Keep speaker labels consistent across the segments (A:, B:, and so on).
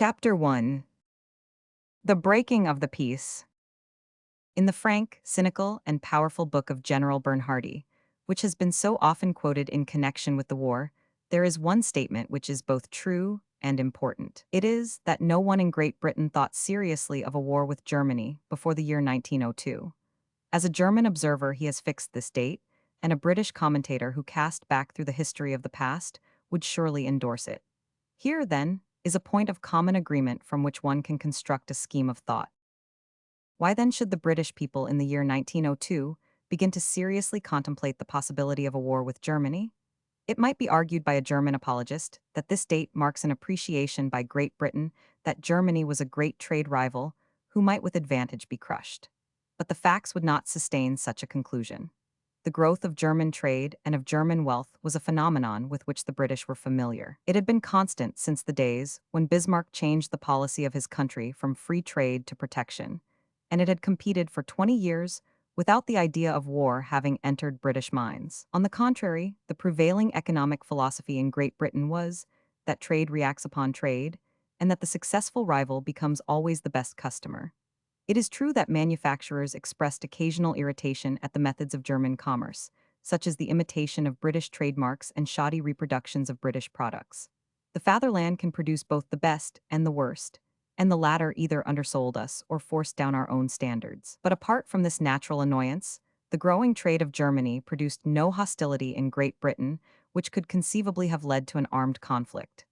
A: Chapter 1. The Breaking of the Peace. In the frank, cynical, and powerful book of General Bernhardi, which has been so often quoted in connection with the war, there is one statement which is both true and important. It is that no one in Great Britain thought seriously of a war with Germany before the year 1902. As a German observer, he has fixed this date, and a British commentator who cast back through the history of the past would surely endorse it. Here, then, is a point of common agreement from which one can construct a scheme of thought. Why then should the British people in the year 1902 begin to seriously contemplate the possibility of a war with Germany? It might be argued by a German apologist that this date marks an appreciation by Great Britain that Germany was a great trade rival who might with advantage be crushed. But the facts would not sustain such a conclusion. The growth of German trade and of German wealth was a phenomenon with which the British were familiar. It had been constant since the days when Bismarck changed the policy of his country from free trade to protection, and it had competed for 20 years without the idea of war having entered British minds. On the contrary, the prevailing economic philosophy in Great Britain was that trade reacts upon trade, and that the successful rival becomes always the best customer. It is true that manufacturers expressed occasional irritation at the methods of German commerce, such as the imitation of British trademarks and shoddy reproductions of British products. The fatherland can produce both the best and the worst, and the latter either undersold us or forced down our own standards. But apart from this natural annoyance, the growing trade of Germany produced no hostility in Great Britain, which could conceivably have led to an armed conflict.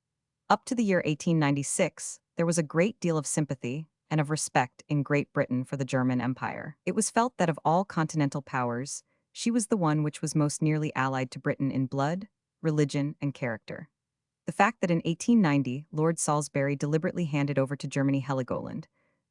A: Up to the year 1896, there was a great deal of sympathy and of respect in Great Britain for the German Empire. It was felt that of all continental powers, she was the one which was most nearly allied to Britain in blood, religion, and character. The fact that in 1890 Lord Salisbury deliberately handed over to Germany Heligoland,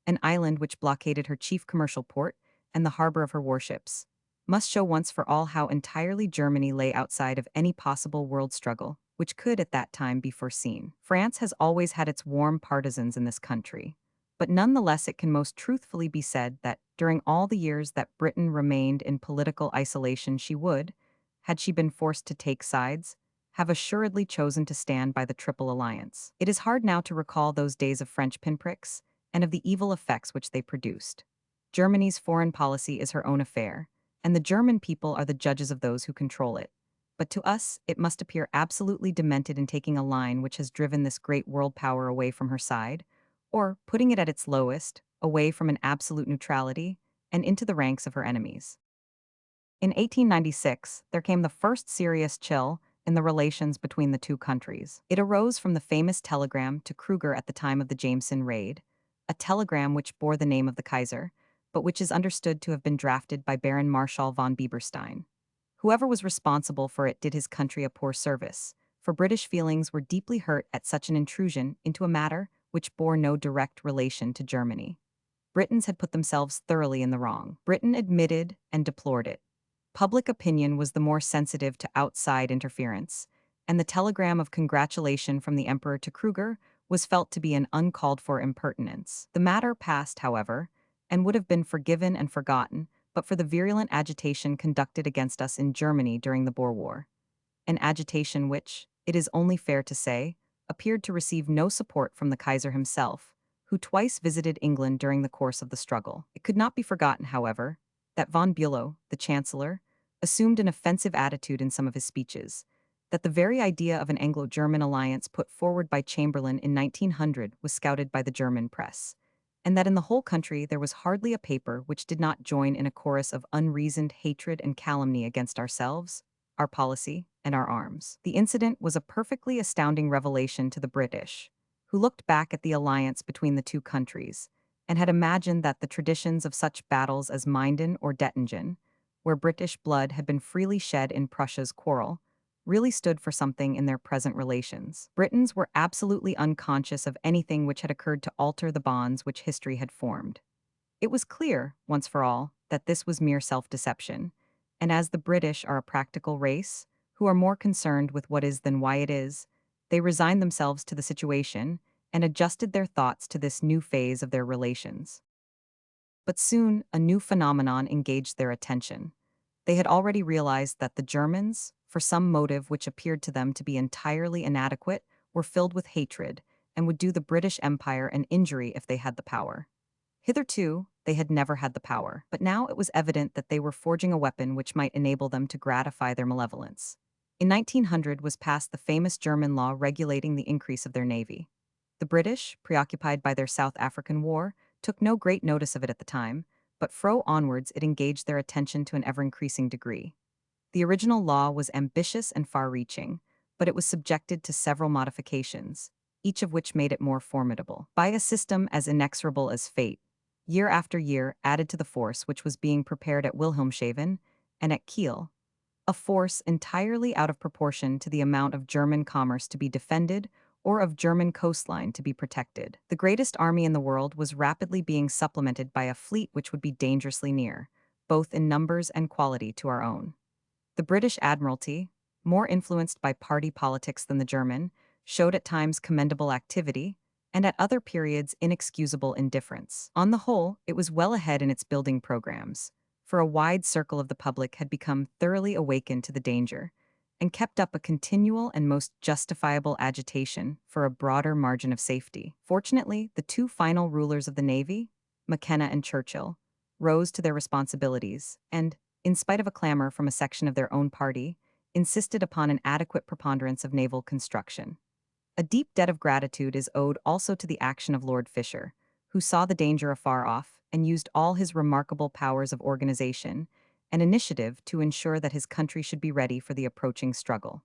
A: an island which blockaded her chief commercial port and the harbor of her warships, must show once for all how entirely Germany lay outside of any possible world struggle, which could at that time be foreseen. France has always had its warm partisans in this country, but nonetheless it can most truthfully be said that during all the years that Britain remained in political isolation she would, had she been forced to take sides, have assuredly chosen to stand by the Triple Alliance. It is hard now to recall those days of French pinpricks and of the evil effects which they produced. Germany's foreign policy is her own affair, and the German people are the judges of those who control it. But to us, it must appear absolutely demented in taking a line which has driven this great world power away from her side, or, putting it at its lowest, away from an absolute neutrality, and into the ranks of her enemies. In 1896, there came the first serious chill in the relations between the two countries. It arose from the famous telegram to Kruger at the time of the Jameson raid, a telegram which bore the name of the Kaiser, but which is understood to have been drafted by Baron Marshal von Bieberstein. Whoever was responsible for it did his country a poor service, for British feelings were deeply hurt at such an intrusion into a matter which bore no direct relation to Germany. Britons had put themselves thoroughly in the wrong. Britain admitted and deplored it. Public opinion was the more sensitive to outside interference, and the telegram of congratulation from the Emperor to Kruger was felt to be an uncalled-for impertinence. The matter passed, however, and would have been forgiven and forgotten but for the virulent agitation conducted against us in Germany during the Boer War. An agitation which, it is only fair to say, appeared to receive no support from the Kaiser himself, who twice visited England during the course of the struggle. It could not be forgotten, however, that von Bülow, the Chancellor, assumed an offensive attitude in some of his speeches, that the very idea of an Anglo-German alliance put forward by Chamberlain in 1900 was scouted by the German press, and that in the whole country there was hardly a paper which did not join in a chorus of unreasoned hatred and calumny against ourselves, our policy, and our arms. The incident was a perfectly astounding revelation to the British, who looked back at the alliance between the two countries and had imagined that the traditions of such battles as Minden or Dettingen, where British blood had been freely shed in Prussia's quarrel, really stood for something in their present relations. Britons were absolutely unconscious of anything which had occurred to alter the bonds which history had formed. It was clear, once for all, that this was mere self-deception, and as the British are a practical race, who are more concerned with what is than why it is, they resigned themselves to the situation and adjusted their thoughts to this new phase of their relations. But soon, a new phenomenon engaged their attention. They had already realized that the Germans, for some motive which appeared to them to be entirely inadequate, were filled with hatred, and would do the British Empire an injury if they had the power. Hitherto, they had never had the power, but now it was evident that they were forging a weapon which might enable them to gratify their malevolence. In 1900 was passed the famous German law regulating the increase of their navy. The British, preoccupied by their South African War, took no great notice of it at the time, but fro onwards it engaged their attention to an ever-increasing degree. The original law was ambitious and far-reaching, but it was subjected to several modifications, each of which made it more formidable. By a system as inexorable as fate, year after year added to the force which was being prepared at Wilhelmshaven and at Kiel, a force entirely out of proportion to the amount of German commerce to be defended or of German coastline to be protected. The greatest army in the world was rapidly being supplemented by a fleet which would be dangerously near, both in numbers and quality, to our own. The British Admiralty, more influenced by party politics than the German, showed at times commendable activity, and at other periods inexcusable indifference. On the whole, it was well ahead in its building programs, for a wide circle of the public had become thoroughly awakened to the danger, and kept up a continual and most justifiable agitation for a broader margin of safety. Fortunately, the two final rulers of the Navy, McKenna and Churchill, rose to their responsibilities, and, in spite of a clamor from a section of their own party, insisted upon an adequate preponderance of naval construction. A deep debt of gratitude is owed also to the action of Lord Fisher, who saw the danger afar off and used all his remarkable powers of organization and initiative to ensure that his country should be ready for the approaching struggle.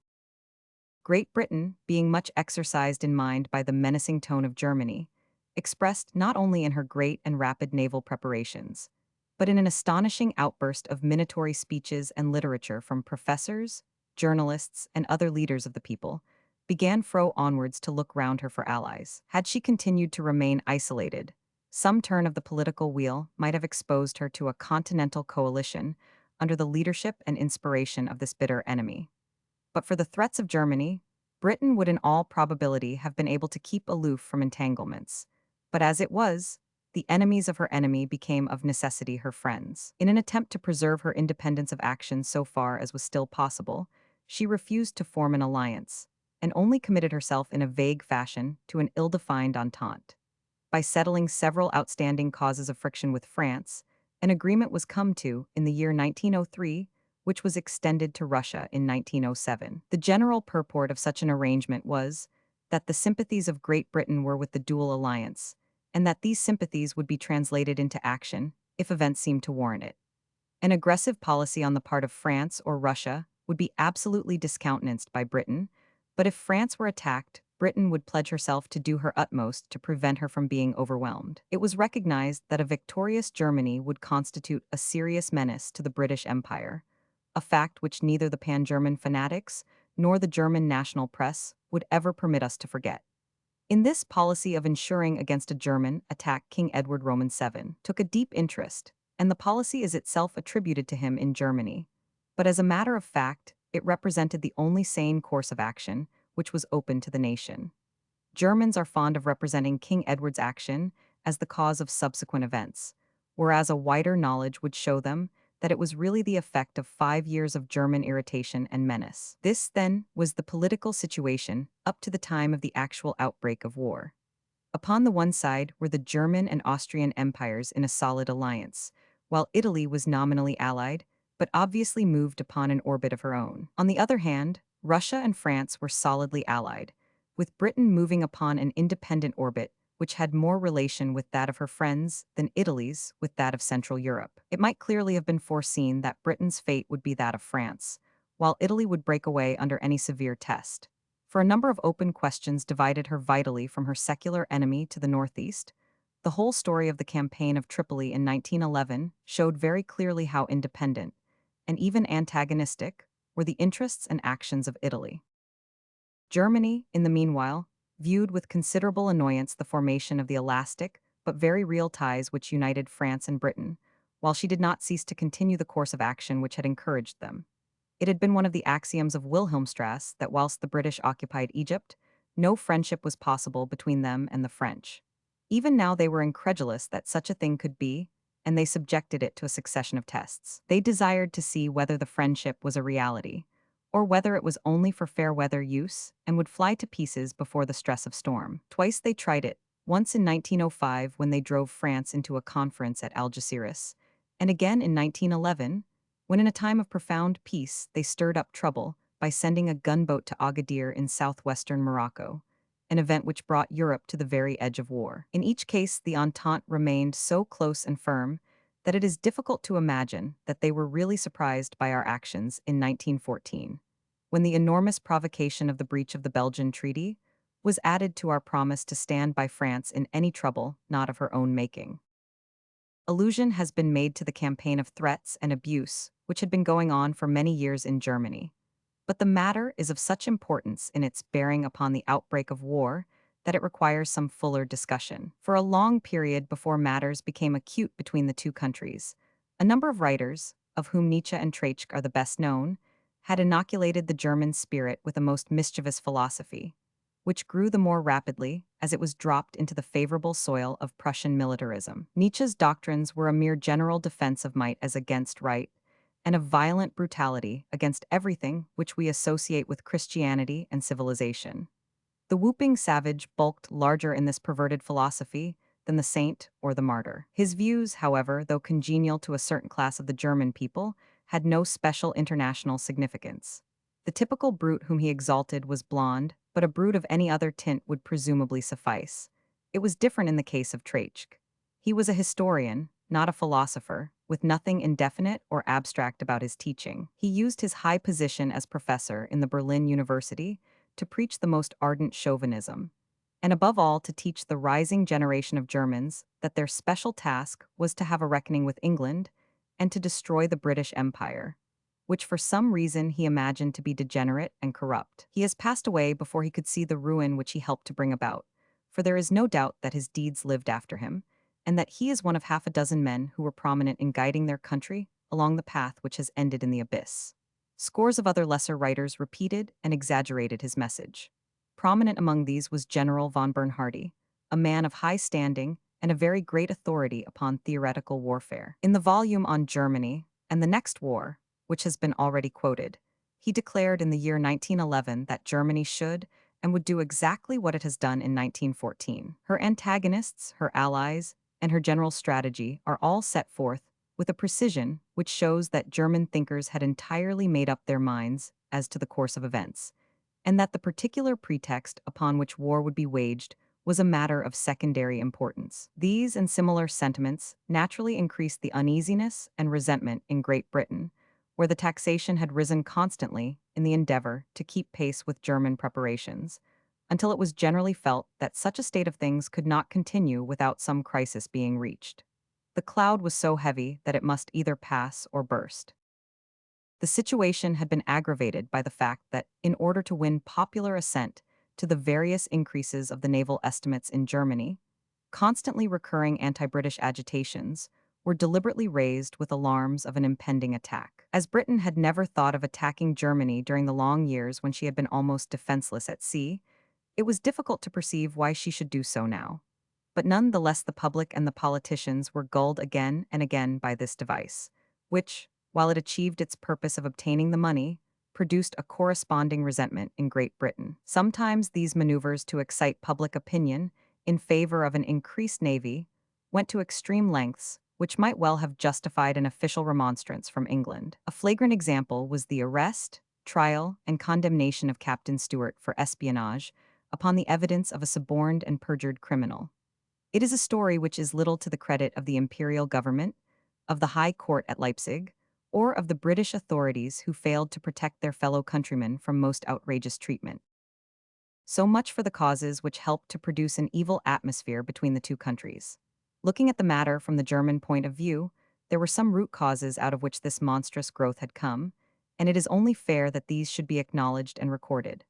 A: Great Britain, being much exercised in mind by the menacing tone of Germany, expressed not only in her great and rapid naval preparations, but in an astonishing outburst of minatory speeches and literature from professors, journalists, and other leaders of the people, began fro onwards to look round her for allies. Had she continued to remain isolated, some turn of the political wheel might have exposed her to a continental coalition under the leadership and inspiration of this bitter enemy. But for the threats of Germany, Britain would in all probability have been able to keep aloof from entanglements. But as it was, the enemies of her enemy became of necessity her friends. In an attempt to preserve her independence of action so far as was still possible, she refused to form an alliance, and only committed herself in a vague fashion to an ill-defined entente. By settling several outstanding causes of friction with France, an agreement was come to in the year 1903, which was extended to Russia in 1907. The general purport of such an arrangement was that the sympathies of Great Britain were with the dual alliance, and that these sympathies would be translated into action if events seemed to warrant it. An aggressive policy on the part of France or Russia would be absolutely discountenanced by Britain, but if France were attacked, Britain would pledge herself to do her utmost to prevent her from being overwhelmed. It was recognized that a victorious Germany would constitute a serious menace to the British Empire, a fact which neither the pan-German fanatics nor the German national press would ever permit us to forget. In this policy of ensuring against a German attack, King Edward Roman VII took a deep interest, and the policy is itself attributed to him in Germany. But as a matter of fact, it represented the only sane course of action which was open to the nation. Germans are fond of representing King Edward's action as the cause of subsequent events, whereas a wider knowledge would show them that it was really the effect of 5 years of German irritation and menace. This, then, was the political situation up to the time of the actual outbreak of war. Upon the one side were the German and Austrian empires in a solid alliance, while Italy was nominally allied, but obviously moved upon an orbit of her own. On the other hand, Russia and France were solidly allied, with Britain moving upon an independent orbit which had more relation with that of her friends than Italy's with that of Central Europe. It might clearly have been foreseen that Britain's fate would be that of France, while Italy would break away under any severe test. For a number of open questions divided her vitally from her secular enemy to the northeast. The whole story of the campaign of Tripoli in 1911 showed very clearly how independent, and even antagonistic, were the interests and actions of Italy. Germany, in the meanwhile, viewed with considerable annoyance the formation of the elastic but very real ties which united France and Britain, while she did not cease to continue the course of action which had encouraged them. It had been one of the axioms of Wilhelmstrasse that whilst the British occupied Egypt, no friendship was possible between them and the French. Even now they were incredulous that such a thing could be, and they subjected it to a succession of tests. They desired to see whether the friendship was a reality, or whether it was only for fair weather use and would fly to pieces before the stress of storm. Twice they tried it, once in 1905 when they drove France into a conference at Algeciras, and again in 1911 when in a time of profound peace they stirred up trouble by sending a gunboat to Agadir in southwestern Morocco, an event which brought Europe to the very edge of war. In each case, the Entente remained so close and firm that it is difficult to imagine that they were really surprised by our actions in 1914, when the enormous provocation of the breach of the Belgian Treaty was added to our promise to stand by France in any trouble not of her own making. Allusion has been made to the campaign of threats and abuse which had been going on for many years in Germany, but the matter is of such importance in its bearing upon the outbreak of war that it requires some fuller discussion. For a long period before matters became acute between the two countries, a number of writers, of whom Nietzsche and Treitschke are the best known, had inoculated the German spirit with a most mischievous philosophy, which grew the more rapidly as it was dropped into the favorable soil of Prussian militarism. Nietzsche's doctrines were a mere general defense of might as against right, and of violent brutality against everything which we associate with Christianity and civilization. The whooping savage bulked larger in this perverted philosophy than the saint or the martyr. His views, however, though congenial to a certain class of the German people, had no special international significance. The typical brute whom he exalted was blonde, but a brute of any other tint would presumably suffice. It was different in the case of Treitschke. He was a historian, not a philosopher, with nothing indefinite or abstract about his teaching. He used his high position as professor in the Berlin University to preach the most ardent chauvinism, and above all to teach the rising generation of Germans that their special task was to have a reckoning with England and to destroy the British Empire, which for some reason he imagined to be degenerate and corrupt. He has passed away before he could see the ruin which he helped to bring about, for there is no doubt that his deeds lived after him, and that he is one of half a dozen men who were prominent in guiding their country along the path which has ended in the abyss. Scores of other lesser writers repeated and exaggerated his message. Prominent among these was General von Bernhardi, a man of high standing and a very great authority upon theoretical warfare. In the volume on Germany and the Next War, which has been already quoted, he declared in the year 1911 that Germany should and would do exactly what it has done in 1914. Her antagonists, her allies, and her general strategy are all set forth with a precision which shows that German thinkers had entirely made up their minds as to the course of events, and that the particular pretext upon which war would be waged was a matter of secondary importance. These and similar sentiments naturally increased the uneasiness and resentment in Great Britain, where the taxation had risen constantly in the endeavor to keep pace with German preparations, until it was generally felt that such a state of things could not continue without some crisis being reached. The cloud was so heavy that it must either pass or burst. The situation had been aggravated by the fact that, in order to win popular assent to the various increases of the naval estimates in Germany, constantly recurring anti-British agitations were deliberately raised with alarms of an impending attack. As Britain had never thought of attacking Germany during the long years when she had been almost defenseless at sea, it was difficult to perceive why she should do so now. But none the less the public and the politicians were gulled again and again by this device, which, while it achieved its purpose of obtaining the money, produced a corresponding resentment in Great Britain. Sometimes these maneuvers to excite public opinion in favor of an increased navy went to extreme lengths, which might well have justified an official remonstrance from England. A flagrant example was the arrest, trial, and condemnation of Captain Stewart for espionage upon the evidence of a suborned and perjured criminal. It is a story which is little to the credit of the imperial government, of the High Court at Leipzig, or of the British authorities who failed to protect their fellow countrymen from most outrageous treatment. So much for the causes which helped to produce an evil atmosphere between the two countries. Looking at the matter from the German point of view, there were some root causes out of which this monstrous growth had come, and it is only fair that these should be acknowledged and recorded.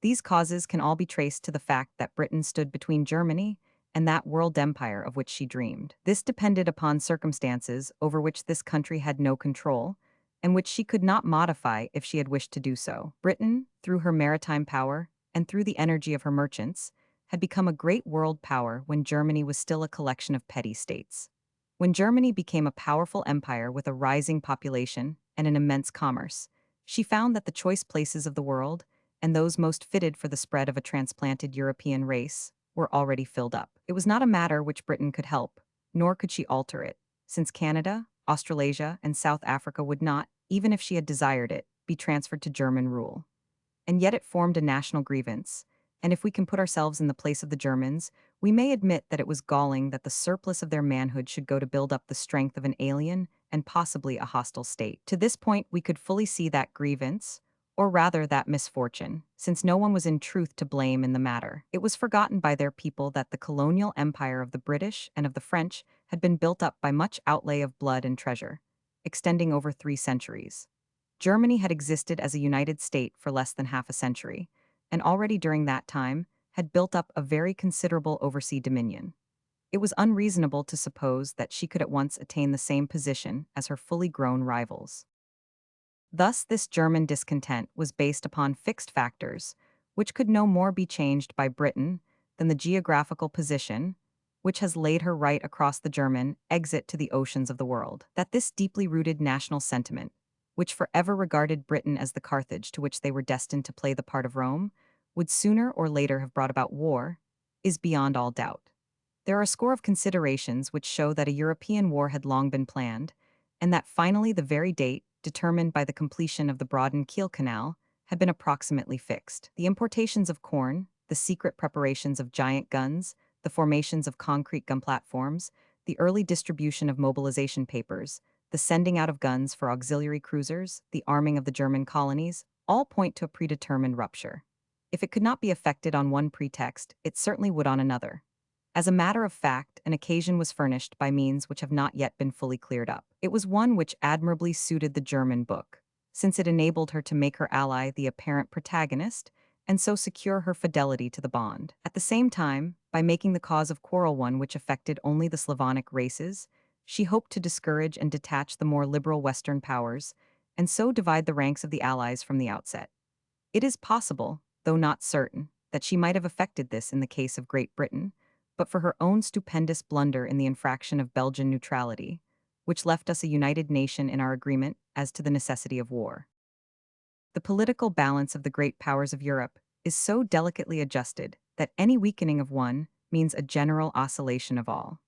A: These causes can all be traced to the fact that Britain stood between Germany and that world empire of which she dreamed. This depended upon circumstances over which this country had no control, and which she could not modify if she had wished to do so. Britain, through her maritime power and through the energy of her merchants, had become a great world power when Germany was still a collection of petty states. When Germany became a powerful empire with a rising population and an immense commerce, She found that the choice places of the world, and those most fitted for the spread of a transplanted European race, were already filled up. It was not a matter which Britain could help, nor could she alter it, since Canada, Australasia, and South Africa would not, even if she had desired it, be transferred to German rule. And yet it formed a national grievance, and if we can put ourselves in the place of the Germans, we may admit that it was galling that the surplus of their manhood should go to build up the strength of an alien and possibly a hostile state. To this point, we could fully see that grievance, or rather that misfortune, since no one was in truth to blame in the matter. It was forgotten by their people that the colonial empire of the British and of the French had been built up by much outlay of blood and treasure, extending over 3 centuries. Germany had existed as a united state for less than half a century, and already during that time had built up a very considerable overseas dominion. It was unreasonable to suppose that she could at once attain the same position as her fully grown rivals. Thus, this German discontent was based upon fixed factors, which could no more be changed by Britain than the geographical position, which has laid her right across the German exit to the oceans of the world. That this deeply rooted national sentiment, which forever regarded Britain as the Carthage to which they were destined to play the part of Rome, would sooner or later have brought about war, is beyond all doubt. There are a score of considerations which show that a European war had long been planned, and that finally the very date, determined by the completion of the broadened Kiel Canal, had been approximately fixed. The importations of corn, the secret preparations of giant guns, the formations of concrete gun platforms, the early distribution of mobilization papers, the sending out of guns for auxiliary cruisers, the arming of the German colonies, all point to a predetermined rupture. If it could not be effected on one pretext, it certainly would on another. As a matter of fact, an occasion was furnished by means which have not yet been fully cleared up. It was one which admirably suited the German book, since it enabled her to make her ally the apparent protagonist, and so secure her fidelity to the bond. At the same time, by making the cause of quarrel one which affected only the Slavonic races, she hoped to discourage and detach the more liberal Western powers, and so divide the ranks of the Allies from the outset. It is possible, though not certain, that she might have effected this in the case of Great Britain, but for her own stupendous blunder in the infraction of Belgian neutrality, which left us a united nation in our agreement as to the necessity of war. The political balance of the great powers of Europe is so delicately adjusted that any weakening of one means a general oscillation of all.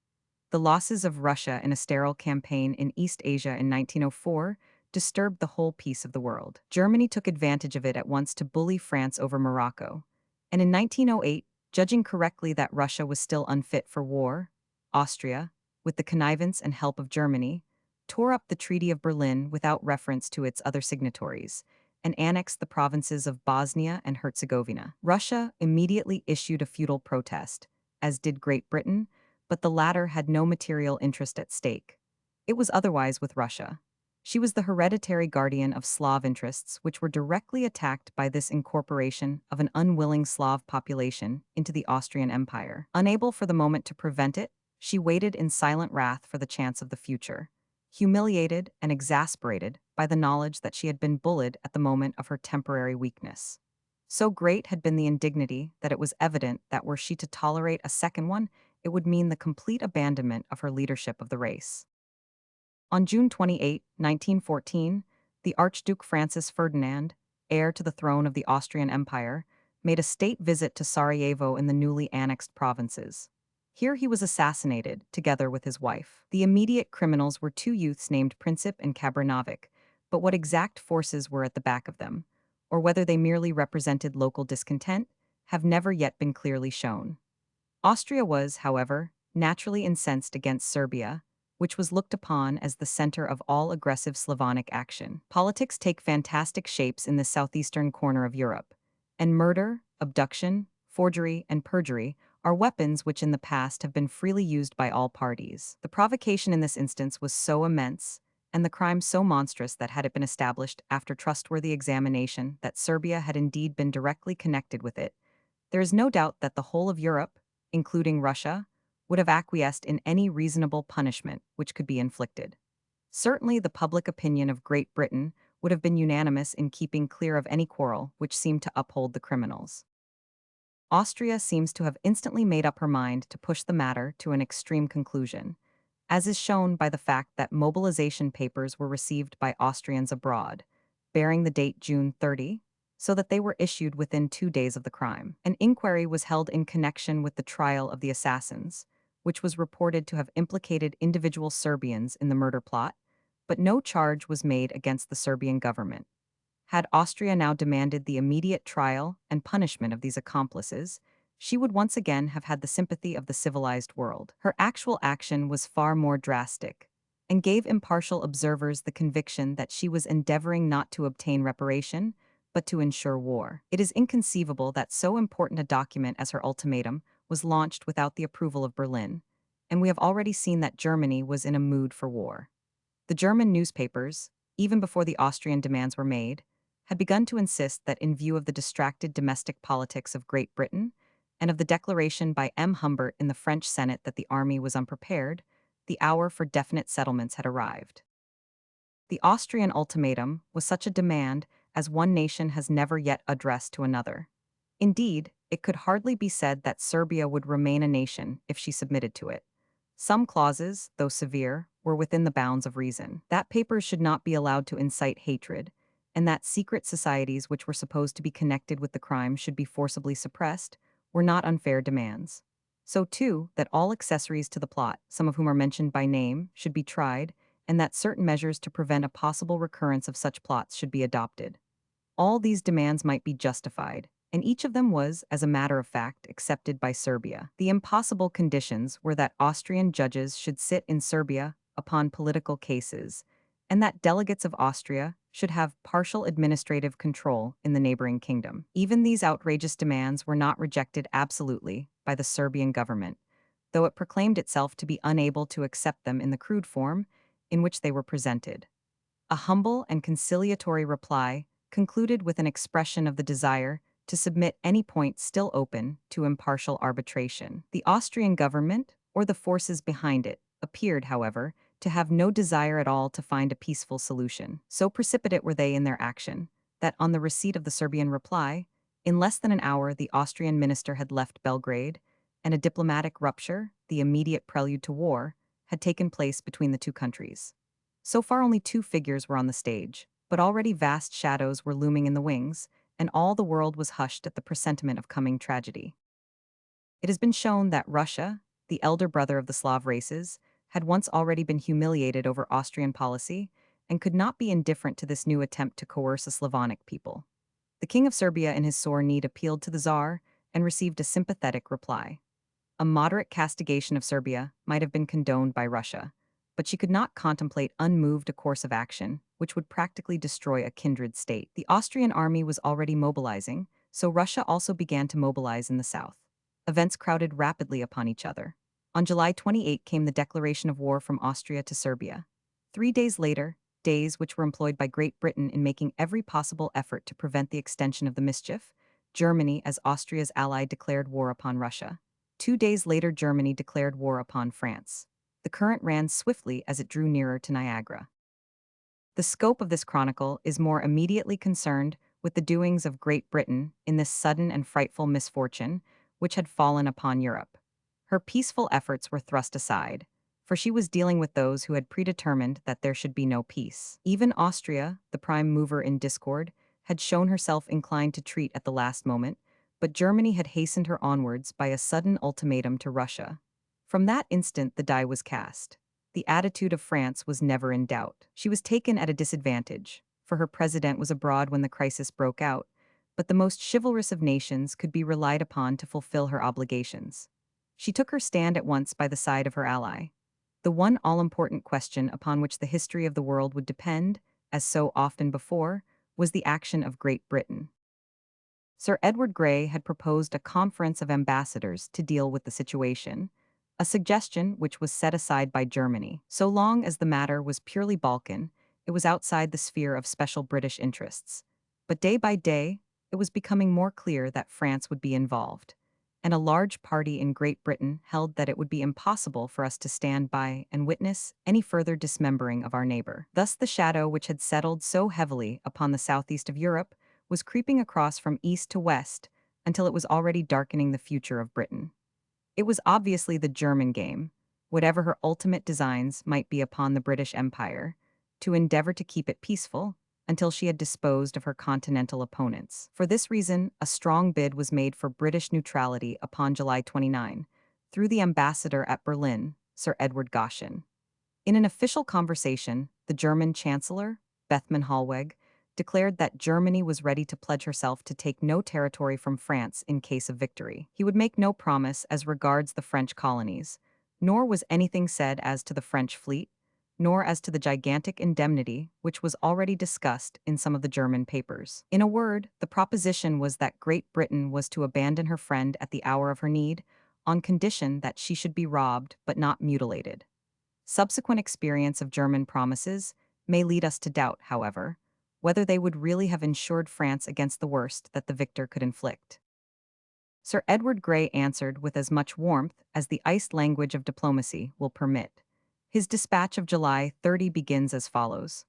A: The losses of Russia in a sterile campaign in East Asia in 1904 disturbed the whole peace of the world. Germany took advantage of it at once to bully France over Morocco, and in 1908, judging correctly that Russia was still unfit for war, Austria, with the connivance and help of Germany, tore up the Treaty of Berlin without reference to its other signatories, and annexed the provinces of Bosnia and Herzegovina. Russia immediately issued a feudal protest, as did Great Britain, but the latter had no material interest at stake. It was otherwise with Russia. She was the hereditary guardian of Slav interests, which were directly attacked by this incorporation of an unwilling Slav population into the Austrian Empire. Unable for the moment to prevent it, she waited in silent wrath for the chance of the future, humiliated and exasperated by the knowledge that she had been bullied at the moment of her temporary weakness. So great had been the indignity that it was evident that were she to tolerate a second one, it would mean the complete abandonment of her leadership of the race. On June 28, 1914, the Archduke Francis Ferdinand, heir to the throne of the Austrian Empire, made a state visit to Sarajevo in the newly annexed provinces. Here he was assassinated, together with his wife. The immediate criminals were two youths named Princip and Kabranovic, but what exact forces were at the back of them, or whether they merely represented local discontent, have never yet been clearly shown. Austria was, however, naturally incensed against Serbia, which was looked upon as the center of all aggressive Slavonic action. Politics take fantastic shapes in the southeastern corner of Europe, and murder, abduction, forgery, and perjury are weapons which in the past have been freely used by all parties. The provocation in this instance was so immense, and the crime so monstrous that had it been established after trustworthy examination that Serbia had indeed been directly connected with it, there is no doubt that the whole of Europe, including Russia, would have acquiesced in any reasonable punishment which could be inflicted. Certainly the public opinion of Great Britain would have been unanimous in keeping clear of any quarrel which seemed to uphold the criminals. Austria seems to have instantly made up her mind to push the matter to an extreme conclusion, as is shown by the fact that mobilization papers were received by Austrians abroad, bearing the date June 30, so that they were issued within 2 days of the crime. An inquiry was held in connection with the trial of the assassins, which was reported to have implicated individual Serbians in the murder plot, but no charge was made against the Serbian government. Had Austria now demanded the immediate trial and punishment of these accomplices, she would once again have had the sympathy of the civilized world. Her actual action was far more drastic and gave impartial observers the conviction that she was endeavoring not to obtain reparation, but to ensure war. It is inconceivable that so important a document as her ultimatum was launched without the approval of Berlin, and we have already seen that Germany was in a mood for war. The German newspapers, even before the Austrian demands were made, had begun to insist that in view of the distracted domestic politics of Great Britain and of the declaration by M. Humbert in the French Senate that the army was unprepared, the hour for definite settlements had arrived. The Austrian ultimatum was such a demand as one nation has never yet addressed to another. Indeed, it could hardly be said that Serbia would remain a nation if she submitted to it. Some clauses, though severe, were within the bounds of reason. That papers should not be allowed to incite hatred, and that secret societies which were supposed to be connected with the crime should be forcibly suppressed, were not unfair demands. So too, that all accessories to the plot, some of whom are mentioned by name, should be tried, and that certain measures to prevent a possible recurrence of such plots should be adopted. All these demands might be justified, and each of them was, as a matter of fact, accepted by Serbia. The impossible conditions were that Austrian judges should sit in Serbia upon political cases, and that delegates of Austria should have partial administrative control in the neighboring kingdom. Even these outrageous demands were not rejected absolutely by the Serbian government, though it proclaimed itself to be unable to accept them in the crude form in which they were presented. A humble and conciliatory reply concluded with an expression of the desire to submit any point still open to impartial arbitration. The Austrian government, or the forces behind it, appeared, however, to have no desire at all to find a peaceful solution. So precipitate were they in their action, that on the receipt of the Serbian reply, in less than an hour the Austrian minister had left Belgrade, and a diplomatic rupture, the immediate prelude to war, had taken place between the two countries. So far only two figures were on the stage, but already vast shadows were looming in the wings, and all the world was hushed at the presentiment of coming tragedy. It has been shown that Russia, the elder brother of the Slav races, had once already been humiliated over Austrian policy, and could not be indifferent to this new attempt to coerce a Slavonic people. The King of Serbia in his sore need appealed to the Tsar, and received a sympathetic reply. A moderate castigation of Serbia might have been condoned by Russia, but she could not contemplate unmoved a course of action which would practically destroy a kindred state. The Austrian army was already mobilizing, so Russia also began to mobilize in the south. Events crowded rapidly upon each other. On July 28 came the declaration of war from Austria to Serbia. 3 days later, days which were employed by Great Britain in making every possible effort to prevent the extension of the mischief, Germany, as Austria's ally, declared war upon Russia. 2 days later, Germany declared war upon France. The current ran swiftly as it drew nearer to Niagara. The scope of this chronicle is more immediately concerned with the doings of Great Britain in this sudden and frightful misfortune which had fallen upon Europe. Her peaceful efforts were thrust aside, for she was dealing with those who had predetermined that there should be no peace. Even Austria, the prime mover in discord, had shown herself inclined to treat at the last moment, but Germany had hastened her onwards by a sudden ultimatum to Russia. From that instant the die was cast. The attitude of France was never in doubt. She was taken at a disadvantage, for her president was abroad when the crisis broke out, but the most chivalrous of nations could be relied upon to fulfill her obligations. She took her stand at once by the side of her ally. The one all-important question upon which the history of the world would depend, as so often before, was the action of Great Britain. Sir Edward Grey had proposed a conference of ambassadors to deal with the situation, a suggestion which was set aside by Germany. So long as the matter was purely Balkan, it was outside the sphere of special British interests. But day by day, it was becoming more clear that France would be involved, and a large party in Great Britain held that it would be impossible for us to stand by and witness any further dismembering of our neighbor. Thus the shadow which had settled so heavily upon the southeast of Europe was creeping across from east to west until it was already darkening the future of Britain. It was obviously the German game, whatever her ultimate designs might be upon the British Empire, to endeavor to keep it peaceful until she had disposed of her continental opponents. For this reason, a strong bid was made for British neutrality upon July 29, through the ambassador at Berlin, Sir Edward Goschen. In an official conversation, the German Chancellor, Bethmann Hollweg, declared that Germany was ready to pledge herself to take no territory from France in case of victory. He would make no promise as regards the French colonies, nor was anything said as to the French fleet, nor as to the gigantic indemnity which was already discussed in some of the German papers. In a word, the proposition was that Great Britain was to abandon her friend at the hour of her need, on condition that she should be robbed but not mutilated. Subsequent experience of German promises may lead us to doubt, however, whether they would really have ensured France against the worst that the victor could inflict. Sir Edward Grey answered with as much warmth as the iced language of diplomacy will permit. His dispatch of July 30 begins as follows.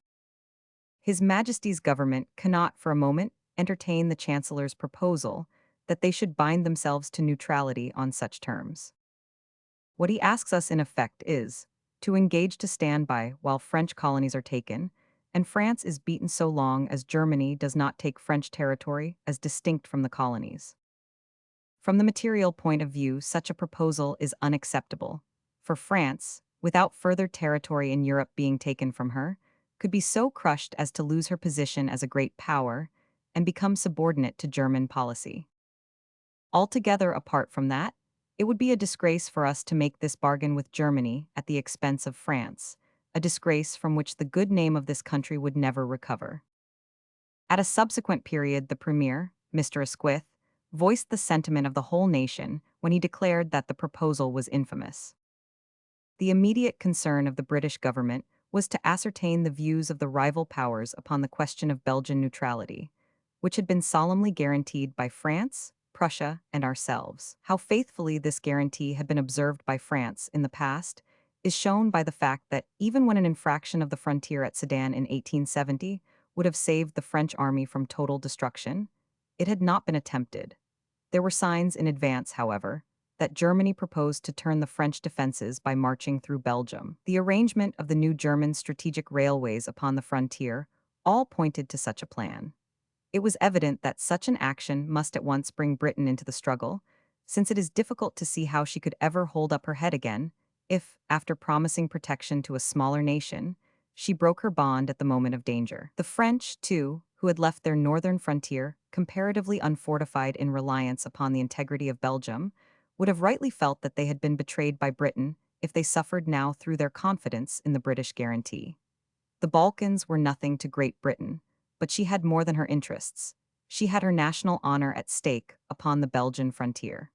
A: His Majesty's government cannot for a moment entertain the Chancellor's proposal that they should bind themselves to neutrality on such terms. What he asks us in effect is to engage to stand by while French colonies are taken, and France is beaten so long as Germany does not take French territory as distinct from the colonies. From the material point of view, such a proposal is unacceptable, for France, without further territory in Europe being taken from her, could be so crushed as to lose her position as a great power and become subordinate to German policy. Altogether apart from that, it would be a disgrace for us to make this bargain with Germany at the expense of France, a disgrace from which the good name of this country would never recover. At a subsequent period, the Premier, Mr. Asquith, voiced the sentiment of the whole nation when he declared that the proposal was infamous. The immediate concern of the British government was to ascertain the views of the rival powers upon the question of Belgian neutrality, which had been solemnly guaranteed by France, Prussia, and ourselves. How faithfully this guarantee had been observed by France in the past is shown by the fact that even when an infraction of the frontier at Sedan in 1870 would have saved the French army from total destruction, it had not been attempted. There were signs in advance, however, that Germany proposed to turn the French defenses by marching through Belgium. The arrangement of the new German strategic railways upon the frontier all pointed to such a plan. It was evident that such an action must at once bring Britain into the struggle, since it is difficult to see how she could ever hold up her head again if, after promising protection to a smaller nation, she broke her bond at the moment of danger. The French, too, who had left their northern frontier comparatively unfortified in reliance upon the integrity of Belgium, would have rightly felt that they had been betrayed by Britain if they suffered now through their confidence in the British guarantee. The Balkans were nothing to Great Britain, but she had more than her interests. She had her national honor at stake upon the Belgian frontier.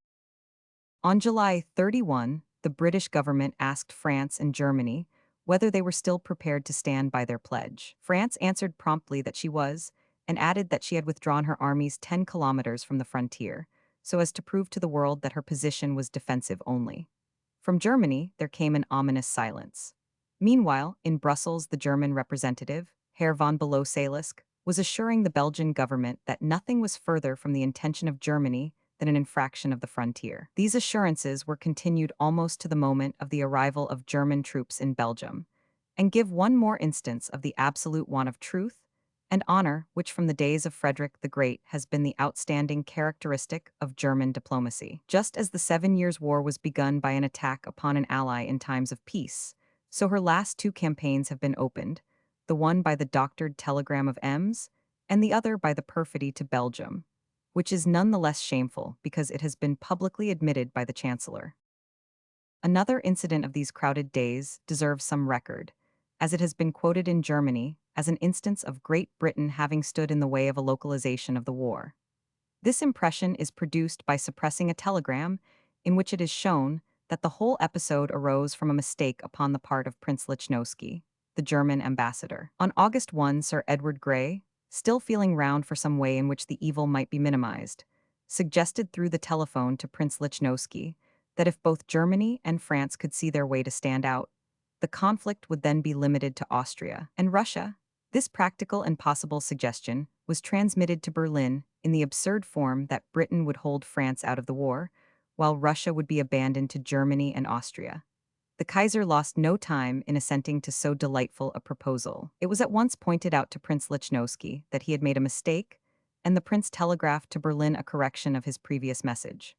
A: On July 31, the British government asked France and Germany whether they were still prepared to stand by their pledge. France answered promptly that she was, and added that she had withdrawn her armies 10 kilometers from the frontier, so as to prove to the world that her position was defensive only. From Germany, there came an ominous silence. Meanwhile, in Brussels, the German representative, Herr von Below-Salisk, was assuring the Belgian government that nothing was further from the intention of Germany than an infraction of the frontier. These assurances were continued almost to the moment of the arrival of German troops in Belgium, and give one more instance of the absolute want of truth and honor which from the days of Frederick the Great has been the outstanding characteristic of German diplomacy. Just as the 7 Years' War was begun by an attack upon an ally in times of peace, so her last two campaigns have been opened, the one by the doctored telegram of Ems, and the other by the perfidy to Belgium, which is none the less shameful because it has been publicly admitted by the Chancellor. Another incident of these crowded days deserves some record, as it has been quoted in Germany as an instance of Great Britain having stood in the way of a localization of the war. This impression is produced by suppressing a telegram in which it is shown that the whole episode arose from a mistake upon the part of Prince Lichnowsky, the German ambassador. On August 1, Sir Edward Grey, still feeling round for some way in which the evil might be minimized, suggested through the telephone to Prince Lichnowsky that if both Germany and France could see their way to stand out, the conflict would then be limited to Austria and Russia. This practical and possible suggestion was transmitted to Berlin in the absurd form that Britain would hold France out of the war, while Russia would be abandoned to Germany and Austria. The Kaiser lost no time in assenting to so delightful a proposal. It was at once pointed out to Prince Lichnowsky that he had made a mistake, and the prince telegraphed to Berlin a correction of his previous message.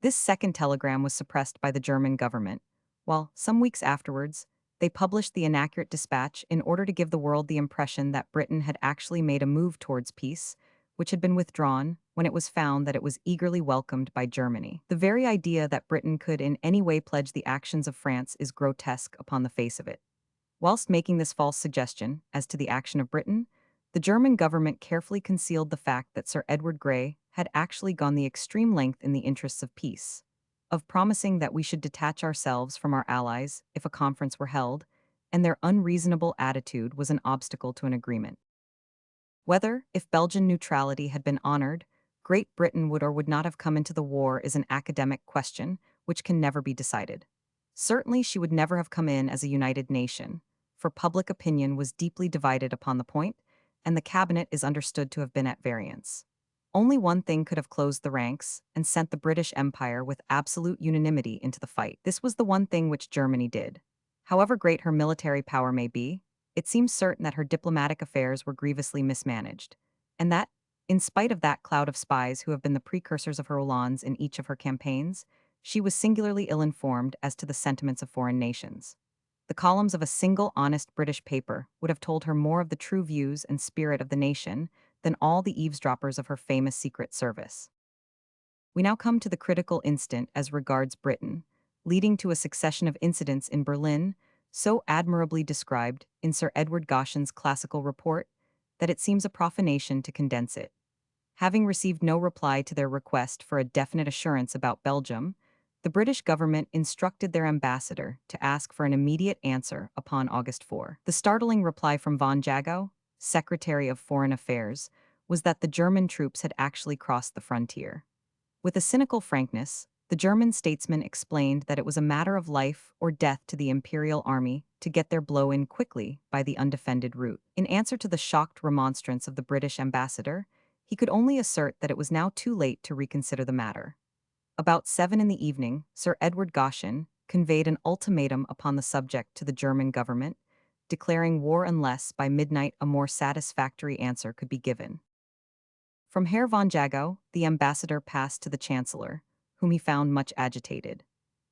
A: This second telegram was suppressed by the German government, while, some weeks afterwards, they published the inaccurate dispatch in order to give the world the impression that Britain had actually made a move towards peace, which had been withdrawn when it was found that it was eagerly welcomed by Germany. The very idea that Britain could in any way pledge the actions of France is grotesque upon the face of it. Whilst making this false suggestion as to the action of Britain, the German government carefully concealed the fact that Sir Edward Grey had actually gone the extreme length in the interests of peace, of promising that we should detach ourselves from our allies if a conference were held, and their unreasonable attitude was an obstacle to an agreement. Whether, if Belgian neutrality had been honored, Great Britain would or would not have come into the war is an academic question which can never be decided. Certainly she would never have come in as a united nation, for public opinion was deeply divided upon the point, and the cabinet is understood to have been at variance. Only one thing could have closed the ranks and sent the British Empire with absolute unanimity into the fight. This was the one thing which Germany did. However great her military power may be, it seems certain that her diplomatic affairs were grievously mismanaged, and that, in spite of that cloud of spies who have been the precursors of her Hollands in each of her campaigns, she was singularly ill-informed as to the sentiments of foreign nations. The columns of a single honest British paper would have told her more of the true views and spirit of the nation than all the eavesdroppers of her famous secret service. We now come to the critical instant as regards Britain, leading to a succession of incidents in Berlin, so admirably described in Sir Edward Goschen's classical report that it seems a profanation to condense it. Having received no reply to their request for a definite assurance about Belgium, the British government instructed their ambassador to ask for an immediate answer upon August 4. The startling reply from von Jagow, Secretary of Foreign Affairs, was that the German troops had actually crossed the frontier. With a cynical frankness, the German statesman explained that it was a matter of life or death to the imperial army to get their blow in quickly by the undefended route. In answer to the shocked remonstrance of the British ambassador, he could only assert that it was now too late to reconsider the matter. About 7 in the evening, Sir Edward Goschen conveyed an ultimatum upon the subject to the German government, declaring war unless by midnight a more satisfactory answer could be given. From Herr von Jagow, the ambassador passed to the chancellor, whom he found much agitated.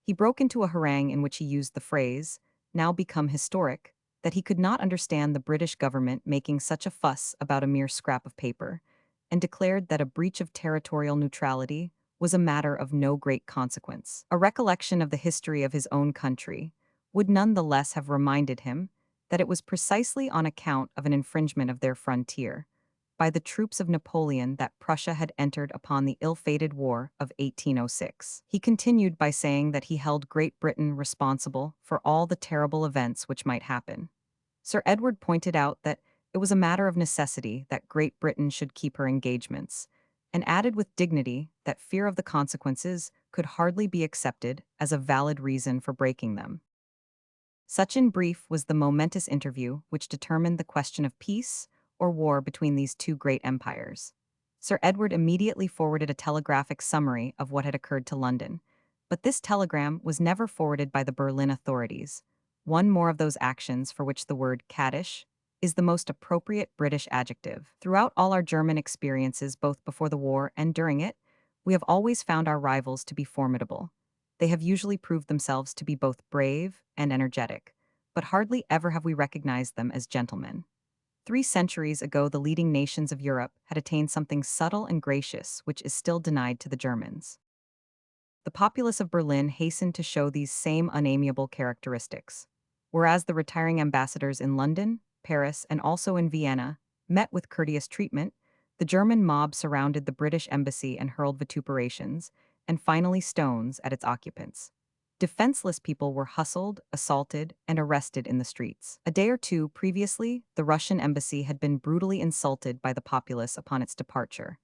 A: He broke into a harangue in which he used the phrase, now become historic, that he could not understand the British government making such a fuss about a mere scrap of paper, and declared that a breach of territorial neutrality was a matter of no great consequence. A recollection of the history of his own country would none the less have reminded him that it was precisely on account of an infringement of their frontier by the troops of Napoleon that Prussia had entered upon the ill-fated War of 1806. He continued by saying that he held Great Britain responsible for all the terrible events which might happen. Sir Edward pointed out that it was a matter of necessity that Great Britain should keep her engagements, and added with dignity that fear of the consequences could hardly be accepted as a valid reason for breaking them. Such in brief was the momentous interview which determined the question of peace or war between these two great empires. Sir Edward immediately forwarded a telegraphic summary of what had occurred to London, but this telegram was never forwarded by the Berlin authorities. One more of those actions for which the word caddish is the most appropriate British adjective. Throughout all our German experiences, both before the war and during it, we have always found our rivals to be formidable. They have usually proved themselves to be both brave and energetic, but hardly ever have we recognized them as gentlemen. 3 centuries ago, the leading nations of Europe had attained something subtle and gracious which is still denied to the Germans. The populace of Berlin hastened to show these same unamiable characteristics, whereas the retiring ambassadors in London, Paris, and also in Vienna met with courteous treatment. The German mob surrounded the British embassy and hurled vituperations, and finally stones, at its occupants. Defenseless people were hustled, assaulted, and arrested in the streets. A day or two previously, the Russian embassy had been brutally insulted by the populace upon its departure,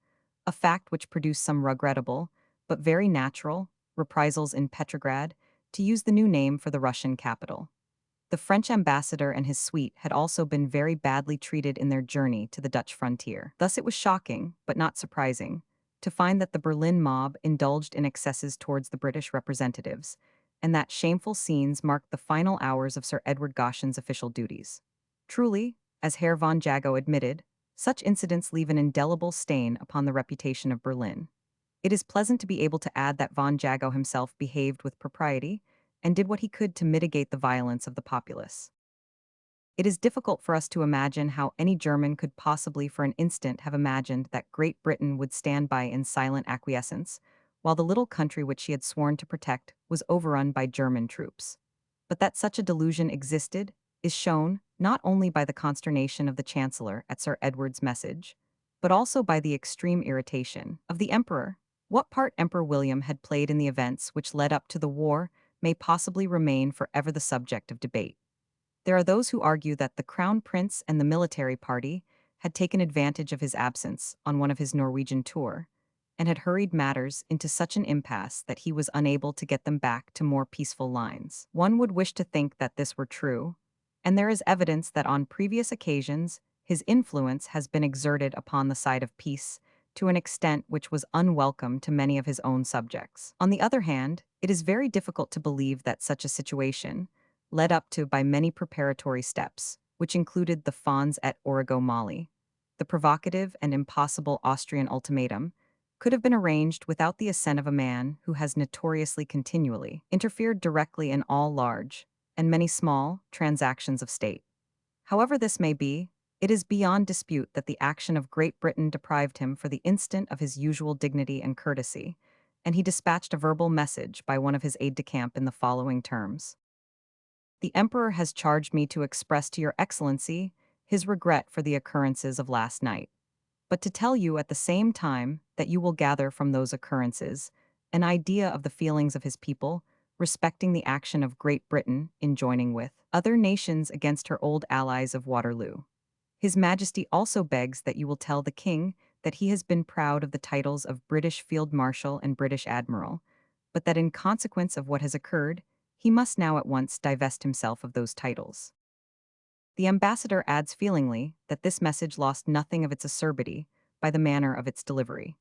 A: a fact which produced some regrettable, but very natural, reprisals in Petrograd, to use the new name for the Russian capital. The French ambassador and his suite had also been very badly treated in their journey to the Dutch frontier. Thus it was shocking, but not surprising, to find that the Berlin mob indulged in excesses towards the British representatives, and that shameful scenes marked the final hours of Sir Edward Goshen's official duties. Truly, as Herr von Jagow admitted, such incidents leave an indelible stain upon the reputation of Berlin. It is pleasant to be able to add that von Jagow himself behaved with propriety and did what he could to mitigate the violence of the populace. It is difficult for us to imagine how any German could possibly for an instant have imagined that Great Britain would stand by in silent acquiescence, while the little country which she had sworn to protect was overrun by German troops. But that such a delusion existed is shown not only by the consternation of the Chancellor at Sir Edward's message, but also by the extreme irritation of the Emperor. What part Emperor William had played in the events which led up to the war may possibly remain forever the subject of debate. There are those who argue that the Crown Prince and the military party had taken advantage of his absence on one of his Norwegian tour, and had hurried matters into such an impasse that he was unable to get them back to more peaceful lines. One would wish to think that this were true, and there is evidence that on previous occasions his influence has been exerted upon the side of peace to an extent which was unwelcome to many of his own subjects. On the other hand, it is very difficult to believe that such a situation, led up to by many preparatory steps, which included the Fonds et Origo Mali, the provocative and impossible Austrian ultimatum, could have been arranged without the assent of a man who has notoriously continually interfered directly in all large, and many small, transactions of state. However this may be, it is beyond dispute that the action of Great Britain deprived him for the instant of his usual dignity and courtesy, and he dispatched a verbal message by one of his aides-de-camp in the following terms. The Emperor has charged me to express to your Excellency his regret for the occurrences of last night, but to tell you at the same time that you will gather from those occurrences an idea of the feelings of his people respecting the action of Great Britain in joining with other nations against her old allies of Waterloo. His Majesty also begs that you will tell the King that he has been proud of the titles of British Field Marshal and British Admiral, but that in consequence of what has occurred, he must now at once divest himself of those titles. The ambassador adds feelingly that this message lost nothing of its acerbity by the manner of its delivery.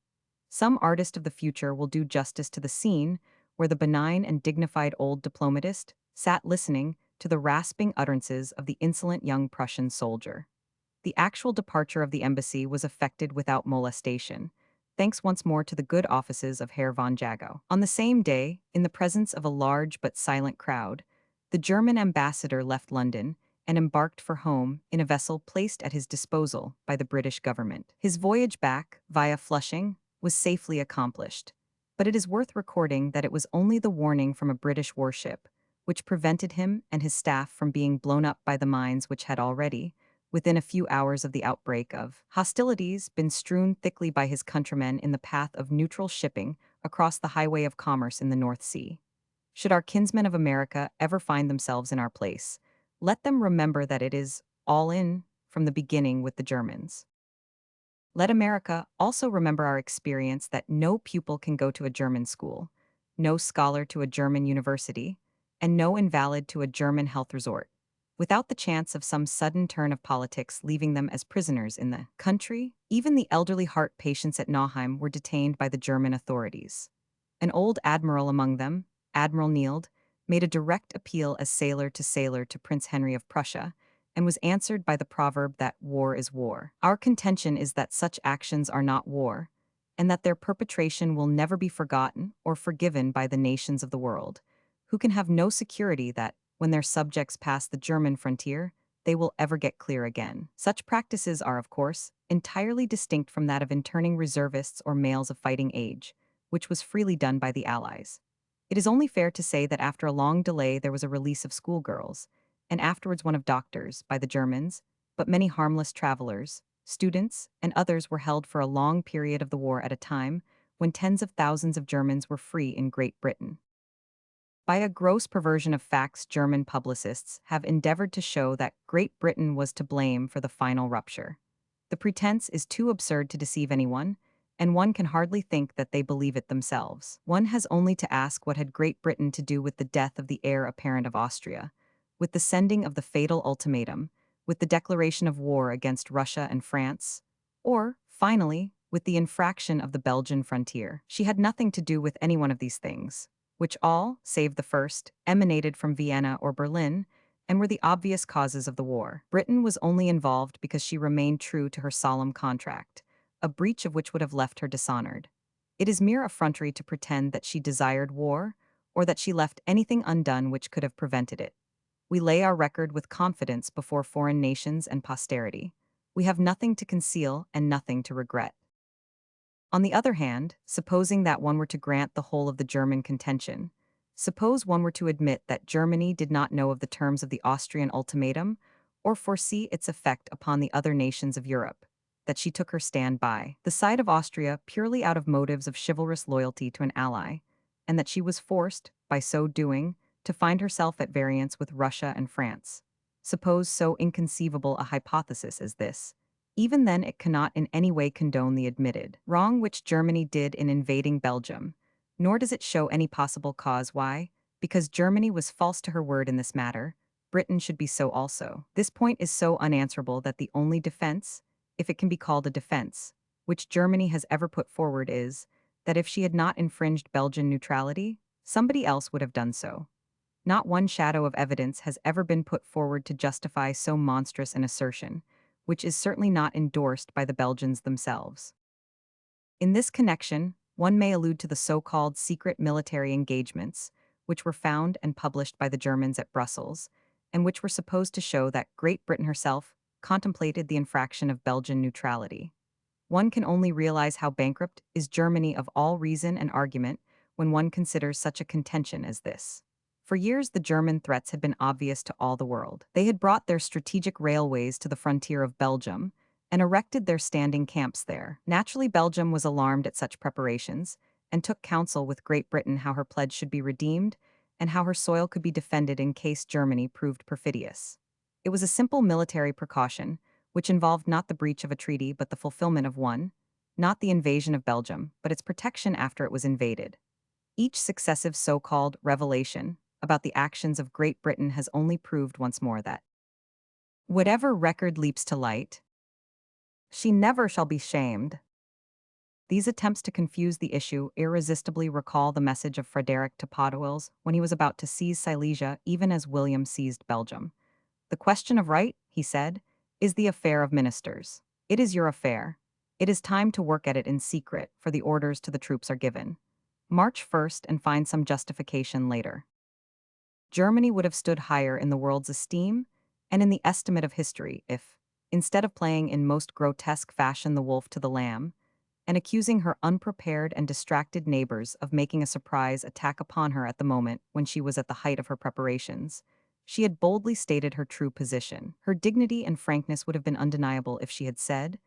A: Some artist of the future will do justice to the scene where the benign and dignified old diplomatist sat listening to the rasping utterances of the insolent young Prussian soldier. The actual departure of the embassy was effected without molestation, thanks once more to the good offices of Herr von Jagow. On the same day, in the presence of a large but silent crowd, the German ambassador left London and embarked for home in a vessel placed at his disposal by the British government. His voyage back, via Flushing, was safely accomplished, but it is worth recording that it was only the warning from a British warship which prevented him and his staff from being blown up by the mines which had already, within a few hours of the outbreak of hostilities, been strewn thickly by his countrymen in the path of neutral shipping across the highway of commerce in the North Sea. Should our kinsmen of America ever find themselves in our place, let them remember that it is all in from the beginning with the Germans. Let America also remember our experience that no pupil can go to a German school, no scholar to a German university, and no invalid to a German health resort, without the chance of some sudden turn of politics leaving them as prisoners in the country. Even the elderly heart patients at Nauheim were detained by the German authorities. An old admiral among them, Admiral Neild, made a direct appeal as sailor to Prince Henry of Prussia, and was answered by the proverb that war is war. Our contention is that such actions are not war, and that their perpetration will never be forgotten or forgiven by the nations of the world, who can have no security that, when their subjects pass the German frontier, they will ever get clear again. Such practices are, of course, entirely distinct from that of interning reservists or males of fighting age, which was freely done by the Allies. It is only fair to say that after a long delay there was a release of schoolgirls, and afterwards one of doctors, by the Germans, but many harmless travelers, students, and others were held for a long period of the war at a time when tens of thousands of Germans were free in Great Britain. By a gross perversion of facts, German publicists have endeavored to show that Great Britain was to blame for the final rupture. The pretense is too absurd to deceive anyone, and one can hardly think that they believe it themselves. One has only to ask what had Great Britain to do with the death of the heir apparent of Austria, with the sending of the fatal ultimatum, with the declaration of war against Russia and France, or, finally, with the infraction of the Belgian frontier. She had nothing to do with any one of these things, which all, save the first, emanated from Vienna or Berlin, and were the obvious causes of the war. Britain was only involved because she remained true to her solemn contract, a breach of which would have left her dishonored. It is mere effrontery to pretend that she desired war, or that she left anything undone which could have prevented it. We lay our record with confidence before foreign nations and posterity. We have nothing to conceal and nothing to regret. On the other hand, supposing that one were to grant the whole of the German contention, suppose one were to admit that Germany did not know of the terms of the Austrian ultimatum or foresee its effect upon the other nations of Europe, that she took her stand by the side of Austria purely out of motives of chivalrous loyalty to an ally, and that she was forced, by so doing, to find herself at variance with Russia and France. Suppose so inconceivable a hypothesis as this, even then it cannot in any way condone the admitted wrong which Germany did in invading Belgium, nor does it show any possible cause why, because Germany was false to her word in this matter, Britain should be so also. This point is so unanswerable that the only defense, if it can be called a defense, which Germany has ever put forward is, that if she had not infringed Belgian neutrality, somebody else would have done so. Not one shadow of evidence has ever been put forward to justify so monstrous an assertion, which is certainly not endorsed by the Belgians themselves. In this connection, one may allude to the so-called secret military engagements, which were found and published by the Germans at Brussels, and which were supposed to show that Great Britain herself contemplated the infraction of Belgian neutrality. One can only realize how bankrupt is Germany of all reason and argument when one considers such a contention as this. For years, the German threats had been obvious to all the world. They had brought their strategic railways to the frontier of Belgium and erected their standing camps there. Naturally, Belgium was alarmed at such preparations and took counsel with Great Britain how her pledge should be redeemed and how her soil could be defended in case Germany proved perfidious. It was a simple military precaution, which involved not the breach of a treaty but the fulfillment of one, not the invasion of Belgium, but its protection after it was invaded. Each successive so-called revelation about the actions of Great Britain has only proved once more that whatever record leaps to light, she never shall be shamed. These attempts to confuse the issue irresistibly recall the message of Frederick to Podewils when he was about to seize Silesia even as William seized Belgium. The question of right, he said, is the affair of ministers. It is your affair. It is time to work at it in secret, for the orders to the troops are given. March first and find some justification later. Germany would have stood higher in the world's esteem and in the estimate of history if, instead of playing in most grotesque fashion the wolf to the lamb, and accusing her unprepared and distracted neighbors of making a surprise attack upon her at the moment when she was at the height of her preparations, she had boldly stated her true position. Her dignity and frankness would have been undeniable if she had said,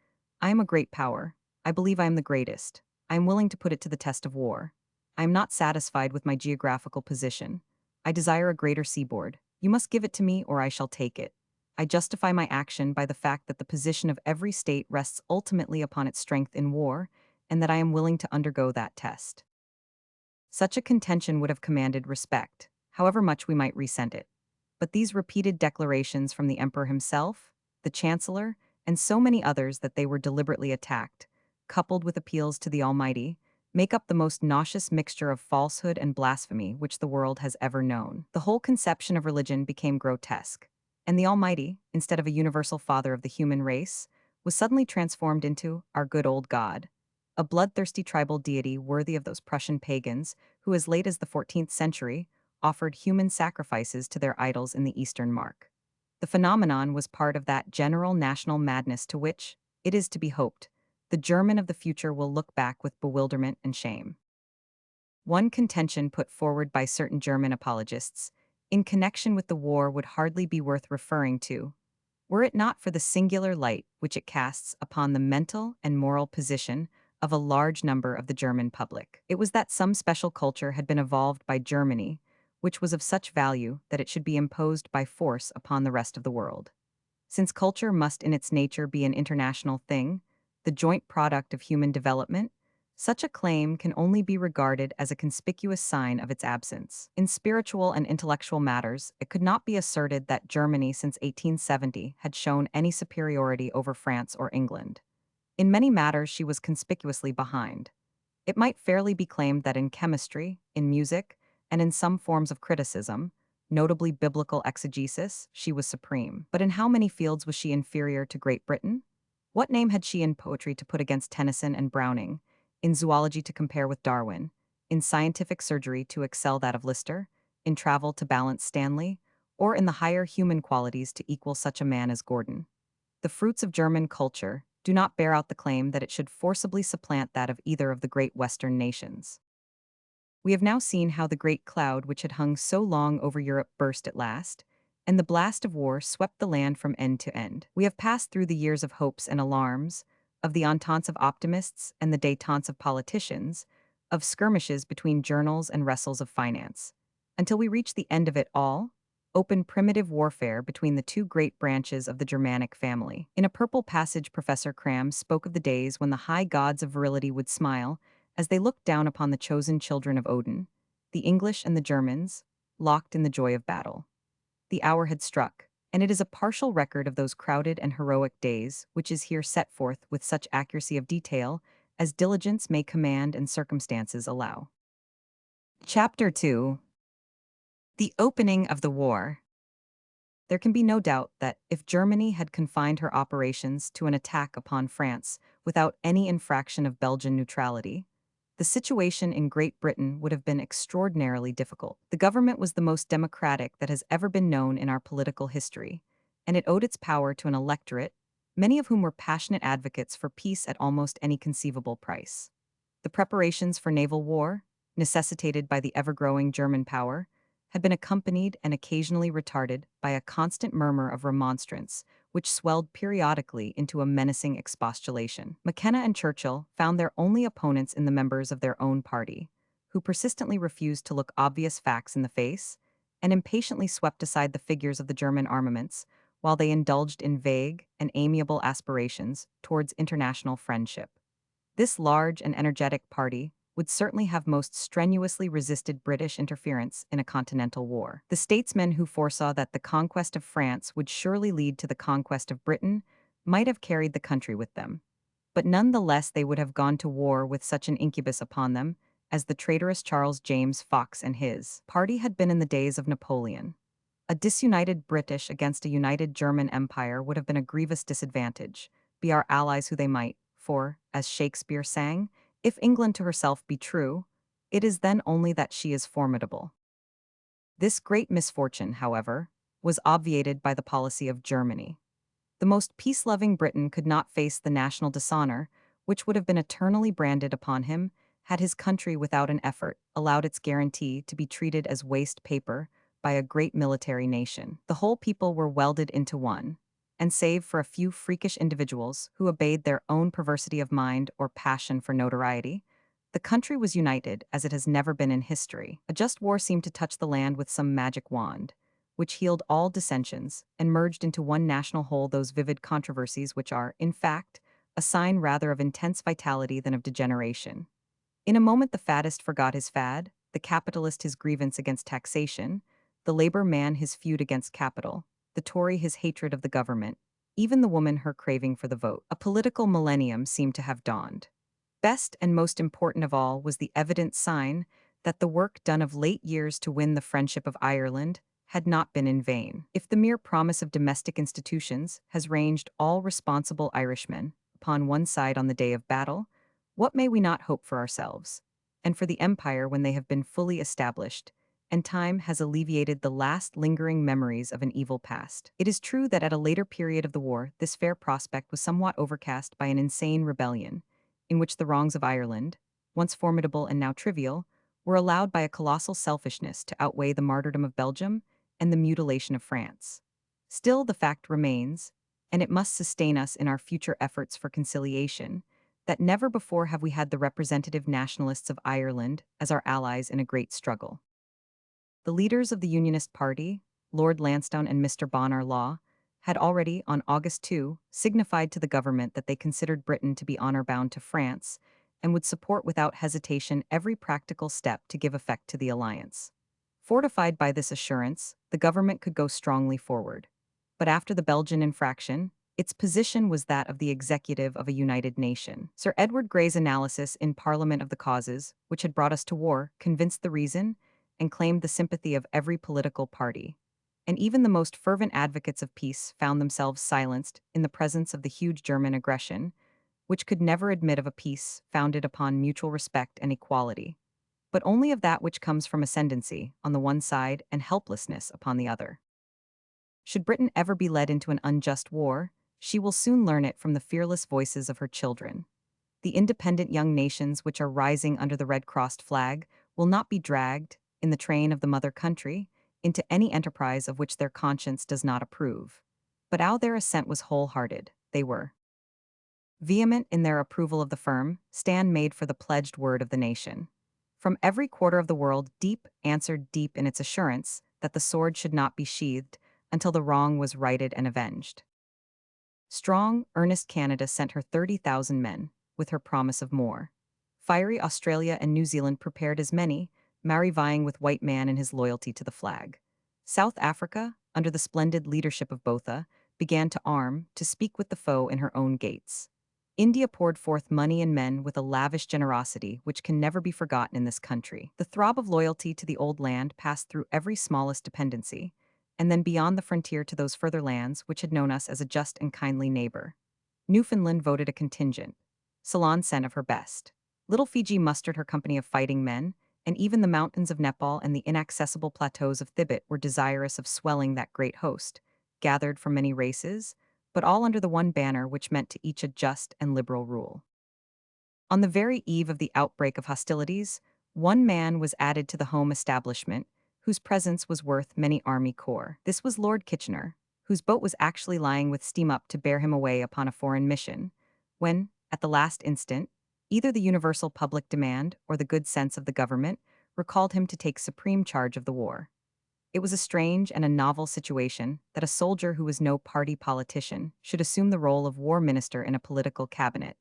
A: "I am a great power. I believe I am the greatest. I am willing to put it to the test of war. I am not satisfied with my geographical position. I desire a greater seaboard. You must give it to me or I shall take it. I justify my action by the fact that the position of every state rests ultimately upon its strength in war, and that I am willing to undergo that test." Such a contention would have commanded respect, however much we might resent it. But these repeated declarations from the emperor himself, the chancellor, and so many others that they were deliberately attacked, coupled with appeals to the Almighty, make up the most nauseous mixture of falsehood and blasphemy which the world has ever known. The whole conception of religion became grotesque, and the Almighty, instead of a universal father of the human race, was suddenly transformed into our good old God, a bloodthirsty tribal deity worthy of those Prussian pagans who, as late as the 14th century, offered human sacrifices to their idols in the Eastern Mark. The phenomenon was part of that general national madness to which, it is to be hoped, the German of the future will look back with bewilderment and shame. One contention put forward by certain German apologists, in connection with the war, would hardly be worth referring to, were it not for the singular light which it casts upon the mental and moral position of a large number of the German public. It was that some special culture had been evolved by Germany, which was of such value that it should be imposed by force upon the rest of the world. Since culture must in its nature be an international thing, the joint product of human development, such a claim can only be regarded as a conspicuous sign of its absence. In spiritual and intellectual matters, it could not be asserted that Germany since 1870 had shown any superiority over France or England. In many matters she was conspicuously behind. It might fairly be claimed that in chemistry, in music, and in some forms of criticism, notably biblical exegesis, she was supreme. But in how many fields was she inferior to Great Britain? What name had she in poetry to put against Tennyson and Browning, in zoology to compare with Darwin, in scientific surgery to excel that of Lister, in travel to balance Stanley, or in the higher human qualities to equal such a man as Gordon? The fruits of German culture do not bear out the claim that it should forcibly supplant that of either of the great Western nations. We have now seen how the great cloud which had hung so long over Europe burst at last, and the blast of war swept the land from end to end. We have passed through the years of hopes and alarms, of the ententes of optimists and the détentes of politicians, of skirmishes between journals and wrestles of finance, until we reach the end of it all, open primitive warfare between the two great branches of the Germanic family. In a purple passage, Professor Cram spoke of the days when the high gods of virility would smile as they looked down upon the chosen children of Odin, the English and the Germans, locked in the joy of battle. The hour had struck, and it is a partial record of those crowded and heroic days which is here set forth with such accuracy of detail as diligence may command and circumstances allow. Chapter 2. The opening of the war. There can be no doubt that if Germany had confined her operations to an attack upon France without any infraction of Belgian neutrality, the situation in Great Britain would have been extraordinarily difficult. The government was the most democratic that has ever been known in our political history, and it owed its power to an electorate, many of whom were passionate advocates for peace at almost any conceivable price. The preparations for naval war, necessitated by the ever-growing German power, had been accompanied and occasionally retarded by a constant murmur of remonstrance, which swelled periodically into a menacing expostulation. McKenna and Churchill found their only opponents in the members of their own party, who persistently refused to look obvious facts in the face and impatiently swept aside the figures of the German armaments while they indulged in vague and amiable aspirations towards international friendship. This large and energetic party would certainly have most strenuously resisted British interference in a continental war. The statesmen who foresaw that the conquest of France would surely lead to the conquest of Britain might have carried the country with them, but none the less they would have gone to war with such an incubus upon them as the traitorous Charles James Fox and his party had been in the days of Napoleon. A disunited British against a united German empire would have been a grievous disadvantage, be our allies who they might, for, as Shakespeare sang, if England to herself be true, it is then only that she is formidable. This great misfortune, however, was obviated by the policy of Germany. The most peace-loving Briton could not face the national dishonor, which would have been eternally branded upon him had his country without an effort allowed its guarantee to be treated as waste paper by a great military nation. The whole people were welded into one, and save for a few freakish individuals who obeyed their own perversity of mind or passion for notoriety, the country was united as it has never been in history. A just war seemed to touch the land with some magic wand, which healed all dissensions and merged into one national whole those vivid controversies which are, in fact, a sign rather of intense vitality than of degeneration. In a moment the faddist forgot his fad, the capitalist his grievance against taxation, the labor man his feud against capital, the Tory his hatred of the government, even the woman her craving for the vote. A political millennium seemed to have dawned. Best and most important of all was the evident sign that the work done of late years to win the friendship of Ireland had not been in vain. If the mere promise of domestic institutions has ranged all responsible Irishmen upon one side on the day of battle, what may we not hope for ourselves, and for the empire when they have been fully established, and time has alleviated the last lingering memories of an evil past? It is true that at a later period of the war this fair prospect was somewhat overcast by an insane rebellion, in which the wrongs of Ireland, once formidable and now trivial, were allowed by a colossal selfishness to outweigh the martyrdom of Belgium and the mutilation of France. Still, the fact remains, and it must sustain us in our future efforts for conciliation, that never before have we had the representative nationalists of Ireland as our allies in a great struggle. The leaders of the Unionist Party, Lord Lansdowne and Mr. Bonar Law, had already, on August 2, signified to the government that they considered Britain to be honor-bound to France and would support without hesitation every practical step to give effect to the alliance. Fortified by this assurance, the government could go strongly forward. But after the Belgian infraction, its position was that of the executive of a united nation. Sir Edward Grey's analysis in Parliament of the causes which had brought us to war convinced the reason, and claimed the sympathy of every political party. And even the most fervent advocates of peace found themselves silenced in the presence of the huge German aggression, which could never admit of a peace founded upon mutual respect and equality, but only of that which comes from ascendancy on the one side and helplessness upon the other. Should Britain ever be led into an unjust war, she will soon learn it from the fearless voices of her children. The independent young nations which are rising under the red-crossed flag will not be dragged, in the train of the mother country, into any enterprise of which their conscience does not approve. But how their assent was wholehearted, they were vehement in their approval of the firm stand made for the pledged word of the nation. From every quarter of the world deep answered deep in its assurance that the sword should not be sheathed until the wrong was righted and avenged. Strong, earnest Canada sent her 30,000 men, with her promise of more. Fiery Australia and New Zealand prepared as many, Maori vying with white man in his loyalty to the flag. South Africa, under the splendid leadership of Botha, began to arm, to speak with the foe in her own gates. India poured forth money and men with a lavish generosity which can never be forgotten in this country. The throb of loyalty to the old land passed through every smallest dependency, and then beyond the frontier to those further lands which had known us as a just and kindly neighbor. Newfoundland voted a contingent. Ceylon sent of her best. Little Fiji mustered her company of fighting men, and even the mountains of Nepal and the inaccessible plateaus of Thibet were desirous of swelling that great host, gathered from many races, but all under the one banner which meant to each a just and liberal rule. On the very eve of the outbreak of hostilities, one man was added to the home establishment, whose presence was worth many army corps. This was Lord Kitchener, whose boat was actually lying with steam up to bear him away upon a foreign mission, when, at the last instant, either the universal public demand or the good sense of the government recalled him to take supreme charge of the war. It was a strange and a novel situation that a soldier who was no party politician should assume the role of war minister in a political cabinet,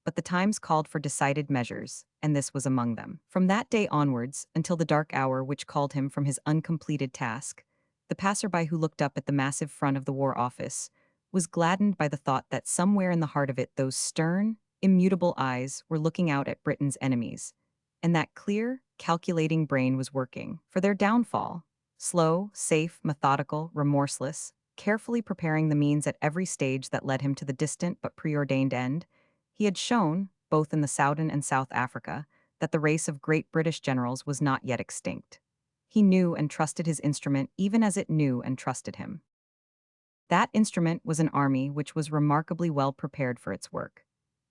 A: but the times called for decided measures, and this was among them. From that day onwards, until the dark hour which called him from his uncompleted task, the passerby who looked up at the massive front of the War Office was gladdened by the thought that somewhere in the heart of it those stern, immutable eyes were looking out at Britain's enemies, and that clear, calculating brain was working for their downfall. Slow, safe, methodical, remorseless, carefully preparing the means at every stage that led him to the distant but preordained end, he had shown, both in the Soudan and South Africa, that the race of great British generals was not yet extinct. He knew and trusted his instrument even as it knew and trusted him. That instrument was an army which was remarkably well prepared for its work.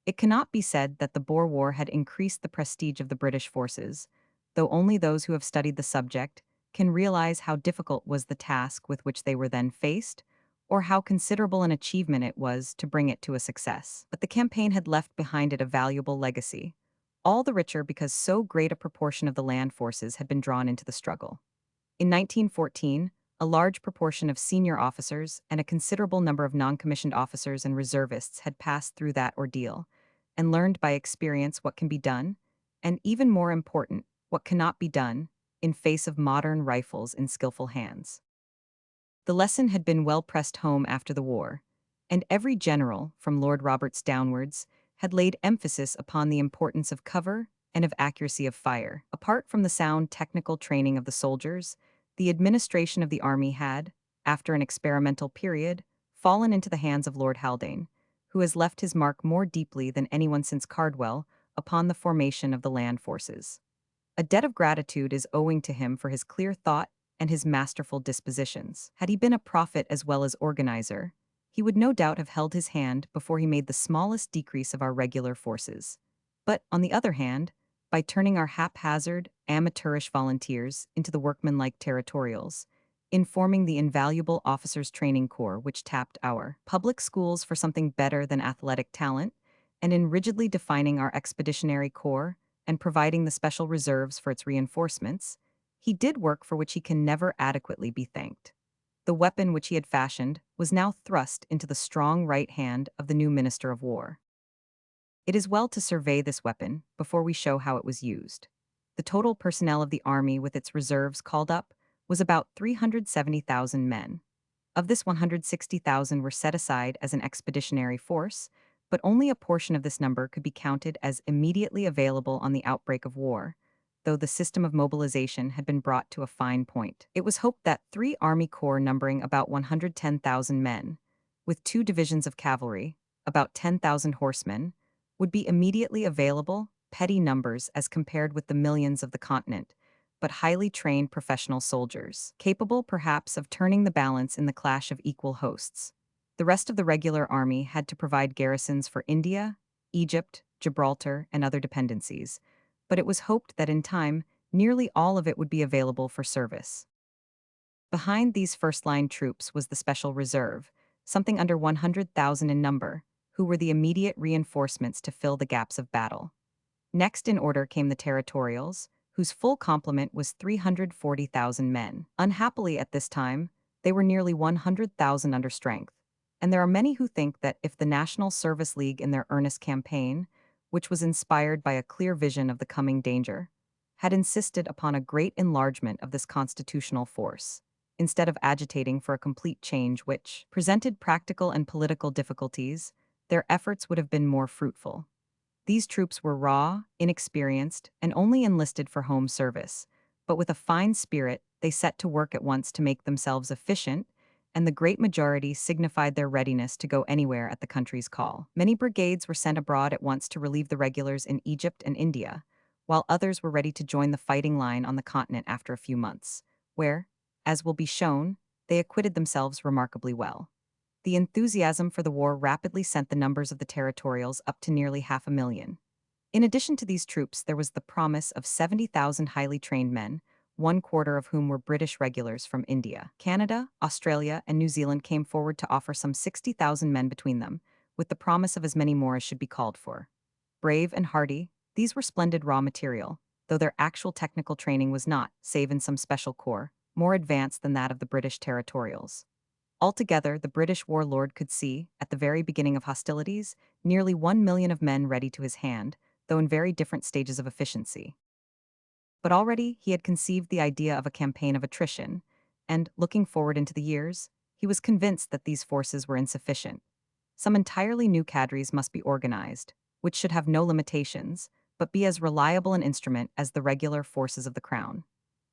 A: It cannot be said that the Boer War had increased the prestige of the British forces, though only those who have studied the subject can realize how difficult was the task with which they were then faced, or how considerable an achievement it was to bring it to a success. But the campaign had left behind it a valuable legacy, all the richer because so great a proportion of the land forces had been drawn into the struggle. In 1914, a large proportion of senior officers and a considerable number of non-commissioned officers and reservists had passed through that ordeal and learned by experience what can be done, and even more important, what cannot be done, in face of modern rifles in skillful hands. The lesson had been well pressed home after the war, and every general, from Lord Roberts downwards, had laid emphasis upon the importance of cover and of accuracy of fire. Apart from the sound technical training of the soldiers, the administration of the army had, after an experimental period, fallen into the hands of Lord Haldane, who has left his mark more deeply than anyone since Cardwell upon the formation of the land forces. A debt of gratitude is owing to him for his clear thought and his masterful dispositions. Had he been a prophet as well as organizer, he would no doubt have held his hand before he made the smallest decrease of our regular forces. But, on the other hand, by turning our haphazard, amateurish volunteers into the workmanlike territorials, in forming the invaluable officers' training corps which tapped our public schools for something better than athletic talent, and in rigidly defining our expeditionary corps and providing the special reserves for its reinforcements, he did work for which he can never adequately be thanked. The weapon which he had fashioned was now thrust into the strong right hand of the new Minister of War. It is well to survey this weapon before we show how it was used. The total personnel of the army with its reserves called up was about 370,000 men. Of this 160,000 were set aside as an expeditionary force, but only a portion of this number could be counted as immediately available on the outbreak of war, though the system of mobilization had been brought to a fine point. It was hoped that 3 army corps numbering about 110,000 men, with 2 divisions of cavalry, about 10,000 horsemen, would be immediately available, petty numbers as compared with the millions of the continent, but highly trained professional soldiers, capable perhaps of turning the balance in the clash of equal hosts. The rest of the regular army had to provide garrisons for India, Egypt, Gibraltar, and other dependencies, but it was hoped that in time, nearly all of it would be available for service. Behind these first-line troops was the Special Reserve, something under 100,000 in number, who were the immediate reinforcements to fill the gaps of battle. Next in order came the Territorials, whose full complement was 340,000 men. Unhappily at this time, they were nearly 100,000 under strength, and there are many who think that if the National Service League in their earnest campaign, which was inspired by a clear vision of the coming danger, had insisted upon a great enlargement of this constitutional force, instead of agitating for a complete change which presented practical and political difficulties, their efforts would have been more fruitful. These troops were raw, inexperienced, and only enlisted for home service, but with a fine spirit, they set to work at once to make themselves efficient, and the great majority signified their readiness to go anywhere at the country's call. Many brigades were sent abroad at once to relieve the regulars in Egypt and India, while others were ready to join the fighting line on the continent after a few months, where, as will be shown, they acquitted themselves remarkably well. The enthusiasm for the war rapidly sent the numbers of the Territorials up to nearly 500,000. In addition to these troops, there was the promise of 70,000 highly trained men, 1/4 of whom were British regulars from India. Canada, Australia, and New Zealand came forward to offer some 60,000 men between them, with the promise of as many more as should be called for. Brave and hardy, these were splendid raw material, though their actual technical training was not, save in some special corps, more advanced than that of the British Territorials. Altogether, the British warlord could see, at the very beginning of hostilities, nearly 1 million of men ready to his hand, though in very different stages of efficiency. But already he had conceived the idea of a campaign of attrition, and, looking forward into the years, he was convinced that these forces were insufficient. Some entirely new cadres must be organized, which should have no limitations, but be as reliable an instrument as the regular forces of the Crown.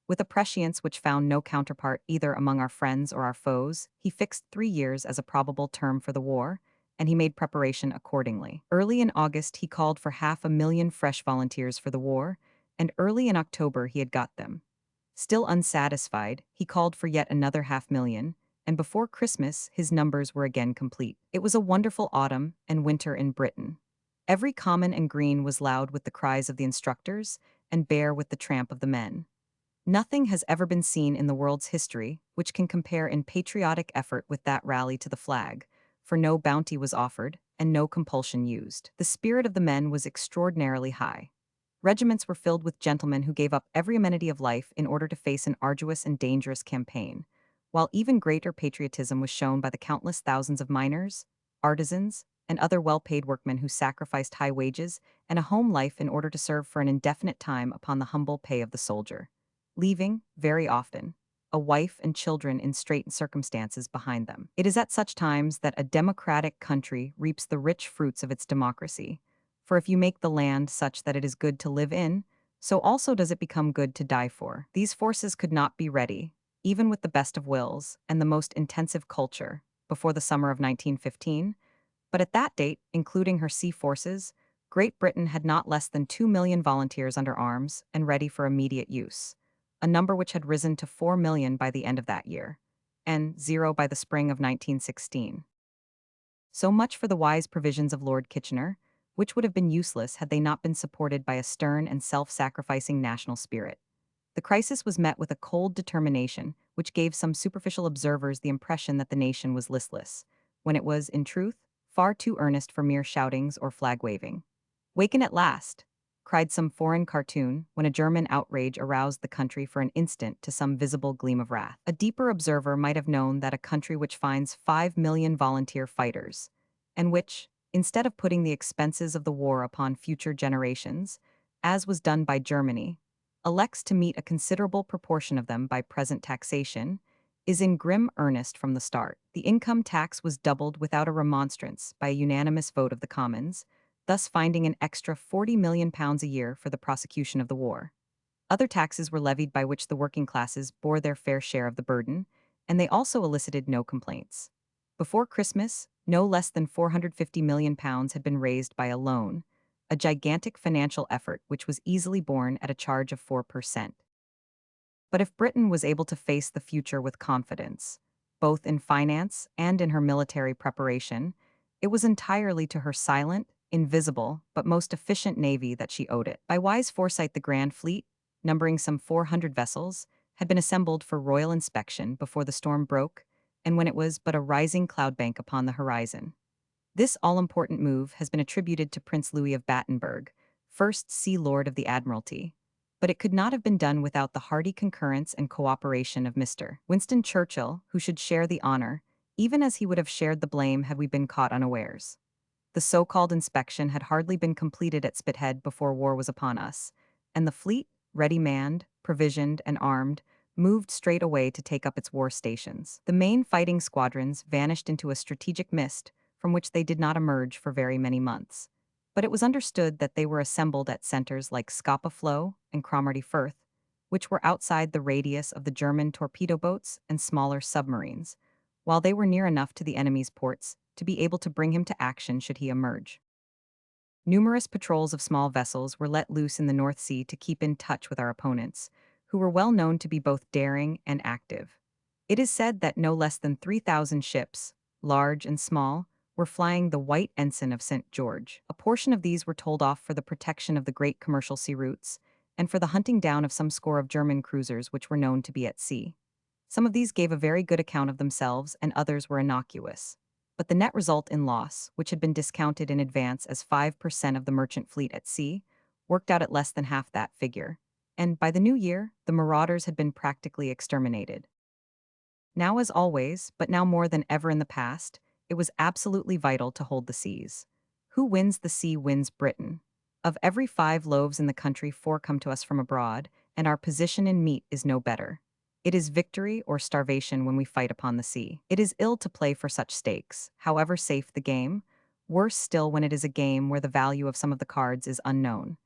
A: With a prescience which found no counterpart either among our friends or our foes, he fixed 3 years as a probable term for the war, and he made preparation accordingly. Early in August, he called for 500,000 fresh volunteers for the war, and early in October he had got them. Still unsatisfied, he called for yet another 500,000, and before Christmas his numbers were again complete. It was a wonderful autumn and winter in Britain. Every common and green was loud with the cries of the instructors, and bare with the tramp of the men. Nothing has ever been seen in the world's history which can compare in patriotic effort with that rally to the flag, for no bounty was offered and no compulsion used. The spirit of the men was extraordinarily high. Regiments were filled with gentlemen who gave up every amenity of life in order to face an arduous and dangerous campaign, while even greater patriotism was shown by the countless thousands of miners, artisans, and other well-paid workmen who sacrificed high wages and a home life in order to serve for an indefinite time upon the humble pay of the soldier, leaving, very often, a wife and children in straitened circumstances behind them. It is at such times that a democratic country reaps the rich fruits of its democracy, for if you make the land such that it is good to live in, so also does it become good to die for. These forces could not be ready, even with the best of wills and the most intensive culture, before the summer of 1915, but at that date, including her sea forces, Great Britain had not less than 2 million volunteers under arms and ready for immediate use, a number which had risen to 4 million by the end of that year, and 0 by the spring of 1916. So much for the wise provisions of Lord Kitchener, which would have been useless had they not been supported by a stern and self-sacrificing national spirit. The crisis was met with a cold determination, which gave some superficial observers the impression that the nation was listless, when it was, in truth, far too earnest for mere shoutings or flag-waving. "Waken at last!" cried some foreign cartoon when a German outrage aroused the country for an instant to some visible gleam of wrath. A deeper observer might have known that a country which finds 5 million volunteer fighters, and which, instead of putting the expenses of the war upon future generations, as was done by Germany, elects to meet a considerable proportion of them by present taxation, is in grim earnest from the start. The income tax was doubled without a remonstrance by a unanimous vote of the Commons, thus finding an extra £40 million a year for the prosecution of the war. Other taxes were levied by which the working classes bore their fair share of the burden, and they also elicited no complaints. Before Christmas, no less than £450 million had been raised by a loan, a gigantic financial effort which was easily borne at a charge of 4%. But if Britain was able to face the future with confidence, both in finance and in her military preparation, it was entirely to her silent, invisible, but most efficient navy that she owed it. By wise foresight, the Grand Fleet, numbering some 400 vessels, had been assembled for royal inspection before the storm broke, and when it was but a rising cloud bank upon the horizon. This all-important move has been attributed to Prince Louis of Battenberg, first Sea Lord of the Admiralty, but it could not have been done without the hearty concurrence and cooperation of Mr. Winston Churchill, who should share the honor, even as he would have shared the blame had we been caught unawares. The so-called inspection had hardly been completed at Spithead before war was upon us, and the fleet, ready manned, provisioned, and armed, moved straight away to take up its war stations. The main fighting squadrons vanished into a strategic mist from which they did not emerge for very many months. But it was understood that they were assembled at centers like Scapa Flow and Cromarty Firth, which were outside the radius of the German torpedo boats and smaller submarines, while they were near enough to the enemy's ports to be able to bring him to action should he emerge. Numerous patrols of small vessels were let loose in the North Sea to keep in touch with our opponents, who were well known to be both daring and active. It is said that no less than 3,000 ships, large and small, were flying the white ensign of St. George. A portion of these were told off for the protection of the great commercial sea routes, and for the hunting down of some score of German cruisers which were known to be at sea. Some of these gave a very good account of themselves, and others were innocuous. But the net result in loss, which had been discounted in advance as 5% of the merchant fleet at sea, worked out at less than half that figure, and by the new year, the marauders had been practically exterminated. Now as always, but now more than ever in the past, it was absolutely vital to hold the seas. Who wins the sea wins Britain. Of every 5 loaves in the country 4 come to us from abroad, and our position in meat is no better. It is victory or starvation when we fight upon the sea. It is ill to play for such stakes, however safe the game, worse still when it is a game where the value of some of the cards is unknown.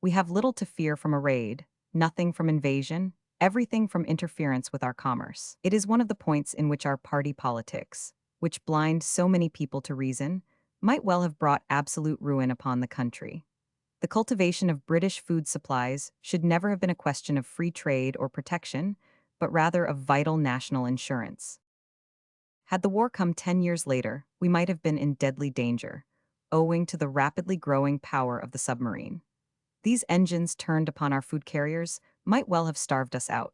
A: We have little to fear from a raid, nothing from invasion, everything from interference with our commerce. It is one of the points in which our party politics, which blind so many people to reason, might well have brought absolute ruin upon the country. The cultivation of British food supplies should never have been a question of free trade or protection, but rather of vital national insurance. Had the war come 10 years later, we might have been in deadly danger, owing to the rapidly growing power of the submarine. These engines turned upon our food carriers might well have starved us out,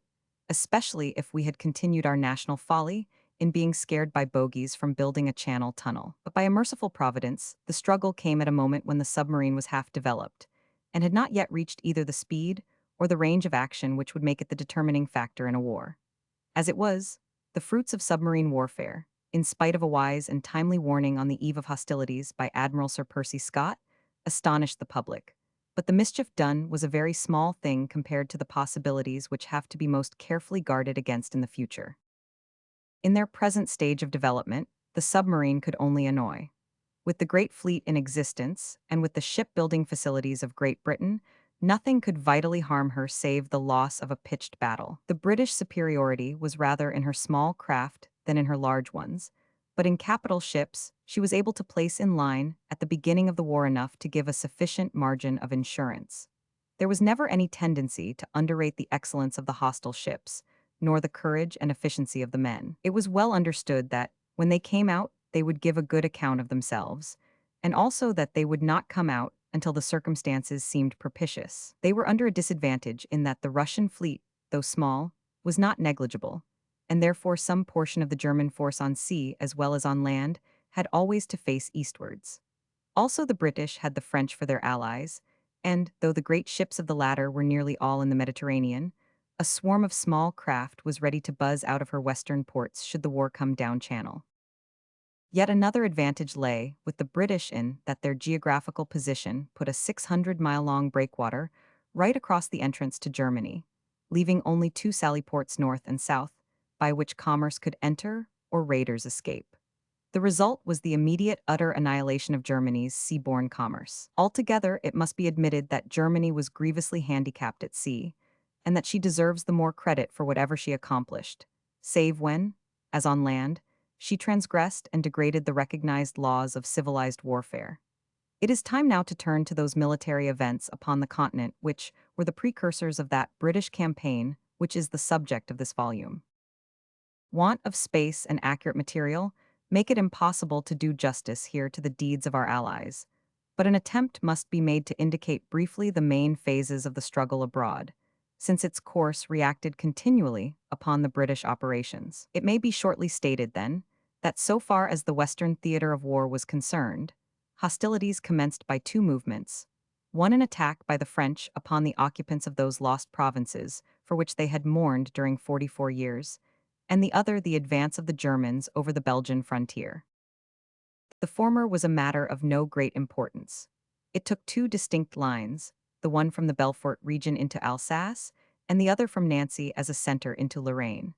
A: especially if we had continued our national folly in being scared by bogies from building a channel tunnel. But by a merciful providence, the struggle came at a moment when the submarine was half developed, and had not yet reached either the speed or the range of action which would make it the determining factor in a war. As it was, the fruits of submarine warfare, in spite of a wise and timely warning on the eve of hostilities by Admiral Sir Percy Scott, astonished the public. But the mischief done was a very small thing compared to the possibilities which have to be most carefully guarded against in the future. In their present stage of development, the submarine could only annoy. With the great fleet in existence, and with the shipbuilding facilities of Great Britain, nothing could vitally harm her save the loss of a pitched battle. The British superiority was rather in her small craft than in her large ones, but in capital ships, she was able to place in line at the beginning of the war enough to give a sufficient margin of insurance. There was never any tendency to underrate the excellence of the hostile ships, nor the courage and efficiency of the men. It was well understood that, when they came out, they would give a good account of themselves, and also that they would not come out until the circumstances seemed propitious. They were under a disadvantage in that the Russian fleet, though small, was not negligible, and therefore some portion of the German force on sea as well as on land had always to face eastwards. Also the British had the French for their allies, and, though the great ships of the latter were nearly all in the Mediterranean, a swarm of small craft was ready to buzz out of her western ports should the war come down channel. Yet another advantage lay with the British in that their geographical position put a 600-mile-long breakwater right across the entrance to Germany, leaving only 2 sally ports north and south, by which commerce could enter or raiders escape. The result was the immediate utter annihilation of Germany's seaborne commerce. Altogether, it must be admitted that Germany was grievously handicapped at sea, and that she deserves the more credit for whatever she accomplished, save when, as on land, she transgressed and degraded the recognized laws of civilized warfare. It is time now to turn to those military events upon the continent which were the precursors of that British campaign which is the subject of this volume. Want of space and accurate material make it impossible to do justice here to the deeds of our allies, but an attempt must be made to indicate briefly the main phases of the struggle abroad, since its course reacted continually upon the British operations. It may be shortly stated, then, that so far as the Western theater of war was concerned, hostilities commenced by two movements, one an attack by the French upon the occupants of those lost provinces for which they had mourned during 44 years, and the other the advance of the Germans over the Belgian frontier. The former was a matter of no great importance. It took two distinct lines, the one from the Belfort region into Alsace, and the other from Nancy as a center into Lorraine.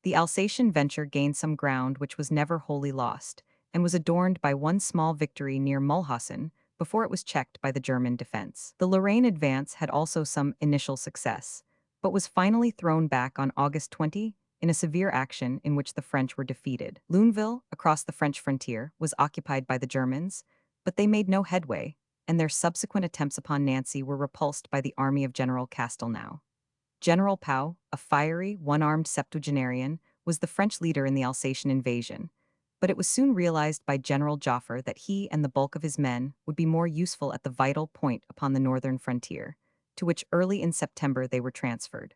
A: The Alsatian venture gained some ground which was never wholly lost, and was adorned by one small victory near Mulhausen before it was checked by the German defense. The Lorraine advance had also some initial success, but was finally thrown back on August 20 in a severe action in which the French were defeated. Luneville, across the French frontier, was occupied by the Germans, but they made no headway, and their subsequent attempts upon Nancy were repulsed by the army of General Castelnau. General Pau, a fiery, one-armed septuagenarian, was the French leader in the Alsatian invasion, but it was soon realized by General Joffre that he and the bulk of his men would be more useful at the vital point upon the northern frontier, to which early in September they were transferred.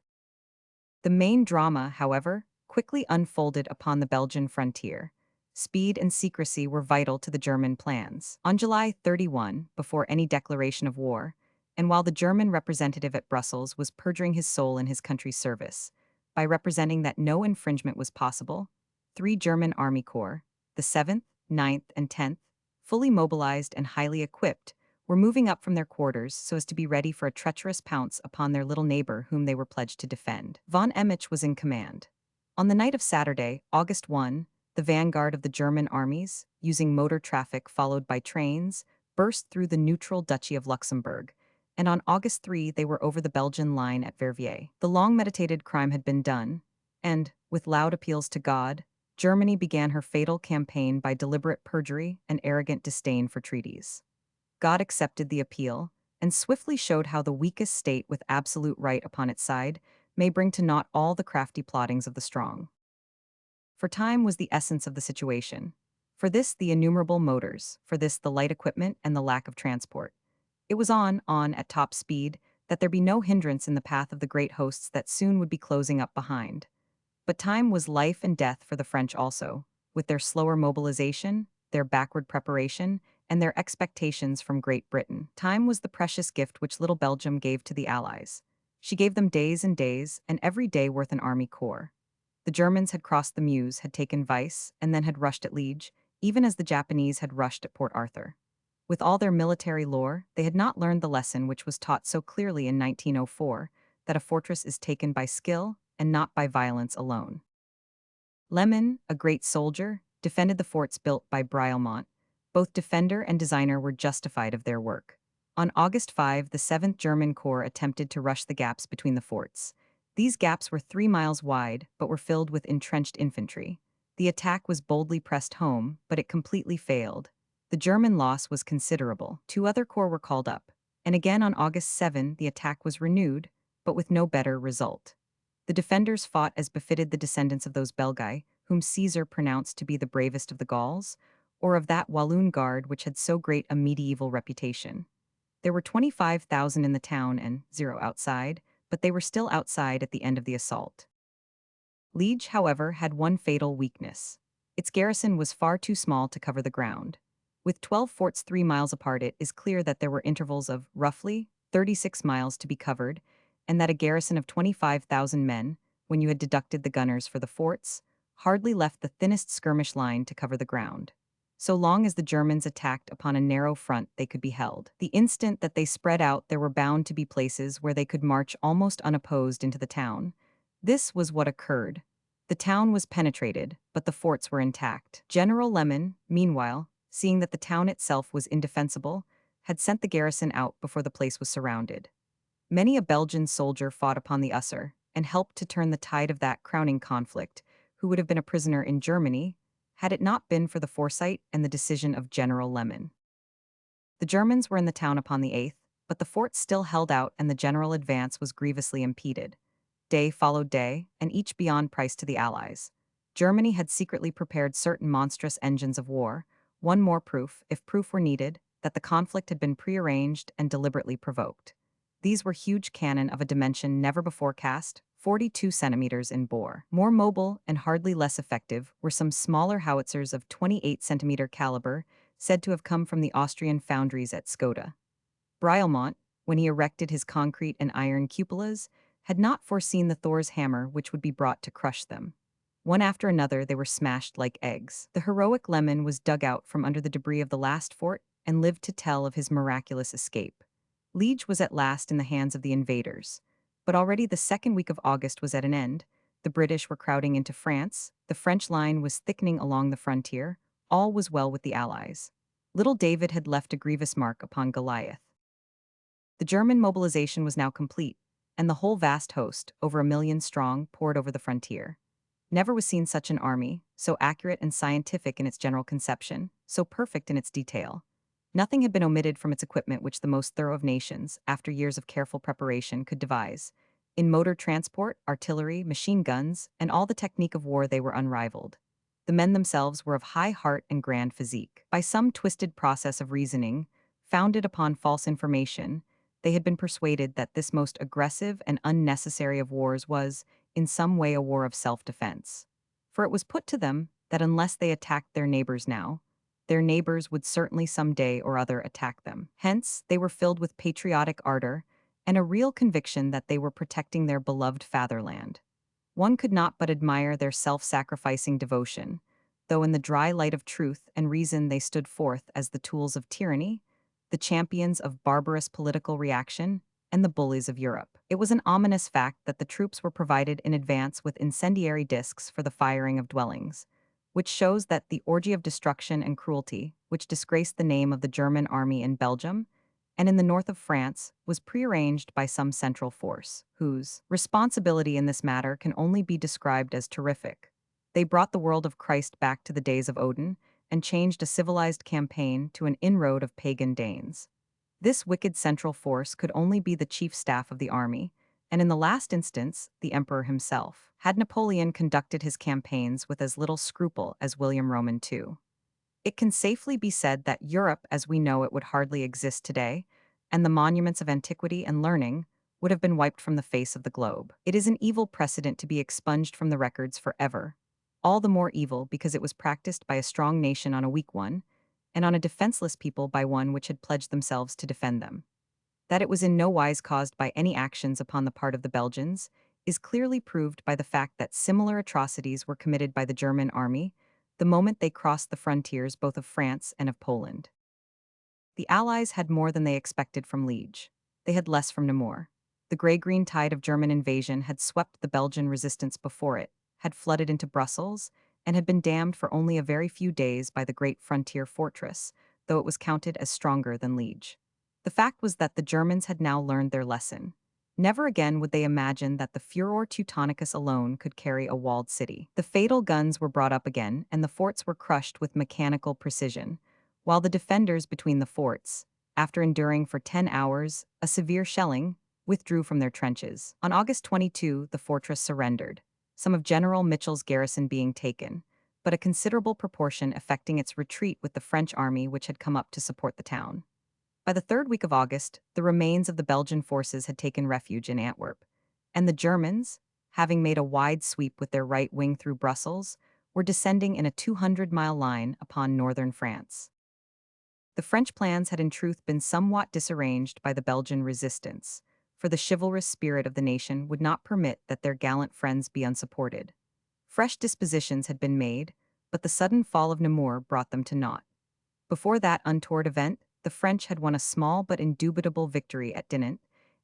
A: The main drama, however, quickly unfolded upon the Belgian frontier. Speed and secrecy were vital to the German plans. On July 31, before any declaration of war, and while the German representative at Brussels was perjuring his soul in his country's service, by representing that no infringement was possible, three German army corps, the 7th, 9th, and 10th, fully mobilized and highly equipped, were moving up from their quarters so as to be ready for a treacherous pounce upon their little neighbor whom they were pledged to defend. Von Emmich was in command. On the night of Saturday, August 1, the vanguard of the German armies, using motor traffic followed by trains, burst through the neutral Duchy of Luxembourg, and on August 3 they were over the Belgian line at Verviers. The long-meditated crime had been done, and, with loud appeals to God, Germany began her fatal campaign by deliberate perjury and arrogant disdain for treaties. God accepted the appeal, and swiftly showed how the weakest state with absolute right upon its side may bring to naught all the crafty plottings of the strong. For time was the essence of the situation. For this the innumerable motors, for this the light equipment and the lack of transport. It was on at top speed, that there be no hindrance in the path of the great hosts that soon would be closing up behind. But time was life and death for the French also, with their slower mobilization, their backward preparation, and their expectations from Great Britain. Time was the precious gift which little Belgium gave to the Allies. She gave them days and days, and every day worth an army corps. The Germans had crossed the Meuse, had taken Weiss, and then had rushed at Liege, even as the Japanese had rushed at Port Arthur. With all their military lore, they had not learned the lesson which was taught so clearly in 1904, that a fortress is taken by skill and not by violence alone. Lemon, a great soldier, defended the forts built by Brialmont. Both defender and designer were justified of their work. On August 5, the 7th German Corps attempted to rush the gaps between the forts. These gaps were 3 miles wide, but were filled with entrenched infantry. The attack was boldly pressed home, but it completely failed. The German loss was considerable. 2 other corps were called up, and again on August 7 the attack was renewed, but with no better result. The defenders fought as befitted the descendants of those Belgae, whom Caesar pronounced to be the bravest of the Gauls, or of that Walloon Guard which had so great a medieval reputation. There were 25,000 in the town and 0 outside, but they were still outside at the end of the assault. Liege, however, had one fatal weakness. Its garrison was far too small to cover the ground. With 12 forts 3 miles apart, it is clear that there were intervals of, roughly, 36 miles to be covered, and that a garrison of 25,000 men, when you had deducted the gunners for the forts, hardly left the thinnest skirmish line to cover the ground. So long as the Germans attacked upon a narrow front, they could be held. The instant that they spread out, there were bound to be places where they could march almost unopposed into the town. This was what occurred. The town was penetrated, but the forts were intact. General Lemon, meanwhile, seeing that the town itself was indefensible, had sent the garrison out before the place was surrounded. Many a Belgian soldier fought upon the Usser and helped to turn the tide of that crowning conflict, who would have been a prisoner in Germany had it not been for the foresight and the decision of General Lemon. The Germans were in the town upon the 8th, but the fort still held out and the general advance was grievously impeded. Day followed day, and each beyond price to the Allies. Germany had secretly prepared certain monstrous engines of war, one more proof, if proof were needed, that the conflict had been prearranged and deliberately provoked. These were huge cannon of a dimension never before cast, 42 centimeters in bore. More mobile and hardly less effective were some smaller howitzers of 28-centimeter caliber, said to have come from the Austrian foundries at Skoda. Brialmont, when he erected his concrete and iron cupolas, had not foreseen the Thor's hammer which would be brought to crush them. One after another they were smashed like eggs. The heroic Lemon was dug out from under the debris of the last fort and lived to tell of his miraculous escape. Liege was at last in the hands of the invaders. But already the second week of August was at an end. The British were crowding into France, the French line was thickening along the frontier, all was well with the Allies. Little David had left a grievous mark upon Goliath. The German mobilization was now complete, and the whole vast host, over 1 million strong, poured over the frontier. Never was seen such an army, so accurate and scientific in its general conception, so perfect in its detail. Nothing had been omitted from its equipment which the most thorough of nations, after years of careful preparation, could devise. In motor transport, artillery, machine guns, and all the technique of war they were unrivaled. The men themselves were of high heart and grand physique. By some twisted process of reasoning, founded upon false information, they had been persuaded that this most aggressive and unnecessary of wars was, in some way, a war of self-defense. For it was put to them that unless they attacked their neighbors now, their neighbors would certainly some day or other attack them. Hence, they were filled with patriotic ardor and a real conviction that they were protecting their beloved fatherland. One could not but admire their self-sacrificing devotion, though in the dry light of truth and reason they stood forth as the tools of tyranny, the champions of barbarous political reaction, and the bullies of Europe. It was an ominous fact that the troops were provided in advance with incendiary discs for the firing of dwellings, which shows that the orgy of destruction and cruelty, which disgraced the name of the German army in Belgium and in the north of France, was prearranged by some central force, whose responsibility in this matter can only be described as terrific. They brought the world of Christ back to the days of Odin and changed a civilized campaign to an inroad of pagan Danes. This wicked central force could only be the chief staff of the army, and in the last instance, the emperor himself, had Napoleon conducted his campaigns with as little scruple as William Roman II. It can safely be said that Europe as we know it would hardly exist today, and the monuments of antiquity and learning would have been wiped from the face of the globe. It is an evil precedent to be expunged from the records forever, all the more evil because it was practiced by a strong nation on a weak one, and on a defenseless people by one which had pledged themselves to defend them. That it was in no wise caused by any actions upon the part of the Belgians is clearly proved by the fact that similar atrocities were committed by the German army the moment they crossed the frontiers both of France and of Poland. The Allies had more than they expected from Liege. They had less from Namur. The gray-green tide of German invasion had swept the Belgian resistance before it, had flooded into Brussels, and had been dammed for only a very few days by the great frontier fortress, though it was counted as stronger than Liege. The fact was that the Germans had now learned their lesson. Never again would they imagine that the Furor Teutonicus alone could carry a walled city. The fatal guns were brought up again, and the forts were crushed with mechanical precision, while the defenders between the forts, after enduring for 10 hours a severe shelling, withdrew from their trenches. On August 22, the fortress surrendered, some of General Mitchell's garrison being taken, but a considerable proportion effecting its retreat with the French army which had come up to support the town. By the third week of August, the remains of the Belgian forces had taken refuge in Antwerp, and the Germans, having made a wide sweep with their right wing through Brussels, were descending in a 200-mile line upon northern France. The French plans had in truth been somewhat disarranged by the Belgian resistance, for the chivalrous spirit of the nation would not permit that their gallant friends be unsupported. Fresh dispositions had been made, but the sudden fall of Namur brought them to naught. Before that untoward event, the French had won a small but indubitable victory at Dinant,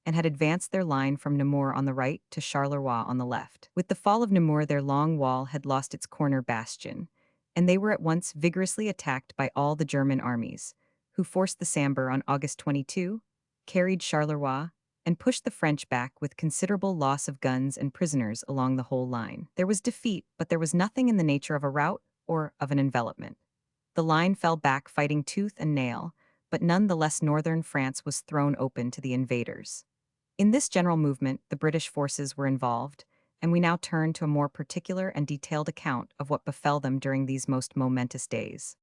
A: and had advanced their line from Namur on the right to Charleroi on the left. With the fall of Namur, their long wall had lost its corner bastion, and they were at once vigorously attacked by all the German armies, who forced the Sambre on August 22, carried Charleroi, and pushed the French back with considerable loss of guns and prisoners along the whole line. There was defeat, but there was nothing in the nature of a rout or of an envelopment. The line fell back fighting tooth and nail, but none the less northern France was thrown open to the invaders. In this general movement, the British forces were involved, and we now turn to a more particular and detailed account of what befell them during these most momentous days.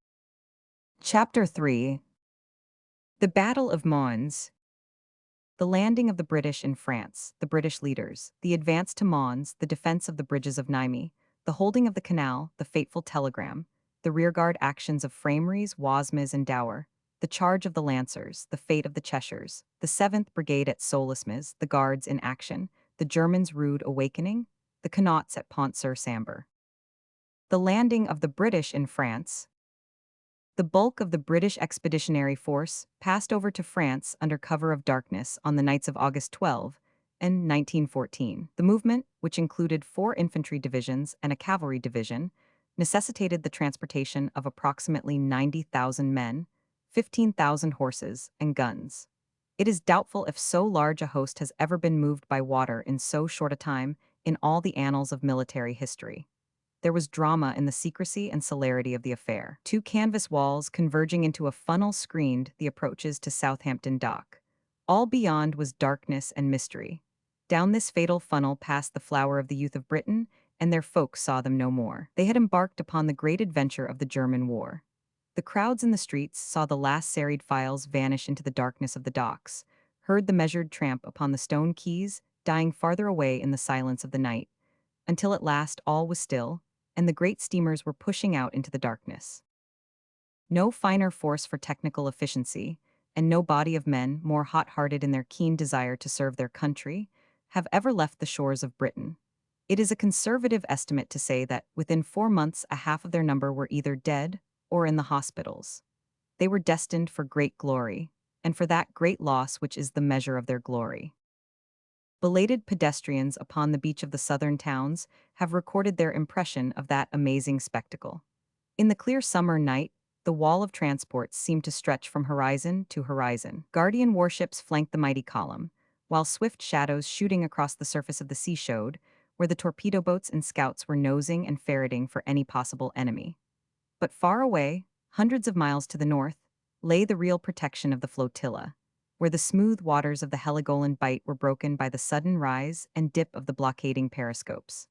A: Chapter 3. The Battle of Mons. The landing of the British in France, the British leaders, the advance to Mons, the defense of the bridges of Nîmes, the holding of the canal, the fateful telegram, the rearguard actions of Frameries, Wasmes, and Dower, the charge of the Lancers, the fate of the Cheshires, the 7th Brigade at Solismes, the Guards in action, the Germans' rude awakening, the Connaughts at Pont-sur-Sambre. The landing of the British in France. The bulk of the British Expeditionary Force passed over to France under cover of darkness on the nights of August 12 and 1914. The movement, which included 4 infantry divisions and a cavalry division, necessitated the transportation of approximately 90,000 men, 15,000 horses, and guns. It is doubtful if so large a host has ever been moved by water in so short a time in all the annals of military history. There was drama in the secrecy and celerity of the affair. 2 canvas walls converging into a funnel screened the approaches to Southampton Dock. All beyond was darkness and mystery. Down this fatal funnel passed the flower of the youth of Britain, and their folk saw them no more. They had embarked upon the great adventure of the German war. The crowds in the streets saw the last serried files vanish into the darkness of the docks, heard the measured tramp upon the stone quays, dying farther away in the silence of the night, until at last all was still, and the great steamers were pushing out into the darkness. No finer force for technical efficiency, and no body of men more hot-hearted in their keen desire to serve their country, have ever left the shores of Britain. It is a conservative estimate to say that within 4 months a half of their number were either dead or in the hospitals. They were destined for great glory, and for that great loss which is the measure of their glory. Belated pedestrians upon the beach of the southern towns have recorded their impression of that amazing spectacle. In the clear summer night, the wall of transports seemed to stretch from horizon to horizon. Guardian warships flanked the mighty column, while swift shadows shooting across the surface of the sea showed where the torpedo boats and scouts were nosing and ferreting for any possible enemy. But far away, hundreds of miles to the north, lay the real protection of the flotilla, where the smooth waters of the Heligoland bight were broken by the sudden rise and dip of the blockading periscopes.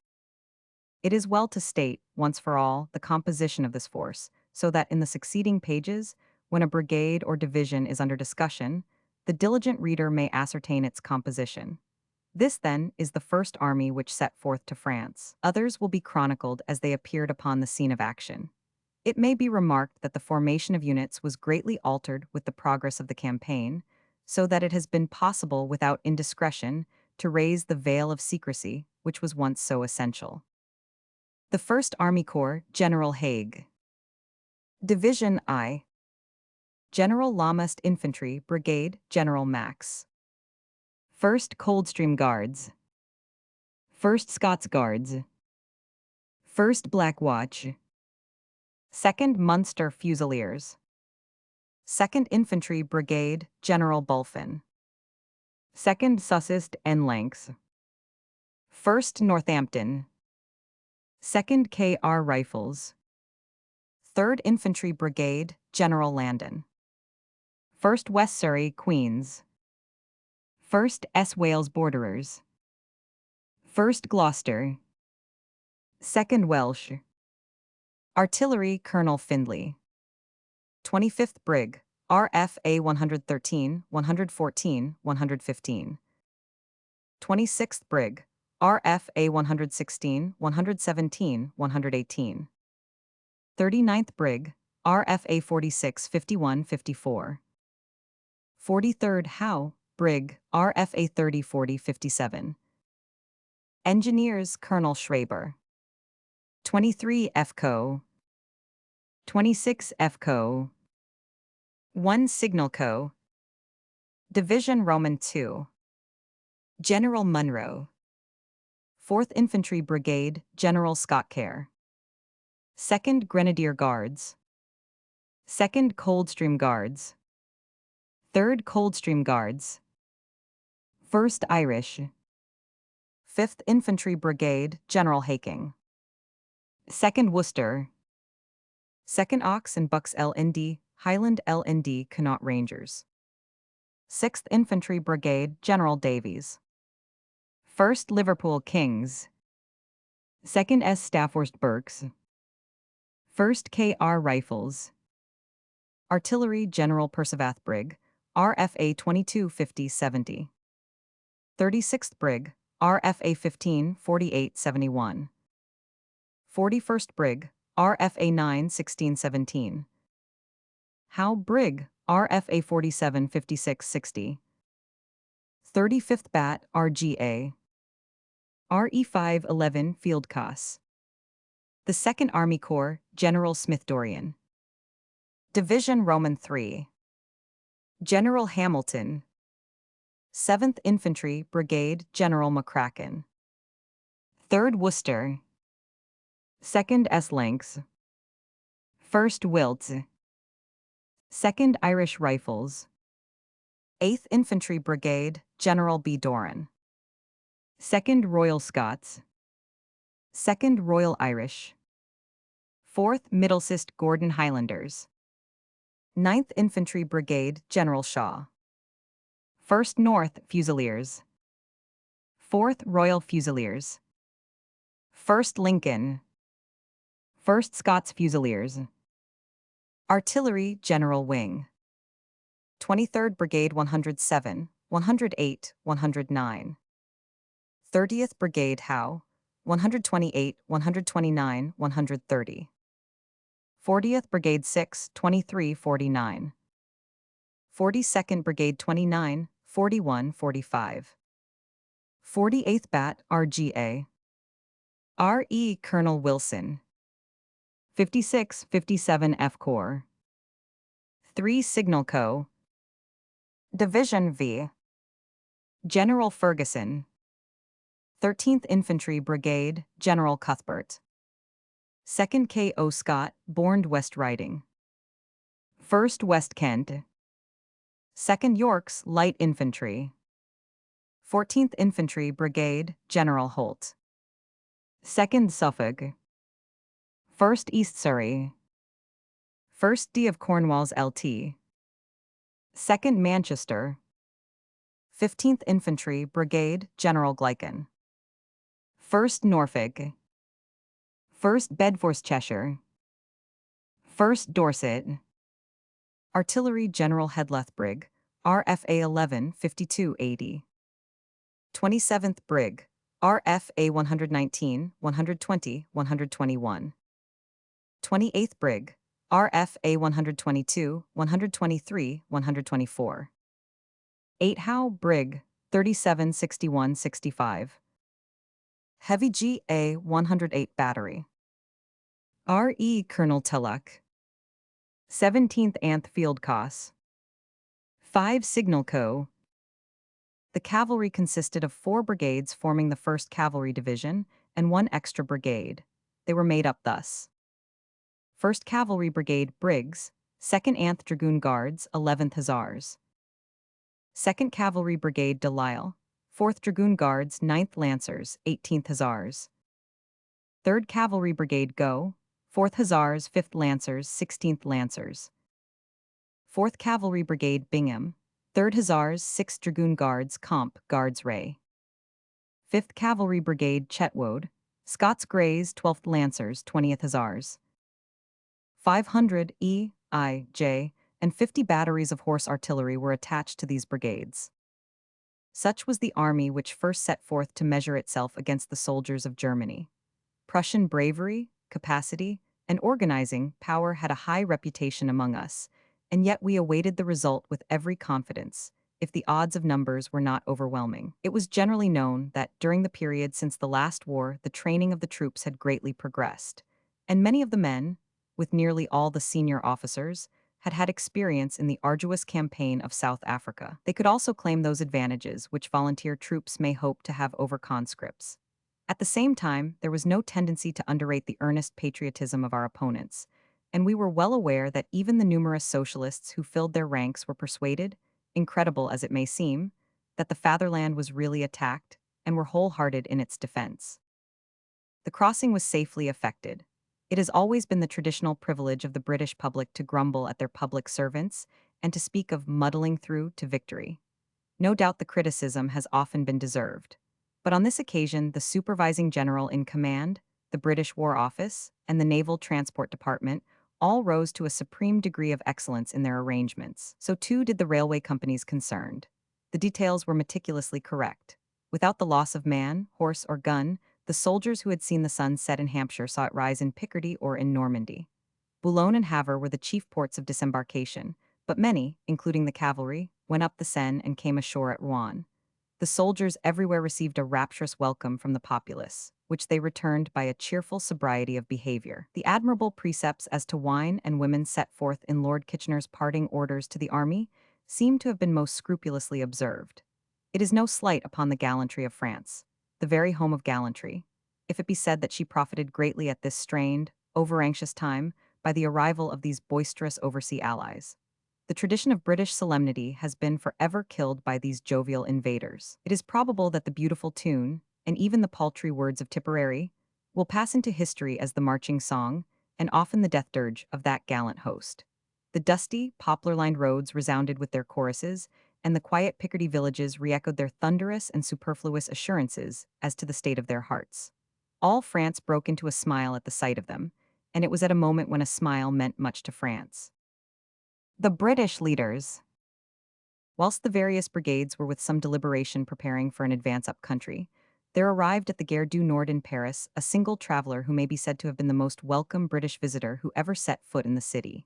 A: It is well to state, once for all, the composition of this force, so that in the succeeding pages, when a brigade or division is under discussion, the diligent reader may ascertain its composition. This, then, is the first army which set forth to France. Others will be chronicled as they appeared upon the scene of action. It may be remarked that the formation of units was greatly altered with the progress of the campaign, so that it has been possible without indiscretion to raise the veil of secrecy which was once so essential. The 1st Army Corps, General Haig. Division I. General Lamast Infantry, Brigade, General Max. 1st Coldstream Guards. 1st Scots Guards. 1st Black Watch. 2nd Munster Fusiliers. 2nd Infantry Brigade, General Bulfin. 2nd Sussex and Lancs. 1st Northampton. 2nd K.R. Rifles. 3rd Infantry Brigade, General Landon. 1st West Surrey, Queens. 1st S. Wales Borderers. 1st Gloucester. 2nd Welsh. Artillery, Colonel Findlay. 25th Brig, RFA 113, 114, 115. 26th Brig, RFA 116, 117, 118. 39th Brig, RFA 46, 51, 54. 43rd Howe, Brig, RFA 30, 40, 57. Engineers, Colonel Schreiber. 23 FCO. 26 FCO. 1 Signal Co. Division Roman 2. General Munro. 4th Infantry Brigade, General Scott Kerr. 2nd Grenadier Guards. 2nd Coldstream Guards. 3rd Coldstream Guards. 1st Irish, 5th Infantry Brigade, General Haking. 2nd Worcester, 2nd Ox and Bucks LND, Highland LND Connaught Rangers. 6th Infantry Brigade, General Davies. 1st Liverpool Kings, 2nd S Staffhurst Burkes, 1st KR Rifles, Artillery General Percevath Brig, RFA 2250-70, 36th Brig, RFA 1548-71, 41st Brig, RFA 9-16-17, Howe Brig, RFA 47-56-60, 35th Bat, RGA, RE 511 Field Coss. The 2nd Army Corps, General Smith Dorian. Division Roman 3. General Hamilton. 7th Infantry Brigade, General McCracken. 3rd Worcester. 2nd S Lanks. 1st Wilts. 2nd Irish Rifles. 8th Infantry Brigade, General B. Doran. 2nd Royal Scots. 2nd Royal Irish. 4th Middlesex Gordon Highlanders. 9th Infantry Brigade, General Shaw. 1st North Fusiliers. 4th Royal Fusiliers. 1st Lincoln. 1st Scots Fusiliers. Artillery General Wing. 23rd Brigade 107, 108, 109. 30th Brigade Howe, 128, 129, 130. 40th Brigade 6, 23, 49. 42nd Brigade 29, 41, 45. 48th Bat RGA. R.E. Colonel Wilson. 56, 57 F Corps. 3 Signal Co. Division V. General Ferguson. 13th Infantry Brigade, General Cuthbert. 2nd K.O. Scott, Bourne West Riding. 1st West Kent. 2nd York's Light Infantry. 14th Infantry Brigade, General Holt. 2nd Suffolk. 1st East Surrey. 1st D of Cornwall's LT. 2nd Manchester. 15th Infantry Brigade, General Glycan. 1st Norfolk. 1st Bedfordshire. 1st Dorset. Artillery General Hedleth Brig, RFA 11 5280. 27th Brig, RFA 119 120 121. 28th Brig, RFA 122 123 124. 8 Howe Brig, 37 61 65. Heavy GA 108 Battery. R.E. Colonel Tulloch. 17th Anth Field Coss. 5 Signal Co. The cavalry consisted of 4 brigades forming the 1st Cavalry Division and 1 extra brigade. They were made up thus: 1st Cavalry Brigade Briggs, 2nd Anth Dragoon Guards, 11th Hussars. 2nd Cavalry Brigade Delisle, 4th Dragoon Guards, 9th Lancers, 18th Hussars. 3rd Cavalry Brigade Go, 4th Hussars, 5th Lancers, 16th Lancers. 4th Cavalry Brigade Bingham, 3rd Hussars, 6th Dragoon Guards, Comp, Guards Ray. 5th Cavalry Brigade Chetwode, Scots Greys, 12th Lancers, 20th Hussars. 500 E, I, J, and 50 batteries of horse artillery were attached to these brigades. Such was the army which first set forth to measure itself against the soldiers of Germany. Prussian bravery, capacity, and organizing power had a high reputation among us, and yet we awaited the result with every confidence, if the odds of numbers were not overwhelming. It was generally known that, during the period since the last war, the training of the troops had greatly progressed, and many of the men, with nearly all the senior officers, had had experience in the arduous campaign of South Africa. They could also claim those advantages which volunteer troops may hope to have over conscripts. At the same time, there was no tendency to underrate the earnest patriotism of our opponents, and we were well aware that even the numerous socialists who filled their ranks were persuaded, incredible as it may seem, that the fatherland was really attacked and were wholehearted in its defense. The crossing was safely effected. It has always been the traditional privilege of the British public to grumble at their public servants and to speak of muddling through to victory. No doubt the criticism has often been deserved. But on this occasion, the supervising general in command, the British War Office, and the Naval Transport Department all rose to a supreme degree of excellence in their arrangements. So too did the railway companies concerned. The details were meticulously correct. Without the loss of man, horse, or gun, the soldiers who had seen the sun set in Hampshire saw it rise in Picardy or in Normandy. Boulogne and Havre were the chief ports of disembarkation, but many, including the cavalry, went up the Seine and came ashore at Rouen. The soldiers everywhere received a rapturous welcome from the populace, which they returned by a cheerful sobriety of behavior. The admirable precepts as to wine and women set forth in Lord Kitchener's parting orders to the army seem to have been most scrupulously observed. It is no slight upon the gallantry of France, the very home of gallantry, if it be said that she profited greatly at this strained, over-anxious time by the arrival of these boisterous oversea allies. The tradition of British solemnity has been forever killed by these jovial invaders. It is probable that the beautiful tune, and even the paltry words of Tipperary, will pass into history as the marching song, and often the death dirge of that gallant host. The dusty, poplar-lined roads resounded with their choruses, and the quiet Picardy villages re-echoed their thunderous and superfluous assurances as to the state of their hearts. All France broke into a smile at the sight of them, and it was at a moment when a smile meant much to France. The British leaders. Whilst the various brigades were with some deliberation preparing for an advance up country, there arrived at the Gare du Nord in Paris a single traveler who may be said to have been the most welcome British visitor who ever set foot in the city.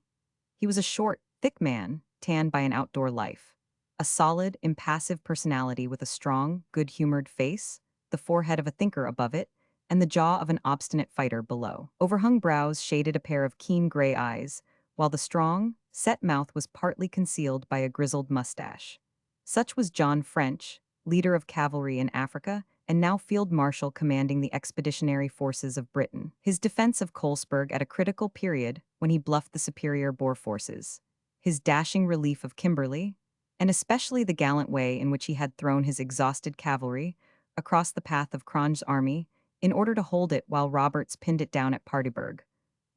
A: He was a short, thick man, tanned by an outdoor life. A solid, impassive personality with a strong, good-humored face, the forehead of a thinker above it, and the jaw of an obstinate fighter below. Overhung brows shaded a pair of keen gray eyes, while the strong, set mouth was partly concealed by a grizzled mustache. Such was John French, leader of cavalry in Africa, and now Field Marshal commanding the Expeditionary Forces of Britain. His defense of Colesburg at a critical period, when he bluffed the superior Boer forces, his dashing relief of Kimberley, and especially the gallant way in which he had thrown his exhausted cavalry across the path of Cronge's army in order to hold it while Roberts pinned it down at Paardeberg,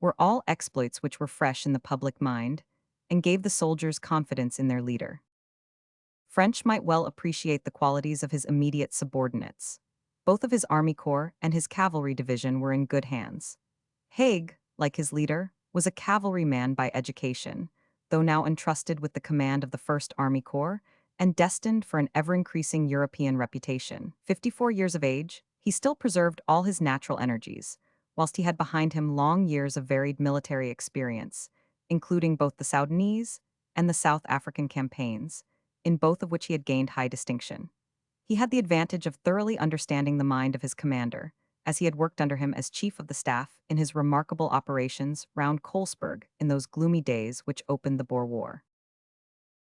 A: were all exploits which were fresh in the public mind and gave the soldiers confidence in their leader. French might well appreciate the qualities of his immediate subordinates. Both of his army corps and his cavalry division were in good hands. Haig, like his leader, was a cavalryman by education, though now entrusted with the command of the 1st Army Corps and destined for an ever-increasing European reputation. 54 years of age, he still preserved all his natural energies, whilst he had behind him long years of varied military experience, including both the Soudanese and the South African campaigns, in both of which he had gained high distinction. He had the advantage of thoroughly understanding the mind of his commander, as he had worked under him as chief of the staff in his remarkable operations round Colesburg in those gloomy days which opened the Boer War.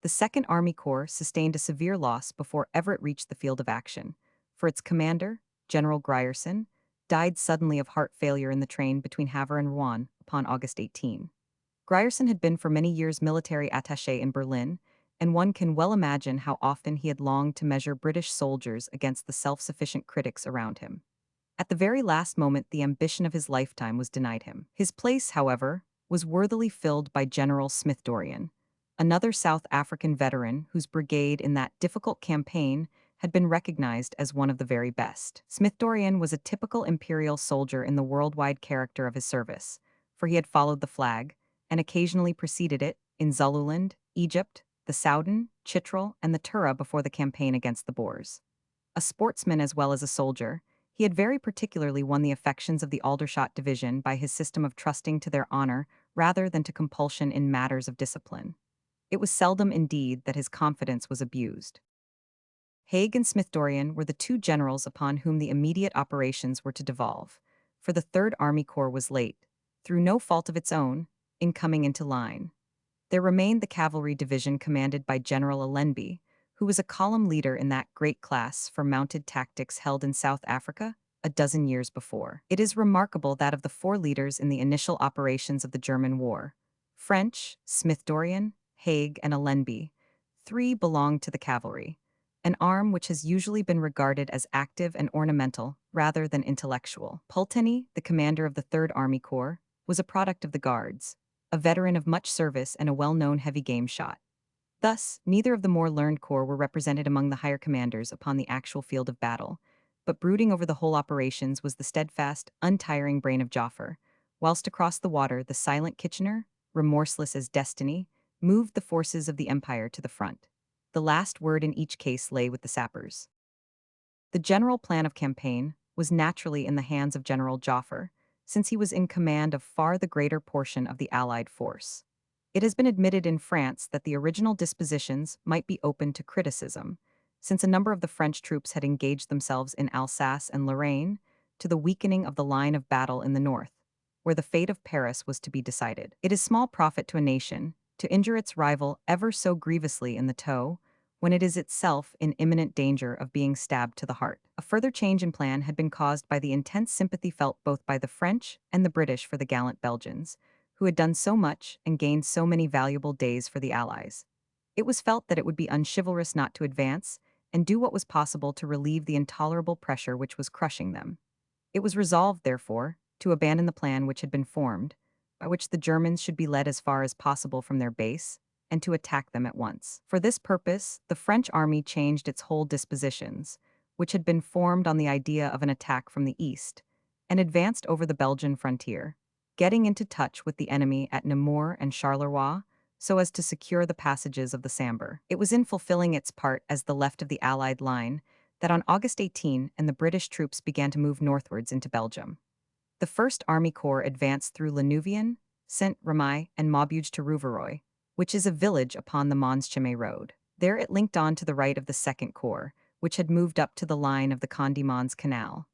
A: The 2nd Army Corps sustained a severe loss before ever it reached the field of action, for its commander, General Grierson, died suddenly of heart failure in the train between Havre and Rouen upon August 18. Grierson had been for many years military attaché in Berlin, and one can well imagine how often he had longed to measure British soldiers against the self-sufficient critics around him. At the very last moment, the ambition of his lifetime was denied him. His place, however, was worthily filled by General Smith-Dorrien, another South African veteran whose brigade in that difficult campaign had been recognized as one of the very best. Smith-Dorrien was a typical imperial soldier in the worldwide character of his service, for he had followed the flag, and occasionally preceded it, in Zululand, Egypt, the Soudan, Chitral, and the Tura before the campaign against the Boers. A sportsman as well as a soldier, he had very particularly won the affections of the Aldershot Division by his system of trusting to their honor rather than to compulsion in matters of discipline. It was seldom, indeed, that his confidence was abused. Haig and Smith-Dorrien were the two generals upon whom the immediate operations were to devolve, for the 3rd Army Corps was late, through no fault of its own, in coming into line. There remained the cavalry division commanded by General Allenby, who was a column leader in that great class for mounted tactics held in South Africa a dozen years before. It is remarkable that of the 4 leaders in the initial operations of the German war, French, Smith-Dorrien, Haig, and Allenby, 3 belonged to the cavalry, an arm which has usually been regarded as active and ornamental rather than intellectual. Pulteney, the commander of the 3rd Army Corps, was a product of the Guards, a veteran of much service and a well-known heavy game shot. Thus, neither of the more learned corps were represented among the higher commanders upon the actual field of battle, but brooding over the whole operations was the steadfast, untiring brain of Joffre, whilst across the water the silent Kitchener, remorseless as destiny, moved the forces of the Empire to the front. The last word in each case lay with the sappers. The general plan of campaign was naturally in the hands of General Joffre, since he was in command of far the greater portion of the Allied force. It has been admitted in France that the original dispositions might be open to criticism, since a number of the French troops had engaged themselves in Alsace and Lorraine, to the weakening of the line of battle in the north, where the fate of Paris was to be decided. It is small profit to a nation to injure its rival ever so grievously in the toe, when it is itself in imminent danger of being stabbed to the heart. A further change in plan had been caused by the intense sympathy felt both by the French and the British for the gallant Belgians, who had done so much and gained so many valuable days for the Allies. It was felt that it would be unchivalrous not to advance and do what was possible to relieve the intolerable pressure which was crushing them. It was resolved, therefore, to abandon the plan which had been formed, by which the Germans should be led as far as possible from their base, and to attack them at once. For this purpose, the French army changed its whole dispositions, which had been formed on the idea of an attack from the east, and advanced over the Belgian frontier, getting into touch with the enemy at Namur and Charleroi, so as to secure the passages of the Sambre. It was in fulfilling its part as the left of the Allied line that on August 18 and the British troops began to move northwards into Belgium. The 1st Army Corps advanced through Lenouvion, Saint-Remy, and Maubeuge to Rouvroy, which is a village upon the Mons-Chimay road. There it linked on to the right of the 2nd Corps, which had moved up to the line of the Conde-Mons Canal.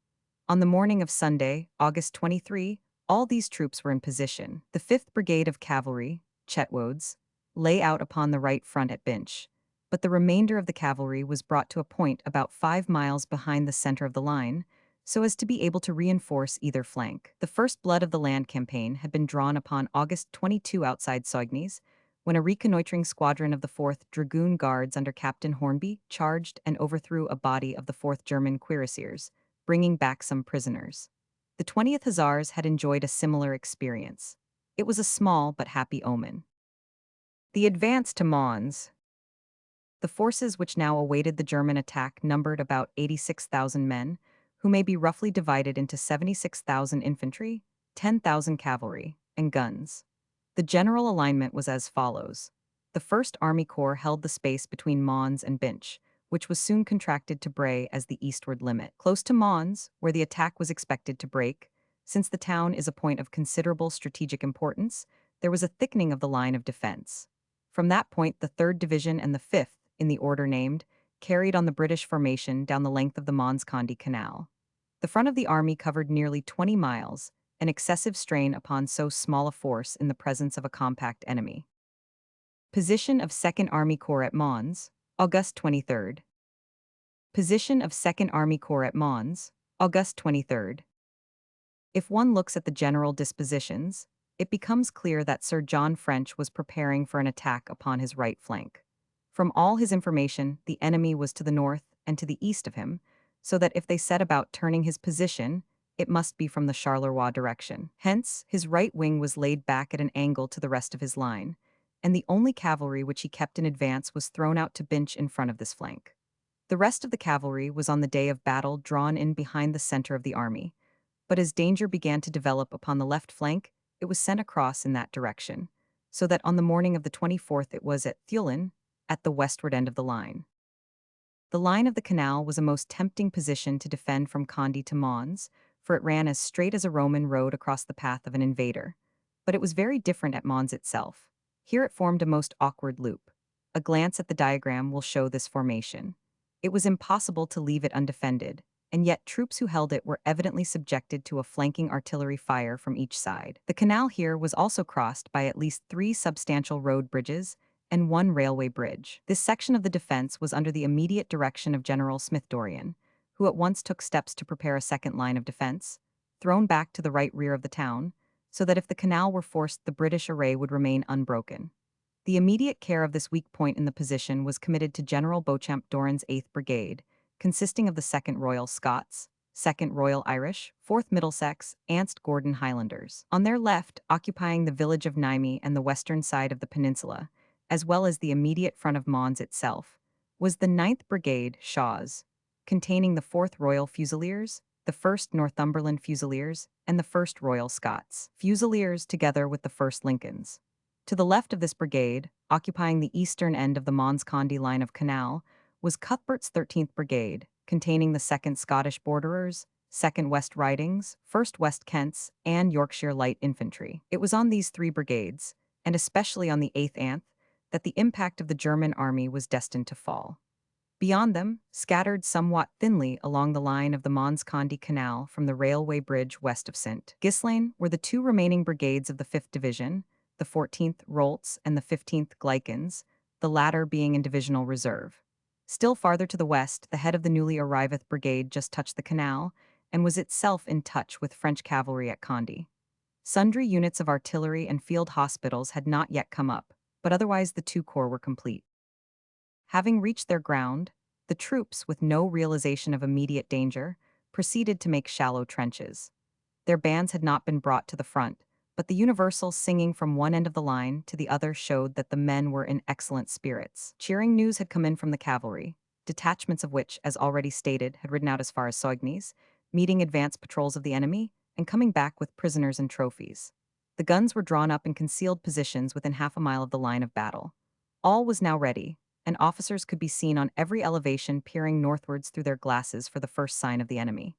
A: On the morning of Sunday, August 23, all these troops were in position. The 5th Brigade of Cavalry, Chetwodes, lay out upon the right front at Binch, but the remainder of the cavalry was brought to a point about 5 miles behind the center of the line, so as to be able to reinforce either flank. The first blood of the land campaign had been drawn upon August 22 outside Soignies, when a reconnoitering squadron of the 4th Dragoon Guards under Captain Hornby charged and overthrew a body of the 4th German cuirassiers, bringing back some prisoners. The 20th Hussars had enjoyed a similar experience. It was a small but happy omen. The advance to Mons. The forces which now awaited the German attack numbered about 86,000 men, who may be roughly divided into 76,000 infantry, 10,000 cavalry, and guns. The general alignment was as follows. The 1st Army Corps held the space between Mons and Binch, which was soon contracted to Bray as the eastward limit. Close to Mons, where the attack was expected to break, since the town is a point of considerable strategic importance, there was a thickening of the line of defense. From that point, the 3rd Division and the 5th, in the order named, carried on the British formation down the length of the Mons-Conde Canal. The front of the army covered nearly 20 miles, an excessive strain upon so small a force in the presence of a compact enemy. Position of 2nd Army Corps at Mons, August 23. Position of 2nd Army Corps at Mons, August 23. If one looks at the general dispositions, it becomes clear that Sir John French was preparing for an attack upon his right flank. From all his information, the enemy was to the north and to the east of him, so that if they set about turning his position, it must be from the Charleroi direction. Hence, his right wing was laid back at an angle to the rest of his line, and the only cavalry which he kept in advance was thrown out to Binch in front of this flank. The rest of the cavalry was on the day of battle drawn in behind the center of the army, but as danger began to develop upon the left flank, it was sent across in that direction, so that on the morning of the 24th it was at Thulin, at the westward end of the line. The line of the canal was a most tempting position to defend from Conde to Mons, for it ran as straight as a Roman road across the path of an invader. But it was very different at Mons itself. Here it formed a most awkward loop. A glance at the diagram will show this formation. It was impossible to leave it undefended, and yet troops who held it were evidently subjected to a flanking artillery fire from each side. The canal here was also crossed by at least 3 substantial road bridges and 1 railway bridge. This section of the defense was under the immediate direction of General Smith-Dorrien, who at once took steps to prepare a second line of defense, thrown back to the right rear of the town, so that if the canal were forced the British array would remain unbroken. The immediate care of this weak point in the position was committed to General Beauchamp Doran's 8th Brigade, consisting of the 2nd Royal Scots, 2nd Royal Irish, 4th Middlesex, and Gordon Highlanders. On their left, occupying the village of Nîmes and the western side of the peninsula, as well as the immediate front of Mons itself, was the 9th Brigade, Shaw's, containing the 4th Royal Fusiliers, the 1st Northumberland Fusiliers, and the 1st Royal Scots Fusiliers together with the 1st Lincolns. To the left of this brigade, occupying the eastern end of the Mons-Condé line of canal, was Cuthbert's 13th Brigade, containing the 2nd Scottish Borderers, 2nd West Ridings, 1st West Kents, and Yorkshire Light Infantry. It was on these three brigades, and especially on the 8th Anth, that the impact of the German army was destined to fall. Beyond them, scattered somewhat thinly along the line of the Mons-Condé Canal from the railway bridge west of St. Ghislain, were the two remaining brigades of the 5th Division, the 14th Rolts and the 15th Glycans, the latter being in divisional reserve. Still farther to the west, the head of the newly arriveth brigade just touched the canal, and was itself in touch with French cavalry at Condé. Sundry units of artillery and field hospitals had not yet come up, but otherwise the two corps were complete. Having reached their ground, the troops, with no realization of immediate danger, proceeded to make shallow trenches. Their bands had not been brought to the front, but the universal singing from one end of the line to the other showed that the men were in excellent spirits. Cheering news had come in from the cavalry, detachments of which, as already stated, had ridden out as far as Soignies, meeting advance patrols of the enemy, and coming back with prisoners and trophies. The guns were drawn up in concealed positions within half a mile of the line of battle. All was now ready, and officers could be seen on every elevation peering northwards through their glasses for the first sign of the enemy.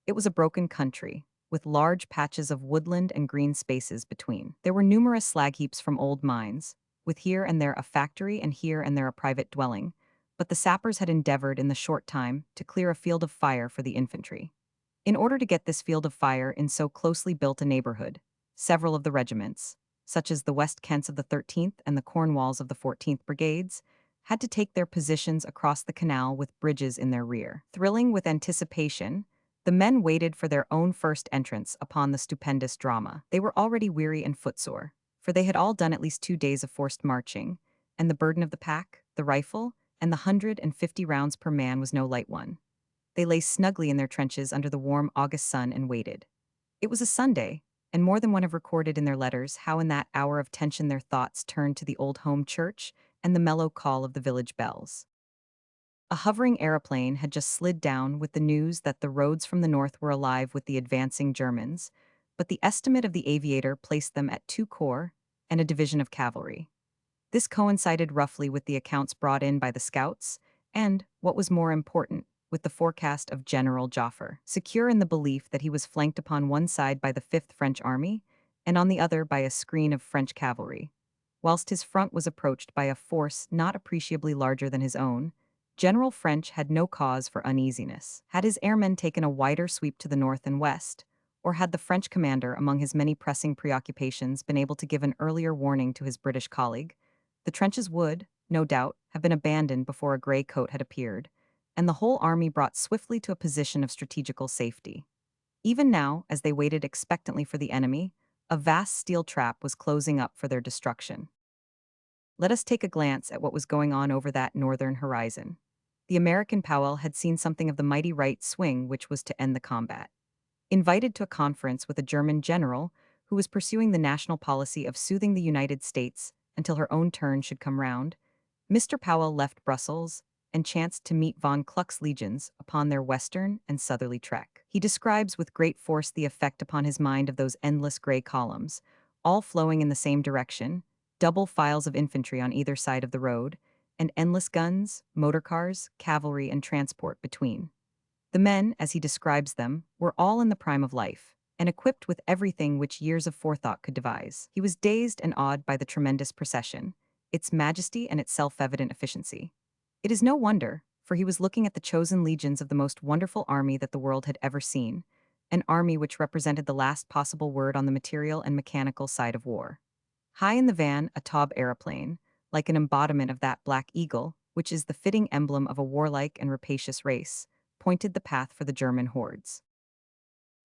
A: It was a broken country, with large patches of woodland and green spaces between. There were numerous slag heaps from old mines, with here and there a factory and here and there a private dwelling, but the sappers had endeavored in the short time to clear a field of fire for the infantry. In order to get this field of fire in so closely built a neighborhood, several of the regiments, such as the West Kents of the 13th and the Cornwalls of the 14th Brigades, had to take their positions across the canal with bridges in their rear. Thrilling with anticipation, the men waited for their own first entrance upon the stupendous drama. They were already weary and footsore, for they had all done at least 2 days of forced marching, and the burden of the pack, the rifle, and the 150 rounds per man was no light one. They lay snugly in their trenches under the warm August sun and waited. It was a Sunday, and more than one have recorded in their letters how in that hour of tension their thoughts turned to the old home church and the mellow call of the village bells. A hovering aeroplane had just slid down with the news that the roads from the north were alive with the advancing Germans, but the estimate of the aviator placed them at 2 corps and a division of cavalry. This coincided roughly with the accounts brought in by the scouts and, what was more important, with the forecast of General Joffre, secure in the belief that he was flanked upon one side by the 5th French Army and on the other by a screen of French cavalry. Whilst his front was approached by a force not appreciably larger than his own, General French had no cause for uneasiness. Had his airmen taken a wider sweep to the north and west, or had the French commander, among his many pressing preoccupations, been able to give an earlier warning to his British colleague, the trenches would, no doubt, have been abandoned before a grey coat had appeared, and the whole army brought swiftly to a position of strategical safety. Even now, as they waited expectantly for the enemy, a vast steel trap was closing up for their destruction. Let us take a glance at what was going on over that northern horizon. The American Powell had seen something of the mighty right swing which was to end the combat. Invited to a conference with a German general who was pursuing the national policy of soothing the United States until her own turn should come round, Mr. Powell left Brussels and chanced to meet von Kluck's legions upon their western and southerly trek. He describes with great force the effect upon his mind of those endless gray columns, all flowing in the same direction, double files of infantry on either side of the road, and endless guns, motor cars, cavalry, and transport between. The men, as he describes them, were all in the prime of life, and equipped with everything which years of forethought could devise. He was dazed and awed by the tremendous procession, its majesty and its self-evident efficiency. It is no wonder, for he was looking at the chosen legions of the most wonderful army that the world had ever seen, an army which represented the last possible word on the material and mechanical side of war. High in the van, a Taube aeroplane, like an embodiment of that black eagle, which is the fitting emblem of a warlike and rapacious race, pointed the path for the German hordes.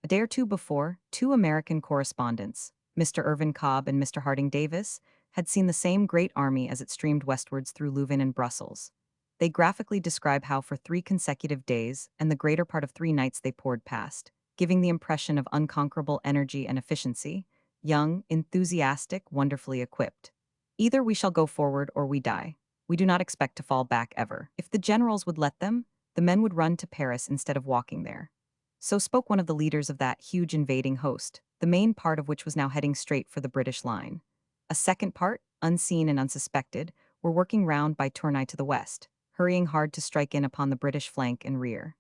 A: A day or two before, 2 American correspondents, Mr. Irvin Cobb and Mr. Harding Davis, had seen the same great army as it streamed westwards through Leuven and Brussels. They graphically describe how for 3 consecutive days and the greater part of 3 nights they poured past, giving the impression of unconquerable energy and efficiency, young, enthusiastic, wonderfully equipped. Either we shall go forward or we die. We do not expect to fall back ever. If the generals would let them, the men would run to Paris instead of walking there. So spoke one of the leaders of that huge invading host, the main part of which was now heading straight for the British line. A second part, unseen and unsuspected, were working round by Tournai to the west, hurrying hard to strike in upon the British flank and rear.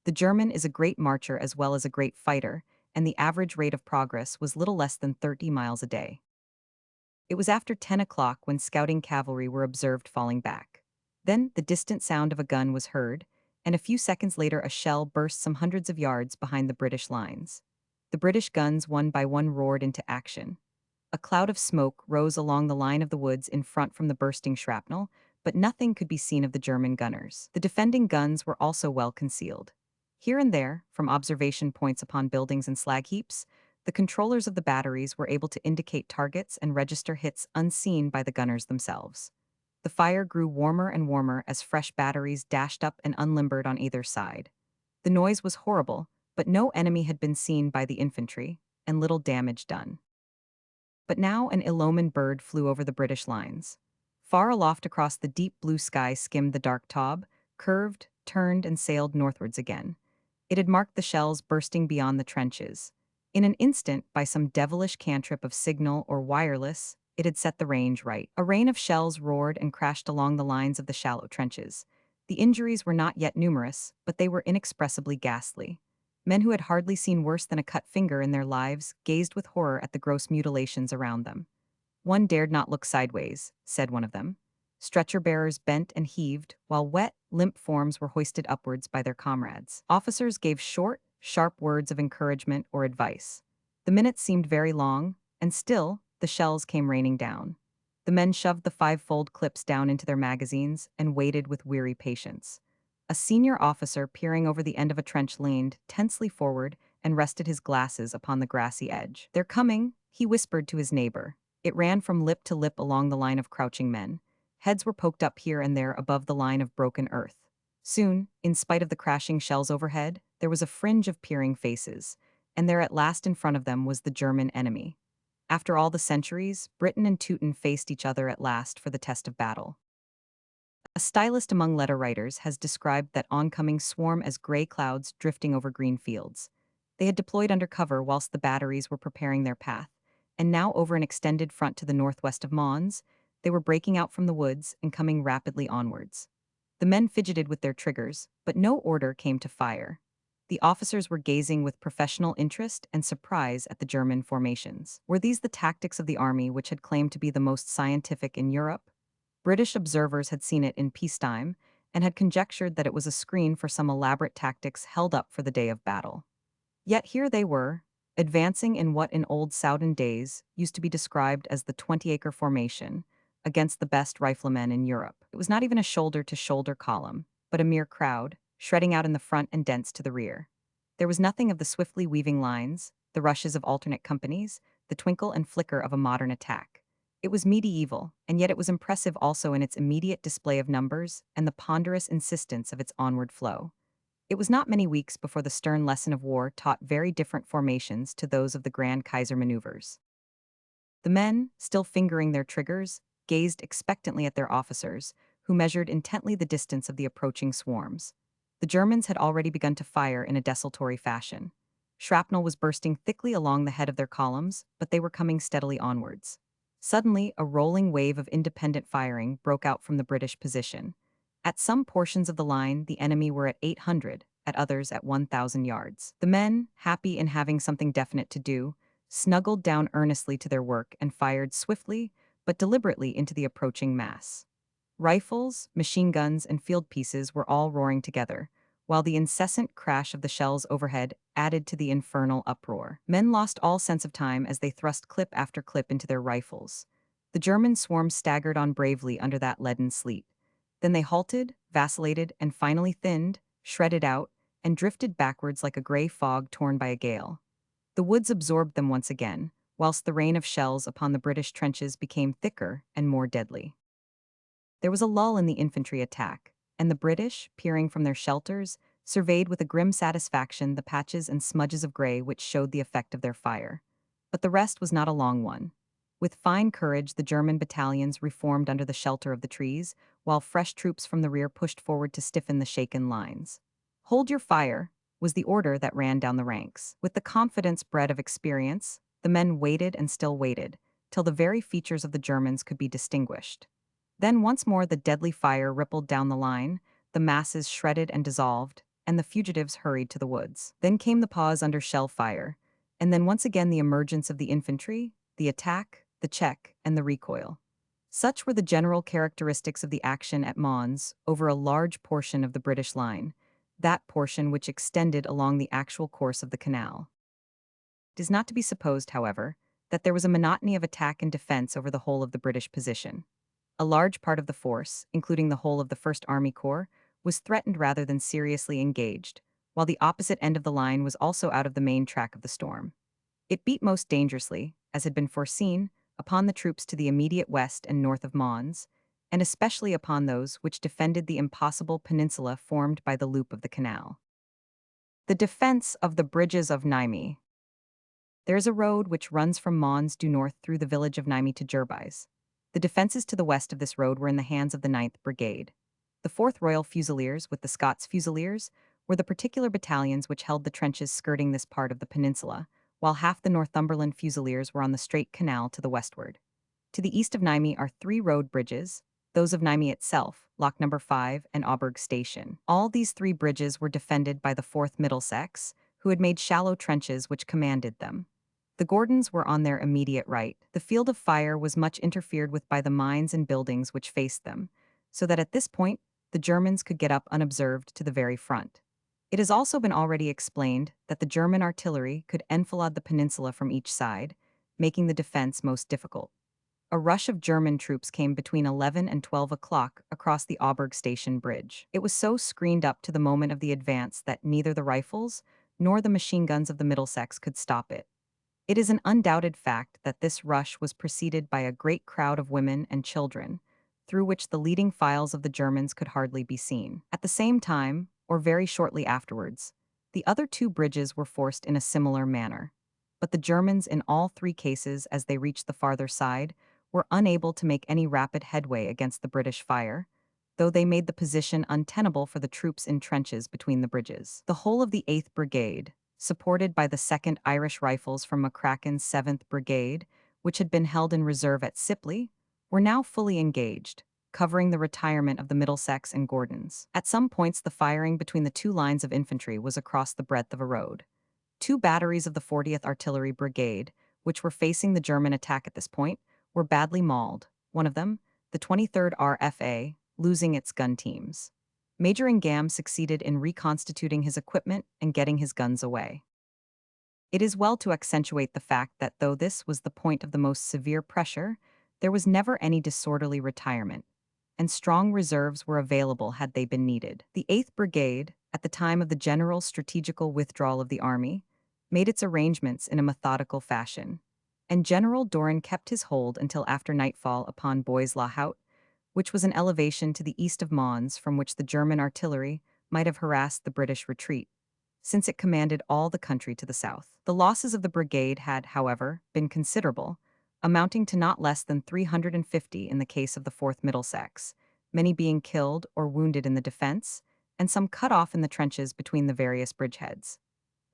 A: The German is a great marcher as well as a great fighter, and the average rate of progress was little less than 30 miles a day. It was after 10 o'clock when scouting cavalry were observed falling back. Then the distant sound of a gun was heard, and a few seconds later a shell burst some hundreds of yards behind the British lines. The British guns one by one roared into action. A cloud of smoke rose along the line of the woods in front from the bursting shrapnel, but nothing could be seen of the German gunners. The defending guns were also well concealed. Here and there, from observation points upon buildings and slag heaps, the controllers of the batteries were able to indicate targets and register hits unseen by the gunners themselves. The fire grew warmer and warmer as fresh batteries dashed up and unlimbered on either side. The noise was horrible, but no enemy had been seen by the infantry, and little damage done. But now an ill-omened bird flew over the British lines. Far aloft across the deep blue sky skimmed the dark taube, curved, turned, and sailed northwards again. It had marked the shells bursting beyond the trenches. In an instant, by some devilish cantrip of signal or wireless, it had set the range right. A rain of shells roared and crashed along the lines of the shallow trenches. The injuries were not yet numerous, but they were inexpressibly ghastly. Men who had hardly seen worse than a cut finger in their lives gazed with horror at the gross mutilations around them. One dared not look sideways, said one of them. Stretcher-bearers bent and heaved, while wet, limp forms were hoisted upwards by their comrades. Officers gave short, sharp words of encouragement or advice. The minutes seemed very long, and still, the shells came raining down. The men shoved the five-fold clips down into their magazines and waited with weary patience. A senior officer peering over the end of a trench leaned tensely forward and rested his glasses upon the grassy edge. "They're coming," he whispered to his neighbor. It ran from lip to lip along the line of crouching men. Heads were poked up here and there above the line of broken earth. Soon, in spite of the crashing shells overhead, there was a fringe of peering faces, and there at last in front of them was the German enemy. After all the centuries, Britain and Teuton faced each other at last for the test of battle. A stylist among letter writers has described that oncoming swarm as gray clouds drifting over green fields. They had deployed under cover whilst the batteries were preparing their path, and now over an extended front to the northwest of Mons, they were breaking out from the woods and coming rapidly onwards. The men fidgeted with their triggers, but no order came to fire. The officers were gazing with professional interest and surprise at the German formations. Were these the tactics of the army which had claimed to be the most scientific in Europe? British observers had seen it in peacetime and had conjectured that it was a screen for some elaborate tactics held up for the day of battle. Yet here they were, advancing in what in old Soudan days used to be described as the 20-acre formation, against the best riflemen in Europe. It was not even a shoulder-to-shoulder column, but a mere crowd, shredding out in the front and dense to the rear. There was nothing of the swiftly weaving lines, the rushes of alternate companies, the twinkle and flicker of a modern attack. It was medieval, and yet it was impressive also in its immediate display of numbers and the ponderous insistence of its onward flow. It was not many weeks before the stern lesson of war taught very different formations to those of the Grand Kaiser maneuvers. The men, still fingering their triggers, gazed expectantly at their officers, who measured intently the distance of the approaching swarms. The Germans had already begun to fire in a desultory fashion. Shrapnel was bursting thickly along the head of their columns, but they were coming steadily onwards. Suddenly, a rolling wave of independent firing broke out from the British position. At some portions of the line, the enemy were at 800, at others at 1,000 yards. The men, happy in having something definite to do, snuggled down earnestly to their work and fired swiftly but deliberately into the approaching mass. Rifles, machine guns, and field pieces were all roaring together, while the incessant crash of the shells overhead added to the infernal uproar. Men lost all sense of time as they thrust clip after clip into their rifles. The German swarm staggered on bravely under that leaden sleet. Then they halted, vacillated, and finally thinned, shredded out, and drifted backwards like a gray fog torn by a gale. The woods absorbed them once again, whilst the rain of shells upon the British trenches became thicker and more deadly. There was a lull in the infantry attack, and the British, peering from their shelters, surveyed with a grim satisfaction the patches and smudges of grey which showed the effect of their fire. But the rest was not a long one. With fine courage, the German battalions reformed under the shelter of the trees, while fresh troops from the rear pushed forward to stiffen the shaken lines. "Hold your fire," was the order that ran down the ranks. With the confidence bred of experience, the men waited and still waited, till the very features of the Germans could be distinguished. Then once more the deadly fire rippled down the line, the masses shredded and dissolved, and the fugitives hurried to the woods. Then came the pause under shell fire, and then once again the emergence of the infantry, the attack, the check, and the recoil. Such were the general characteristics of the action at Mons over a large portion of the British line, that portion which extended along the actual course of the canal. It is not to be supposed, however, that there was a monotony of attack and defense over the whole of the British position. A large part of the force, including the whole of the First Army Corps, was threatened rather than seriously engaged, while the opposite end of the line was also out of the main track of the storm. It beat most dangerously, as had been foreseen, upon the troops to the immediate west and north of Mons, and especially upon those which defended the impassable peninsula formed by the loop of the canal. The defense of the bridges of Nîmes. There is a road which runs from Mons due north through the village of Nîmes to Gerbais. The defenses to the west of this road were in the hands of the 9th Brigade. The 4th Royal Fusiliers, with the Scots Fusiliers, were the particular battalions which held the trenches skirting this part of the peninsula, while half the Northumberland Fusiliers were on the straight canal to the westward. To the east of Nîmes are 3 road bridges, those of Nîmes itself, Lock No. 5, and Auberg Station. All these 3 bridges were defended by the 4th Middlesex, who had made shallow trenches which commanded them. The Gordons were on their immediate right. The field of fire was much interfered with by the mines and buildings which faced them, so that at this point the Germans could get up unobserved to the very front. It has also been already explained that the German artillery could enfilade the peninsula from each side, making the defense most difficult. A rush of German troops came between 11 and 12 o'clock across the Auberg Station bridge. It was so screened up to the moment of the advance that neither the rifles nor the machine guns of the Middlesex could stop it. It is an undoubted fact that this rush was preceded by a great crowd of women and children, through which the leading files of the Germans could hardly be seen. At the same time, or very shortly afterwards, the other 2 bridges were forced in a similar manner. But the Germans in all 3 cases, as they reached the farther side, were unable to make any rapid headway against the British fire, though they made the position untenable for the troops in trenches between the bridges. The whole of the 8th Brigade, supported by the 2nd Irish Rifles from McCracken's 7th Brigade, which had been held in reserve at Sipley, were now fully engaged, covering the retirement of the Middlesex and Gordons. At some points the firing between the 2 lines of infantry was across the breadth of a road. 2 batteries of the 40th Artillery Brigade, which were facing the German attack at this point, were badly mauled, one of them, the 23rd RFA, losing its gun teams. Major Ingham succeeded in reconstituting his equipment and getting his guns away. It is well to accentuate the fact that though this was the point of the most severe pressure, there was never any disorderly retirement, and strong reserves were available had they been needed. The 8th Brigade, at the time of the general strategical withdrawal of the army, made its arrangements in a methodical fashion, and General Doran kept his hold until after nightfall upon Bois-la-Haute, which was an elevation to the east of Mons from which the German artillery might have harassed the British retreat, since it commanded all the country to the south. The losses of the brigade had, however, been considerable, amounting to not less than 350 in the case of the 4th Middlesex, many being killed or wounded in the defense, and some cut off in the trenches between the various bridgeheads.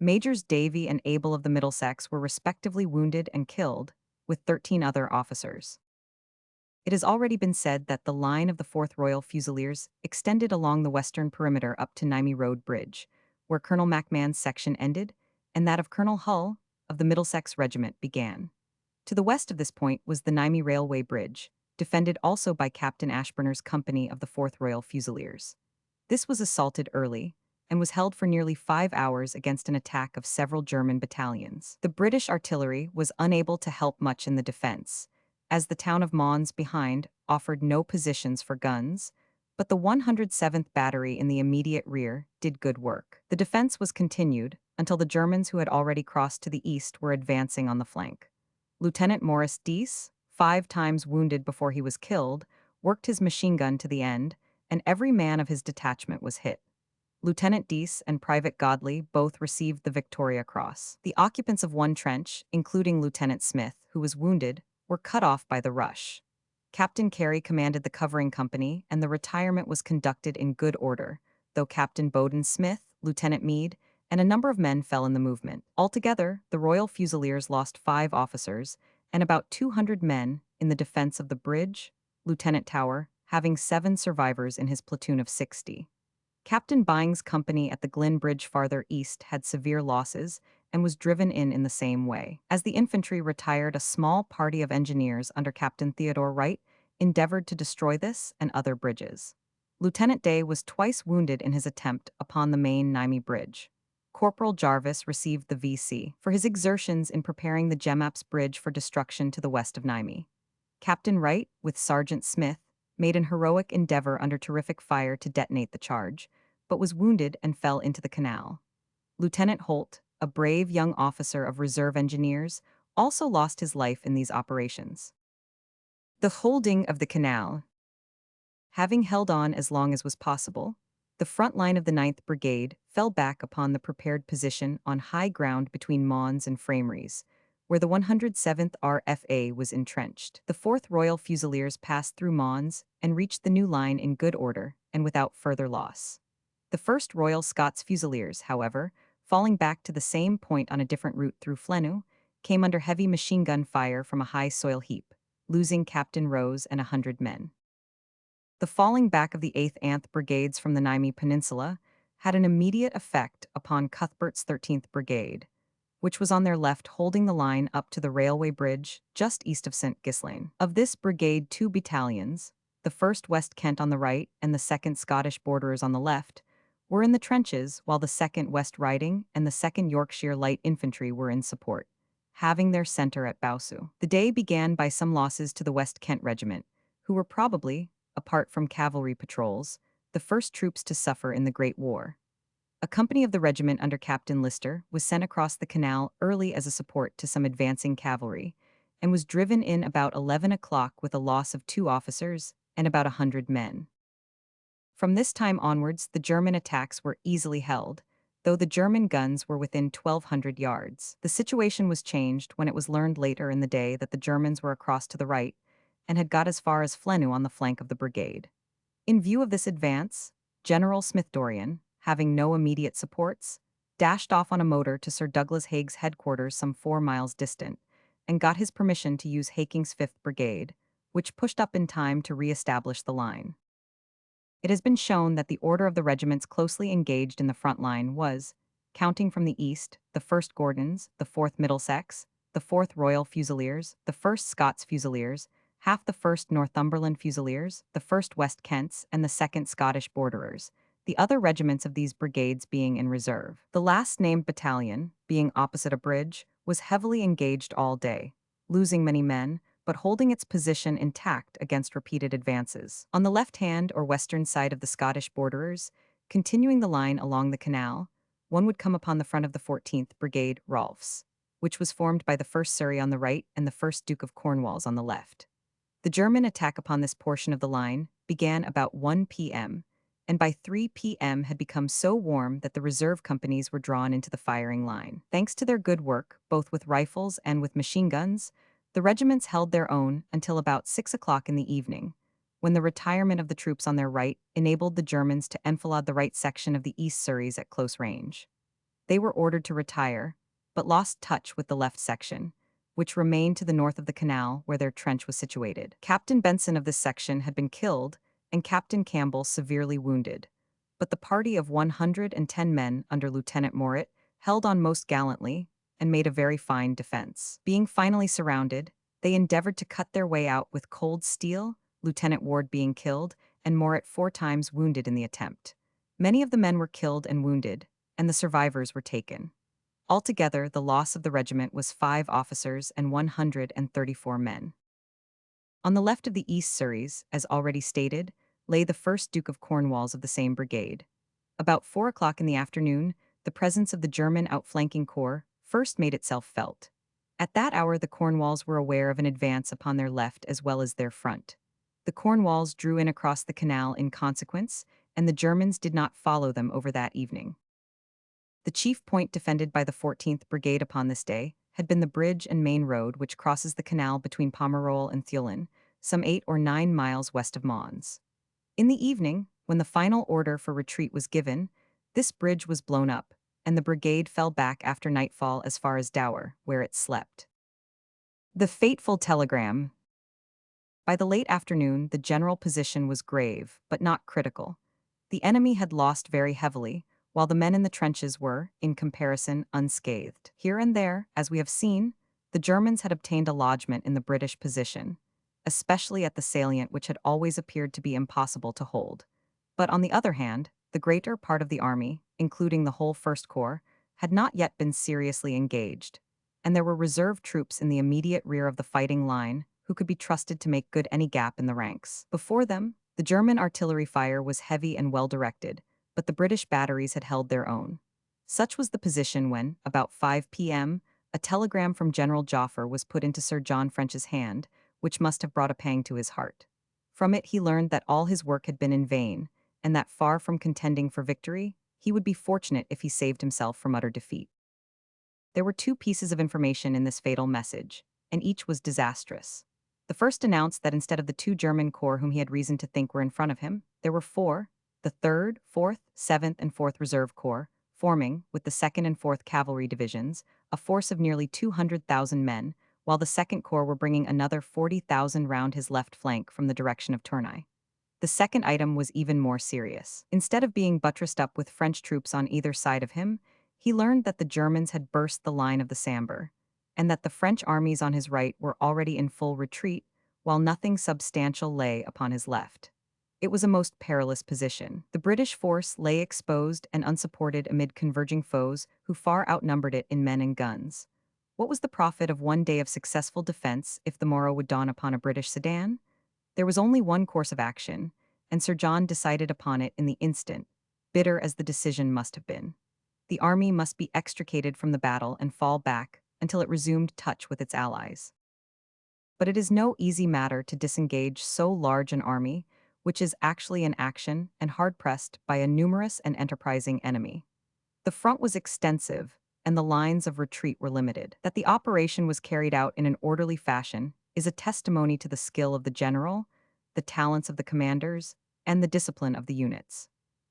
A: Majors Davy and Abel of the Middlesex were respectively wounded and killed, with 13 other officers. It has already been said that the line of the 4th Royal Fusiliers extended along the western perimeter up to Nîmes Road Bridge, where Colonel MacMahon's section ended, and that of Colonel Hull, of the Middlesex Regiment, began. To the west of this point was the Nîmes Railway Bridge, defended also by Captain Ashburner's company of the 4th Royal Fusiliers. This was assaulted early, and was held for nearly 5 hours against an attack of several German battalions. The British artillery was unable to help much in the defense, as the town of Mons behind offered no positions for guns, but the 107th Battery in the immediate rear did good work. The defense was continued until the Germans who had already crossed to the east were advancing on the flank. Lieutenant Maurice Dease, 5 times wounded before he was killed, worked his machine gun to the end, and every man of his detachment was hit. Lieutenant Dease and Private Godley both received the Victoria Cross. The occupants of one trench, including Lieutenant Smith, who was wounded, were cut off by the rush. Captain Carey commanded the covering company, and the retirement was conducted in good order, though Captain Bowden Smith, Lieutenant Meade, and a number of men fell in the movement. Altogether, the Royal Fusiliers lost 5 officers and about 200 men in the defense of the bridge, Lieutenant Tower having 7 survivors in his platoon of 60. Captain Byng's company at the Glynn Bridge farther east had severe losses and was driven in the same way. As the infantry retired, a small party of engineers under Captain Theodore Wright endeavored to destroy this and other bridges. Lieutenant Day was twice wounded in his attempt upon the main Nyame Bridge. Corporal Jarvis received the VC for his exertions in preparing the Gemaps Bridge for destruction to the west of Nyame. Captain Wright, with Sergeant Smith, made an heroic endeavor under terrific fire to detonate the charge, but was wounded and fell into the canal. Lieutenant Holt, a brave young officer of reserve engineers, also lost his life in these operations. The holding of the canal. Having held on as long as was possible, the front line of the 9th Brigade fell back upon the prepared position on high ground between Mons and Frameries, where the 107th RFA was entrenched. The 4th Royal Fusiliers passed through Mons and reached the new line in good order and without further loss. The 1st Royal Scots Fusiliers, however, falling back to the same point on a different route through Flennu, came under heavy machine gun fire from a high soil heap, losing Captain Rose and 100 men. The falling back of the 8th Anth Brigades from the Nyame Peninsula had an immediate effect upon Cuthbert's 13th Brigade, which was on their left holding the line up to the railway bridge just east of St. Ghislaine. Of this brigade, 2 battalions, the 1st West Kent on the right and the 2nd Scottish Borderers on the left, were in the trenches, while the 2nd West Riding and the 2nd Yorkshire Light Infantry were in support, having their centre at Bowsu. The day began by some losses to the West Kent Regiment, who were probably, apart from cavalry patrols, the first troops to suffer in the Great War. A company of the regiment under Captain Lister was sent across the canal early as a support to some advancing cavalry, and was driven in about 11 o'clock with a loss of 2 officers and about 100 men. From this time onwards, the German attacks were easily held, though the German guns were within 1,200 yards. The situation was changed when it was learned later in the day that the Germans were across to the right and had got as far as Flennu on the flank of the brigade. In view of this advance, General Smith-Dorrien, having no immediate supports, dashed off on a motor to Sir Douglas Haig's headquarters some 4 miles distant, and got his permission to use Haking's 5th Brigade, which pushed up in time to re-establish the line. It has been shown that the order of the regiments closely engaged in the front line was, counting from the east, the 1st Gordons, the 4th Middlesex, the 4th Royal Fusiliers, the 1st Scots Fusiliers, half the 1st Northumberland Fusiliers, the 1st West Kents, and the 2nd Scottish Borderers, the other regiments of these brigades being in reserve. The last named battalion, being opposite a bridge, was heavily engaged all day, losing many men, but holding its position intact against repeated advances. On the left-hand or western side of the Scottish Borderers, continuing the line along the canal, one would come upon the front of the 14th Brigade Rolfs, which was formed by the 1st Surrey on the right and the 1st Duke of Cornwall's on the left. The German attack upon this portion of the line began about 1 p.m., and by 3 p.m. had become so warm that the reserve companies were drawn into the firing line. Thanks to their good work, both with rifles and with machine guns, the regiments held their own until about 6 o'clock in the evening, when the retirement of the troops on their right enabled the Germans to enfilade the right section of the East Surreys at close range. They were ordered to retire, but lost touch with the left section, which remained to the north of the canal where their trench was situated. Captain Benson of this section had been killed, and Captain Campbell severely wounded, but the party of 110 men under Lieutenant Morit held on most gallantly and made a very fine defense. Being finally surrounded, they endeavored to cut their way out with cold steel, Lieutenant Ward being killed, and Morit 4 times wounded in the attempt. Many of the men were killed and wounded, and the survivors were taken. Altogether, the loss of the regiment was 5 officers and 134 men. On the left of the East Surreys, as already stated, lay the 1st Duke of Cornwall's of the same brigade. About 4 o'clock in the afternoon, the presence of the German outflanking corps first made itself felt. At that hour, the Cornwalls were aware of an advance upon their left as well as their front. The Cornwalls drew in across the canal in consequence, and the Germans did not follow them over that evening. The chief point defended by the 14th Brigade upon this day had been the bridge and main road which crosses the canal between Pomerol and Thulin, some 8 or 9 miles west of Mons. In the evening, when the final order for retreat was given, this bridge was blown up, and the brigade fell back after nightfall as far as Dower, where it slept. The fateful telegram. By the late afternoon, the general position was grave, but not critical. The enemy had lost very heavily, while the men in the trenches were, in comparison, unscathed. Here and there, as we have seen, the Germans had obtained a lodgment in the British position, especially at the salient which had always appeared to be impossible to hold. But on the other hand, the greater part of the army, including the whole First Corps, had not yet been seriously engaged, and there were reserve troops in the immediate rear of the fighting line who could be trusted to make good any gap in the ranks. Before them, the German artillery fire was heavy and well directed, but the British batteries had held their own. Such was the position when, about 5 p.m., a telegram from General Joffre was put into Sir John French's hand, which must have brought a pang to his heart. From it he learned that all his work had been in vain, and that far from contending for victory, he would be fortunate if he saved himself from utter defeat. There were two pieces of information in this fatal message, and each was disastrous. The first announced that instead of the 2 German corps whom he had reason to think were in front of him, there were 4, the 3rd, 4th, 7th, and 4th Reserve Corps, forming, with the 2nd and 4th Cavalry Divisions, a force of nearly 200,000 men, while the 2nd Corps were bringing another 40,000 round his left flank from the direction of Tournai. The second item was even more serious. Instead of being buttressed up with French troops on either side of him, he learned that the Germans had burst the line of the Sambre, and that the French armies on his right were already in full retreat, while nothing substantial lay upon his left. It was a most perilous position. The British force lay exposed and unsupported amid converging foes who far outnumbered it in men and guns. What was the profit of one day of successful defense if the morrow would dawn upon a British Sedan? There was only one course of action, and Sir John decided upon it in the instant, bitter as the decision must have been. The army must be extricated from the battle and fall back until it resumed touch with its allies. But it is no easy matter to disengage so large an army, which is actually in action and hard-pressed by a numerous and enterprising enemy. The front was extensive, and the lines of retreat were limited. That the operation was carried out in an orderly fashion is a testimony to the skill of the general, the talents of the commanders, and the discipline of the units.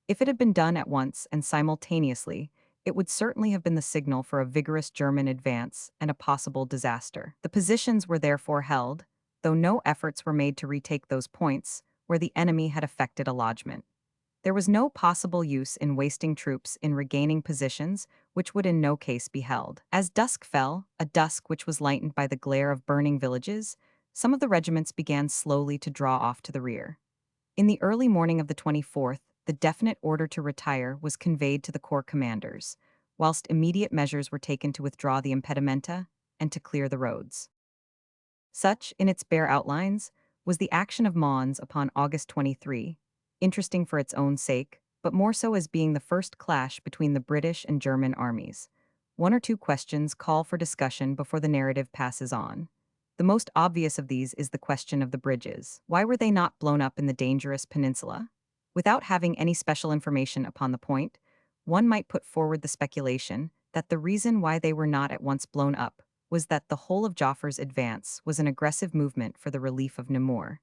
A: If it had been done at once and simultaneously, it would certainly have been the signal for a vigorous German advance and a possible disaster. The positions were therefore held, though no efforts were made to retake those points where the enemy had effected a lodgment. There was no possible use in wasting troops in regaining positions which would in no case be held. As dusk fell, a dusk which was lightened by the glare of burning villages, some of the regiments began slowly to draw off to the rear. In the early morning of the 24th, the definite order to retire was conveyed to the corps commanders, whilst immediate measures were taken to withdraw the impedimenta and to clear the roads. Such, in its bare outlines, was the action of Mons upon August 23, interesting for its own sake, but more so as being the first clash between the British and German armies. One or two questions call for discussion before the narrative passes on. The most obvious of these is the question of the bridges. Why were they not blown up in the dangerous peninsula? Without having any special information upon the point, one might put forward the speculation that the reason why they were not at once blown up was that the whole of Joffre's advance was an aggressive movement for the relief of Namur,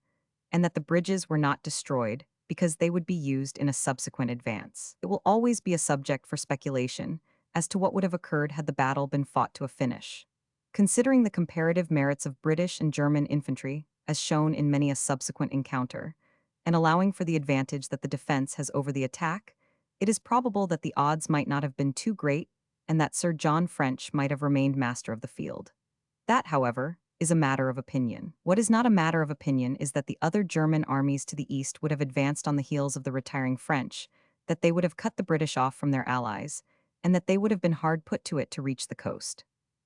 A: and that the bridges were not destroyed because they would be used in a subsequent advance. It will always be a subject for speculation as to what would have occurred had the battle been fought to a finish. Considering the comparative merits of British and German infantry, as shown in many a subsequent encounter, and allowing for the advantage that the defense has over the attack, it is probable that the odds might not have been too great and that Sir John French might have remained master of the field. That, however, is a matter of opinion. What is not a matter of opinion is that the other German armies to the east would have advanced on the heels of the retiring French, that they would have cut the British off from their allies, and that they would have been hard put to it to reach the coast.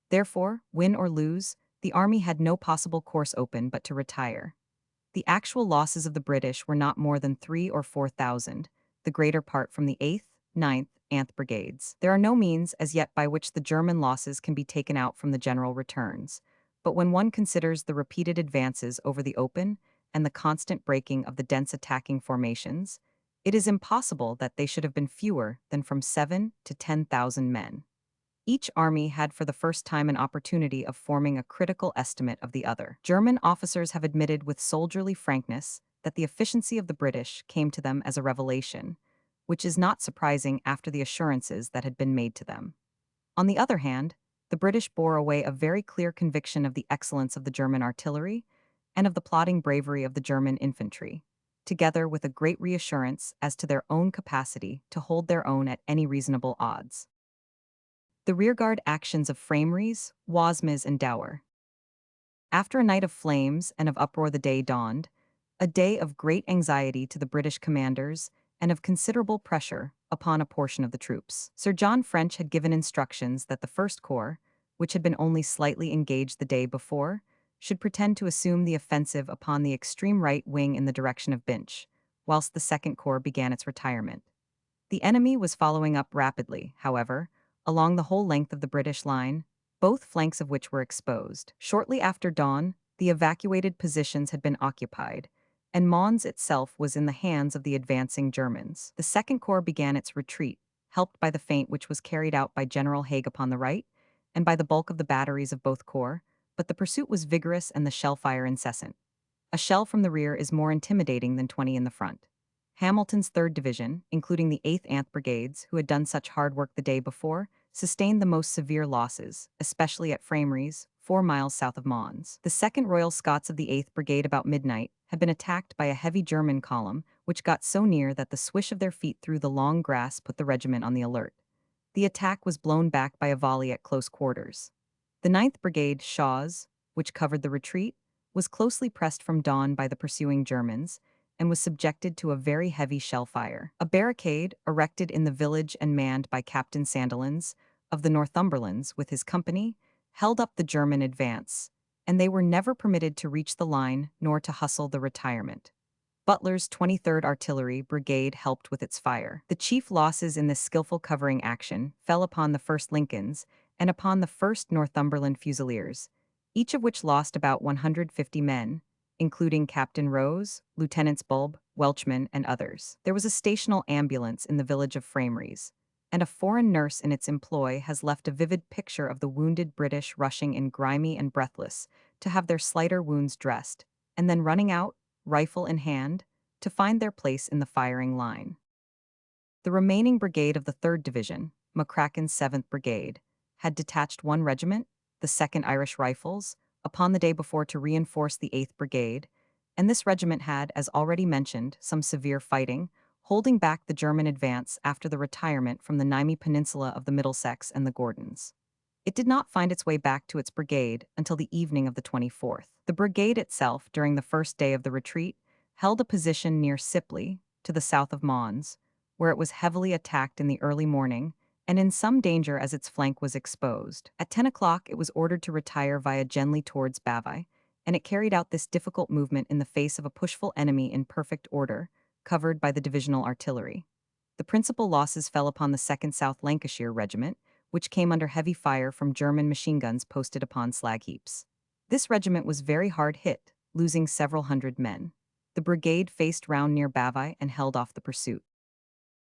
A: Therefore, win or lose, the army had no possible course open but to retire. The actual losses of the British were not more than 3,000 or 4,000, the greater part from the 8th, 9th, Anth brigades. There are no means as yet by which the German losses can be taken out from the general returns, but when one considers the repeated advances over the open and the constant breaking of the dense attacking formations, it is impossible that they should have been fewer than from 7 to 10,000 men. Each army had for the first time an opportunity of forming a critical estimate of the other. German officers have admitted with soldierly frankness that the efficiency of the British came to them as a revelation, which is not surprising after the assurances that had been made to them. On the other hand, the British bore away a very clear conviction of the excellence of the German artillery and of the plodding bravery of the German infantry, together with a great reassurance as to their own capacity to hold their own at any reasonable odds. The rearguard actions of Frameries, Wasmes, and Dower. After a night of flames and of uproar, the day dawned, a day of great anxiety to the British commanders and of considerable pressure upon a portion of the troops. Sir John French had given instructions that the First Corps, which had been only slightly engaged the day before, should pretend to assume the offensive upon the extreme right wing in the direction of Binch, whilst the Second Corps began its retirement. The enemy was following up rapidly, however, along the whole length of the British line, both flanks of which were exposed. Shortly after dawn, the evacuated positions had been occupied, and Mons itself was in the hands of the advancing Germans. The Second Corps began its retreat, helped by the feint which was carried out by General Haig upon the right, and by the bulk of the batteries of both corps, but the pursuit was vigorous and the shell fire incessant. A shell from the rear is more intimidating than 20 in the front. Hamilton's 3rd Division, including the 8th Anth Brigades, who had done such hard work the day before, sustained the most severe losses, especially at Frameries, 4 miles south of Mons. The 2nd Royal Scots of the 8th Brigade about midnight had been attacked by a heavy German column, which got so near that the swish of their feet through the long grass put the regiment on the alert. The attack was blown back by a volley at close quarters. The 9th Brigade, Shaw's, which covered the retreat, was closely pressed from dawn by the pursuing Germans, and was subjected to a very heavy shell fire. A barricade, erected in the village and manned by Captain Sandilands, of the Northumberlands, with his company, held up the German advance, and they were never permitted to reach the line nor to hustle the retirement. Butler's 23rd Artillery Brigade helped with its fire. The chief losses in this skillful covering action fell upon the 1st Lincolns and upon the 1st Northumberland Fusiliers, each of which lost about 150 men, including Captain Rose, Lieutenants Bulb, Welchman, and others. There was a stational ambulance in the village of Frameries, and a foreign nurse in its employ has left a vivid picture of the wounded British rushing in grimy and breathless to have their slighter wounds dressed, and then running out, rifle in hand, to find their place in the firing line. The remaining brigade of the 3rd Division, McCracken's 7th Brigade, had detached one regiment, the 2nd Irish Rifles, upon the day before to reinforce the 8th Brigade, and this regiment had, as already mentioned, some severe fighting, holding back the German advance after the retirement from the Nime Peninsula of the Middlesex and the Gordons. It did not find its way back to its brigade until the evening of the 24th. The brigade itself, during the first day of the retreat, held a position near Sipley, to the south of Mons, where it was heavily attacked in the early morning, and in some danger as its flank was exposed. At 10 o'clock it was ordered to retire via Genly towards Bavai, and it carried out this difficult movement in the face of a pushful enemy in perfect order, covered by the divisional artillery. The principal losses fell upon the 2nd South Lancashire Regiment, which came under heavy fire from German machine guns posted upon slag heaps. This regiment was very hard hit, losing several hundred men. The brigade faced round near Bavai and held off the pursuit.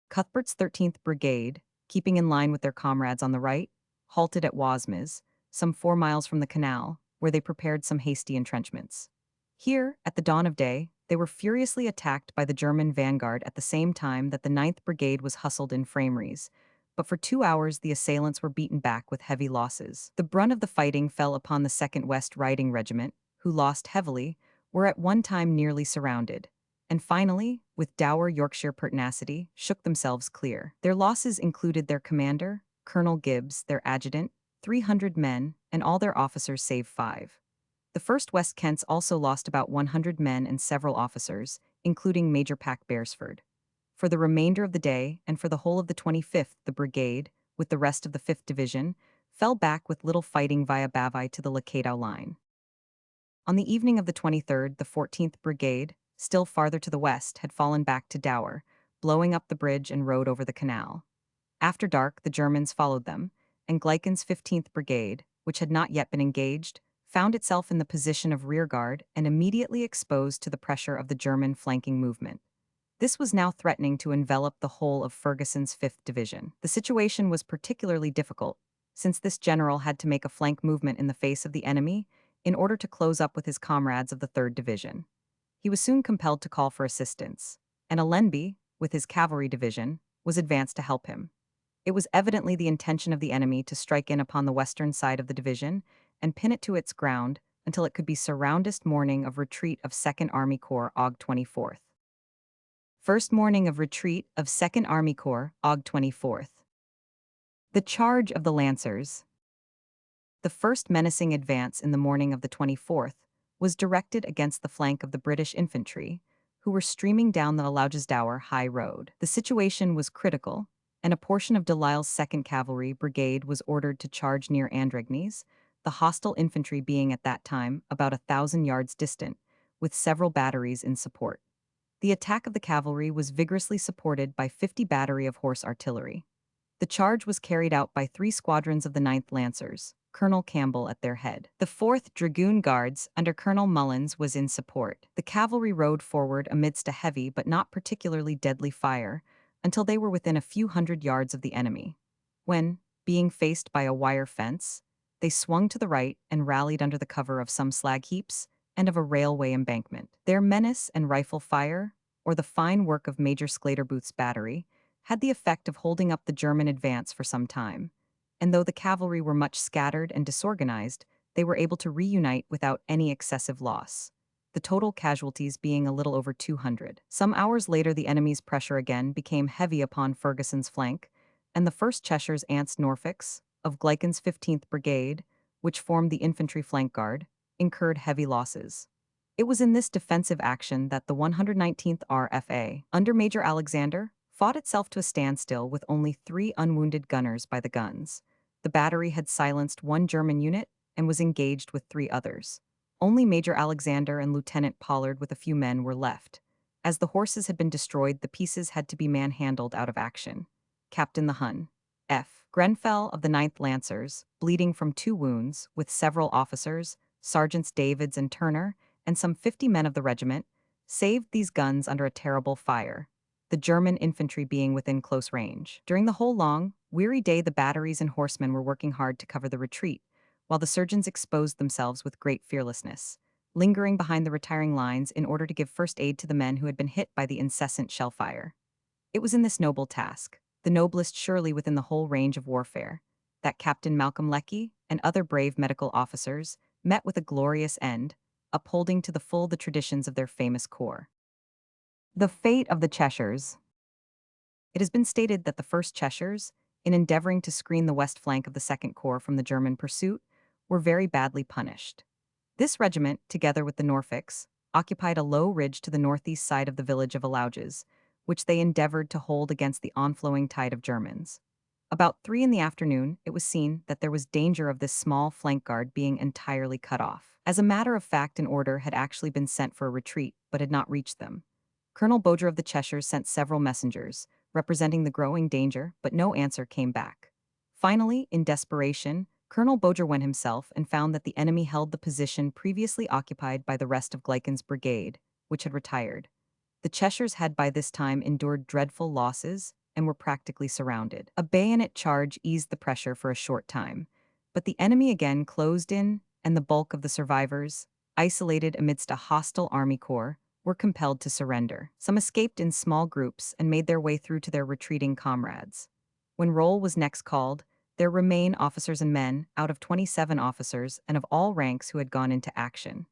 A: Cuthbert's 13th Brigade, keeping in line with their comrades on the right, halted at Wasmes, some 4 miles from the canal, where they prepared some hasty entrenchments. Here, at the dawn of day, they were furiously attacked by the German vanguard at the same time that the 9th Brigade was hustled in Frameries, but for 2 hours the assailants were beaten back with heavy losses. The brunt of the fighting fell upon the 2nd West Riding Regiment, who lost heavily, were at one time nearly surrounded, and finally, with dour Yorkshire pertinacity, shook themselves clear. Their losses included their commander, Colonel Gibbs, their adjutant, 300 men, and all their officers save 5. The 1st West Kents also lost about 100 men and several officers, including Major Pack Beresford. For the remainder of the day, and for the whole of the 25th, the brigade, with the rest of the 5th Division, fell back with little fighting via Bavai to the Lakadow line. On the evening of the 23rd, the 14th Brigade, still farther to the west, had fallen back to Dower, blowing up the bridge and road over the canal. After dark, the Germans followed them, and Gleiken's 15th Brigade, which had not yet been engaged, found itself in the position of rearguard and immediately exposed to the pressure of the German flanking movement. This was now threatening to envelop the whole of Ferguson's 5th Division. The situation was particularly difficult, since this general had to make a flank movement in the face of the enemy in order to close up with his comrades of the 3rd Division. He was soon compelled to call for assistance, and Allenby, with his cavalry division, was advanced to help him. It was evidently the intention of the enemy to strike in upon the western side of the division and pin it to its ground until it could be surroundest morning of retreat of 2nd Army Corps Aug 24th. First morning of retreat of 2nd Army Corps Aug 24th. The charge of the Lancers. The first menacing advance in the morning of the 24th was directed against the flank of the British infantry, who were streaming down the Laugersdauer High Road. The situation was critical, and a portion of Delisle's 2nd Cavalry Brigade was ordered to charge near Andregnes, the hostile infantry being at that time about 1,000 yards distant, with several batteries in support. The attack of the cavalry was vigorously supported by 50 battery of horse artillery. The charge was carried out by 3 squadrons of the 9th Lancers, Colonel Campbell at their head. The 4th Dragoon Guards, under Colonel Mullins, was in support. The cavalry rode forward amidst a heavy but not particularly deadly fire until they were within a few hundred yards of the enemy, when, being faced by a wire fence, they swung to the right and rallied under the cover of some slag heaps and of a railway embankment. Their menace and rifle fire, or the fine work of Major Sclaterbooth's battery, had the effect of holding up the German advance for some time, and though the cavalry were much scattered and disorganized, they were able to reunite without any excessive loss, the total casualties being a little over 200. Some hours later, the enemy's pressure again became heavy upon Ferguson's flank, and the 1st Cheshire's Ants Norfolks, of Gleiken's 15th Brigade, which formed the infantry flank guard, incurred heavy losses. It was in this defensive action that the 119th RFA, under Major Alexander, fought itself to a standstill with only 3 unwounded gunners by the guns. The battery had silenced 1 German unit and was engaged with 3 others. Only Major Alexander and Lieutenant Pollard with a few men were left. As the horses had been destroyed, the pieces had to be manhandled out of action. Captain the Hun. F. Grenfell of the 9th Lancers, bleeding from 2 wounds, with several officers, Sergeants Davids and Turner, and some 50 men of the regiment, saved these guns under a terrible fire, the German infantry being within close range. During the whole long, weary day, the batteries and horsemen were working hard to cover the retreat, while the surgeons exposed themselves with great fearlessness, lingering behind the retiring lines in order to give first aid to the men who had been hit by the incessant shell fire. It was in this noble task, the noblest surely within the whole range of warfare, that Captain Malcolm Lecky and other brave medical officers met with a glorious end, upholding to the full the traditions of their famous corps. The fate of the Cheshires. It has been stated that the 1st Cheshires, in endeavoring to screen the west flank of the 2nd Corps from the German pursuit, were very badly punished. This regiment, together with the Norfolks, occupied a low ridge to the northeast side of the village of Alauges, which they endeavored to hold against the onflowing tide of Germans. About 3 in the afternoon, it was seen that there was danger of this small flank guard being entirely cut off. As a matter of fact, an order had actually been sent for a retreat, but had not reached them. Colonel Boger of the Cheshires sent several messengers, representing the growing danger, but no answer came back. Finally, in desperation, Colonel Boger went himself and found that the enemy held the position previously occupied by the rest of Gleiken's brigade, which had retired. The Cheshires had by this time endured dreadful losses and were practically surrounded. A bayonet charge eased the pressure for a short time, but the enemy again closed in, and the bulk of the survivors, isolated amidst a hostile army corps, were compelled to surrender. Some escaped in small groups and made their way through to their retreating comrades. When roll was next called, there remained officers and men, out of 27 officers and of all ranks who had gone into action.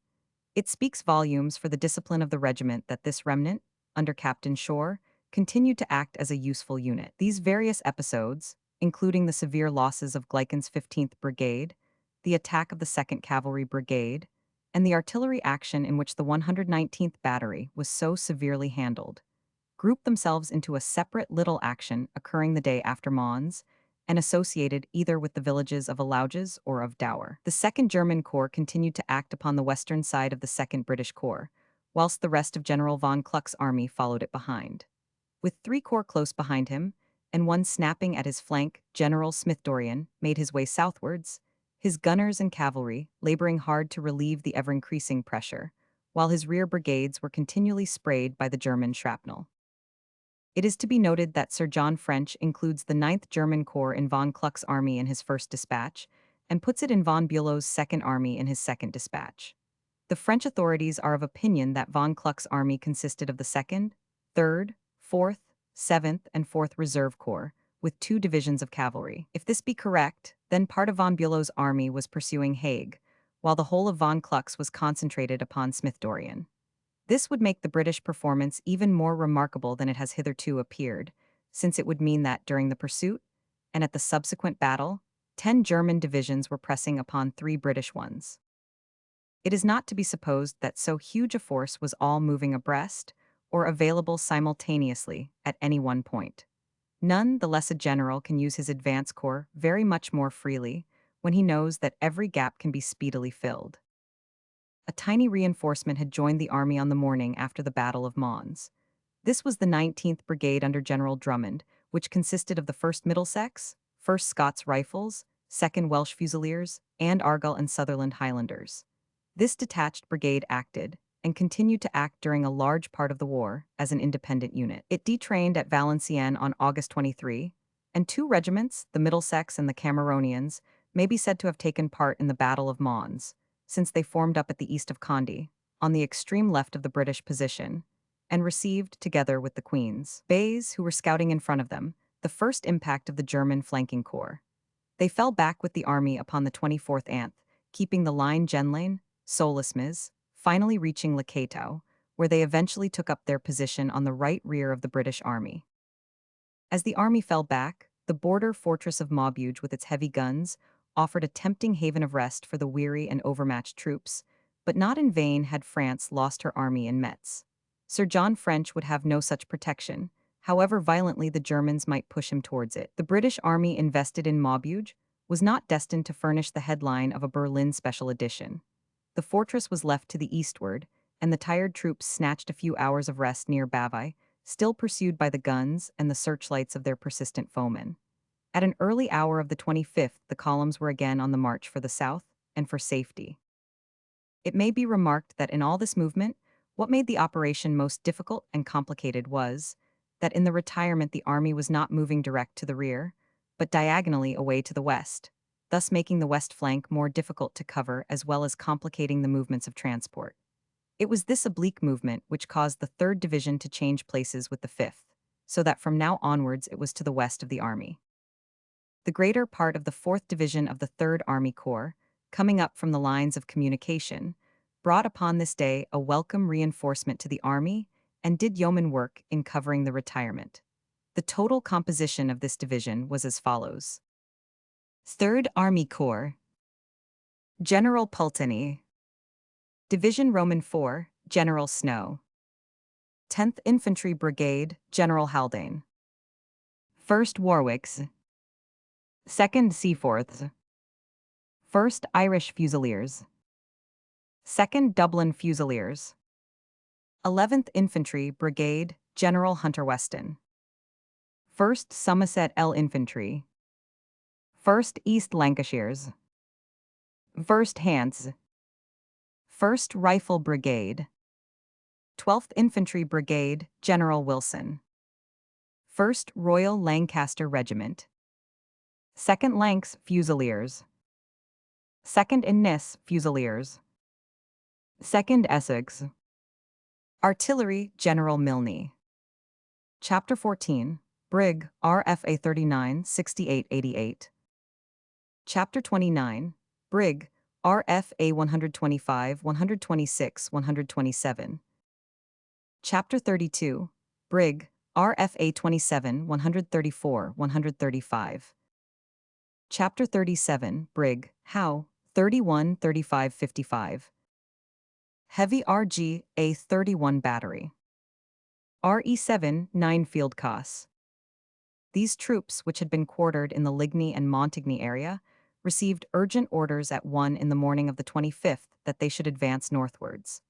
A: It speaks volumes for the discipline of the regiment that this remnant, under Captain Shore, continued to act as a useful unit. These various episodes, including the severe losses of Gleiken's 15th Brigade, the attack of the 2nd Cavalry Brigade, and the artillery action in which the 119th Battery was so severely handled, grouped themselves into a separate little action occurring the day after Mons, and associated either with the villages of Alauges or of Dower. The 2nd German Corps continued to act upon the western side of the 2nd British Corps, whilst the rest of General von Kluck's army followed it behind. With 3 corps close behind him, and one snapping at his flank, General Smith-Dorrien, made his way southwards, his gunners and cavalry laboring hard to relieve the ever-increasing pressure, while his rear brigades were continually sprayed by the German shrapnel. It is to be noted that Sir John French includes the 9th German Corps in von Kluck's army in his first dispatch, and puts it in von Bülow's 2nd Army in his second dispatch. The French authorities are of opinion that von Kluck's army consisted of the 2nd, 3rd, 4th, 7th, and 4th Reserve Corps, with 2 divisions of cavalry. If this be correct, then part of von Bülow's army was pursuing Haig, while the whole of von Kluck's was concentrated upon Smith-Dorrien. This would make the British performance even more remarkable than it has hitherto appeared, since it would mean that during the pursuit, and at the subsequent battle, 10 German divisions were pressing upon 3 British ones. It is not to be supposed that so huge a force was all moving abreast, or available simultaneously at any one point. None the less a general can use his advance corps very much more freely when he knows that every gap can be speedily filled. A tiny reinforcement had joined the army on the morning after the Battle of Mons. This was the 19th Brigade under General Drummond, which consisted of the 1st Middlesex, 1st Scots Rifles, 2nd Welsh Fusiliers, and Argyll and Sutherland Highlanders. This detached brigade acted, and continued to act during a large part of the war, as an independent unit. It detrained at Valenciennes on August 23, and 2 regiments, the Middlesex and the Cameronians, may be said to have taken part in the Battle of Mons, since they formed up at the east of Conde, on the extreme left of the British position, and received, together with the Queen's Bays who were scouting in front of them, the first impact of the German flanking corps. They fell back with the army upon the 24th Anth, keeping the line Genlain, Solismes, finally reaching Le Cateau, where they eventually took up their position on the right rear of the British army. As the army fell back, the border fortress of Maubeuge with its heavy guns offered a tempting haven of rest for the weary and overmatched troops, but not in vain had France lost her army in Metz. Sir John French would have no such protection, however violently the Germans might push him towards it. The British army invested in Maubeuge was not destined to furnish the headline of a Berlin special edition. The fortress was left to the eastward, and the tired troops snatched a few hours of rest near Bavai, still pursued by the guns and the searchlights of their persistent foemen. At an early hour of the 25th, the columns were again on the march for the south and for safety. It may be remarked that in all this movement, what made the operation most difficult and complicated was that in the retirement the army was not moving direct to the rear, but diagonally away to the west, thus making the west flank more difficult to cover as well as complicating the movements of transport. It was this oblique movement which caused the 3rd Division to change places with the 5th, so that from now onwards it was to the west of the army. The greater part of the 4th Division of the 3rd Army Corps, coming up from the lines of communication, brought upon this day a welcome reinforcement to the army and did yeoman work in covering the retirement. The total composition of this division was as follows. 3rd Army Corps, General Pulteney. Division Roman 4, General Snow. 10th Infantry Brigade, General Haldane. 1st Warwicks. 2nd Seaforths. 1st Irish Fusiliers. 2nd Dublin Fusiliers. 11th Infantry Brigade, General Hunter Weston. 1st Somerset L Infantry. 1st East Lancashires. 1st Hants. 1st Rifle Brigade. 12th Infantry Brigade, General Wilson. 1st Royal Lancaster Regiment. 2nd Lancs Fusiliers. 2nd Innis Fusiliers. 2nd Essex. Artillery, General Milne. Chapter 14, Brig. RFA 39 6888. Chapter 29, Brig. RFA 125 126 127. Chapter 32, Brig. RFA 27 134 135. Chapter 37, Brig. Howe 31 35 55. Heavy RG A31 Battery. RE7 9 Field Coss. These troops, which had been quartered in the Ligny and Montigny area, received urgent orders at 1 in the morning of the 25th that they should advance northwards.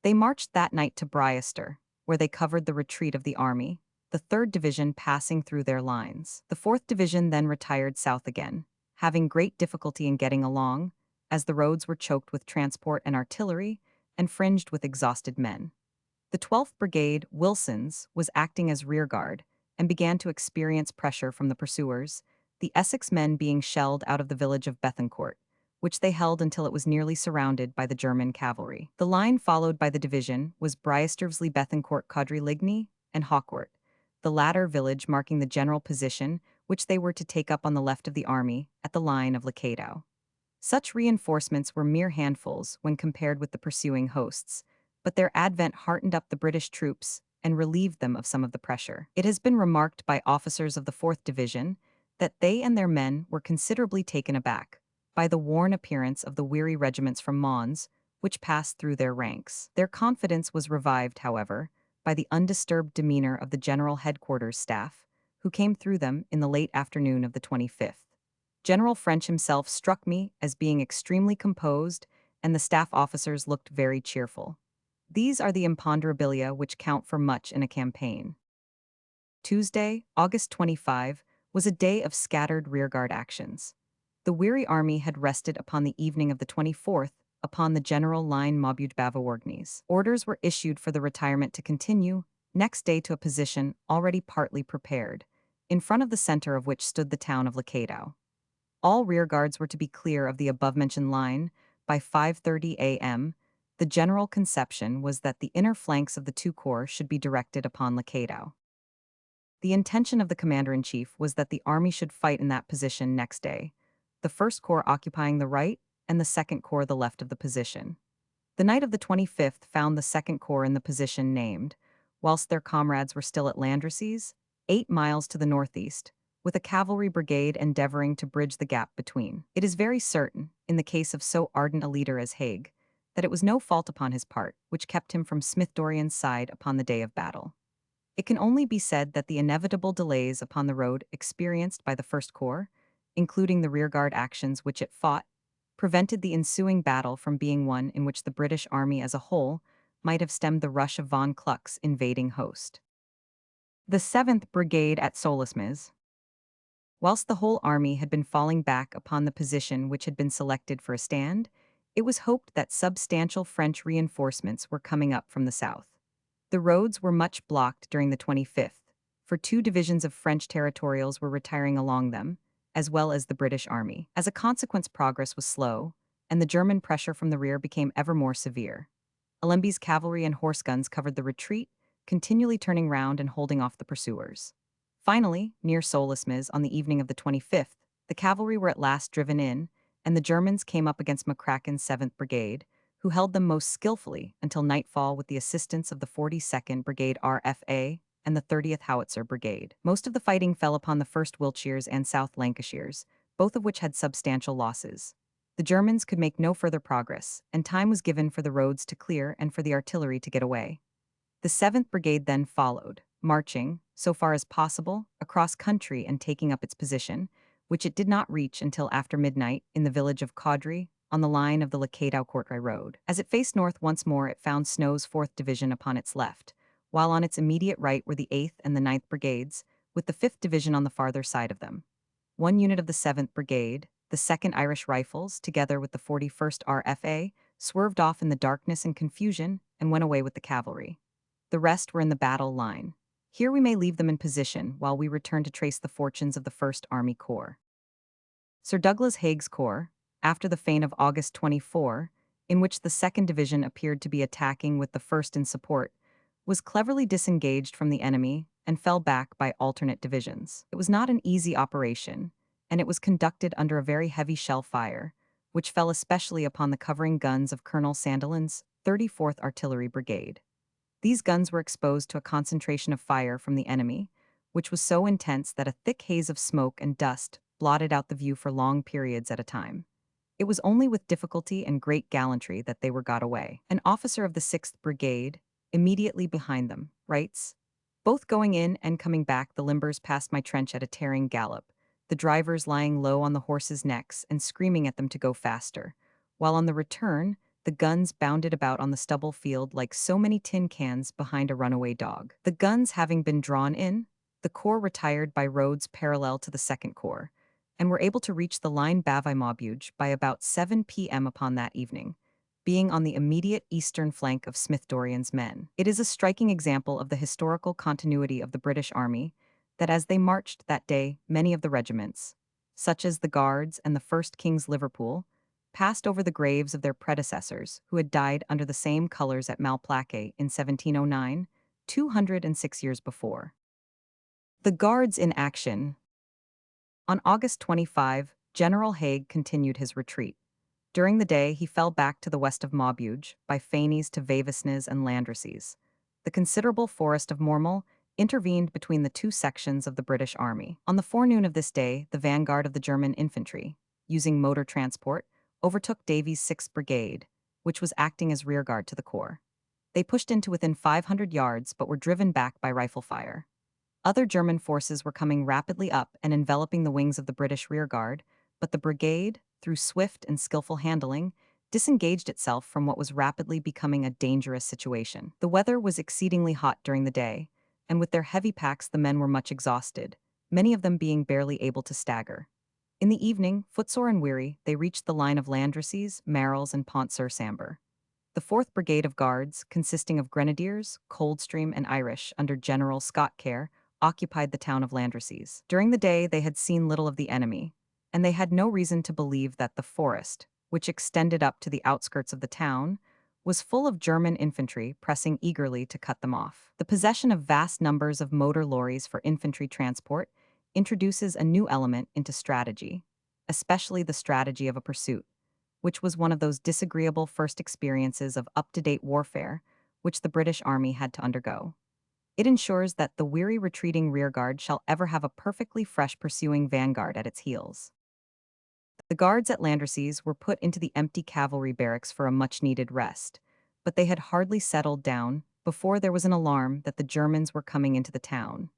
A: They marched that night to Briester, where they covered the retreat of the army, the 3rd Division passing through their lines. The 4th Division then retired south again, having great difficulty in getting along, as the roads were choked with transport and artillery and fringed with exhausted men. The 12th Brigade, Wilson's, was acting as rearguard and began to experience pressure from the pursuers, the Essex men being shelled out of the village of Bethencourt, which they held until it was nearly surrounded by the German cavalry. The line followed by the division was Briastervsley, Bethencourt, Caudry, Ligny, and Hawcourt, the latter village marking the general position which they were to take up on the left of the army at the line of Lecadow. Such reinforcements were mere handfuls when compared with the pursuing hosts, but their advent heartened up the British troops and relieved them of some of the pressure. It has been remarked by officers of the 4th Division that they and their men were considerably taken aback by the worn appearance of the weary regiments from Mons, which passed through their ranks. Their confidence was revived, however, by the undisturbed demeanor of the General Headquarters staff, who came through them in the late afternoon of the 25th. General French himself struck me as being extremely composed, and the staff officers looked very cheerful. These are the imponderabilia which count for much in a campaign. Tuesday, August 25, was a day of scattered rearguard actions. The weary army had rested upon the evening of the 24th upon the general line Maubeuge Bavawargnes. Orders were issued for the retirement to continue, next day to a position already partly prepared, in front of the center of which stood the town of Lecadow. All rearguards were to be clear of the above-mentioned line by 5:30 a.m. The general conception was that the inner flanks of the two corps should be directed upon Lecadow. The intention of the commander-in-chief was that the army should fight in that position next day, the 1st Corps occupying the right and the 2nd Corps the left of the position. The night of the 25th found the 2nd Corps in the position named, whilst their comrades were still at Landrecies, 8 miles to the northeast, with a cavalry brigade endeavoring to bridge the gap between. It is very certain, in the case of so ardent a leader as Haig, that it was no fault upon his part which kept him from Smith Dorrien's side upon the day of battle. It can only be said that the inevitable delays upon the road experienced by the 1st Corps, including the rearguard actions which it fought, prevented the ensuing battle from being one in which the British army as a whole might have stemmed the rush of von Kluck's invading host. The 7th Brigade at Solesmes. Whilst the whole army had been falling back upon the position which had been selected for a stand, it was hoped that substantial French reinforcements were coming up from the south. The roads were much blocked during the 25th, for 2 divisions of French territorials were retiring along them, as well as the British army. As a consequence, progress was slow, and the German pressure from the rear became ever more severe. Allenby's cavalry and horse guns covered the retreat, continually turning round and holding off the pursuers. Finally, near Solesmes on the evening of the 25th, the cavalry were at last driven in, and the Germans came up against McCracken's 7th Brigade, who held them most skillfully until nightfall with the assistance of the 42nd Brigade RFA and the 30th Howitzer Brigade. Most of the fighting fell upon the 1st Wiltshires and South Lancashires, both of which had substantial losses. The Germans could make no further progress, and time was given for the roads to clear and for the artillery to get away. The 7th Brigade then followed, marching, so far as possible, across country and taking up its position, which it did not reach until after midnight in the village of Caudry, on the line of the Lecadow-Courtrai road. As it faced north once more, it found Snow's 4th Division upon its left, while on its immediate right were the 8th and the 9th Brigades, with the 5th Division on the farther side of them. One unit of the 7th Brigade, the 2nd Irish Rifles, together with the 41st RFA, swerved off in the darkness and confusion and went away with the cavalry. The rest were in the battle line. Here we may leave them in position while we return to trace the fortunes of the 1st Army Corps. Sir Douglas Haig's corps, after the feint of August 24, in which the 2nd Division appeared to be attacking with the 1st in support, was cleverly disengaged from the enemy and fell back by alternate divisions. It was not an easy operation, and it was conducted under a very heavy shell fire, which fell especially upon the covering guns of Colonel Sandilands' 34th Artillery Brigade. These guns were exposed to a concentration of fire from the enemy, which was so intense that a thick haze of smoke and dust blotted out the view for long periods at a time. It was only with difficulty and great gallantry that they were got away. An officer of the 6th Brigade, immediately behind them, writes, "Both going in and coming back, the limbers passed my trench at a tearing gallop, the drivers lying low on the horses' necks and screaming at them to go faster, while on the return, the guns bounded about on the stubble field like so many tin cans behind a runaway dog. The guns having been drawn in, the corps retired by roads parallel to the Second Corps, and were able to reach the line Bavai Mabuge by about 7 p.m. upon that evening, being on the immediate eastern flank of Smith Dorrien's men. It is a striking example of the historical continuity of the British Army that as they marched that day, many of the regiments, such as the Guards and the 1st King's Liverpool, passed over the graves of their predecessors who had died under the same colors at Malplaquet in 1709, 206 years before. The Guards in action. On August 25, General Haig continued his retreat. During the day, he fell back to the west of Maubeuge, by Fagnes to Vavesnes and Landrecies. The considerable forest of Mormel intervened between the two sections of the British Army. On the forenoon of this day, the vanguard of the German infantry, using motor transport, overtook Davies' 6th Brigade, which was acting as rearguard to the corps. They pushed into within 500 yards but were driven back by rifle fire. Other German forces were coming rapidly up and enveloping the wings of the British rearguard, but the brigade, through swift and skillful handling, disengaged itself from what was rapidly becoming a dangerous situation. The weather was exceedingly hot during the day, and with their heavy packs the men were much exhausted, many of them being barely able to stagger. In the evening, footsore and weary, they reached the line of Landrecies, Marles, and Pont-sur-Sambre. The 4th Brigade of Guards, consisting of Grenadiers, Coldstream, and Irish under General Scott Kerr, occupied the town of Landrecies. During the day they had seen little of the enemy, and they had no reason to believe that the forest, which extended up to the outskirts of the town, was full of German infantry pressing eagerly to cut them off. The possession of vast numbers of motor lorries for infantry transport introduces a new element into strategy, especially the strategy of a pursuit, which was one of those disagreeable first experiences of up-to-date warfare which the British Army had to undergo. It ensures that the weary retreating rearguard shall ever have a perfectly fresh pursuing vanguard at its heels. The guards at Landrecies were put into the empty cavalry barracks for a much-needed rest, but they had hardly settled down before there was an alarm that the Germans were coming into the town.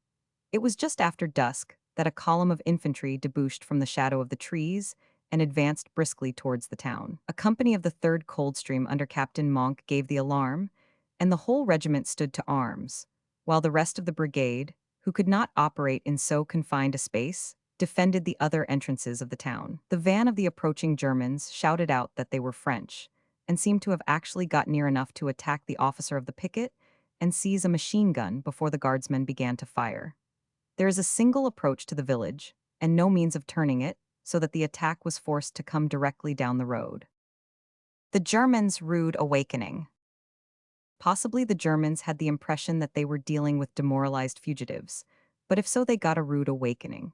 A: It was just after dusk that a column of infantry debouched from the shadow of the trees and advanced briskly towards the town. A company of the 3rd Coldstream under Captain Monk gave the alarm, and the whole regiment stood to arms, while the rest of the brigade, who could not operate in so confined a space, defended the other entrances of the town. The van of the approaching Germans shouted out that they were French, and seemed to have actually got near enough to attack the officer of the picket and seize a machine gun before the guardsmen began to fire. There is a single approach to the village, and no means of turning it, so that the attack was forced to come directly down the road. The Germans' rude awakening. Possibly the Germans had the impression that they were dealing with demoralized fugitives, but if so, they got a rude awakening.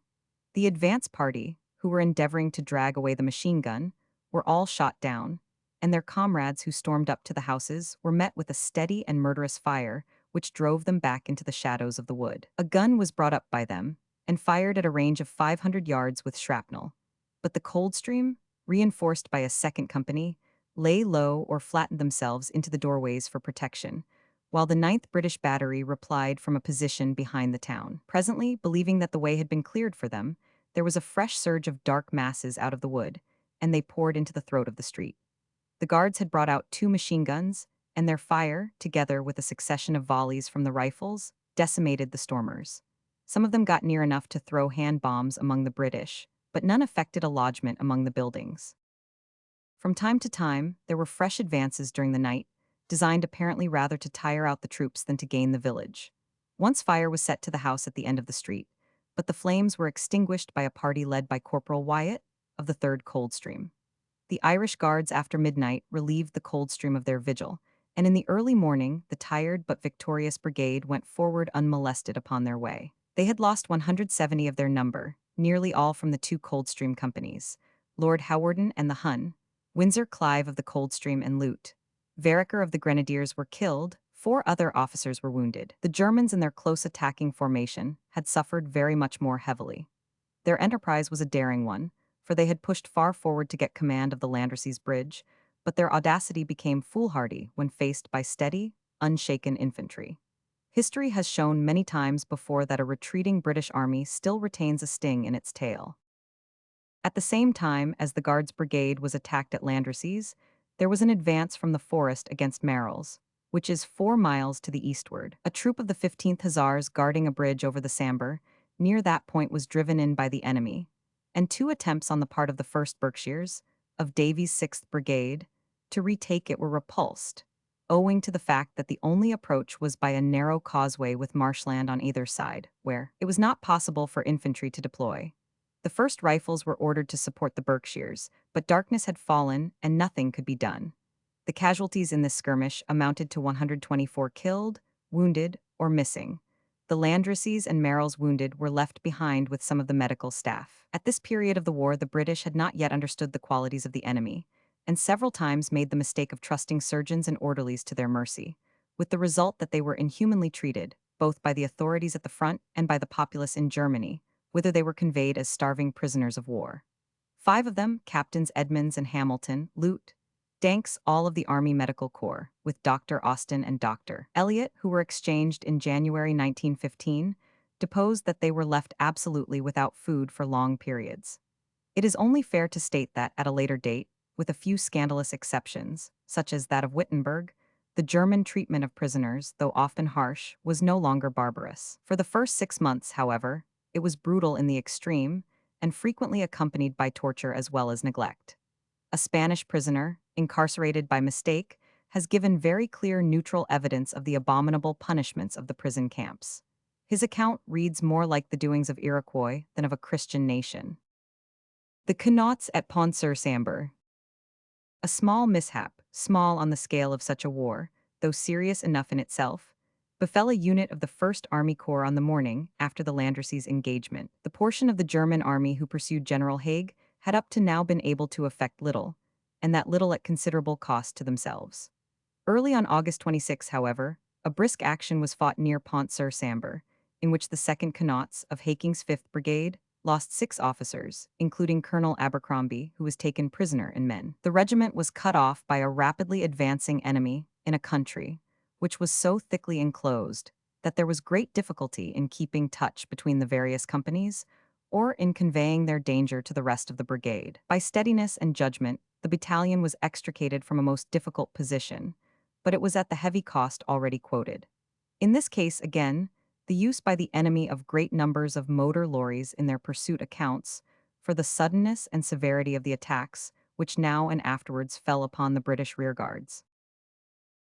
A: The advance party, who were endeavoring to drag away the machine gun, were all shot down, and their comrades who stormed up to the houses were met with a steady and murderous fire, which drove them back into the shadows of the wood. A gun was brought up by them, and fired at a range of 500 yards with shrapnel, but the Coldstream, reinforced by a 2nd company, lay low or flattened themselves into the doorways for protection, while the 9th British Battery replied from a position behind the town. Presently, believing that the way had been cleared for them, there was a fresh surge of dark masses out of the wood, and they poured into the throat of the street. The guards had brought out 2 machine guns, and their fire, together with a succession of volleys from the rifles, decimated the stormers. Some of them got near enough to throw hand bombs among the British, but none effected a lodgment among the buildings. From time to time, there were fresh advances during the night, designed apparently rather to tire out the troops than to gain the village. Once fire was set to the house at the end of the street, but the flames were extinguished by a party led by Corporal Wyatt of the 3rd Coldstream. The Irish Guards after midnight relieved the Coldstream of their vigil, and in the early morning the tired but victorious brigade went forward unmolested upon their way. They had lost 170 of their number, nearly all from the 2 Coldstream companies, Lord Hawarden and the Hun, Windsor Clive of the Coldstream and Lute. Vereker of the Grenadiers were killed, 4 other officers were wounded. The Germans in their close attacking formation had suffered very much more heavily. Their enterprise was a daring one, for they had pushed far forward to get command of the Landrecies Bridge, but their audacity became foolhardy when faced by steady, unshaken infantry. History has shown many times before that a retreating British army still retains a sting in its tail. At the same time as the Guards Brigade was attacked at Landrecies, there was an advance from the forest against Marls, which is 4 miles to the eastward. A troop of the 15th Hussars guarding a bridge over the Sambre, near that point was driven in by the enemy, and 2 attempts on the part of the 1st Berkshires, of Davies' 6th Brigade, to retake it were repulsed, owing to the fact that the only approach was by a narrow causeway with marshland on either side, where it was not possible for infantry to deploy. The 1st Rifles were ordered to support the Berkshires, but darkness had fallen and nothing could be done. The casualties in this skirmish amounted to 124 killed, wounded, or missing. The Landresses and Marls wounded were left behind with some of the medical staff. At this period of the war, the British had not yet understood the qualities of the enemy, and several times made the mistake of trusting surgeons and orderlies to their mercy, with the result that they were inhumanly treated, both by the authorities at the front and by the populace in Germany, whither they were conveyed as starving prisoners of war. 5 of them, Captains Edmonds and Hamilton, Lute, Danks, all of the Army Medical Corps, with Dr. Austin and Dr. Elliot, who were exchanged in January 1915, deposed that they were left absolutely without food for long periods. It is only fair to state that, at a later date, with a few scandalous exceptions, such as that of Wittenberg, the German treatment of prisoners, though often harsh, was no longer barbarous. For the first 6 months, however, it was brutal in the extreme, and frequently accompanied by torture as well as neglect. A Spanish prisoner, incarcerated by mistake, has given very clear neutral evidence of the abominable punishments of the prison camps. His account reads more like the doings of Iroquois than of a Christian nation. The Connaughts at Pont-sur-Sambre. A small mishap, small on the scale of such a war, though serious enough in itself, befell a unit of the 1st Army Corps on the morning after the Landrecies' engagement. The portion of the German army who pursued General Haig had up to now been able to effect little, and that little at considerable cost to themselves. Early on August 26, however, a brisk action was fought near Pont-sur-Sambre, in which the 2nd Connaughts of Haking's 5th Brigade lost 6 officers, including Colonel Abercrombie, who was taken prisoner in men. The regiment was cut off by a rapidly advancing enemy in a country which was so thickly enclosed that there was great difficulty in keeping touch between the various companies or in conveying their danger to the rest of the brigade. By steadiness and judgment, the battalion was extricated from a most difficult position, but it was at the heavy cost already quoted. In this case, again, the use by the enemy of great numbers of motor lorries in their pursuit accounts for the suddenness and severity of the attacks, which now and afterwards fell upon the British rearguards.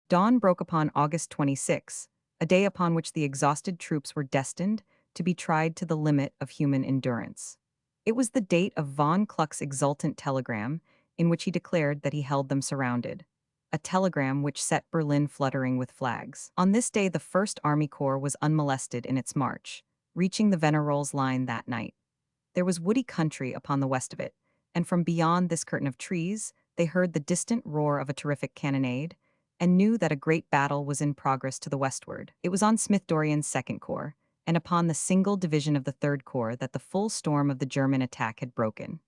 A: Dawn broke upon August 26, a day upon which the exhausted troops were destined to be tried to the limit of human endurance. It was the date of von Kluck's exultant telegram, in which he declared that he held them surrounded, a telegram which set Berlin fluttering with flags. On this day, the 1st Army Corps was unmolested in its march, reaching the Venerolles line that night. There was woody country upon the west of it, and from beyond this curtain of trees, they heard the distant roar of a terrific cannonade, and knew that a great battle was in progress to the westward. It was on Smith-Dorrien's 2nd Corps, and upon the single division of the 3rd Corps that the full storm of the German attack had broken.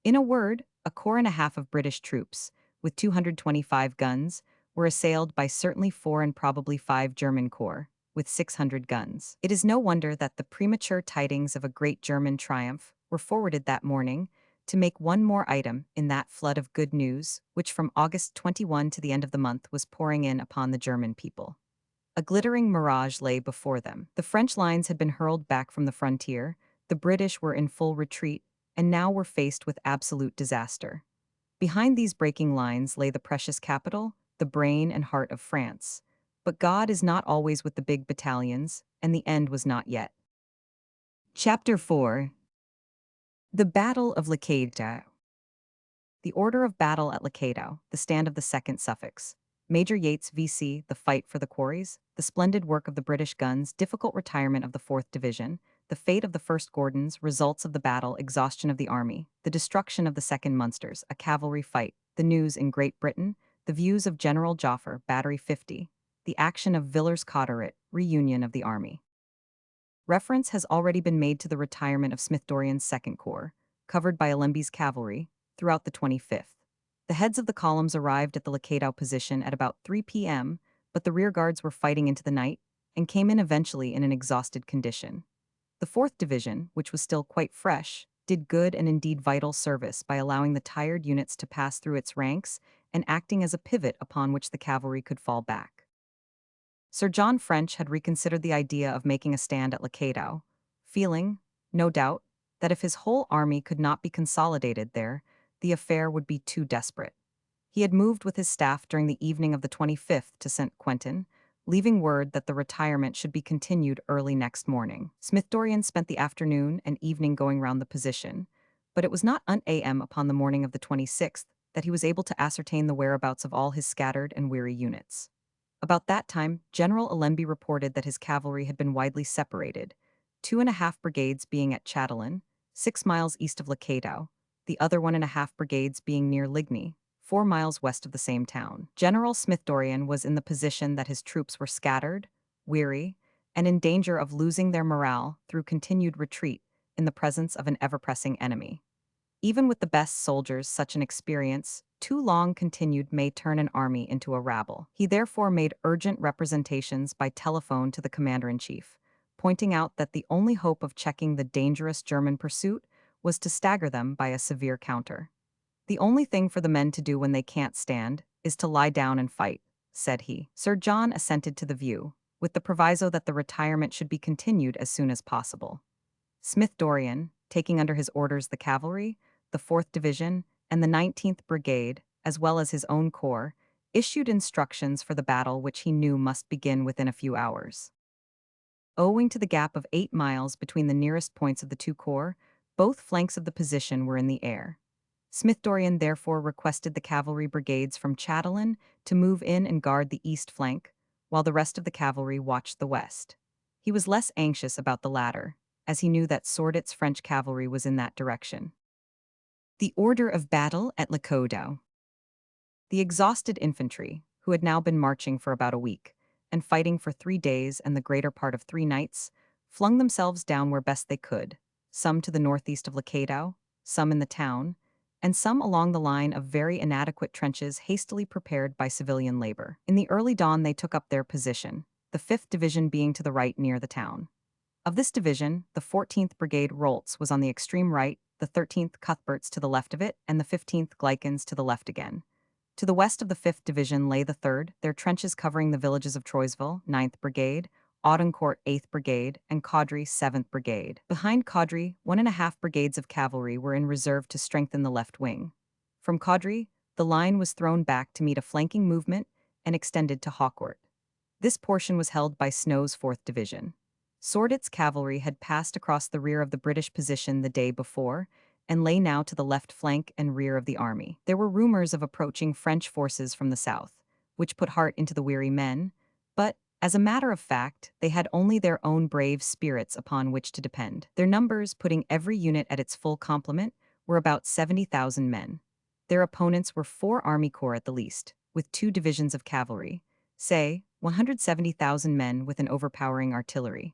A: In a word, a corps and a half of British troops, with 225 guns, were assailed by certainly 4 and probably 5 German corps, with 600 guns. It is no wonder that the premature tidings of a great German triumph were forwarded that morning to make one more item in that flood of good news which from August 21 to the end of the month was pouring in upon the German people. A glittering mirage lay before them. The French lines had been hurled back from the frontier, the British were in full retreat, and now were faced with absolute disaster. Behind these breaking lines lay the precious capital, the brain and heart of France. But God is not always with the big battalions, and the end was not yet. Chapter 4. The Battle of Lakato. The order of battle at Lakato, the stand of the 2nd Suffolks. Major Yates v.C., the fight for the quarries, the splendid work of the British guns, difficult retirement of the 4th Division, the fate of the 1st Gordons, results of the battle, exhaustion of the army, the destruction of the 2nd Munsters, a cavalry fight, the news in Great Britain, the views of General Joffre, Battery 50, the action of Villers-Cotterêts, reunion of the army. Reference has already been made to the retirement of Smith-Dorrien's 2nd Corps, covered by Allenby's cavalry, throughout the 25th. The heads of the columns arrived at the Lakato position at about 3 p.m., but the rearguards were fighting into the night and came in eventually in an exhausted condition. The 4th Division, which was still quite fresh, did good and indeed vital service by allowing the tired units to pass through its ranks and acting as a pivot upon which the cavalry could fall back. Sir John French had reconsidered the idea of making a stand at Locato, feeling, no doubt, that if his whole army could not be consolidated there, the affair would be too desperate. He had moved with his staff during the evening of the 25th to St. Quentin, leaving word that the retirement should be continued early next morning. Smith-Dorrien spent the afternoon and evening going round the position, but it was not a.m. upon the morning of the 26th that he was able to ascertain the whereabouts of all his scattered and weary units. About that time, General Allenby reported that his cavalry had been widely separated, 2.5 brigades being at Chatelain, 6 miles east of Locato, the other 1.5 brigades being near Ligny, 4 miles west of the same town. General Smith-Dorrien was in the position that his troops were scattered, weary, and in danger of losing their morale through continued retreat in the presence of an ever-pressing enemy. Even with the best soldiers, such an experience, too long continued, may turn an army into a rabble. He therefore made urgent representations by telephone to the commander-in-chief, pointing out that the only hope of checking the dangerous German pursuit was to stagger them by a severe counter. "The only thing for the men to do when they can't stand is to lie down and fight," said he. Sir John assented to the view, with the proviso that the retirement should be continued as soon as possible. Smith-Dorrien, taking under his orders the cavalry, the 4th Division, and the 19th Brigade, as well as his own corps, issued instructions for the battle which he knew must begin within a few hours. Owing to the gap of 8 miles between the nearest points of the two corps, both flanks of the position were in the air. Smith-Dorrien therefore requested the cavalry brigades from Chatelain to move in and guard the east flank, while the rest of the cavalry watched the west. He was less anxious about the latter, as he knew that Sourdit's French cavalry was in that direction. The order of battle at Locato. The exhausted infantry, who had now been marching for about a week, and fighting for 3 days and the greater part of 3 nights, flung themselves down where best they could, some to the northeast of Locato, some in the town, and some along the line of very inadequate trenches hastily prepared by civilian labor. In the early dawn they took up their position, the 5th Division being to the right near the town. Of this division, the 14th Brigade Roltz was on the extreme right, the 13th Cuthberts to the left of it, and the 15th Glycans to the left again. To the west of the 5th Division lay the 3rd, their trenches covering the villages of Troisville, 9th Brigade, Audincourt, 8th Brigade, and Caudry, 7th Brigade. Behind Caudry, 1.5 brigades of cavalry were in reserve to strengthen the left wing. From Caudry, the line was thrown back to meet a flanking movement and extended to Hawcourt. This portion was held by Snow's 4th Division. Sourdit's cavalry had passed across the rear of the British position the day before, and lay now to the left flank and rear of the army. There were rumors of approaching French forces from the south, which put heart into the weary men, but, as a matter of fact, they had only their own brave spirits upon which to depend. Their numbers, putting every unit at its full complement, were about 70,000 men. Their opponents were 4 army corps at the least, with 2 divisions of cavalry, say, 170,000 men with an overpowering artillery.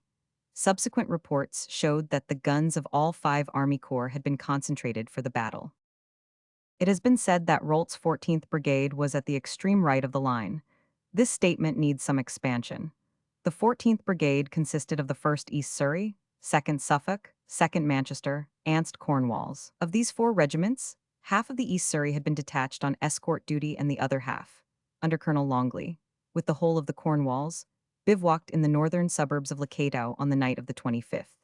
A: Subsequent reports showed that the guns of all 5 army corps had been concentrated for the battle. It has been said that Rolt's 14th Brigade was at the extreme right of the line. This statement needs some expansion. The 14th Brigade consisted of the 1st East Surrey, 2nd Suffolk, 2nd Manchester, and Cornwalls. Of these 4 regiments, half of the East Surrey had been detached on escort duty and the other half, under Colonel Longley, with the whole of the Cornwalls, bivouacked in the northern suburbs of Locato on the night of the 25th.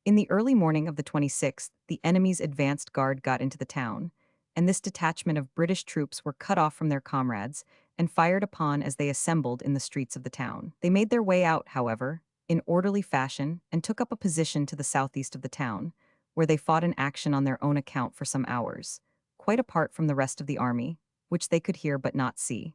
A: In the early morning of the 26th, the enemy's advanced guard got into the town, and this detachment of British troops were cut off from their comrades and fired upon as they assembled in the streets of the town. They made their way out, however, in orderly fashion and took up a position to the southeast of the town, where they fought in action on their own account for some hours, quite apart from the rest of the army, which they could hear but not see.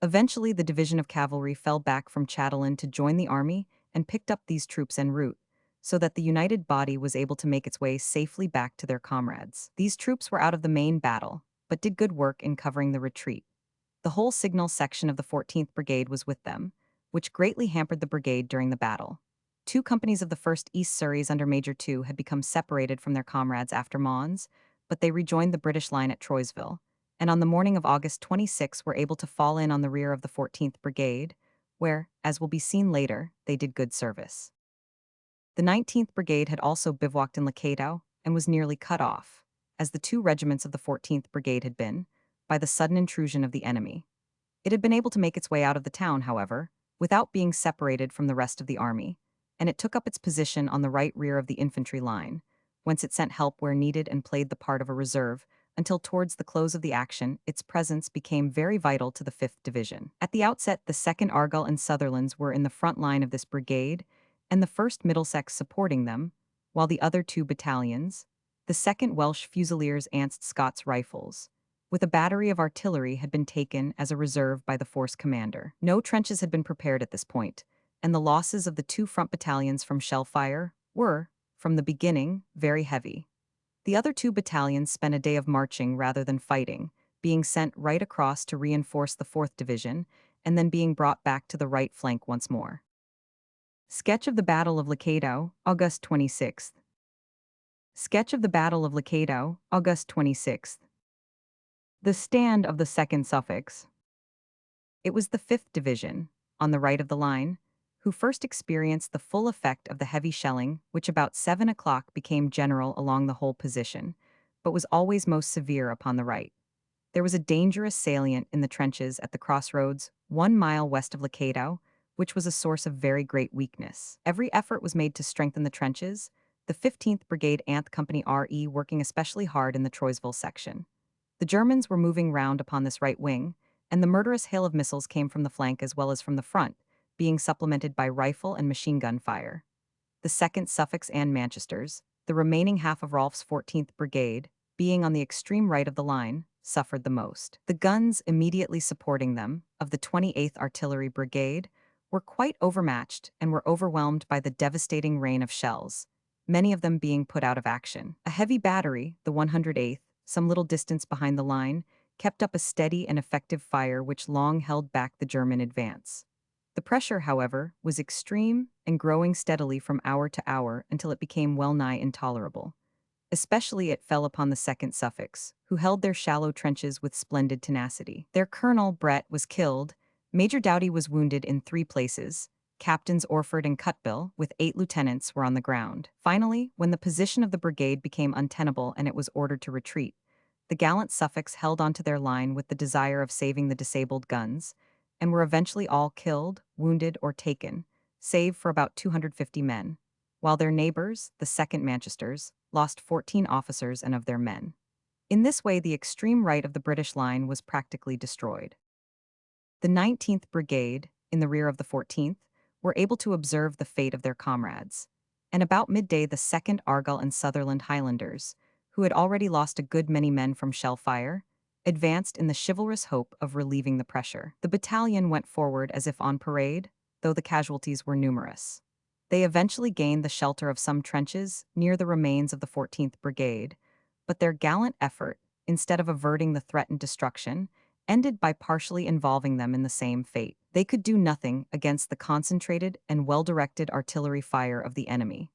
A: Eventually, the division of cavalry fell back from Chatelain to join the army and picked up these troops en route, so that the united body was able to make its way safely back to their comrades. These troops were out of the main battle, but did good work in covering the retreat. The whole signal section of the 14th Brigade was with them, which greatly hampered the brigade during the battle. 2 companies of the 1st East Surreys under Major II had become separated from their comrades after Mons, but they rejoined the British line at Troisville, and on the morning of August 26 were able to fall in on the rear of the 14th Brigade, where, as will be seen later, they did good service. The 19th Brigade had also bivouacked in Locato and was nearly cut off, as the 2 regiments of the 14th Brigade had been, by the sudden intrusion of the enemy. It had been able to make its way out of the town, however, without being separated from the rest of the army, and it took up its position on the right rear of the infantry line, whence it sent help where needed and played the part of a reserve, until towards the close of the action, its presence became very vital to the 5th Division. At the outset, the 2nd Argyll and Sutherlands were in the front line of this brigade, and the 1st Middlesex supporting them, while the other 2 battalions, the 2nd Welsh Fusiliers and Scots Rifles, with a battery of artillery had been taken as a reserve by the force commander. No trenches had been prepared at this point, and the losses of the 2 front battalions from shell fire were, from the beginning, very heavy. The other 2 battalions spent a day of marching rather than fighting, being sent right across to reinforce the 4th Division, and then being brought back to the right flank once more. Sketch of the Battle of Locato, August 26th. Sketch of the Battle of Locato, August 26th. The stand of the 2nd Suffolks. It was the 5th Division, on the right of the line, who first experienced the full effect of the heavy shelling, which about 7 o'clock became general along the whole position, but was always most severe upon the right. There was a dangerous salient in the trenches at the crossroads, 1 mile west of Locato, which was a source of very great weakness. Every effort was made to strengthen the trenches, the 15th Brigade Anth Company RE working especially hard in the Troyesville section. The Germans were moving round upon this right wing, and the murderous hail of missiles came from the flank as well as from the front, being supplemented by rifle and machine gun fire. The 2nd Suffolks and Manchesters, the remaining half of Rolfe's 14th Brigade, being on the extreme right of the line, suffered the most. The guns immediately supporting them, of the 28th Artillery Brigade, were quite overmatched and were overwhelmed by the devastating rain of shells, many of them being put out of action. A heavy battery, the 108th, some little distance behind the line, kept up a steady and effective fire which long held back the German advance. The pressure, however, was extreme and growing steadily from hour to hour until it became well-nigh intolerable. Especially it fell upon the 2nd Suffolks, who held their shallow trenches with splendid tenacity. Their colonel, Brett, was killed, Major Doughty was wounded in 3 places, Captains Orford and Cutbill, with 8 lieutenants, were on the ground. Finally, when the position of the brigade became untenable and it was ordered to retreat, the gallant Suffolks held onto their line with the desire of saving the disabled guns, and were eventually all killed, wounded, or taken, save for about 250 men, while their neighbors, the 2nd Manchesters, lost 14 officers and of their men. In this way, the extreme right of the British line was practically destroyed. The 19th Brigade, in the rear of the 14th, were able to observe the fate of their comrades, and about midday the 2nd Argyll and Sutherland Highlanders, who had already lost a good many men from shell fire, advanced in the chivalrous hope of relieving the pressure. The battalion went forward as if on parade, though the casualties were numerous. They eventually gained the shelter of some trenches near the remains of the 14th Brigade, but their gallant effort, instead of averting the threatened destruction, ended by partially involving them in the same fate. They could do nothing against the concentrated and well-directed artillery fire of the enemy.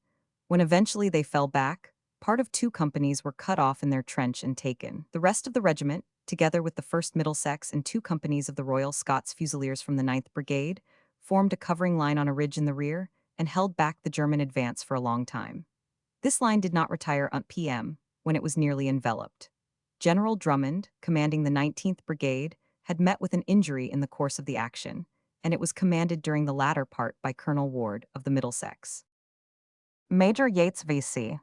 A: When eventually they fell back, part of 2 companies were cut off in their trench and taken. The rest of the regiment, together with the 1st Middlesex and 2 companies of the Royal Scots Fusiliers from the 9th Brigade, formed a covering line on a ridge in the rear and held back the German advance for a long time. This line did not retire at p.m., when it was nearly enveloped. General Drummond, commanding the 19th Brigade, had met with an injury in the course of the action, and it was commanded during the latter part by Colonel Ward of the Middlesex. Major Yates v.C.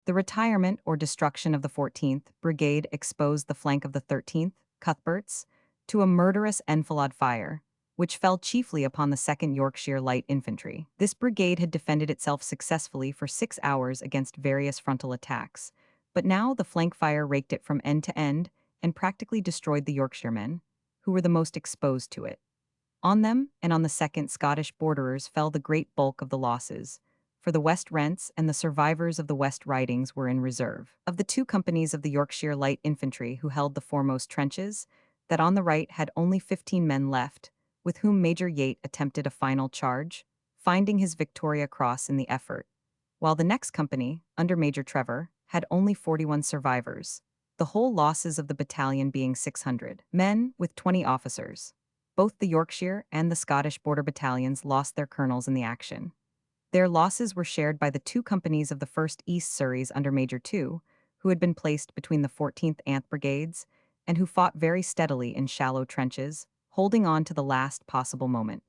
A: The retirement or destruction of the 14th Brigade exposed the flank of the 13th, Cuthberts, to a murderous enfilade fire, which fell chiefly upon the 2nd Yorkshire Light Infantry. This brigade had defended itself successfully for 6 hours against various frontal attacks, but now the flank fire raked it from end to end and practically destroyed the Yorkshiremen, who were the most exposed to it. On them and on the 2nd Scottish Borderers fell the great bulk of the losses, for the West Rents and the survivors of the West Ridings were in reserve. Of the 2 companies of the Yorkshire Light Infantry who held the foremost trenches, that on the right had only 15 men left, with whom Major Yate attempted a final charge, finding his Victoria Cross in the effort, while the next company, under Major Trevor, had only 41 survivors, the whole losses of the battalion being 600 men with 20 officers. Both the Yorkshire and the Scottish Border battalions lost their colonels in the action. Their losses were shared by the 2 companies of the 1st East Surreys under Major II, who had been placed between the 14th Anth Brigades, and who fought very steadily in shallow trenches, holding on to the last possible moment.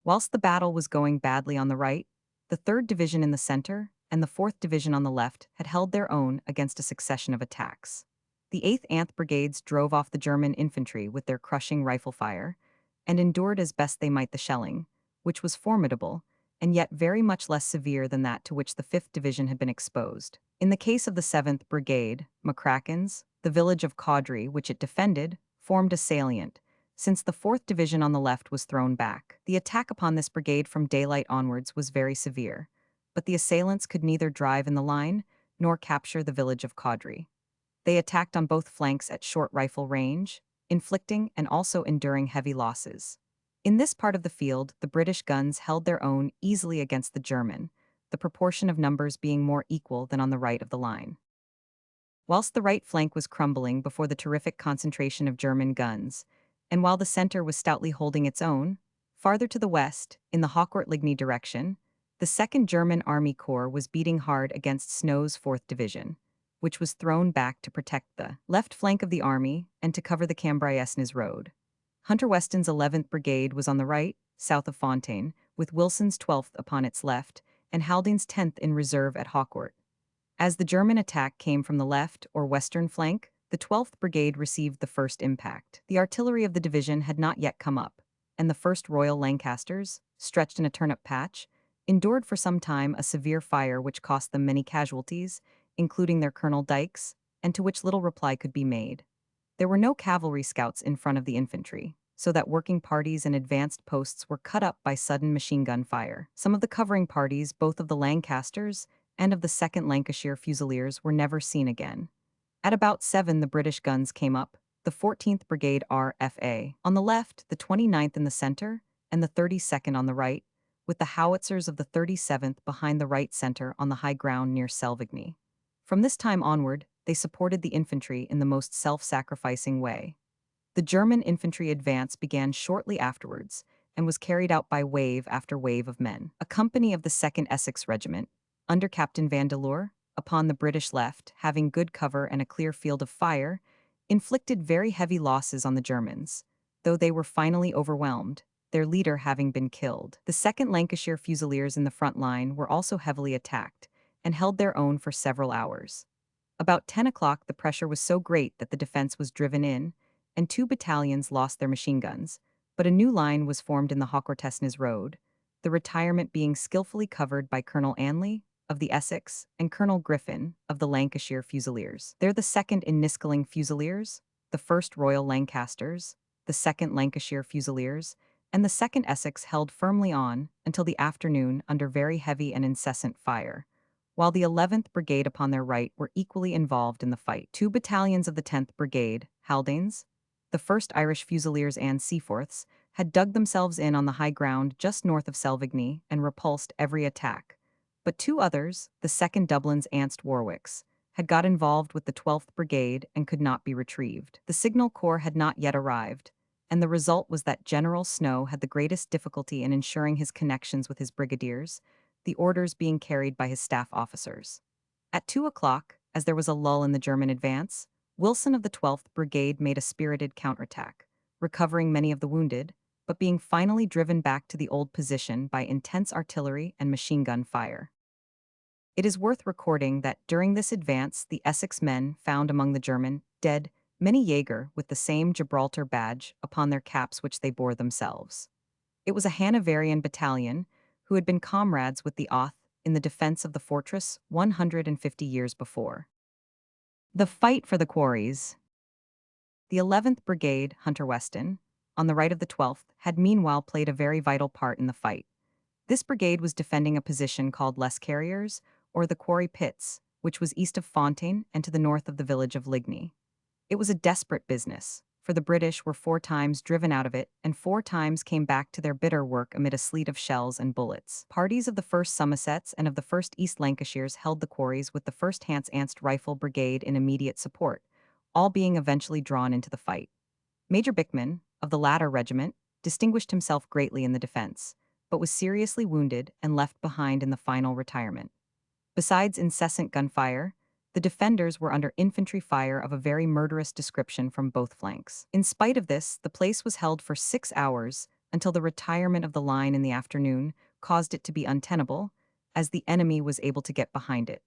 A: Whilst the battle was going badly on the right, the 3rd Division in the center and the 4th Division on the left had held their own against a succession of attacks. The 8th Anth Brigades drove off the German infantry with their crushing rifle fire and endured as best they might the shelling, which was formidable, and yet very much less severe than that to which the 5th Division had been exposed. In the case of the 7th Brigade, McCracken's, the village of Caudry, which it defended, formed a salient, since the 4th Division on the left was thrown back. The attack upon this brigade from daylight onwards was very severe, but the assailants could neither drive in the line nor capture the village of Caudry. They attacked on both flanks at short rifle range, inflicting and also enduring heavy losses. In this part of the field, the British guns held their own easily against the German, the proportion of numbers being more equal than on the right of the line. Whilst the right flank was crumbling before the terrific concentration of German guns, and while the center was stoutly holding its own, farther to the west, in the Haucourt-Ligny direction, the 2nd German Army Corps was beating hard against Snow's 4th Division, which was thrown back to protect the left flank of the army and to cover the Cambrai-Esnes road. Hunter Weston's 11th Brigade was on the right, south of Fontaine, with Wilson's 12th upon its left, and Haldane's 10th in reserve at Haucourt. As the German attack came from the left or western flank, the 12th Brigade received the first impact. The artillery of the division had not yet come up, and the 1st Royal Lancasters, stretched in a turnip patch, endured for some time a severe fire which cost them many casualties, including their Colonel Dykes, and to which little reply could be made. There were no cavalry scouts in front of the infantry, so that working parties and advanced posts were cut up by sudden machine gun fire. Some of the covering parties, both of the Lancasters and of the 2nd Lancashire Fusiliers, were never seen again. At about 7 the British guns came up, the 14th Brigade RFA on the left, the 29th in the center, and the 32nd on the right, with the howitzers of the 37th behind the right center on the high ground near Selvigny. From this time onward, they supported the infantry in the most self-sacrificing way. The German infantry advance began shortly afterwards and was carried out by wave after wave of men. A company of the 2nd Essex Regiment, under Captain Vandeleur, upon the British left, having good cover and a clear field of fire, inflicted very heavy losses on the Germans, though they were finally overwhelmed, their leader having been killed. The 2nd Lancashire Fusiliers in the front line were also heavily attacked and held their own for several hours. About 10 o'clock the pressure was so great that the defense was driven in, and 2 battalions lost their machine guns, but a new line was formed in the Haucourt-Esnes road, the retirement being skillfully covered by Colonel Anley, of the Essex, and Colonel Griffin, of the Lancashire Fusiliers. They're the 2nd Inniskilling Fusiliers, the 1st Royal Lancasters, the 2nd Lancashire Fusiliers, and the 2nd Essex held firmly on until the afternoon under very heavy and incessant fire, while the 11th Brigade upon their right were equally involved in the fight. 2 battalions of the 10th Brigade, Haldanes, the 1st Irish Fusiliers and Seaforths, had dug themselves in on the high ground just north of Selvigny and repulsed every attack. But 2 others, the 2nd Dublin's Anst Warwicks, had got involved with the 12th Brigade and could not be retrieved. The Signal Corps had not yet arrived, and the result was that General Snow had the greatest difficulty in ensuring his connections with his brigadiers, the orders being carried by his staff officers. At 2 o'clock, as there was a lull in the German advance, Wilson of the 12th Brigade made a spirited counterattack, recovering many of the wounded, but being finally driven back to the old position by intense artillery and machine gun fire. It is worth recording that during this advance the Essex men found among the German dead many Jaeger with the same Gibraltar badge upon their caps which they bore themselves. It was a Hanoverian battalion who had been comrades with the Oth in the defense of the fortress 150 years before. The fight for the quarries. The 11th Brigade, Hunter Weston, on the right of the 12th, had meanwhile played a very vital part in the fight. This brigade was defending a position called Les Carriers, or the Quarry Pits, which was east of Fontaine and to the north of the village of Ligny. It was a desperate business, for the British were 4 times driven out of it and 4 times came back to their bitter work amid a sleet of shells and bullets. Parties of the 1st Somersets and of the 1st East Lancashires held the quarries with the 1st Hants Anst Rifle Brigade in immediate support, all being eventually drawn into the fight. Major Bickman, of the latter regiment, distinguished himself greatly in the defense, but was seriously wounded and left behind in the final retirement. Besides incessant gunfire, The defenders were under infantry fire of a very murderous description from both flanks. In spite of this, the place was held for 6 hours until the retirement of the line in the afternoon caused it to be untenable, as the enemy was able to get behind it.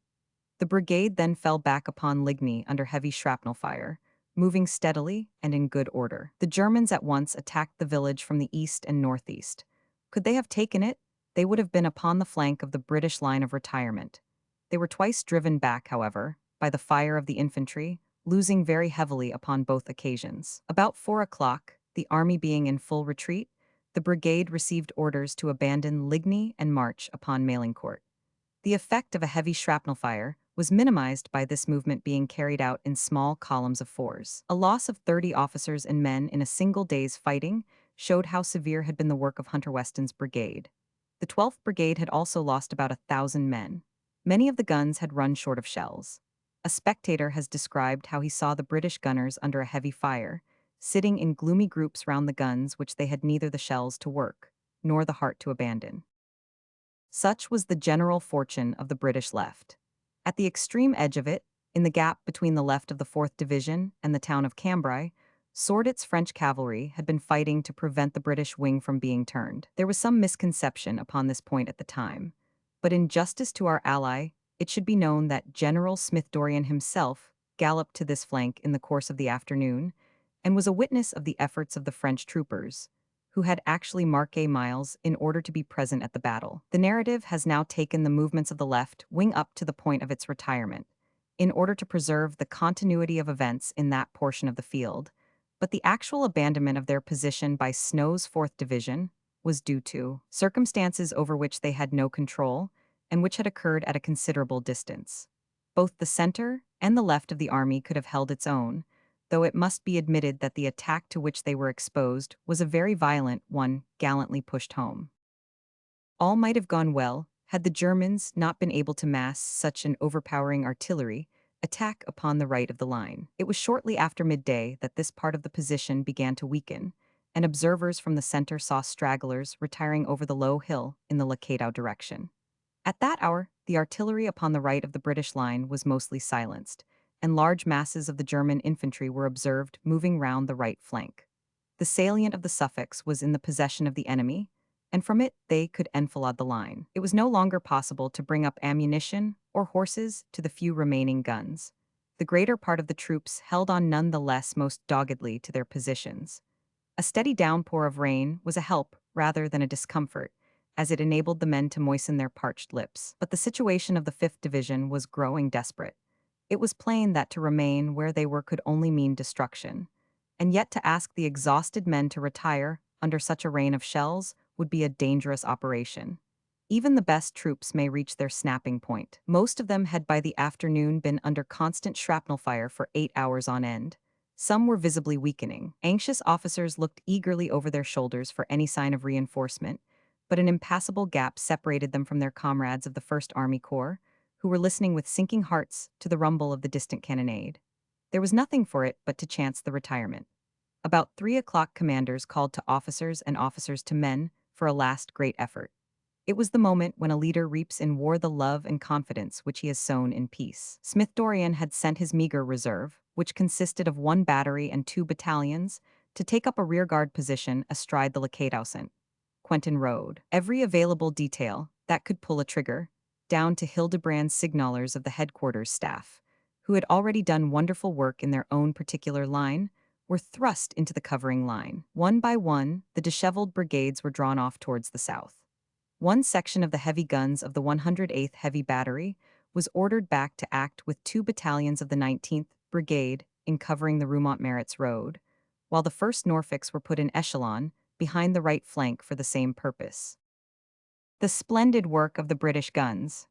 A: The brigade then fell back upon Ligny under heavy shrapnel fire, moving steadily and in good order. The Germans at once attacked the village from the east and northeast. Could they have taken it? They would have been upon the flank of the British line of retirement. They were twice driven back, however, by the fire of the infantry, losing very heavily upon both occasions. About 4 o'clock, the army being in full retreat, the brigade received orders to abandon Ligny and march upon Malincourt. The effect of a heavy shrapnel fire was minimized by this movement being carried out in small columns of fours. A loss of 30 officers and men in a single day's fighting showed how severe had been the work of Hunter Weston's brigade. The 12th Brigade had also lost about 1,000 men. Many of the guns had run short of shells. A spectator has described how he saw the British gunners under a heavy fire, sitting in gloomy groups round the guns which they had neither the shells to work, nor the heart to abandon. Such was the general fortune of the British left. At the extreme edge of it, in the gap between the left of the 4th Division and the town of Cambrai, Sordett's French cavalry had been fighting to prevent the British wing from being turned. There was some misconception upon this point at the time, but in justice to our ally, it should be known that General Smith-Dorrien himself galloped to this flank in the course of the afternoon and was a witness of the efforts of the French troopers, who had actually marked miles in order to be present at the battle. The narrative has now taken the movements of the left wing up to the point of its retirement, in order to preserve the continuity of events in that portion of the field, but the actual abandonment of their position by Snow's 4th Division was due to circumstances over which they had no control and which had occurred at a considerable distance. Both the center and the left of the army could have held its own, though it must be admitted that the attack to which they were exposed was a very violent one, gallantly pushed home. All might have gone well had the Germans not been able to mass such an overpowering artillery attack upon the right of the line. It was shortly after midday that this part of the position began to weaken, and observers from the center saw stragglers retiring over the low hill in the Lacadau direction. At that hour, the artillery upon the right of the British line was mostly silenced, and large masses of the German infantry were observed moving round the right flank. The salient of the Suffolks was in the possession of the enemy, and from it they could enfilade the line. It was no longer possible to bring up ammunition or horses to the few remaining guns. The greater part of the troops held on none the less most doggedly to their positions. A steady downpour of rain was a help rather than a discomfort, as it enabled the men to moisten their parched lips. But the situation of the 5th Division was growing desperate. It was plain that to remain where they were could only mean destruction, and yet to ask the exhausted men to retire under such a rain of shells would be a dangerous operation. Even the best troops may reach their snapping point. Most of them had by the afternoon been under constant shrapnel fire for 8 hours on end. Some were visibly weakening. Anxious officers looked eagerly over their shoulders for any sign of reinforcement, but an impassable gap separated them from their comrades of the 1st Army Corps, who were listening with sinking hearts to the rumble of the distant cannonade. There was nothing for it but to chance the retirement. About 3 o'clock commanders called to officers and officers to men for a last great effort. It was the moment when a leader reaps in war the love and confidence which he has sown in peace. Smith-Dorrien had sent his meager reserve, which consisted of 1 battery and 2 battalions, to take up a rearguard position astride the Lacadaucent, Quentin Road. Every available detail that could pull a trigger, down to Hildebrand's signalers of the headquarters staff, who had already done wonderful work in their own particular line, were thrust into the covering line. One by one, the disheveled brigades were drawn off towards the south. One section of the heavy guns of the 108th Heavy Battery was ordered back to act with 2 battalions of the 19th Brigade in covering the Rue Montmart's road, while the 1st Norfolks were put in echelon behind the right flank for the same purpose. The splendid work of the British guns.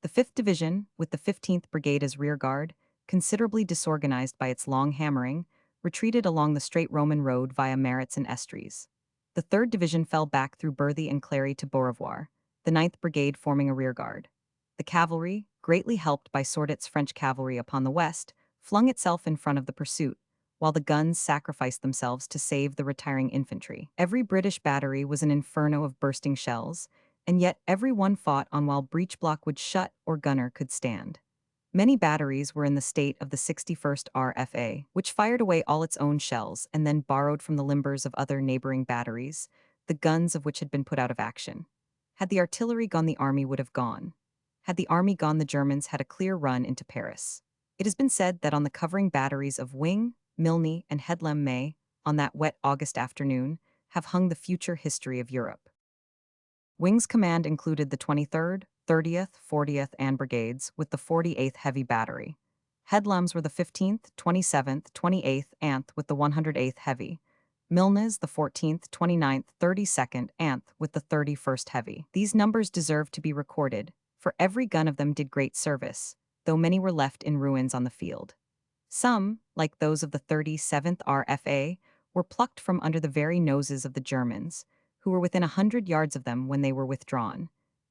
A: The 5th Division, with the 15th Brigade as rearguard, considerably disorganized by its long hammering, retreated along the straight Roman road via Maritz and Estries. The 3rd Division fell back through Berthy and Clary to Beaurevoir, the 9th Brigade forming a rearguard. The cavalry, greatly helped by Sordett's French cavalry upon the west, flung itself in front of the pursuit, while the guns sacrificed themselves to save the retiring infantry. Every British battery was an inferno of bursting shells, and yet every one fought on while breech block would shut or gunner could stand. Many batteries were in the state of the 61st RFA, which fired away all its own shells and then borrowed from the limbers of other neighboring batteries, the guns of which had been put out of action. Had the artillery gone, the army would have gone. Had the army gone, the Germans had a clear run into Paris. It has been said that on the covering batteries of Wing, Milne, and Headlam may, on that wet August afternoon, have hung the future history of Europe. Wing's command included the 23rd, 30th, 40th, and brigades, with the 48th Heavy Battery. Headlam's were the 15th, 27th, 28th, Anth with the 108th Heavy. Milne's the 14th, 29th, 32nd, Anth with the 31st Heavy. These numbers deserve to be recorded, for every gun of them did great service, though many were left in ruins on the field. Some, like those of the 37th RFA, were plucked from under the very noses of the Germans, who were within 100 yards of them when they were withdrawn,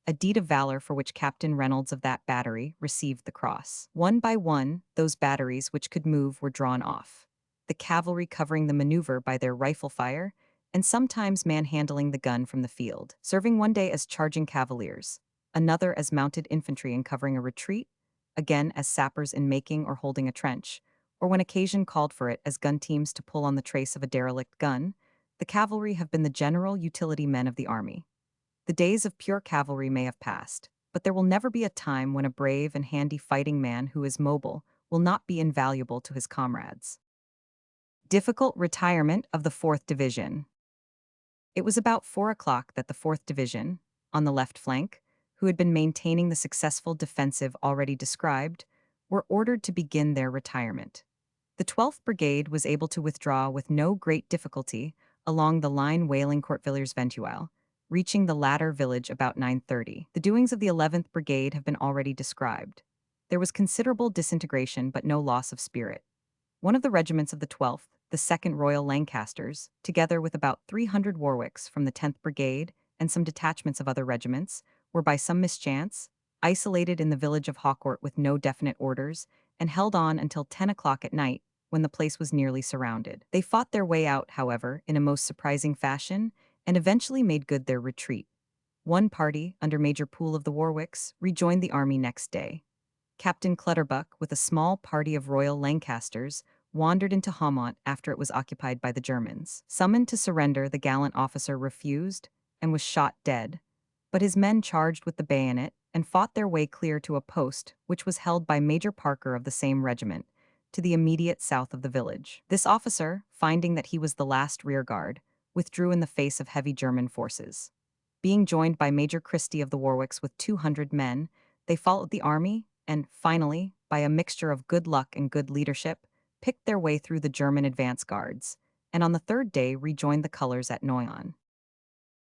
A: a deed of valor for which Captain Reynolds of that battery received the cross. One by one, those batteries which could move were drawn off, the cavalry covering the maneuver by their rifle fire, and sometimes manhandling the gun from the field, serving one day as charging cavaliers, another as mounted infantry in covering a retreat, again as sappers in making or holding a trench, or when occasion called for it as gun teams to pull on the trace of a derelict gun. The cavalry have been the general utility men of the army. The days of pure cavalry may have passed, but there will never be a time when a brave and handy fighting man who is mobile will not be invaluable to his comrades. Difficult retirement of the 4th Division. It was about 4 o'clock that the 4th Division, on the left flank, who had been maintaining the successful defensive already described, were ordered to begin their retirement. The 12th Brigade was able to withdraw with no great difficulty along the line Wailing Courtvillers-Ventuile, reaching the latter village about 9:30. The doings of the 11th Brigade have been already described. There was considerable disintegration but no loss of spirit. One of the regiments of the 12th, the 2nd Royal Lancasters, together with about 300 Warwicks from the 10th Brigade and some detachments of other regiments, were by some mischance isolated in the village of Hawcourt with no definite orders and held on until 10 o'clock at night, when the place was nearly surrounded. They fought their way out, however, in a most surprising fashion, and eventually made good their retreat. One party, under Major Poole of the Warwicks, rejoined the army next day. Captain Clutterbuck, with a small party of Royal Lancasters, wandered into Haumont after it was occupied by the Germans. Summoned to surrender, the gallant officer refused and was shot dead, but his men charged with the bayonet and fought their way clear to a post which was held by Major Parker of the same regiment, to the immediate south of the village. This officer, finding that he was the last rearguard, withdrew in the face of heavy German forces. Being joined by Major Christie of the Warwicks with 200 men, they followed the army and, finally, by a mixture of good luck and good leadership, picked their way through the German advance guards, and on the third day rejoined the colors at Noyon.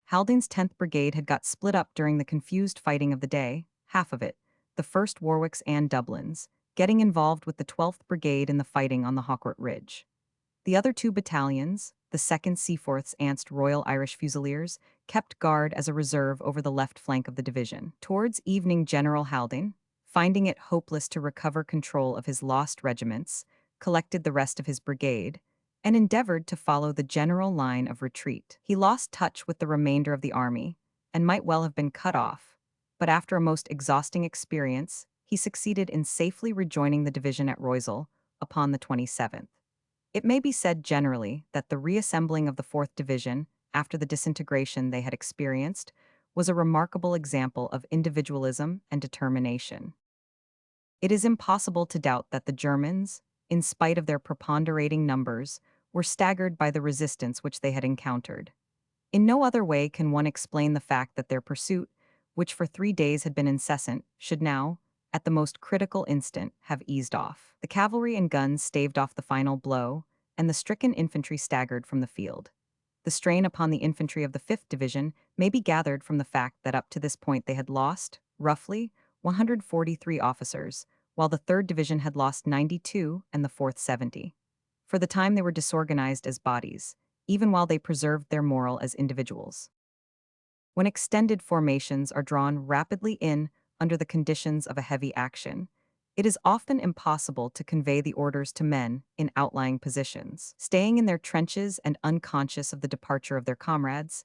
A: Haldane's 10th Brigade had got split up during the confused fighting of the day, half of it, the 1st Warwicks and Dublins, getting involved with the 12th Brigade in the fighting on the Hawcourt Ridge. The other 2 battalions, the 2nd Seaforth's Anst Royal Irish Fusiliers, kept guard as a reserve over the left flank of the division. Towards evening, General Haldane, finding it hopeless to recover control of his lost regiments, collected the rest of his brigade, and endeavored to follow the general line of retreat. He lost touch with the remainder of the army, and might well have been cut off, but after a most exhausting experience, he succeeded in safely rejoining the division at Roisel upon the 27th. It may be said generally that the reassembling of the 4th Division, after the disintegration they had experienced, was a remarkable example of individualism and determination. It is impossible to doubt that the Germans, in spite of their preponderating numbers, were staggered by the resistance which they had encountered. In no other way can one explain the fact that their pursuit, which for 3 days had been incessant, should now, at the most critical instant, have eased off. The cavalry and guns staved off the final blow, and the stricken infantry staggered from the field. The strain upon the infantry of the 5th Division may be gathered from the fact that up to this point they had lost, roughly, 143 officers, while the 3rd Division had lost 92 and the 4th 70. For the time they were disorganized as bodies, even while they preserved their moral as individuals. When extended formations are drawn rapidly in under the conditions of a heavy action, it is often impossible to convey the orders to men in outlying positions. Staying in their trenches and unconscious of the departure of their comrades,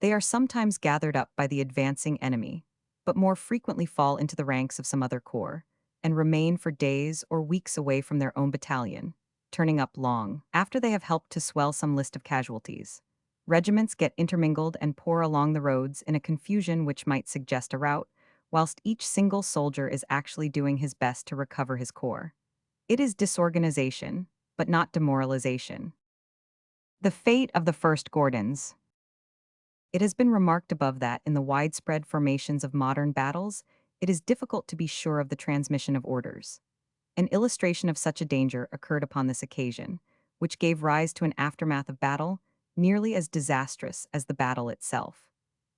A: they are sometimes gathered up by the advancing enemy, but more frequently fall into the ranks of some other corps, and remain for days or weeks away from their own battalion, turning up long after they have helped to swell some list of casualties. Regiments get intermingled and pour along the roads in a confusion which might suggest a rout, whilst each single soldier is actually doing his best to recover his corps. It is disorganization, but not demoralization. The fate of the First Gordons. It has been remarked above that in the widespread formations of modern battles, it is difficult to be sure of the transmission of orders. An illustration of such a danger occurred upon this occasion, which gave rise to an aftermath of battle nearly as disastrous as the battle itself.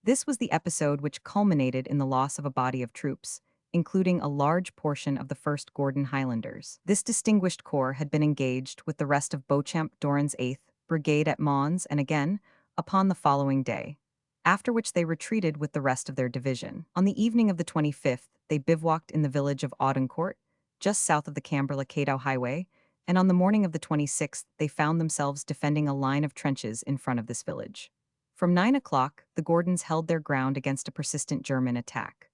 A: This was the episode which culminated in the loss of a body of troops, including a large portion of the 1st Gordon Highlanders. This distinguished corps had been engaged with the rest of Beauchamp Doran's 8th Brigade at Mons and again upon the following day, after which they retreated with the rest of their division. On the evening of the 25th, they bivouacked in the village of Audincourt, just south of the Camberley-Cadow Highway, and on the morning of the 26th, they found themselves defending a line of trenches in front of this village. From 9 o'clock, the Gordons held their ground against a persistent German attack.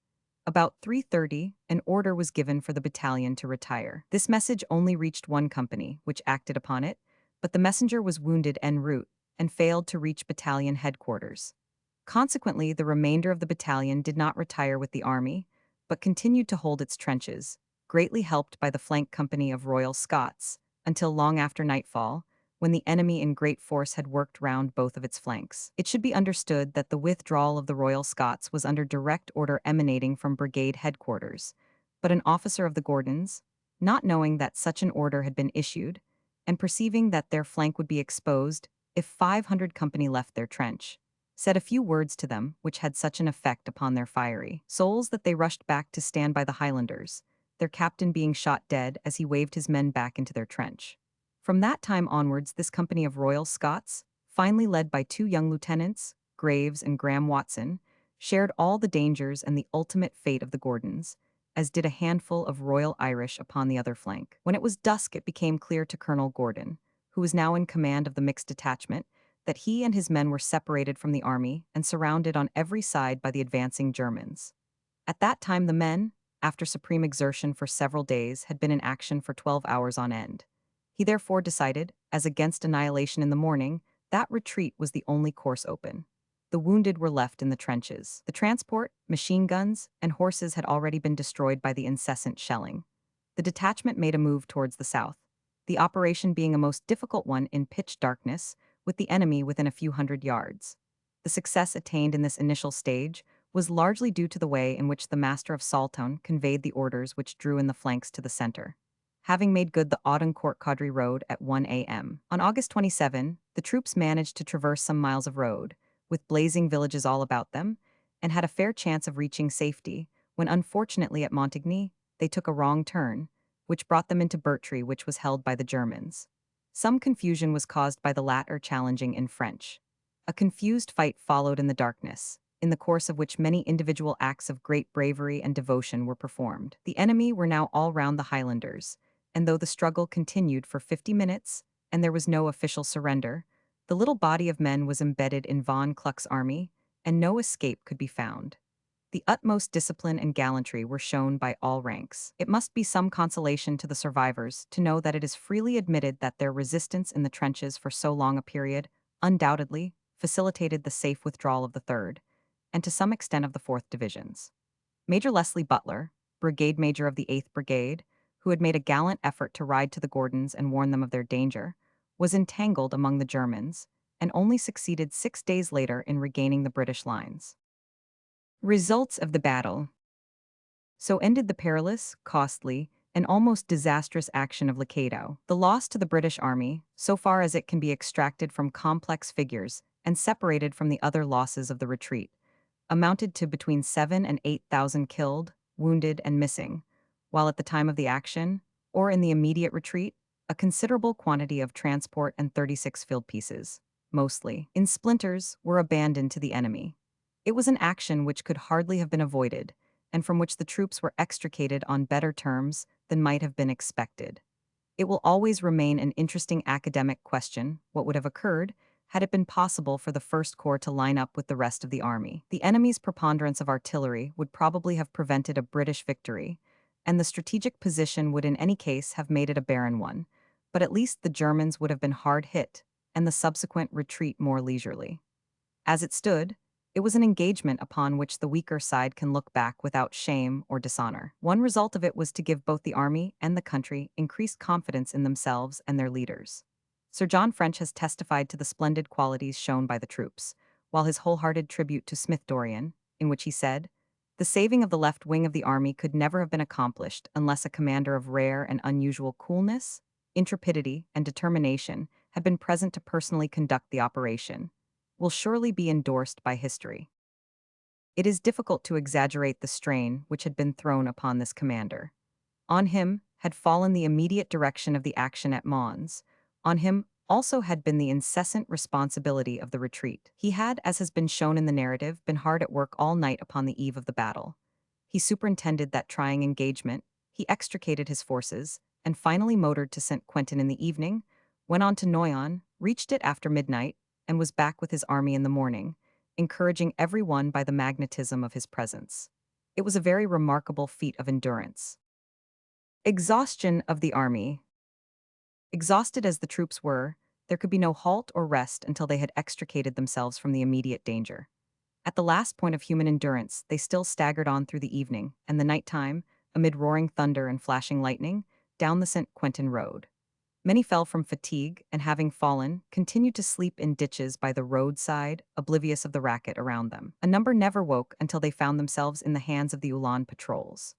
A: About 3:30, an order was given for the battalion to retire. This message only reached one company, which acted upon it, but the messenger was wounded en route and failed to reach battalion headquarters. Consequently, the remainder of the battalion did not retire with the army, but continued to hold its trenches, greatly helped by the flank company of Royal Scots, until long after nightfall, when the enemy in great force had worked round both of its flanks. It should be understood that the withdrawal of the Royal Scots was under direct order emanating from brigade headquarters, but an officer of the Gordons, not knowing that such an order had been issued, and perceiving that their flank would be exposed if 500 company left their trench, said a few words to them which had such an effect upon their fiery souls that they rushed back to stand by the Highlanders, their captain being shot dead as he waved his men back into their trench. From that time onwards, this company of Royal Scots, finally led by two young lieutenants, Graves and Graham Watson, shared all the dangers and the ultimate fate of the Gordons, as did a handful of Royal Irish upon the other flank. When it was dusk, it became clear to Colonel Gordon, who was now in command of the mixed detachment, that he and his men were separated from the army and surrounded on every side by the advancing Germans. At that time the men, after supreme exertion for several days, had been in action for 12 hours on end. He therefore decided, as against annihilation in the morning, that retreat was the only course open. The wounded were left in the trenches. The transport, machine guns, and horses had already been destroyed by the incessant shelling. The detachment made a move towards the south, the operation being a most difficult one in pitch darkness, with the enemy within a few hundred yards. The success attained in this initial stage was largely due to the way in which the Master of Saltown conveyed the orders which drew in the flanks to the center, having made good the Audincourt Caudry Road at 1 a.m. On August 27, the troops managed to traverse some miles of road, with blazing villages all about them, and had a fair chance of reaching safety, when unfortunately at Montigny, they took a wrong turn, which brought them into Bertry, which was held by the Germans. Some confusion was caused by the latter challenging in French. A confused fight followed in the darkness, in the course of which many individual acts of great bravery and devotion were performed. The enemy were now all round the Highlanders, and though the struggle continued for 50 minutes, and there was no official surrender, the little body of men was embedded in von Kluck's army, and no escape could be found. The utmost discipline and gallantry were shown by all ranks. It must be some consolation to the survivors to know that it is freely admitted that their resistance in the trenches for so long a period undoubtedly facilitated the safe withdrawal of the 3rd, and to some extent of the 4th Divisions. Major Leslie Butler, brigade major of the 8th Brigade, who had made a gallant effort to ride to the Gordons and warn them of their danger, was entangled among the Germans, and only succeeded 6 days later in regaining the British lines. Results of the battle. So ended the perilous, costly, and almost disastrous action of Cadow. The loss to the British Army, so far as it can be extracted from complex figures and separated from the other losses of the retreat, amounted to between 7,000 and 8,000 killed, wounded, and missing, while at the time of the action, or in the immediate retreat, a considerable quantity of transport and 36 field pieces, mostly in splinters, were abandoned to the enemy. It was an action which could hardly have been avoided, and from which the troops were extricated on better terms than might have been expected. It will always remain an interesting academic question what would have occurred had it been possible for the First Corps to line up with the rest of the army. The enemy's preponderance of artillery would probably have prevented a British victory, and the strategic position would in any case have made it a barren one, but at least the Germans would have been hard hit, and the subsequent retreat more leisurely. As it stood, it was an engagement upon which the weaker side can look back without shame or dishonor. One result of it was to give both the army and the country increased confidence in themselves and their leaders. Sir John French has testified to the splendid qualities shown by the troops, while his wholehearted tribute to Smith Dorrien, in which he said, "The saving of the left wing of the army could never have been accomplished unless a commander of rare and unusual coolness, intrepidity, and determination had been present to personally conduct the operation," will surely be endorsed by history. It is difficult to exaggerate the strain which had been thrown upon this commander. On him had fallen the immediate direction of the action at Mons. On him also had been the incessant responsibility of the retreat. He had, as has been shown in the narrative, been hard at work all night upon the eve of the battle. He superintended that trying engagement, he extricated his forces, and finally motored to St. Quentin in the evening, went on to Noyon, reached it after midnight, and was back with his army in the morning, encouraging every one by the magnetism of his presence. It was a very remarkable feat of endurance. Exhaustion of the army. Exhausted as the troops were, there could be no halt or rest until they had extricated themselves from the immediate danger. At the last point of human endurance, they still staggered on through the evening and the night time, amid roaring thunder and flashing lightning, down the St. Quentin road. Many fell from fatigue and, having fallen, continued to sleep in ditches by the roadside, oblivious of the racket around them. A number never woke until they found themselves in the hands of the Ulan patrols.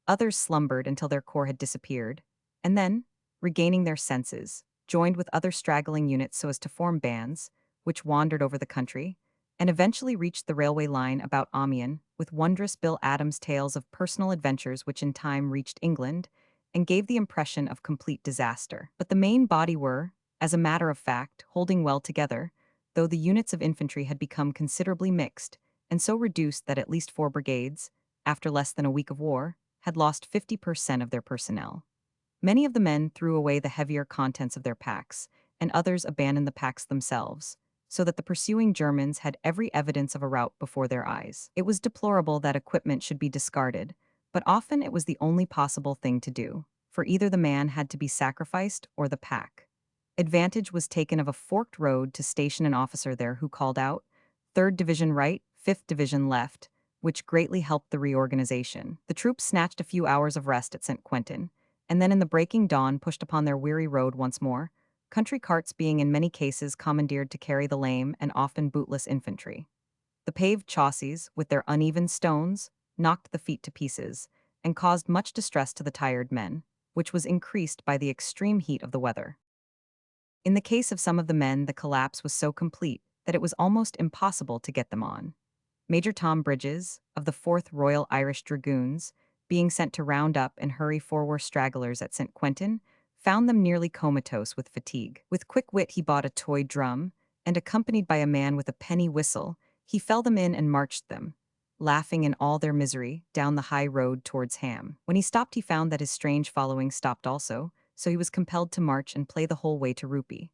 A: Others slumbered until their corps had disappeared, and then, regaining their senses, joined with other straggling units so as to form bands, which wandered over the country, and eventually reached the railway line about Amiens, with wondrous Bill Adams' tales of personal adventures which in time reached England, and gave the impression of complete disaster. But the main body were, as a matter of fact, holding well together, though the units of infantry had become considerably mixed, and so reduced that at least 4 brigades, after less than a week of war, had lost 50% of their personnel. Many of the men threw away the heavier contents of their packs, and others abandoned the packs themselves, so that the pursuing Germans had every evidence of a rout before their eyes. It was deplorable that equipment should be discarded, but often it was the only possible thing to do, for either the man had to be sacrificed or the pack. Advantage was taken of a forked road to station an officer there who called out, "3rd Division right, 5th Division left," which greatly helped the reorganization. The troops snatched a few hours of rest at St. Quentin, and then in the breaking dawn pushed upon their weary road once more, country carts being in many cases commandeered to carry the lame and often bootless infantry. The paved chassis, with their uneven stones, knocked the feet to pieces, and caused much distress to the tired men, which was increased by the extreme heat of the weather. In the case of some of the men, the collapse was so complete that it was almost impossible to get them on. Major Tom Bridges, of the 4th Royal Irish Dragoons, being sent to round up and hurry forward stragglers at St. Quentin, found them nearly comatose with fatigue. With quick wit he bought a toy drum, and accompanied by a man with a penny whistle, he fell them in and marched them, laughing in all their misery, down the high road towards Ham. When he stopped he found that his strange following stopped also, so he was compelled to march and play the whole way to Rupee.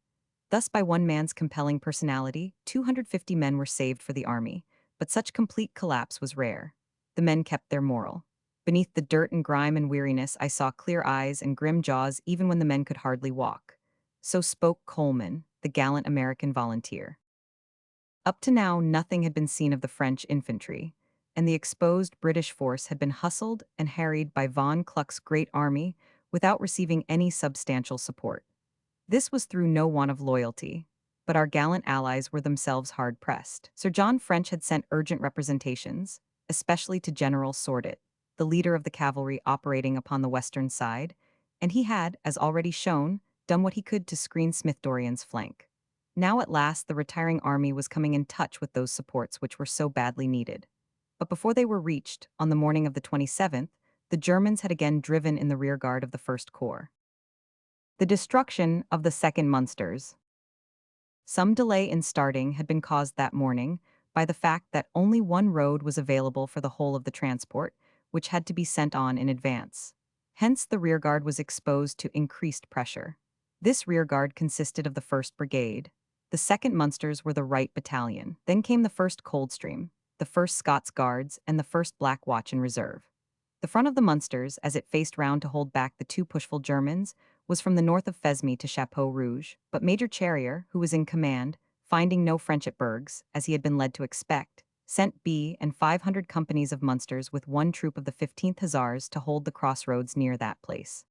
A: Thus by one man's compelling personality, 250 men were saved for the army, but such complete collapse was rare. The men kept their moral. Beneath the dirt and grime and weariness I saw clear eyes and grim jaws even when the men could hardly walk. So spoke Coleman, the gallant American volunteer. Up to now nothing had been seen of the French infantry, and the exposed British force had been hustled and harried by von Kluck's great army without receiving any substantial support. This was through no want of loyalty, but our gallant allies were themselves hard-pressed. Sir John French had sent urgent representations, especially to General Sordet, the leader of the cavalry operating upon the western side, and he had, as already shown, done what he could to screen Smith Dorrien's flank. Now at last the retiring army was coming in touch with those supports which were so badly needed. But before they were reached, on the morning of the 27th, the Germans had again driven in the rearguard of the First Corps. The destruction of the Second Munsters. Some delay in starting had been caused that morning by the fact that only one road was available for the whole of the transport, which had to be sent on in advance. Hence the rearguard was exposed to increased pressure. This rearguard consisted of the 1st Brigade. The 2nd Munsters were the right battalion. Then came the 1st Coldstream, the 1st Scots Guards, and the 1st Black Watch in reserve. The front of the Munsters, as it faced round to hold back the two pushful Germans, was from the north of Fesme to Chapeau Rouge, but Major Charrier, who was in command, finding no French at Bergs, as he had been led to expect, sent B and 500 companies of Munsters with one troop of the 15th Hussars to hold the crossroads near that place.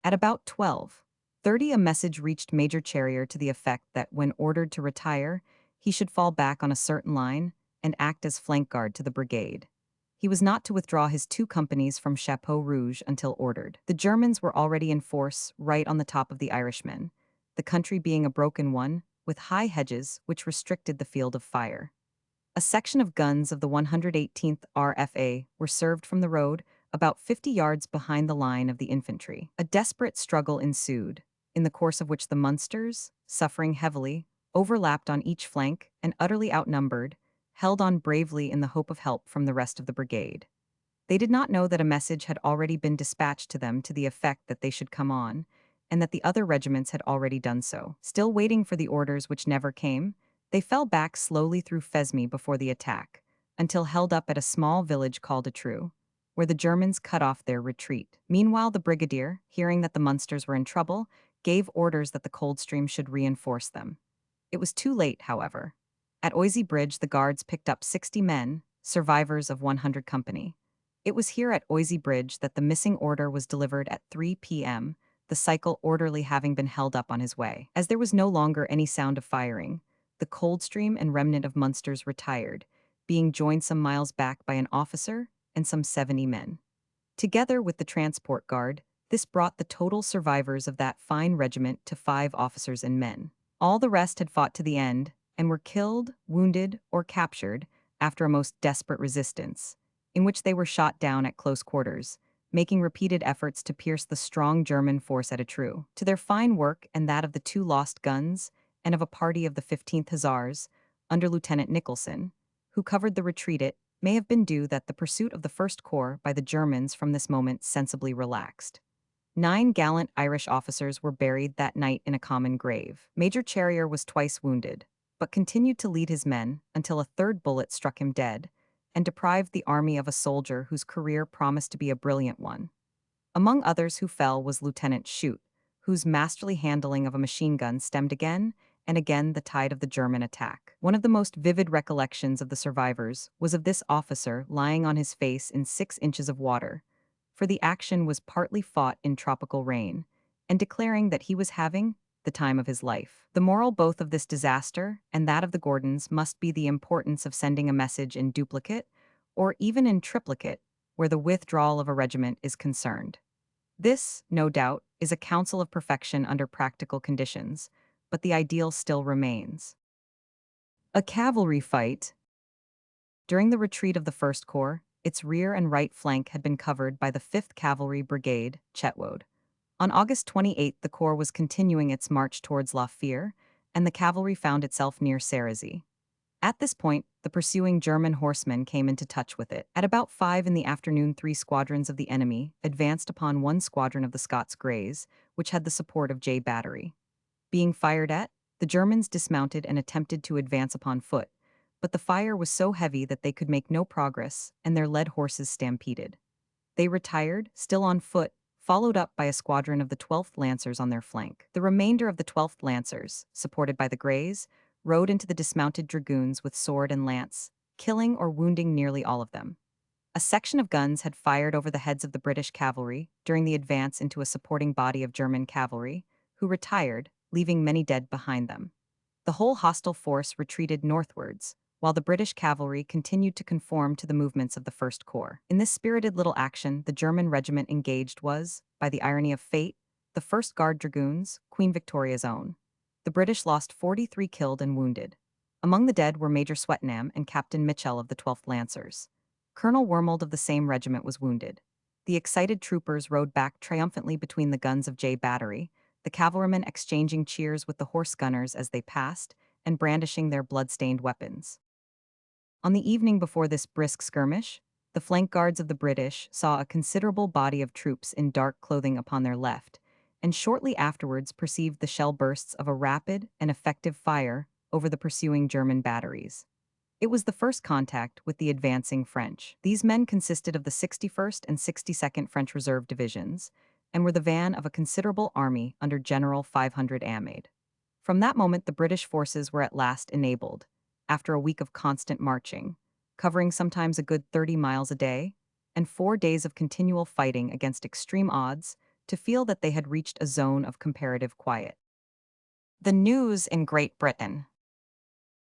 A: At about 12:30, a message reached Major Charrier to the effect that when ordered to retire, he should fall back on a certain line and act as flank guard to the brigade. He was not to withdraw his two companies from Chapeau Rouge until ordered. The Germans were already in force right on the top of the Irishmen, the country being a broken one, with high hedges which restricted the field of fire. A section of guns of the 118th RFA were served from the road, about 50 yards behind the line of the infantry. A desperate struggle ensued, in the course of which the Munsters, suffering heavily, overlapped on each flank and utterly outnumbered, held on bravely in the hope of help from the rest of the brigade. They did not know that a message had already been dispatched to them to the effect that they should come on, and that the other regiments had already done so. Still waiting for the orders which never came, they fell back slowly through Fesme before the attack, until held up at a small village called Étreux, where the Germans cut off their retreat. Meanwhile, the brigadier, hearing that the Munsters were in trouble, gave orders that the Coldstream should reinforce them. It was too late, however. At Oisy Bridge, the Guards picked up 60 men, survivors of 100 company. It was here at Oisy Bridge that the missing order was delivered at 3 p.m., the cycle orderly having been held up on his way. As there was no longer any sound of firing, the Coldstream and remnant of Munsters retired, being joined some miles back by an officer and some 70 men. Together with the transport guard, this brought the total survivors of that fine regiment to 5 officers and men. All the rest had fought to the end and were killed, wounded, or captured after a most desperate resistance, in which they were shot down at close quarters, making repeated efforts to pierce the strong German force at Étreux. To their fine work and that of the 2 lost guns, and of a party of the 15th Hussars, under Lieutenant Nicholson, who covered the retreat, it may have been due that the pursuit of the First Corps by the Germans from this moment sensibly relaxed. 9 gallant Irish officers were buried that night in a common grave. Major Charrier was twice wounded, but continued to lead his men until a third bullet struck him dead, and deprived the army of a soldier whose career promised to be a brilliant one. Among others who fell was Lieutenant Shute, whose masterly handling of a machine gun stemmed again and again the tide of the German attack. One of the most vivid recollections of the survivors was of this officer lying on his face in 6 inches of water, for the action was partly fought in tropical rain, and declaring that he was having the time of his life. The moral both of this disaster and that of the Gordons must be the importance of sending a message in duplicate, or even in triplicate, where the withdrawal of a regiment is concerned. This, no doubt, is a counsel of perfection under practical conditions, but the ideal still remains. A cavalry fight. During the retreat of the First Corps, its rear and right flank had been covered by the 5th Cavalry Brigade, Chetwode. On August 28, the Corps was continuing its march towards La Fere, and the cavalry found itself near Cerisy. At this point, the pursuing German horsemen came into touch with it. At about 5 in the afternoon, 3 squadrons of the enemy advanced upon one squadron of the Scots Greys, which had the support of J Battery. Being fired at, the Germans dismounted and attempted to advance upon foot, but the fire was so heavy that they could make no progress, and their led horses stampeded. They retired, still on foot, followed up by a squadron of the 12th Lancers on their flank. The remainder of the 12th Lancers, supported by the Greys, rode into the dismounted dragoons with sword and lance, killing or wounding nearly all of them. A section of guns had fired over the heads of the British cavalry during the advance into a supporting body of German cavalry, who retired, leaving many dead behind them. The whole hostile force retreated northwards, while the British cavalry continued to conform to the movements of the First Corps. In this spirited little action, the German regiment engaged was, by the irony of fate, the 1st Guard Dragoons, Queen Victoria's own. The British lost 43 killed and wounded. Among the dead were Major Swettenham and Captain Mitchell of the 12th Lancers. Colonel Wormold of the same regiment was wounded. The excited troopers rode back triumphantly between the guns of J Battery, the cavalrymen exchanging cheers with the horse gunners as they passed, and brandishing their blood-stained weapons. On the evening before this brisk skirmish, the flank guards of the British saw a considerable body of troops in dark clothing upon their left, and shortly afterwards perceived the shell bursts of a rapid and effective fire over the pursuing German batteries. It was the first contact with the advancing French. These men consisted of the 61st and 62nd French Reserve Divisions and were the van of a considerable army under General 500 Amade. From that moment, the British forces were at last enabled, after a week of constant marching, covering sometimes a good 30 miles a day, and 4 days of continual fighting against extreme odds, to feel that they had reached a zone of comparative quiet. The news in Great Britain.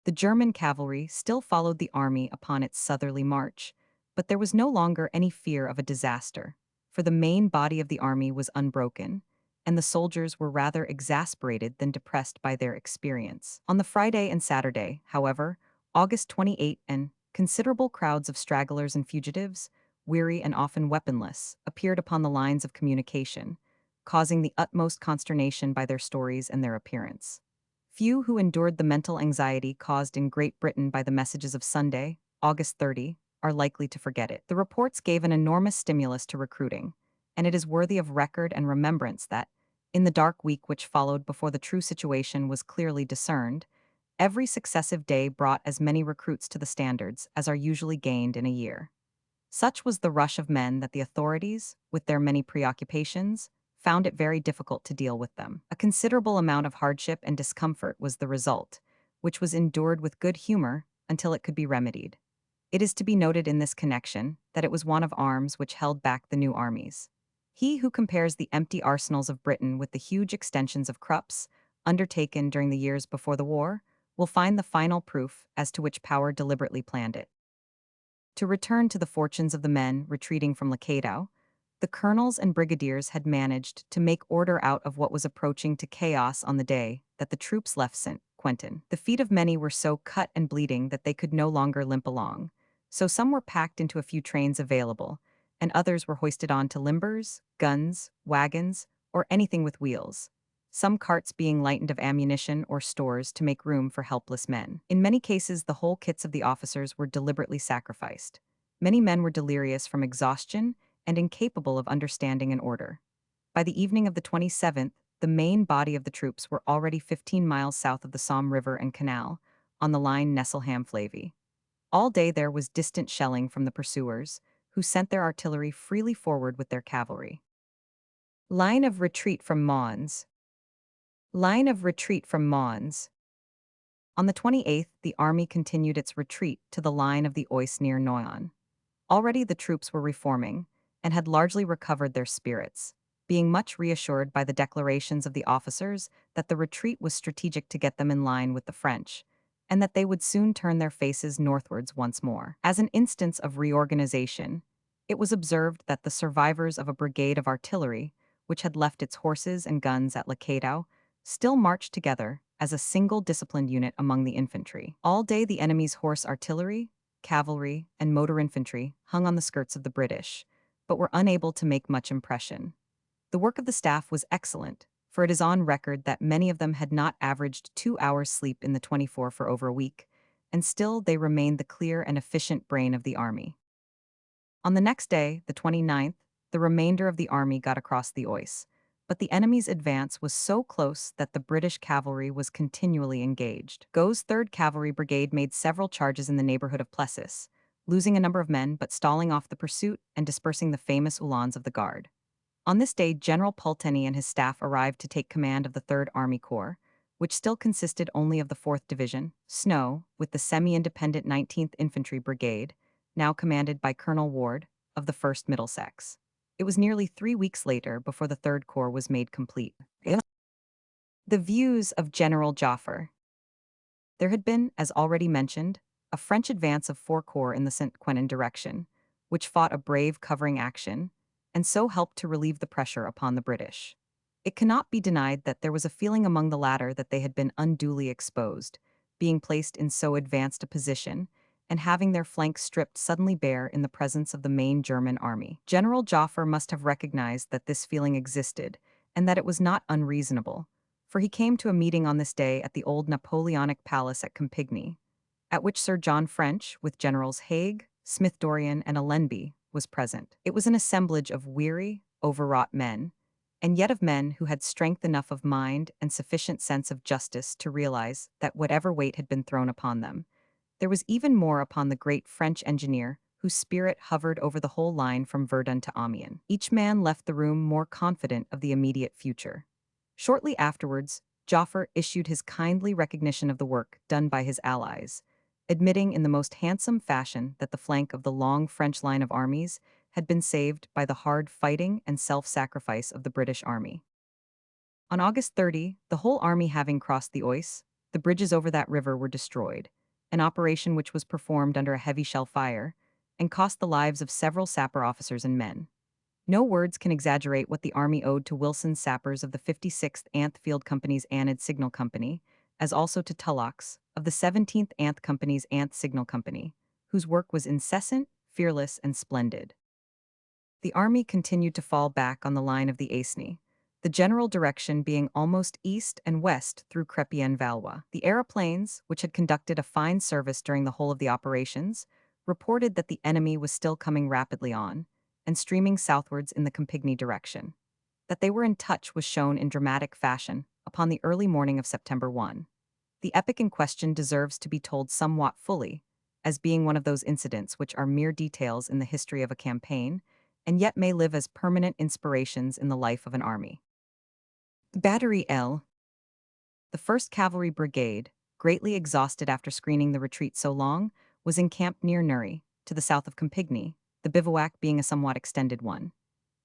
A: The German cavalry still followed the army upon its southerly march, but there was no longer any fear of a disaster, for the main body of the army was unbroken, and the soldiers were rather exasperated than depressed by their experience. On the Friday and Saturday, however, August 28, and considerable crowds of stragglers and fugitives, weary and often weaponless, appeared upon the lines of communication, causing the utmost consternation by their stories and their appearance. Few who endured the mental anxiety caused in Great Britain by the messages of Sunday, August 30, are likely to forget it. The reports gave an enormous stimulus to recruiting, and it is worthy of record and remembrance that, in the dark week which followed before the true situation was clearly discerned, every successive day brought as many recruits to the standards as are usually gained in a year. Such was the rush of men that the authorities, with their many preoccupations, found it very difficult to deal with them. A considerable amount of hardship and discomfort was the result, which was endured with good humor until it could be remedied. It is to be noted in this connection that it was want of arms which held back the new armies. He who compares the empty arsenals of Britain with the huge extensions of Krupp's, undertaken during the years before the war, will find the final proof as to which power deliberately planned it. To return to the fortunes of the men retreating from Lacadao, the colonels and brigadiers had managed to make order out of what was approaching to chaos on the day that the troops left St. Quentin. The feet of many were so cut and bleeding that they could no longer limp along, so some were packed into a few trains available, and others were hoisted on to limbers, guns, wagons, or anything with wheels, some carts being lightened of ammunition or stores to make room for helpless men. In many cases, the whole kits of the officers were deliberately sacrificed. Many men were delirious from exhaustion and incapable of understanding an order. By the evening of the 27th, the main body of the troops were already 15 miles south of the Somme River and Canal, on the line Nesselham-Flavy. All day there was distant shelling from the pursuers, who sent their artillery freely forward with their cavalry. Line of retreat from Mons. Line of retreat from Mons. On the 28th, the army continued its retreat to the line of the Oise near Noyon. Already the troops were reforming, and had largely recovered their spirits, being much reassured by the declarations of the officers that the retreat was strategic to get them in line with the French, and that they would soon turn their faces northwards once more. As an instance of reorganization, it was observed that the survivors of a brigade of artillery, which had left its horses and guns at Lacadao, still marched together as a single disciplined unit among the infantry. All day the enemy's horse artillery, cavalry, and motor infantry hung on the skirts of the British, but were unable to make much impression. The work of the staff was excellent, for it is on record that many of them had not averaged 2 hours sleep in the 24 for over a week, and still they remained the clear and efficient brain of the army. On the next day, the 29th, the remainder of the army got across the Oise, but the enemy's advance was so close that the British cavalry was continually engaged. Gaux's 3rd Cavalry Brigade made several charges in the neighborhood of Plessis, losing a number of men but stalling off the pursuit and dispersing the famous Uhlans of the Guard. On this day, General Pulteney and his staff arrived to take command of the 3rd Army Corps, which still consisted only of the 4th Division, Snow, with the semi-independent 19th Infantry Brigade, now commanded by Colonel Ward, of the 1st Middlesex. It was nearly 3 weeks later before the 3rd Corps was made complete. The views of General Joffre. There had been, as already mentioned, a French advance of 4 corps in the St. Quentin direction, which fought a brave covering action, and so helped to relieve the pressure upon the British. It cannot be denied that there was a feeling among the latter that they had been unduly exposed, being placed in so advanced a position, and having their flanks stripped suddenly bare in the presence of the main German army. General Joffre must have recognized that this feeling existed, and that it was not unreasonable, for he came to a meeting on this day at the old Napoleonic Palace at Compiègne, at which Sir John French, with Generals Haig, Smith-Dorrien, and Allenby, was present. It was an assemblage of weary, overwrought men, and yet of men who had strength enough of mind and sufficient sense of justice to realize that whatever weight had been thrown upon them, There was even more upon the great French engineer, whose spirit hovered over the whole line from Verdun to Amiens. Each man left the room more confident of the immediate future. Shortly afterwards, Joffre issued his kindly recognition of the work done by his allies, admitting in the most handsome fashion that the flank of the long French line of armies had been saved by the hard fighting and self-sacrifice of the British army. On August 30, the whole army having crossed the Oise, the bridges over that river were destroyed, an operation which was performed under a heavy shell fire and cost the lives of several sapper officers and men. No words can exaggerate what the army owed to Wilson's sappers of the 56th Anth Field Company's Anid Signal Company, as also to Tulloch's of the 17th Anth Company's Anth Signal Company, whose work was incessant, fearless, and splendid. The army continued to fall back on the line of the Aisne, the general direction being almost east and west through Crépy-en-Valois. The aeroplanes, which had conducted a fine service during the whole of the operations, reported that the enemy was still coming rapidly on, and streaming southwards in the Campigny direction. That they were in touch was shown in dramatic fashion upon the early morning of September 1. The epic in question deserves to be told somewhat fully, as being one of those incidents which are mere details in the history of a campaign, and yet may live as permanent inspirations in the life of an army. Battery L. The 1st Cavalry Brigade, greatly exhausted after screening the retreat so long, was encamped near Nury, to the south of Campigny, the bivouac being a somewhat extended one.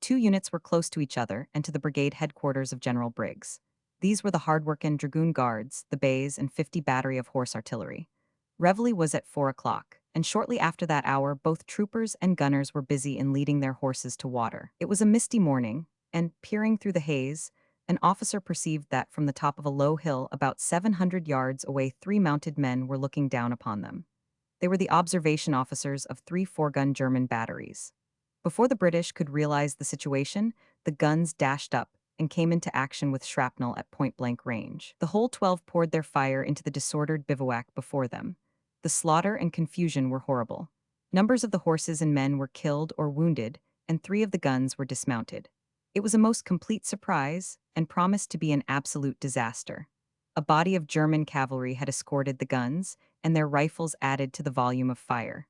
A: 2 units were close to each other and to the brigade headquarters of General Briggs. These were the hard-working Dragoon Guards, the Bays, and 50 battery of horse artillery. Reveille was at 4 o'clock, and shortly after that hour both troopers and gunners were busy in leading their horses to water. It was a misty morning, and, peering through the haze, an officer perceived that from the top of a low hill about 700 yards away 3 mounted men were looking down upon them. They were the observation officers of 3 four-gun German batteries. Before the British could realize the situation, the guns dashed up and came into action with shrapnel at point-blank range. The whole 12 poured their fire into the disordered bivouac before them. The slaughter and confusion were horrible. Numbers of the horses and men were killed or wounded, and 3 of the guns were dismounted. It was a most complete surprise and promised to be an absolute disaster. A body of German cavalry had escorted the guns, and their rifles added to the volume of fire.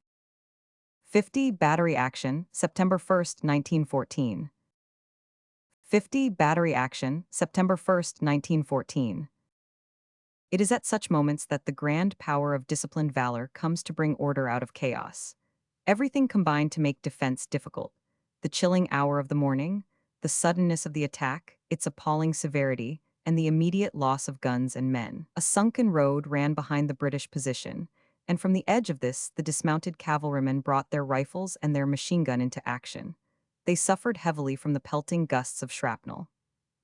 A: 50 Battery Action, September 1st, 1914. 50 Battery Action, September 1st, 1914. It is at such moments that the grand power of disciplined valor comes to bring order out of chaos. Everything combined to make defense difficult. The chilling hour of the morning, the suddenness of the attack, its appalling severity, and the immediate loss of guns and men. A sunken road ran behind the British position, and from the edge of this the dismounted cavalrymen brought their rifles and their machine gun into action. They suffered heavily from the pelting gusts of shrapnel.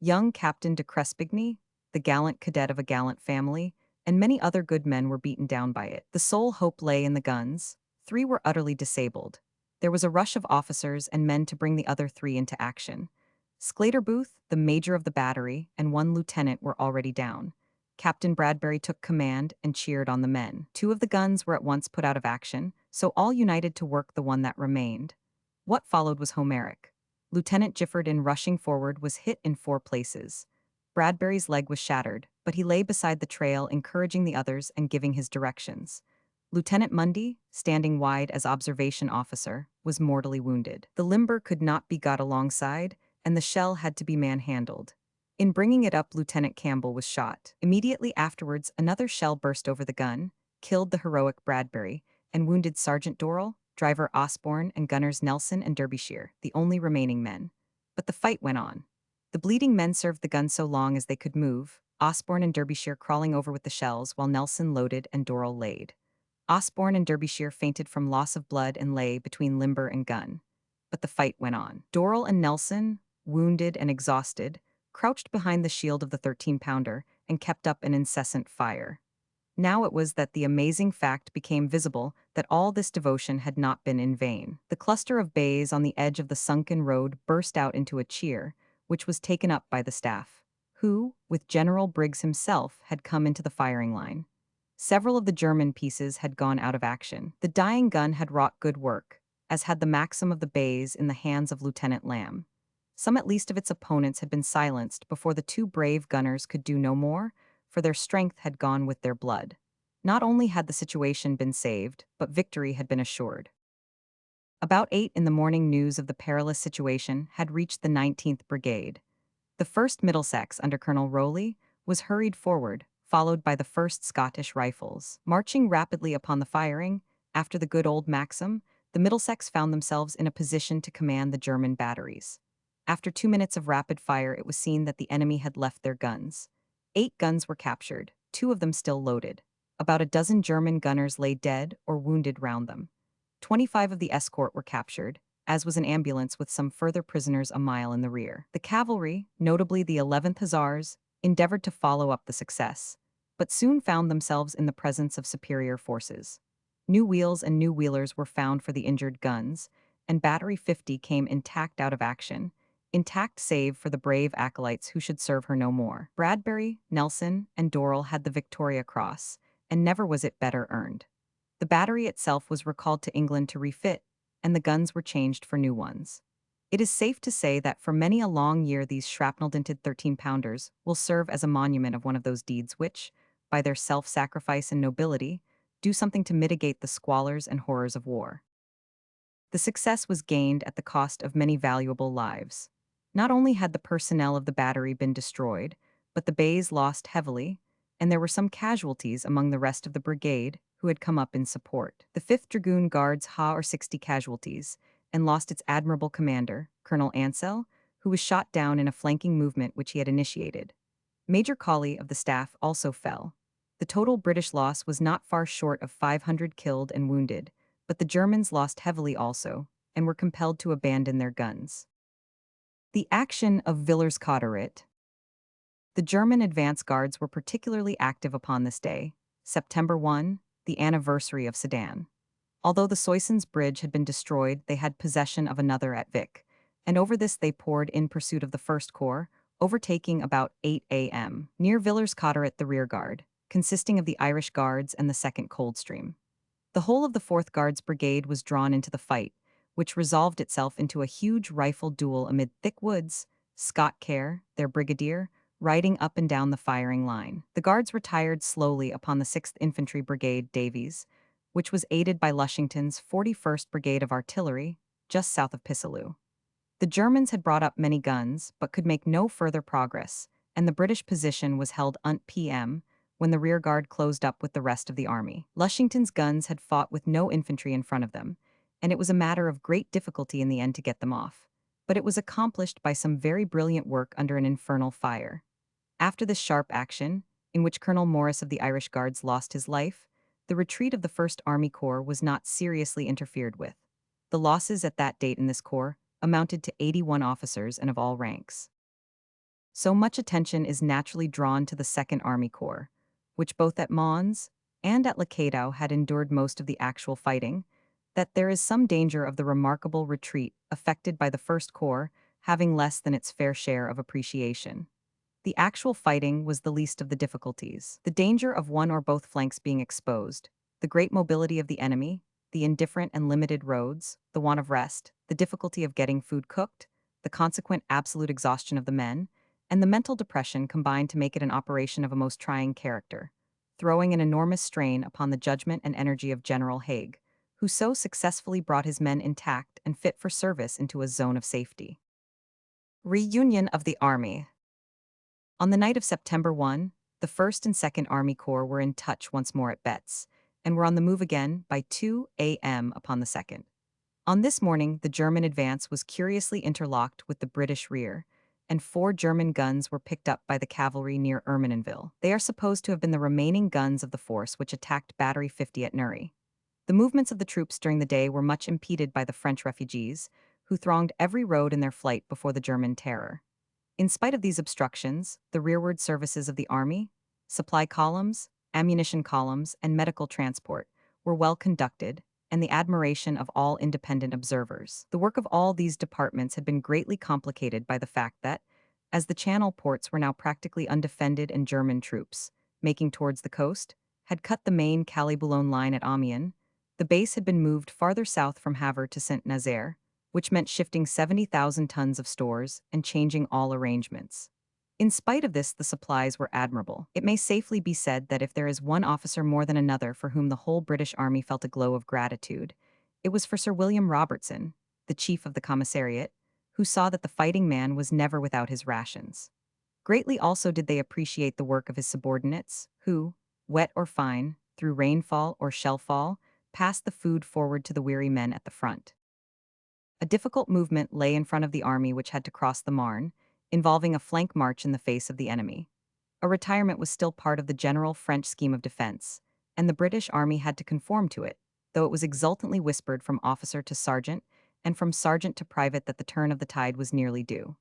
A: Young Captain de Crespigny, the gallant cadet of a gallant family, and many other good men were beaten down by it. The sole hope lay in the guns. 3 were utterly disabled. There was a rush of officers and men to bring the other 3 into action. Sclater-Booth, the major of the battery, and 1 lieutenant were already down. Captain Bradbury took command and cheered on the men. 2 of the guns were at once put out of action, so all united to work the one that remained. What followed was Homeric. Lieutenant Gifford, in rushing forward, was hit in 4 places. Bradbury's leg was shattered, but he lay beside the trail encouraging the others and giving his directions. Lieutenant Mundy, standing wide as observation officer, was mortally wounded. The limber could not be got alongside, and the shell had to be man-handled. In bringing it up, Lieutenant Campbell was shot. Immediately afterwards, another shell burst over the gun, killed the heroic Bradbury, and wounded Sergeant Doyle, driver Osborne, and gunners Nelson and Derbyshire, the only remaining men. But the fight went on. The bleeding men served the gun so long as they could move, Osborne and Derbyshire crawling over with the shells while Nelson loaded and Doyle laid. Osborne and Derbyshire fainted from loss of blood and lay between limber and gun. But the fight went on. Doyle and Nelson, wounded and exhausted, crouched behind the shield of the 13-pounder and kept up an incessant fire. Now it was that the amazing fact became visible that all this devotion had not been in vain. The cluster of bays on the edge of the sunken road burst out into a cheer, which was taken up by the staff, who, with General Briggs himself, had come into the firing line. Several of the German pieces had gone out of action. The dying gun had wrought good work, as had the Maxim of the Bays in the hands of Lieutenant Lamb. Some at least of its opponents had been silenced before the 2 brave gunners could do no more, for their strength had gone with their blood. Not only had the situation been saved, but victory had been assured. About 8 in the morning, news of the perilous situation had reached the 19th Brigade. The 1st Middlesex under Colonel Rowley was hurried forward, followed by the 1st Scottish Rifles. Marching rapidly upon the firing, after the good old maxim, the Middlesex found themselves in a position to command the German batteries. After 2 minutes of rapid fire, it was seen that the enemy had left their guns. 8 guns were captured, 2 of them still loaded. About a dozen German gunners lay dead or wounded round them. 25 of the escort were captured, as was an ambulance with some further prisoners a mile in the rear. The cavalry, notably the 11th Hussars, endeavored to follow up the success, but soon found themselves in the presence of superior forces. New wheels and new wheelers were found for the injured guns, and Battery 50 came intact out of action, intact save for the brave acolytes who should serve her no more. Bradbury, Nelson, and Doyle had the Victoria Cross, and never was it better earned. The battery itself was recalled to England to refit, and the guns were changed for new ones. It is safe to say that for many a long year these shrapnel-dinted 13-pounders will serve as a monument of one of those deeds which, by their self-sacrifice and nobility, do something to mitigate the squalors and horrors of war. The success was gained at the cost of many valuable lives. Not only had the personnel of the battery been destroyed, but the bays lost heavily, and there were some casualties among the rest of the brigade who had come up in support. The 5th Dragoon Guards had 60 casualties and lost its admirable commander, Colonel Ansell, who was shot down in a flanking movement which he had initiated. Major Colley of the staff also fell. The total British loss was not far short of 500 killed and wounded, but the Germans lost heavily also, and were compelled to abandon their guns. The action of Villers-Cotterêts. The German advance guards were particularly active upon this day, September 1, the anniversary of Sedan. Although the Soissons Bridge had been destroyed, they had possession of another at Vic, and over this they poured in pursuit of the First Corps, overtaking about 8 a.m. near Villers-Cotterêts the rearguard, consisting of the Irish Guards and the 2nd Coldstream. The whole of the 4th Guards Brigade was drawn into the fight, which resolved itself into a huge rifle duel amid thick woods, Scott Kerr, their brigadier, riding up and down the firing line. The Guards retired slowly upon the 6th Infantry Brigade Davies, which was aided by Lushington's 41st Brigade of Artillery, just south of Pisseleu. The Germans had brought up many guns, but could make no further progress, and the British position was held unt p.m., when the rearguard closed up with the rest of the army. Lushington's guns had fought with no infantry in front of them, and it was a matter of great difficulty in the end to get them off. But it was accomplished by some very brilliant work under an infernal fire. After this sharp action, in which Colonel Morris of the Irish Guards lost his life, the retreat of the 1st Army Corps was not seriously interfered with. The losses at that date in this corps amounted to 81 officers and of all ranks. So much attention is naturally drawn to the 2nd Army Corps, which both at Mons and at Lecadow had endured most of the actual fighting, that there is some danger of the remarkable retreat effected by the 1st Corps having less than its fair share of appreciation. The actual fighting was the least of the difficulties. The danger of one or both flanks being exposed, the great mobility of the enemy, the indifferent and limited roads, the want of rest, the difficulty of getting food cooked, the consequent absolute exhaustion of the men, and the mental depression combined to make it an operation of a most trying character, throwing an enormous strain upon the judgment and energy of General Haig, who so successfully brought his men intact and fit for service into a zone of safety. Reunion of the Army. On the night of September 1, the 1st and 2nd Army Corps were in touch once more at Betz, and were on the move again by 2 a.m. upon the 2nd. On this morning, the German advance was curiously interlocked with the British rear, and 4 German guns were picked up by the cavalry near Ermenonville. They are supposed to have been the remaining guns of the force which attacked Battery 50 at Nury. The movements of the troops during the day were much impeded by the French refugees, who thronged every road in their flight before the German terror. In spite of these obstructions, the rearward services of the army, supply columns, ammunition columns, and medical transport were well conducted, and the admiration of all independent observers. The work of all these departments had been greatly complicated by the fact that, as the Channel ports were now practically undefended and German troops, making towards the coast, had cut the main Calais-Boulogne line at Amiens, the base had been moved farther south from Havre to Saint-Nazaire, which meant shifting 70,000 tons of stores and changing all arrangements. In spite of this, the supplies were admirable. It may safely be said that if there is one officer more than another for whom the whole British army felt a glow of gratitude, it was for Sir William Robertson, the chief of the commissariat, who saw that the fighting man was never without his rations. Greatly also did they appreciate the work of his subordinates, who, wet or fine, through rainfall or shellfall, passed the food forward to the weary men at the front. A difficult movement lay in front of the army which had to cross the Marne, involving a flank march in the face of the enemy. A retirement was still part of the general French scheme of defense, and the British army had to conform to it, though it was exultantly whispered from officer to sergeant, and from sergeant to private that the turn of the tide was nearly due.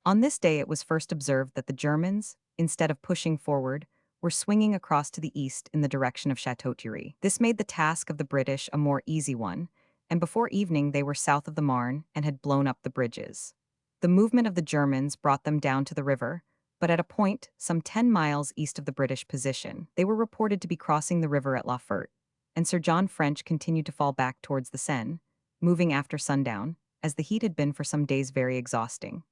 A: On this day it was first observed that the Germans, instead of pushing forward, were swinging across to the east in the direction of Château-Thierry. This made the task of the British a more easy one, and before evening they were south of the Marne and had blown up the bridges. The movement of the Germans brought them down to the river, but at a point some 10 miles east of the British position. They were reported to be crossing the river at La Ferte, and Sir John French continued to fall back towards the Seine, moving after sundown, as the heat had been for some days very exhausting.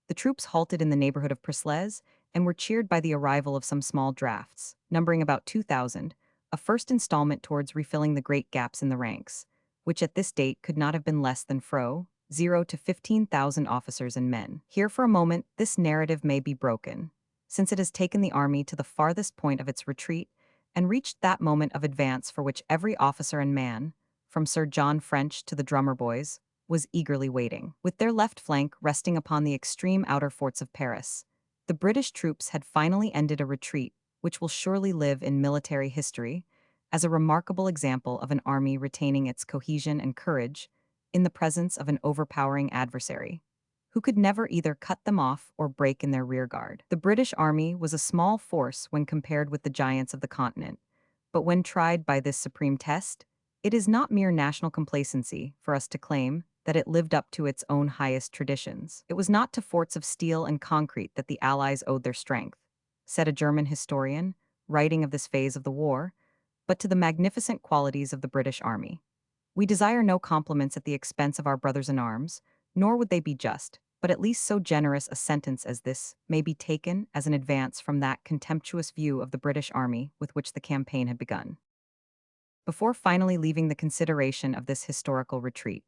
A: The troops halted in the neighborhood of Presles and were cheered by the arrival of some small drafts, numbering about 2,000, a first installment towards refilling the great gaps in the ranks, which at this date could not have been less than 0 to 15,000 officers and men. Here for a moment this narrative may be broken, since it has taken the army to the farthest point of its retreat and reached that moment of advance for which every officer and man, from Sir John French to the drummer boys, was eagerly waiting. With their left flank resting upon the extreme outer forts of Paris, the British troops had finally ended a retreat which will surely live in military history as a remarkable example of an army retaining its cohesion and courage in the presence of an overpowering adversary, who could never either cut them off or break in their rearguard. The British army was a small force when compared with the giants of the continent, but when tried by this supreme test, it is not mere national complacency for us to claim that it lived up to its own highest traditions. It was not to forts of steel and concrete that the Allies owed their strength, said a German historian, writing of this phase of the war, but to the magnificent qualities of the British army. We desire no compliments at the expense of our brothers in arms, nor would they be just, but at least so generous a sentence as this may be taken as an advance from that contemptuous view of the British army with which the campaign had begun. Before finally leaving the consideration of this historical retreat,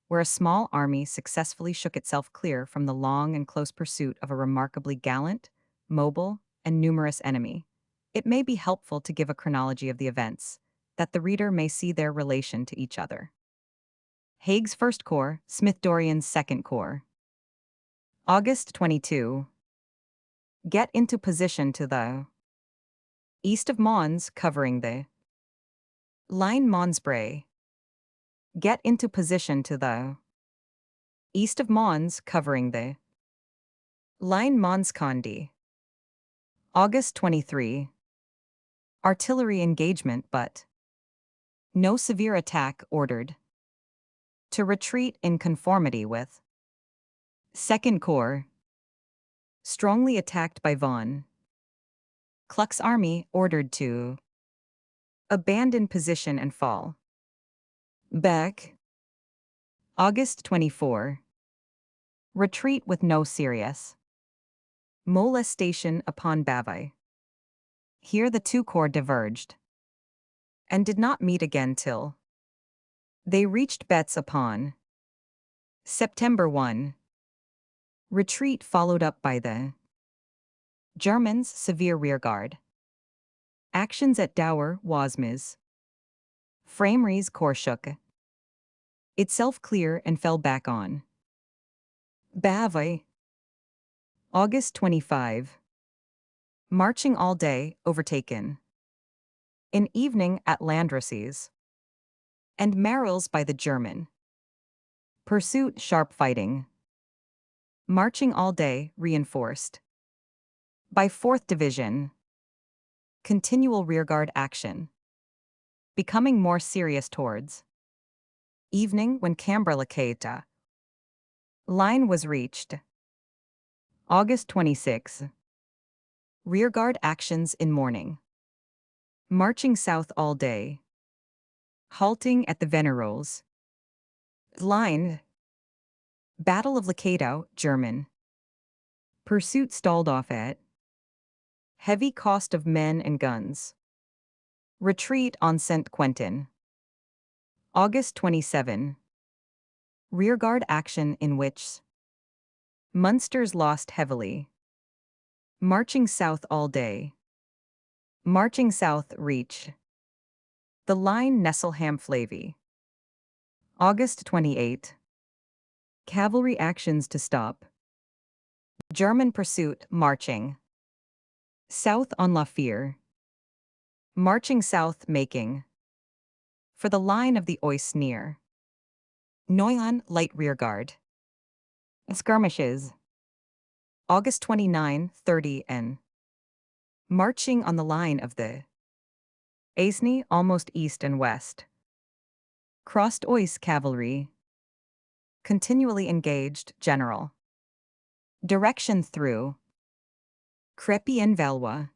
A: where a small army successfully shook itself clear from the long and close pursuit of a remarkably gallant, mobile, and numerous enemy, it may be helpful to give a chronology of the events, that the reader may see their relation to each other. Haig's First Corps, Smith-Dorrien's Second Corps. August 22. Get into position to the east of Mons, covering the line Monsbray. Get into position to the east of Mons, covering the line Mons-Condé. August 23. Artillery engagement but no severe attack ordered. To retreat in conformity with Second Corps. Strongly attacked by von Kluck's army ordered to abandon position and fall back. August 24. Retreat with no serious molestation upon Bavai. Here the two corps diverged and did not meet again till they reached Betz upon September 1. Retreat followed up by the Germans' severe rearguard. Actions at Dower, Wasmes. Frameries corps shook itself clear and fell back on Bavai. August 25. Marching all day, overtaken in evening at Landrecies and Marils by the German. Pursuit, sharp fighting. Marching all day, reinforced by 4th Division. Continual rearguard action. Becoming more serious towards evening when Cambrai-La line was reached. August 26. Rearguard actions in morning. Marching south all day. Halting at the Venerols line. Battle of Lacado, German. Pursuit stalled off at heavy cost of men and guns. Retreat on Saint Quentin. August 27. Rearguard action in which Munsters lost heavily. Marching south all day. Marching south reach the line Nesselham Flavy. August 28. Cavalry actions to stop German pursuit marching south on La Fere. Marching south making for the line of the Oise near Noyon light rearguard. Skirmishes. August 29, 30 and marching on the line of the Aisne almost east and west. Crossed Oise cavalry. Continually engaged general. Direction through Crepy and Valois.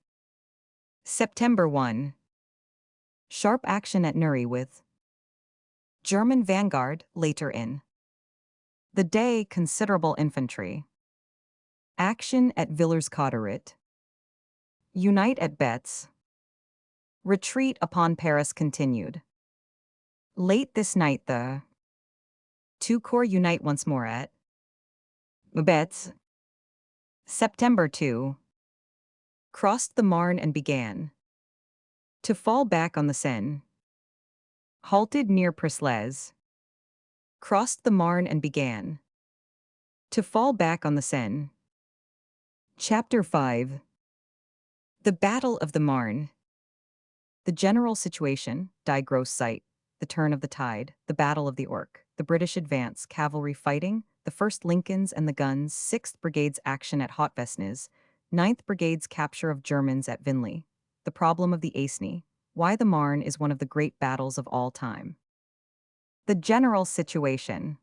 A: September 1. Sharp action at Nury with German vanguard later in the day. Considerable infantry. Action at Villers-Cotterêts. Unite at Betz. Retreat upon Paris continued. Late this night the two corps unite once more at Betz. September 2. Crossed the Marne and began to fall back on the Seine. Halted near Preslez. Crossed the Marne and began to fall back on the Seine. Chapter 5. The Battle of the Marne. The general situation, die gross sight, the turn of the tide, the Battle of the Ourcq, the British advance, cavalry fighting, the 1st Lincolns and the guns, 6th Brigade's action at Hautvesnes, 9th Brigade's capture of Germans at Vinly, the problem of the Aisne, why the Marne is one of the great battles of all time. The general situation.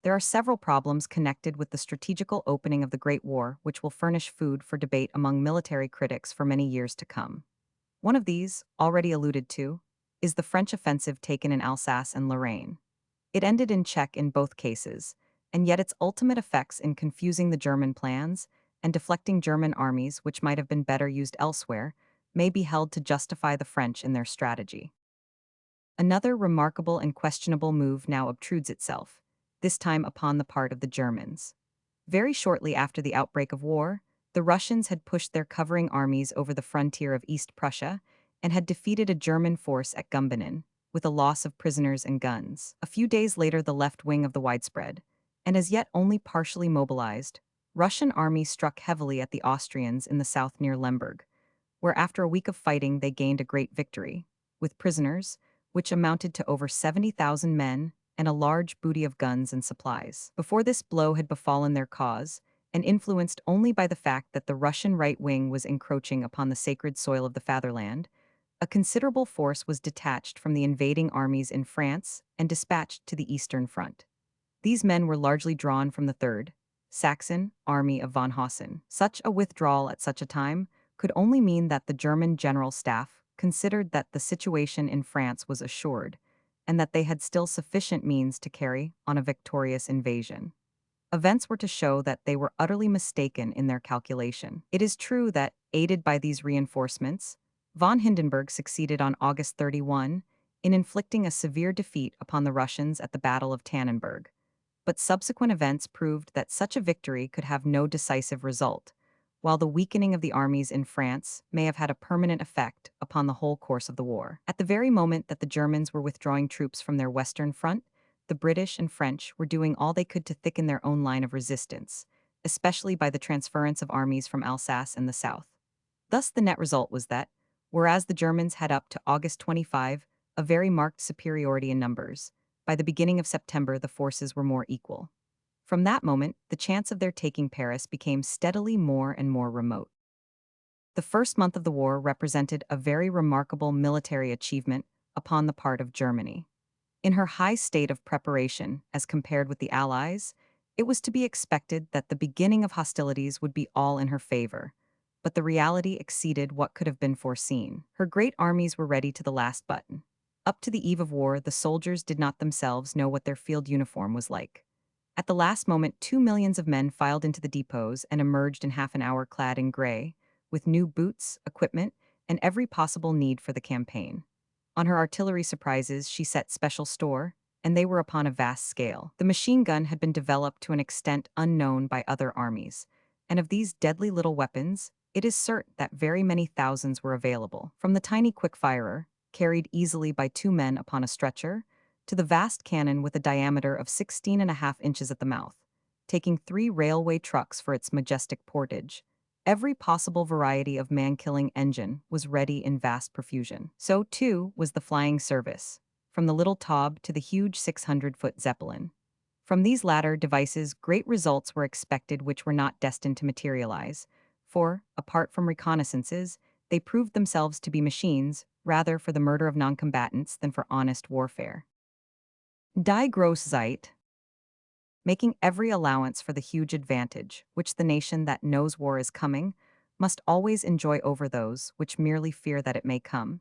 A: There are several problems connected with the strategical opening of the Great War which will furnish food for debate among military critics for many years to come. One of these, already alluded to, is the French offensive taken in Alsace and Lorraine. It ended in check in both cases, and yet its ultimate effects in confusing the German plans and deflecting German armies which might have been better used elsewhere may be held to justify the French in their strategy. Another remarkable and questionable move now obtrudes itself, this time upon the part of the Germans. Very shortly after the outbreak of war, the Russians had pushed their covering armies over the frontier of East Prussia and had defeated a German force at Gumbinnen, with a loss of prisoners and guns. A few days later, the left wing of the widespread, and as yet only partially mobilized, Russian army struck heavily at the Austrians in the south near Lemberg, where after a week of fighting they gained a great victory, with prisoners, which amounted to over 70,000 men, and a large booty of guns and supplies. Before this blow had befallen their cause, and influenced only by the fact that the Russian right wing was encroaching upon the sacred soil of the fatherland, a considerable force was detached from the invading armies in France and dispatched to the Eastern Front. These men were largely drawn from the 3rd Saxon Army of von Hausen. Such a withdrawal at such a time could only mean that the German General Staff considered that the situation in France was assured, and that they had still sufficient means to carry on a victorious invasion. Events were to show that they were utterly mistaken in their calculation. It is true that, aided by these reinforcements, von Hindenburg succeeded on August 31 in inflicting a severe defeat upon the Russians at the Battle of Tannenberg, but subsequent events proved that such a victory could have no decisive result, while the weakening of the armies in France may have had a permanent effect upon the whole course of the war. At the very moment that the Germans were withdrawing troops from their western front, the British and French were doing all they could to thicken their own line of resistance, especially by the transference of armies from Alsace and the south. Thus the net result was that, whereas the Germans had up to August 25 a very marked superiority in numbers, by the beginning of September the forces were more equal. From that moment, the chance of their taking Paris became steadily more and more remote. The first month of the war represented a very remarkable military achievement upon the part of Germany. In her high state of preparation, as compared with the Allies, it was to be expected that the beginning of hostilities would be all in her favor, but the reality exceeded what could have been foreseen. Her great armies were ready to the last button. Up to the eve of war, the soldiers did not themselves know what their field uniform was like. At the last moment, 2 millions of men filed into the depots and emerged in half an hour clad in gray, with new boots, equipment, and every possible need for the campaign. On her artillery surprises, she set special store, and they were upon a vast scale. The machine gun had been developed to an extent unknown by other armies, and of these deadly little weapons, it is certain that very many thousands were available. From the tiny quick-firer, carried easily by 2 men upon a stretcher, to the vast cannon with a diameter of 16.5 inches at the mouth, taking 3 railway trucks for its majestic portage. Every possible variety of man-killing engine was ready in vast profusion. So, too, was the flying service, from the little Taube to the huge 600-foot Zeppelin. From these latter devices, great results were expected which were not destined to materialize, for, apart from reconnaissances, they proved themselves to be machines, rather for the murder of non-combatants than for honest warfare. Die Großzeit, making every allowance for the huge advantage which the nation that knows war is coming must always enjoy over those which merely fear that it may come.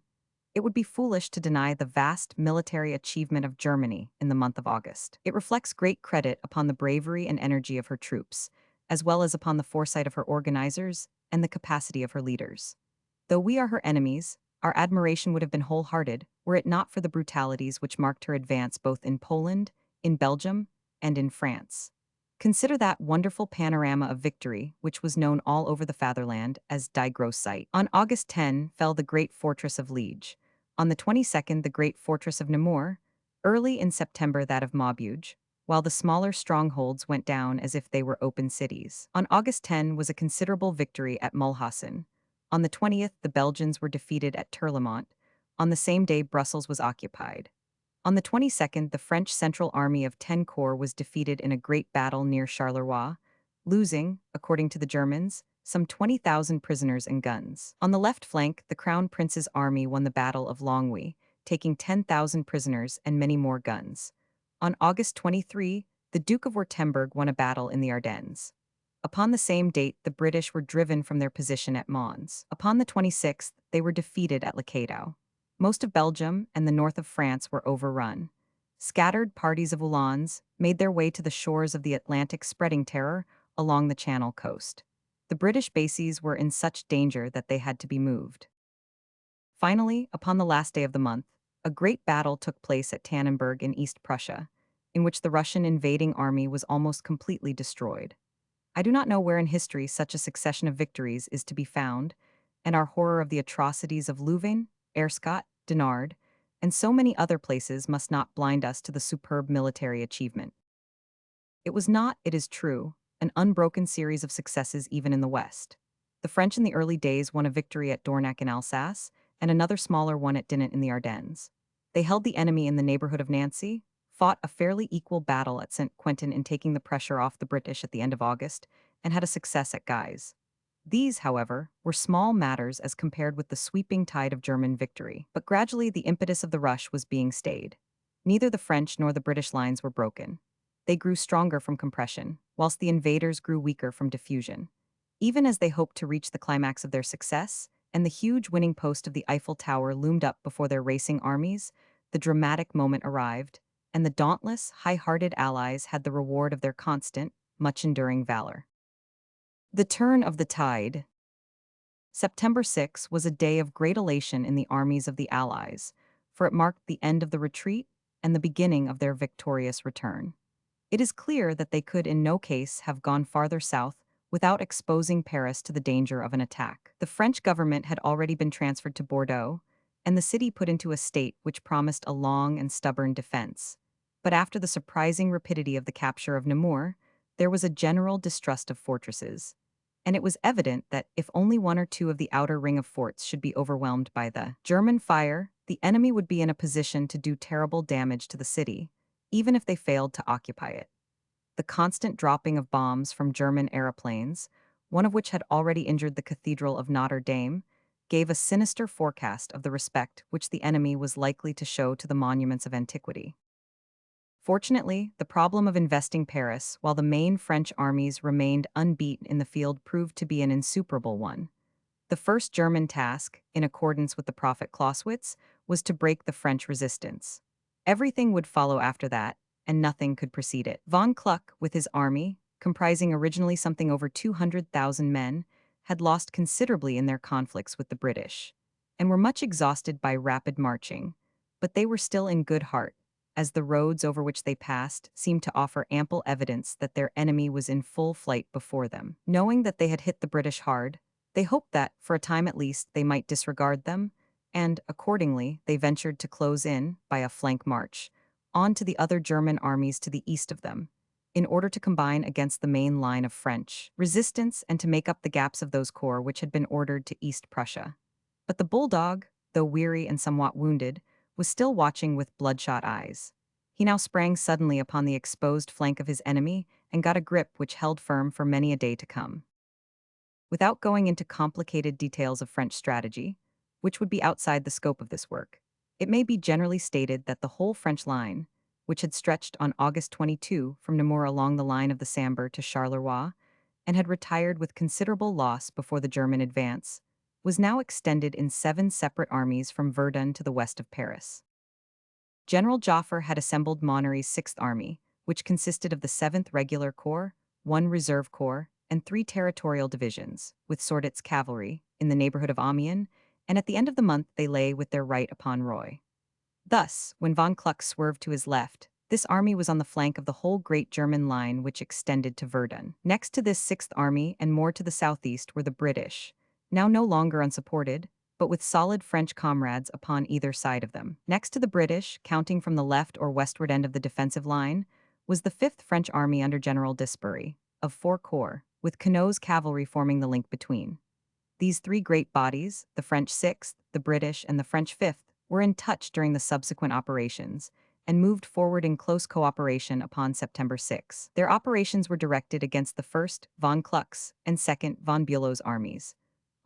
A: It would be foolish to deny the vast military achievement of Germany in the month of August. It reflects great credit upon the bravery and energy of her troops, as well as upon the foresight of her organizers and the capacity of her leaders. Though we are her enemies, our admiration would have been wholehearted were it not for the brutalities which marked her advance both in Poland, in Belgium, and in France. Consider that wonderful panorama of victory, which was known all over the fatherland as Die Großzeit. On August 10 fell the great fortress of Liege. On the 22nd, the great fortress of Namur. Early in September, that of Maubeuge, while the smaller strongholds went down as if they were open cities. On August 10 was a considerable victory at Mulhausen. On the 20th, the Belgians were defeated at Terlemont. On the same day, Brussels was occupied. On the 22nd, the French Central Army of 10 corps was defeated in a great battle near Charleroi, losing, according to the Germans, some 20,000 prisoners and guns. On the left flank, the Crown Prince's army won the Battle of Longwy, taking 10,000 prisoners and many more guns. On August 23, the Duke of Württemberg won a battle in the Ardennes. Upon the same date, the British were driven from their position at Mons. Upon the 26th, they were defeated at Lecadow. Most of Belgium and the north of France were overrun. Scattered parties of Uhlans made their way to the shores of the Atlantic, spreading terror along the Channel coast. The British bases were in such danger that they had to be moved. Finally, upon the last day of the month, a great battle took place at Tannenberg in East Prussia, in which the Russian invading army was almost completely destroyed. I do not know where in history such a succession of victories is to be found, and our horror of the atrocities of Louvain, Aerschot, Dinard, and so many other places must not blind us to the superb military achievement. It was not, it is true, an unbroken series of successes even in the West. The French in the early days won a victory at Dornac in Alsace, and another smaller one at Dinant in the Ardennes. They held the enemy in the neighborhood of Nancy, fought a fairly equal battle at St. Quentin in taking the pressure off the British at the end of August, and had a success at Guise. These, however, were small matters as compared with the sweeping tide of German victory, but gradually the impetus of the rush was being stayed. Neither the French nor the British lines were broken. They grew stronger from compression, whilst the invaders grew weaker from diffusion. Even as they hoped to reach the climax of their success, and the huge winning post of the Eiffel Tower loomed up before their racing armies, the dramatic moment arrived, and the dauntless, high-hearted allies had the reward of their constant, much-enduring valor. The turn of the tide. September 6 was a day of great elation in the armies of the Allies, for it marked the end of the retreat and the beginning of their victorious return. It is clear that they could in no case have gone farther south without exposing Paris to the danger of an attack. The French government had already been transferred to Bordeaux, and the city put into a state which promised a long and stubborn defense. But after the surprising rapidity of the capture of Namur, there was a general distrust of fortresses, and it was evident that if only one or two of the outer ring of forts should be overwhelmed by the German fire, the enemy would be in a position to do terrible damage to the city, even if they failed to occupy it. The constant dropping of bombs from German aeroplanes, one of which had already injured the Cathedral of Notre Dame, gave a sinister forecast of the respect which the enemy was likely to show to the monuments of antiquity. Fortunately, the problem of investing Paris while the main French armies remained unbeaten in the field proved to be an insuperable one. The first German task, in accordance with the prophet Clausewitz, was to break the French resistance. Everything would follow after that, and nothing could precede it. Von Kluck, with his army, comprising originally something over 200,000 men, had lost considerably in their conflicts with the British, and were much exhausted by rapid marching, but they were still in good heart, as the roads over which they passed seemed to offer ample evidence that their enemy was in full flight before them. Knowing that they had hit the British hard, they hoped that, for a time at least, they might disregard them, and, accordingly, they ventured to close in, by a flank march, on to the other German armies to the east of them, in order to combine against the main line of French resistance and to make up the gaps of those corps which had been ordered to East Prussia. But the bulldog, though weary and somewhat wounded, was still watching with bloodshot eyes. He now sprang suddenly upon the exposed flank of his enemy and got a grip which held firm for many a day to come. Without going into complicated details of French strategy, which would be outside the scope of this work, it may be generally stated that the whole French line, which had stretched on August 22 from Namur along the line of the Sambre to Charleroi, and had retired with considerable loss before the German advance, was now extended in 7 separate armies from Verdun to the west of Paris. General Joffre had assembled Monnery's Sixth Army, which consisted of the 7th Regular Corps, 1 Reserve Corps, and 3 territorial divisions, with Sourdit's cavalry, in the neighborhood of Amiens, and at the end of the month they lay with their right upon Roye. Thus, when von Kluck swerved to his left, this army was on the flank of the whole great German line which extended to Verdun. Next to this Sixth Army and more to the southeast were the British, now no longer unsupported, but with solid French comrades upon either side of them. Next to the British, counting from the left or westward end of the defensive line, was the 5th French Army under General Disbury, of 4 corps, with Queneau's cavalry forming the link between. These 3 great bodies, the French 6th, the British, and the French 5th, were in touch during the subsequent operations, and moved forward in close cooperation upon September 6. Their operations were directed against the 1st von Kluck's and 2nd von Bülow's armies.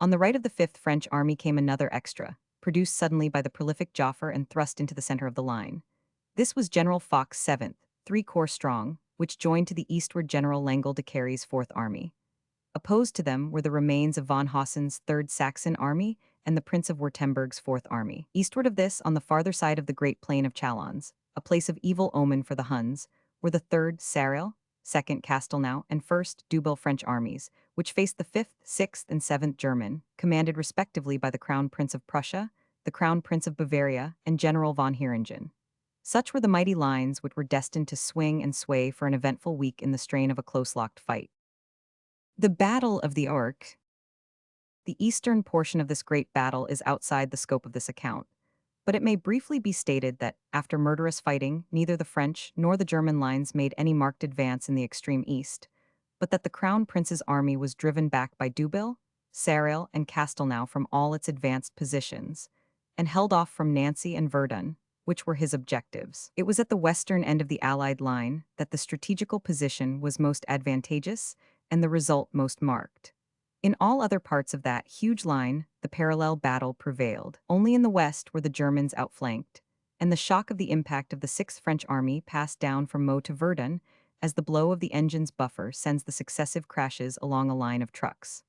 A: On the right of the 5th French Army came another extra, produced suddenly by the prolific Joffre and thrust into the center of the line. This was General Foch's 7th, 3 corps strong, which joined to the eastward General L'Engle de Carry's 4th Army. Opposed to them were the remains of von Hossen's 3rd Saxon Army and the Prince of Württemberg's 4th Army. Eastward of this, on the farther side of the great plain of Chalons, a place of evil omen for the Huns, were the 3rd Sarel, 2nd Castelnau, and 1st Doyle French armies, which faced the 5th, 6th, and 7th German, commanded respectively by the Crown Prince of Prussia, the Crown Prince of Bavaria, and General von Heeringen. Such were the mighty lines which were destined to swing and sway for an eventful week in the strain of a close-locked fight. The Battle of the Ourcq. The eastern portion of this great battle is outside the scope of this account, but it may briefly be stated that, after murderous fighting, neither the French nor the German lines made any marked advance in the extreme east, but that the Crown Prince's army was driven back by Doyle, Sarel, and Castelnau from all its advanced positions, and held off from Nancy and Verdun, which were his objectives. It was at the western end of the Allied line that the strategical position was most advantageous and the result most marked. In all other parts of that huge line, the parallel battle prevailed. Only in the west were the Germans outflanked, and the shock of the impact of the 6th French Army passed down from Meaux to Verdun as the blow of the engine's buffer sends the successive crashes along a line of trucks.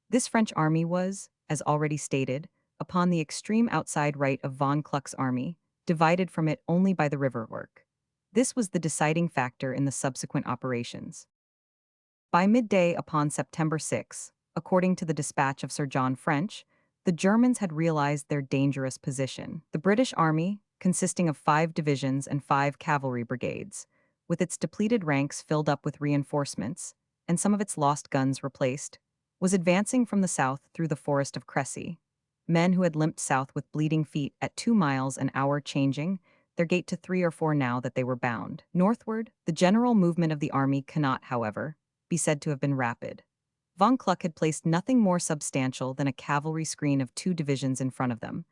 A: This French army was, as already stated, upon the extreme outside right of von Kluck's army, divided from it only by the river Ourcq. This was the deciding factor in the subsequent operations. By midday upon September 6, according to the dispatch of Sir John French, the Germans had realized their dangerous position. The British army, consisting of 5 divisions and 5 cavalry brigades, with its depleted ranks filled up with reinforcements, and some of its lost guns replaced, was advancing from the south through the forest of Crécy. Men who had limped south with bleeding feet at 2 miles an hour changing their gait to 3 or 4 now that they were bound. Northward, the general movement of the army cannot, however, be said to have been rapid. Von Kluck had placed nothing more substantial than a cavalry screen of 2 divisions in front of them,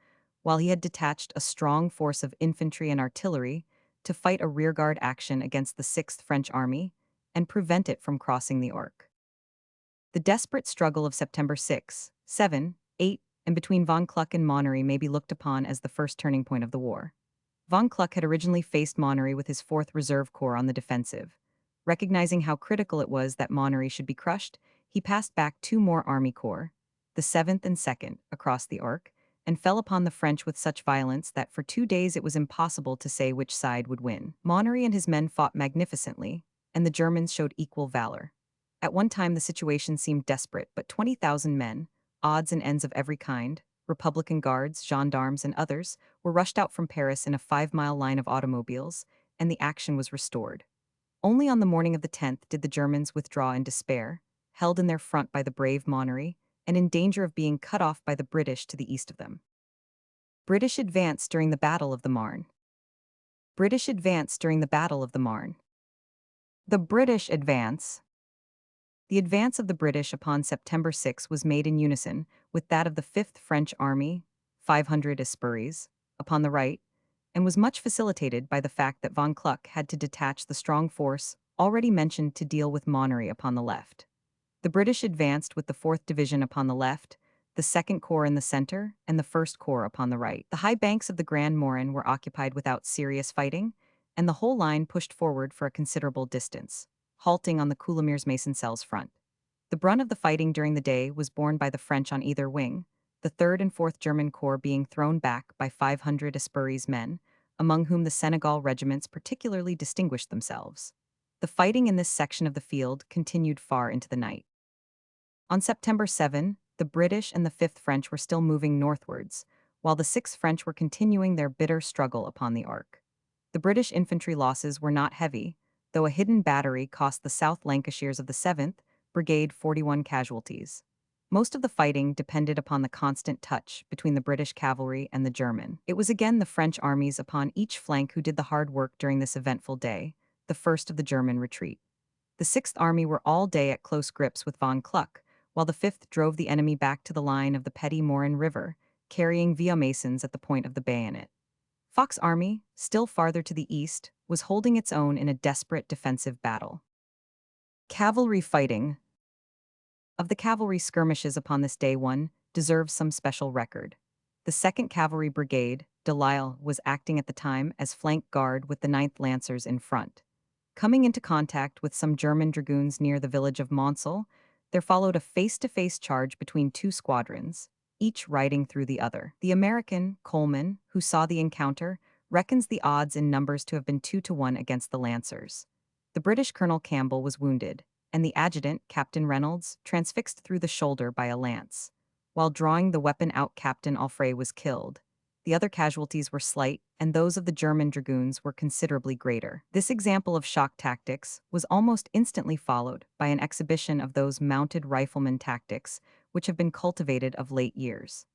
A: while he had detached a strong force of infantry and artillery to fight a rearguard action against the 6th French Army and prevent it from crossing the Ourcq. The desperate struggle of September 6, 7, 8, and between von Kluck and Monnery may be looked upon as the first turning point of the war. Von Kluck had originally faced Monnery with his 4th Reserve Corps on the defensive. Recognizing how critical it was that Monnery should be crushed, he passed back 2 more army corps, the 7th and 2nd, across the Ourcq, and fell upon the French with such violence that for 2 days it was impossible to say which side would win. Monnery and his men fought magnificently, and the Germans showed equal valor. At one time the situation seemed desperate, but 20,000 men, odds and ends of every kind, Republican guards, gendarmes, and others, were rushed out from Paris in a 5-mile line of automobiles, and the action was restored. Only on the morning of the 10th did the Germans withdraw in despair, held in their front by the brave Monnery, and in danger of being cut off by the British to the east of them. British advance during the Battle of the Marne. British advance during the Battle of the Marne. The British advance. The advance of the British upon September 6 was made in unison with that of the 5th French Army, 500 Espéries, upon the right, and was much facilitated by the fact that von Kluck had to detach the strong force already mentioned to deal with Monnery upon the left. The British advanced with the 4th Division upon the left, the 2nd Corps in the center, and the 1st Corps upon the right. The high banks of the Grand Morin were occupied without serious fighting, and the whole line pushed forward for a considerable distance, halting on the Coulommiers-Maisoncells front. The brunt of the fighting during the day was borne by the French on either wing, the 3rd and 4th German Corps being thrown back by 500 Espéries men, among whom the Senegal regiments particularly distinguished themselves. The fighting in this section of the field continued far into the night. On September 7, the British and the 5th French were still moving northwards, while the 6th French were continuing their bitter struggle upon the Arc. The British infantry losses were not heavy, though a hidden battery cost the South Lancashires of the 7th Brigade 41 casualties. Most of the fighting depended upon the constant touch between the British cavalry and the German. It was again the French armies upon each flank who did the hard work during this eventful day, the first of the German retreat. The 6th Army were all day at close grips with von Kluck, while the 5th drove the enemy back to the line of the Petit Morin River, carrying Via-Masons at the point of the bayonet. Foch's army, still farther to the east, was holding its own in a desperate defensive battle. Cavalry fighting. Of the cavalry skirmishes upon this day, one deserves some special record. The 2nd Cavalry Brigade, Doyle, was acting at the time as flank guard with the 9th Lancers in front. Coming into contact with some German dragoons near the village of Monsel, there followed a face-to-face charge between two squadrons, each riding through the other. The American, Coleman, who saw the encounter, reckons the odds in numbers to have been 2-1 against the Lancers. The British Colonel Campbell was wounded, and the adjutant, Captain Reynolds, transfixed through the shoulder by a lance. While drawing the weapon out, Captain Alfray was killed. The other casualties were slight, and those of the German dragoons were considerably greater. This example of shock tactics was almost instantly followed by an exhibition of those mounted rifleman tactics which have been cultivated of late years.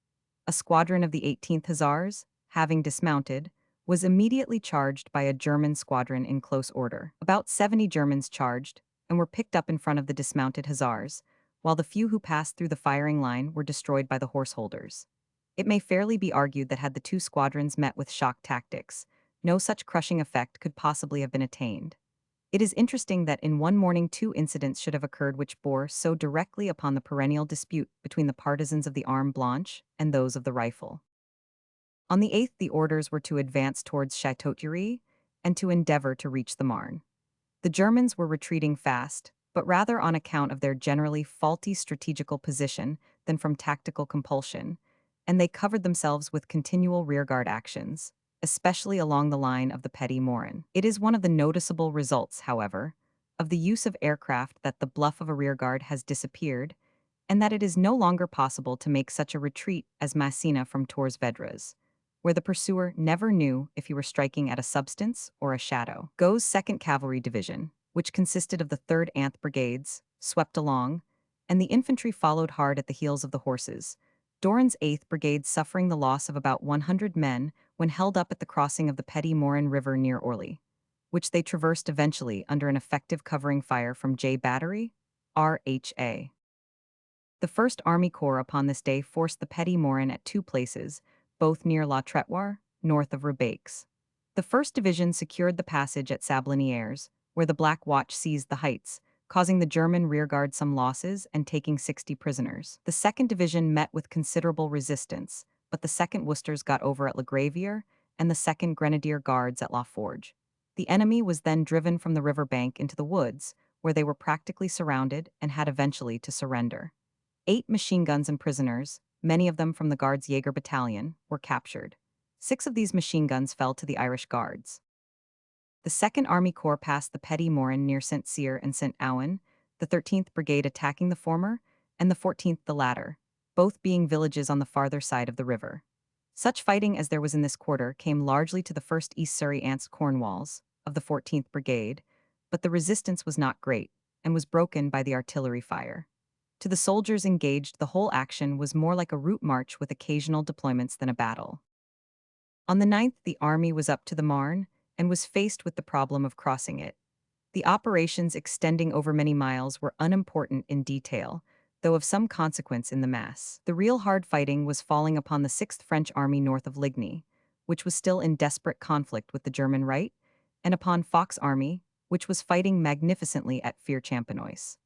A: A squadron of the 18th Hussars, having dismounted, was immediately charged by a German squadron in close order. About 70 Germans charged and were picked up in front of the dismounted Hussars, while the few who passed through the firing line were destroyed by the horse holders. It may fairly be argued that had the two squadrons met with shock tactics, no such crushing effect could possibly have been attained. It is interesting that in one morning 2 incidents should have occurred which bore so directly upon the perennial dispute between the partisans of the arme blanche and those of the rifle. On the 8th, the orders were to advance towards Château-Thierry and to endeavor to reach the Marne. The Germans were retreating fast, but rather on account of their generally faulty strategical position than from tactical compulsion, and they covered themselves with continual rearguard actions, especially along the line of the Petit Morin. It is one of the noticeable results, however, of the use of aircraft that the bluff of a rearguard has disappeared, and that it is no longer possible to make such a retreat as Massena from Tours Vedras, where the pursuer never knew if he were striking at a substance or a shadow. Gaux's 2nd Cavalry Division, which consisted of the 3rd Anth Brigades, swept along, and the infantry followed hard at the heels of the horses, Doran's 8th Brigade suffering the loss of about 100 men when held up at the crossing of the Petit Morin River near Orly, which they traversed eventually under an effective covering fire from J Battery, RHA. The 1st Army Corps upon this day forced the Petit Morin at 2 places, both near La Trottoir, north of Rebecques. The 1st Division secured the passage at Sablonnières, where the Black Watch seized the heights, causing the German rearguard some losses and taking 60 prisoners. The 2nd Division met with considerable resistance, but the 2nd Worcesters got over at La Gravière and the 2nd Grenadier Guards at La Forge. The enemy was then driven from the river bank into the woods, where they were practically surrounded and had eventually to surrender. 8 machine guns and prisoners, many of them from the Guards Jaeger Battalion, were captured. 6 of these machine guns fell to the Irish Guards. The 2nd Army Corps passed the Petit Morin near St. Cyr and St. Ouen, the 13th Brigade attacking the former, and the 14th the latter, both being villages on the farther side of the river. Such fighting as there was in this quarter came largely to the 1st East Surrey Ants Cornwalls of the 14th Brigade, but the resistance was not great and was broken by the artillery fire. To the soldiers engaged, the whole action was more like a route march with occasional deployments than a battle. On the 9th, the army was up to the Marne and was faced with the problem of crossing it. The operations extending over many miles were unimportant in detail, though of some consequence in the mass. The real hard fighting was falling upon the 6th French Army north of Ligny, which was still in desperate conflict with the German right, and upon Foch's army, which was fighting magnificently at Fère-Champenoise.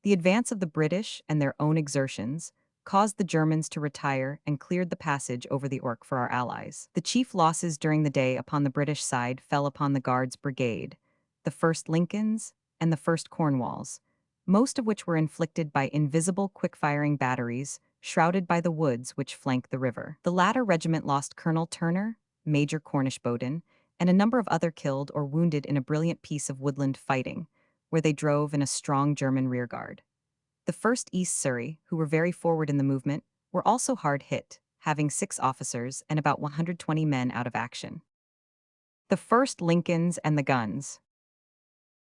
A: The advance of the British and their own exertions caused the Germans to retire and cleared the passage over the Ourcq for our allies. The chief losses during the day upon the British side fell upon the Guards Brigade, the 1st Lincolns, and the 1st Cornwalls, most of which were inflicted by invisible quick-firing batteries shrouded by the woods which flank the river. The latter regiment lost Colonel Turner, Major Cornish Bowden, and a number of other killed or wounded in a brilliant piece of woodland fighting, where they drove in a strong German rearguard. The 1st East Surrey, who were very forward in the movement, were also hard hit, having 6 officers and about 120 men out of action. The 1st Lincolns and the guns.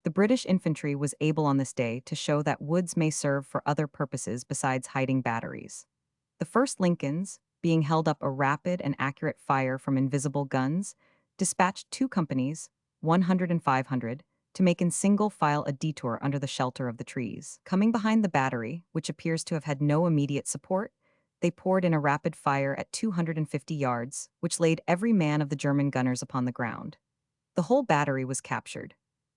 A: The British infantry was able on this day to show that woods may serve for other purposes besides hiding batteries. The 1st Lincolns, being held up a rapid and accurate fire from invisible guns, dispatched 2 companies, 100 and 500, to make in single file a detour under the shelter of the trees. Coming behind the battery, which appears to have had no immediate support, they poured in a rapid fire at 250 yards, which laid every man of the German gunners upon the ground. The whole battery was captured.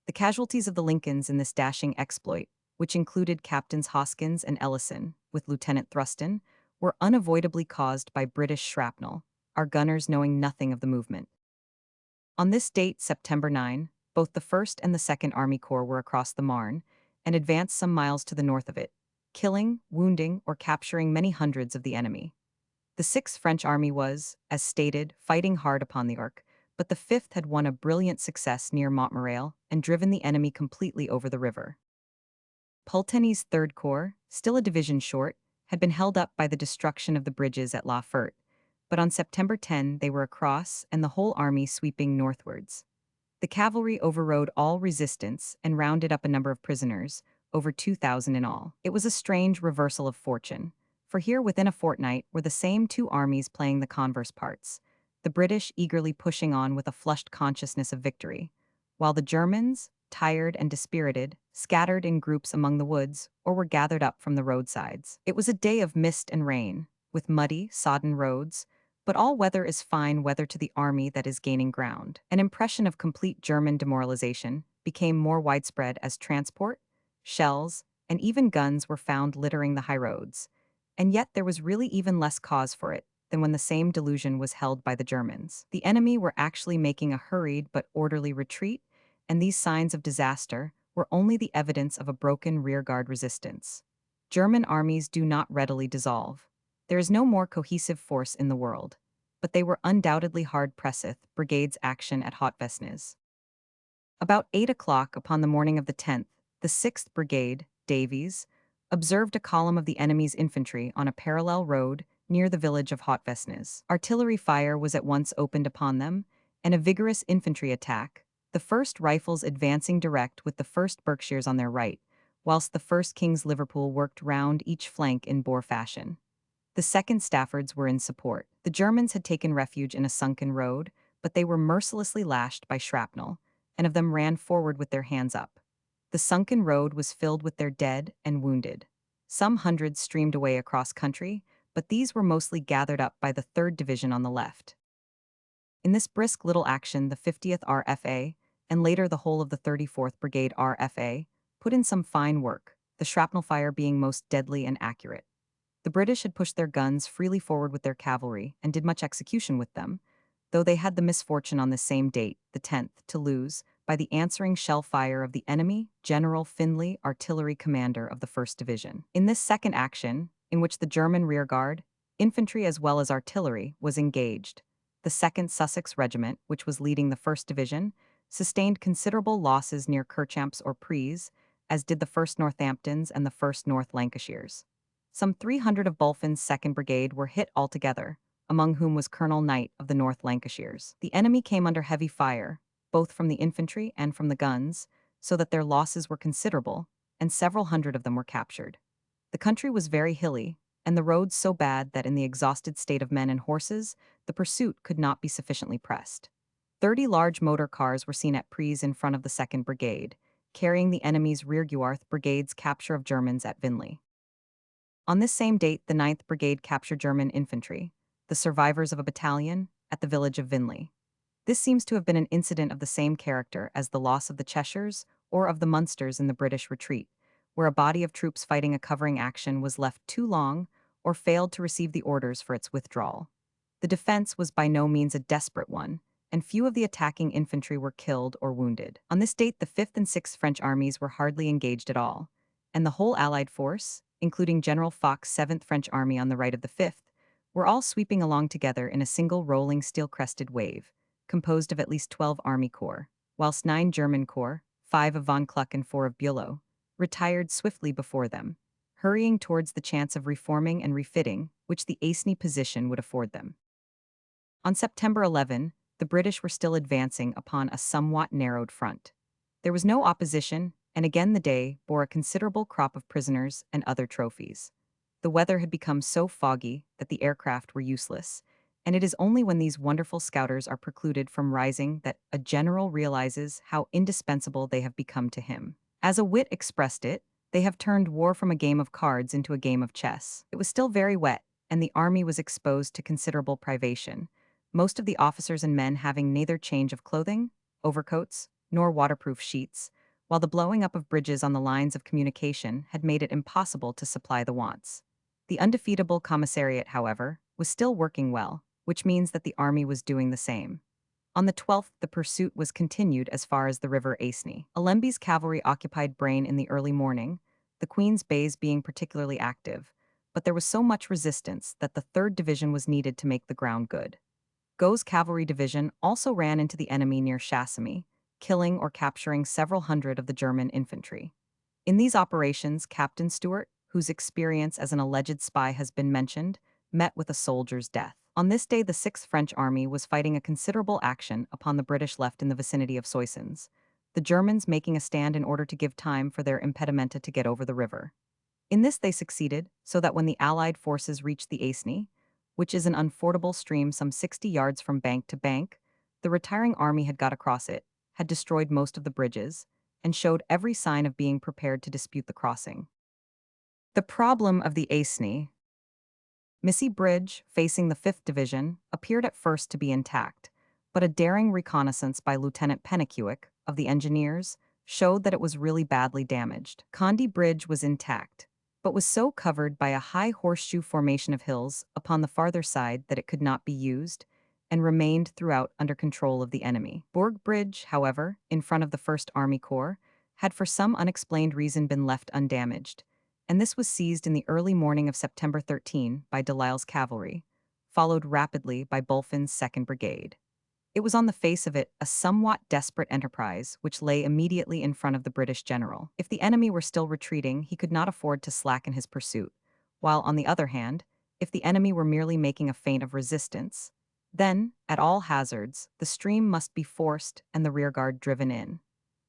A: The casualties of the Lincolns in this dashing exploit, which included Captains Hoskins and Ellison, with Lieutenant Thruston, were unavoidably caused by British shrapnel, our gunners knowing nothing of the movement. On this date, September 9, both the 1st and the 2nd Army Corps were across the Marne and advanced some miles to the north of it, killing, wounding, or capturing many hundreds of the enemy. The 6th French Army was, as stated, fighting hard upon the Ourcq, but the 5th had won a brilliant success near Montmirail and driven the enemy completely over the river. Pulteney's 3rd Corps, still a division short, had been held up by the destruction of the bridges at La Ferte, but on September 10 they were across and the whole army sweeping northwards. The cavalry overrode all resistance and rounded up a number of prisoners, over 2,000 in all. It was a strange reversal of fortune, for here within a fortnight were the same 2 armies playing the converse parts, the British eagerly pushing on with a flushed consciousness of victory, while the Germans, tired and dispirited, scattered in groups among the woods or were gathered up from the roadsides. It was a day of mist and rain, with muddy, sodden roads, but all weather is fine weather to the army that is gaining ground. An impression of complete German demoralization became more widespread as transport, shells, and even guns were found littering the high roads. And yet there was really even less cause for it than when the same delusion was held by the Germans. The enemy were actually making a hurried but orderly retreat, and these signs of disaster were only the evidence of a broken rearguard resistance. German armies do not readily dissolve. There is no more cohesive force in the world, but they were undoubtedly hard-pressed brigades' action at Hautvesnes. About 8 o'clock upon the morning of the 10th, the 6th Brigade, Davies, observed a column of the enemy's infantry on a parallel road near the village of Hautvesnes. Artillery fire was at once opened upon them, and a vigorous infantry attack, the 1st Rifles advancing direct with the 1st Berkshires on their right, whilst the 1st King's Liverpool worked round each flank in Boer fashion. The 2nd Staffords were in support. The Germans had taken refuge in a sunken road, but they were mercilessly lashed by shrapnel, and of them ran forward with their hands up. The sunken road was filled with their dead and wounded. Some hundreds streamed away across country, but these were mostly gathered up by the 3rd Division on the left. In this brisk little action, the 50th RFA, and later the whole of the 34th Brigade RFA, put in some fine work, the shrapnel fire being most deadly and accurate. The British had pushed their guns freely forward with their cavalry and did much execution with them, though they had the misfortune on the same date, the 10th, to lose, by the answering shell fire of the enemy, General Findlay, artillery commander of the 1st Division. In this second action, in which the German rearguard, Infantry as well as artillery was engaged. The 2nd Sussex Regiment, which was leading the 1st Division, sustained considerable losses near Kirkchamps or Pries, as did the 1st Northamptons and the 1st North Lancashires. Some 300 of Bulfin's 2nd Brigade were hit altogether, among whom was Colonel Knight of the North Lancashires. The enemy came under heavy fire, both from the infantry and from the guns, so that their losses were considerable, and several hundred of them were captured. The country was very hilly, and the roads so bad that in the exhausted state of men and horses, the pursuit could not be sufficiently pressed. 30 large motor cars were seen at Pries in front of the 2nd Brigade, carrying the enemy's rearguard brigade's capture of Germans at Vinley. On this same date, the 9th Brigade captured German infantry, the survivors of a battalion, at the village of Vinley. This seems to have been an incident of the same character as the loss of the Cheshires or of the Munsters in the British retreat, where a body of troops fighting a covering action was left too long or failed to receive the orders for its withdrawal. The defense was by no means a desperate one, and few of the attacking infantry were killed or wounded. On this date, the 5th and 6th French armies were hardly engaged at all, and the whole Allied force, including General Foch's 7th French Army on the right of the 5th, were all sweeping along together in a single rolling steel-crested wave, composed of at least 12 army corps, whilst 9 German corps, 5 of von Kluck and 4 of Bülow, retired swiftly before them, hurrying towards the chance of reforming and refitting which the Aisne position would afford them. On September 11, the British were still advancing upon a somewhat narrowed front. There was no opposition, and again the day bore a considerable crop of prisoners and other trophies. The weather had become so foggy that the aircraft were useless, and it is only when these wonderful scouters are precluded from rising that a general realizes how indispensable they have become to him. As a wit expressed it, they have turned war from a game of cards into a game of chess. It was still very wet, and the army was exposed to considerable privation, most of the officers and men having neither change of clothing, overcoats, nor waterproof sheets, while the blowing up of bridges on the lines of communication had made it impossible to supply the wants. The undefeatable commissariat, however, was still working well, which means that the army was doing the same. On the 12th, the pursuit was continued as far as the river Aisne. Alembe's cavalry occupied Braine in the early morning, the Queen's Bays being particularly active, but there was so much resistance that the 3rd Division was needed to make the ground good. Gaux's cavalry division also ran into the enemy near Chassémy, killing or capturing several hundred of the German infantry. In these operations, Captain Stewart, whose experience as an alleged spy has been mentioned, met with a soldier's death. On this day, the 6th French Army was fighting a considerable action upon the British left in the vicinity of Soissons, the Germans making a stand in order to give time for their impedimenta to get over the river. In this they succeeded, so that when the Allied forces reached the Aisne, which is an unfordable stream some 60 yards from bank to bank, the retiring army had got across it, had destroyed most of the bridges, and showed every sign of being prepared to dispute the crossing. The problem of the Aisne. Missy Bridge, facing the 5th Division, appeared at first to be intact, but a daring reconnaissance by Lieutenant Pennecuick, of the Engineers, showed that it was really badly damaged. Condy Bridge was intact, but was so covered by a high horseshoe formation of hills upon the farther side that it could not be used, and remained throughout under control of the enemy. Bourg Bridge, however, in front of the 1st Army Corps, had for some unexplained reason been left undamaged, and this was seized in the early morning of September 13 by Delisle's cavalry, followed rapidly by Bulfin's 2nd Brigade. It was on the face of it a somewhat desperate enterprise which lay immediately in front of the British general. If the enemy were still retreating, he could not afford to slacken his pursuit, while, on the other hand, if the enemy were merely making a feint of resistance, then, at all hazards, the stream must be forced and the rearguard driven in.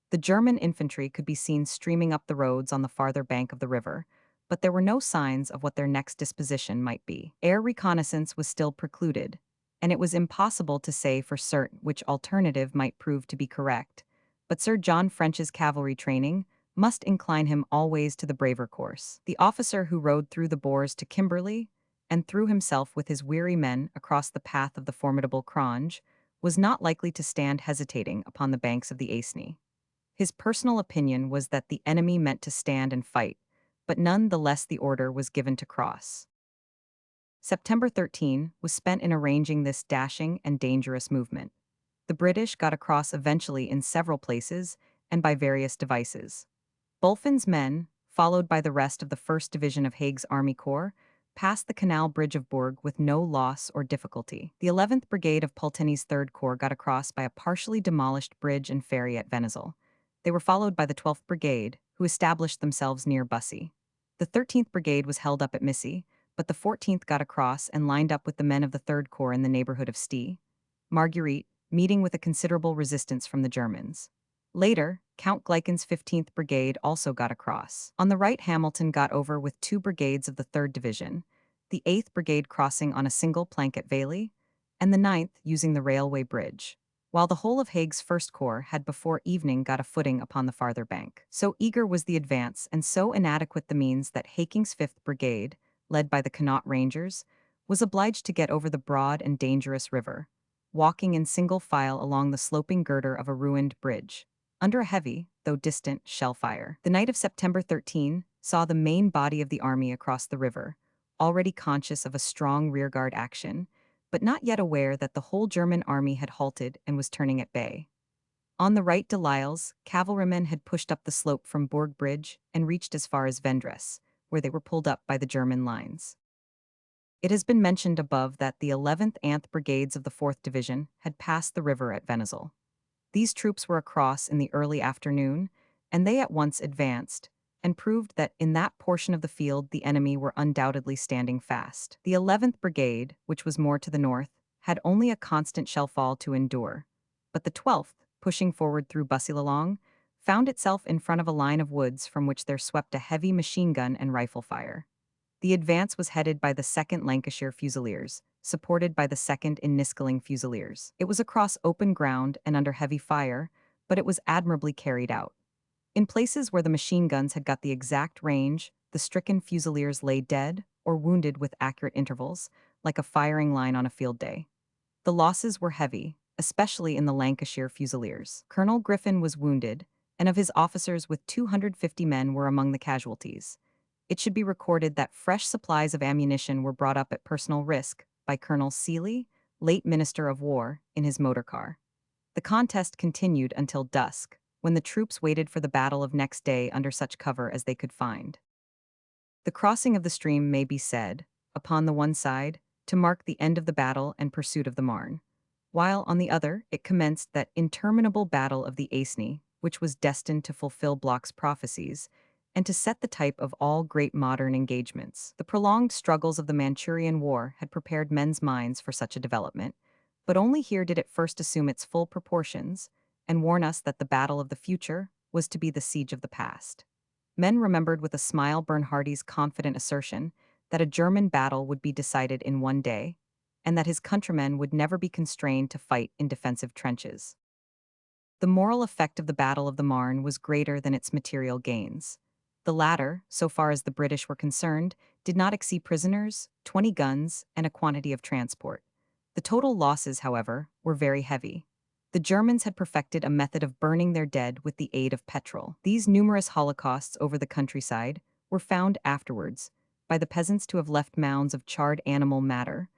A: The German infantry could be seen streaming up the roads on the farther bank of the river, but there were no signs of what their next disposition might be. Air reconnaissance was still precluded, and it was impossible to say for certain which alternative might prove to be correct, but Sir John French's cavalry training must incline him always to the braver course. The officer who rode through the Boers to Kimberley, and threw himself with his weary men across the path of the formidable Cronje, was not likely to stand hesitating upon the banks of the Aisne. His personal opinion was that the enemy meant to stand and fight, but none the less the order was given to cross. September 13 was spent in arranging this dashing and dangerous movement. The British got across eventually in several places and by various devices. Bulfin's men, followed by the rest of the 1st Division of Haig's Army Corps, passed the canal bridge of Bourg with no loss or difficulty. The 11th Brigade of Pulteney's 3rd Corps got across by a partially demolished bridge and ferry at Venazel. They were followed by the 12th Brigade, who established themselves near Bussy. The 13th Brigade was held up at Missy, but the 14th got across and lined up with the men of the 3rd Corps in the neighborhood of Stee, Marguerite, meeting with a considerable resistance from the Germans. Later, Count Gleiken's 15th Brigade also got across. On the right, Hamilton got over with 2 brigades of the 3rd Division, the 8th Brigade crossing on a single plank at Vayli, and the 9th using the railway bridge, while the whole of Haig's 1st Corps had before evening got a footing upon the farther bank. So eager was the advance and so inadequate the means that Haking's 5th Brigade, led by the Connaught Rangers, was obliged to get over the broad and dangerous river, walking in single file along the sloping girder of a ruined bridge, under a heavy, though distant, shell fire. The night of September 13 saw the main body of the army across the river, already conscious of a strong rearguard action, but not yet aware that the whole German army had halted and was turning at bay. On the right, Delisle's cavalrymen had pushed up the slope from Bourg Bridge and reached as far as Vendres, where they were pulled up by the German lines. It has been mentioned above that the 11th Anth Brigades of the 4th Division had passed the river at Venazel. These troops were across in the early afternoon, and they at once advanced, and proved that in that portion of the field the enemy were undoubtedly standing fast. The 11th Brigade, which was more to the north, had only a constant shell fall to endure, but the 12th, pushing forward through Bussy-le-Long, found itself in front of a line of woods from which there swept a heavy machine gun and rifle fire. The advance was headed by the 2nd Lancashire Fusiliers, supported by the 2nd Inniskilling Fusiliers. It was across open ground and under heavy fire, but it was admirably carried out. In places where the machine guns had got the exact range, the stricken Fusiliers lay dead or wounded with accurate intervals, like a firing line on a field day. The losses were heavy, especially in the Lancashire Fusiliers. Colonel Griffin was wounded, and of his officers with 250 men were among the casualties. It should be recorded that fresh supplies of ammunition were brought up at personal risk by Colonel Seeley, late Minister of War, in his motor car. The contest continued until dusk, when the troops waited for the battle of next day under such cover as they could find. The crossing of the stream may be said, upon the one side, to mark the end of the battle and pursuit of the Marne, while on the other it commenced that interminable battle of the Aisne, which was destined to fulfill Bloch's prophecies, and to set the type of all great modern engagements. The prolonged struggles of the Manchurian War had prepared men's minds for such a development, but only here did it first assume its full proportions, and warn us that the battle of the future was to be the siege of the past. Men remembered with a smile Bernhardi's confident assertion that a German battle would be decided in one day, and that his countrymen would never be constrained to fight in defensive trenches. The moral effect of the Battle of the Marne was greater than its material gains. The latter, so far as the British were concerned, did not exceed prisoners, 20 guns, and a quantity of transport. The total losses, however, were very heavy. The Germans had perfected a method of burning their dead with the aid of petrol. These numerous holocausts over the countryside were found afterwards by the peasants to have left mounds of charred animal matter,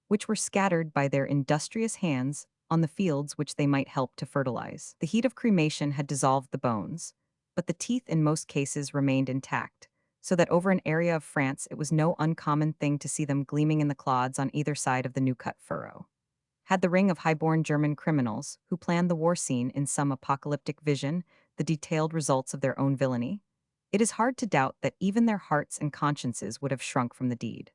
A: which were scattered by their industrious hands on the fields which they might help to fertilize. The heat of cremation had dissolved the bones, but the teeth in most cases remained intact, so that over an area of France it was no uncommon thing to see them gleaming in the clods on either side of the new-cut furrow. Had the ring of high-born German criminals, who planned the war scene in some apocalyptic vision, the detailed results of their own villainy, it is hard to doubt that even their hearts and consciences would have shrunk from the deed.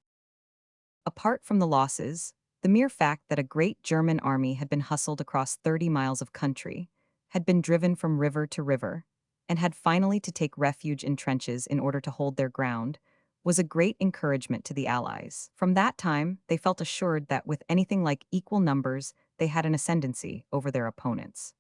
A: Apart from the losses, the mere fact that a great German army had been hustled across 30 miles of country, had been driven from river to river, and had finally to take refuge in trenches in order to hold their ground, was a great encouragement to the Allies. From that time, they felt assured that with anything like equal numbers, they had an ascendancy over their opponents.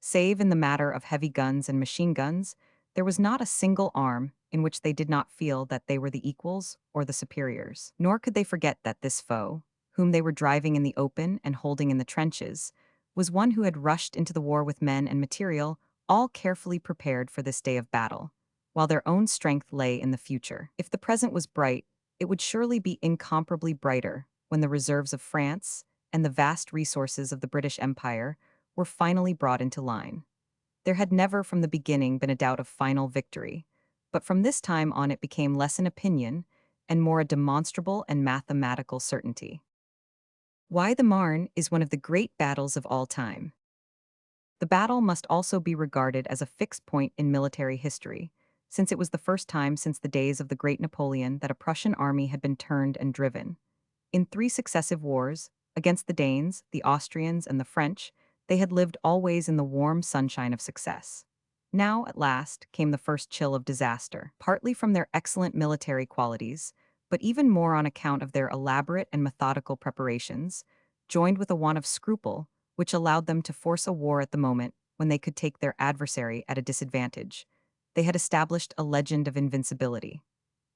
A: Save in the matter of heavy guns and machine guns, there was not a single arm in which they did not feel that they were the equals or the superiors. Nor could they forget that this foe, whom they were driving in the open and holding in the trenches, was one who had rushed into the war with men and material, all carefully prepared for this day of battle, while their own strength lay in the future. If the present was bright, it would surely be incomparably brighter when the reserves of France and the vast resources of the British Empire were finally brought into line. There had never from the beginning been a doubt of final victory, but from this time on it became less an opinion and more a demonstrable and mathematical certainty. Why the Marne is one of the great battles of all time. The battle must also be regarded as a fixed point in military history, since it was the first time since the days of the great Napoleon that a Prussian army had been turned and driven. In three successive wars, against the Danes, the Austrians, and the French, they had lived always in the warm sunshine of success. Now, at last, came the first chill of disaster, partly from their excellent military qualities, but even more on account of their elaborate and methodical preparations, joined with a want of scruple, which allowed them to force a war at the moment when they could take their adversary at a disadvantage. They had established a legend of invincibility.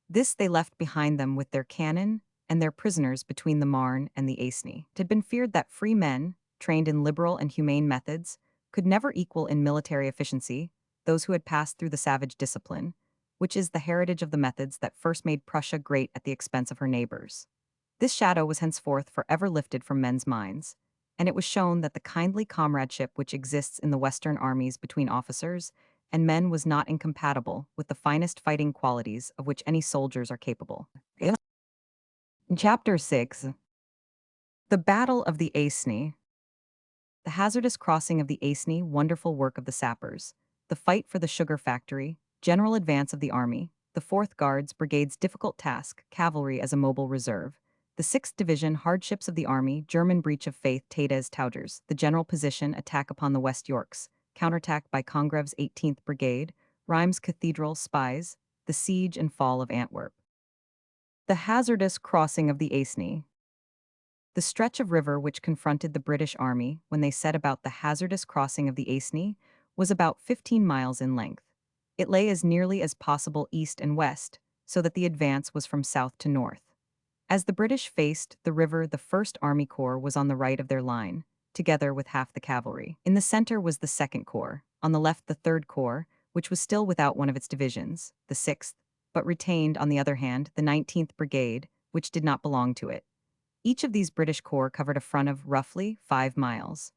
A: This they left behind them with their cannon and their prisoners between the Marne and the Aisne. It had been feared that free men, trained in liberal and humane methods, could never equal in military efficiency those who had passed through the savage discipline, which is the heritage of the methods that first made Prussia great at the expense of her neighbors. This shadow was henceforth forever lifted from men's minds, and it was shown that the kindly comradeship which exists in the Western armies between officers and men was not incompatible with the finest fighting qualities of which any soldiers are capable. Chapter 6. The Battle of the Aisne. The hazardous crossing of the Aisne, wonderful work of the sappers, the fight for the sugar factory, general advance of the army, the 4th Guards Brigade's difficult task, cavalry as a mobile reserve, the 6th Division hardships of the army, German breach of faith, Tadez Taugers, the general position, attack upon the West Yorks, counterattack by Congreve's 18th Brigade, Rheims Cathedral spies, the siege and fall of Antwerp. The hazardous crossing of the Aisne. The stretch of river which confronted the British Army when they set about the hazardous crossing of the Aisne was about 15 miles in length. It lay as nearly as possible east and west, so that the advance was from south to north. As the British faced the river, the 1st Army Corps was on the right of their line, together with half the cavalry. In the center was the 2nd Corps, on the left the 3rd Corps, which was still without one of its divisions, the 6th, but retained, on the other hand, the 19th Brigade, which did not belong to it. Each of these British corps covered a front of roughly 5 miles.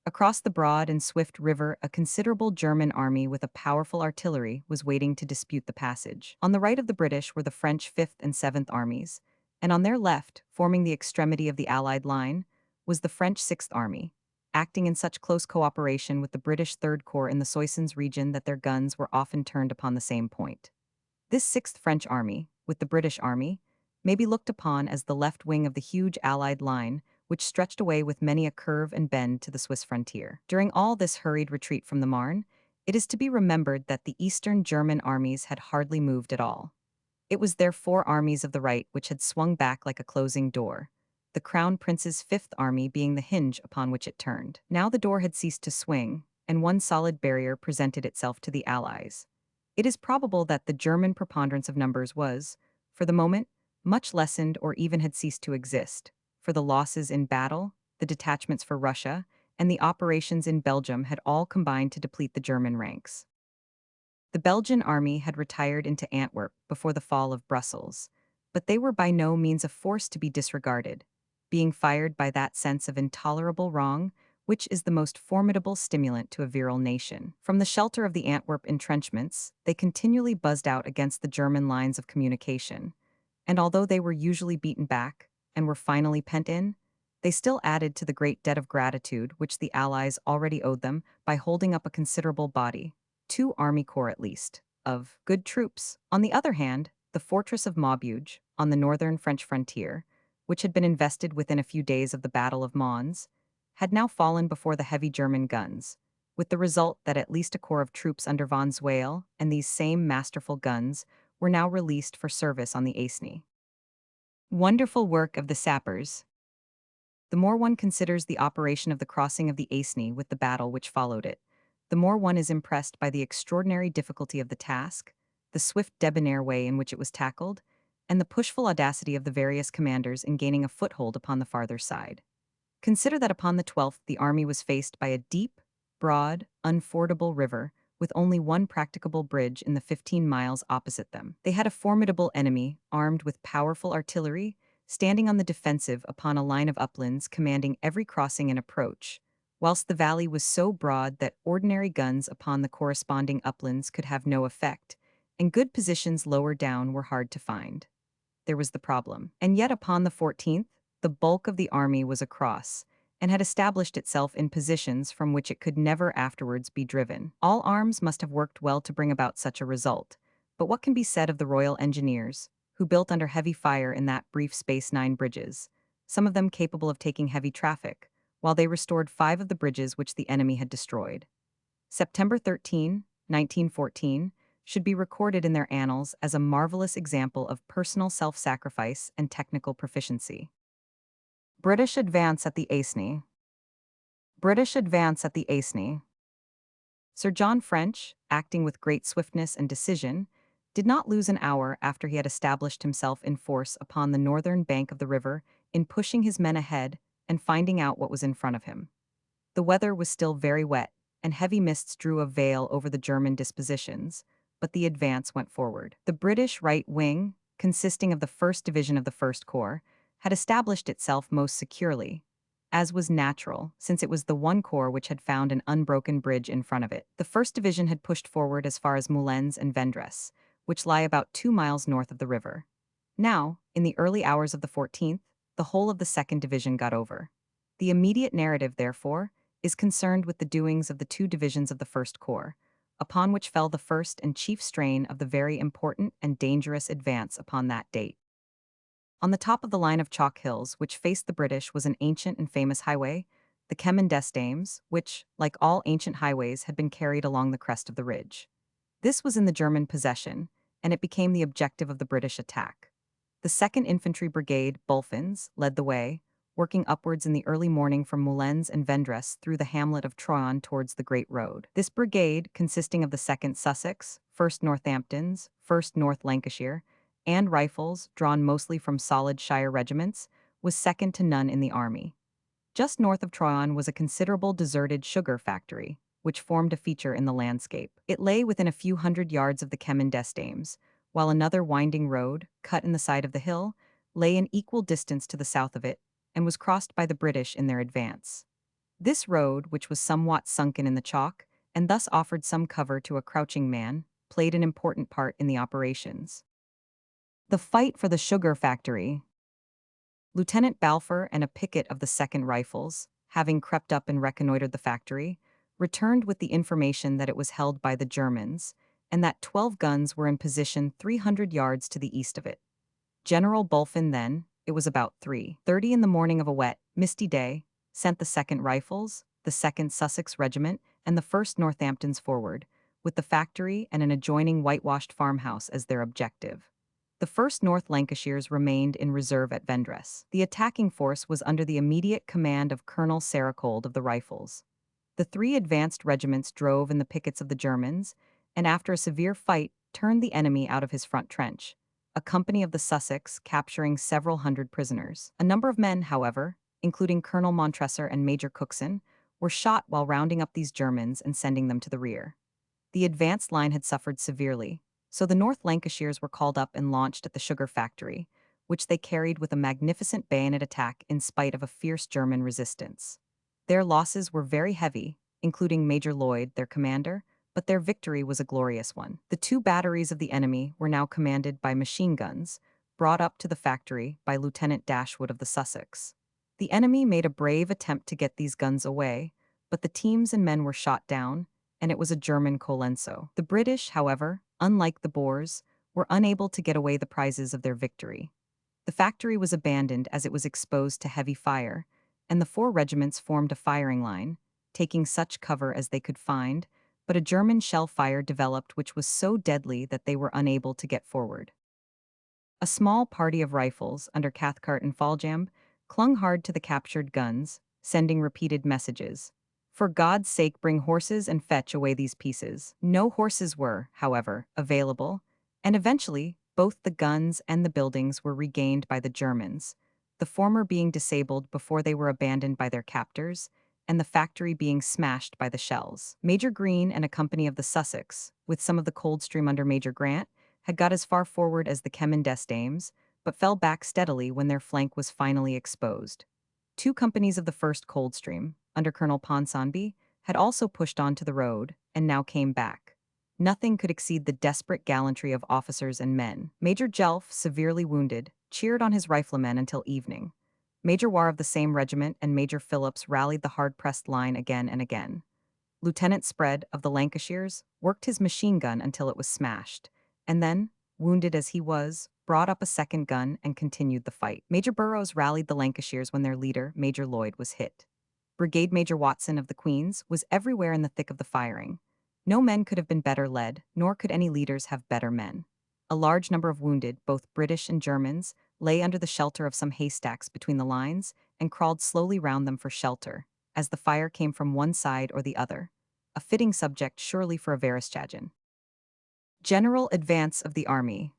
A: Across the broad and swift river, a considerable German army with a powerful artillery was waiting to dispute the passage. On the right of the British were the French 5th and 7th armies, and on their left, forming the extremity of the Allied line, was the French 6th Army, acting in such close cooperation with the British 3rd Corps in the Soissons region that their guns were often turned upon the same point. This 6th French Army, with the British Army, may be looked upon as the left wing of the huge Allied line, which stretched away with many a curve and bend to the Swiss frontier. During all this hurried retreat from the Marne, it is to be remembered that the Eastern German armies had hardly moved at all. It was their 4 armies of the right which had swung back like a closing door, the Crown Prince's 5th Army being the hinge upon which it turned. Now the door had ceased to swing, and one solid barrier presented itself to the Allies. It is probable that the German preponderance of numbers was, for the moment, much lessened or even had ceased to exist, for the losses in battle, the detachments for Russia, and the operations in Belgium had all combined to deplete the German ranks. The Belgian army had retired into Antwerp before the fall of Brussels, but they were by no means a force to be disregarded, being fired by that sense of intolerable wrong which is the most formidable stimulant to a virile nation. From the shelter of the Antwerp entrenchments, they continually buzzed out against the German lines of communication, and although they were usually beaten back and were finally pent in, they still added to the great debt of gratitude which the Allies already owed them by holding up a considerable body, 2 army corps at least, of good troops. On the other hand, the fortress of Maubeuge, on the northern French frontier, which had been invested within a few days of the Battle of Mons, had now fallen before the heavy German guns, with the result that at least a corps of troops under von Zweil and these same masterful guns were now released for service on the Aisne. Wonderful work of the sappers. The more one considers the operation of the crossing of the Aisne with the battle which followed it, the more one is impressed by the extraordinary difficulty of the task, the swift debonair way in which it was tackled, and the pushful audacity of the various commanders in gaining a foothold upon the farther side. Consider that upon the 12th the army was faced by a deep, broad, unfordable river, with only one practicable bridge in the 15 miles opposite them. They had a formidable enemy, armed with powerful artillery, standing on the defensive upon a line of uplands commanding every crossing and approach, whilst the valley was so broad that ordinary guns upon the corresponding uplands could have no effect, and good positions lower down were hard to find. there was the problem. And yet upon the 14th, the bulk of the army was across, and had established itself in positions from which it could never afterwards be driven. All arms must have worked well to bring about such a result, but what can be said of the Royal Engineers, who built under heavy fire in that brief space 9 bridges, some of them capable of taking heavy traffic, while they restored 5 of the bridges which the enemy had destroyed. September 13, 1914, should be recorded in their annals as a marvelous example of personal self-sacrifice and technical proficiency. British advance at the Aisne. British advance at the Aisne. Sir John French, acting with great swiftness and decision, did not lose an hour after he had established himself in force upon the northern bank of the river in pushing his men ahead and finding out what was in front of him. The weather was still very wet, and heavy mists drew a veil over the German dispositions, but the advance went forward. The British right wing, consisting of the 1st Division of the 1st Corps, had established itself most securely, as was natural, since it was the one corps which had found an unbroken bridge in front of it. The 1st Division had pushed forward as far as Moulins and Vendres, which lie about 2 miles north of the river. Now, in the early hours of the 14th, the whole of the 2nd Division got over. The immediate narrative, therefore, is concerned with the doings of the 2 divisions of the 1st Corps, upon which fell the first and chief strain of the very important and dangerous advance upon that date. On the top of the line of chalk hills which faced the British was an ancient and famous highway, the Chemin des Dames, which, like all ancient highways, had been carried along the crest of the ridge. This was in the German possession, and it became the objective of the British attack. The 2nd Infantry Brigade, Bulfins, led the way, working upwards in the early morning from Moulins and Vendres through the hamlet of Troyes towards the Great Road. This brigade, consisting of the 2nd Sussex, 1st Northamptons, 1st North Lancashire, and rifles drawn mostly from solid shire regiments, was second to none in the army. Just north of Troyes was a considerable deserted sugar factory, which formed a feature in the landscape. It lay within a few hundred yards of the Chemin des Dames, while another winding road, cut in the side of the hill, lay an equal distance to the south of it, and was crossed by the British in their advance. This road, which was somewhat sunken in the chalk, and thus offered some cover to a crouching man, played an important part in the operations. The fight for the sugar factory. Lieutenant Balfour and a picket of the 2nd Rifles, having crept up and reconnoitered the factory, returned with the information that it was held by the Germans, and that 12 guns were in position 300 yards to the east of it. General Bulfin then, it was about 3:30 in the morning of a wet, misty day, sent the 2nd Rifles, the 2nd Sussex Regiment, and the 1st Northamptons forward, with the factory and an adjoining whitewashed farmhouse as their objective. The 1st North Lancashires remained in reserve at Vendres. The attacking force was under the immediate command of Colonel Saracold of the Rifles. The 3 advanced regiments drove in the pickets of the Germans, and after a severe fight, turned the enemy out of his front trench, a company of the Sussex capturing several hundred prisoners. A number of men, however, including Colonel Montresor and Major Cookson, were shot while rounding up these Germans and sending them to the rear. The advanced line had suffered severely, so the North Lancashires were called up and launched at the sugar factory, which they carried with a magnificent bayonet attack in spite of a fierce German resistance. Their losses were very heavy, including Major Lloyd, their commander, but their victory was a glorious one. The 2 batteries of the enemy were now commanded by machine guns, brought up to the factory by Lieutenant Dashwood of the Sussex. The enemy made a brave attempt to get these guns away, but the teams and men were shot down, and it was a German Colenso. The British, however, unlike the Boers, were unable to get away the prizes of their victory. The factory was abandoned as it was exposed to heavy fire, and the 4 regiments formed a firing line, taking such cover as they could find, but a German shell fire developed which was so deadly that they were unable to get forward. A small party of rifles, under Cathcart and Foljambe, clung hard to the captured guns, sending repeated messages. For God's sake, bring horses and fetch away these pieces. No horses were, however, available, and eventually both the guns and the buildings were regained by the Germans, the former being disabled before they were abandoned by their captors, and the factory being smashed by the shells. Major Green and a company of the Sussex, with some of the Coldstream under Major Grant, had got as far forward as the Chemin des Dames, but fell back steadily when their flank was finally exposed. 2 companies of the 1st Coldstream, under Colonel Ponsonby, had also pushed on to the road, and now came back. Nothing could exceed the desperate gallantry of officers and men. Major Jelf, severely wounded, cheered on his riflemen until evening. Major War of the same regiment and Major Phillips rallied the hard-pressed line again and again. Lieutenant Spread of the Lancashires worked his machine gun until it was smashed, and then, wounded as he was, brought up a second gun and continued the fight. Major Burrows rallied the Lancashires when their leader, Major Lloyd, was hit. Brigade Major Watson of the Queen's was everywhere in the thick of the firing. No men could have been better led, nor could any leaders have better men. A large number of wounded, both British and Germans, lay under the shelter of some haystacks between the lines and crawled slowly round them for shelter, as the fire came from one side or the other. A fitting subject surely for a Verestchagin. General advance of the army.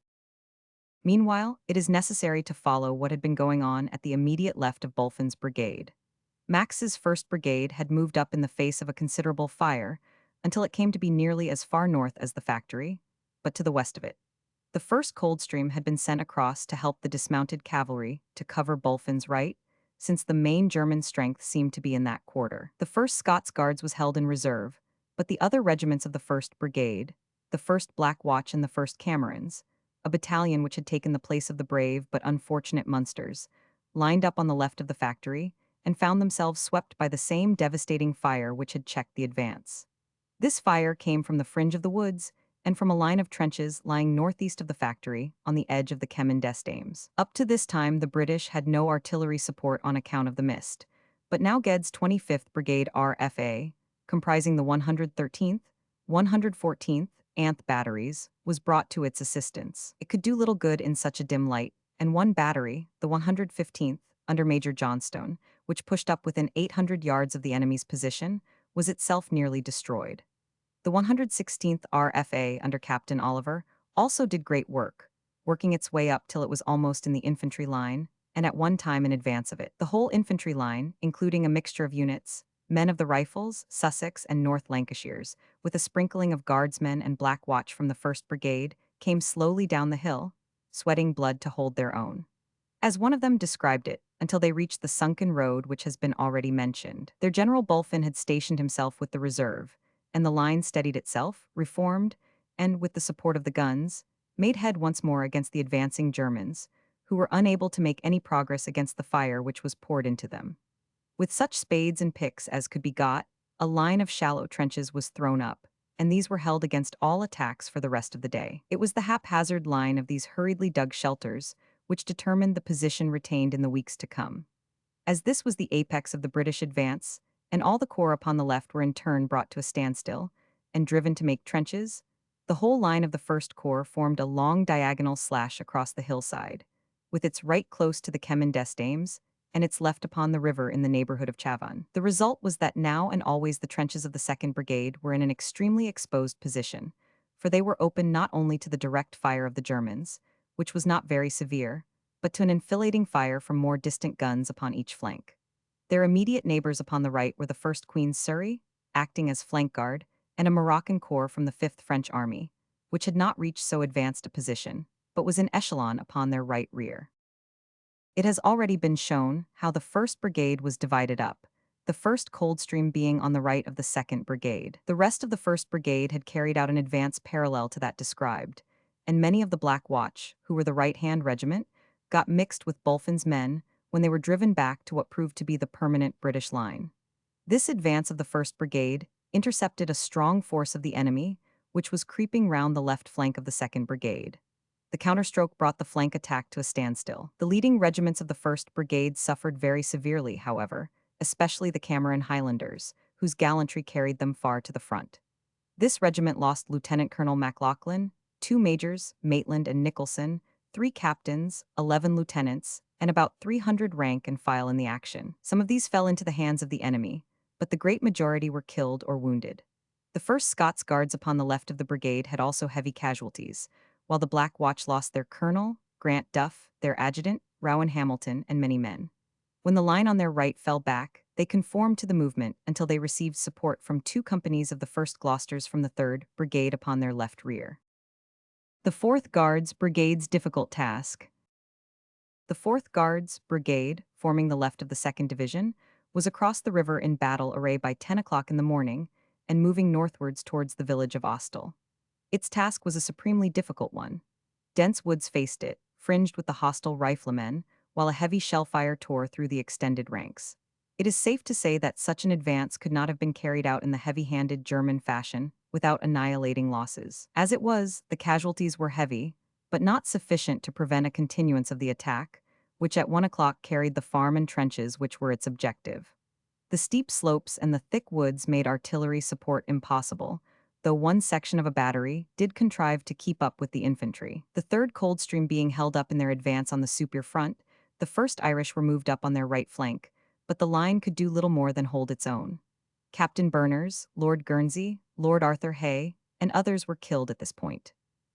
A: Meanwhile, it is necessary to follow what had been going on at the immediate left of Bulfin's brigade. Max's 1st Brigade had moved up in the face of a considerable fire until it came to be nearly as far north as the factory, but to the west of it. The 1st Coldstream had been sent across to help the dismounted cavalry to cover Bulfin's right, since the main German strength seemed to be in that quarter. The 1st Scots Guards was held in reserve, but the other regiments of the 1st Brigade, the 1st Black Watch and the 1st Camerons, a battalion which had taken the place of the brave but unfortunate Munsters, lined up on the left of the factory and found themselves swept by the same devastating fire which had checked the advance. This fire came from the fringe of the woods and from a line of trenches lying northeast of the factory on the edge of the Chemin des Dames. Up to this time, the British had no artillery support on account of the mist, but now Ged's 25th Brigade RFA, comprising the 113th, 114th, Anth batteries, was brought to its assistance. It could do little good in such a dim light, and one battery, the 115th, under Major Johnstone, which pushed up within 800 yards of the enemy's position, was itself nearly destroyed. The 116th RFA under Captain Oliver also did great work, working its way up till it was almost in the infantry line, and at one time in advance of it. The whole infantry line, including a mixture of units, men of the Rifles, Sussex, and North Lancashires, with a sprinkling of guardsmen and Black Watch from the 1st Brigade, came slowly down the hill, sweating blood to hold their own. As one of them described it, until they reached the sunken road which has been already mentioned. Their General Bulfin had stationed himself with the reserve, and the line steadied itself, reformed, and, with the support of the guns, made head once more against the advancing Germans, who were unable to make any progress against the fire which was poured into them. With such spades and picks as could be got, a line of shallow trenches was thrown up, and these were held against all attacks for the rest of the day. It was the haphazard line of these hurriedly dug shelters which determined the position retained in the weeks to come. As this was the apex of the British advance, and all the corps upon the left were in turn brought to a standstill and driven to make trenches, the whole line of the 1st Corps formed a long diagonal slash across the hillside, with its right close to the Chemin des Dames and its left upon the river in the neighborhood of Chavannes. The result was that now and always the trenches of the 2nd Brigade were in an extremely exposed position, for they were open not only to the direct fire of the Germans, which was not very severe, but to an enfilading fire from more distant guns upon each flank. Their immediate neighbors upon the right were the 1st Queen's Surrey, acting as flank guard, and a Moroccan corps from the 5th French Army, which had not reached so advanced a position, but was in echelon upon their right rear. It has already been shown how the 1st Brigade was divided up, the 1st Coldstream being on the right of the 2nd Brigade. The rest of the 1st Brigade had carried out an advance parallel to that described, and many of the Black Watch, who were the right-hand regiment, got mixed with Bulfin's men when they were driven back to what proved to be the permanent British line. This advance of the 1st Brigade intercepted a strong force of the enemy, which was creeping round the left flank of the 2nd Brigade. The counterstroke brought the flank attack to a standstill. The leading regiments of the 1st Brigade suffered very severely, however, especially the Cameron Highlanders, whose gallantry carried them far to the front. This regiment lost Lieutenant Colonel MacLachlan, 2 majors, Maitland and Nicholson, 3 captains, 11 lieutenants, and about 300 rank and file in the action. Some of these fell into the hands of the enemy, but the great majority were killed or wounded. The 1st Scots Guards upon the left of the brigade had also heavy casualties, while the Black Watch lost their colonel, Grant Duff, their adjutant, Rowan Hamilton, and many men. When the line on their right fell back, they conformed to the movement until they received support from 2 companies of the 1st Gloucesters from the 3rd Brigade upon their left rear. The 4th Guards Brigade's difficult task. The 4th Guards Brigade, forming the left of the 2nd Division, was across the river in battle array by 10 o'clock in the morning and moving northwards towards the village of Austell. Its task was a supremely difficult one. Dense woods faced it, fringed with the hostile riflemen, while a heavy shell fire tore through the extended ranks. It is safe to say that such an advance could not have been carried out in the heavy-handed German fashion without annihilating losses. As it was, the casualties were heavy, but not sufficient to prevent a continuance of the attack, which at 1 o'clock carried the farm and trenches which were its objective. The steep slopes and the thick woods made artillery support impossible, though one section of a battery did contrive to keep up with the infantry. The 3rd Coldstream being held up in their advance on the Super front, the 1st Irish were moved up on their right flank, but the line could do little more than hold its own. Captain Berners, Lord Guernsey, Lord Arthur Hay, and others were killed at this point.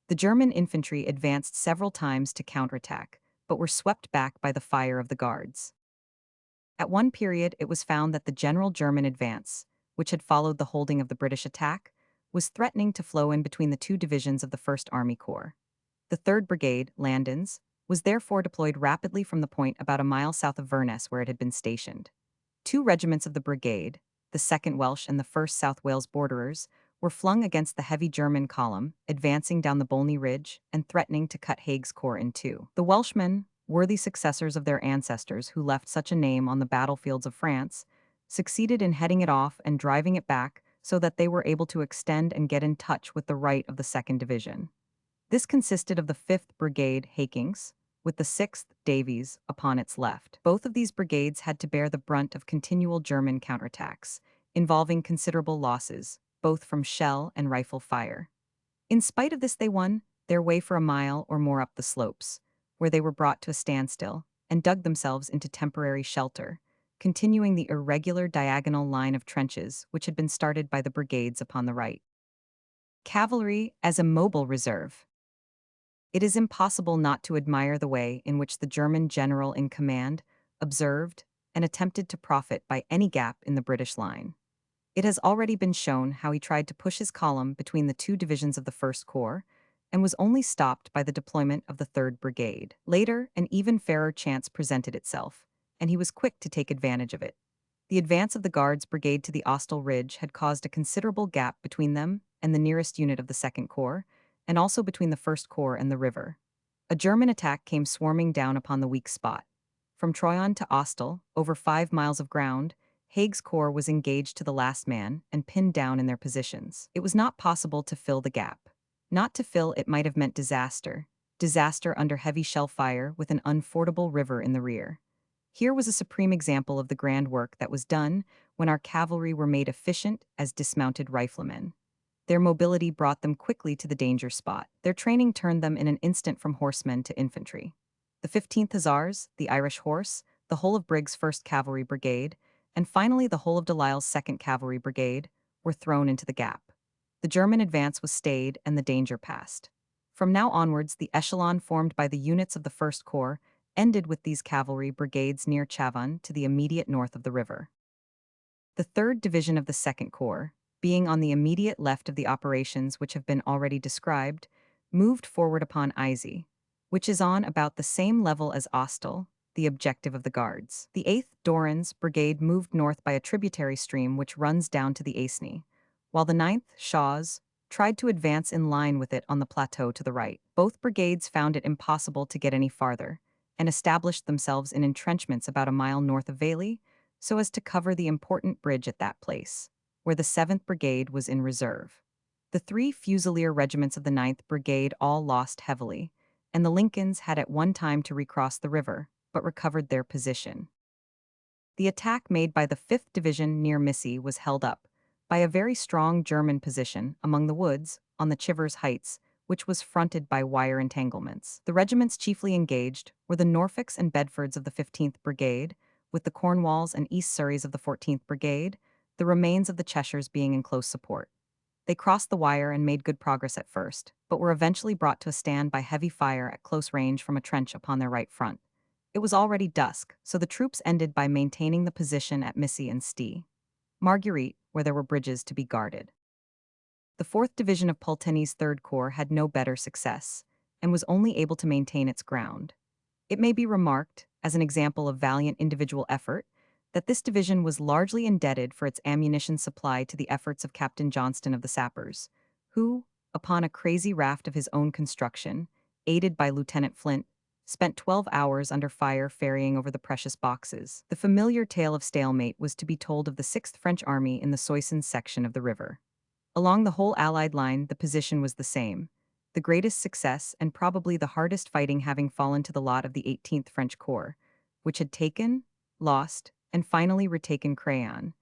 A: The German infantry advanced several times to counterattack, but were swept back by the fire of the guards. At one period, it was found that the general German advance, which had followed the holding of the British attack, was threatening to flow in between the 2 divisions of the 1st Army Corps. The 3rd Brigade, Landens, was therefore deployed rapidly from the point about a mile south of Verness where it had been stationed. 2 regiments of the brigade, the 2nd Welsh and the 1st South Wales Borderers, were flung against the heavy German column, advancing down the Bolney Ridge and threatening to cut Haig's corps in two. The Welshmen, worthy successors of their ancestors who left such a name on the battlefields of France, succeeded in heading it off and driving it back so that they were able to extend and get in touch with the right of the 2nd Division. This consisted of the 5th Brigade Hakings, with the 6th Davies upon its left. Both of these brigades had to bear the brunt of continual German counterattacks, involving considerable losses, both from shell and rifle fire. In spite of this, they won their way for a mile or more up the slopes, where they were brought to a standstill and dug themselves into temporary shelter, continuing the irregular diagonal line of trenches which had been started by the brigades upon the right. Cavalry as a mobile reserve. It is impossible not to admire the way in which the German general in command observed and attempted to profit by any gap in the British line. It has already been shown how he tried to push his column between the 2 divisions of the 1st Corps and was only stopped by the deployment of the 3rd Brigade. Later, an even fairer chance presented itself, and he was quick to take advantage of it. The advance of the Guards Brigade to the Austell Ridge had caused a considerable gap between them and the nearest unit of the 2nd Corps, and also between the 1st Corps and the river. A German attack came swarming down upon the weak spot. From Troyes to Austell, over 5 miles of ground, Haig's corps was engaged to the last man and pinned down in their positions. It was not possible to fill the gap. Not to fill it might have meant disaster. Disaster under heavy shell fire with an unfordable river in the rear. Here was a supreme example of the grand work that was done when our cavalry were made efficient as dismounted riflemen. Their mobility brought them quickly to the danger spot. Their training turned them in an instant from horsemen to infantry. The 15th Hussars, the Irish Horse, the whole of Briggs' 1st Cavalry Brigade, and finally the whole of de Lisle's 2nd Cavalry Brigade, were thrown into the gap. The German advance was stayed and the danger passed. From now onwards, the echelon formed by the units of the 1st Corps ended with these cavalry brigades near Chavannes to the immediate north of the river. The 3rd Division of the 2nd Corps, being on the immediate left of the operations which have been already described, moved forward upon Issy, which is on about the same level as Austell, the objective of the Guards. The 8th Dorans Brigade moved north by a tributary stream which runs down to the Aisne, while the 9th Shaws tried to advance in line with it on the plateau to the right. Both brigades found it impossible to get any farther, and established themselves in entrenchments about a mile north of Vayli, so as to cover the important bridge at that place, where the 7th Brigade was in reserve. The 3 Fusilier regiments of the 9th Brigade all lost heavily, and the Lincolns had at one time to recross the river, but recovered their position. The attack made by the 5th Division near Missy was held up by a very strong German position among the woods on the Chivers Heights, which was fronted by wire entanglements. The regiments chiefly engaged were the Norfolks and Bedfords of the 15th Brigade, with the Cornwalls and East Surreys of the 14th Brigade, the remains of the Cheshires being in close support. They crossed the wire and made good progress at first, but were eventually brought to a stand by heavy fire at close range from a trench upon their right front. It was already dusk, so the troops ended by maintaining the position at Missy and Stee Marguerite, where there were bridges to be guarded. The 4th Division of Pulteney's 3rd Corps had no better success, and was only able to maintain its ground. It may be remarked, as an example of valiant individual effort, that this division was largely indebted for its ammunition supply to the efforts of Captain Johnston of the Sappers, who, upon a crazy raft of his own construction, aided by Lieutenant Flint, spent 12 hours under fire ferrying over the precious boxes. The familiar tale of stalemate was to be told of the 6th French Army in the Soissons section of the river. Along the whole Allied line, the position was the same. The greatest success and probably the hardest fighting having fallen to the lot of the 18th French Corps, which had taken, lost, and finally retaken Crayon,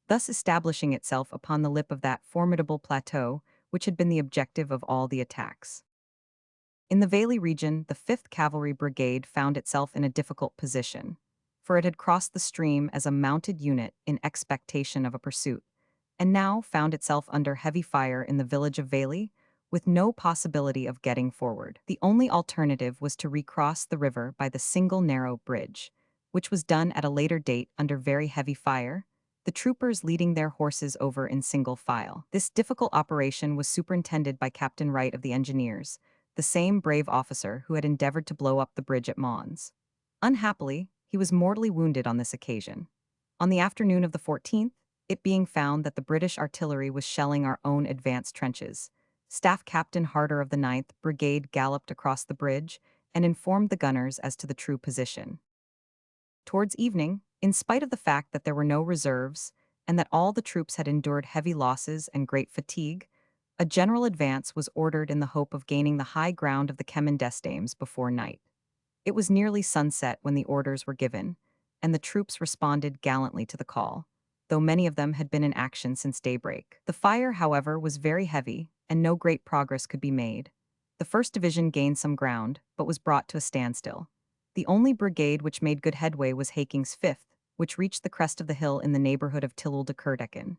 A: thus establishing itself upon the lip of that formidable plateau which had been the objective of all the attacks. In the Valley region, the 5th Cavalry Brigade found itself in a difficult position, for it had crossed the stream as a mounted unit in expectation of a pursuit, and now found itself under heavy fire in the village of Valley, with no possibility of getting forward. The only alternative was to recross the river by the single narrow bridge, which was done at a later date under very heavy fire, the troopers leading their horses over in single file. This difficult operation was superintended by Captain Wright of the Engineers, the same brave officer who had endeavored to blow up the bridge at Mons. Unhappily, he was mortally wounded on this occasion. On the afternoon of the 14th, it being found that the British artillery was shelling our own advanced trenches, Staff Captain Harder of the 9th Brigade galloped across the bridge and informed the gunners as to the true position. Towards evening, in spite of the fact that there were no reserves and that all the troops had endured heavy losses and great fatigue, a general advance was ordered in the hope of gaining the high ground of the Kemmendestames before night. It was nearly sunset when the orders were given, and the troops responded gallantly to the call, though many of them had been in action since daybreak. The fire, however, was very heavy, and no great progress could be made. The 1st Division gained some ground, but was brought to a standstill. The only brigade which made good headway was Haking's 5th, which reached the crest of the hill in the neighborhood of Tillel de Kerdecken.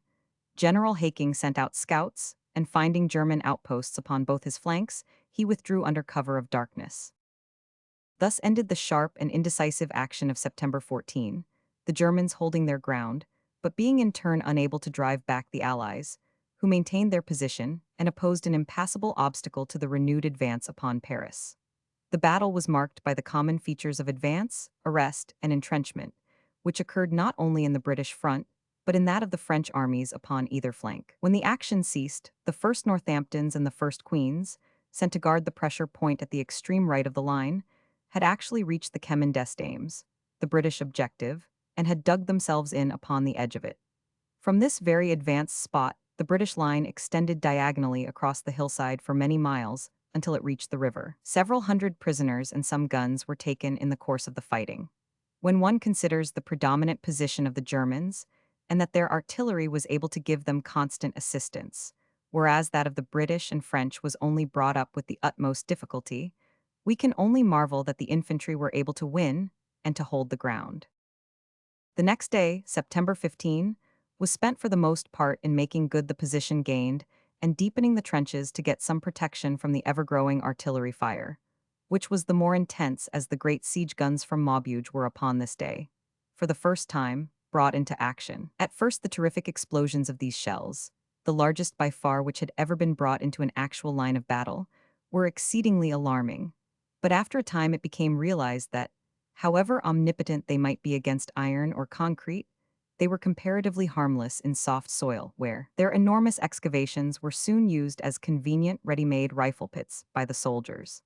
A: General Haking sent out scouts, and finding German outposts upon both his flanks, he withdrew under cover of darkness. Thus ended the sharp and indecisive action of September 14, the Germans holding their ground, but being in turn unable to drive back the Allies, who maintained their position and opposed an impassable obstacle to the renewed advance upon Paris. The battle was marked by the common features of advance, arrest, and entrenchment, which occurred not only in the British front, but in that of the French armies upon either flank. When the action ceased, the 1st Northamptons and the 1st Queens, sent to guard the pressure point at the extreme right of the line, had actually reached the Kemmendestames, the British objective, and had dug themselves in upon the edge of it. From this very advanced spot, the British line extended diagonally across the hillside for many miles until it reached the river. Several hundred prisoners and some guns were taken in the course of the fighting. When one considers the predominant position of the Germans, and that their artillery was able to give them constant assistance, whereas that of the British and French was only brought up with the utmost difficulty, we can only marvel that the infantry were able to win and to hold the ground. The next day, September 15, was spent for the most part in making good the position gained and deepening the trenches to get some protection from the ever-growing artillery fire, which was the more intense as the great siege guns from Maubeuge were upon this day, for the first time, brought into action. At first, the terrific explosions of these shells, the largest by far which had ever been brought into an actual line of battle, were exceedingly alarming, but after a time it became realized that, however omnipotent they might be against iron or concrete, they were comparatively harmless in soft soil where their enormous excavations were soon used as convenient ready-made rifle pits by the soldiers.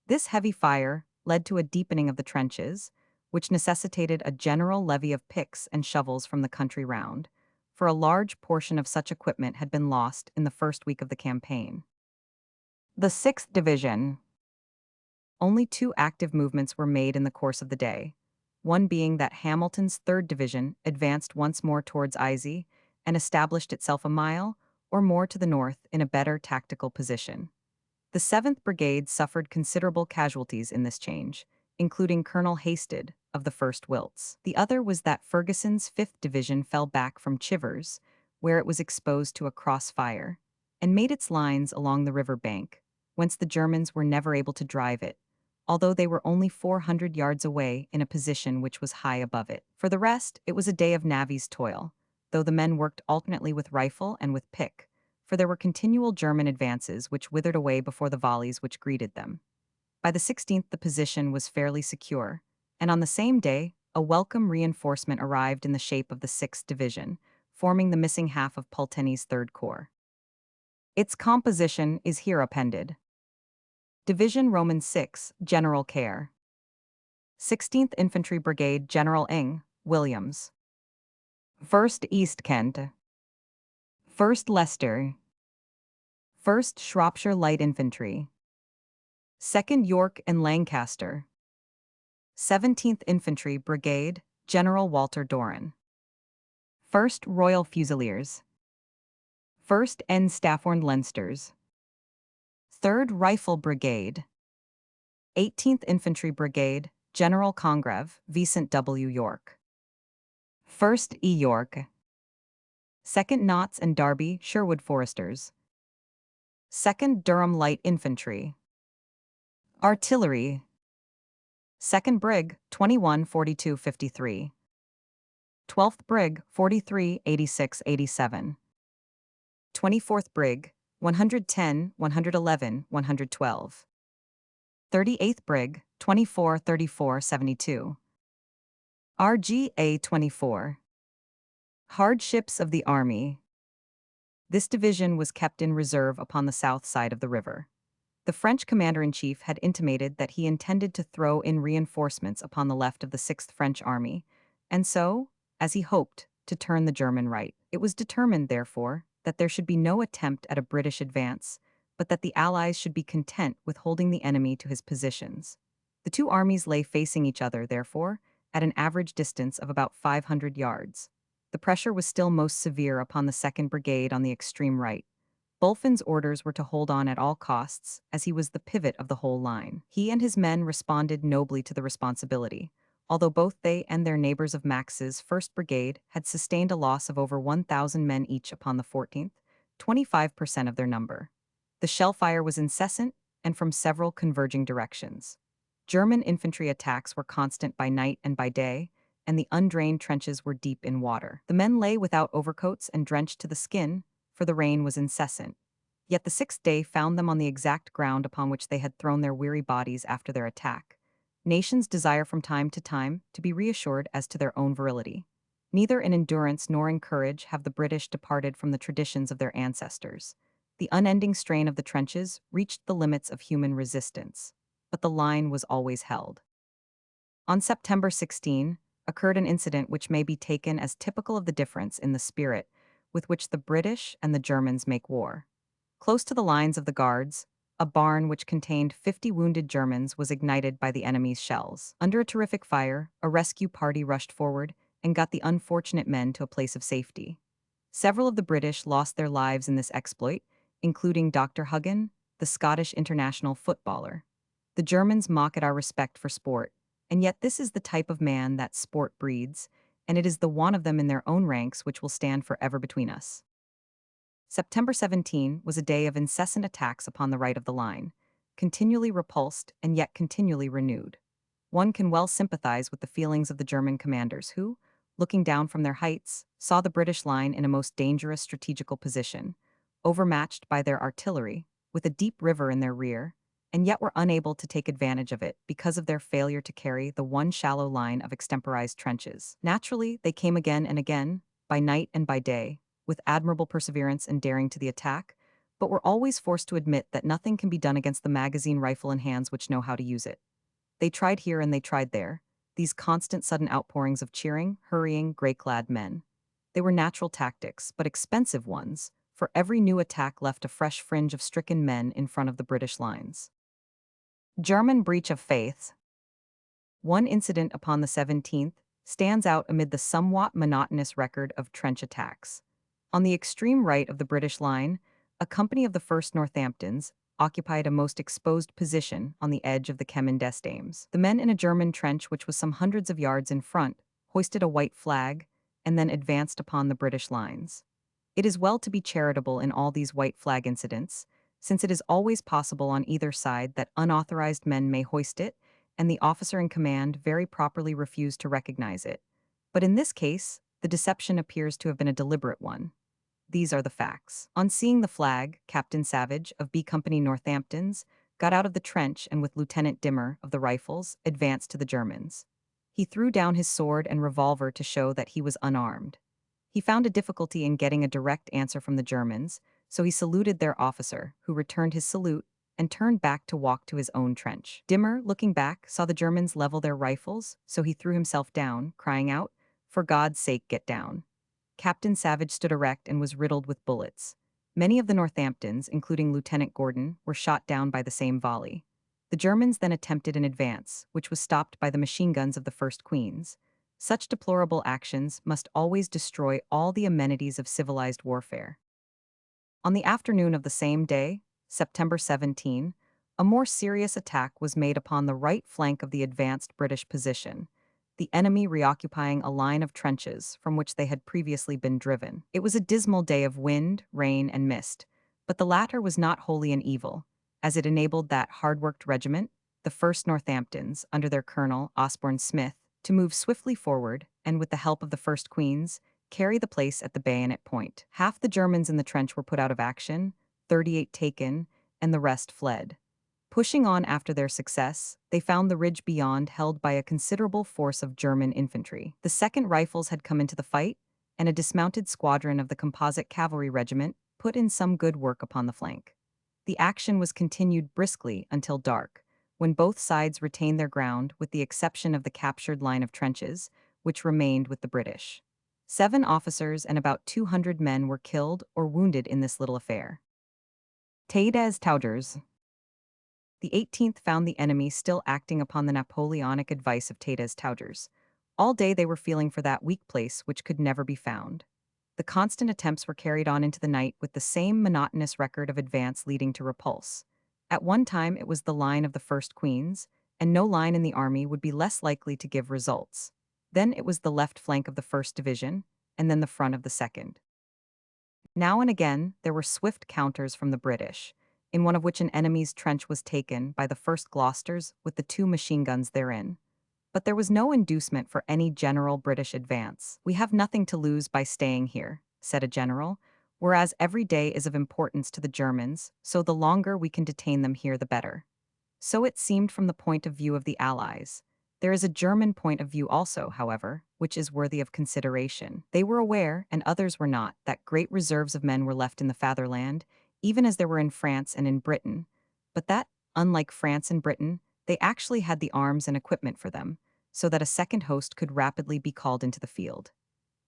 A: This heavy fire led to a deepening of the trenches, which necessitated a general levy of picks and shovels from the country round, for a large portion of such equipment had been lost in the first week of the campaign. The 6th Division. Only 2 active movements were made in the course of the day, one being that Hamilton's 3rd Division advanced once more towards Issy and established itself a mile or more to the north in a better tactical position. The 7th Brigade suffered considerable casualties in this change, including Colonel Hasted of the 1st Wilts. The other was that Ferguson's 5th Division fell back from Chivers, where it was exposed to a crossfire, and made its lines along the river bank, whence the Germans were never able to drive it, although they were only 400 yards away in a position which was high above it. For the rest, it was a day of navvy's toil, though the men worked alternately with rifle and with pick, for there were continual German advances which withered away before the volleys which greeted them. By the 16th the position was fairly secure, and on the same day a welcome reinforcement arrived in the shape of the 6th Division, forming the missing half of Pulteney's 3rd Corps. Its composition is here appended. Division Roman 6, General Care. 16th Infantry Brigade General Ing. Williams. 1st East Kent. 1st Leicester. 1st Shropshire Light Infantry. 2nd York and Lancaster. 17th Infantry Brigade General Walter Doran. 1st Royal Fusiliers. 1st N. Stafford Leinsters. 3rd Rifle Brigade. 18th Infantry Brigade General Congreve Vincent W. York. 1st E. York. 2nd Notts and Derby Sherwood Foresters. 2nd Durham Light Infantry. Artillery. 2nd Brig 214253. 12th Brig 438687. 24th Brig 110 111 112. 38th Brig 243472. RGA 24. Hardships of the Army. This division was kept in reserve upon the south side of the river. The French commander-in-chief had intimated that he intended to throw in reinforcements upon the left of the 6th French Army, and so, as he hoped, to turn the German right. It was determined, therefore, that there should be no attempt at a British advance, but that the Allies should be content with holding the enemy to his positions. The two armies lay facing each other, therefore, at an average distance of about 500 yards. The pressure was still most severe upon the 2nd Brigade on the extreme right. Bulfin's orders were to hold on at all costs, as he was the pivot of the whole line. He and his men responded nobly to the responsibility, although both they and their neighbors of Max's 1st Brigade had sustained a loss of over 1,000 men each upon the 14th, 25% of their number. The shell fire was incessant and from several converging directions. German infantry attacks were constant by night and by day, and the undrained trenches were deep in water. The men lay without overcoats and drenched to the skin, for the rain was incessant. Yet the 6th day found them on the exact ground upon which they had thrown their weary bodies after their attack. Nations desire from time to time to be reassured as to their own virility. Neither in endurance nor in courage have the British departed from the traditions of their ancestors. The unending strain of the trenches reached the limits of human resistance, but the line was always held. On September 16, occurred an incident which may be taken as typical of the difference in the spirit with which the British and the Germans make war. Close to the lines of the Guards, a barn which contained 50 wounded Germans was ignited by the enemy's shells. Under a terrific fire, a rescue party rushed forward and got the unfortunate men to a place of safety. Several of the British lost their lives in this exploit, including Dr. Huggan, the Scottish international footballer. The Germans mock at our respect for sport, and yet this is the type of man that sport breeds, and it is the want of them in their own ranks which will stand forever between us. September 17 was a day of incessant attacks upon the right of the line, continually repulsed and yet continually renewed. One can well sympathize with the feelings of the German commanders who, looking down from their heights, saw the British line in a most dangerous strategical position, overmatched by their artillery, with a deep river in their rear, and yet were unable to take advantage of it because of their failure to carry the one shallow line of extemporized trenches. Naturally, they came again and again, by night and by day, with admirable perseverance and daring to the attack, but were always forced to admit that nothing can be done against the magazine rifle in hands which know how to use it. They tried here and they tried there, these constant sudden outpourings of cheering, hurrying, gray-clad men. They were natural tactics, but expensive ones, for every new attack left a fresh fringe of stricken men in front of the British lines. German breach of faith. One incident upon the 17th stands out amid the somewhat monotonous record of trench attacks. On the extreme right of the British line, a company of the 1st Northamptons occupied a most exposed position on the edge of the Chemin des Dames. The men in a German trench which was some hundreds of yards in front hoisted a white flag and then advanced upon the British lines. It is well to be charitable in all these white flag incidents, since it is always possible on either side that unauthorized men may hoist it, and the officer in command very properly refuse to recognize it. But in this case, the deception appears to have been a deliberate one. These are the facts. On seeing the flag, Captain Savage, of B Company Northamptons, got out of the trench and with Lieutenant Dimmer, of the Rifles, advanced to the Germans. He threw down his sword and revolver to show that he was unarmed. He found a difficulty in getting a direct answer from the Germans, so he saluted their officer, who returned his salute, and turned back to walk to his own trench. Dimmer, looking back, saw the Germans level their rifles, so he threw himself down, crying out, "For God's sake, get down." Captain Savage stood erect and was riddled with bullets. Many of the Northamptons, including Lieutenant Gordon, were shot down by the same volley. The Germans then attempted an advance, which was stopped by the machine guns of the First Queens. Such deplorable actions must always destroy all the amenities of civilized warfare. On the afternoon of the same day, September 17, a more serious attack was made upon the right flank of the advanced British position, the enemy reoccupying a line of trenches from which they had previously been driven. It was a dismal day of wind, rain, and mist, but the latter was not wholly an evil, as it enabled that hard-worked regiment, the 1st Northamptons, under their colonel, Osborne Smith, to move swiftly forward and, with the help of the 1st Queens, carry the place at the bayonet point. Half the Germans in the trench were put out of action, 38 taken, and the rest fled. Pushing on after their success, they found the ridge beyond held by a considerable force of German infantry. The 2nd Rifles had come into the fight, and a dismounted squadron of the Composite Cavalry Regiment put in some good work upon the flank. The action was continued briskly until dark, when both sides retained their ground with the exception of the captured line of trenches, which remained with the British. 7 officers and about 200 men were killed or wounded in this little affair. Tades Towders. The 18th found the enemy still acting upon the Napoleonic advice of Tades Towders. All day they were feeling for that weak place which could never be found. The constant attempts were carried on into the night with the same monotonous record of advance leading to repulse. At one time it was the line of the 1st Queens, and no line in the army would be less likely to give results. Then it was the left flank of the 1st Division, and then the front of the 2nd. Now and again, there were swift counters from the British, in one of which an enemy's trench was taken by the 1st Gloucesters with the 2 machine guns therein. But there was no inducement for any general British advance. "We have nothing to lose by staying here," said a general, "whereas every day is of importance to the Germans, so the longer we can detain them here the better." So it seemed from the point of view of the Allies. There is a German point of view also, however, which is worthy of consideration. They were aware, and others were not, that great reserves of men were left in the fatherland, even as there were in France and in Britain, but that, unlike France and Britain, they actually had the arms and equipment for them, so that a second host could rapidly be called into the field.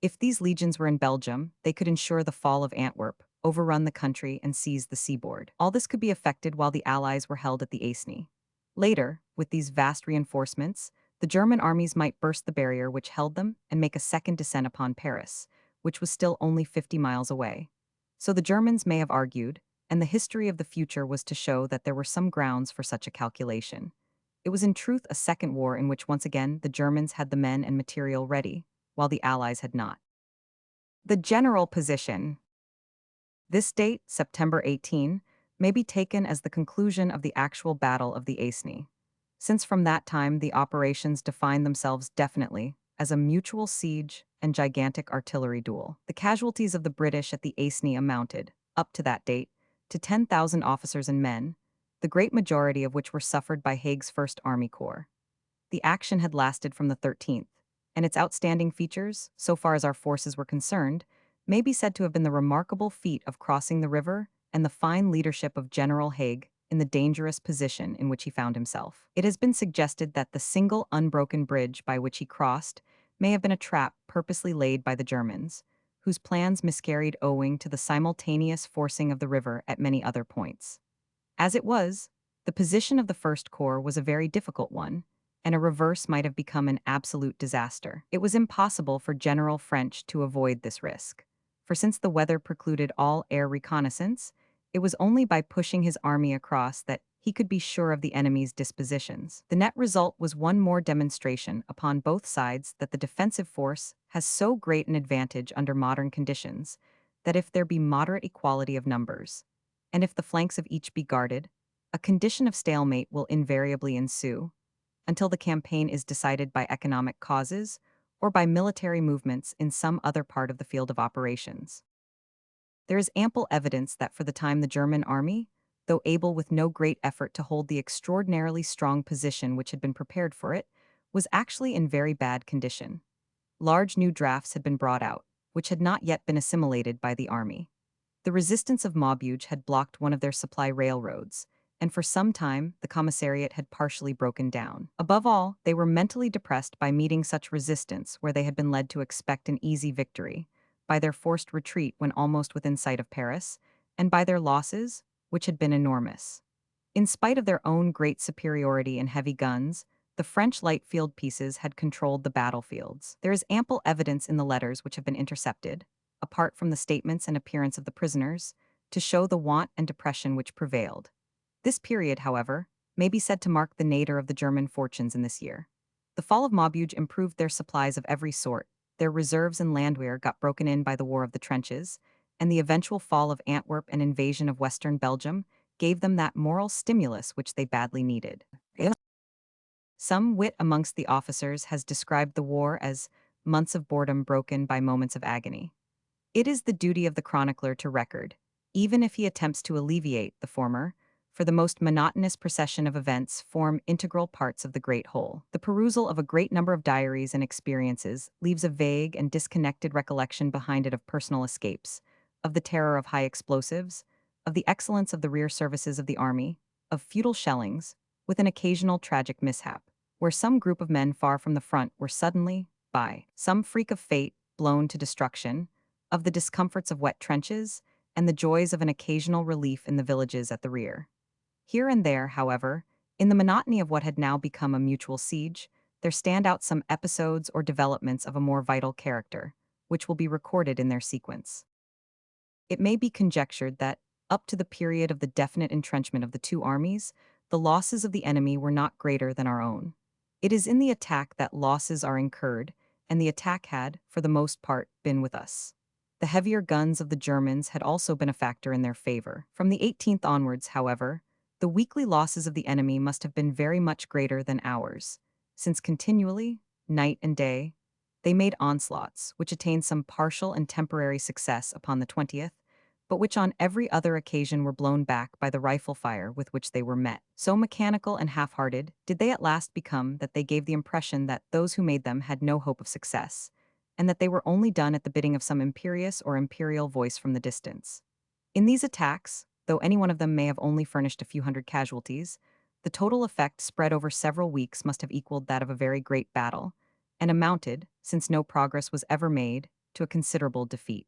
A: If these legions were in Belgium, they could ensure the fall of Antwerp, overrun the country, and seize the seaboard. All this could be effected while the Allies were held at the Aisne. Later, with these vast reinforcements, the German armies might burst the barrier which held them and make a second descent upon Paris, which was still only 50 miles away. So the Germans may have argued, and the history of the future was to show that there were some grounds for such a calculation. It was in truth a second war in which once again the Germans had the men and material ready, while the Allies had not. The general position. This date, September 18, may be taken as the conclusion of the actual Battle of the Aisne, since from that time the operations defined themselves definitely as a mutual siege and gigantic artillery duel. The casualties of the British at the Aisne amounted, up to that date, to 10,000 officers and men, the great majority of which were suffered by Haig's 1st Army Corps. The action had lasted from the 13th, and its outstanding features, so far as our forces were concerned, may be said to have been the remarkable feat of crossing the river and the fine leadership of General Haig in the dangerous position in which he found himself. It has been suggested that the single unbroken bridge by which he crossed may have been a trap purposely laid by the Germans, whose plans miscarried owing to the simultaneous forcing of the river at many other points. As it was, the position of the 1st Corps was a very difficult one, and a reverse might have become an absolute disaster. It was impossible for General French to avoid this risk, for since the weather precluded all air reconnaissance, it was only by pushing his army across that he could be sure of the enemy's dispositions. The net result was one more demonstration upon both sides that the defensive force has so great an advantage under modern conditions that if there be moderate equality of numbers, and if the flanks of each be guarded, a condition of stalemate will invariably ensue, until the campaign is decided by economic causes or by military movements in some other part of the field of operations. There is ample evidence that for the time the German army, though able with no great effort to hold the extraordinarily strong position which had been prepared for it, was actually in very bad condition. Large new drafts had been brought out, which had not yet been assimilated by the army. The resistance of Maubeuge had blocked one of their supply railroads, and for some time the commissariat had partially broken down. Above all, they were mentally depressed by meeting such resistance where they had been led to expect an easy victory, by their forced retreat when almost within sight of Paris, and by their losses, which had been enormous. In spite of their own great superiority in heavy guns, the French light field pieces had controlled the battlefields. There is ample evidence in the letters which have been intercepted, apart from the statements and appearance of the prisoners, to show the want and depression which prevailed. This period, however, may be said to mark the nadir of the German fortunes in this year. The fall of Maubeuge improved their supplies of every sort, their reserves and landwehr got broken in by the War of the Trenches, and the eventual fall of Antwerp and invasion of Western Belgium gave them that moral stimulus which they badly needed. Some wit amongst the officers has described the war as months of boredom broken by moments of agony. It is the duty of the chronicler to record, even if he attempts to alleviate the former, for the most monotonous procession of events form integral parts of the great whole. The perusal of a great number of diaries and experiences leaves a vague and disconnected recollection behind it of personal escapes, of the terror of high explosives, of the excellence of the rear services of the army, of futile shellings, with an occasional tragic mishap, where some group of men far from the front were suddenly, by some freak of fate, blown to destruction, of the discomforts of wet trenches, and the joys of an occasional relief in the villages at the rear. Here and there, however, in the monotony of what had now become a mutual siege, there stand out some episodes or developments of a more vital character, which will be recorded in their sequence. It may be conjectured that, up to the period of the definite entrenchment of the two armies, the losses of the enemy were not greater than our own. It is in the attack that losses are incurred, and the attack had, for the most part, been with us. The heavier guns of the Germans had also been a factor in their favor. From the 18th onwards, however, the weekly losses of the enemy must have been very much greater than ours, since continually, night and day, they made onslaughts, which attained some partial and temporary success upon the 20th, but which on every other occasion were blown back by the rifle fire with which they were met. So mechanical and half-hearted did they at last become that they gave the impression that those who made them had no hope of success, and that they were only done at the bidding of some imperious or imperial voice from the distance. In these attacks, though any one of them may have only furnished a few hundred casualties, the total effect spread over several weeks must have equaled that of a very great battle, and amounted, since no progress was ever made, to a considerable defeat.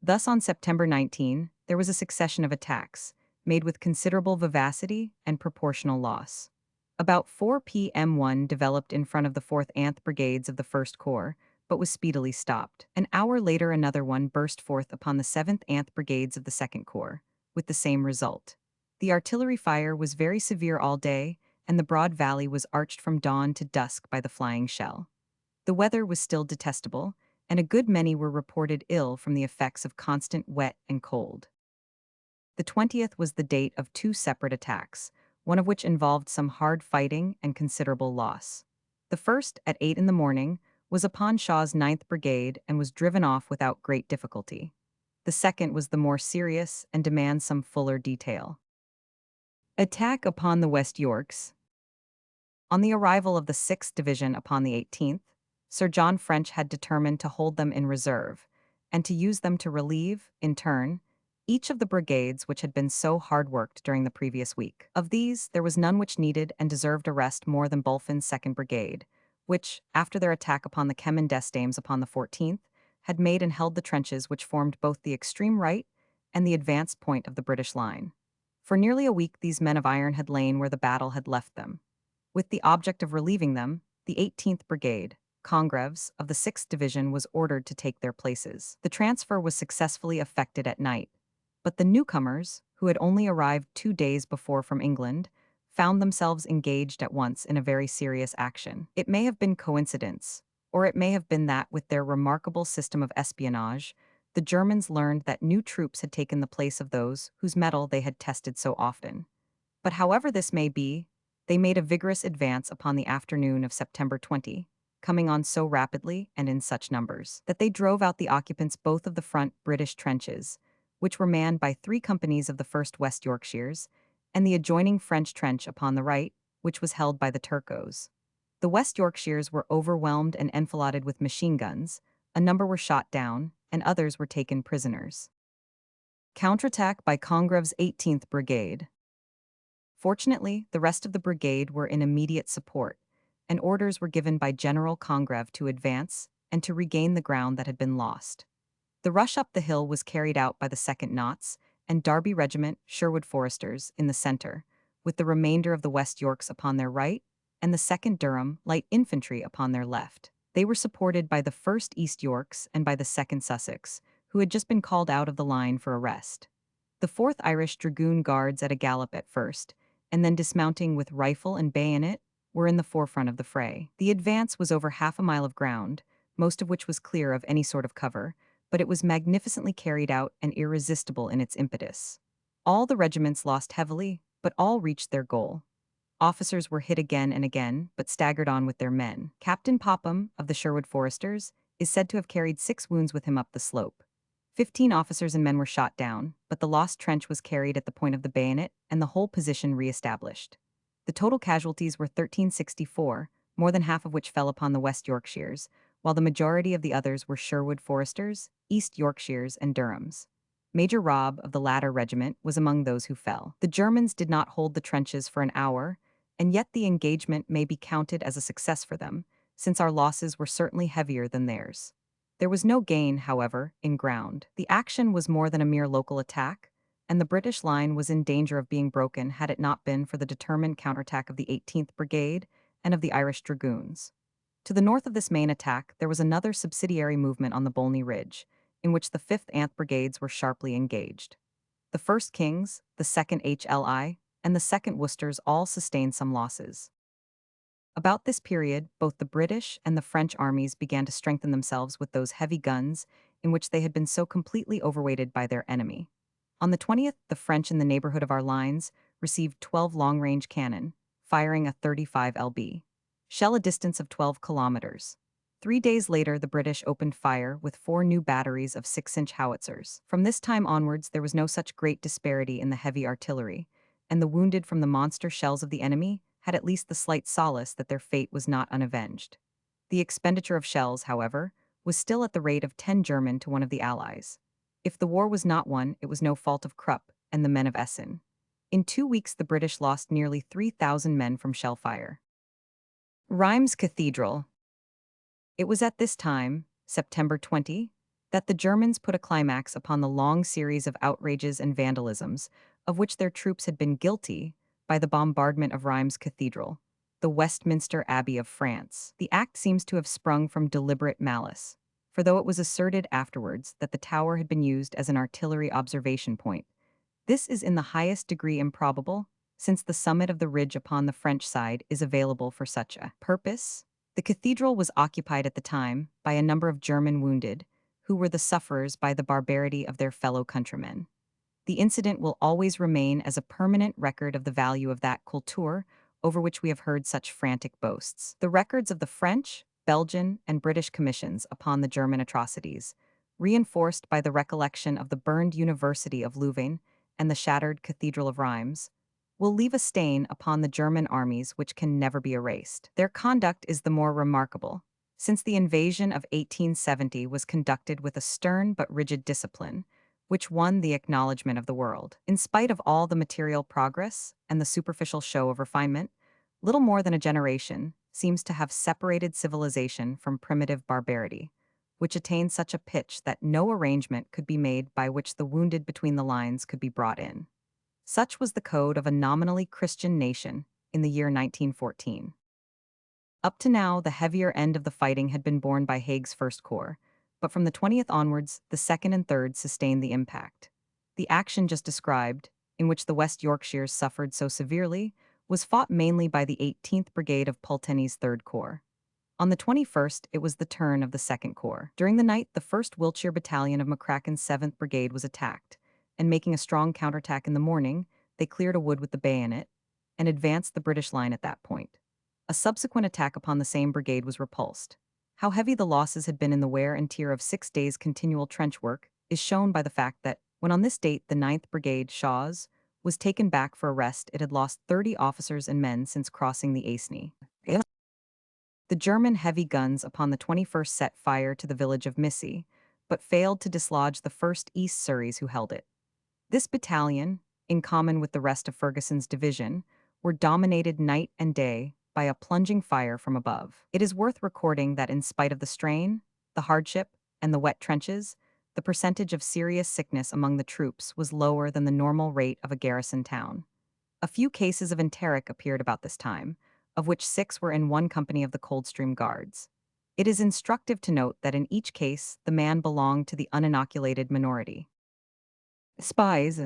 A: Thus on September 19, there was a succession of attacks, made with considerable vivacity and proportional loss. About 4 p.m. one developed in front of the 4th Anth Brigades of the 1st Corps, but was speedily stopped. An hour later another one burst forth upon the 7th Anth Brigades of the 2nd Corps, with the same result. The artillery fire was very severe all day, and the broad valley was arched from dawn to dusk by the flying shell. The weather was still detestable, and a good many were reported ill from the effects of constant wet and cold. The 20th was the date of two separate attacks, one of which involved some hard fighting and considerable loss. The first, at 8 in the morning, was upon Shaw's 9th Brigade and was driven off without great difficulty. The second was the more serious and demands some fuller detail. Attack upon the West Yorks. On the arrival of the 6th Division upon the 18th, Sir John French had determined to hold them in reserve, and to use them to relieve, in turn, each of the brigades which had been so hard-worked during the previous week. Of these, there was none which needed and deserved a rest more than Bulfin's 2nd Brigade, which, after their attack upon the Chemin des Dames upon the 14th, had made and held the trenches which formed both the extreme right and the advanced point of the British line. For nearly a week these men of iron had lain where the battle had left them. With the object of relieving them, the 18th Brigade, Congreves, of the 6th Division was ordered to take their places. The transfer was successfully effected at night, but the newcomers, who had only arrived 2 days before from England, found themselves engaged at once in a very serious action. It may have been coincidence, or it may have been that with their remarkable system of espionage, the Germans learned that new troops had taken the place of those whose mettle they had tested so often. But however this may be, they made a vigorous advance upon the afternoon of September 20, coming on so rapidly and in such numbers that they drove out the occupants both of the front British trenches, which were manned by 3 companies of the 1st West Yorkshires, and the adjoining French trench upon the right, which was held by the Turcos. The West Yorkshires were overwhelmed and enfiladed with machine guns, a number were shot down, and others were taken prisoners. Counterattack by Congreve's 18th Brigade. Fortunately, the rest of the brigade were in immediate support, and orders were given by General Congreve to advance and to regain the ground that had been lost. The rush up the hill was carried out by the 2nd Notts and Derby Regiment, Sherwood Foresters, in the center, with the remainder of the West Yorks upon their right and the 2nd Durham Light Infantry upon their left. They were supported by the 1st East Yorks and by the 2nd Sussex, who had just been called out of the line for a rest. The 4th Irish Dragoon Guards at a gallop at first, and then dismounting with rifle and bayonet, were in the forefront of the fray. The advance was over half a mile of ground, most of which was clear of any sort of cover, but it was magnificently carried out and irresistible in its impetus. All the regiments lost heavily, but all reached their goal. Officers were hit again and again, but staggered on with their men. Captain Popham, of the Sherwood Foresters, is said to have carried 6 wounds with him up the slope. 15 officers and men were shot down, but the lost trench was carried at the point of the bayonet and the whole position re-established. The total casualties were 1364, more than half of which fell upon the West Yorkshires, while the majority of the others were Sherwood Foresters, East Yorkshires, and Durhams. Major Robb of the latter regiment was among those who fell. The Germans did not hold the trenches for an hour, and yet the engagement may be counted as a success for them, since our losses were certainly heavier than theirs. There was no gain, however, in ground. The action was more than a mere local attack, and the British line was in danger of being broken had it not been for the determined counterattack of the 18th Brigade and of the Irish Dragoons. To the north of this main attack, there was another subsidiary movement on the Bolney Ridge, in which the 5th Anth Brigades were sharply engaged. The 1st Kings, the 2nd HLI, and the 2nd Worcesters all sustained some losses. About this period, both the British and the French armies began to strengthen themselves with those heavy guns in which they had been so completely overweighted by their enemy. On the 20th, the French in the neighborhood of our lines received 12 long-range cannon, firing a 35 lb. Shell a distance of 12 kilometers. 3 days later, the British opened fire with 4 new batteries of 6-inch howitzers. From this time onwards, there was no such great disparity in the heavy artillery, and the wounded from the monster shells of the enemy had at least the slight solace that their fate was not unavenged. The expenditure of shells, however, was still at the rate of 10 German to 1 of the Allies. If the war was not won, it was no fault of Krupp and the men of Essen. In 2 weeks, the British lost nearly 3,000 men from shell fire. Rheims Cathedral. It was at this time, September 20, that the Germans put a climax upon the long series of outrages and vandalisms of which their troops had been guilty by the bombardment of Rheims Cathedral, the Westminster Abbey of France. The act seems to have sprung from deliberate malice, for though it was asserted afterwards that the tower had been used as an artillery observation point, this is in the highest degree improbable, since the summit of the ridge upon the French side is available for such a purpose. The cathedral was occupied at the time by a number of German wounded, who were the sufferers by the barbarity of their fellow countrymen. The incident will always remain as a permanent record of the value of that culture over which we have heard such frantic boasts. The records of the French, Belgian, and British commissions upon the German atrocities, reinforced by the recollection of the burned University of Louvain and the shattered Cathedral of Rheims, will leave a stain upon the German armies which can never be erased. Their conduct is the more remarkable, since the invasion of 1870 was conducted with a stern but rigid discipline, which won the acknowledgement of the world. In spite of all the material progress and the superficial show of refinement, little more than a generation seems to have separated civilization from primitive barbarity, which attained such a pitch that no arrangement could be made by which the wounded between the lines could be brought in. Such was the code of a nominally Christian nation in the year 1914. Up to now, the heavier end of the fighting had been borne by Haig's First Corps, but from the 20th onwards, the 2nd and 3rd sustained the impact. The action just described, in which the West Yorkshires suffered so severely, was fought mainly by the 18th Brigade of Pulteney's 3rd Corps. On the 21st, it was the turn of the 2nd Corps. During the night, the 1st Wiltshire Battalion of McCracken's 7th Brigade was attacked, and making a strong counterattack in the morning, they cleared a wood with the bayonet and advanced the British line at that point. A subsequent attack upon the same brigade was repulsed. How heavy the losses had been in the wear and tear of 6 days' continual trench work is shown by the fact that, when on this date the 9th Brigade, Shaw's, was taken back for a rest, it had lost 30 officers and men since crossing the Aisne. The German heavy guns upon the 21st set fire to the village of Missy, but failed to dislodge the 1st East Surreys who held it. This battalion, in common with the rest of Ferguson's division, were dominated night and day by a plunging fire from above. It is worth recording that in spite of the strain, the hardship, and the wet trenches, the percentage of serious sickness among the troops was lower than the normal rate of a garrison town. A few cases of enteric appeared about this time, of which 6 were in one company of the Coldstream Guards. It is instructive to note that in each case, the man belonged to the uninoculated minority. Spies.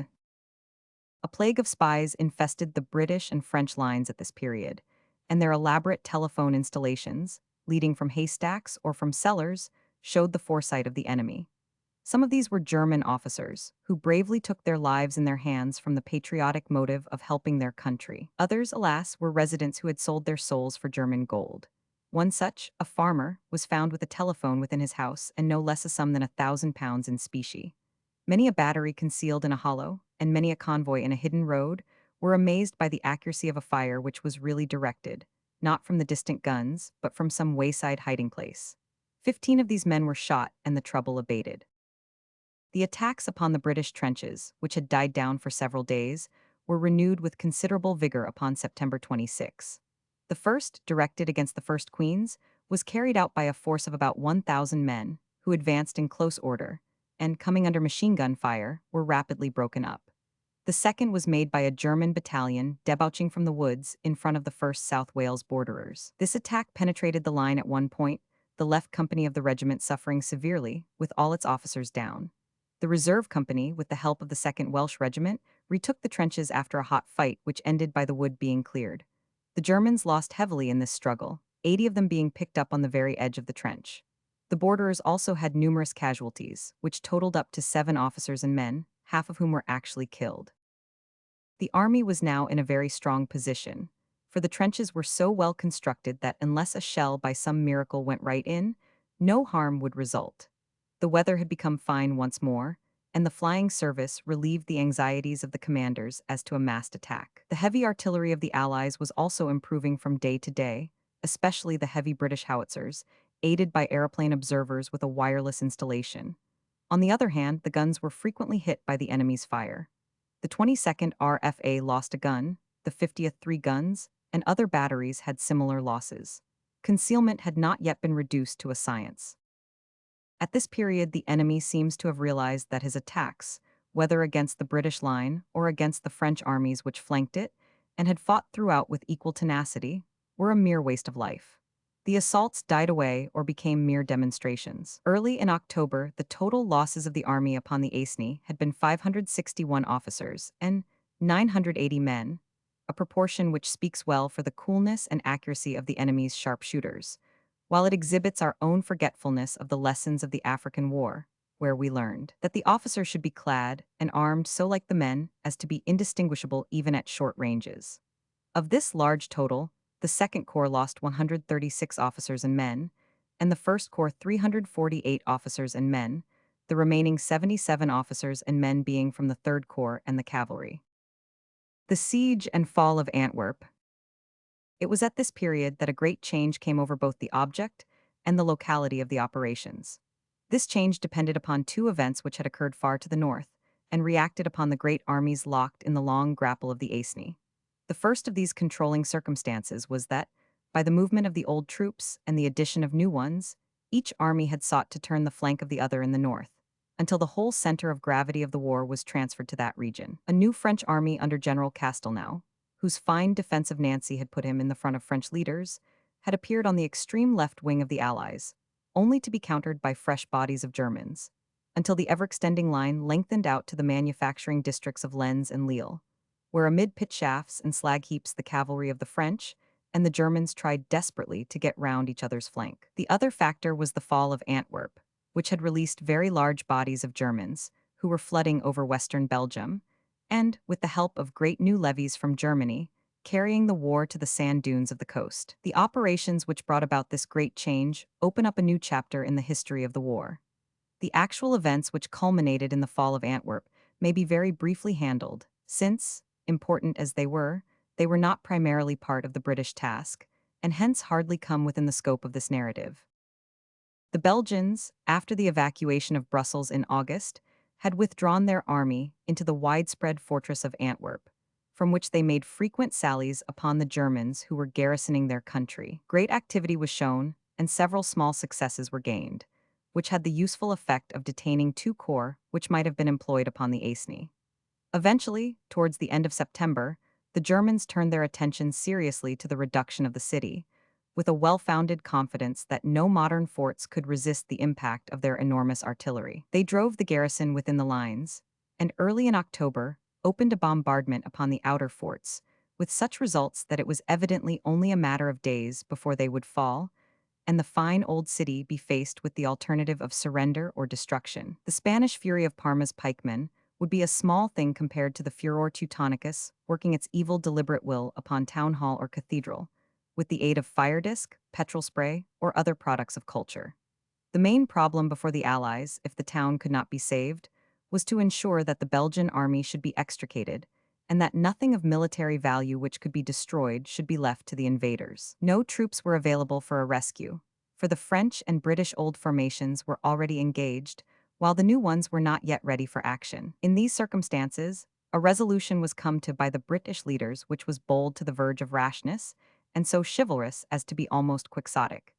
A: A plague of spies infested the British and French lines at this period, and their elaborate telephone installations, leading from haystacks or from cellars, showed the foresight of the enemy. Some of these were German officers, who bravely took their lives in their hands from the patriotic motive of helping their country. Others, alas, were residents who had sold their souls for German gold. One such, a farmer, was found with a telephone within his house and no less a sum than £1,000 in specie. Many a battery concealed in a hollow, and many a convoy in a hidden road, were amazed by the accuracy of a fire which was really directed, not from the distant guns, but from some wayside hiding place. 15 of these men were shot and the trouble abated. The attacks upon the British trenches, which had died down for several days, were renewed with considerable vigor upon September 26. The first, directed against the First Queen's, was carried out by a force of about 1,000 men, who advanced in close order, and, coming under machine gun fire, were rapidly broken up. The second was made by a German battalion debouching from the woods in front of the 1st South Wales Borderers. This attack penetrated the line at one point, the left company of the regiment suffering severely, with all its officers down. The reserve company, with the help of the 2nd Welsh Regiment, retook the trenches after a hot fight which ended by the wood being cleared. The Germans lost heavily in this struggle, 80 of them being picked up on the very edge of the trench. The borderers also had numerous casualties, which totaled up to 7 officers and men, half of whom were actually killed. The army was now in a very strong position, for the trenches were so well constructed that unless a shell by some miracle went right in, no harm would result. The weather had become fine once more, and the flying service relieved the anxieties of the commanders as to a massed attack. The heavy artillery of the Allies was also improving from day to day, especially the heavy British howitzers, aided by aeroplane observers with a wireless installation. On the other hand, the guns were frequently hit by the enemy's fire. The 22nd RFA lost a gun, the 50th 3 guns, and other batteries had similar losses. Concealment had not yet been reduced to a science. At this period, the enemy seems to have realized that his attacks, whether against the British line or against the French armies which flanked it, and had fought throughout with equal tenacity, were a mere waste of life. The assaults died away or became mere demonstrations. Early in October, the total losses of the army upon the Aisne had been 561 officers and 980 men, a proportion which speaks well for the coolness and accuracy of the enemy's sharpshooters, while it exhibits our own forgetfulness of the lessons of the African War, where we learned that the officers should be clad and armed so like the men as to be indistinguishable even at short ranges. Of this large total, the Second Corps lost 136 officers and men, and the First Corps 348 officers and men, the remaining 77 officers and men being from the Third Corps and the cavalry. The siege and fall of Antwerp. It was at this period that a great change came over both the object and the locality of the operations. This change depended upon 2 events which had occurred far to the north, and reacted upon the great armies locked in the long grapple of the Aisne. The first of these controlling circumstances was that, by the movement of the old troops and the addition of new ones, each army had sought to turn the flank of the other in the north, until the whole center of gravity of the war was transferred to that region. A new French army under General Castelnau, whose fine defense of Nancy had put him in the front of French leaders, had appeared on the extreme left wing of the Allies, only to be countered by fresh bodies of Germans, until the ever-extending line lengthened out to the manufacturing districts of Lens and Lille, where amid pit shafts and slag heaps the cavalry of the French and the Germans tried desperately to get round each other's flank. The other factor was the fall of Antwerp, which had released very large bodies of Germans, who were flooding over western Belgium, and, with the help of great new levies from Germany, carrying the war to the sand dunes of the coast. The operations which brought about this great change open up a new chapter in the history of the war. The actual events which culminated in the fall of Antwerp may be very briefly handled, since, important as they were not primarily part of the British task, and hence hardly come within the scope of this narrative. The Belgians, after the evacuation of Brussels in August, had withdrawn their army into the widespread fortress of Antwerp, from which they made frequent sallies upon the Germans who were garrisoning their country. Great activity was shown, and several small successes were gained, which had the useful effect of detaining two corps which might have been employed upon the Aisne. Eventually, towards the end of September, the Germans turned their attention seriously to the reduction of the city, with a well-founded confidence that no modern forts could resist the impact of their enormous artillery. They drove the garrison within the lines, and early in October opened a bombardment upon the outer forts, with such results that it was evidently only a matter of days before they would fall, and the fine old city be faced with the alternative of surrender or destruction. The Spanish fury of Parma's pikemen would be a small thing compared to the furor Teutonicus working its evil deliberate will upon town hall or cathedral, with the aid of fire disc, petrol spray, or other products of culture. The main problem before the Allies, if the town could not be saved, was to ensure that the Belgian army should be extricated, and that nothing of military value which could be destroyed should be left to the invaders. No troops were available for a rescue, for the French and British old formations were already engaged, while the new ones were not yet ready for action. In these circumstances, a resolution was come to by the British leaders which was bold to the verge of rashness, and so chivalrous as to be almost quixotic.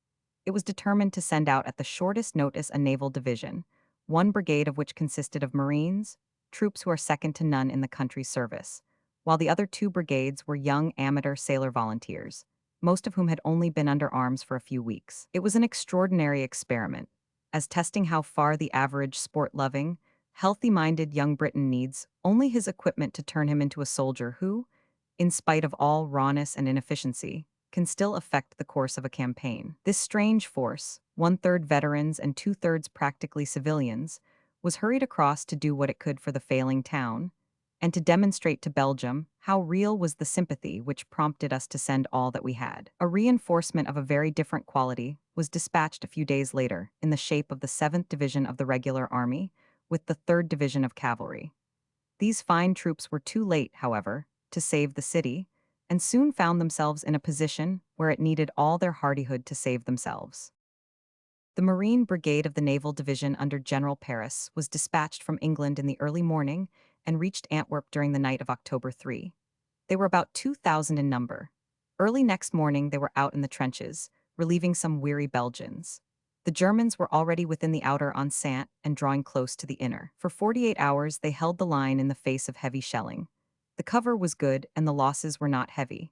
A: It was determined to send out at the shortest notice a naval division, one brigade of which consisted of Marines, troops who are second to none in the country's service, while the other two brigades were young amateur sailor volunteers, most of whom had only been under arms for a few weeks. It was an extraordinary experiment, as testing how far the average sport-loving, healthy-minded young Briton needs only his equipment to turn him into a soldier who, in spite of all rawness and inefficiency, can still affect the course of a campaign. This strange force, one-third veterans and two-thirds practically civilians, was hurried across to do what it could for the failing town, and to demonstrate to Belgium how real was the sympathy which prompted us to send all that we had. A reinforcement of a very different quality was dispatched a few days later in the shape of the 7th Division of the Regular Army, with the 3rd Division of Cavalry. These fine troops were too late, however, to save the city, and soon found themselves in a position where it needed all their hardihood to save themselves. The Marine Brigade of the Naval Division under General Paris was dispatched from England in the early morning and reached Antwerp during the night of October 3. They were about 2,000 in number. Early next morning they were out in the trenches, relieving some weary Belgians. The Germans were already within the outer enceinte and drawing close to the inner. For 48 hours they held the line in the face of heavy shelling. The cover was good and the losses were not heavy.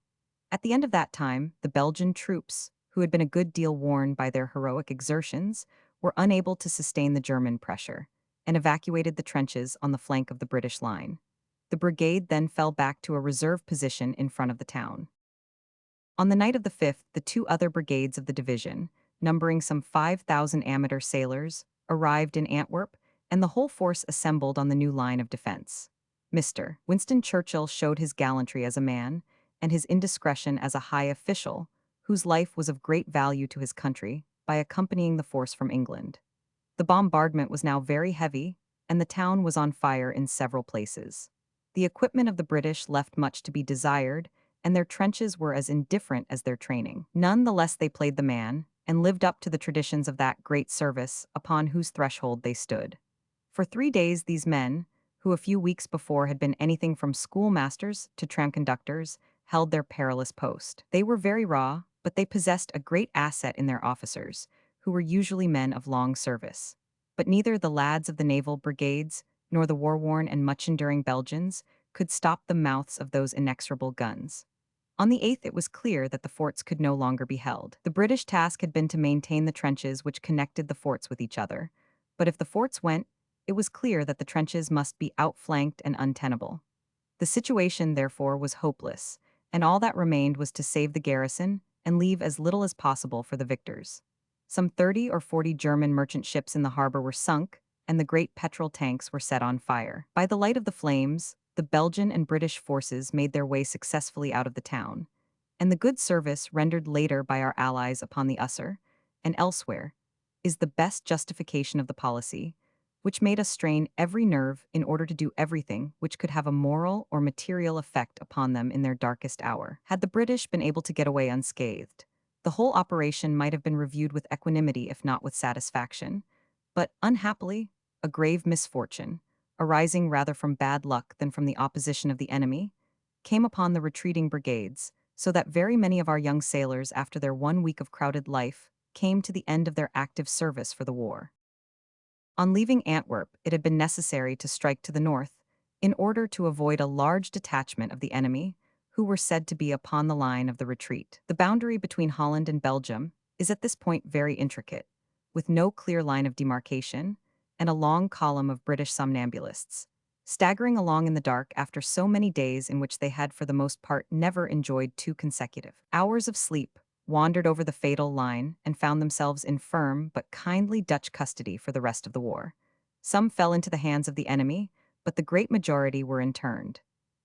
A: At the end of that time, the Belgian troops, who had been a good deal worn by their heroic exertions, were unable to sustain the German pressure, and evacuated the trenches on the flank of the British line. The brigade then fell back to a reserve position in front of the town. On the night of the 5th, the two other brigades of the division, numbering some 5,000 amateur sailors, arrived in Antwerp, and the whole force assembled on the new line of defense. Mr. Winston Churchill showed his gallantry as a man, and his indiscretion as a high official, whose life was of great value to his country, by accompanying the force from England. The bombardment was now very heavy, and the town was on fire in several places. The equipment of the British left much to be desired, and their trenches were as indifferent as their training. None the less they played the man, and lived up to the traditions of that great service upon whose threshold they stood. For 3 days these men, who a few weeks before had been anything from schoolmasters to tram conductors, held their perilous post. They were very raw, but they possessed a great asset in their officers, who were usually men of long service. But neither the lads of the naval brigades, nor the war-worn and much-enduring Belgians, could stop the mouths of those inexorable guns. On the 8th it was clear that the forts could no longer be held. The British task had been to maintain the trenches which connected the forts with each other, but if the forts went, it was clear that the trenches must be outflanked and untenable. The situation, therefore, was hopeless, and all that remained was to save the garrison and leave as little as possible for the victors. Some 30 or 40 German merchant ships in the harbor were sunk, and the great petrol tanks were set on fire. By the light of the flames, the Belgian and British forces made their way successfully out of the town, and the good service rendered later by our allies upon the Usser, and elsewhere, is the best justification of the policy, which made us strain every nerve in order to do everything which could have a moral or material effect upon them in their darkest hour. Had the British been able to get away unscathed, the whole operation might have been reviewed with equanimity if not with satisfaction, but, unhappily, a grave misfortune, arising rather from bad luck than from the opposition of the enemy, came upon the retreating brigades, so that very many of our young sailors, after their 1 week of crowded life, came to the end of their active service for the war. On leaving Antwerp, it had been necessary to strike to the north, in order to avoid a large detachment of the enemy, who were said to be upon the line of the retreat. The boundary between Holland and Belgium is at this point very intricate, with no clear line of demarcation, and a long column of British somnambulists, staggering along in the dark after so many days in which they had for the most part never enjoyed 2 consecutive hours of sleep, wandered over the fatal line and found themselves in firm but kindly Dutch custody for the rest of the war. Some fell into the hands of the enemy, but the great majority were interned.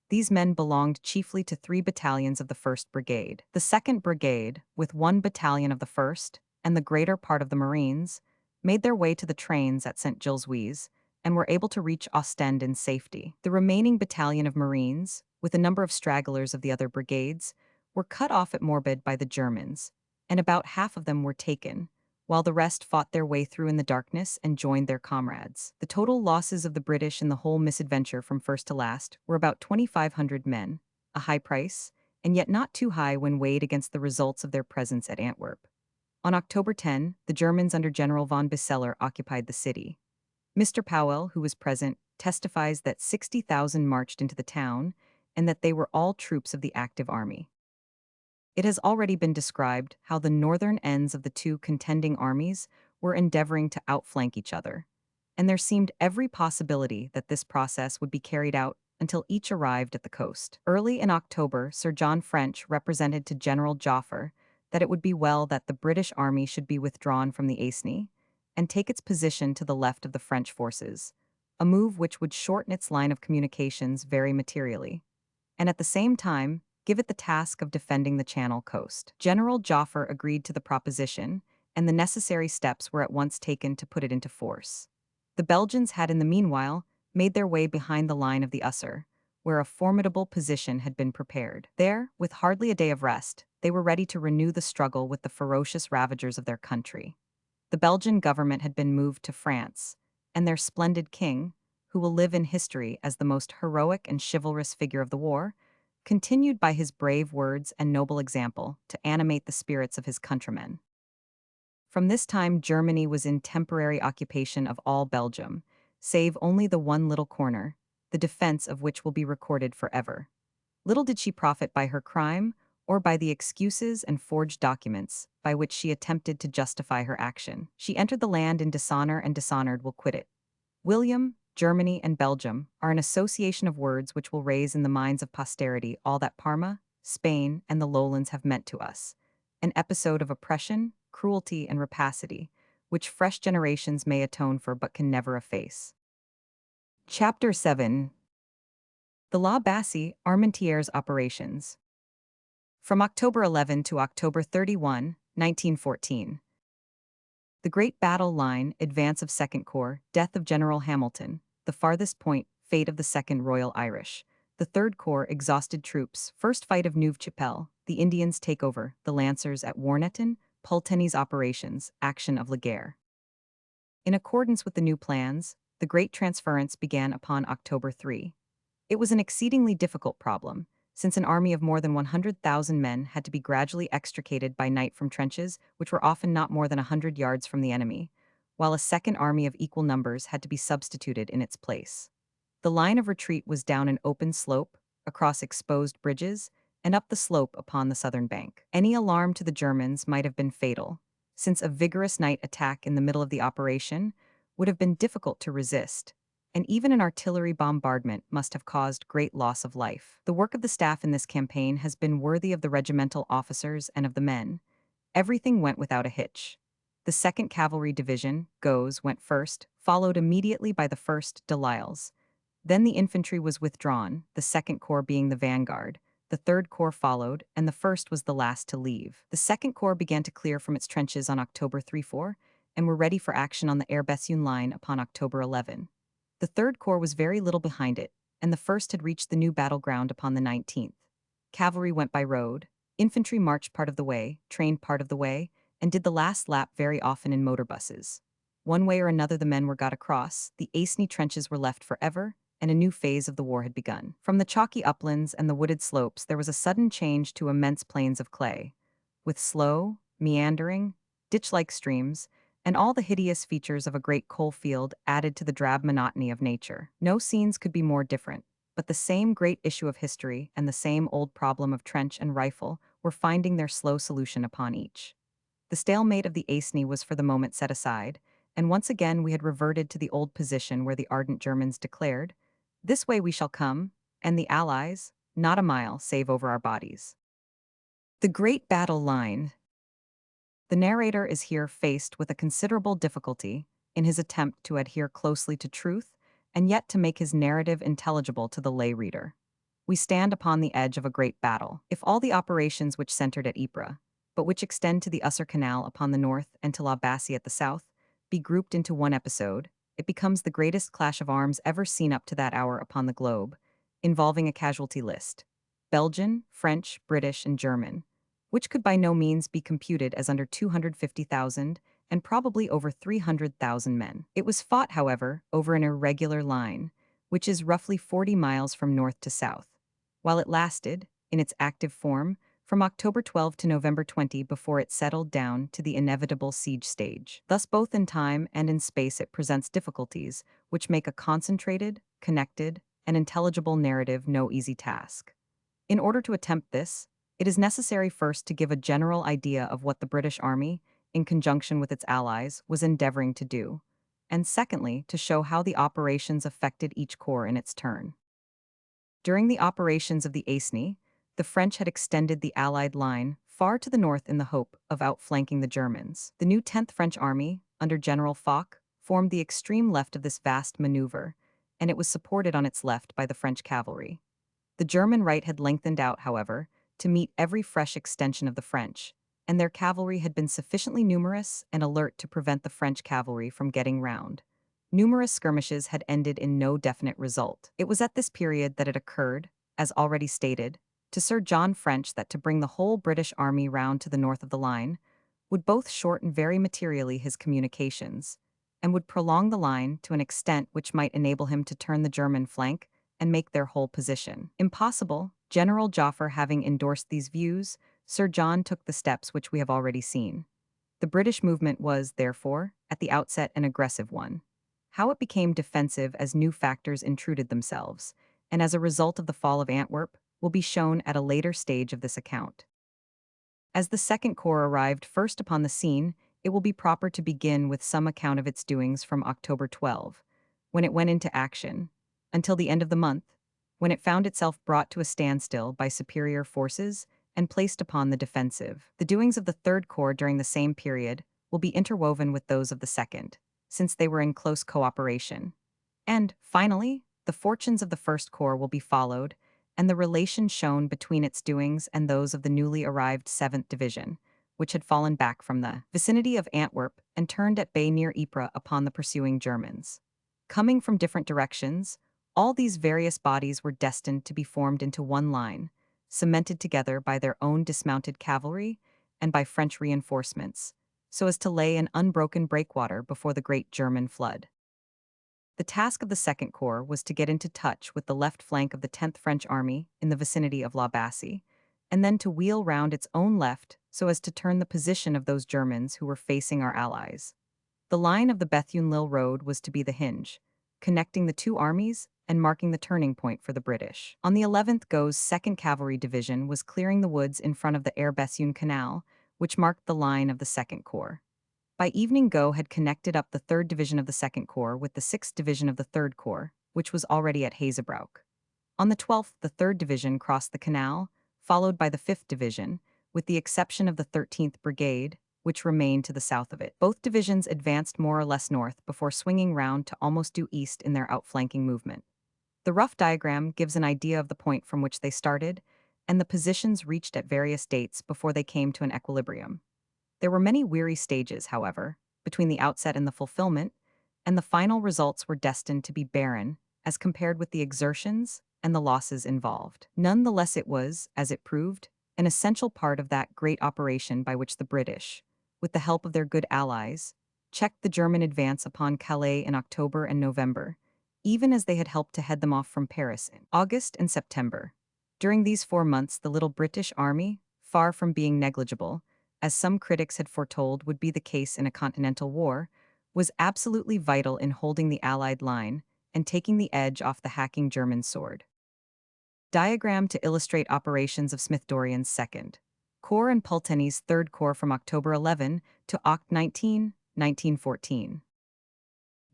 A: These men belonged chiefly to 3 battalions of the 1st Brigade. The 2nd Brigade, with 1 battalion of the 1st, and the greater part of the Marines, made their way to the trains at St. Gilles and were able to reach Ostend in safety. The remaining battalion of Marines, with a number of stragglers of the other brigades, were cut off at Morbid by the Germans, and about half of them were taken, while the rest fought their way through in the darkness and joined their comrades. The total losses of the British in the whole misadventure from first to last were about 2,500 men, a high price, and yet not too high when weighed against the results of their presence at Antwerp. On October 10, the Germans under General von Bisseler occupied the city. Mr. Powell, who was present, testifies that 60,000 marched into the town and that they were all troops of the active army. It has already been described how the northern ends of the two contending armies were endeavoring to outflank each other, and there seemed every possibility that this process would be carried out until each arrived at the coast. Early in October, Sir John French represented to General Joffre that it would be well that the British army should be withdrawn from the Aisne and take its position to the left of the French forces, a move which would shorten its line of communications very materially, and at the same time give it the task of defending the Channel coast. General Joffre agreed to the proposition, and the necessary steps were at once taken to put it into force. The Belgians had in the meanwhile made their way behind the line of the Ussur, where a formidable position had been prepared. There, with hardly a day of rest, they were ready to renew the struggle with the ferocious ravagers of their country. The Belgian government had been moved to France, and their splendid king, who will live in history as the most heroic and chivalrous figure of the war, continued by his brave words and noble example to animate the spirits of his countrymen. From this time, Germany was in temporary occupation of all Belgium, save only the one little corner, the defense of which will be recorded forever. Little did she profit by her crime, or by the excuses and forged documents by which she attempted to justify her action. She entered the land in dishonor, and dishonored will quit it. William, Germany, and Belgium are an association of words which will raise in the minds of posterity all that Parma, Spain, and the lowlands have meant to us, an episode of oppression, cruelty, and rapacity, which fresh generations may atone for but can never efface. Chapter 7. The La Bassée Armentières Operations. From October 11 to October 31, 1914. The Great Battle Line, advance of 2nd Corps, death of General Hamilton, the farthest point, fate of the 2nd Royal Irish, the 3rd Corps, exhausted troops, first fight of Neuve Chapelle, the Indians take over, the Lancers at Warneton, Pulteney's operations, action of Laguerre. In accordance with the new plans, the Great Transference began upon October 3. It was an exceedingly difficult problem, since an army of more than 100,000 men had to be gradually extricated by night from trenches which were often not more than 100 yards from the enemy, while a second army of equal numbers had to be substituted in its place. The line of retreat was down an open slope, across exposed bridges, and up the slope upon the southern bank. Any alarm to the Germans might have been fatal, since a vigorous night attack in the middle of the operation would have been difficult to resist, and even an artillery bombardment must have caused great loss of life. The work of the staff in this campaign has been worthy of the regimental officers and of the men. Everything went without a hitch. The 2nd Cavalry Division, Gauze, went first, followed immediately by the 1st Delisles. Then the infantry was withdrawn, the 2nd Corps being the vanguard. The 3rd Corps followed, and the 1st was the last to leave. The 2nd Corps began to clear from its trenches on October 3-4, and were ready for action on the Aire-Bethune line upon October 11. The 3rd Corps was very little behind it, and the 1st had reached the new battleground upon the 19th. Cavalry went by road, infantry marched part of the way, trained part of the way, and did the last lap very often in motor buses. One way or another the men were got across, the Aisne trenches were left forever, and a new phase of the war had begun. From the chalky uplands and the wooded slopes there was a sudden change to immense plains of clay, with slow, meandering, ditch-like streams, and all the hideous features of a great coal field added to the drab monotony of nature. No scenes could be more different, but the same great issue of history and the same old problem of trench and rifle were finding their slow solution upon each. The stalemate of the Aisne was for the moment set aside, and once again we had reverted to the old position where the ardent Germans declared, "This way we shall come, and the Allies, not a mile save over our bodies." The great battle line. The narrator is here faced with a considerable difficulty in his attempt to adhere closely to truth and yet to make his narrative intelligible to the lay reader. We stand upon the edge of a great battle. If all the operations which centered at Ypres, but which extend to the Usser Canal upon the north and to La Bassée at the south, be grouped into one episode, it becomes the greatest clash of arms ever seen up to that hour upon the globe, involving a casualty list: Belgian, French, British, and German, which could by no means be computed as under 250,000 and probably over 300,000 men. It was fought, however, over an irregular line, which is roughly 40 miles from north to south, while it lasted, in its active form, from October 12 to November 20 before it settled down to the inevitable siege stage. Thus both in time and in space it presents difficulties, which make a concentrated, connected, and intelligible narrative no easy task. In order to attempt this, it is necessary first to give a general idea of what the British Army, in conjunction with its allies, was endeavoring to do, and secondly, to show how the operations affected each corps in its turn. During the operations of the Aisne, the French had extended the Allied line far to the north in the hope of outflanking the Germans. The new 10th French Army, under General Foch, formed the extreme left of this vast maneuver, and it was supported on its left by the French cavalry. The German right had lengthened out, however, to meet every fresh extension of the French, and their cavalry had been sufficiently numerous and alert to prevent the French cavalry from getting round. Numerous skirmishes had ended in no definite result. It was at this period that it occurred, as already stated, to Sir John French that to bring the whole British army round to the north of the line would both shorten very materially his communications, and would prolong the line to an extent which might enable him to turn the German flank and make their whole position impossible. General Joffre having endorsed these views, Sir John took the steps which we have already seen. The British movement was, therefore, at the outset an aggressive one. How it became defensive as new factors intruded themselves, and as a result of the fall of Antwerp, will be shown at a later stage of this account. As the Second Corps arrived first upon the scene, it will be proper to begin with some account of its doings from October 12, when it went into action, until the end of the month, when it found itself brought to a standstill by superior forces and placed upon the defensive. The doings of the Third Corps during the same period will be interwoven with those of the Second, since they were in close cooperation. And, finally, the fortunes of the First Corps will be followed, and the relation shown between its doings and those of the newly arrived 7th Division, which had fallen back from the vicinity of Antwerp and turned at bay near Ypres upon the pursuing Germans. Coming from different directions, all these various bodies were destined to be formed into one line, cemented together by their own dismounted cavalry and by French reinforcements, so as to lay an unbroken breakwater before the great German flood. The task of the Second Corps was to get into touch with the left flank of the 10th French Army in the vicinity of La Bassée, and then to wheel round its own left so as to turn the position of those Germans who were facing our allies. The line of the Bethune-Lille road was to be the hinge, connecting the two armies and marking the turning point for the British. On the 11th Gaux's 2nd Cavalry Division was clearing the woods in front of the Aire-Bethune Canal, which marked the line of the Second Corps. By evening Gaux had connected up the 3rd Division of the Second Corps with the 6th Division of the Third Corps, which was already at Hazebrouck. On the 12th, the 3rd Division crossed the canal, followed by the 5th Division, with the exception of the 13th Brigade, which remained to the south of it. Both divisions advanced more or less north before swinging round to almost due east in their outflanking movement. The rough diagram gives an idea of the point from which they started, and the positions reached at various dates before they came to an equilibrium. There were many weary stages, however, between the outset and the fulfillment, and the final results were destined to be barren as compared with the exertions and the losses involved. None the less it was, as it proved, an essential part of that great operation by which the British, with the help of their good allies, checked the German advance upon Calais in October and November, even as they had helped to head them off from Paris in August and September. During these 4 months, the little British army, far from being negligible, as some critics had foretold would be the case in a continental war, was absolutely vital in holding the Allied line and taking the edge off the hacking German sword. Diagram to illustrate operations of Smith-Dorrien's 2nd Corps and Pulteney's 3rd Corps from October 11 to Oct. 19, 1914.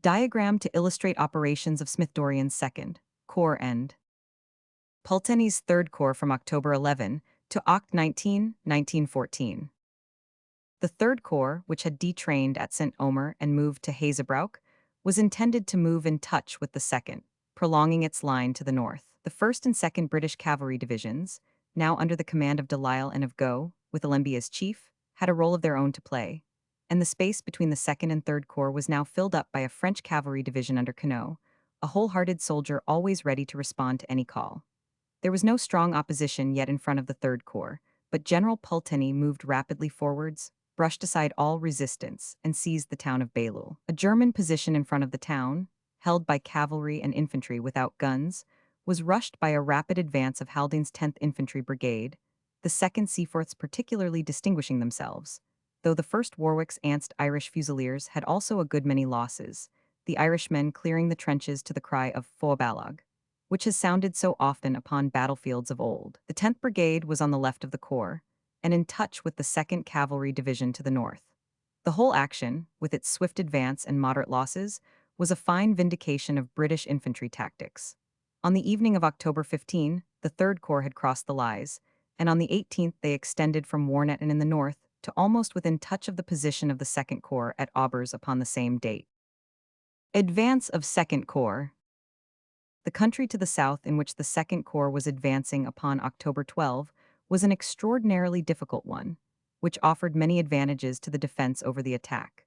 A: Diagram to illustrate operations of Smith-Dorrien's 2nd Corps and Pulteney's 3rd Corps from October 11 to Oct. 19, 1914. The 3rd Corps, which had detrained at St. Omer and moved to Hazebrouck, was intended to move in touch with the 2nd, prolonging its line to the north. The 1st and 2nd British Cavalry Divisions, now under the command of Doyle and of Gough, with Allenby as chief, had a role of their own to play, and the space between the 2nd and 3rd Corps was now filled up by a French cavalry division under Conan, a wholehearted soldier always ready to respond to any call. There was no strong opposition yet in front of the 3rd Corps, but General Pulteney moved rapidly forwards, brushed aside all resistance, and seized the town of Bailleul. A German position in front of the town, held by cavalry and infantry without guns, was rushed by a rapid advance of Haldane's 10th Infantry Brigade, the 2nd Seaforths particularly distinguishing themselves, though the 1st Warwick's Ernst Irish Fusiliers had also a good many losses, the Irishmen clearing the trenches to the cry of Foabalag, which has sounded so often upon battlefields of old. The 10th Brigade was on the left of the corps, and in touch with the 2nd Cavalry Division to the north. The whole action, with its swift advance and moderate losses, was a fine vindication of British infantry tactics. On the evening of October 15, the 3rd Corps had crossed the Lys, and on the 18th they extended from Warneton in the north to almost within touch of the position of the 2nd Corps at Aubers upon the same date. Advance of 2nd Corps. The country to the south in which the 2nd Corps was advancing upon October 12 was an extraordinarily difficult one, which offered many advantages to the defense over the attack.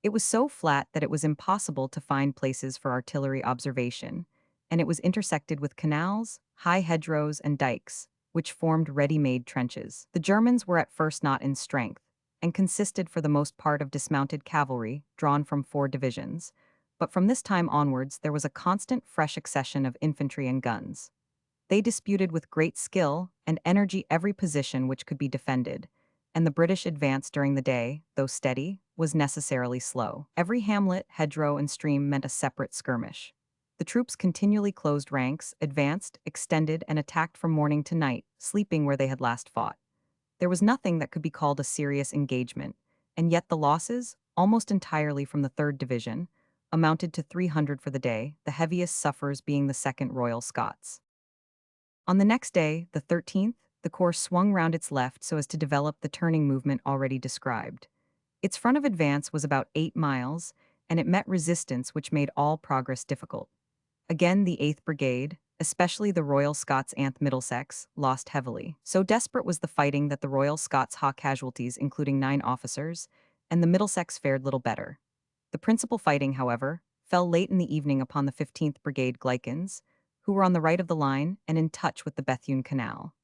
A: It was so flat that it was impossible to find places for artillery observation, and it was intersected with canals, high hedgerows, and dikes, which formed ready-made trenches. The Germans were at first not in strength, and consisted for the most part of dismounted cavalry drawn from 4 divisions, but from this time onwards there was a constant fresh accession of infantry and guns. They disputed with great skill and energy every position which could be defended, and the British advance during the day, though steady, was necessarily slow. Every hamlet, hedgerow, and stream meant a separate skirmish. The troops continually closed ranks, advanced, extended, and attacked from morning to night, sleeping where they had last fought. There was nothing that could be called a serious engagement, and yet the losses, almost entirely from the 3rd Division, amounted to 300 for the day, the heaviest sufferers being the 2nd Royal Scots. On the next day, the 13th, the corps swung round its left so as to develop the turning movement already described. Its front of advance was about 8 miles, and it met resistance which made all progress difficult. Again, the 8th Brigade, especially the Royal Scots Anth Middlesex, lost heavily. So desperate was the fighting that the Royal Scots had casualties, including 9 officers, and the Middlesex fared little better. The principal fighting, however, fell late in the evening upon the 15th Brigade Glycans, who were on the right of the line and in touch with the Bethune Canal.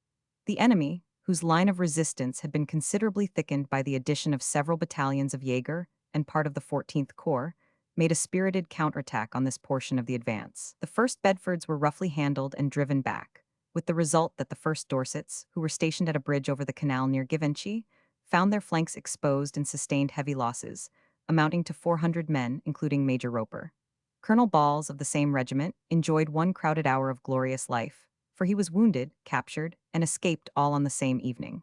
A: The enemy, whose line of resistance had been considerably thickened by the addition of several battalions of Jaeger and part of the 14th Corps, made a spirited counterattack on this portion of the advance. The 1st Bedfords were roughly handled and driven back, with the result that the 1st Dorsets, who were stationed at a bridge over the canal near Givenchy, found their flanks exposed and sustained heavy losses, amounting to 400 men, including Major Roper. Colonel Balls of the same regiment enjoyed one crowded hour of glorious life, for he was wounded, captured, and escaped all on the same evening.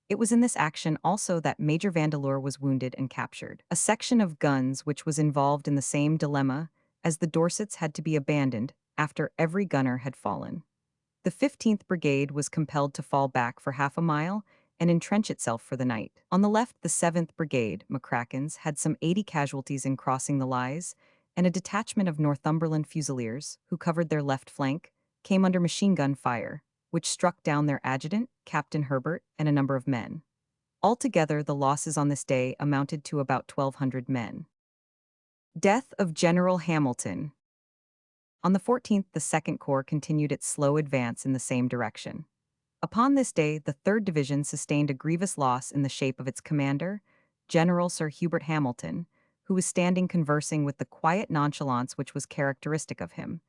A: It was in this action also that Major Vandeleur was wounded and captured. A section of guns which was involved in the same dilemma, as the Dorsets had to be abandoned after every gunner had fallen. The 15th Brigade was compelled to fall back for half a mile and entrench itself for the night. On the left, the 7th Brigade, McCracken's, had some 80 casualties in crossing the Lys, and a detachment of Northumberland Fusiliers, who covered their left flank, came under machine gun fire, which struck down their adjutant, Captain Herbert, and a number of men. Altogether, the losses on this day amounted to about 1,200 men. Death of General Hamilton. On the 14th, the 2nd Corps continued its slow advance in the same direction. Upon this day, the 3rd Division sustained a grievous loss in the shape of its commander, General Sir Hubert Hamilton, who was standing conversing with the quiet nonchalance which was characteristic of him,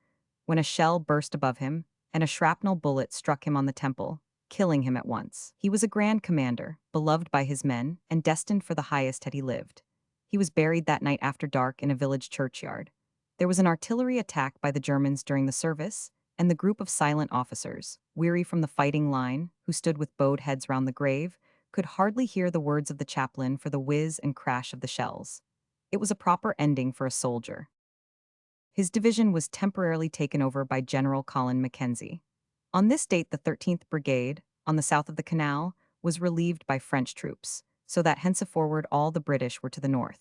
A: when a shell burst above him, and a shrapnel bullet struck him on the temple, killing him at once. He was a grand commander, beloved by his men, and destined for the highest had he lived. He was buried that night after dark in a village churchyard. There was an artillery attack by the Germans during the service, and the group of silent officers, weary from the fighting line, who stood with bowed heads round the grave, could hardly hear the words of the chaplain for the whiz and crash of the shells. It was a proper ending for a soldier. His division was temporarily taken over by General Colin Mackenzie. On this date, the 13th Brigade, on the south of the canal, was relieved by French troops, so that henceforward all the British were to the north.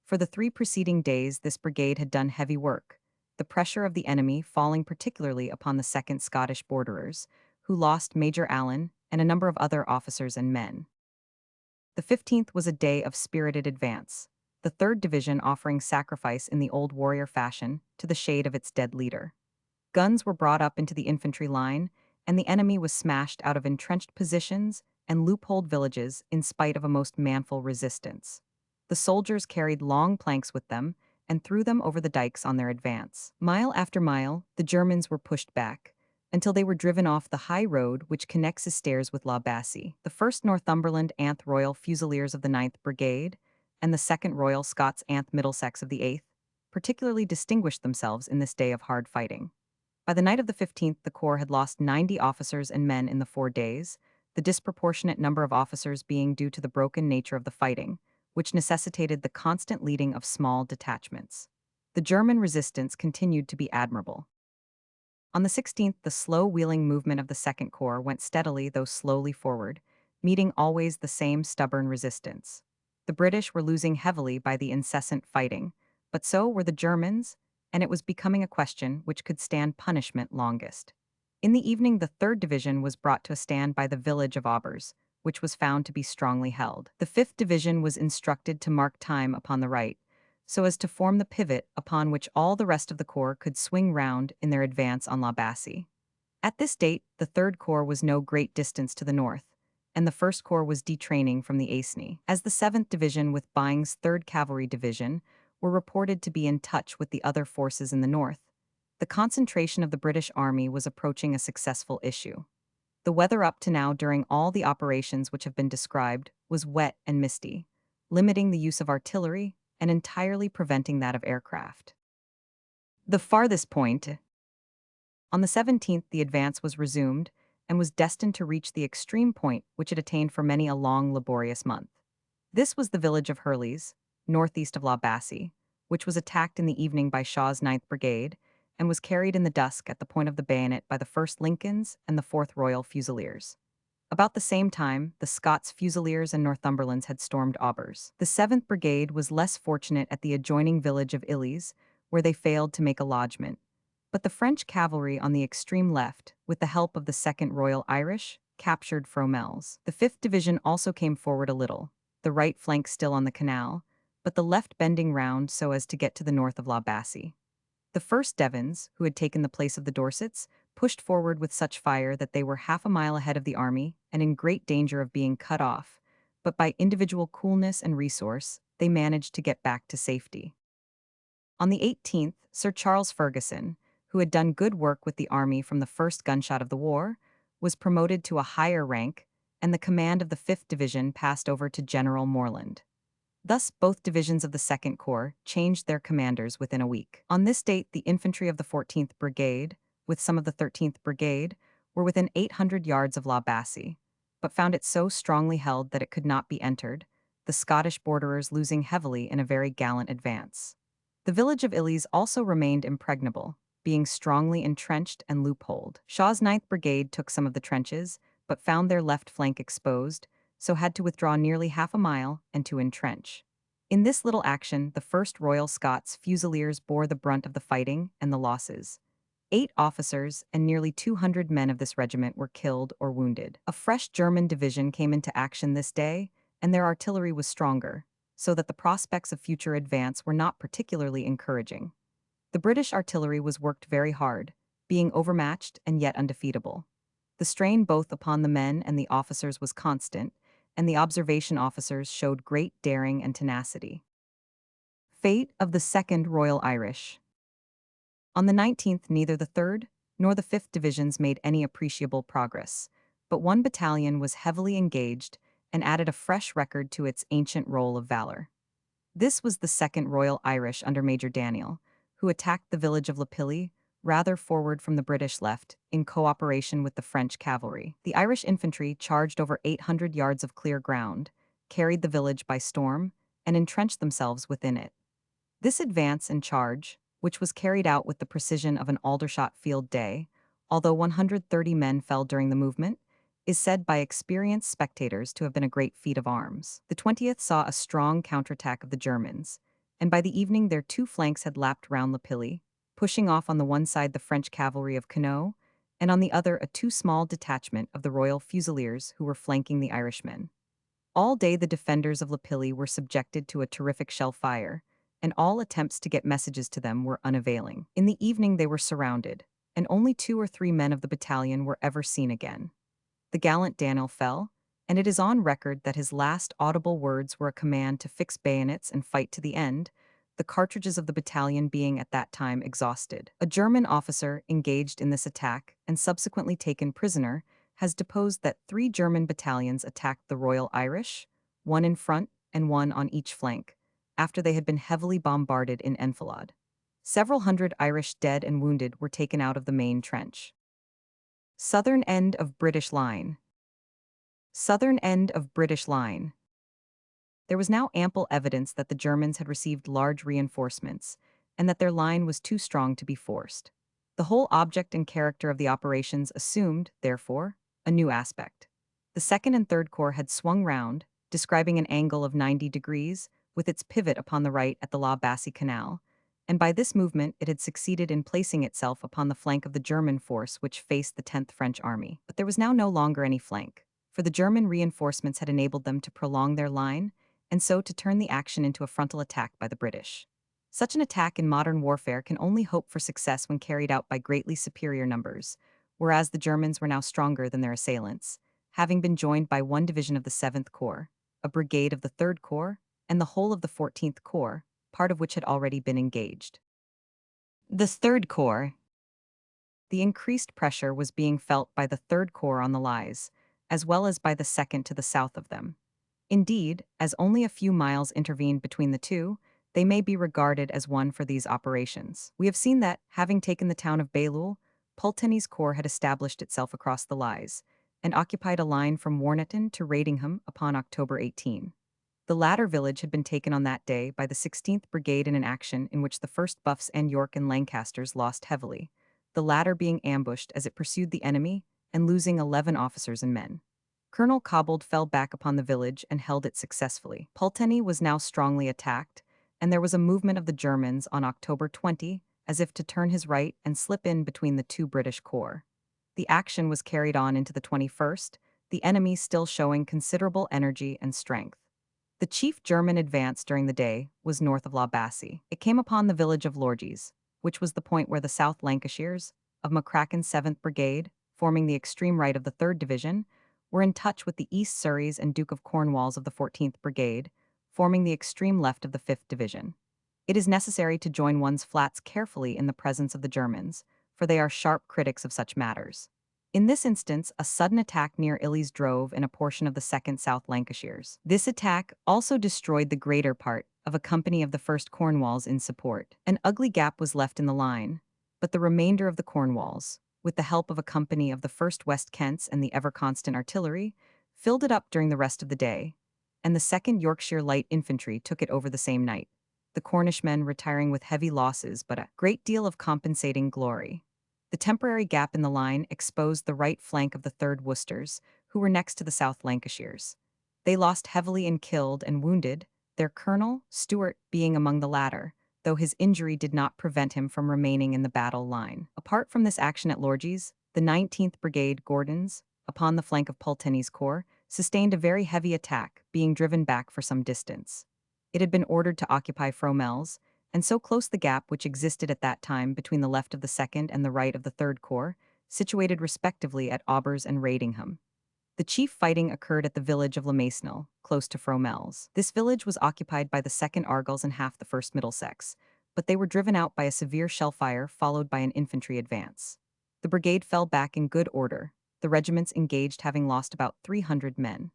A: For the 3 preceding days, this brigade had done heavy work, the pressure of the enemy falling particularly upon the 2nd Scottish Borderers, who lost Major Allen and a number of other officers and men. The 15th was a day of spirited advance, the 3rd Division offering sacrifice in the old warrior fashion to the shade of its dead leader. Guns were brought up into the infantry line, and the enemy was smashed out of entrenched positions and loopholed villages in spite of a most manful resistance. The soldiers carried long planks with them and threw them over the dikes on their advance. Mile after mile, the Germans were pushed back, until they were driven off the high road which connects Esters with La Bassée. The 1st Northumberland Anth Royal Fusiliers of the 9th Brigade and the 2nd Royal Scots Anth Middlesex of the 8th particularly distinguished themselves in this day of hard fighting. By the night of the 15th, the Corps had lost 90 officers and men in the 4 days, the disproportionate number of officers being due to the broken nature of the fighting, which necessitated the constant leading of small detachments. The German resistance continued to be admirable. On the 16th, the slow-wheeling movement of the Second Corps went steadily, though slowly, forward, meeting always the same stubborn resistance. The British were losing heavily by the incessant fighting, but so were the Germans, and it was becoming a question which could stand punishment longest. In the evening, the 3rd Division was brought to a stand by the village of Aubers, which was found to be strongly held. The 5th Division was instructed to mark time upon the right, so as to form the pivot upon which all the rest of the Corps could swing round in their advance on La Bassée. At this date, the 3rd Corps was no great distance to the north, and the 1st Corps was detraining from the Aisne. As the 7th Division with Byng's 3rd Cavalry Division were reported to be in touch with the other forces in the north, the concentration of the British Army was approaching a successful issue. The weather up to now during all the operations which have been described was wet and misty, limiting the use of artillery and entirely preventing that of aircraft. The farthest point. On the 17th, the advance was resumed and was destined to reach the extreme point which it attained for many a long, laborious month. This was the village of Hurleys, northeast of La Bassée, which was attacked in the evening by Shaw's 9th Brigade and was carried in the dusk at the point of the bayonet by the 1st Lincolns and the 4th Royal Fusiliers. About the same time, the Scots Fusiliers and Northumberlands had stormed Aubers. The 7th Brigade was less fortunate at the adjoining village of Illies, where they failed to make a lodgment. But the French cavalry on the extreme left, with the help of the 2nd Royal Irish, captured Fromelles. The 5th Division also came forward a little, the right flank still on the canal, but the left bending round so as to get to the north of La Bassée. The 1st Devons, who had taken the place of the Dorsets, pushed forward with such fire that they were half a mile ahead of the army and in great danger of being cut off, but by individual coolness and resource, they managed to get back to safety. On the 18th, Sir Charles Ferguson, who had done good work with the army from the first gunshot of the war, was promoted to a higher rank, and the command of the 5th Division passed over to General Morland. Thus, both divisions of the 2nd Corps changed their commanders within a week. On this date, the infantry of the 14th Brigade, with some of the 13th Brigade, were within 800 yards of La Bassée, but found it so strongly held that it could not be entered, the Scottish borderers losing heavily in a very gallant advance. The village of Illies also remained impregnable, being strongly entrenched and loopholed. Shaw's 9th Brigade took some of the trenches, but found their left flank exposed, so had to withdraw nearly half a mile and to entrench. In this little action, the 1st Royal Scots Fusiliers bore the brunt of the fighting and the losses. 8 officers and nearly 200 men of this regiment were killed or wounded. A fresh German division came into action this day, and their artillery was stronger, so that the prospects of future advance were not particularly encouraging. The British artillery was worked very hard, being overmatched and yet undefeatable. The strain both upon the men and the officers was constant, and the observation officers showed great daring and tenacity. Fate of the 2nd Royal Irish. On the 19th, neither the 3rd nor the 5th Divisions made any appreciable progress, but one battalion was heavily engaged and added a fresh record to its ancient roll of valor. This was the 2nd Royal Irish under Major Daniel, who attacked the village of Lapilly, rather forward from the British left, in cooperation with the French cavalry. The Irish infantry charged over 800 yards of clear ground, carried the village by storm, and entrenched themselves within it. This advance and charge, which was carried out with the precision of an Aldershot field day, although 130 men fell during the movement, is said by experienced spectators to have been a great feat of arms. The 20th saw a strong counterattack of the Germans, and by the evening their two flanks had lapped round Lapilly, pushing off on the one side the French cavalry of Conan, and on the other a too small detachment of the Royal Fusiliers who were flanking the Irishmen. All day the defenders of Lapilly were subjected to a terrific shell fire, and all attempts to get messages to them were unavailing. In the evening they were surrounded, and only 2 or 3 men of the battalion were ever seen again. The gallant Daniel fell, and it is on record that his last audible words were a command to fix bayonets and fight to the end, the cartridges of the battalion being at that time exhausted. A German officer engaged in this attack and subsequently taken prisoner has deposed that 3 German battalions attacked the Royal Irish, one in front and one on each flank, after they had been heavily bombarded in enfilade. Several hundred Irish dead and wounded were taken out of the main trench. Southern end of British line. Southern end of British line. There was now ample evidence that the Germans had received large reinforcements, and that their line was too strong to be forced. The whole object and character of the operations assumed, therefore, a new aspect. The 2nd and 3rd Corps had swung round, describing an angle of 90 degrees, with its pivot upon the right at the La Bassée Canal, and by this movement it had succeeded in placing itself upon the flank of the German force which faced the 10th French Army. But there was now no longer any flank, for the German reinforcements had enabled them to prolong their line, and so to turn the action into a frontal attack by the British. Such an attack in modern warfare can only hope for success when carried out by greatly superior numbers, whereas the Germans were now stronger than their assailants, having been joined by one division of the 7th Corps, a brigade of the 3rd Corps, and the whole of the 14th Corps, part of which had already been engaged. The 3rd Corps. The increased pressure was being felt by the 3rd Corps on the Lys, as well as by the 2nd to the south of them. Indeed, as only a few miles intervened between the two, they may be regarded as one for these operations. We have seen that, having taken the town of Bailleul, Pulteney's corps had established itself across the Lys, and occupied a line from Warneton to Radingham upon October 18. The latter village had been taken on that day by the 16th Brigade in an action in which the 1st Buffs and York and Lancasters lost heavily, the latter being ambushed as it pursued the enemy and losing 11 officers and men. Colonel Cobbold fell back upon the village and held it successfully. Pulteney was now strongly attacked, and there was a movement of the Germans on October 20 as if to turn his right and slip in between the two British corps. The action was carried on into the 21st, the enemy still showing considerable energy and strength. The chief German advance during the day was north of La Bassée. It came upon the village of Lorgies, which was the point where the South Lancashires, of McCracken's 7th Brigade, forming the extreme right of the 3rd Division, were in touch with the East Surreys and Duke of Cornwalls of the 14th Brigade, forming the extreme left of the 5th Division. It is necessary to join one's flats carefully in the presence of the Germans, for they are sharp critics of such matters. In this instance, a sudden attack near Illies drove in a portion of the 2nd South Lancashires. This attack also destroyed the greater part of a company of the 1st Cornwalls in support. An ugly gap was left in the line, but the remainder of the Cornwalls, with the help of a company of the 1st West Kents and the ever-constant artillery, filled it up during the rest of the day, and the 2nd Yorkshire Light Infantry took it over the same night, the Cornishmen retiring with heavy losses but a great deal of compensating glory. The temporary gap in the line exposed the right flank of the 3rd Worcesters, who were next to the South Lancashires. They lost heavily in killed and wounded, their colonel, Stewart, being among the latter, though his injury did not prevent him from remaining in the battle line. Apart from this action at Lorgies, the 19th Brigade Gordons, upon the flank of Pulteney's corps, sustained a very heavy attack, being driven back for some distance. It had been ordered to occupy Fromelles, and so close the gap which existed at that time between the left of the 2nd and the right of the 3rd Corps, situated respectively at Aubers and Radingham. The chief fighting occurred at the village of Mesnil, close to Fromelles. This village was occupied by the 2nd Argylls and half the 1st Middlesex, but they were driven out by a severe shell fire followed by an infantry advance. The brigade fell back in good order, the regiments engaged having lost about 300 men.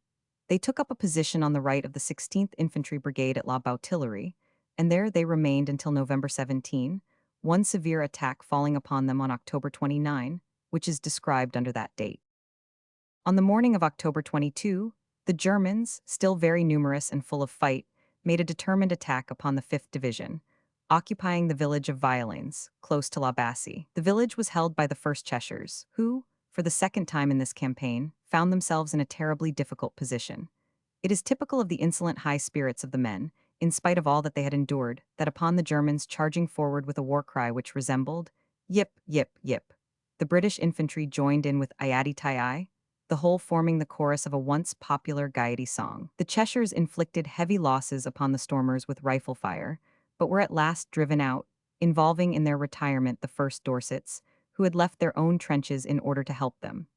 A: They took up a position on the right of the 16th Infantry Brigade at La Bautillerie, and there they remained until November 17, one severe attack falling upon them on October 29, which is described under that date. On the morning of October 22, the Germans, still very numerous and full of fight, made a determined attack upon the 5th Division, occupying the village of Violines, close to La Bassée. The village was held by the 1st Cheshires, who, for the second time in this campaign, found themselves in a terribly difficult position. It is typical of the insolent high spirits of the men, in spite of all that they had endured, that upon the Germans charging forward with a war cry which resembled, "Yip, yip, yip," the British infantry joined in with "Iati Tai," the whole forming the chorus of a once popular Gaiety song. The Cheshires inflicted heavy losses upon the stormers with rifle fire, but were at last driven out, involving in their retirement the 1st Dorsets, who had left their own trenches in order to help them.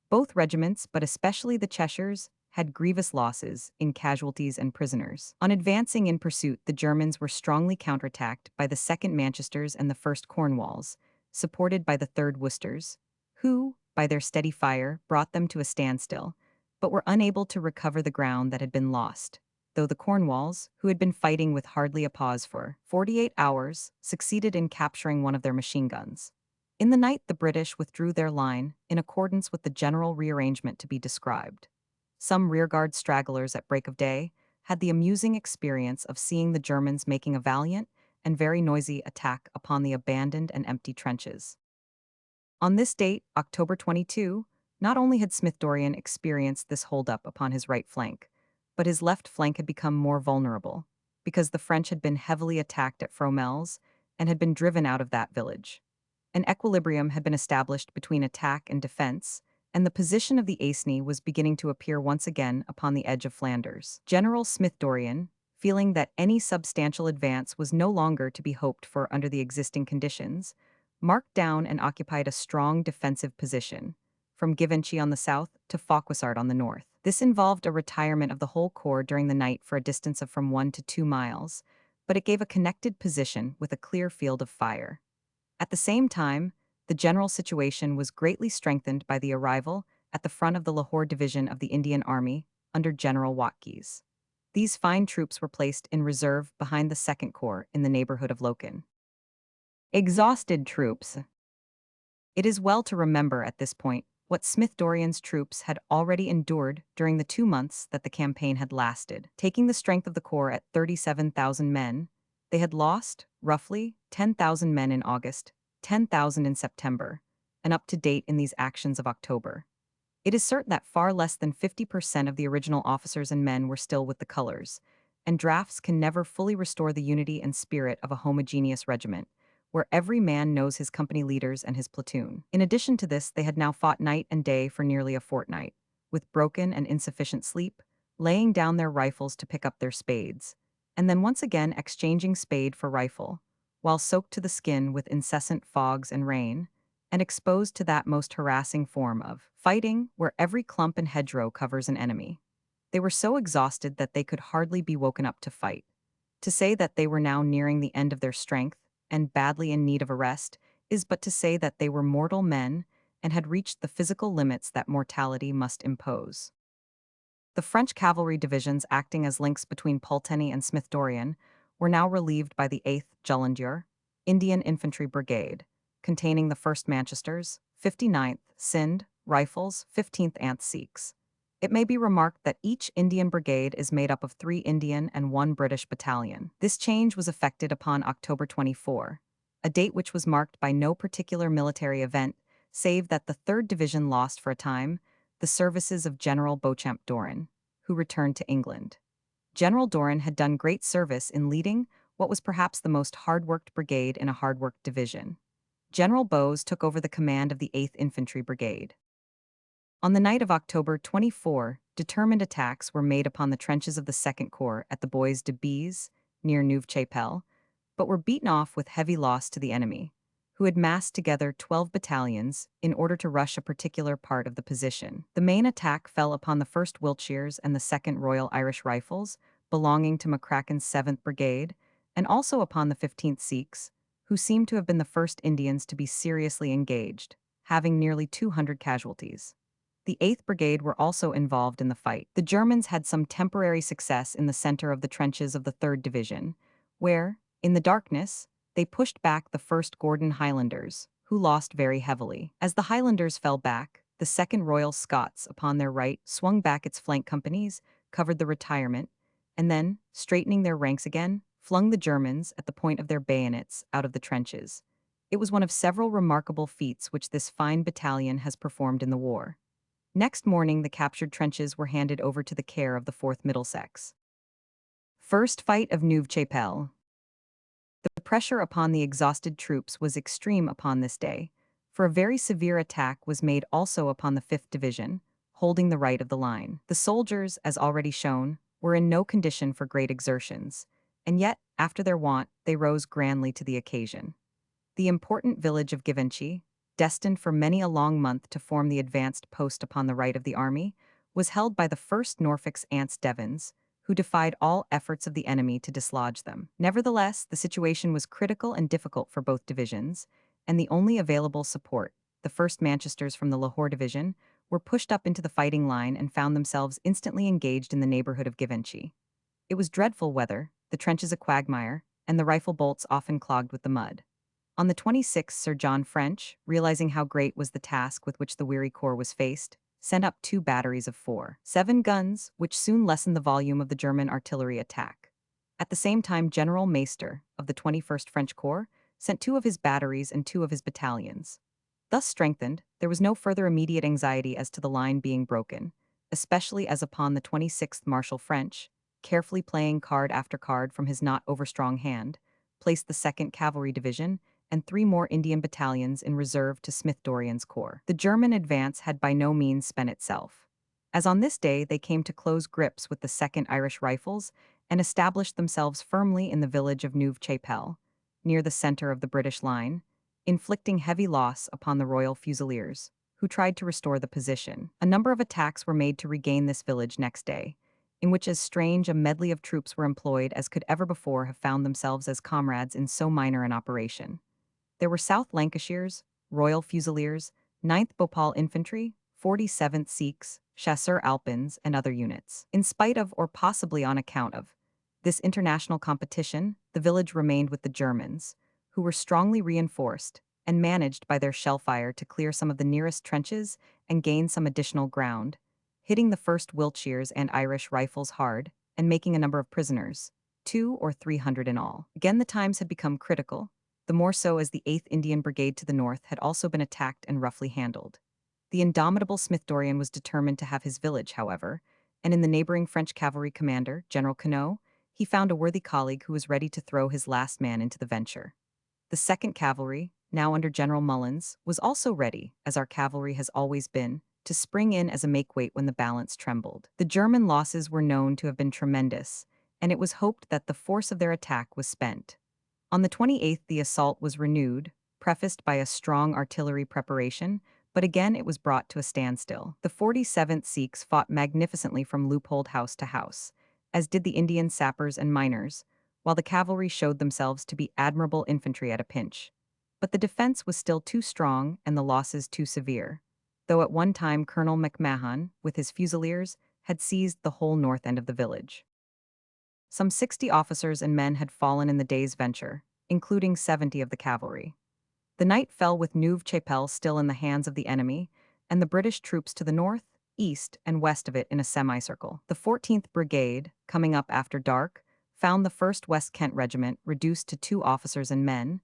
A: Both regiments, but especially the Cheshires, had grievous losses in casualties and prisoners. On advancing in pursuit, the Germans were strongly counterattacked by the 2nd Manchesters and the 1st Cornwalls, supported by the 3rd Worcesters, who, by their steady fire, brought them to a standstill, but were unable to recover the ground that had been lost, though the Cornwalls, who had been fighting with hardly a pause for 48 hours, succeeded in capturing one of their machine guns. In the night, the British withdrew their line, in accordance with the general rearrangement to be described. Some rearguard stragglers at break of day had the amusing experience of seeing the Germans making a valiant and very noisy attack upon the abandoned and empty trenches. On this date, October 22, not only had Smith-Dorrien experienced this hold-up upon his right flank, but his left flank had become more vulnerable, because the French had been heavily attacked at Fromelles and had been driven out of that village. An equilibrium had been established between attack and defense, and the position of the Aisne was beginning to appear once again upon the edge of Flanders. General Smith-Dorrien, feeling that any substantial advance was no longer to be hoped for under the existing conditions, marked down and occupied a strong defensive position, from Givenchy on the south to Fauquisard on the north. This involved a retirement of the whole corps during the night for a distance of from 1 to 2 miles, but it gave a connected position with a clear field of fire. At the same time, the general situation was greatly strengthened by the arrival, at the front of the Lahore Division of the Indian Army, under General Watkins. These fine troops were placed in reserve behind the 2nd Corps in the neighborhood of Loken. Exhausted troops. It is well to remember at this point what Smith-Dorrien's troops had already endured during the 2 months that the campaign had lasted. Taking the strength of the corps at 37,000 men, they had lost, roughly, 10,000 men in August, 10,000 in September, and up to date in these actions of October. It is certain that far less than 50% of the original officers and men were still with the colors, and drafts can never fully restore the unity and spirit of a homogeneous regiment, where every man knows his company leaders and his platoon. In addition to this, they had now fought night and day for nearly a fortnight, with broken and insufficient sleep, laying down their rifles to pick up their spades, and then once again exchanging spade for rifle, while soaked to the skin with incessant fogs and rain, and exposed to that most harassing form of fighting where every clump and hedgerow covers an enemy. They were so exhausted that they could hardly be woken up to fight. To say that they were now nearing the end of their strength, and badly in need of a rest, is but to say that they were mortal men and had reached the physical limits that mortality must impose. The French cavalry divisions acting as links between Pulteney and Smith-Dorrien were now relieved by the 8th Jullundur, Indian Infantry Brigade, containing the 1st Manchesters, 59th Sindh Rifles, 15th Ant Sikhs. It may be remarked that each Indian brigade is made up of 3 Indian and 1 British battalion. This change was effected upon October 24, a date which was marked by no particular military event, save that the 3rd Division lost for a time the services of General Beauchamp Doran, who returned to England. General Doran had done great service in leading what was perhaps the most hard-worked brigade in a hard-worked division. General Bowes took over the command of the 8th Infantry Brigade. On the night of October 24, determined attacks were made upon the trenches of the 2nd Corps at the Bois de Bise, near Neuve-Chapelle, but were beaten off with heavy loss to the enemy, who had massed together 12 battalions in order to rush a particular part of the position. The main attack fell upon the 1st Wiltshires and the 2nd Royal Irish Rifles, belonging to McCracken's 7th Brigade, and also upon the 15th Sikhs, who seemed to have been the first Indians to be seriously engaged, having nearly 200 casualties. The 8th Brigade were also involved in the fight. The Germans had some temporary success in the center of the trenches of the 3rd Division, where, in the darkness, they pushed back the 1st Gordon Highlanders, who lost very heavily. As the Highlanders fell back, the 2nd Royal Scots upon their right swung back its flank companies, covered the retirement, and then, straightening their ranks again, flung the Germans, at the point of their bayonets, out of the trenches. It was one of several remarkable feats which this fine battalion has performed in the war. Next morning, the captured trenches were handed over to the care of the 4th Middlesex. First Fight of Neuve Chapelle. The pressure upon the exhausted troops was extreme upon this day, for a very severe attack was made also upon the 5th Division, holding the right of the line. The soldiers, as already shown, were in no condition for great exertions, and yet, after their wont, they rose grandly to the occasion. The important village of Givenchy, destined for many a long month to form the advanced post upon the right of the army, was held by the 1st Norfolk's Ants Devons, who defied all efforts of the enemy to dislodge them. Nevertheless, the situation was critical and difficult for both divisions, and the only available support, the 1st Manchesters from the Lahore Division, were pushed up into the fighting line and found themselves instantly engaged in the neighborhood of Givenchy. It was dreadful weather, the trenches a quagmire, and the rifle bolts often clogged with the mud. On the 26th, Sir John French, realizing how great was the task with which the weary corps was faced, sent up 2 batteries of 4.7 guns, which soon lessened the volume of the German artillery attack. At the same time, General Meister, of the 21st French Corps, sent 2 of his batteries and 2 of his battalions. Thus strengthened, there was no further immediate anxiety as to the line being broken, especially as upon the 26th Marshal French, carefully playing card after card from his not overstrong hand, placed the 2nd Cavalry Division and 3 more Indian battalions in reserve to Smith-Dorrien's corps. The German advance had by no means spent itself, as on this day they came to close grips with the 2nd Irish Rifles and established themselves firmly in the village of Neuve Chapelle, near the center of the British line, inflicting heavy loss upon the Royal Fusiliers, who tried to restore the position. A number of attacks were made to regain this village next day, in which as strange a medley of troops were employed as could ever before have found themselves as comrades in so minor an operation. There were South Lancashires, Royal Fusiliers, 9th Bhopal Infantry, 47th Sikhs, Chasseurs Alpins, and other units. In spite of, or possibly on account of, this international competition, the village remained with the Germans, who were strongly reinforced and managed by their shell fire to clear some of the nearest trenches and gain some additional ground, hitting the 1st Wiltshires and Irish Rifles hard and making a number of prisoners, 200 or 300 in all. Again, the times had become critical, the more so as the 8th Indian Brigade to the north had also been attacked and roughly handled. The indomitable Smith-Dorrien was determined to have his village, however, and in the neighboring French cavalry commander, General Conan, he found a worthy colleague who was ready to throw his last man into the venture. The 2nd Cavalry, now under General Mullins, was also ready, as our cavalry has always been, to spring in as a makeweight when the balance trembled. The German losses were known to have been tremendous, and it was hoped that the force of their attack was spent. On the 28th, the assault was renewed, prefaced by a strong artillery preparation, but again it was brought to a standstill. The 47th Sikhs fought magnificently from loopholed house to house, as did the Indian sappers and miners, while the cavalry showed themselves to be admirable infantry at a pinch. But the defense was still too strong and the losses too severe, though at one time Colonel McMahon, with his Fusiliers, had seized the whole north end of the village. Some 60 officers and men had fallen in the day's venture, including 70 of the cavalry. The night fell with Neuve Chapelle still in the hands of the enemy, and the British troops to the north, east, and west of it in a semicircle. The 14th Brigade, coming up after dark, found the 1st West Kent Regiment reduced to 2 officers and men,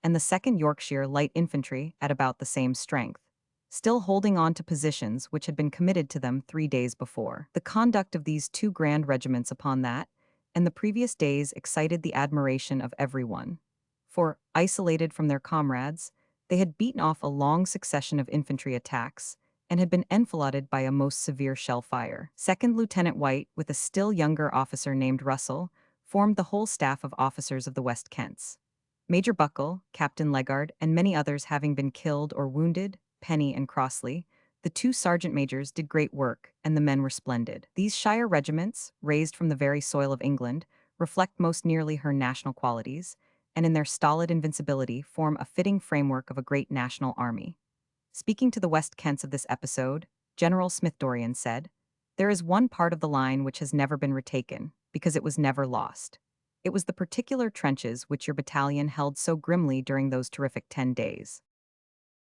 A: and the 2nd Yorkshire Light Infantry at about the same strength, still holding on to positions which had been committed to them 3 days before. The conduct of these 2 grand regiments upon that and the previous days excited the admiration of everyone, for, isolated from their comrades, they had beaten off a long succession of infantry attacks and had been enfiladed by a most severe shell fire. 2nd Lieutenant White, with a still younger officer named Russell, formed the whole staff of officers of the West Kents. Major Buckle, Captain Legard, and many others having been killed or wounded, Penny and Crossley, the two sergeant majors did great work, and the men were splendid. These Shire regiments, raised from the very soil of England, reflect most nearly her national qualities, and in their stolid invincibility form a fitting framework of a great national army. Speaking to the West Kents of this episode, General Smith-Dorrien said, "There is one part of the line which has never been retaken, because it was never lost. It was the particular trenches which your battalion held so grimly during those terrific 10 days."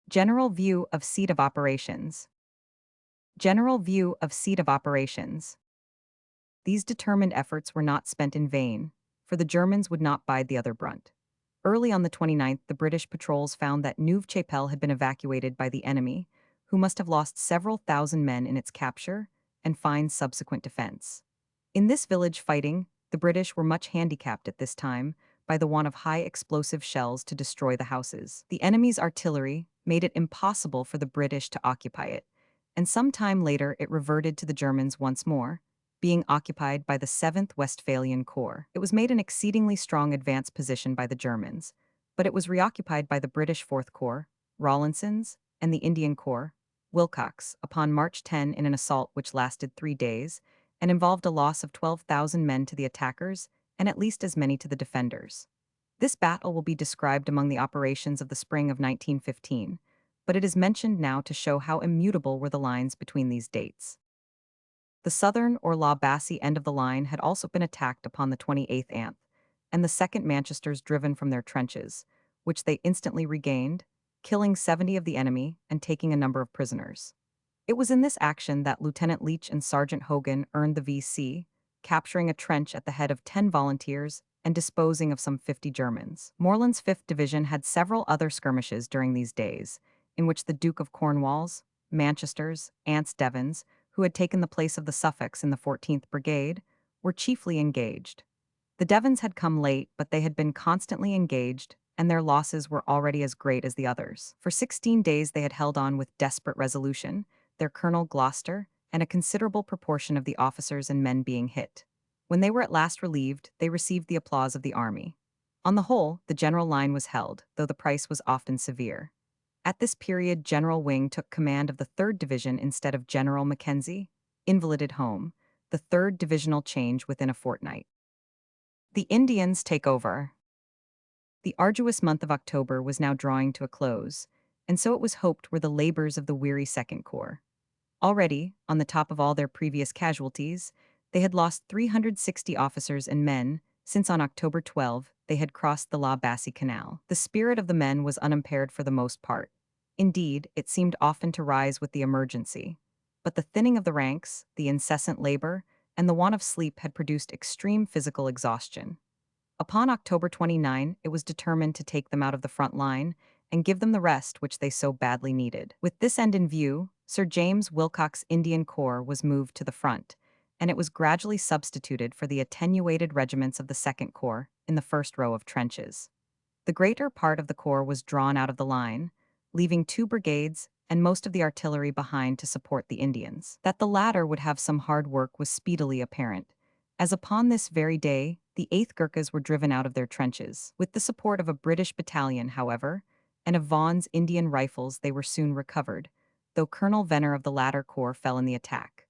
A: General view of seat of operations. General view of seat of operations. These determined efforts were not spent in vain, for the Germans would not bide the other brunt. Early on the 29th, the British patrols found that Neuve-Chapelle had been evacuated by the enemy, who must have lost several thousand men in its capture and fine subsequent defense. In this village fighting, the British were much handicapped at this time by the want of high explosive shells to destroy the houses. The enemy's artillery made it impossible for the British to occupy it, and some time later it reverted to the Germans once more, being occupied by the 7th Westphalian Corps. It was made an exceedingly strong advanced position by the Germans, but it was reoccupied by the British 4th Corps, Rawlinson's, and the Indian Corps, Wilcox, upon March 10 in an assault which lasted 3 days, and involved a loss of 12,000 men to the attackers and at least as many to the defenders. This battle will be described among the operations of the spring of 1915, but it is mentioned now to show how immutable were the lines between these dates. The southern or La Bassée end of the line had also been attacked upon the 28th anth, and the 2nd Manchesters driven from their trenches, which they instantly regained, killing 70 of the enemy and taking a number of prisoners. It was in this action that Lieutenant Leach and Sergeant Hogan earned the VC, capturing a trench at the head of 10 volunteers and disposing of some 50 Germans. Morland's 5th Division had several other skirmishes during these days, in which the Duke of Cornwall's, Manchester's, Ants Devons, who had taken the place of the Suffolks in the 14th Brigade, were chiefly engaged. The Devons had come late, but they had been constantly engaged, and their losses were already as great as the others. For 16 days they had held on with desperate resolution, their Colonel Gloucester, and a considerable proportion of the officers and men being hit. When they were at last relieved, they received the applause of the army. On the whole, the general line was held, though the price was often severe. At this period, General Wing took command of the 3rd Division instead of General Mackenzie, invalided home, the 3rd divisional change within a fortnight. The Indians take over. The arduous month of October was now drawing to a close, and so it was hoped were the labors of the weary 2nd Corps. Already, on the top of all their previous casualties, they had lost 360 officers and men, since on October 12 they had crossed the La Bassée Canal. The spirit of the men was unimpaired for the most part. Indeed, it seemed often to rise with the emergency. But the thinning of the ranks, the incessant labor, and the want of sleep had produced extreme physical exhaustion. Upon October 29, it was determined to take them out of the front line and give them the rest which they so badly needed. With this end in view, Sir James Wilcox's Indian Corps was moved to the front, and it was gradually substituted for the attenuated regiments of the 2nd Corps in the first row of trenches. The greater part of the corps was drawn out of the line, leaving 2 brigades and most of the artillery behind to support the Indians. That the latter would have some hard work was speedily apparent, as upon this very day the 8th Gurkhas were driven out of their trenches. With the support of a British battalion, however, and of Vaughan's Indian rifles they were soon recovered, though Colonel Venner of the latter corps fell in the attack.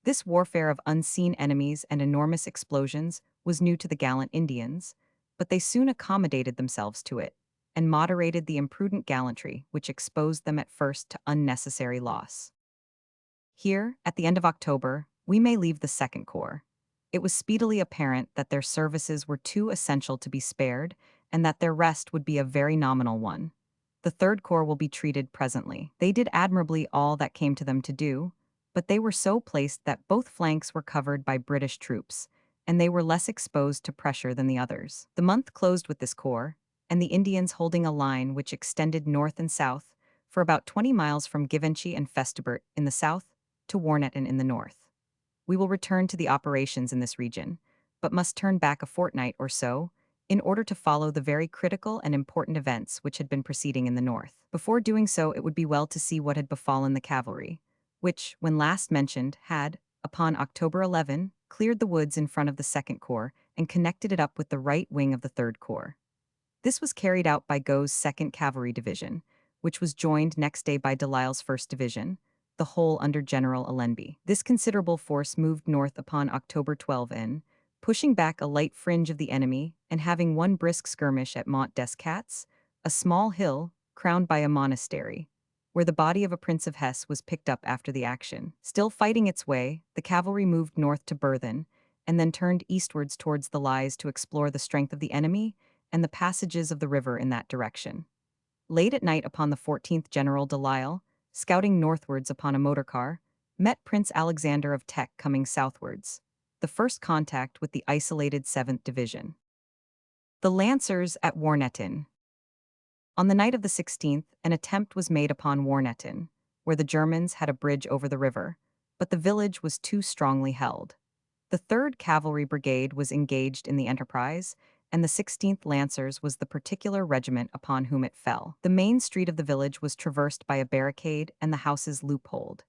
A: This warfare of unseen enemies and enormous explosions was new to the gallant Indians, but they soon accommodated themselves to it, and moderated the imprudent gallantry which exposed them at first to unnecessary loss. Here, at the end of October, we may leave the 2nd Corps. It was speedily apparent that their services were too essential to be spared, and that their rest would be a very nominal one. The 3rd Corps will be treated presently. They did admirably all that came to them to do, but they were so placed that both flanks were covered by British troops, and they were less exposed to pressure than the others. The month closed with this corps, and the Indians holding a line which extended north and south, for about 20 miles from Givenchy and Festubert in the south to Warneton in the north. We will return to the operations in this region, but must turn back a fortnight or so, in order to follow the very critical and important events which had been proceeding in the north. Before doing so, it would be well to see what had befallen the cavalry, which, when last mentioned, had, upon October 11, cleared the woods in front of the 2nd Corps and connected it up with the right wing of the 3rd Corps. This was carried out by Gough's 2nd Cavalry Division, which was joined next day by Delisle's 1st Division, the whole under General Allenby. This considerable force moved north upon October 12 in, pushing back a light fringe of the enemy and having one brisk skirmish at Mont des Cats, a small hill crowned by a monastery, where the body of a Prince of Hesse was picked up after the action. Still fighting its way, the cavalry moved north to Berthen, and then turned eastwards towards the Lys to explore the strength of the enemy and the passages of the river in that direction. Late at night upon the 14th, General Doyle, scouting northwards upon a motor car, met Prince Alexander of Teck coming southwards, the first contact with the isolated 7th Division. The Lancers at Warneton. On the night of the 16th, an attempt was made upon Warneton, where the Germans had a bridge over the river, but the village was too strongly held. The 3rd Cavalry Brigade was engaged in the enterprise, and the 16th Lancers was the particular regiment upon whom it fell. The main street of the village was traversed by a barricade and the houses loopholed.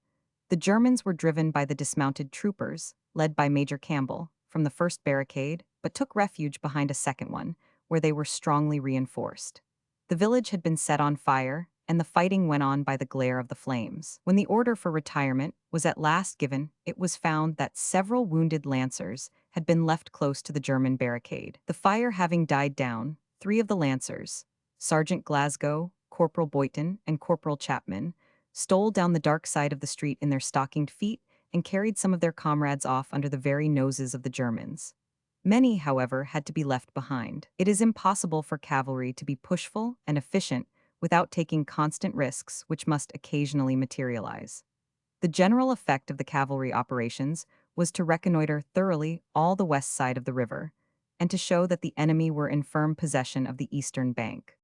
A: The Germans were driven by the dismounted troopers, led by Major Campbell, from the first barricade, but took refuge behind a second one, where they were strongly reinforced. The village had been set on fire, and the fighting went on by the glare of the flames. When the order for retirement was at last given, it was found that several wounded Lancers had been left close to the German barricade. The fire having died down, 3 of the Lancers, Sergeant Glasgow, Corporal Boyton, and Corporal Chapman, stole down the dark side of the street in their stockinged feet and carried some of their comrades off under the very noses of the Germans. Many, however, had to be left behind. It is impossible for cavalry to be pushful and efficient without taking constant risks which must occasionally materialize. The general effect of the cavalry operations was to reconnoiter thoroughly all the west side of the river, and to show that the enemy were in firm possession of the eastern bank.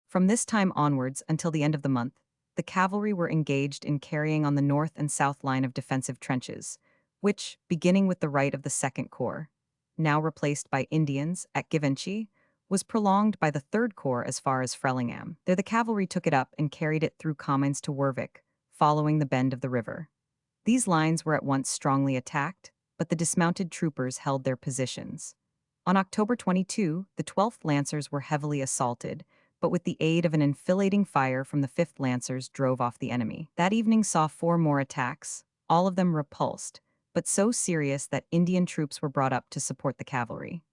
A: From this time onwards until the end of the month, the cavalry were engaged in carrying on the north and south line of defensive trenches, which, beginning with the right of the 2nd Corps, now replaced by Indians at Givenchy, was prolonged by the 3rd Corps as far as Frellingham. There the cavalry took it up and carried it through Comines to Wervik, following the bend of the river. These lines were at once strongly attacked, but the dismounted troopers held their positions. On October 22, the 12th Lancers were heavily assaulted, but with the aid of an enfilading fire from the 5th Lancers drove off the enemy. That evening saw 4 more attacks, all of them repulsed, but so serious that Indian troops were brought up to support the cavalry.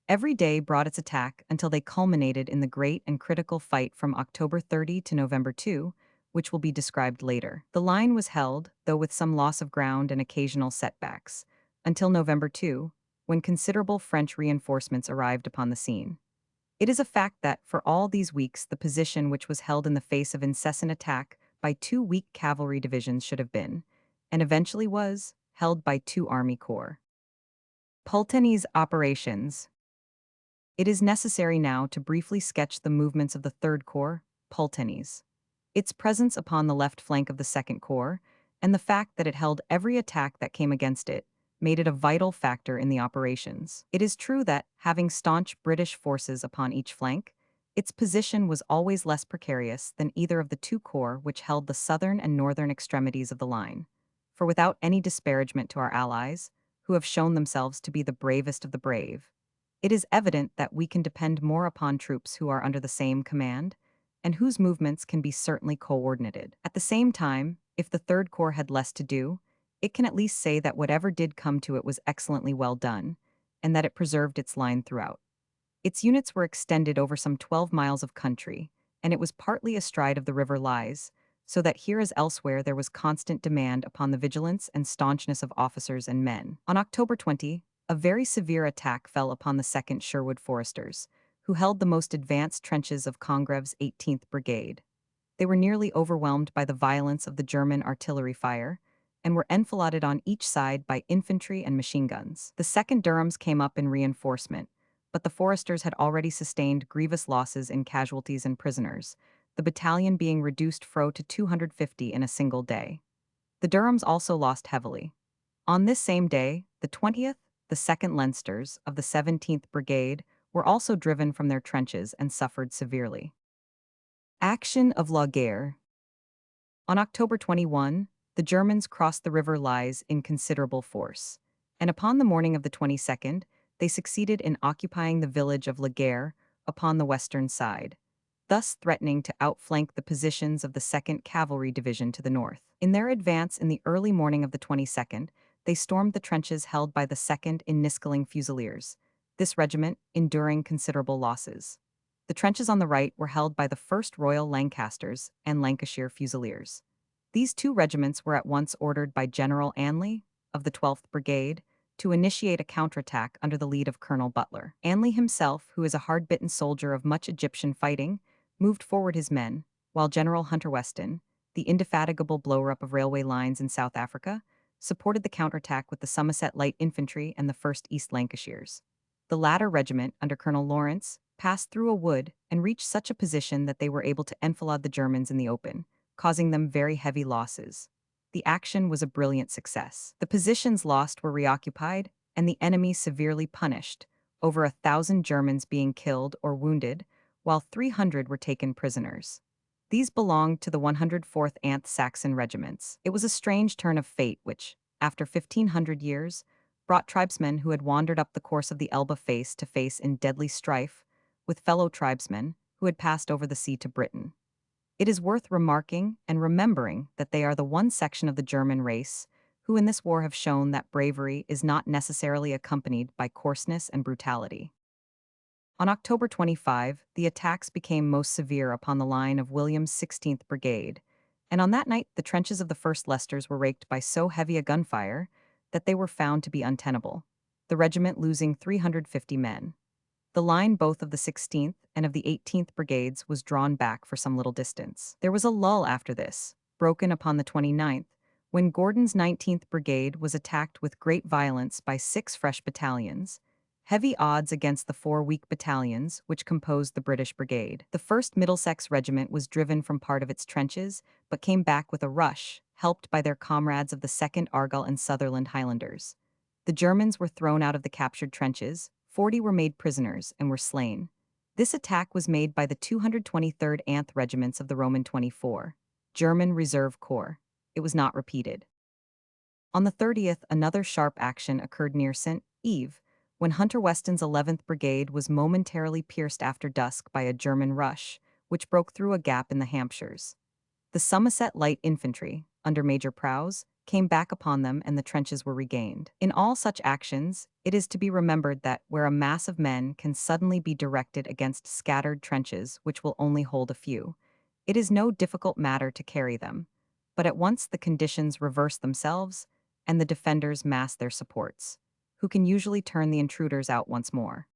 A: Every day brought its attack until they culminated in the great and critical fight from October 30 to November 2, which will be described later. The line was held, though with some loss of ground and occasional setbacks, until November 2, when considerable French reinforcements arrived upon the scene. It is a fact that, for all these weeks, the position which was held in the face of incessant attack by 2 weak cavalry divisions should have been, and eventually was, held by 2 army corps. Pulteney's operations. It is necessary now to briefly sketch the movements of the 3rd Corps, Pulteney's. Its presence upon the left flank of the 2nd Corps, and the fact that it held every attack that came against it, made it a vital factor in the operations. It is true that, having staunch British forces upon each flank, its position was always less precarious than either of the 2 corps which held the southern and northern extremities of the line. For without any disparagement to our allies, who have shown themselves to be the bravest of the brave, it is evident that we can depend more upon troops who are under the same command, and whose movements can be certainly coordinated. At the same time, if the 3rd Corps had less to do, it can at least say that whatever did come to it was excellently well done, and that it preserved its line throughout. Its units were extended over some 12 miles of country, and it was partly astride of the river Lys, so that here as elsewhere there was constant demand upon the vigilance and staunchness of officers and men. On October 20, a very severe attack fell upon the 2nd Sherwood Foresters, who held the most advanced trenches of Congreve's 18th Brigade. They were nearly overwhelmed by the violence of the German artillery fire, and were enfiladed on each side by infantry and machine guns. The 2nd Durhams came up in reinforcement, but the Foresters had already sustained grievous losses in casualties and prisoners, the battalion being reduced to 250 in a single day. The Durhams also lost heavily. On this same day, the 20th, the 2nd Leinsters of the 17th Brigade were also driven from their trenches and suffered severely. Action of La Guerre. On October 21, the Germans crossed the river Lys in considerable force, and upon the morning of the 22nd, they succeeded in occupying the village of La Guerre, upon the western side, thus threatening to outflank the positions of the 2nd Cavalry Division to the north. In their advance in the early morning of the 22nd, they stormed the trenches held by the 2nd Inniskilling Fusiliers, this regiment enduring considerable losses. The trenches on the right were held by the 1st Royal Lancasters and Lancashire Fusiliers. These two regiments were at once ordered by General Anley, of the 12th Brigade, to initiate a counterattack under the lead of Colonel Butler. Anley himself, who is a hard-bitten soldier of much Egyptian fighting, moved forward his men, while General Hunter Weston, the indefatigable blower-up of railway lines in South Africa, supported the counterattack with the Somerset Light Infantry and the 1st East Lancashires. The latter regiment, under Colonel Lawrence, passed through a wood and reached such a position that they were able to enfilade the Germans in the open, causing them very heavy losses. The action was a brilliant success. The positions lost were reoccupied, and the enemy severely punished, over 1,000 Germans being killed or wounded, while 300 were taken prisoners. These belonged to the 104th Saxon regiments. It was a strange turn of fate which, after 1,500 years, brought tribesmen who had wandered up the course of the Elbe face to face in deadly strife with fellow tribesmen who had passed over the sea to Britain. It is worth remarking and remembering that they are the one section of the German race who in this war have shown that bravery is not necessarily accompanied by coarseness and brutality. On October 25, the attacks became most severe upon the line of William's 16th Brigade, and on that night the trenches of the 1st Leicesters were raked by so heavy a gunfire that they were found to be untenable, the regiment losing 350 men. The line both of the 16th and of the 18th Brigades was drawn back for some little distance. There was a lull after this, broken upon the 29th, when Gordon's 19th Brigade was attacked with great violence by 6 fresh battalions, heavy odds against the 4 weak battalions which composed the British Brigade. The 1st Middlesex Regiment was driven from part of its trenches, but came back with a rush, helped by their comrades of the 2nd Argyll and Sutherland Highlanders. The Germans were thrown out of the captured trenches, 40 were made prisoners and were slain. This attack was made by the 223rd Anth regiments of the Roman 24, German Reserve Corps. It was not repeated. On the 30th, another sharp action occurred near St. Yves, when Hunter Weston's 11th Brigade was momentarily pierced after dusk by a German rush, which broke through a gap in the Hampshires. The Somerset Light Infantry, under Major Prowse, came back upon them and the trenches were regained. In all such actions, it is to be remembered that where a mass of men can suddenly be directed against scattered trenches which will only hold a few, it is no difficult matter to carry them, but at once the conditions reverse themselves and the defenders mass their supports, who can usually turn the intruders out once more.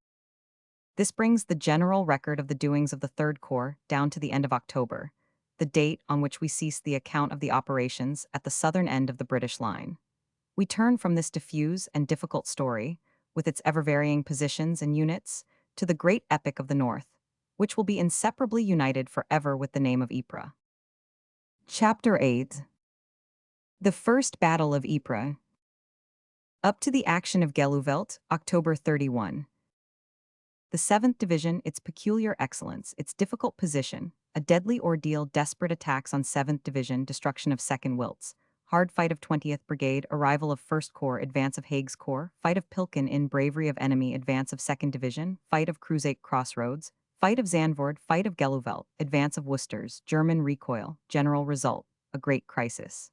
A: This brings the general record of the doings of the 3rd Corps down to the end of October, the date on which we cease the account of the operations at the southern end of the British line. We turn from this diffuse and difficult story, with its ever-varying positions and units, to the great epic of the North, which will be inseparably united forever with the name of Ypres. Chapter 8. The First Battle of Ypres. Up to the action of Geluvelt, October 31. The 7th Division, its peculiar excellence, its difficult position, a deadly ordeal, desperate attacks on 7th Division, destruction of 2nd Wilts, hard fight of 20th Brigade, arrival of 1st Corps, advance of Haig's Corps, fight of Pilken in bravery of enemy, advance of 2nd Division, fight of Cruzake Crossroads, fight of Zandvoort, fight of Geluvelt, advance of Worcesters, German recoil, general result, a great crisis.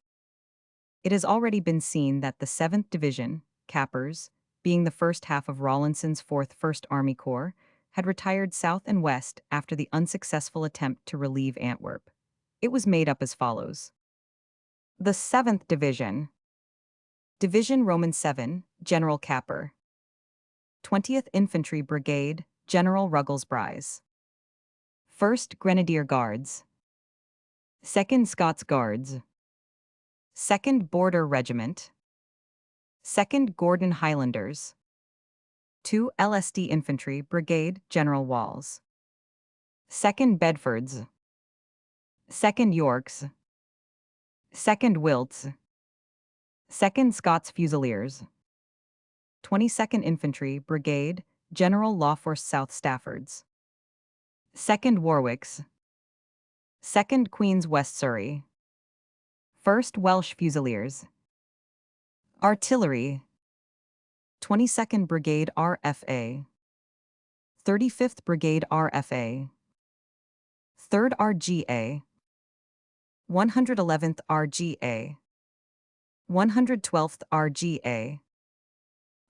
A: It has already been seen that the 7th Division, Kappers, being the first half of Rawlinson's 4th First Army Corps, had retired south and west after the unsuccessful attempt to relieve Antwerp. It was made up as follows. The 7th Division. Division Roman 7, General Kapper. 20th Infantry Brigade, General Ruggles-Bryce. 1st Grenadier Guards. 2nd Scots Guards. 2nd Border Regiment. 2nd Gordon Highlanders. 2 LSD Infantry Brigade, General Walls. 2nd Bedfords. 2nd Yorks. 2nd Wilts. 2nd Scots Fusiliers. 22nd Infantry Brigade, General Lawforce South Staffords. 2nd Warwicks. 2nd Queen's West Surrey. 1st Welsh Fusiliers. Artillery. 22nd Brigade RFA. 35th Brigade RFA, 3rd RGA, 111th RGA, 112th RGA,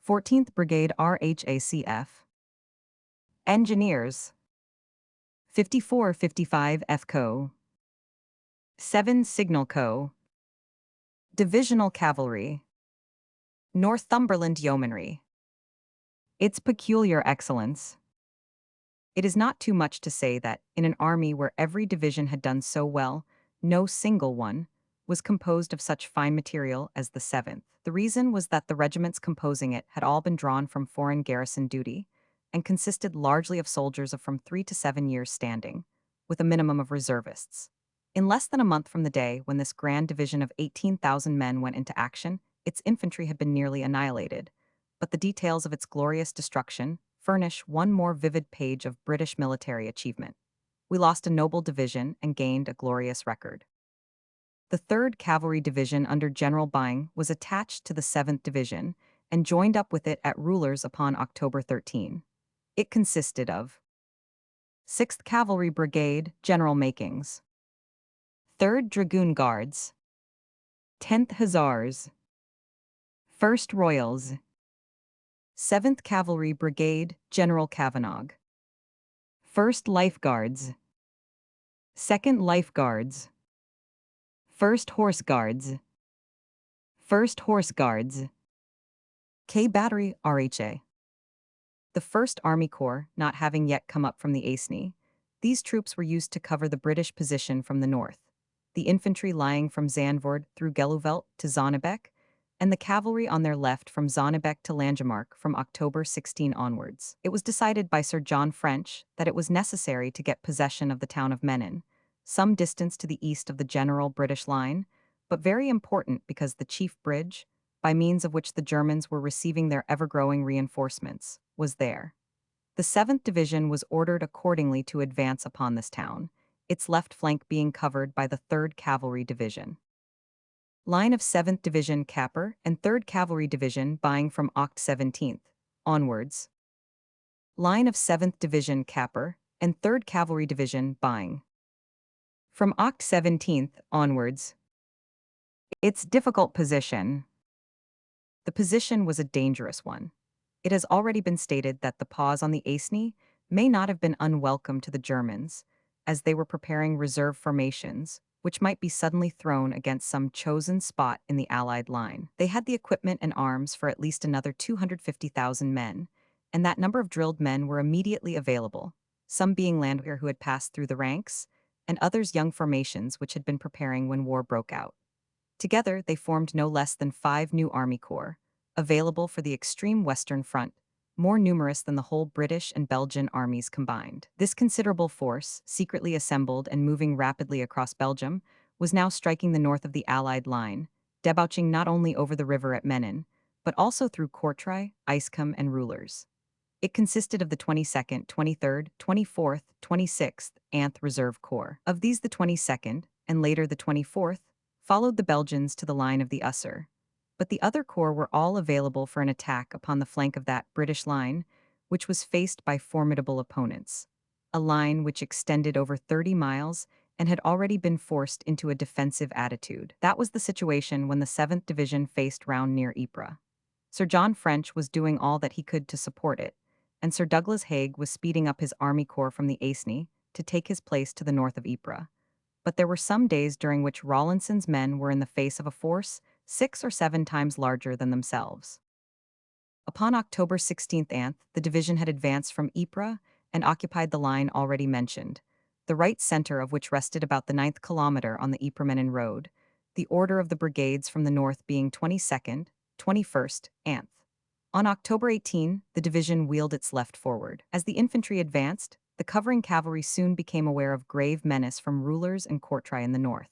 A: 14th Brigade RHACF. Engineers, 5455 FCO, 7 Signal Co, Divisional Cavalry, Northumberland Yeomanry. Its peculiar excellence. It is not too much to say that, in an army where every division had done so well, no single one was composed of such fine material as the 7th. The reason was that the regiments composing it had all been drawn from foreign garrison duty and consisted largely of soldiers of from 3 to 7 years standing, with a minimum of reservists. In less than a month from the day when this grand division of 18,000 men went into action, its infantry had been nearly annihilated, but the details of its glorious destruction furnish one more vivid page of British military achievement. We lost a noble division and gained a glorious record. The 3rd Cavalry Division under General Byng was attached to the 7th Division and joined up with it at Rulers upon October 13. It consisted of 6th Cavalry Brigade, General Makings, 3rd Dragoon Guards, 10th Hussars, 1st Royals, 7th Cavalry Brigade, General Kavanagh, 1st Life Guards, 2nd Life Guards, 1st Horse Guards, 1st Horse Guards, K Battery RHA. The 1st Army Corps not having yet come up from the Aisne, these troops were used to cover the British position from the north, the infantry lying from Zandvoort through Geluvelt to Zonnebeek, and the cavalry on their left from Zonnebeek to Langemarck from October 16 onwards. It was decided by Sir John French that it was necessary to get possession of the town of Menin, some distance to the east of the general British line, but very important because the chief bridge, by means of which the Germans were receiving their ever-growing reinforcements, was there. The 7th Division was ordered accordingly to advance upon this town, its left flank being covered by the 3rd Cavalry Division. Line of 7th Division Capper and 3rd Cavalry Division Byng from Oct 17th onwards. Line of 7th Division Capper and 3rd Cavalry Division Byng from Oct 17th onwards. Its difficult position. The position was a dangerous one. It has already been stated that the pause on the Aisne may not have been unwelcome to the Germans, as they were preparing reserve formations, which might be suddenly thrown against some chosen spot in the Allied line. They had the equipment and arms for at least another 250,000 men, and that number of drilled men were immediately available, some being landwehr who had passed through the ranks, and others young formations which had been preparing when war broke out. Together, they formed no less than 5 new army corps, available for the extreme western front, more numerous than the whole British and Belgian armies combined. This considerable force, secretly assembled and moving rapidly across Belgium, was now striking the north of the Allied line, debouching not only over the river at Menin, but also through Courtrai, Icecombe, and Rulers. It consisted of the 22nd, 23rd, 24th, 26th, Anth Reserve Corps. Of these, the 22nd, and later the 24th, followed the Belgians to the line of the Usser, but the other corps were all available for an attack upon the flank of that British line, which was faced by formidable opponents, a line which extended over 30 miles and had already been forced into a defensive attitude. That was the situation when the 7th Division faced round near Ypres. Sir John French was doing all that he could to support it, and Sir Douglas Haig was speeding up his army corps from the Aisne to take his place to the north of Ypres. But there were some days during which Rawlinson's men were in the face of a force 6 or 7 times larger than themselves. Upon October 16th, the division had advanced from Ypres and occupied the line already mentioned, the right center of which rested about the 9th kilometer on the Ypres-Menin road, the order of the brigades from the north being 22nd, 21st, Anth. On October 18, the division wheeled its left forward. As the infantry advanced, the covering cavalry soon became aware of grave menace from Rulers and Courtrai in the north.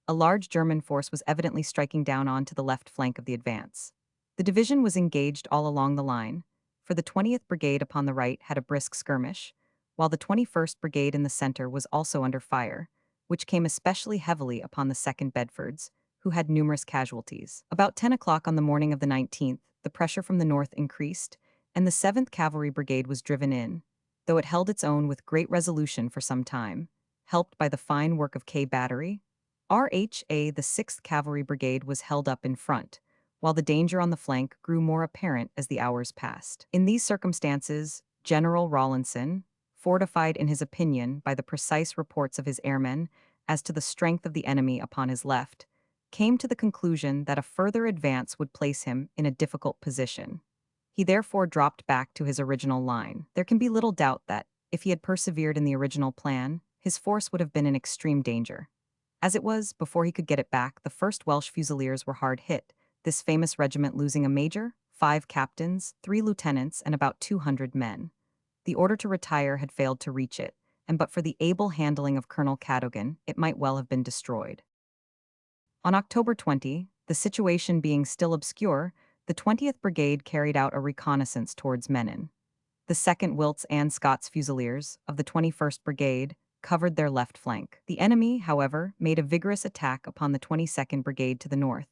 A: A large German force was evidently striking down onto the left flank of the advance. The division was engaged all along the line, for the 20th Brigade upon the right had a brisk skirmish, while the 21st Brigade in the center was also under fire, which came especially heavily upon the 2nd Bedfords, who had numerous casualties. About 10 o'clock on the morning of the 19th, the pressure from the north increased, and the 7th Cavalry Brigade was driven in, though it held its own with great resolution for some time, helped by the fine work of K Battery. RHA, the 6th Cavalry Brigade, was held up in front, while the danger on the flank grew more apparent as the hours passed. In these circumstances, General Rawlinson, fortified in his opinion by the precise reports of his airmen as to the strength of the enemy upon his left, came to the conclusion that a further advance would place him in a difficult position. He therefore dropped back to his original line. There can be little doubt that, if he had persevered in the original plan, his force would have been in extreme danger. As it was, before he could get it back, the 1st Welsh Fusiliers were hard hit, this famous regiment losing a major, 5 captains, 3 lieutenants, and about 200 men. The order to retire had failed to reach it, and but for the able handling of Colonel Cadogan, it might well have been destroyed. On October 20, the situation being still obscure, the 20th Brigade carried out a reconnaissance towards Menin. The 2nd Wilts and Scots Fusiliers, of the 21st Brigade, covered their left flank. The enemy, however, made a vigorous attack upon the 22nd Brigade to the north,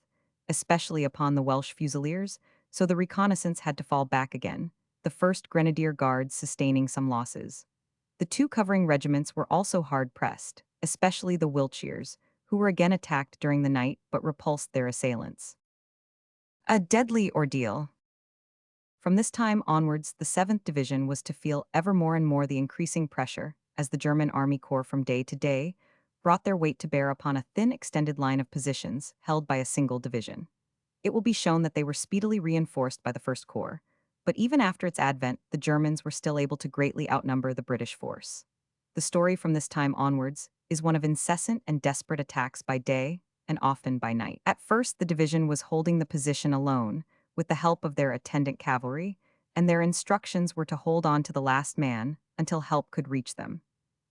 A: especially upon the Welsh Fusiliers, so the reconnaissance had to fall back again, the 1st Grenadier Guards sustaining some losses. The 2 covering regiments were also hard pressed, especially the Wiltshires, who were again attacked during the night but repulsed their assailants. A deadly ordeal. From this time onwards, the 7th Division was to feel ever more and more the increasing pressure, as the German Army Corps from day to day brought their weight to bear upon a thin extended line of positions held by a single division. It will be shown that they were speedily reinforced by the 1st Corps, but even after its advent, the Germans were still able to greatly outnumber the British force. The story from this time onwards is one of incessant and desperate attacks by day and often by night. At first, the division was holding the position alone, with the help of their attendant cavalry, and their instructions were to hold on to the last man until help could reach them.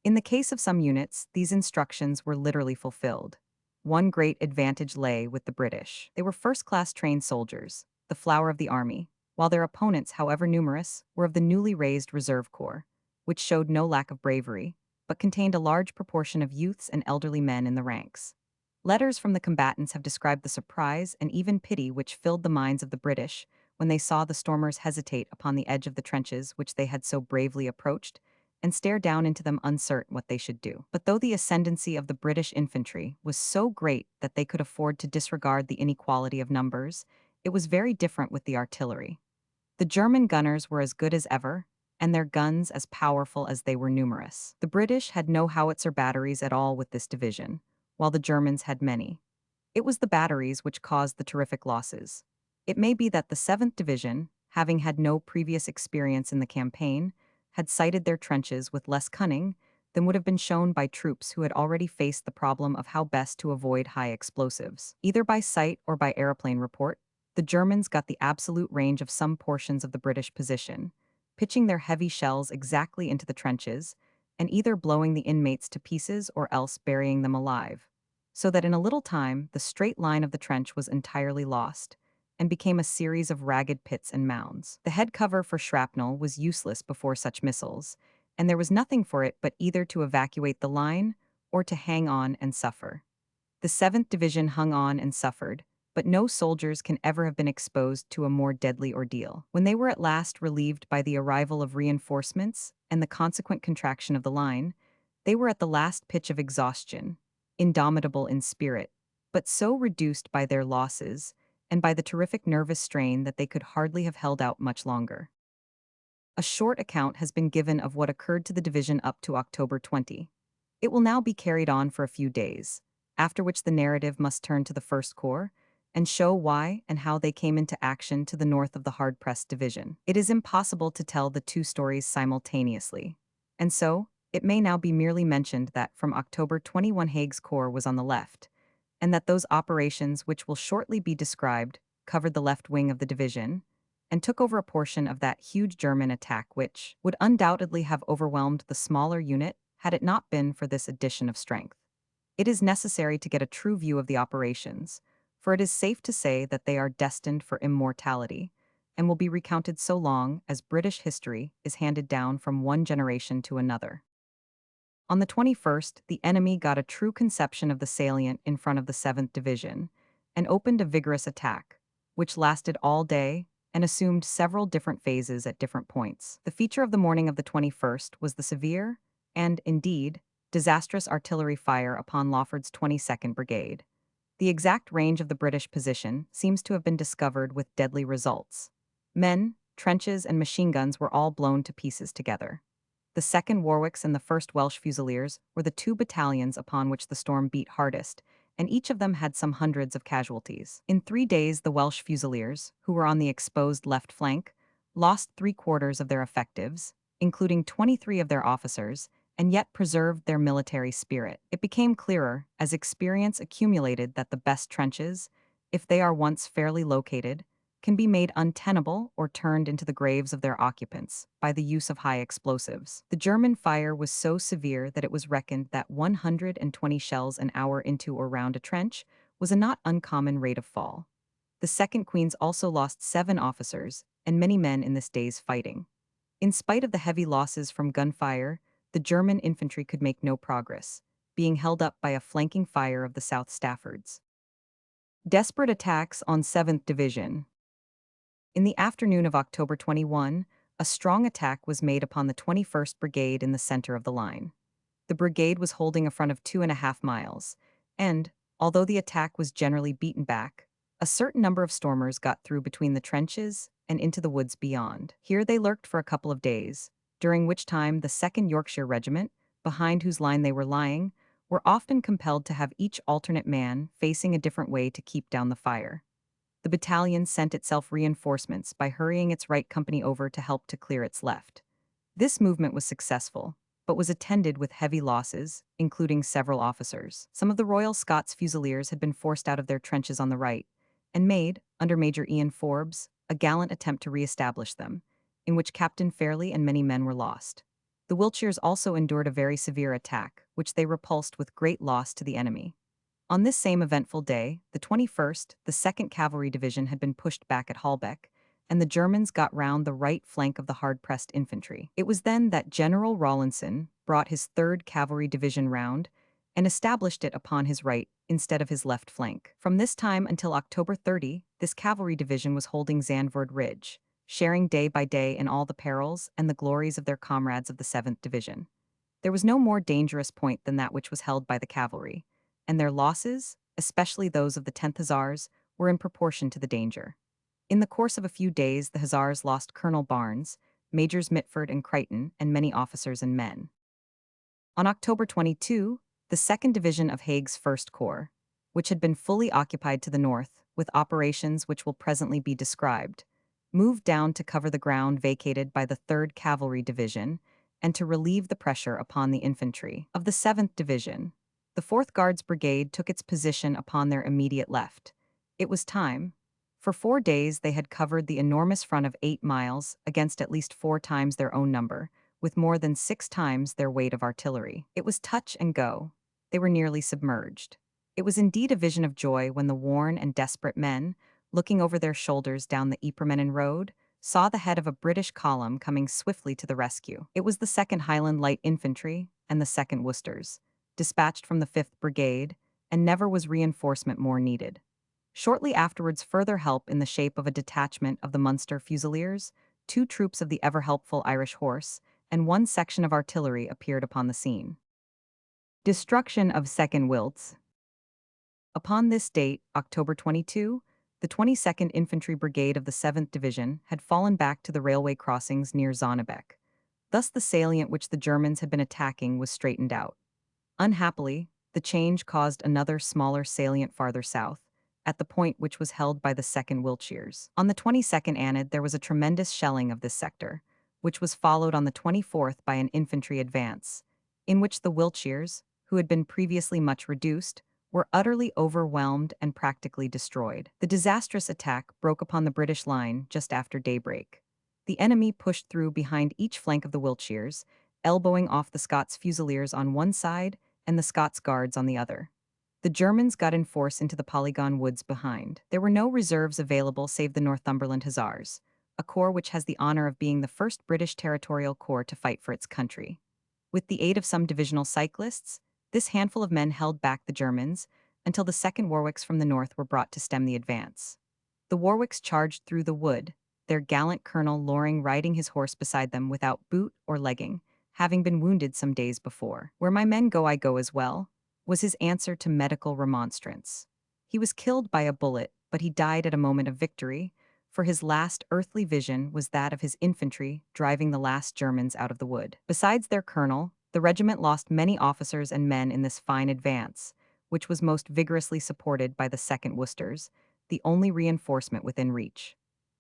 A: In the case of some units, these instructions were literally fulfilled. One great advantage lay with the British. They were first-class trained soldiers, the flower of the army, while their opponents, however numerous, were of the newly raised reserve corps, which showed no lack of bravery, but contained a large proportion of youths and elderly men in the ranks. Letters from the combatants have described the surprise and even pity which filled the minds of the British when they saw the stormers hesitate upon the edge of the trenches which they had so bravely approached, and stare down into them uncertain what they should do. But though the ascendancy of the British infantry was so great that they could afford to disregard the inequality of numbers, it was very different with the artillery. The German gunners were as good as ever, and their guns as powerful as they were numerous. The British had no howitzer batteries at all with this division, while the Germans had many. It was the batteries which caused the terrific losses. It may be that the 7th Division, having had no previous experience in the campaign, had sighted their trenches with less cunning than would have been shown by troops who had already faced the problem of how best to avoid high explosives. Either by sight or by airplane report, the Germans got the absolute range of some portions of the British position, pitching their heavy shells exactly into the trenches, and either blowing the inmates to pieces or else burying them alive, so that in a little time the straight line of the trench was entirely lost, and became a series of ragged pits and mounds. The head cover for shrapnel was useless before such missiles, and there was nothing for it but either to evacuate the line or to hang on and suffer. The 7th Division hung on and suffered, but no soldiers can ever have been exposed to a more deadly ordeal. When they were at last relieved by the arrival of reinforcements and the consequent contraction of the line, they were at the last pitch of exhaustion, indomitable in spirit, but so reduced by their losses and by the terrific nervous strain that they could hardly have held out much longer. A short account has been given of what occurred to the division up to October 20. It will now be carried on for a few days, after which the narrative must turn to the 1st Corps and show why and how they came into action to the north of the hard-pressed division. It is impossible to tell the two stories simultaneously, and so it may now be merely mentioned that from October 21 Haig's corps was on the left, and that those operations which will shortly be described covered the left wing of the division, and took over a portion of that huge German attack which would undoubtedly have overwhelmed the smaller unit had it not been for this addition of strength. It is necessary to get a true view of the operations, for it is safe to say that they are destined for immortality, and will be recounted so long as British history is handed down from one generation to another. On the 21st, the enemy got a true conception of the salient in front of the 7th Division, and opened a vigorous attack, which lasted all day, and assumed several different phases at different points. The feature of the morning of the 21st was the severe, and, indeed, disastrous artillery fire upon Lawford's 22nd Brigade. The exact range of the British position seems to have been discovered with deadly results. Men, trenches, and machine guns were all blown to pieces together. The 2nd Warwicks and the 1st Welsh Fusiliers were the two battalions upon which the storm beat hardest, and each of them had some hundreds of casualties. In 3 days, the Welsh Fusiliers, who were on the exposed left flank, lost three-quarters of their effectives, including 23 of their officers, and yet preserved their military spirit. It became clearer, as experience accumulated, that the best trenches, if they are once fairly located, can be made untenable or turned into the graves of their occupants by the use of high explosives. The German fire was so severe that it was reckoned that 120 shells an hour into or round a trench was a not uncommon rate of fall. The Second Queen's also lost 7 officers and many men in this day's fighting. In spite of the heavy losses from gunfire, the German infantry could make no progress, being held up by a flanking fire of the South Staffords. Desperate attacks on 7th Division. In the afternoon of October 21, a strong attack was made upon the 21st Brigade in the center of the line. The brigade was holding a front of 2.5 miles, and, although the attack was generally beaten back, a certain number of stormers got through between the trenches and into the woods beyond. Here they lurked for a couple of days, during which time the 2nd Yorkshire Regiment, behind whose line they were lying, were often compelled to have each alternate man facing a different way to keep down the fire. The battalion sent itself reinforcements by hurrying its right company over to help to clear its left. This movement was successful, but was attended with heavy losses, including several officers. Some of the Royal Scots Fusiliers had been forced out of their trenches on the right, and made, under Major Ian Forbes, a gallant attempt to re-establish them, in which Captain Fairley and many men were lost. The Wiltshires also endured a very severe attack, which they repulsed with great loss to the enemy. On this same eventful day, the 21st, the 2nd Cavalry Division had been pushed back at Halbeck, and the Germans got round the right flank of the hard-pressed infantry. It was then that General Rawlinson brought his 3rd Cavalry Division round and established it upon his right instead of his left flank. From this time until October 30, this cavalry division was holding Zandvoort Ridge, sharing day by day in all the perils and the glories of their comrades of the 7th Division. There was no more dangerous point than that which was held by the cavalry, and their losses, especially those of the 10th Hussars, were in proportion to the danger. In the course of a few days, the Hussars lost Colonel Barnes, Majors Mitford and Crichton, and many officers and men. On October 22, the 2nd Division of Haig's 1st Corps, which had been fully occupied to the north, with operations which will presently be described, moved down to cover the ground vacated by the 3rd Cavalry Division and to relieve the pressure upon the infantry of the 7th Division. The 4th Guards Brigade took its position upon their immediate left. It was time. For 4 days they had covered the enormous front of 8 miles against at least 4 times their own number, with more than 6 times their weight of artillery. It was touch and go. They were nearly submerged. It was indeed a vision of joy when the worn and desperate men, looking over their shoulders down the Ypermenin road, saw the head of a British column coming swiftly to the rescue. It was the 2nd Highland Light Infantry and the 2nd Worcesters, dispatched from the 5th Brigade, and never was reinforcement more needed. Shortly afterwards, further help in the shape of a detachment of the Munster Fusiliers, 2 troops of the ever-helpful Irish Horse, and 1 section of artillery appeared upon the scene. Destruction of 2nd Wilts. Upon this date, October 22, the 22nd Infantry Brigade of the 7th Division had fallen back to the railway crossings near Zonnebeck. Thus the salient which the Germans had been attacking was straightened out. Unhappily, the change caused another smaller salient farther south, at the point which was held by the 2nd Wiltshires. On the 22nd Anid there was a tremendous shelling of this sector, which was followed on the 24th by an infantry advance, in which the Wiltshires, who had been previously much reduced, were utterly overwhelmed and practically destroyed. The disastrous attack broke upon the British line just after daybreak. The enemy pushed through behind each flank of the Wiltshires, elbowing off the Scots Fusiliers on one side and the Scots Guards on the other. The Germans got in force into the Polygon Woods behind. There were no reserves available save the Northumberland Hussars, a corps which has the honor of being the first British territorial corps to fight for its country. With the aid of some divisional cyclists, this handful of men held back the Germans until the 2nd Warwicks from the north were brought to stem the advance. The Warwicks charged through the wood, their gallant colonel Loring riding his horse beside them without boot or legging, having been wounded some days before. "Where my men go, I go as well," was his answer to medical remonstrance. He was killed by a bullet, but he died at a moment of victory, for his last earthly vision was that of his infantry driving the last Germans out of the wood. Besides their colonel, the regiment lost many officers and men in this fine advance, which was most vigorously supported by the 2nd Worcesters, the only reinforcement within reach.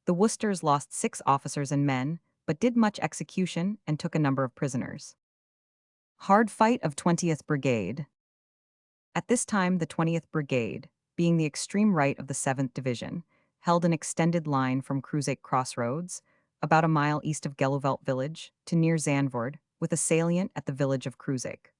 A: The Worcesters lost 6 officers and men, but did much execution and took a number of prisoners. Hard fight of 20th Brigade. At this time, the 20th Brigade, being the extreme right of the 7th Division, held an extended line from Kruisek Crossroads, about a mile east of Geluvelt village, to near Zandvoort, with a salient at the village of Kruisek.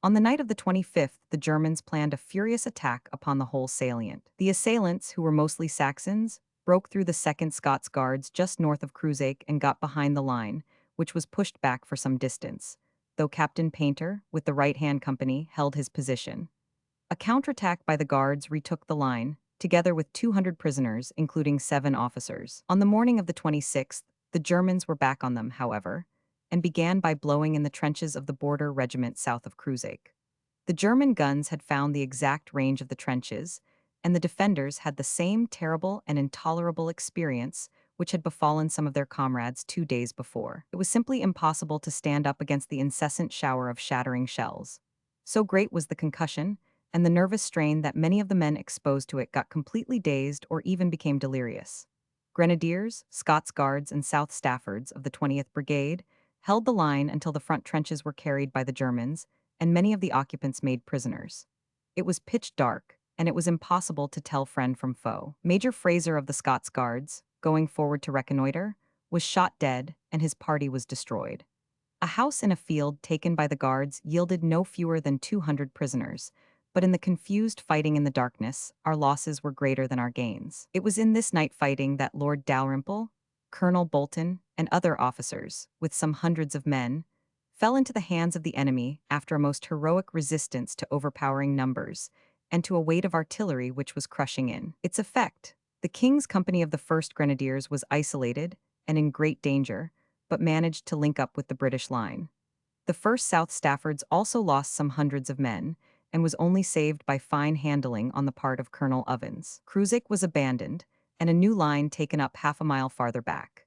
A: On the night of the 25th, the Germans planned a furious attack upon the whole salient. The assailants, who were mostly Saxons, broke through the 2nd Scots Guards just north of Kruisek and got behind the line, which was pushed back for some distance, though Captain Painter, with the right-hand company, held his position. A counterattack by the Guards retook the line, together with 200 prisoners, including 7 officers. On the morning of the 26th, the Germans were back on them, however, and began by blowing in the trenches of the border regiment south of Kruisek. The German guns had found the exact range of the trenches, and the defenders had the same terrible and intolerable experience which had befallen some of their comrades 2 days before. It was simply impossible to stand up against the incessant shower of shattering shells. So great was the concussion and the nervous strain that many of the men exposed to it got completely dazed or even became delirious. Grenadiers, Scots Guards, and South Staffords of the 20th Brigade held the line until the front trenches were carried by the Germans, and many of the occupants made prisoners. It was pitch dark, and it was impossible to tell friend from foe. Major Fraser of the Scots Guards, going forward to reconnoiter, was shot dead, and his party was destroyed. A house in a field taken by the Guards yielded no fewer than 200 prisoners, but in the confused fighting in the darkness, our losses were greater than our gains. It was in this night fighting that Lord Dalrymple, Colonel Bolton, and other officers, with some hundreds of men, fell into the hands of the enemy after a most heroic resistance to overpowering numbers, and to a weight of artillery which was crushing in. Its effect, the King's Company of the 1st Grenadiers was isolated and in great danger, but managed to link up with the British line. The 1st South Staffords also lost some hundreds of men, and was only saved by fine handling on the part of Colonel Ovens. Kruisek was abandoned, and a new line taken up half a mile farther back.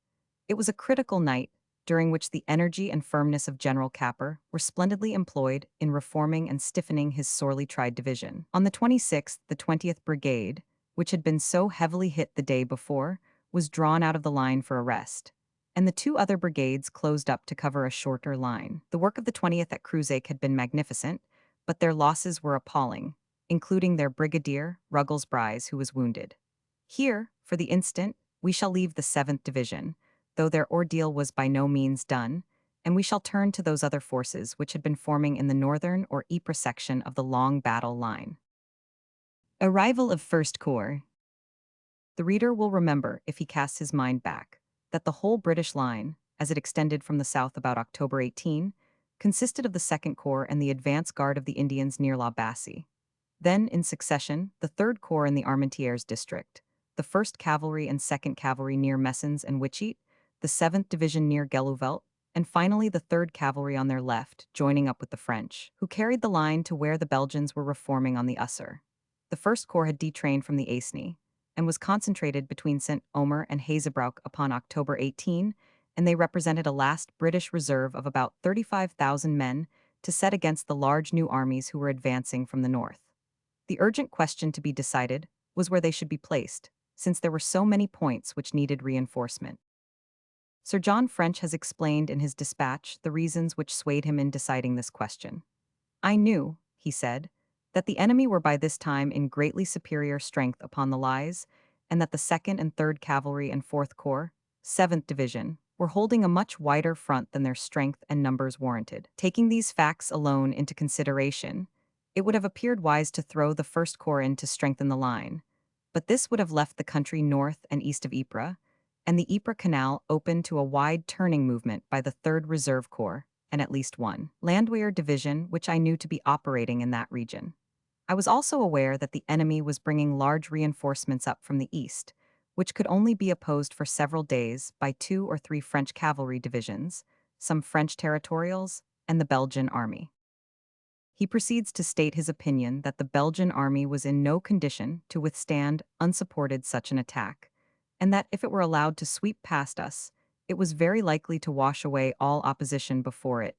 A: It was a critical night, during which the energy and firmness of General Capper were splendidly employed in reforming and stiffening his sorely tried division. On the 26th, the 20th Brigade, which had been so heavily hit the day before, was drawn out of the line for a rest, and the 2 other brigades closed up to cover a shorter line. The work of the 20th at Kruisek had been magnificent, but their losses were appalling, including their brigadier, Ruggles Bryce, who was wounded. Here, for the instant, we shall leave the 7th Division, though their ordeal was by no means done, and we shall turn to those other forces which had been forming in the northern or Ypres section of the long battle line. Arrival of 1st Corps. The reader will remember, if he casts his mind back, that the whole British line, as it extended from the south about October 18, consisted of the 2nd Corps and the advance guard of the Indians near La Bassée. Then, in succession, the 3rd Corps in the Armentières district, the 1st Cavalry and 2nd Cavalry near Messens and Wytschaete, the 7th Division near Geluvelt, and finally the 3rd Cavalry on their left, joining up with the French, who carried the line to where the Belgians were reforming on the Usser. The 1st Corps had detrained from the Aisne, and was concentrated between St. Omer and Hazebrouck upon October 18, and they represented a last British reserve of about 35,000 men to set against the large new armies who were advancing from the north. The urgent question to be decided was where they should be placed, since there were so many points which needed reinforcement. Sir John French has explained in his dispatch the reasons which swayed him in deciding this question. "I knew," he said, "that the enemy were by this time in greatly superior strength upon the Lys, and that the 2nd and 3rd Cavalry and 4th Corps, 7th Division, were holding a much wider front than their strength and numbers warranted. Taking these facts alone into consideration, it would have appeared wise to throw the 1st Corps in to strengthen the line, but this would have left the country north and east of Ypres, and the Ypres Canal open to a wide turning movement by the 3rd Reserve Corps and at least one Landwehr Division, which I knew to be operating in that region. I was also aware that the enemy was bringing large reinforcements up from the east, which could only be opposed for several days by 2 or 3 French cavalry divisions, some French territorials, and the Belgian army. He proceeds to state his opinion that the Belgian army was in no condition to withstand unsupported such an attack, and that if it were allowed to sweep past us, it was very likely to wash away all opposition before it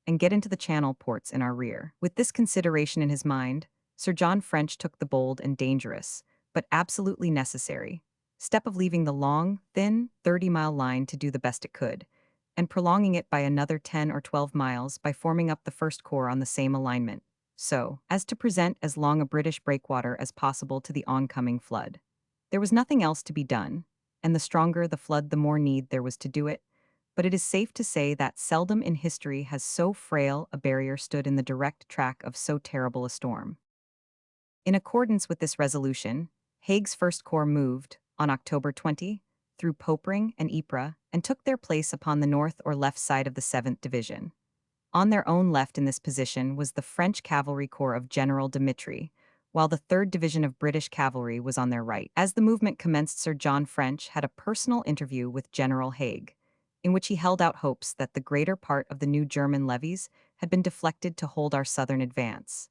A: and get into the Channel ports in our rear. With this consideration in his mind, Sir John French took the bold and dangerous, but absolutely necessary, step of leaving the long, thin, 30-mile line to do the best it could, and prolonging it by another 10 or 12 miles by forming up the First Corps on the same alignment, so as to present as long a British breakwater as possible to the oncoming flood. There was nothing else to be done, and the stronger the flood the more need there was to do it, but it is safe to say that seldom in history has so frail a barrier stood in the direct track of so terrible a storm. In accordance with this resolution, Haig's First Corps moved, on October 20, through Popering and Ypres, and took their place upon the north or left side of the 7th Division. On their own left in this position was the French Cavalry Corps of General Dimitri, while the 3rd Division of British Cavalry was on their right. As the movement commenced, Sir John French had a personal interview with General Haig, in which he held out hopes that the greater part of the new German levies had been deflected to hold our southern advance,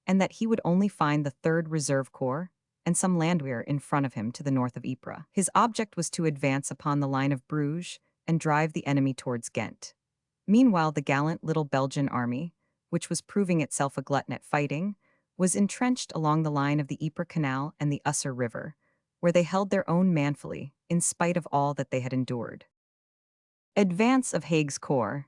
A: and that he would only find the 3rd Reserve Corps and some landwehr in front of him to the north of Ypres. His object was to advance upon the line of Bruges and drive the enemy towards Ghent. Meanwhile, the gallant little Belgian army, which was proving itself a glutton at fighting, was entrenched along the line of the Ypres Canal and the Usser River, where they held their own manfully, in spite of all that they had endured. Advance of Haig's Corps.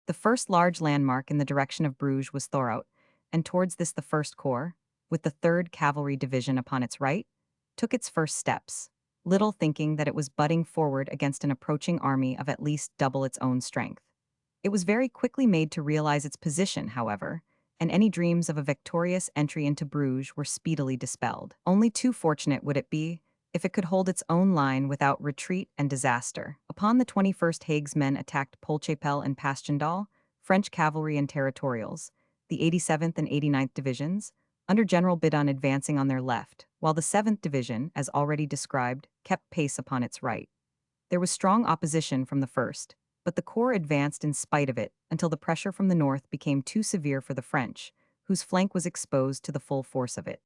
A: The first large landmark in the direction of Bruges was Thorout, and towards this the First Corps, with the 3rd Cavalry Division upon its right, took its first steps, little thinking that it was butting forward against an approaching army of at least double its own strength. It was very quickly made to realize its position, however, and any dreams of a victorious entry into Bruges were speedily dispelled. Only too fortunate would it be if it could hold its own line without retreat and disaster. Upon the 21st, Haig's men attacked Polchapelle and Passchendaele, French cavalry and territorials, the 87th and 89th Divisions, under General Bidon advancing on their left, while the 7th Division, as already described, kept pace upon its right. There was strong opposition from the 1st, but the corps advanced in spite of it until the pressure from the north became too severe for the French, whose flank was exposed to the full force of it.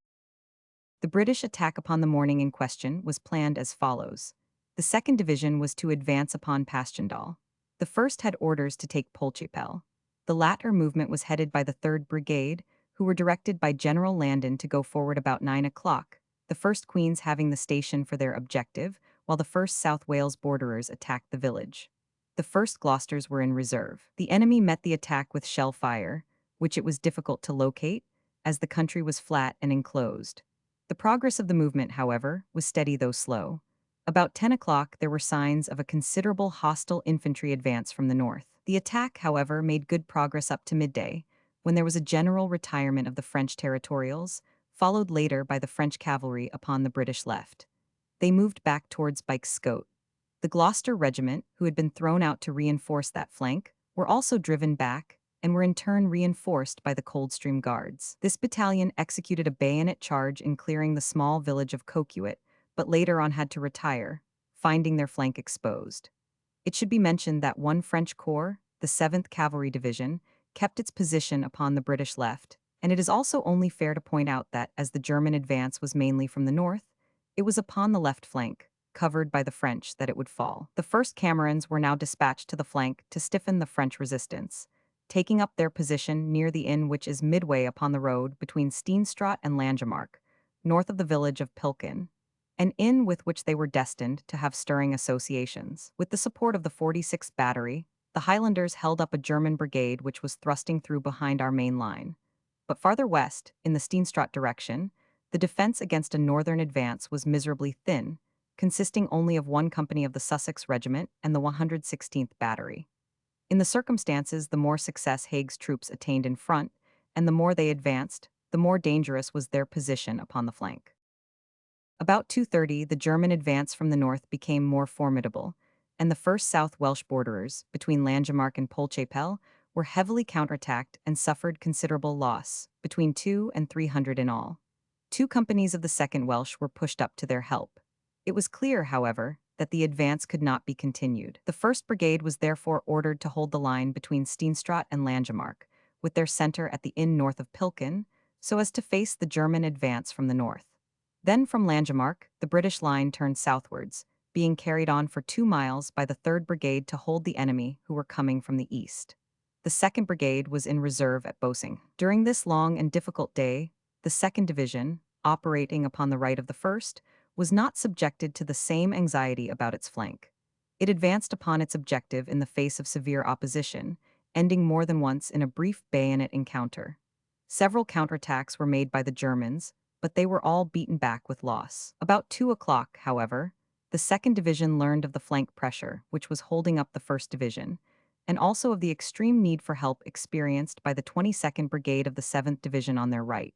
A: The British attack upon the morning in question was planned as follows. The 2nd Division was to advance upon Passchendaele. The 1st had orders to take Polchapelle. The latter movement was headed by the 3rd Brigade, who were directed by General Landon to go forward about 9 o'clock, the 1st Queens having the station for their objective, while the 1st South Wales Borderers attacked the village. The 1st Gloucesters were in reserve. The enemy met the attack with shell fire, which it was difficult to locate, as the country was flat and enclosed. The progress of the movement, however, was steady though slow. About 10 o'clock there were signs of a considerable hostile infantry advance from the north. The attack, however, made good progress up to midday, when there was a general retirement of the French territorials, followed later by the French cavalry upon the British left. They moved back towards Bykes-Scote. The Gloucester Regiment, who had been thrown out to reinforce that flank, were also driven back, and were in turn reinforced by the Coldstream Guards. This battalion executed a bayonet charge in clearing the small village of Coquet, but later on had to retire, finding their flank exposed. It should be mentioned that one French corps, the 7th Cavalry Division, kept its position upon the British left, and it is also only fair to point out that, as the German advance was mainly from the north, it was upon the left flank, covered by the French, that it would fall. The 1st Camerons were now dispatched to the flank to stiffen the French resistance, taking up their position near the inn which is midway upon the road between Steenstraat and Langemarck, north of the village of Pilken, an inn with which they were destined to have stirring associations. With the support of the 46th Battery, the Highlanders held up a German brigade which was thrusting through behind our main line. But farther west, in the Steenstraat direction, the defense against a northern advance was miserably thin, consisting only of one company of the Sussex Regiment and the 116th Battery. In the circumstances, the more success Haig's troops attained in front, and the more they advanced, the more dangerous was their position upon the flank. About 2:30, the German advance from the north became more formidable, and the 1st South Welsh Borderers, between Langemarck and Polchapelle, were heavily counterattacked and suffered considerable loss, between 200 and 300 in all. 2 companies of the 2nd Welsh were pushed up to their help. It was clear, however, that the advance could not be continued. The 1st Brigade was therefore ordered to hold the line between Steenstraat and Langemarck, with their center at the inn north of Pilken, so as to face the German advance from the north. Then from Langemarck, the British line turned southwards, being carried on for 2 miles by the 3rd Brigade to hold the enemy who were coming from the east. The 2nd Brigade was in reserve at Bosing. During this long and difficult day, the 2nd Division, operating upon the right of the 1st, was not subjected to the same anxiety about its flank. It advanced upon its objective in the face of severe opposition, ending more than once in a brief bayonet encounter. Several counterattacks were made by the Germans, but they were all beaten back with loss. About 2 o'clock, however, the 2nd Division learned of the flank pressure, which was holding up the 1st Division, and also of the extreme need for help experienced by the 22nd Brigade of the 7th Division on their right.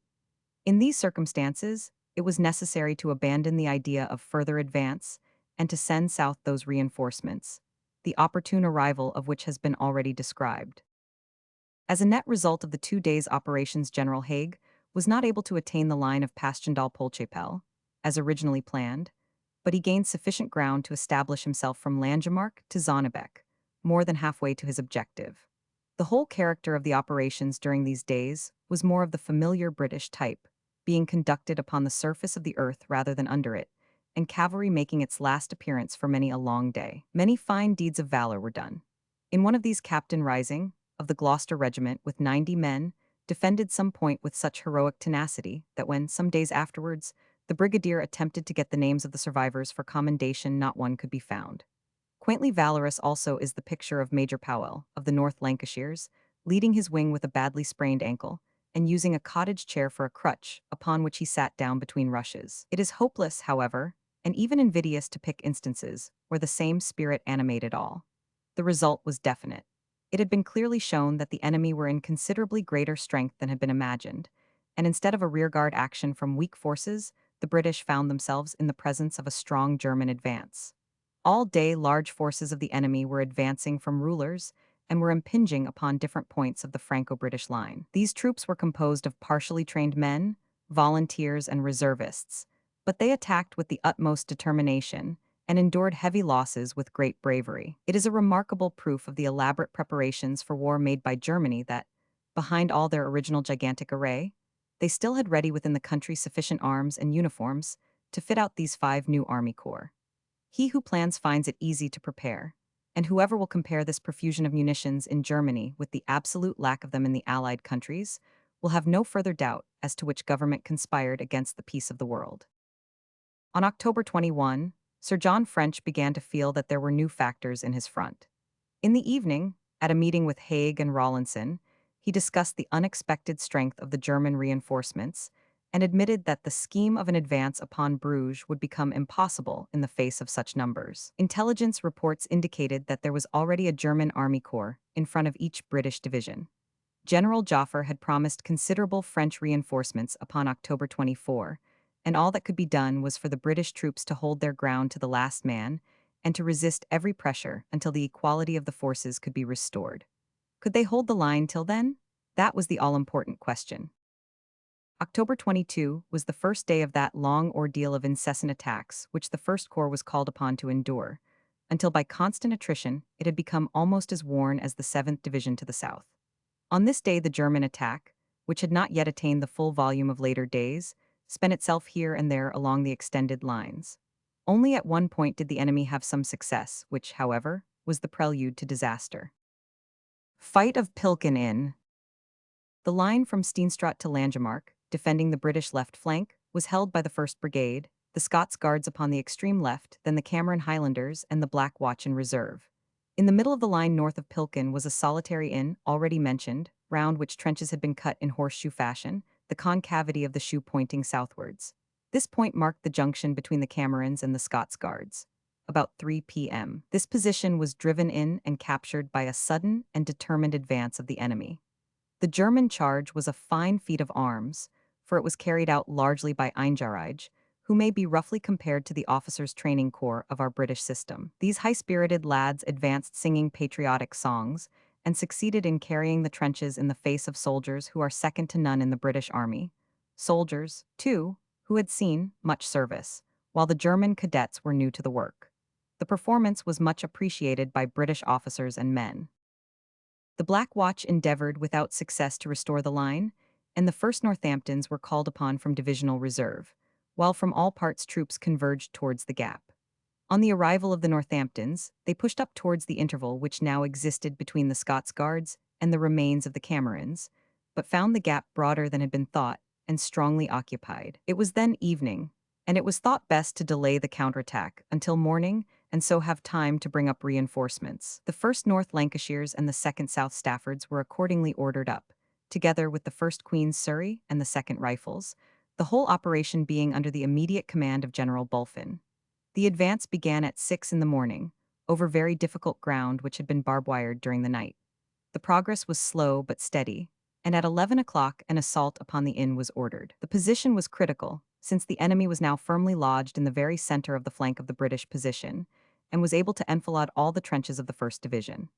A: In these circumstances, it was necessary to abandon the idea of further advance and to send south those reinforcements, the opportune arrival of which has been already described. As a net result of the 2 days' operations, General Haig was not able to attain the line of Passchendaele-Polchapelle, as originally planned, but he gained sufficient ground to establish himself from Langemarck to Zonnebeck, more than halfway to his objective. The whole character of the operations during these days was more of the familiar British type, being conducted upon the surface of the earth rather than under it, and cavalry making its last appearance for many a long day. Many fine deeds of valor were done. In one of these, Captain Rising, of the Gloucester Regiment, with 90 men, defended some point with such heroic tenacity that when, some days afterwards, the brigadier attempted to get the names of the survivors for commendation, not one could be found. Quaintly valorous also is the picture of Major Powell, of the North Lancashires, leading his wing with a badly sprained ankle, and using a cottage chair for a crutch, upon which he sat down between rushes. It is hopeless, however, and even invidious to pick instances where the same spirit animated all. The result was definite. It had been clearly shown that the enemy were in considerably greater strength than had been imagined, and instead of a rearguard action from weak forces, the British found themselves in the presence of a strong German advance. All day, large forces of the enemy were advancing from rulers and were impinging upon different points of the Franco-British line. These troops were composed of partially trained men, volunteers, and reservists, but they attacked with the utmost determination and endured heavy losses with great bravery. It is a remarkable proof of the elaborate preparations for war made by Germany that, behind all their original gigantic array, they still had ready within the country sufficient arms and uniforms to fit out these 5 new army corps. He who plans finds it easy to prepare, and whoever will compare this profusion of munitions in Germany with the absolute lack of them in the Allied countries will have no further doubt as to which government conspired against the peace of the world. On October 21, Sir John French began to feel that there were new factors in his front. In the evening, at a meeting with Haig and Rawlinson, he discussed the unexpected strength of the German reinforcements and admitted that the scheme of an advance upon Bruges would become impossible in the face of such numbers. Intelligence reports indicated that there was already a German army corps in front of each British division. General Joffre had promised considerable French reinforcements upon October 24, and all that could be done was for the British troops to hold their ground to the last man and to resist every pressure until the equality of the forces could be restored. Could they hold the line till then? That was the all-important question. October 22 was the first day of that long ordeal of incessant attacks which the First Corps was called upon to endure, until by constant attrition it had become almost as worn as the 7th Division to the south. On this day the German attack, which had not yet attained the full volume of later days, spent itself here and there along the extended lines. Only at one point did the enemy have some success, which, however, was the prelude to disaster. Fight of Pilken Inn. The line from Steenstraat to Langemarck, defending the British left flank, was held by the 1st Brigade, the Scots Guards upon the extreme left, then the Cameron Highlanders and the Black Watch in reserve. In the middle of the line north of Pilken was a solitary inn, already mentioned, round which trenches had been cut in horseshoe fashion, the concavity of the shoe pointing southwards. This point marked the junction between the Camerons and the Scots Guards. About 3 p.m., this position was driven in and captured by a sudden and determined advance of the enemy. The German charge was a fine feat of arms, for it was carried out largely by Einjährige, who may be roughly compared to the officers' training corps of our British system. These high-spirited lads advanced singing patriotic songs and succeeded in carrying the trenches in the face of soldiers who are second to none in the British Army. Soldiers, too, who had seen much service, while the German cadets were new to the work. The performance was much appreciated by British officers and men. The Black Watch endeavored without success to restore the line, and the 1st Northamptons were called upon from divisional reserve, while from all parts troops converged towards the gap. On the arrival of the Northamptons, they pushed up towards the interval which now existed between the Scots Guards and the remains of the Camerons, but found the gap broader than had been thought, and strongly occupied. It was then evening, and it was thought best to delay the counterattack until morning and so have time to bring up reinforcements. The 1st North Lancashires and the 2nd South Staffords were accordingly ordered up, together with the 1st Queen's Surrey and the 2nd Rifles, the whole operation being under the immediate command of General Bulfin. The advance began at 6 in the morning, over very difficult ground which had been barbed-wired during the night. The progress was slow but steady, and at 11 o'clock an assault upon the inn was ordered. The position was critical, since the enemy was now firmly lodged in the very center of the flank of the British position, and was able to enfilade all the trenches of the 1st Division.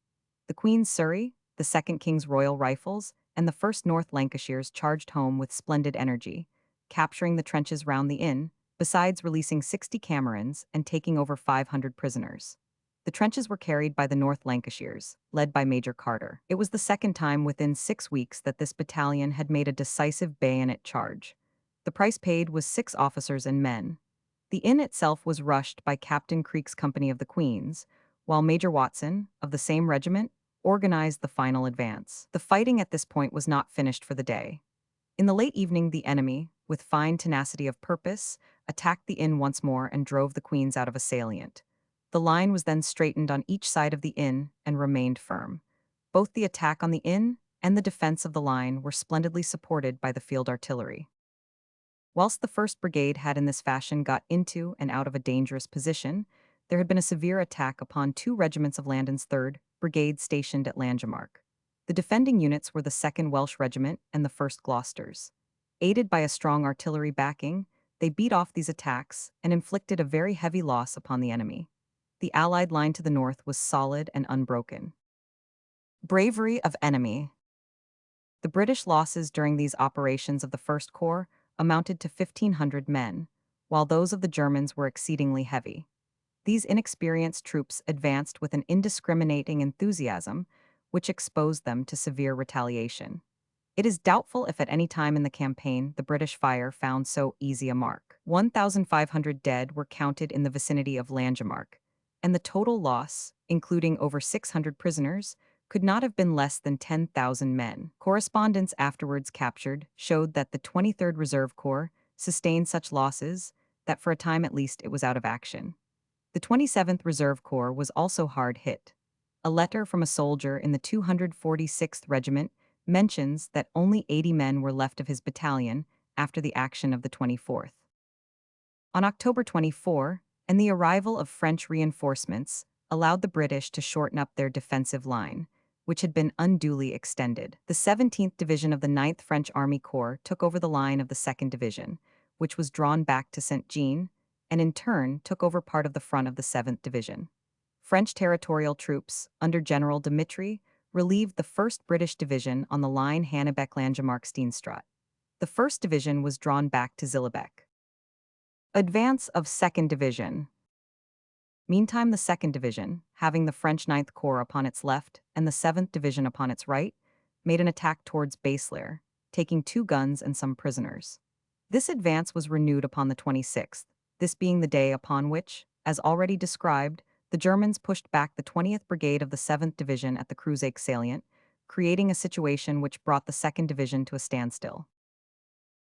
A: The Queen's Surrey, the 2nd King's Royal Rifles, and the 1st North Lancashires charged home with splendid energy, capturing the trenches round the inn, besides releasing 60 Camerons and taking over 500 prisoners. The trenches were carried by the North Lancashires, led by Major Carter. It was the second time within 6 weeks that this battalion had made a decisive bayonet charge. The price paid was 6 officers and men. The inn itself was rushed by Captain Creek's company of the Queen's, while Major Watson, of the same regiment, organized the final advance. The fighting at this point was not finished for the day. In the late evening, the enemy, with fine tenacity of purpose, attacked the inn once more and drove the Queen's out of a salient. The line was then straightened on each side of the inn and remained firm. Both the attack on the inn and the defense of the line were splendidly supported by the field artillery. Whilst the 1st Brigade had in this fashion got into and out of a dangerous position, there had been a severe attack upon 2 regiments of Landon's 3rd Brigade stationed at Langemarck. The defending units were the 2nd Welsh Regiment and the 1st Gloucesters. Aided by a strong artillery backing, they beat off these attacks and inflicted a very heavy loss upon the enemy. The Allied line to the north was solid and unbroken. Bravery of enemy. The British losses during these operations of the 1st Corps amounted to 1,500 men, while those of the Germans were exceedingly heavy. These inexperienced troops advanced with an indiscriminating enthusiasm, which exposed them to severe retaliation. It is doubtful if at any time in the campaign the British fire found so easy a mark. 1,500 dead were counted in the vicinity of Langemarck, and the total loss, including over 600 prisoners, could not have been less than 10,000 men. Correspondence afterwards captured showed that the 23rd Reserve Corps sustained such losses that for a time at least it was out of action. The 27th Reserve Corps was also hard hit. A letter from a soldier in the 246th Regiment mentions that only 80 men were left of his battalion after the action of the 24th. On October 24, and the arrival of French reinforcements allowed the British to shorten up their defensive line, which had been unduly extended. The 17th Division of the 9th French Army Corps took over the line of the 2nd Division, which was drawn back to Saint-Jean, and in turn took over part of the front of the 7th Division. French territorial troops, under General Dimitri, relieved the 1st British Division on the line Hannebeck-Langemarck-Steenstraat. The 1st Division was drawn back to Zillebeck. Advance of 2nd Division. Meantime, the 2nd Division, having the French 9th Corps upon its left and the 7th Division upon its right, made an attack towards Baselair, taking 2 guns and some prisoners. This advance was renewed upon the 26th, this being the day upon which, as already described, the Germans pushed back the 20th Brigade of the 7th Division at the Cruzake salient, creating a situation which brought the 2nd Division to a standstill.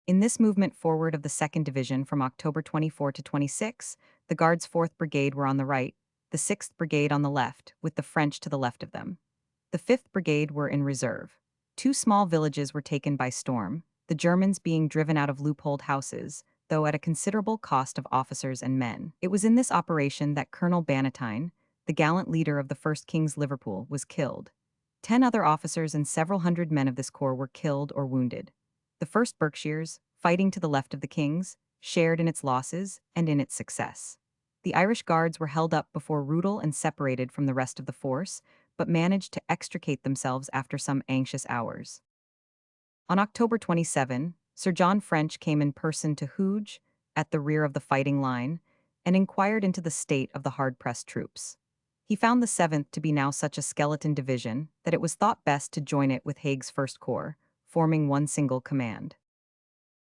A: In this movement forward of the 2nd Division from October 24 to 26, the Guards' 4th Brigade were on the right, the 6th Brigade on the left, with the French to the left of them. The 5th Brigade were in reserve. 2 small villages were taken by storm, the Germans being driven out of loopholed houses, though at a considerable cost of officers and men. It was in this operation that Colonel Bannatyne, the gallant leader of the 1st King's Liverpool, was killed. 10 other officers and several hundred men of this corps were killed or wounded. The 1st Berkshires, fighting to the left of the King's, shared in its losses and in its success. The Irish Guards were held up before Rudel and separated from the rest of the force, but managed to extricate themselves after some anxious hours. On October 27, Sir John French came in person to Hooge, at the rear of the fighting line, and inquired into the state of the hard-pressed troops. He found the 7th to be now such a skeleton division that it was thought best to join it with Haig's 1st Corps, forming one single command.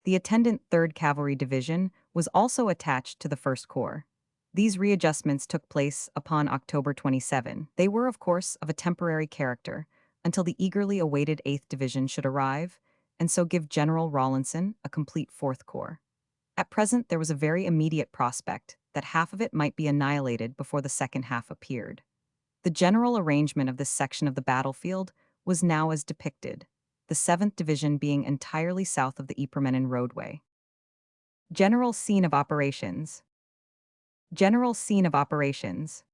A: The attendant 3rd Cavalry Division was also attached to the 1st Corps. These readjustments took place upon October 27. They were, of course, of a temporary character, until the eagerly awaited 8th Division should arrive, and so give General Rawlinson a complete 4th Corps. At present, there was a very immediate prospect that half of it might be annihilated before the second half appeared. The general arrangement of this section of the battlefield was now as depicted, the 7th Division being entirely south of the Ypres roadway. General Scene of Operations. General Scene of Operations.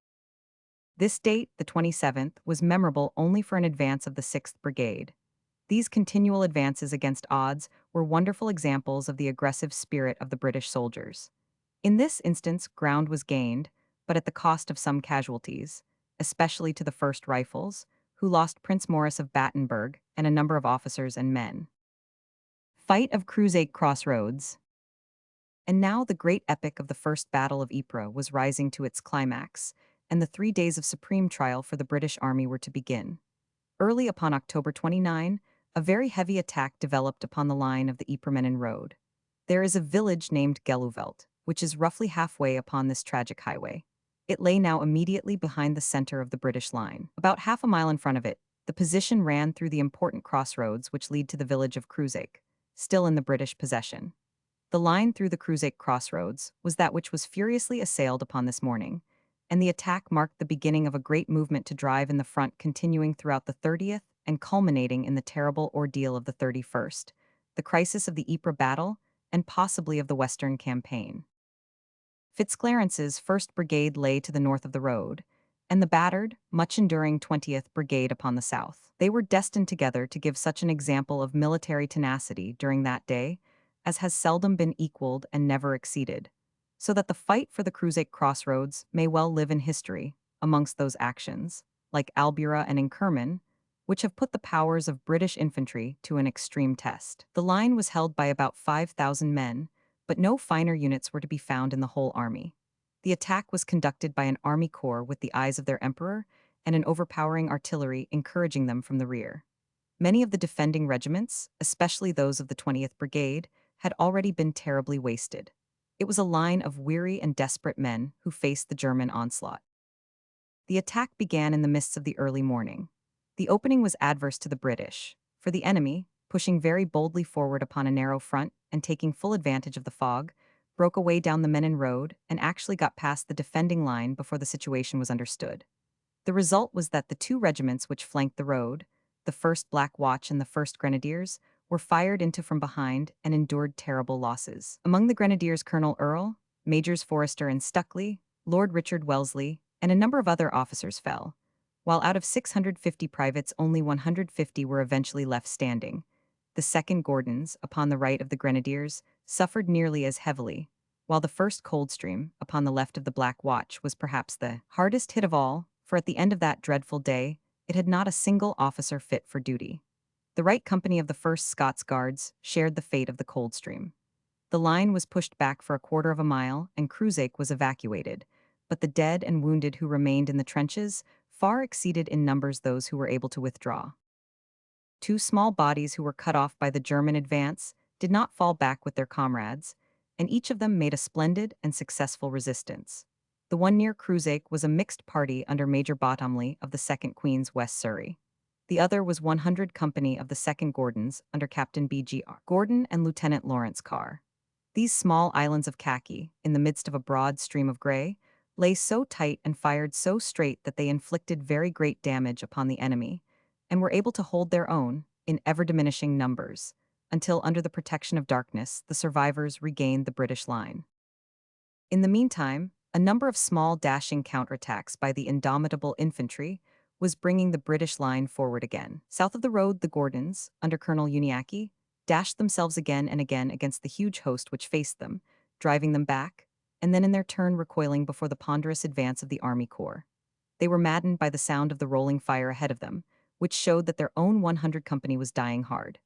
A: This date, the 27th, was memorable only for an advance of the 6th Brigade. These continual advances against odds were wonderful examples of the aggressive spirit of the British soldiers. In this instance, ground was gained, but at the cost of some casualties, especially to the 1st Rifles, who lost Prince Maurice of Battenberg and a number of officers and men. Fight of Creusake Crossroads. And now the great epic of the First Battle of Ypres was rising to its climax, and the 3 days of supreme trial for the British Army were to begin. Early upon October 29, a very heavy attack developed upon the line of the Ypres road. There is a village named Geluvelt, which is roughly halfway upon this tragic highway. It lay now immediately behind the center of the British line. About half a mile in front of it, the position ran through the important crossroads which lead to the village of Creusake, still in the British possession. The line through the Creusake crossroads was that which was furiously assailed upon this morning, and the attack marked the beginning of a great movement to drive in the front continuing throughout the 30th and culminating in the terrible ordeal of the 31st, the crisis of the Ypres battle, and possibly of the Western campaign. Fitzclarence's 1st Brigade lay to the north of the road, and the battered, much-enduring 20th Brigade upon the south. They were destined together to give such an example of military tenacity during that day as has seldom been equaled and never exceeded, so that the fight for the Creusake crossroads may well live in history amongst those actions, like Albura and Inkerman, which have put the powers of British infantry to an extreme test. The line was held by about 5,000 men, but no finer units were to be found in the whole army. The attack was conducted by an army corps with the eyes of their emperor and an overpowering artillery encouraging them from the rear. Many of the defending regiments, especially those of the 20th Brigade, had already been terribly wasted. It was a line of weary and desperate men who faced the German onslaught. The attack began in the mists of the early morning. The opening was adverse to the British, for the enemy, pushing very boldly forward upon a narrow front and taking full advantage of the fog, broke away down the Menin road and actually got past the defending line before the situation was understood. The result was that the 2 regiments which flanked the road, the 1st Black Watch and the 1st Grenadiers, were fired into from behind and endured terrible losses. Among the Grenadiers, Colonel Earle, Majors Forrester and Stuckley, Lord Richard Wellesley, and a number of other officers fell, while out of 650 privates only 150 were eventually left standing. The 2nd Gordons, upon the right of the Grenadiers, suffered nearly as heavily, while the 1st Coldstream, upon the left of the Black Watch, was perhaps the hardest hit of all, for at the end of that dreadful day, it had not a single officer fit for duty. The right company of the 1st Scots Guards shared the fate of the Coldstream. The line was pushed back for a quarter of a mile and Creusake was evacuated, but the dead and wounded who remained in the trenches far exceeded in numbers those who were able to withdraw. 2 small bodies who were cut off by the German advance did not fall back with their comrades, and each of them made a splendid and successful resistance. The one near Creusake was a mixed party under Major Bottomley of the 2nd Queen's West Surrey. The other was 100 Company of the 2nd Gordons under Captain B.G.R. Gordon and Lieutenant Lawrence Carr. These small islands of khaki, in the midst of a broad stream of gray, lay so tight and fired so straight that they inflicted very great damage upon the enemy, and were able to hold their own, in ever-diminishing numbers, until under the protection of darkness the survivors regained the British line. In the meantime, a number of small dashing counterattacks by the indomitable infantry was bringing the British line forward again. South of the road, the Gordons, under Colonel Uniacke, dashed themselves again and again against the huge host which faced them, driving them back, and then in their turn recoiling before the ponderous advance of the Army Corps. They were maddened by the sound of the rolling fire ahead of them, which showed that their own 100 Company was dying hard.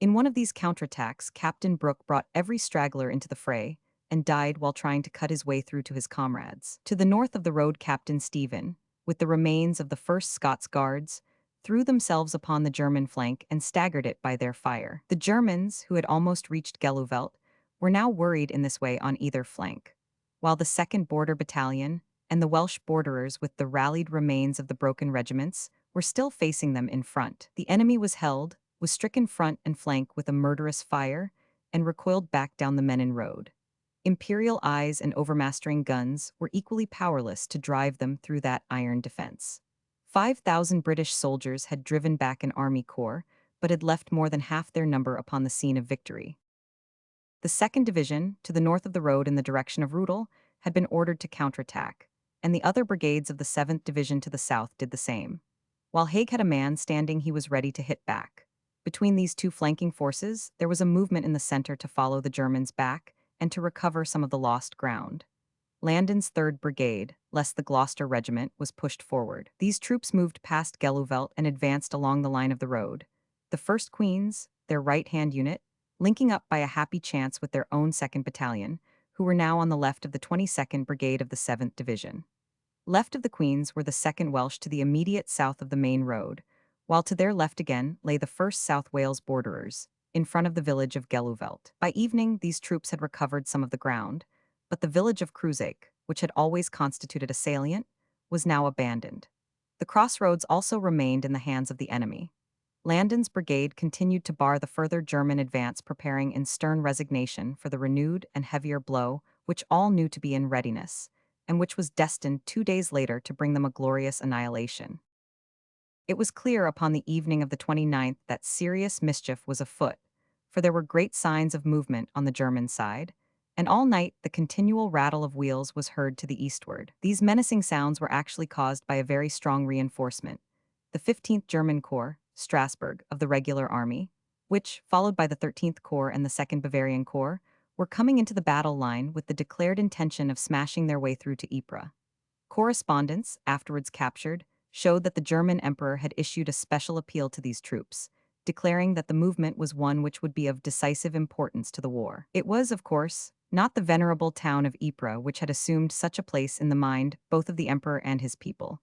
A: In one of these counterattacks, Captain Brooke brought every straggler into the fray, and died while trying to cut his way through to his comrades. To the north of the road, Captain Stephen, with the remains of the 1st Scots Guards, threw themselves upon the German flank and staggered it by their fire. The Germans, who had almost reached Gelluvelt, were now worried in this way on either flank, while the 2nd Border Battalion and the Welsh borderers with the rallied remains of the broken regiments were still facing them in front. The enemy was stricken front and flank with a murderous fire, and recoiled back down the Menin road. Imperial eyes and overmastering guns were equally powerless to drive them through that iron defense. 5,000 British soldiers had driven back an army corps, but had left more than half their number upon the scene of victory. The 2nd Division, to the north of the road in the direction of Rudel, had been ordered to counterattack, and the other brigades of the 7th Division to the south did the same. While Haig had a man standing, he was ready to hit back. Between these two flanking forces, there was a movement in the center to follow the Germans back and to recover some of the lost ground. Landon's 3rd Brigade, less the Gloucester Regiment, was pushed forward. These troops moved past Gelluvelt and advanced along the line of the road. The 1st Queens, their right-hand unit, linking up by a happy chance with their own 2nd Battalion, who were now on the left of the 22nd Brigade of the 7th Division. Left of the Queens were the 2nd Welsh to the immediate south of the main road, while to their left again lay the 1st South Wales Borderers, in front of the village of Gelluvelt. By evening, these troops had recovered some of the ground, but the village of Crusaik, which had always constituted a salient, was now abandoned. The crossroads also remained in the hands of the enemy. Landon's brigade continued to bar the further German advance, preparing in stern resignation for the renewed and heavier blow which all knew to be in readiness, and which was destined 2 days later to bring them a glorious annihilation. It was clear upon the evening of the 29th that serious mischief was afoot, for there were great signs of movement on the German side, and all night the continual rattle of wheels was heard to the eastward. These menacing sounds were actually caused by a very strong reinforcement, the 15th German Corps, Strasbourg, of the regular army, which, followed by the 13th Corps and the 2nd Bavarian Corps, were coming into the battle line with the declared intention of smashing their way through to Ypres. Correspondence, afterwards captured, showed that the German emperor had issued a special appeal to these troops, declaring that the movement was one which would be of decisive importance to the war. It was, of course, not the venerable town of Ypres which had assumed such a place in the mind both of the emperor and his people,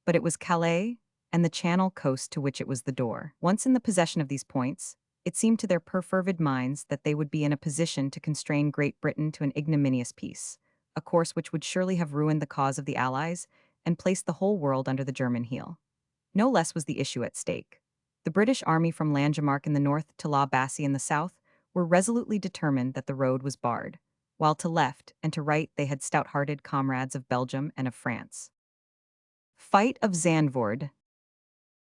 A: but it was Calais and the Channel coast to which it was the door. Once in the possession of these points, it seemed to their perfervid minds that they would be in a position to constrain Great Britain to an ignominious peace, a course which would surely have ruined the cause of the Allies and placed the whole world under the German heel. No less was the issue at stake. The British army from Langemarck in the north to La Bassée in the south were resolutely determined that the road was barred, while to left and to right they had stout-hearted comrades of Belgium and of France. Fight of Zandvoort.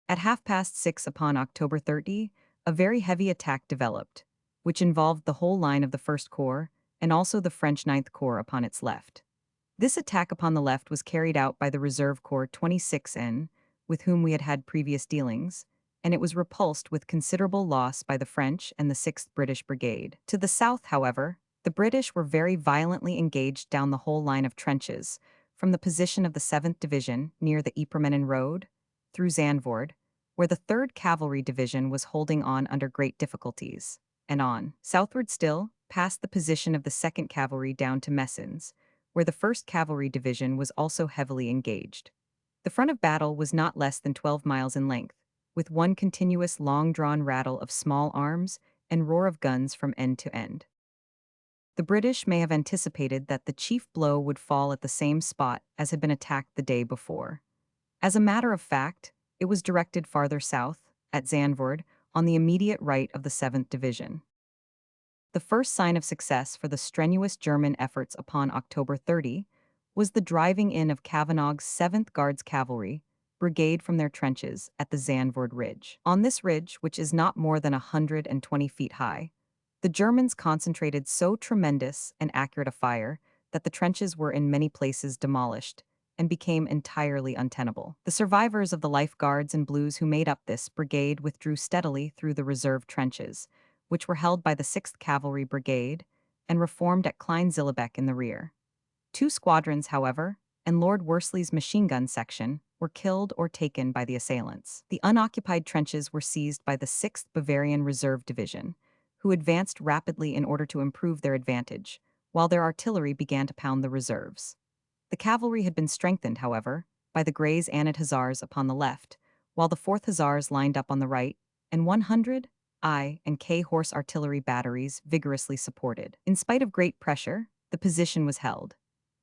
A: At 6:30 upon October 30, a very heavy attack developed, which involved the whole line of the 1st Corps and also the French 9th Corps upon its left. This attack upon the left was carried out by the Reserve Corps 26N, with whom we had had previous dealings, and it was repulsed with considerable loss by the French and the 6th British Brigade. To the south, however, the British were very violently engaged down the whole line of trenches, from the position of the 7th Division near the Ypres-Menin Road, through Zandvoort, where the 3rd Cavalry Division was holding on under great difficulties, and on, southward still, past the position of the 2nd Cavalry down to Messines, where the 1st Cavalry Division was also heavily engaged. The front of battle was not less than 12 miles in length, with one continuous long-drawn rattle of small arms and roar of guns from end to end. The British may have anticipated that the chief blow would fall at the same spot as had been attacked the day before. As a matter of fact, it was directed farther south, at Zandvoort, on the immediate right of the 7th Division. The first sign of success for the strenuous German efforts upon October 30 was the driving in of Kavanagh's 7th Guards Cavalry brigade from their trenches at the Zandvoort Ridge. On this ridge, which is not more than 120 feet high, the Germans concentrated so tremendous and accurate a fire that the trenches were in many places demolished and became entirely untenable. The survivors of the Life Guards and Blues who made up this brigade withdrew steadily through the reserve trenches, which were held by the 6th Cavalry Brigade, and reformed at Klein-Zillebeck in the rear. 2 squadrons, however, and Lord Worsley's machine gun section, were killed or taken by the assailants. The unoccupied trenches were seized by the 6th Bavarian Reserve Division, who advanced rapidly in order to improve their advantage, while their artillery began to pound the reserves. The cavalry had been strengthened, however, by the Greys and Hussars upon the left, while the 4th Hussars lined up on the right, and 100 I and K horse artillery batteries vigorously supported. In spite of great pressure, the position was held.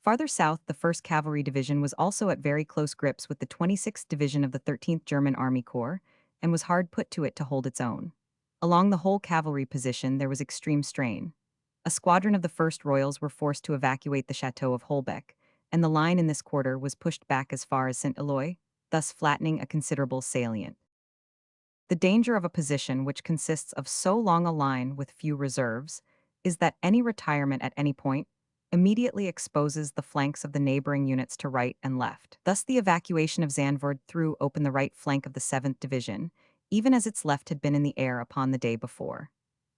A: Farther south, the 1st Cavalry Division was also at very close grips with the 26th Division of the 13th German Army Corps and was hard put to it to hold its own. Along the whole cavalry position, there was extreme strain. A squadron of the 1st Royals were forced to evacuate the Chateau of Holbeck, and the line in this quarter was pushed back as far as St. Eloi, thus flattening a considerable salient. The danger of a position which consists of so long a line with few reserves is that any retirement at any point immediately exposes the flanks of the neighboring units to right and left. Thus, the evacuation of Zandvoort threw open the right flank of the 7th Division, even as its left had been in the air upon the day before.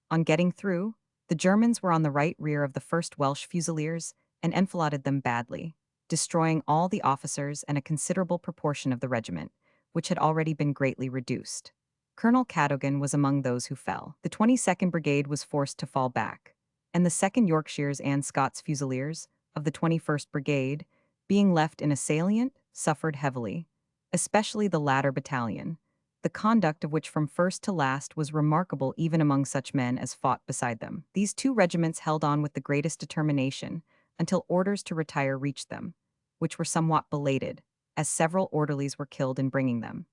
A: On getting through, the Germans were on the right rear of the 1st Welsh Fusiliers and enfiladed them badly, destroying all the officers and a considerable proportion of the regiment, which had already been greatly reduced. Colonel Cadogan was among those who fell. The 22nd Brigade was forced to fall back, and the 2nd Yorkshires and Scots Fusiliers of the 21st Brigade, being left in a salient, suffered heavily, especially the latter battalion, the conduct of which from first to last was remarkable even among such men as fought beside them. These 2 regiments held on with the greatest determination until orders to retire reached them, which were somewhat belated, as several orderlies were killed in bringing them.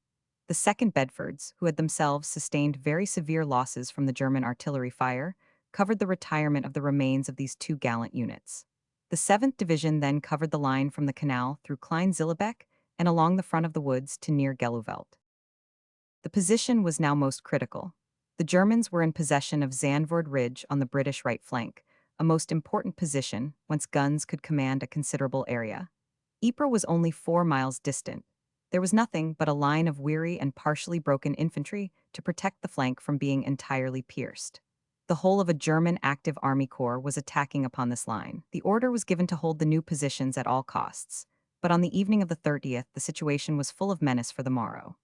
A: The 2nd Bedfords, who had themselves sustained very severe losses from the German artillery fire, covered the retirement of the remains of these 2 gallant units. The 7th Division then covered the line from the canal through Klein-Zillebeck and along the front of the woods to near Geluvelt. The position was now most critical. The Germans were in possession of Zandvoort Ridge on the British right flank, a most important position whence guns could command a considerable area. Ypres was only 4 miles distant. There was nothing but a line of weary and partially broken infantry to protect the flank from being entirely pierced. The whole of a German active army corps was attacking upon this line. The order was given to hold the new positions at all costs, but on the evening of the 30th, the situation was full of menace for the morrow.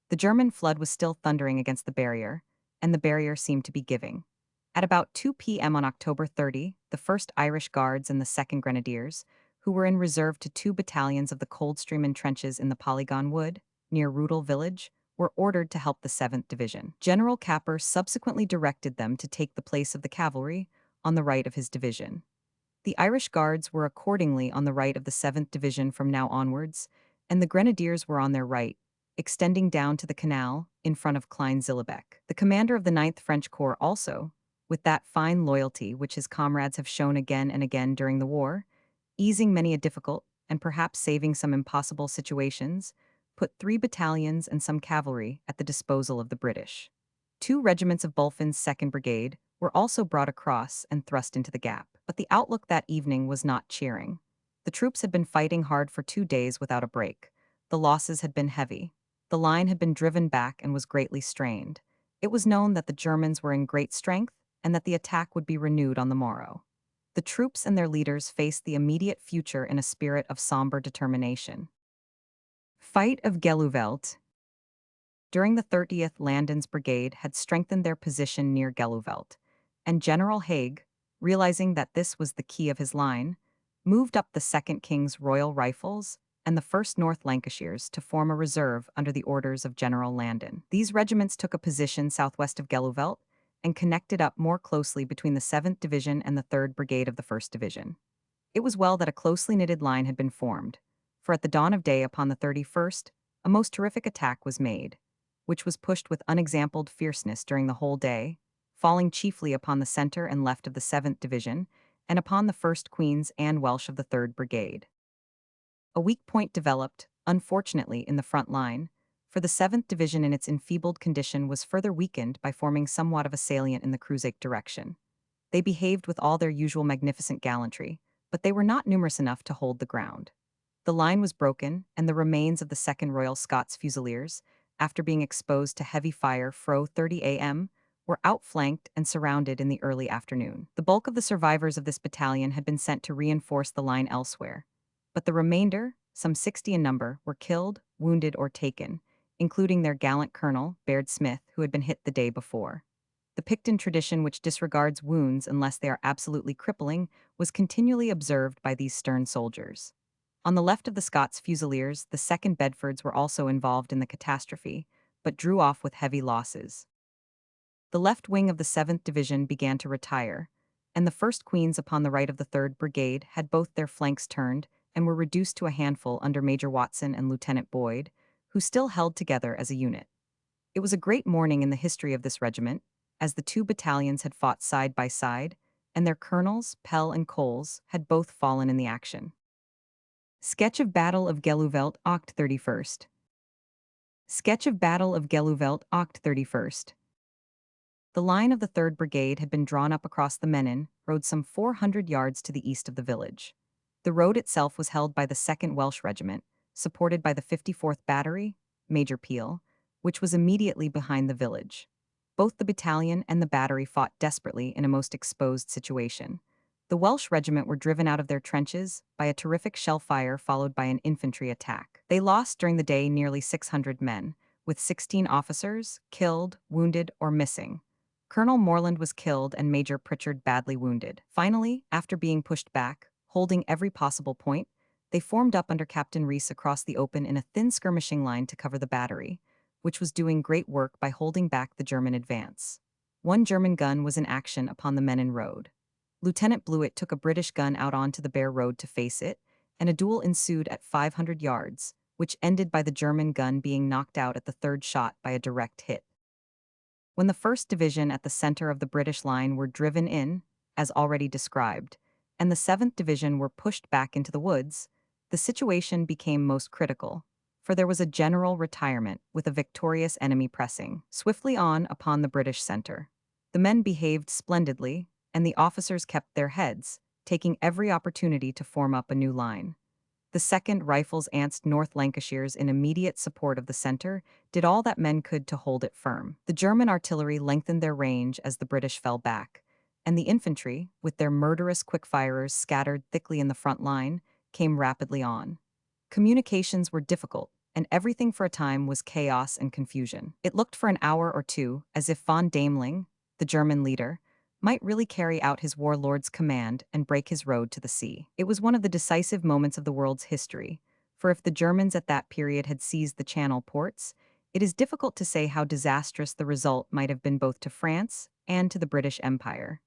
A: The German flood was still thundering against the barrier, and the barrier seemed to be giving. At about 2 p.m. on October 30, the 1st Irish Guards and the 2nd Grenadiers, who were in reserve to 2 battalions of the Coldstream trenches in the Polygon Wood, near Rudel village, were ordered to help the 7th Division. General Capper subsequently directed them to take the place of the cavalry on the right of his division. The Irish Guards were accordingly on the right of the 7th Division from now onwards, and the Grenadiers were on their right, extending down to the canal in front of Klein-Zillebeck. The commander of the 9th French Corps also, with that fine loyalty which his comrades have shown again and again during the war, easing many a difficult and perhaps saving some impossible situations, put 3 battalions and some cavalry at the disposal of the British. 2 regiments of Bulfin's 2nd Brigade were also brought across and thrust into the gap. But the outlook that evening was not cheering. The troops had been fighting hard for 2 days without a break. The losses had been heavy. The line had been driven back and was greatly strained. It was known that the Germans were in great strength and that the attack would be renewed on the morrow. The troops and their leaders faced the immediate future in a spirit of somber determination. Fight of Geluvelt. During the 30th Landon's Brigade had strengthened their position near Geluvelt, and General Haig, realizing that this was the key of his line, moved up the 2nd King's Royal Rifles and the 1st North Lancashires to form a reserve under the orders of General Landon. These regiments took a position southwest of Geluvelt and connected up more closely between the 7th Division and the 3rd Brigade of the 1st Division. It was well that a closely knitted line had been formed, for at the dawn of day upon the 31st, a most terrific attack was made, which was pushed with unexampled fierceness during the whole day, falling chiefly upon the center and left of the 7th Division and upon the 1st Queen's and Welsh of the 3rd Brigade. A weak point developed, unfortunately, in the front line, for the 7th Division in its enfeebled condition was further weakened by forming somewhat of a salient in the Crusac direction. They behaved with all their usual magnificent gallantry, but they were not numerous enough to hold the ground. The line was broken, and the remains of the 2nd Royal Scots Fusiliers, after being exposed to heavy fire fro 30 a.m., were outflanked and surrounded in the early afternoon. The bulk of the survivors of this battalion had been sent to reinforce the line elsewhere, but the remainder, some 60 in number, were killed, wounded, or taken, including their gallant colonel, Baird Smith, who had been hit the day before. The Picton tradition, which disregards wounds unless they are absolutely crippling, was continually observed by these stern soldiers. On the left of the Scots Fusiliers, the 2nd Bedfords were also involved in the catastrophe, but drew off with heavy losses. The left wing of the 7th Division began to retire, and the 1st Queens upon the right of the 3rd Brigade had both their flanks turned and were reduced to a handful under Major Watson and Lieutenant Boyd, who still held together as a unit. It was a great morning in the history of this regiment, as the two battalions had fought side by side, and their colonels, Pell and Coles, had both fallen in the action. Sketch of Battle of Gelluvelt, Oct. 31st. Sketch of Battle of Gelluvelt, Oct. 31st. The line of the 3rd Brigade had been drawn up across the Menin road some 400 yards to the east of the village. The road itself was held by the 2nd Welsh Regiment, supported by the 54th Battery, Major Peel, which was immediately behind the village. Both the battalion and the battery fought desperately in a most exposed situation. The Welsh regiment were driven out of their trenches by a terrific shell fire followed by an infantry attack. They lost during the day nearly 600 men, with 16 officers killed, wounded, or missing. Colonel Morland was killed and Major Pritchard badly wounded. Finally, after being pushed back, holding every possible point, they formed up under Captain Rees across the open in a thin skirmishing line to cover the battery, which was doing great work by holding back the German advance. One German gun was in action upon the Menin road. Lieutenant Blewett took a British gun out onto the bare road to face it, and a duel ensued at 500 yards, which ended by the German gun being knocked out at the 3rd shot by a direct hit. When the 1st Division at the center of the British line were driven in, as already described, and the 7th Division were pushed back into the woods, the situation became most critical, for there was a general retirement with a victorious enemy pressing swiftly on upon the British center. The men behaved splendidly, and the officers kept their heads, taking every opportunity to form up a new line. The 2nd Rifles Anst North Lancashires, in immediate support of the center, did all that men could to hold it firm. The German artillery lengthened their range as the British fell back, and the infantry, with their murderous quickfirers scattered thickly in the front line, came rapidly on. Communications were difficult, and everything for a time was chaos and confusion. It looked for an hour or two as if von Daimling, the German leader, might really carry out his warlord's command and break his road to the sea. It was one of the decisive moments of the world's history, for if the Germans at that period had seized the Channel ports, it is difficult to say how disastrous the result might have been both to France and to the British Empire.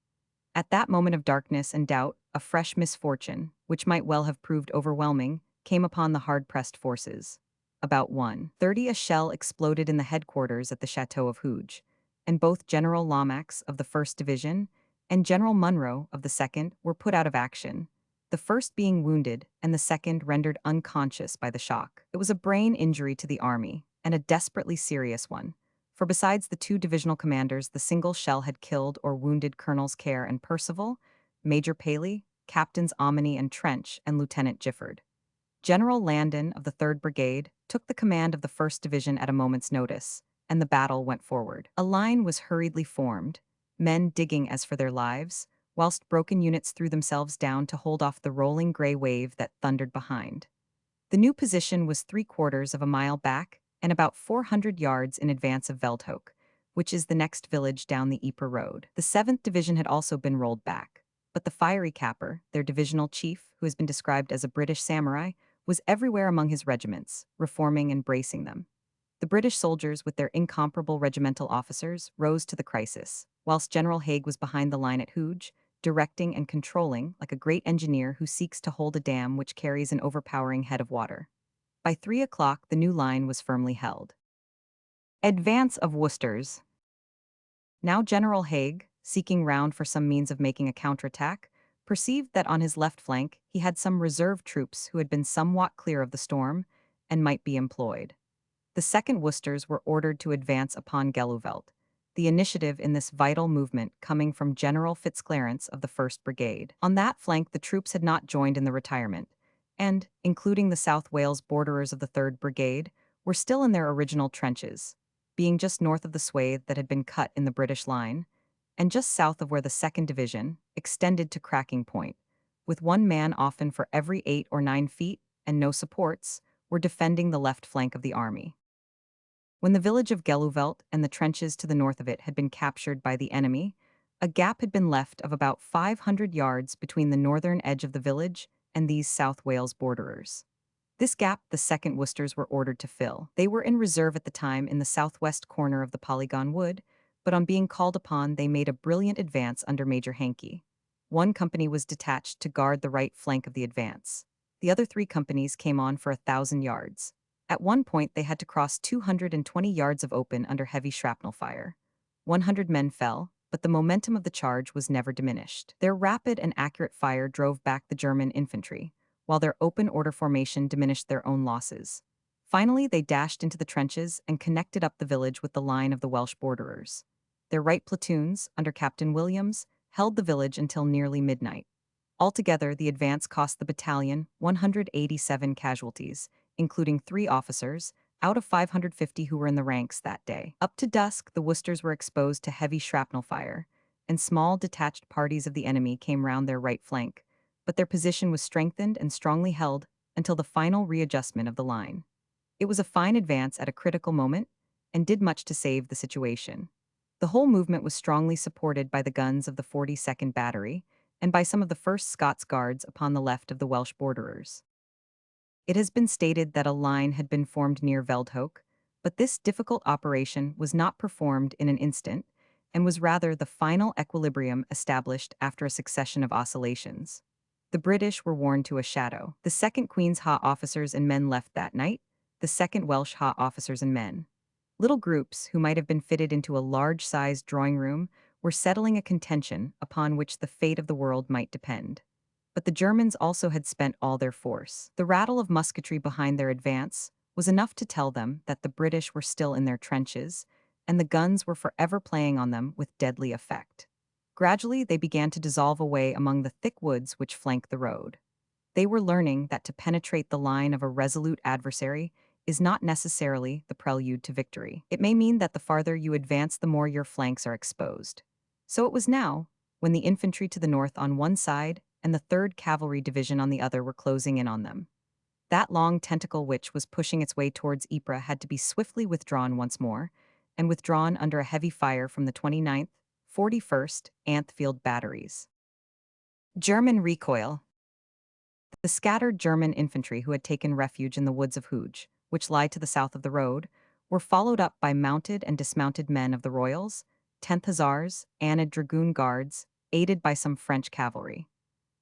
A: At that moment of darkness and doubt, a fresh misfortune, which might well have proved overwhelming, came upon the hard-pressed forces. About 1:30 a shell exploded in the headquarters at the Chateau of Hooge, and both General Lomax of the 1st Division and General Munro of the 2nd were put out of action, the first being wounded and the 2nd rendered unconscious by the shock. It was a brain injury to the army, and a desperately serious one, for besides the two divisional commanders, the single shell had killed or wounded Colonels Kerr and Percival, Major Paley, Captains Omini and Trench, and Lieutenant Gifford. General Landon of the 3rd Brigade took the command of the 1st Division at a moment's notice, and the battle went forward. A line was hurriedly formed, men digging as for their lives, whilst broken units threw themselves down to hold off the rolling gray wave that thundered behind. The new position was 3/4 of a mile back and about 400 yards in advance of Veldhoek, which is the next village down the Ypres road. The 7th Division had also been rolled back, but the fiery Capper, their divisional chief, who has been described as a British samurai, was everywhere among his regiments, reforming and bracing them. The British soldiers, with their incomparable regimental officers, rose to the crisis, whilst General Haig was behind the line at Hooge, directing and controlling like a great engineer who seeks to hold a dam which carries an overpowering head of water. By 3 o'clock, the new line was firmly held. Advance of Worcesters. Now General Haig, seeking round for some means of making a counterattack, perceived that on his left flank he had some reserve troops who had been somewhat clear of the storm and might be employed. The 2nd Worcesters were ordered to advance upon Gelluvelt, the initiative in this vital movement coming from General Fitzclarence of the 1st Brigade. On that flank the troops had not joined in the retirement, and, including the South Wales borderers of the 3rd Brigade, were still in their original trenches, being just north of the swathe that had been cut in the British line, and just south of where the 2nd Division extended to cracking point, with one man often for every 8 or 9 feet and no supports, were defending the left flank of the army. When the village of Geluvelt and the trenches to the north of it had been captured by the enemy, a gap had been left of about 500 yards between the northern edge of the village and these South Wales borderers. This gap the 2nd Worcesters were ordered to fill. They were in reserve at the time in the southwest corner of the Polygon Wood, but on being called upon they made a brilliant advance under Major Hankey. One company was detached to guard the right flank of the advance. The other 3 companies came on for 1,000 yards. At one point they had to cross 220 yards of open under heavy shrapnel fire. 100 men fell, but the momentum of the charge was never diminished. Their rapid and accurate fire drove back the German infantry, while their open order formation diminished their own losses. Finally, they dashed into the trenches and connected up the village with the line of the Welsh borderers. Their right platoons, under Captain Williams, held the village until nearly midnight. Altogether, the advance cost the battalion 187 casualties, including 3 officers, out of 550 who were in the ranks that day. Up to dusk, the Worcesters were exposed to heavy shrapnel fire, and small detached parties of the enemy came round their right flank, but their position was strengthened and strongly held until the final readjustment of the line. It was a fine advance at a critical moment, and did much to save the situation. The whole movement was strongly supported by the guns of the 42nd Battery, and by some of the 1st Scots Guards upon the left of the Welsh borderers. It has been stated that a line had been formed near Veldhoek, but this difficult operation was not performed in an instant, and was rather the final equilibrium established after a succession of oscillations. The British were worn to a shadow. The 2nd Queen's Ha officers and men left that night, the 2nd Welsh Ha officers and men. Little groups, who might have been fitted into a large-sized drawing room, were settling a contention upon which the fate of the world might depend. But the Germans also had spent all their force. The rattle of musketry behind their advance was enough to tell them that the British were still in their trenches, and the guns were forever playing on them with deadly effect. Gradually, they began to dissolve away among the thick woods which flanked the road. They were learning that to penetrate the line of a resolute adversary is not necessarily the prelude to victory. It may mean that the farther you advance, the more your flanks are exposed. So it was now, when the infantry to the north on one side and the 3rd Cavalry Division on the other were closing in on them. That long tentacle which was pushing its way towards Ypres had to be swiftly withdrawn once more, and withdrawn under a heavy fire from the 29th, 41st Anfield batteries. German recoil. The scattered German infantry who had taken refuge in the woods of Hooge, which lie to the south of the road, were followed up by mounted and dismounted men of the Royals, 10th Hussars, and Dragoon Guards, aided by some French cavalry.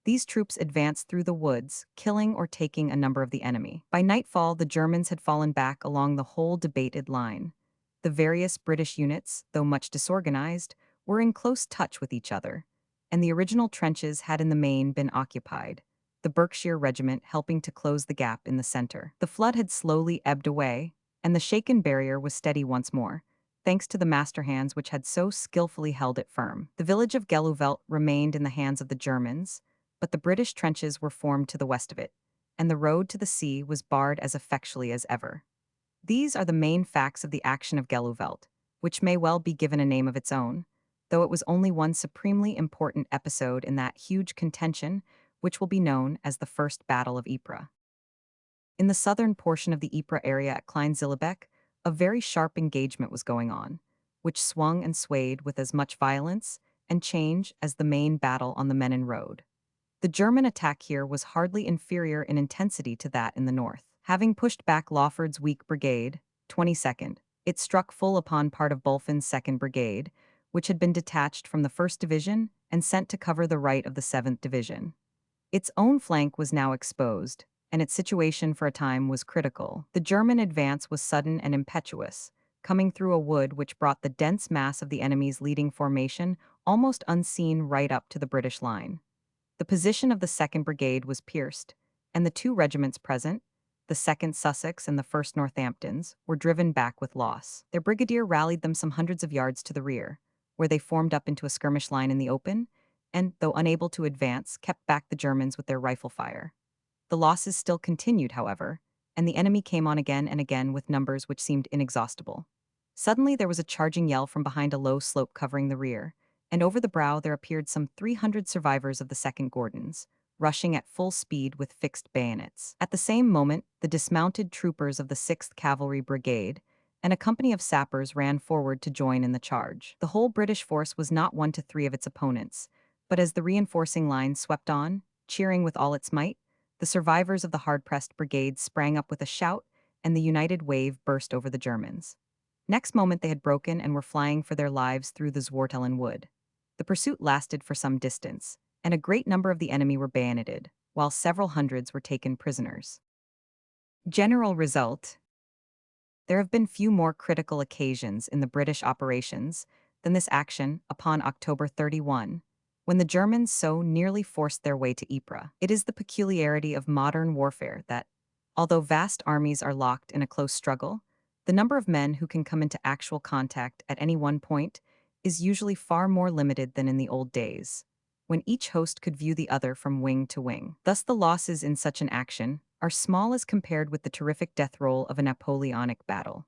A: These troops advanced through the woods, killing or taking a number of the enemy. By nightfall, the Germans had fallen back along the whole debated line. The various British units, though much disorganized, were in close touch with each other, and the original trenches had in the main been occupied, the Berkshire Regiment helping to close the gap in the center. The flood had slowly ebbed away, and the shaken barrier was steady once more, thanks to the master hands which had so skillfully held it firm. The village of Geluvelt remained in the hands of the Germans, but the British trenches were formed to the west of it, and the road to the sea was barred as effectually as ever. These are the main facts of the action of Geluvelt, which may well be given a name of its own, though it was only one supremely important episode in that huge contention which will be known as the First Battle of Ypres. In the southern portion of the Ypres area at Klein-Zillebeke, a very sharp engagement was going on, which swung and swayed with as much violence and change as the main battle on the Menin Road. The German attack here was hardly inferior in intensity to that in the north. Having pushed back Lawford's weak brigade, 22nd, it struck full upon part of Bulfin's 2nd Brigade, which had been detached from the 1st Division and sent to cover the right of the 7th Division. Its own flank was now exposed, and its situation for a time was critical. The German advance was sudden and impetuous, coming through a wood which brought the dense mass of the enemy's leading formation almost unseen right up to the British line. The position of the 2nd Brigade was pierced, and the 2 regiments present, the 2nd Sussex and the 1st Northamptons, were driven back with loss. Their brigadier rallied them some hundreds of yards to the rear, where they formed up into a skirmish line in the open, and, though unable to advance, kept back the Germans with their rifle fire. The losses still continued, however, and the enemy came on again and again with numbers which seemed inexhaustible. Suddenly there was a charging yell from behind a low slope covering the rear, and over the brow there appeared some 300 survivors of the 2nd Gordons, rushing at full speed with fixed bayonets. At the same moment, the dismounted troopers of the 6th Cavalry Brigade, and a company of sappers ran forward to join in the charge. The whole British force was not 1 to 3 of its opponents, but as the reinforcing line swept on, cheering with all its might, the survivors of the hard-pressed brigade sprang up with a shout, and the united wave burst over the Germans. Next moment they had broken and were flying for their lives through the Zwartellen wood. The pursuit lasted for some distance, and a great number of the enemy were bayoneted, while several hundreds were taken prisoners. General result: there have been few more critical occasions in the British operations than this action upon October 31, when the Germans so nearly forced their way to Ypres. It is the peculiarity of modern warfare that, although vast armies are locked in a close struggle, the number of men who can come into actual contact at any one point is usually far more limited than in the old days, when each host could view the other from wing to wing. Thus the losses in such an action are small as compared with the terrific death roll of a Napoleonic battle.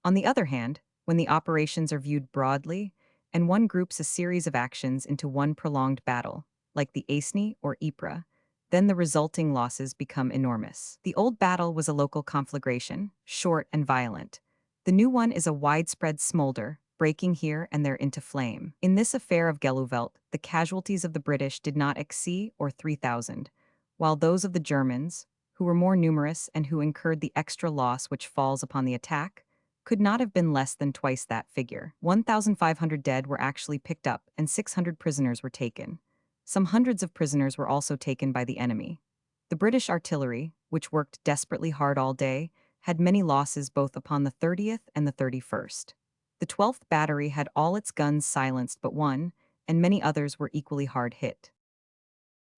A: On the other hand, when the operations are viewed broadly, and one groups a series of actions into one prolonged battle, like the Aisne or Ypres, then the resulting losses become enormous. The old battle was a local conflagration, short and violent. The new one is a widespread smolder, breaking here and there into flame. In this affair of Gelluvelt, the casualties of the British did not exceed 3,000, while those of the Germans, who were more numerous and who incurred the extra loss which falls upon the attack, could not have been less than twice that figure. 1,500 dead were actually picked up and 600 prisoners were taken. Some hundreds of prisoners were also taken by the enemy. The British artillery, which worked desperately hard all day, had many losses both upon the 30th and the 31st. The 12th battery had all its guns silenced but one, and many others were equally hard hit.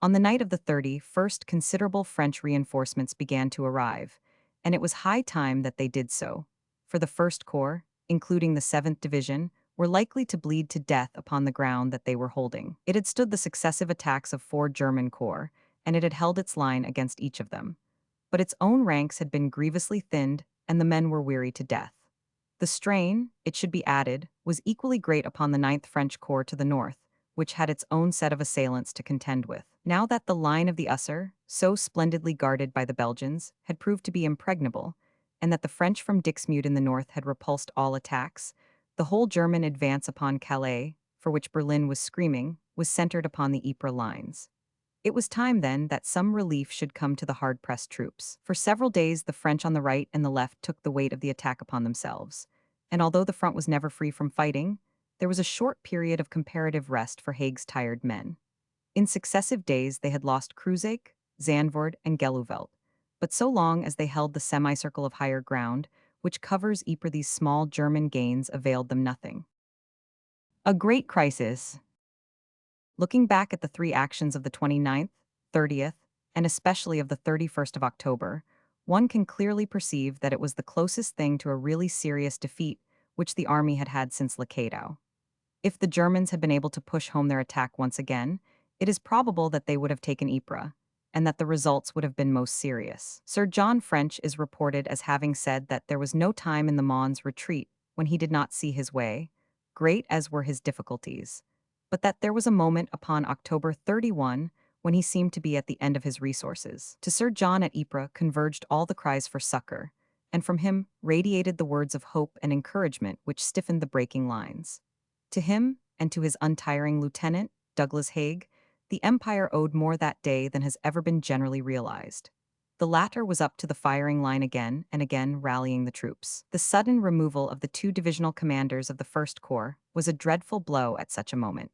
A: On the night of the 31st, considerable French reinforcements began to arrive, and it was high time that they did so, for the First Corps, including the 7th Division, were likely to bleed to death upon the ground that they were holding. It had stood the successive attacks of 4 German corps, and it had held its line against each of them. But its own ranks had been grievously thinned, and the men were weary to death. The strain, it should be added, was equally great upon the 9th French Corps to the north, which had its own set of assailants to contend with. Now that the line of the Ussur, so splendidly guarded by the Belgians, had proved to be impregnable, and that the French from Dixmude in the north had repulsed all attacks, the whole German advance upon Calais, for which Berlin was screaming, was centered upon the Ypres lines. It was time, then, that some relief should come to the hard-pressed troops. For several days the French on the right and the left took the weight of the attack upon themselves, and although the front was never free from fighting, there was a short period of comparative rest for Haig's tired men. In successive days they had lost Kruisek, Zandvoort, and Gelluvelt, but so long as they held the semicircle of higher ground, which covers Ypres, these small German gains availed them nothing. A great crisis. Looking back at the 3 actions of the 29th, 30th, and especially of the 31st of October, one can clearly perceive that it was the closest thing to a really serious defeat which the army had had since Lecadow. If the Germans had been able to push home their attack once again, it is probable that they would have taken Ypres, and that the results would have been most serious. Sir John French is reported as having said that there was no time in the Mons retreat when he did not see his way, great as were his difficulties, but that there was a moment upon October 31 when he seemed to be at the end of his resources. To Sir John at Ypres converged all the cries for succor, and from him radiated the words of hope and encouragement which stiffened the breaking lines. To him, and to his untiring lieutenant, Douglas Haig, the Empire owed more that day than has ever been generally realized. The latter was up to the firing line again and again rallying the troops. The sudden removal of the 2 divisional commanders of the First Corps was a dreadful blow at such a moment,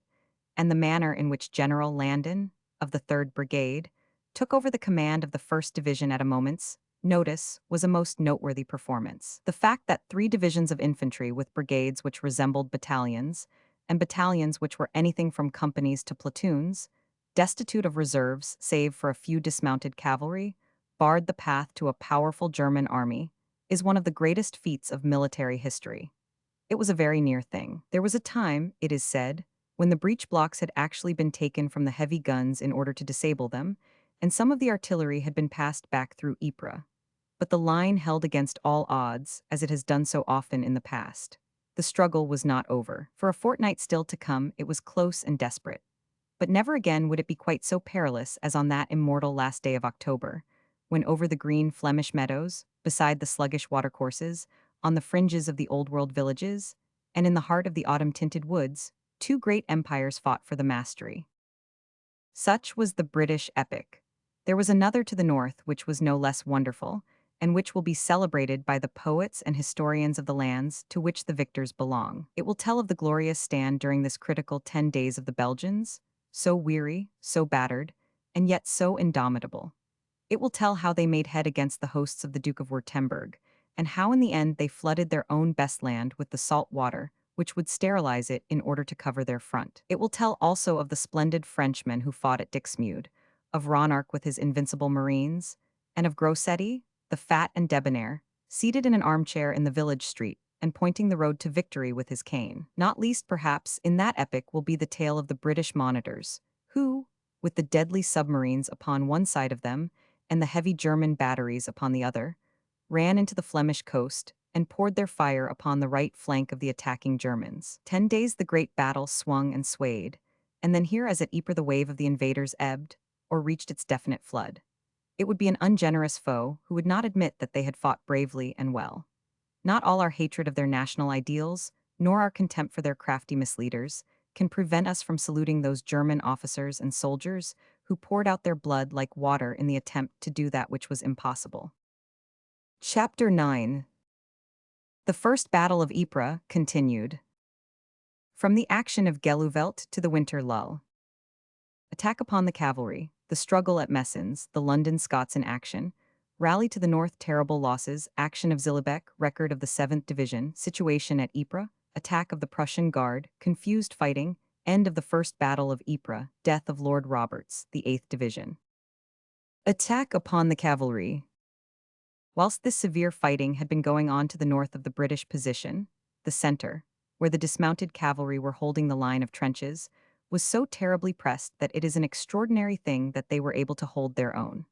A: and the manner in which General Landon, of the 3rd Brigade, took over the command of the 1st Division at a moment's notice was a most noteworthy performance. The fact that 3 divisions of infantry with brigades which resembled battalions, and battalions which were anything from companies to platoons, destitute of reserves save for a few dismounted cavalry, barred the path to a powerful German army, is one of the greatest feats of military history. It was a very near thing. There was a time, it is said, when the breech blocks had actually been taken from the heavy guns in order to disable them, and some of the artillery had been passed back through Ypres. But the line held against all odds, as it has done so often in the past. The struggle was not over. For a fortnight still to come, it was close and desperate. But never again would it be quite so perilous as on that immortal last day of October, when over the green Flemish meadows, beside the sluggish watercourses, on the fringes of the old world villages, and in the heart of the autumn-tinted woods, two great empires fought for the mastery. Such was the British epic. There was another to the north which was no less wonderful, and which will be celebrated by the poets and historians of the lands to which the victors belong. It will tell of the glorious stand during this critical 10 days of the Belgians, so weary, so battered, and yet so indomitable. It will tell how they made head against the hosts of the Duke of Württemberg, and how in the end they flooded their own best land with the salt water, which would sterilize it in order to cover their front. It will tell also of the splendid Frenchmen who fought at Dixmude, of Ronark with his invincible marines, and of Grossetti, the fat and debonair, seated in an armchair in the village street, and pointing the road to victory with his cane. Not least, perhaps, in that epic will be the tale of the British monitors, who, with the deadly submarines upon one side of them, and the heavy German batteries upon the other, ran into the Flemish coast and poured their fire upon the right flank of the attacking Germans. 10 days the great battle swung and swayed, and then here as at Ypres the wave of the invaders ebbed, or reached its definite flood. It would be an ungenerous foe who would not admit that they had fought bravely and well. Not all our hatred of their national ideals, nor our contempt for their crafty misleaders, can prevent us from saluting those German officers and soldiers who poured out their blood like water in the attempt to do that which was impossible. Chapter 9. The First Battle of Ypres continued. From the action of Geluvelt to the winter lull. Attack upon the cavalry, the struggle at Messins, the London Scots in action, rally to the north, terrible losses, action of Zillebeke, record of the 7th Division, situation at Ypres, attack of the Prussian Guard, confused fighting, end of the First Battle of Ypres, death of Lord Roberts, the 8th Division. Attack upon the cavalry. Whilst this severe fighting had been going on to the north of the British position, the centre, where the dismounted cavalry were holding the line of trenches, was so terribly pressed that it is an extraordinary thing that they were able to hold their own.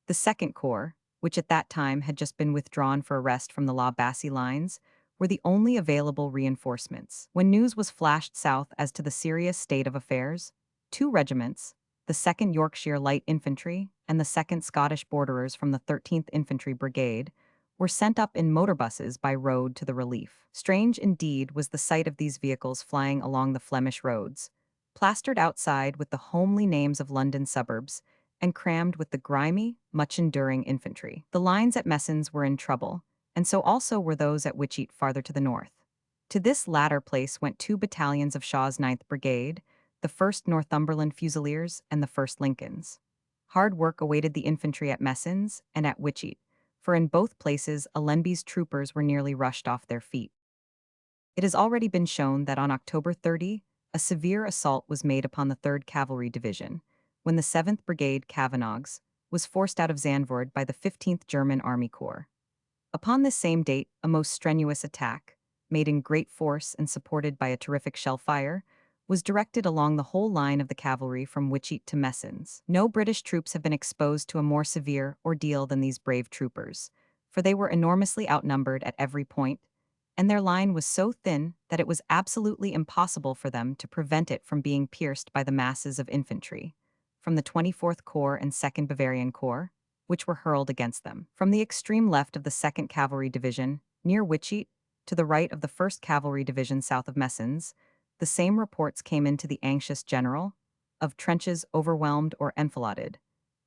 A: The Second Corps, which at that time had just been withdrawn for a rest from the La Bassée lines, were the only available reinforcements. When news was flashed south as to the serious state of affairs, two regiments, the 2nd Yorkshire Light Infantry and the 2nd Scottish Borderers from the 13th Infantry Brigade, were sent up in motor buses by road to the relief. Strange indeed was the sight of these vehicles flying along the Flemish roads, plastered outside with the homely names of London suburbs, and crammed with the grimy, much-enduring infantry. The lines at Messins were in trouble, and so also were those at Wytschaete farther to the north. To this latter place went 2 battalions of Shaw's 9th Brigade, the 1st Northumberland Fusiliers and the 1st Lincolns. Hard work awaited the infantry at Messins and at Wytschaete, for in both places Allenby's troopers were nearly rushed off their feet. It has already been shown that on October 30, a severe assault was made upon the 3rd Cavalry Division, when the 7th Brigade Cavanogs was forced out of Zandvoort by the 15th German Army Corps. Upon this same date, a most strenuous attack, made in great force and supported by a terrific shell fire, was directed along the whole line of the cavalry from Wytschaete to Messins. No British troops have been exposed to a more severe ordeal than these brave troopers, for they were enormously outnumbered at every point, and their line was so thin that it was absolutely impossible for them to prevent it from being pierced by the masses of infantry, from the 24th Corps and 2nd Bavarian Corps, which were hurled against them. From the extreme left of the 2nd Cavalry Division, near Wytschaete, to the right of the 1st Cavalry Division south of Messins, the same reports came in to the anxious general, of trenches overwhelmed or enfiladed,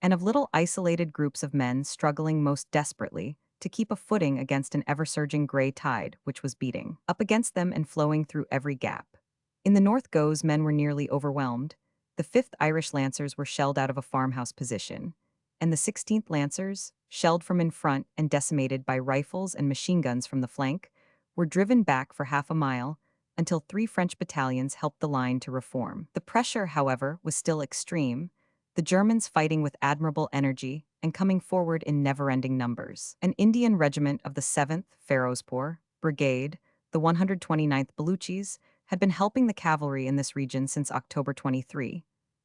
A: and of little isolated groups of men struggling most desperately to keep a footing against an ever-surging grey tide which was beating up against them and flowing through every gap. In the North Goes men were nearly overwhelmed. The 5th Irish Lancers were shelled out of a farmhouse position, and the 16th Lancers, shelled from in front and decimated by rifles and machine guns from the flank, were driven back for half a mile until 3 French battalions helped the line to reform. The pressure, however, was still extreme, the Germans fighting with admirable energy and coming forward in never-ending numbers. An Indian regiment of the 7th Ferozpur Brigade, the 129th Baluchis, had been helping the cavalry in this region since October 23,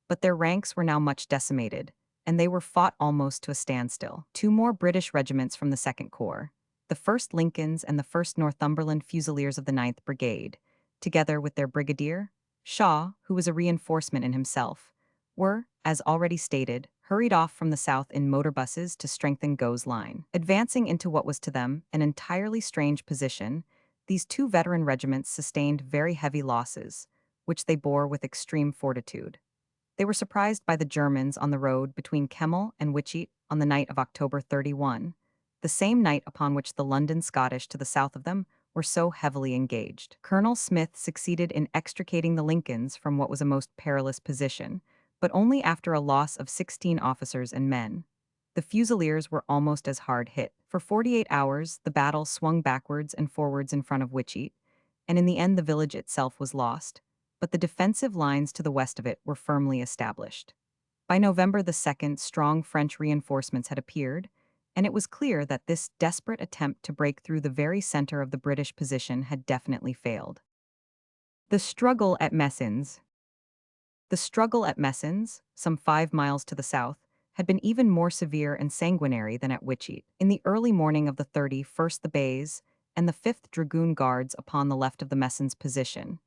A: but their ranks were now much decimated, and they were fought almost to a standstill. 2 more British regiments from the 2nd Corps, the 1st Lincolns and the 1st Northumberland Fusiliers of the 9th Brigade, together with their brigadier, Shaw, who was a reinforcement in himself, were, as already stated, hurried off from the south in motor buses to strengthen Go's line. Advancing into what was to them an entirely strange position, these two veteran regiments sustained very heavy losses, which they bore with extreme fortitude. They were surprised by the Germans on the road between Kemmel and Wytschaete on the night of October 31, the same night upon which the London Scottish to the south of them were so heavily engaged. Colonel Smith succeeded in extricating the Lincolns from what was a most perilous position, but only after a loss of 16 officers and men. The Fusiliers were almost as hard hit. For 48 hours, the battle swung backwards and forwards in front of Wytschaete, and in the end the village itself was lost, but the defensive lines to the west of it were firmly established. By November the 2nd, strong French reinforcements had appeared, and it was clear that this desperate attempt to break through the very center of the British position had definitely failed. The struggle at Messines. The struggle at Messines, some 5 miles to the south, had been even more severe and sanguinary than at Wytschaete. In the early morning of the 31st, the Bays and the 5th Dragoon Guards upon the left of the Messines position,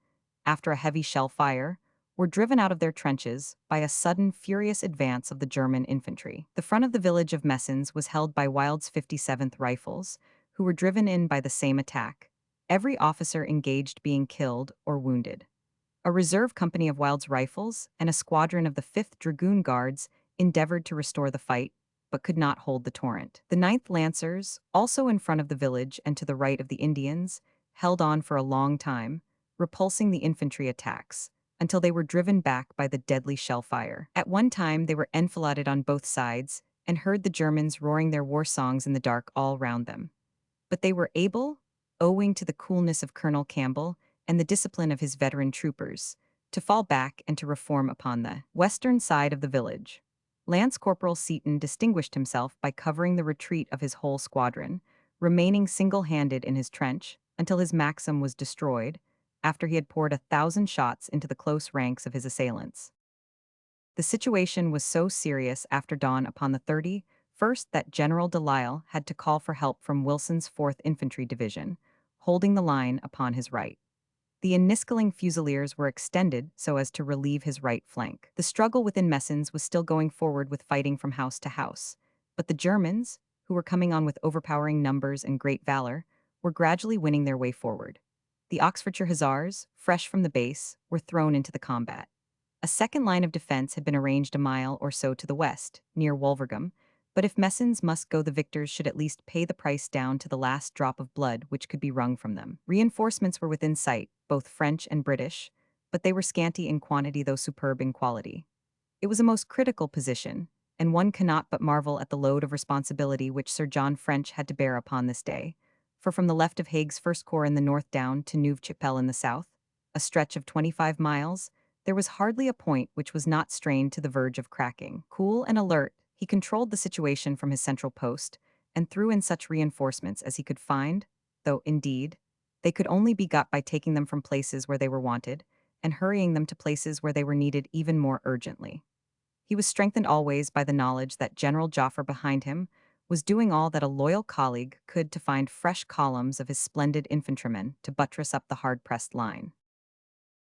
A: after a heavy shell fire, were driven out of their trenches by a sudden furious advance of the German infantry. The front of the village of Messines was held by Wild's 57th Rifles, who were driven in by the same attack, every officer engaged being killed or wounded. A reserve company of Wild's Rifles and a squadron of the 5th Dragoon Guards endeavored to restore the fight, but could not hold the torrent. The 9th Lancers, also in front of the village and to the right of the Indians, held on for a long time, repulsing the infantry attacks, until they were driven back by the deadly shell fire. At one time they were enfiladed on both sides, and heard the Germans roaring their war songs in the dark all round them. But they were able, owing to the coolness of Colonel Campbell and the discipline of his veteran troopers, to fall back and to reform upon the western side of the village. Lance Corporal Seaton distinguished himself by covering the retreat of his whole squadron, remaining single-handed in his trench until his Maxim was destroyed, after he had poured 1,000 shots into the close ranks of his assailants. The situation was so serious after dawn upon the 31st that General Doyle had to call for help from Wilson's 4th Infantry Division, holding the line upon his right. The Enniskilling Fusiliers were extended so as to relieve his right flank. The struggle within Messines was still going forward with fighting from house to house, but the Germans, who were coming on with overpowering numbers and great valor, were gradually winning their way forward. The Oxfordshire Hussars, fresh from the base, were thrown into the combat. A second line of defense had been arranged a mile or so to the west, near Wolvergam, but if Messines must go, the victors should at least pay the price down to the last drop of blood which could be wrung from them. Reinforcements were within sight, both French and British, but they were scanty in quantity though superb in quality. It was a most critical position, and one cannot but marvel at the load of responsibility which Sir John French had to bear upon this day, for from the left of Haig's First Corps in the north down to Neuve-Chapelle in the south, a stretch of 25 miles, there was hardly a point which was not strained to the verge of cracking. Cool and alert, he controlled the situation from his central post, and threw in such reinforcements as he could find, though, indeed, they could only be got by taking them from places where they were wanted, and hurrying them to places where they were needed even more urgently. He was strengthened always by the knowledge that General Joffre behind him was doing all that a loyal colleague could to find fresh columns of his splendid infantrymen to buttress up the hard-pressed line.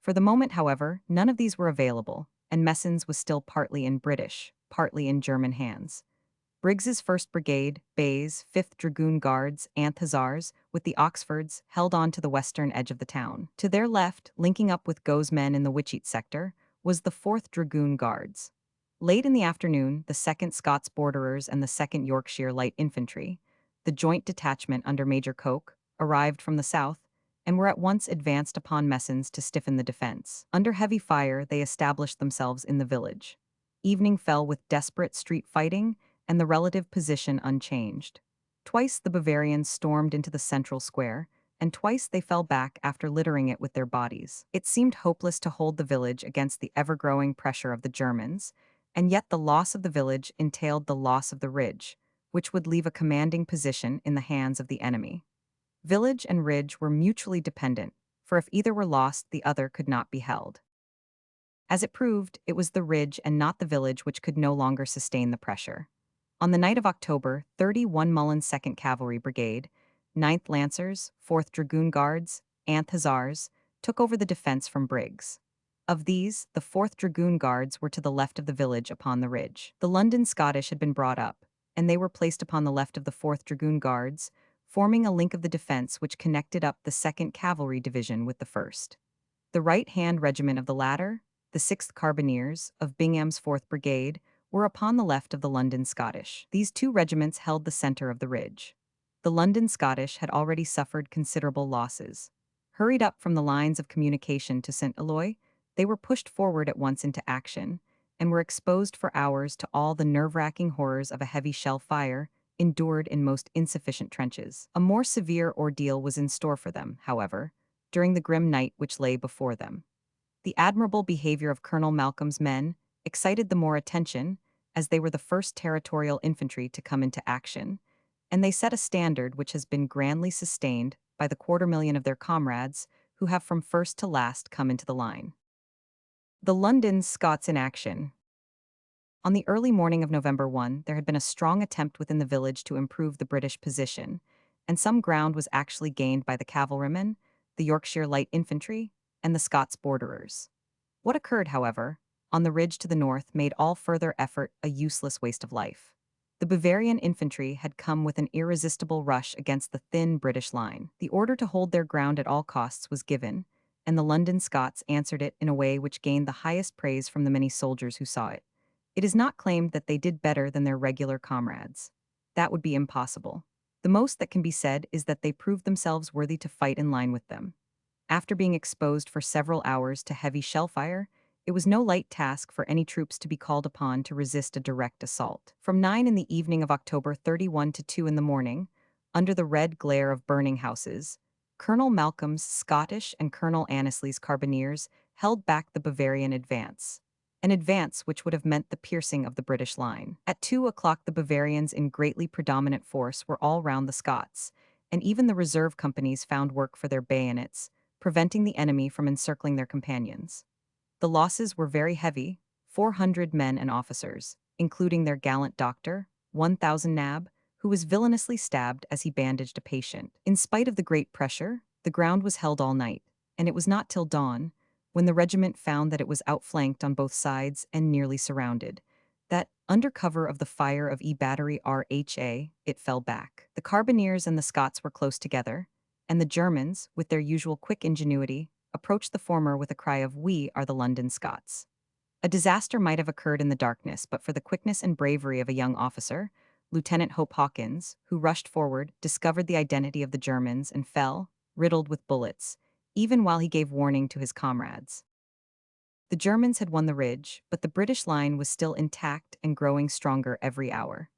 A: For the moment, however, none of these were available, and Messines was still partly in British, partly in German hands. Briggs's 1st Brigade, Bay's 5th Dragoon Guards, and Hussars, with the Oxfords, held on to the western edge of the town. To their left, linking up with Go's men in the Wytschaete sector, was the 4th Dragoon Guards. Late in the afternoon, the 2nd Scots Borderers and the 2nd Yorkshire Light Infantry, the joint detachment under Major Coke, arrived from the south, and were at once advanced upon Messines to stiffen the defense. Under heavy fire, they established themselves in the village. Evening fell with desperate street fighting, and the relative position unchanged. Twice the Bavarians stormed into the central square, and twice they fell back after littering it with their bodies. It seemed hopeless to hold the village against the ever-growing pressure of the Germans, and yet the loss of the village entailed the loss of the ridge, which would leave a commanding position in the hands of the enemy. Village and ridge were mutually dependent, for if either were lost, the other could not be held. As it proved, it was the ridge and not the village which could no longer sustain the pressure. On the night of October, 31 Mullen's 2nd Cavalry Brigade, 9th Lancers, 4th Dragoon Guards, and Hussars took over the defense from Briggs. Of these, the 4th Dragoon Guards were to the left of the village upon the ridge. The London Scottish had been brought up, and they were placed upon the left of the 4th Dragoon Guards, forming a link of the defense which connected up the 2nd Cavalry Division with the 1st. The right-hand regiment of the latter, the 6th Carbineers of Bingham's 4th Brigade, were upon the left of the London Scottish. These two regiments held the center of the ridge. The London Scottish had already suffered considerable losses. Hurried up from the lines of communication to St. Eloi, they were pushed forward at once into action, and were exposed for hours to all the nerve-wracking horrors of a heavy shell fire, endured in most insufficient trenches. A more severe ordeal was in store for them, however, during the grim night which lay before them. The admirable behavior of Colonel Malcolm's men excited the more attention, as they were the first territorial infantry to come into action, and they set a standard which has been grandly sustained by the 250,000 of their comrades who have from first to last come into the line. The London Scots in action. On the early morning of November 1, there had been a strong attempt within the village to improve the British position, and some ground was actually gained by the cavalrymen, the Yorkshire Light Infantry, and the Scots borderers. What occurred, however, on the ridge to the north made all further effort a useless waste of life. The Bavarian infantry had come with an irresistible rush against the thin British line. The order to hold their ground at all costs was given, and the London Scots answered it in a way which gained the highest praise from the many soldiers who saw it. It is not claimed that they did better than their regular comrades. That would be impossible. The most that can be said is that they proved themselves worthy to fight in line with them. After being exposed for several hours to heavy shell fire, it was no light task for any troops to be called upon to resist a direct assault. From 9 in the evening of October 31 to 2 in the morning, under the red glare of burning houses, Colonel Malcolm's Scottish and Colonel Annesley's Carbineers held back the Bavarian advance, an advance which would have meant the piercing of the British line. At 2 o'clock the Bavarians in greatly predominant force were all round the Scots, and even the reserve companies found work for their bayonets, preventing the enemy from encircling their companions. The losses were very heavy, 400 men and officers, including their gallant doctor, 1,000 nab, who was villainously stabbed as he bandaged a patient. In spite of the great pressure, the ground was held all night, and it was not till dawn, when the regiment found that it was outflanked on both sides and nearly surrounded, that, under cover of the fire of Battery RHA, it fell back. The Carbineers and the Scots were close together, and the Germans, with their usual quick ingenuity, approached the former with a cry of "We are the London Scots." A disaster might have occurred in the darkness but for the quickness and bravery of a young officer, Lieutenant Hope Hawkins, who rushed forward, discovered the identity of the Germans, and fell, riddled with bullets, even while he gave warning to his comrades. The Germans had won the ridge, but the British line was still intact and growing stronger every hour.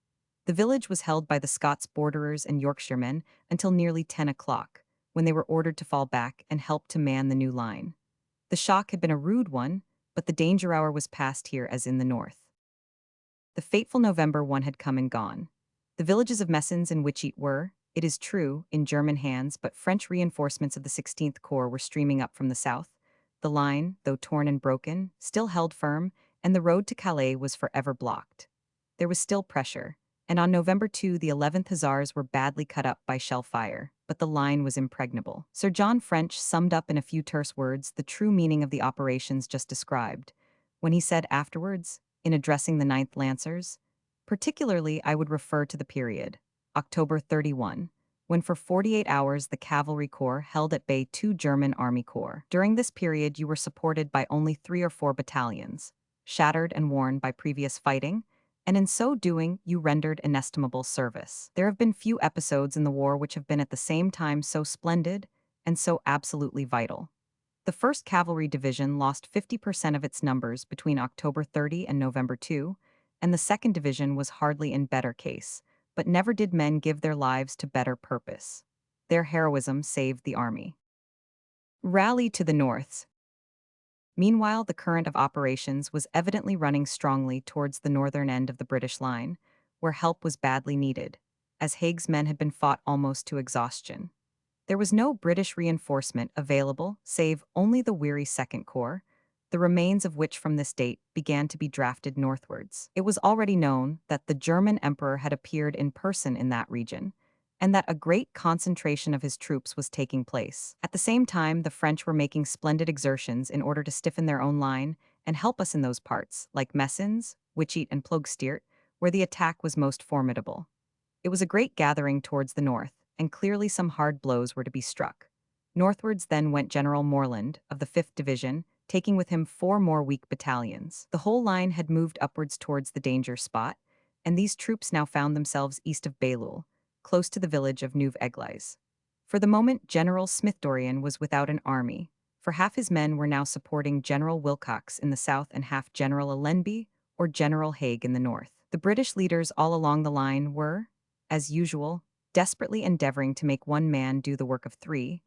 A: The village was held by the Scots borderers and Yorkshiremen until nearly 10 o'clock, when they were ordered to fall back and help to man the new line. The shock had been a rude one, but the danger hour was past here as in the north. The fateful November 1 had come and gone. The villages of Messens and Wycheat were, it is true, in German hands, but French reinforcements of the 16th Corps were streaming up from the south. The line, though torn and broken, still held firm, and the road to Calais was forever blocked. There was still pressure, and on November 2 the 11th Hussars were badly cut up by shell fire, but the line was impregnable. Sir John French summed up in a few terse words the true meaning of the operations just described, when he said afterwards, in addressing the 9th Lancers, "Particularly I would refer to the period, October 31, when for 48 hours the Cavalry Corps held at bay 2 German Army Corps. During this period you were supported by only 3 or 4 battalions, shattered and worn by previous fighting, and in so doing you rendered inestimable service. There have been few episodes in the war which have been at the same time so splendid and so absolutely vital. The 1st Cavalry Division lost 50% of its numbers between October 30 and November 2, and the 2nd Division was hardly in better case, but never did men give their lives to better purpose. Their heroism saved the army." Rally to the north. Meanwhile, the current of operations was evidently running strongly towards the northern end of the British line, where help was badly needed, as Haig's men had been fought almost to exhaustion. There was no British reinforcement available save only the weary 2nd Corps, the remains of which from this date began to be drafted northwards. It was already known that the German emperor had appeared in person in that region, and that a great concentration of his troops was taking place. At the same time, the French were making splendid exertions in order to stiffen their own line and help us in those parts, like Messines, Wytschaete, and Ploegsteert, where the attack was most formidable. It was a great gathering towards the north, and clearly some hard blows were to be struck. Northwards then went General Morland of the 5th Division, taking with him 4 more weak battalions. The whole line had moved upwards towards the danger spot, and these troops now found themselves east of Bailleul, close to the village of Neuve-Eglise. For the moment, General Smith-Dorrien was without an army, for half his men were now supporting General Wilcox in the south and half General Allenby or General Haig in the north. The British leaders all along the line were, as usual, desperately endeavoring to make one man do the work of 3,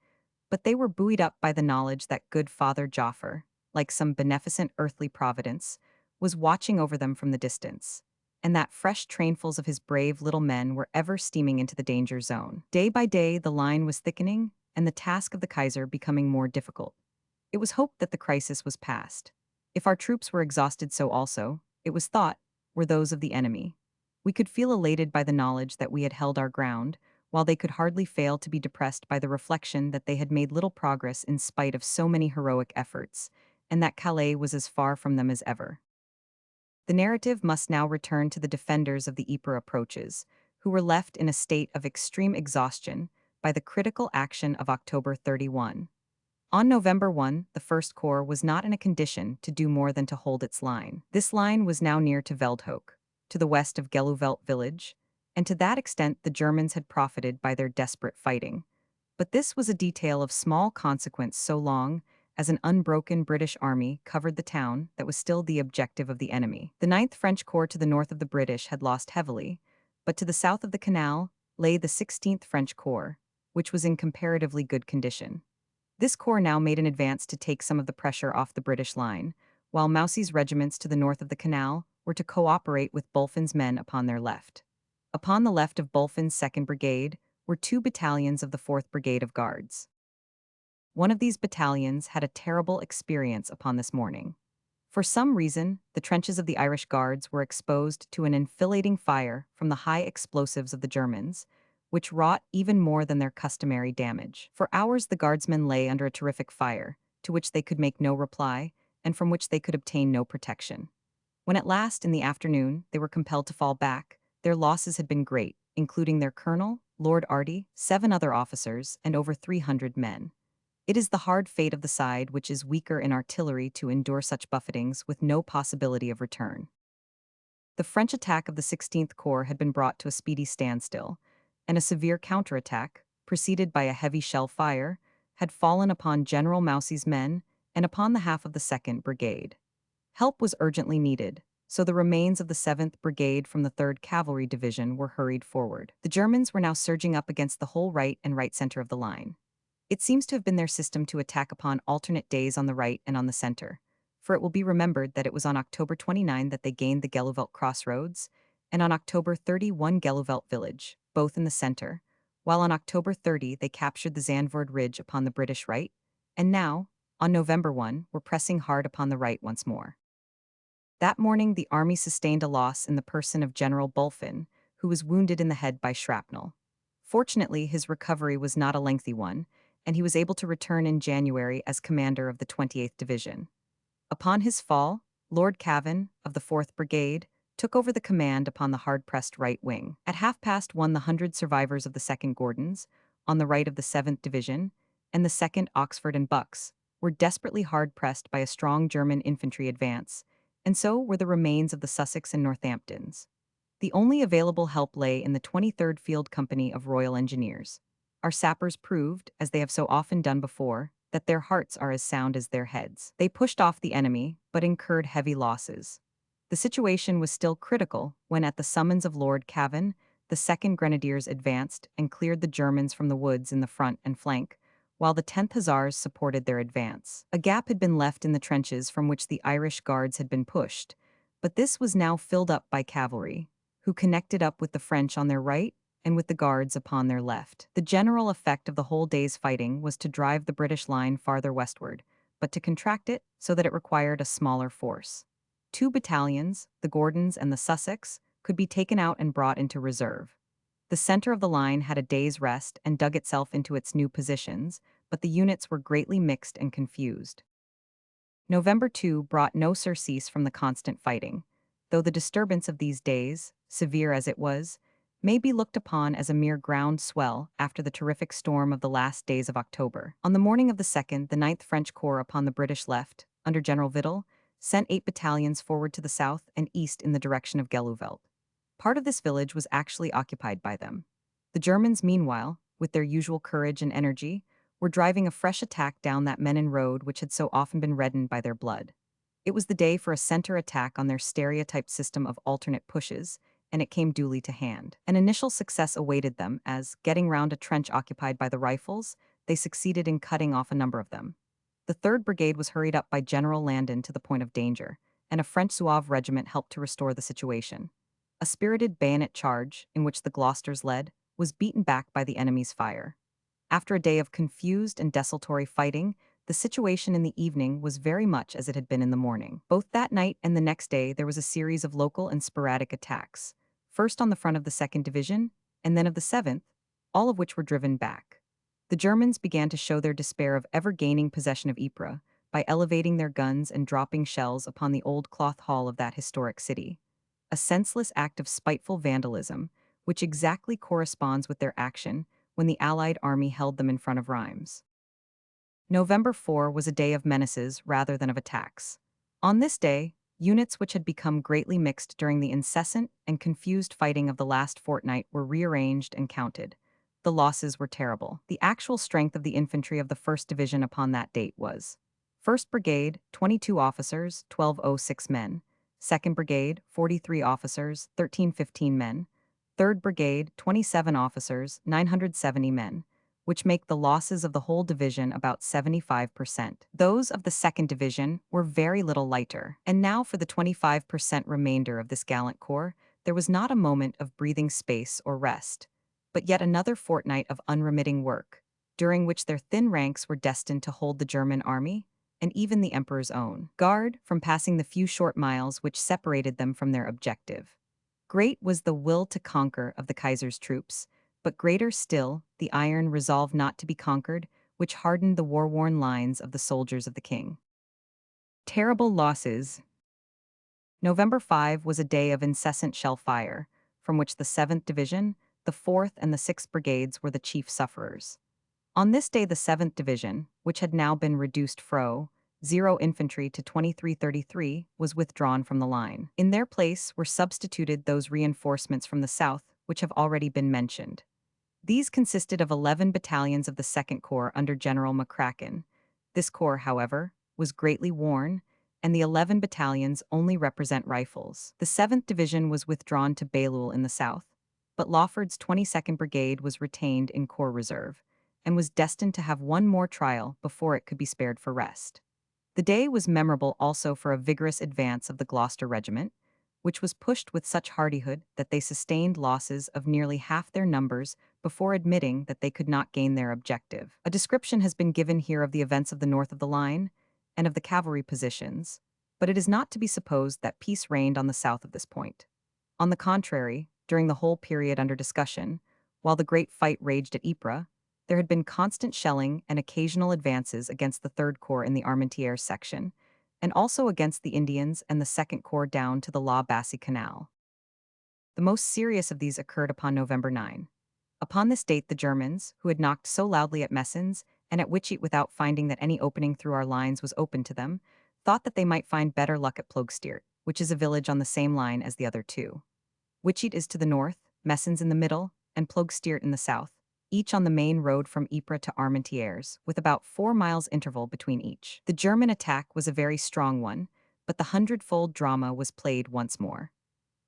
A: but they were buoyed up by the knowledge that good Father Joffer, like some beneficent earthly providence, was watching over them from the distance, and that fresh trainfuls of his brave little men were ever steaming into the danger zone. Day by day, the line was thickening, and the task of the Kaiser becoming more difficult. It was hoped that the crisis was past. If our troops were exhausted, so also, it was thought, were those of the enemy. We could feel elated by the knowledge that we had held our ground, while they could hardly fail to be depressed by the reflection that they had made little progress in spite of so many heroic efforts, and that Calais was as far from them as ever. The narrative must now return to the defenders of the Ypres approaches, who were left in a state of extreme exhaustion by the critical action of October 31. On November 1, the First Corps was not in a condition to do more than to hold its line. This line was now near to Veldhoek, to the west of Geluvelt village, and to that extent the Germans had profited by their desperate fighting. But this was a detail of small consequence so long as an unbroken British army covered the town that was still the objective of the enemy. The 9th French Corps to the north of the British had lost heavily, but to the south of the canal lay the 16th French Corps, which was in comparatively good condition. This corps now made an advance to take some of the pressure off the British line, while Moussy's regiments to the north of the canal were to cooperate with Bulfin's men upon their left. Upon the left of Bulfin's 2nd Brigade were 2 battalions of the 4th Brigade of Guards. One of these battalions had a terrible experience upon this morning. For some reason, the trenches of the Irish Guards were exposed to an enfilading fire from the high explosives of the Germans, which wrought even more than their customary damage. For hours the Guardsmen lay under a terrific fire, to which they could make no reply, and from which they could obtain no protection. When at last, in the afternoon, they were compelled to fall back, their losses had been great, including their colonel, Lord Arty, 7 other officers, and over 300 men. It is the hard fate of the side which is weaker in artillery to endure such buffetings with no possibility of return. The French attack of the 16th Corps had been brought to a speedy standstill, and a severe counterattack, preceded by a heavy shell fire, had fallen upon General Moussy's men and upon the half of the 2nd Brigade. Help was urgently needed, so the remains of the 7th Brigade from the 3rd Cavalry Division were hurried forward. The Germans were now surging up against the whole right and right center of the line. It seems to have been their system to attack upon alternate days on the right and on the center, for it will be remembered that it was on October 29 that they gained the Geluvelt crossroads, and on October 31 Geluvelt village, both in the center, while on October 30 they captured the Zandvoort Ridge upon the British right, and now, on November 1, were pressing hard upon the right once more. That morning the army sustained a loss in the person of General Bulfin, who was wounded in the head by shrapnel. Fortunately, his recovery was not a lengthy one, and he was able to return in January as commander of the 28th Division. Upon his fall, Lord Cavan, of the 4th Brigade, took over the command upon the hard-pressed right wing. At 1:30 the 100 survivors of the 2nd Gordons, on the right of the 7th Division, and the 2nd Oxford and Bucks, were desperately hard-pressed by a strong German infantry advance, and so were the remains of the Sussex and Northamptons. The only available help lay in the 23rd Field Company of Royal Engineers. Our sappers proved, as they have so often done before, that their hearts are as sound as their heads. They pushed off the enemy, but incurred heavy losses. The situation was still critical when, at the summons of Lord Cavan, the 2nd Grenadiers advanced and cleared the Germans from the woods in the front and flank, while the 10th Hussars supported their advance. A gap had been left in the trenches from which the Irish Guards had been pushed, but this was now filled up by cavalry, who connected up with the French on their right and with the Guards upon their left. The general effect of the whole day's fighting was to drive the British line farther westward, but to contract it so that it required a smaller force. 2 battalions, the Gordons and the Sussex, could be taken out and brought into reserve. The The center of the line had a day's rest and dug itself into its new positions, but the units were greatly mixed and confused. November 2 brought no surcease from the constant fighting, though the disturbance of these days, severe as it was, may be looked upon as a mere ground swell after the terrific storm of the last days of October. On the morning of the 2nd, the 9th French Corps upon the British left, under General Vidal, sent 8 battalions forward to the south and east in the direction of Geluveld. Part of this village was actually occupied by them. The Germans, meanwhile, with their usual courage and energy, were driving a fresh attack down that Menin road which had so often been reddened by their blood. It was the day for a center attack on their stereotyped system of alternate pushes, and it came duly to hand. An initial success awaited them as, getting round a trench occupied by the rifles, they succeeded in cutting off a number of them. The 3rd Brigade was hurried up by General Landon to the point of danger, and a French Zouave regiment helped to restore the situation. A spirited bayonet charge, in which the Gloucesters led, was beaten back by the enemy's fire. After a day of confused and desultory fighting, the situation in the evening was very much as it had been in the morning. Both that night and the next day there was a series of local and sporadic attacks, first on the front of the 2nd Division, and then of the 7th, all of which were driven back. The Germans began to show their despair of ever gaining possession of Ypres by elevating their guns and dropping shells upon the old cloth hall of that historic city. A senseless act of spiteful vandalism, which exactly corresponds with their action when the Allied army held them in front of Reims. November 4 was a day of menaces rather than of attacks. On this day, units which had become greatly mixed during the incessant and confused fighting of the last fortnight were rearranged and counted. The losses were terrible. The actual strength of the infantry of the 1st Division upon that date was: 1st Brigade, 22 officers, 1206 men; 2nd Brigade, 43 officers, 1315 men; 3rd Brigade, 27 officers, 970 men, which make the losses of the whole division about 75%. Those of the 2nd Division were very little lighter. And now for the 25% remainder of this gallant corps, there was not a moment of breathing space or rest, but yet another fortnight of unremitting work, during which their thin ranks were destined to hold the German army, and even the Emperor's own guard, from passing the few short miles which separated them from their objective. Great was the will to conquer of the Kaiser's troops, but greater still the iron resolve not to be conquered, which hardened the war-worn lines of the soldiers of the king. Terrible losses. November 5 was a day of incessant shell fire, from which the 7th Division, the 4th and the 6th Brigades were the chief sufferers. On this day the 7th Division, which had now been reduced fro. 0 infantry to 2333, was withdrawn from the line. In their place were substituted those reinforcements from the south, which have already been mentioned. These consisted of 11 battalions of the 2nd Corps under General McCracken. This corps, however, was greatly worn, and the 11 battalions only represent rifles. The 7th Division was withdrawn to Bailleul in the south, but Lawford's 22nd Brigade was retained in Corps Reserve, and was destined to have one more trial before it could be spared for rest. The day was memorable also for a vigorous advance of the Gloucester Regiment, which was pushed with such hardihood that they sustained losses of nearly half their numbers before admitting that they could not gain their objective. A description has been given here of the events of the north of the line and of the cavalry positions, but it is not to be supposed that peace reigned on the south of this point. On the contrary, during the whole period under discussion, while the great fight raged at Ypres, there had been constant shelling and occasional advances against the 3rd Corps in the Armentières section, and also against the Indians and the 2nd Corps down to the La Bassée Canal. The most serious of these occurred upon November 9. Upon this date the Germans, who had knocked so loudly at Messines and at Wytschaete without finding that any opening through our lines was open to them, thought that they might find better luck at Ploegsteert, which is a village on the same line as the other two. Wytschaete is to the north, Messines in the middle, and Ploegsteert in the south, each on the main road from Ypres to Armentières, with about 4 miles interval between each. The German attack was a very strong one, but the hundredfold drama was played once more.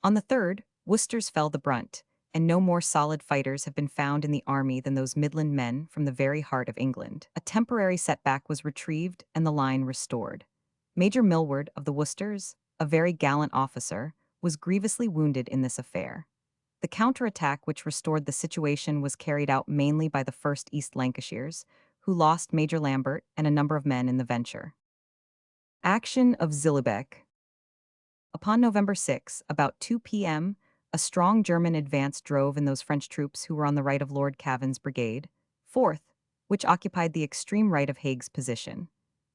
A: On the 3rd, Worcesters fell the brunt, and no more solid fighters have been found in the army than those Midland men from the very heart of England. A temporary setback was retrieved and the line restored. Major Millward of the Worcesters, a very gallant officer, was grievously wounded in this affair. The counterattack which restored the situation was carried out mainly by the 1st East Lancashires, who lost Major Lambert and a number of men in the venture. Action of Zillebeke. Upon November 6, about 2 p.m., A strong German advance drove in those French troops who were on the right of Lord Cavan's brigade, 4th, which occupied the extreme right of Haig's position.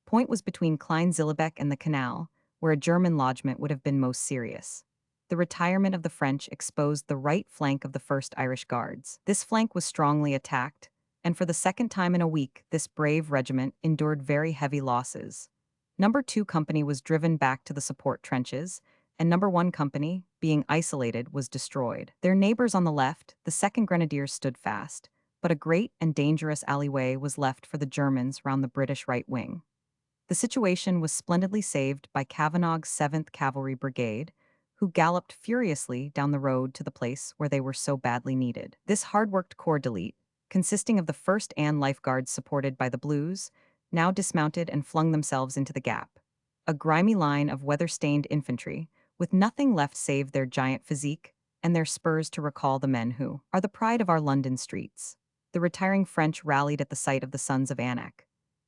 A: Point was between Klein-Zillebeke and the canal, where a German lodgment would have been most serious. The retirement of the French exposed the right flank of the 1st Irish Guards. This flank was strongly attacked, and for the second time in a week, this brave regiment endured very heavy losses. Number 2 Company was driven back to the support trenches, and Number 1 Company, being isolated, was destroyed. Their neighbors on the left, the 2nd Grenadiers, stood fast, but a great and dangerous alleyway was left for the Germans round the British right wing. The situation was splendidly saved by Kavanagh's 7th Cavalry Brigade, who galloped furiously down the road to the place where they were so badly needed. This hard-worked corps d'elite, consisting of the 1st Anne Life Guards supported by the Blues, now dismounted and flung themselves into the gap. A grimy line of weather-stained infantry, with nothing left save their giant physique and their spurs to recall the men who are the pride of our London streets. The retiring French rallied at the sight of the sons of Anak.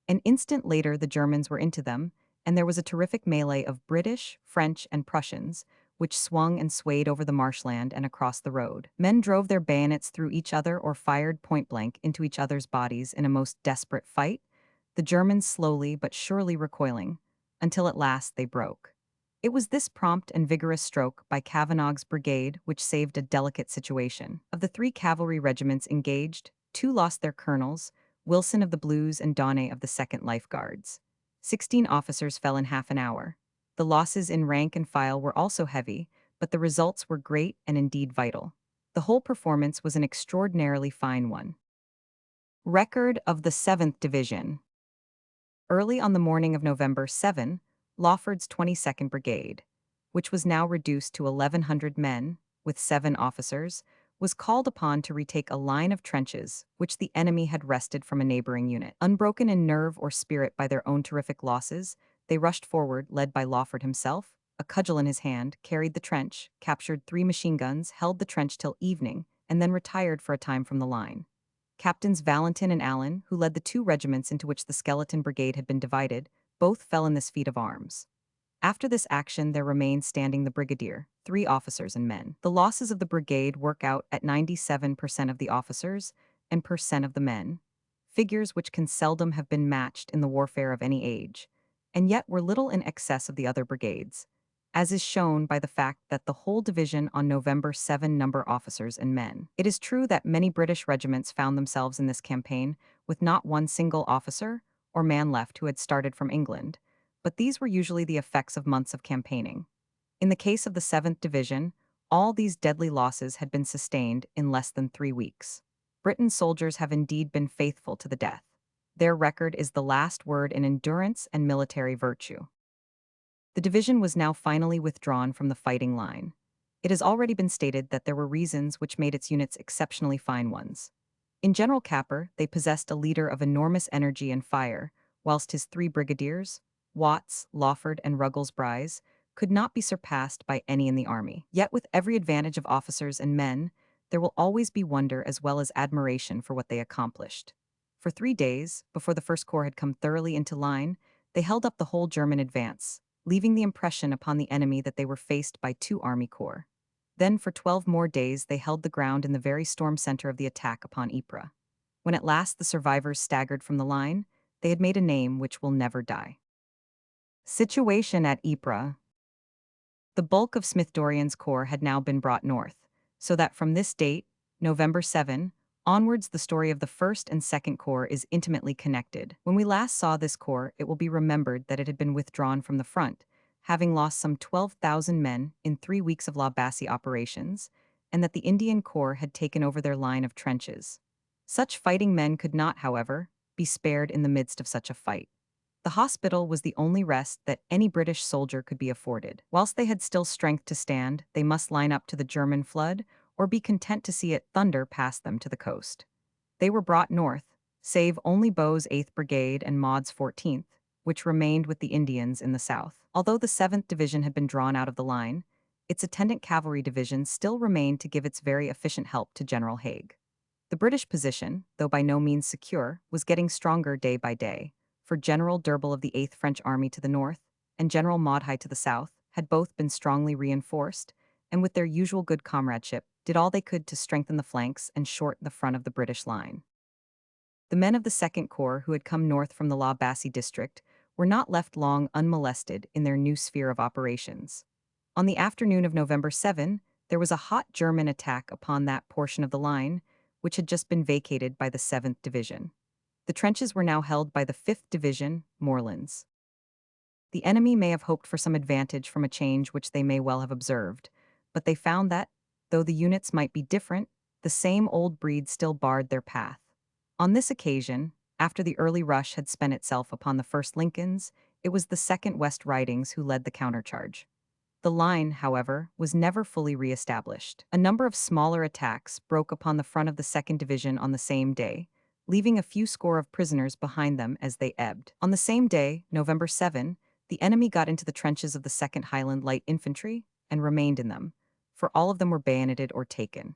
A: An instant later the Germans were into them, and there was a terrific melee of British, French, and Prussians, which swung and swayed over the marshland and across the road. Men drove their bayonets through each other or fired point-blank into each other's bodies in a most desperate fight, the Germans slowly but surely recoiling, until at last they broke. It was this prompt and vigorous stroke by Kavanagh's brigade which saved a delicate situation. Of the 3 cavalry regiments engaged, 2 lost their colonels, Wilson of the Blues and Donnet of the 2nd Life Guards. 16 officers fell in half an hour. The losses in rank and file were also heavy, but the results were great and indeed vital. The whole performance was an extraordinarily fine one. Record of the 7th Division. Early on the morning of November 7, Lawford's 22nd Brigade, which was now reduced to 1,100 men, with 7 officers, was called upon to retake a line of trenches which the enemy had wrested from a neighboring unit. Unbroken in nerve or spirit by their own terrific losses, they rushed forward, led by Lawford himself, a cudgel in his hand, carried the trench, captured 3 machine guns, held the trench till evening, and then retired for a time from the line. Captains Valentin and Allen, who led the 2 regiments into which the Skeleton Brigade had been divided, both fell in this feat of arms. After this action there remained standing the brigadier, 3 officers and men. The losses of the brigade work out at 97% of the officers and % of the men, figures which can seldom have been matched in the warfare of any age, and yet were little in excess of the other brigades, as is shown by the fact that the whole division on November 7 number officers and men. It is true that many British regiments found themselves in this campaign with not one single officer or man left who had started from England, but these were usually the effects of months of campaigning. In the case of the 7th Division, all these deadly losses had been sustained in less than 3 weeks. Britain's soldiers have indeed been faithful to the death. Their record is the last word in endurance and military virtue. The division was now finally withdrawn from the fighting line. It has already been stated that there were reasons which made its units exceptionally fine ones. In General Capper, they possessed a leader of enormous energy and fire, whilst his 3 brigadiers, Watts, Lawford, and Ruggles-Bryce, could not be surpassed by any in the army. Yet with every advantage of officers and men, there will always be wonder as well as admiration for what they accomplished. For 3 days, before the First Corps had come thoroughly into line, they held up the whole German advance, leaving the impression upon the enemy that they were faced by 2 army corps. Then for 12 more days they held the ground in the very storm center of the attack upon Ypres. When at last the survivors staggered from the line, they had made a name which will never die. Situation at Ypres. The bulk of Smith-Dorrien's corps had now been brought north, so that from this date, November 7, onwards the story of the 1st and 2nd Corps is intimately connected. When we last saw this corps, it will be remembered that it had been withdrawn from the front, having lost some 12,000 men in 3 weeks of La Bassée operations, and that the Indian Corps had taken over their line of trenches. Such fighting men could not, however, be spared in the midst of such a fight. The hospital was the only rest that any British soldier could be afforded. Whilst they had still strength to stand, they must line up to the German flood, or be content to see it thunder past them to the coast. They were brought north, save only Bow's 8th Brigade and Maud's 14th, which remained with the Indians in the south. Although the 7th Division had been drawn out of the line, its attendant cavalry division still remained to give its very efficient help to General Haig. The British position, though by no means secure, was getting stronger day by day, for General D'Urbil of the 8th French Army to the north and General Maudhay to the south had both been strongly reinforced, and with their usual good comradeship, did all they could to strengthen the flanks and shorten the front of the British line. The men of the Second Corps who had come north from the La Bassée district were not left long unmolested in their new sphere of operations. On the afternoon of November 7, there was a hot German attack upon that portion of the line, which had just been vacated by the 7th Division. The trenches were now held by the 5th Division, Moorlands. The enemy may have hoped for some advantage from a change which they may well have observed, but they found that, though the units might be different, the same old breed still barred their path. On this occasion, after the early rush had spent itself upon the 1st Lincolns, it was the 2nd West Ridings who led the countercharge. The line, however, was never fully re-established. A number of smaller attacks broke upon the front of the 2nd Division on the same day, leaving a few score of prisoners behind them as they ebbed. On the same day, November 7, the enemy got into the trenches of the 2nd Highland Light Infantry and remained in them, for all of them were bayoneted or taken.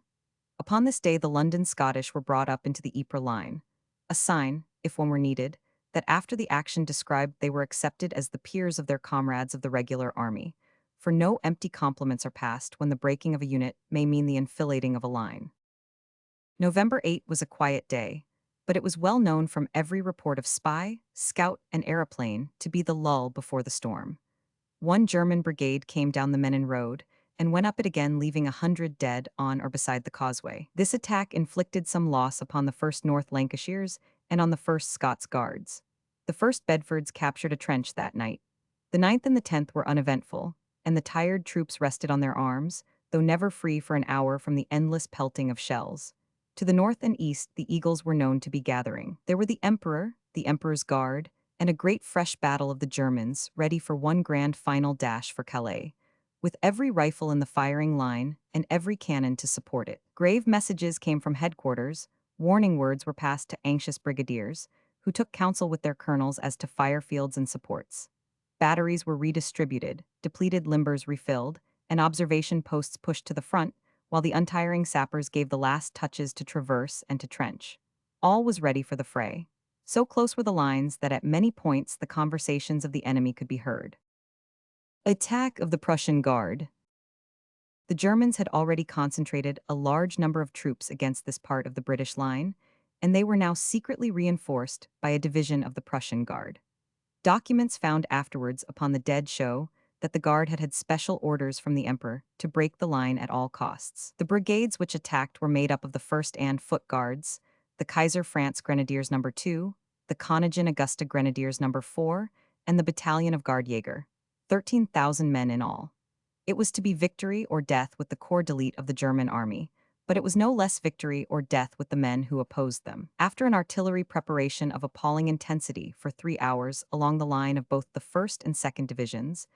A: Upon this day the London Scottish were brought up into the Ypres line, a sign, if one were needed, that after the action described they were accepted as the peers of their comrades of the regular army, for no empty compliments are passed when the breaking of a unit may mean the enfilading of a line. November 8 was a quiet day, but it was well known from every report of spy, scout, and aeroplane to be the lull before the storm. One German brigade came down the Menin Road and went up it again, leaving 100 dead on or beside the causeway. This attack inflicted some loss upon the 1st North Lancashires and on the 1st Scots Guards. The 1st Bedfords captured a trench that night. The 9th and the 10th were uneventful, and the tired troops rested on their arms, though never free for an hour from the endless pelting of shells. To the north and east the eagles were known to be gathering. There were the Emperor, the Emperor's Guard, and a great fresh battle of the Germans, ready for one grand final dash for Calais, with every rifle in the firing line and every cannon to support it. Grave messages came from headquarters, warning words were passed to anxious brigadiers, who took counsel with their colonels as to firefields and supports. Batteries were redistributed, depleted limbers refilled, and observation posts pushed to the front, while the untiring sappers gave the last touches to traverse and to trench. All was ready for the fray. So close were the lines that at many points the conversations of the enemy could be heard. Attack of the Prussian Guard. The Germans had already concentrated a large number of troops against this part of the British line, and they were now secretly reinforced by a division of the Prussian Guard. Documents found afterwards upon the dead show that the Guard had had special orders from the Emperor to break the line at all costs. The brigades which attacked were made up of the 1st and Foot Guards, the Kaiser Franz Grenadiers No. 2, the Königin Augusta Grenadiers No. 4, and the Battalion of Gardjäger, 13,000 men in all. It was to be victory or death with the corps d'élite of the German army, but it was no less victory or death with the men who opposed them. After an artillery preparation of appalling intensity for 3 hours along the line of both the 1st and 2nd Divisions,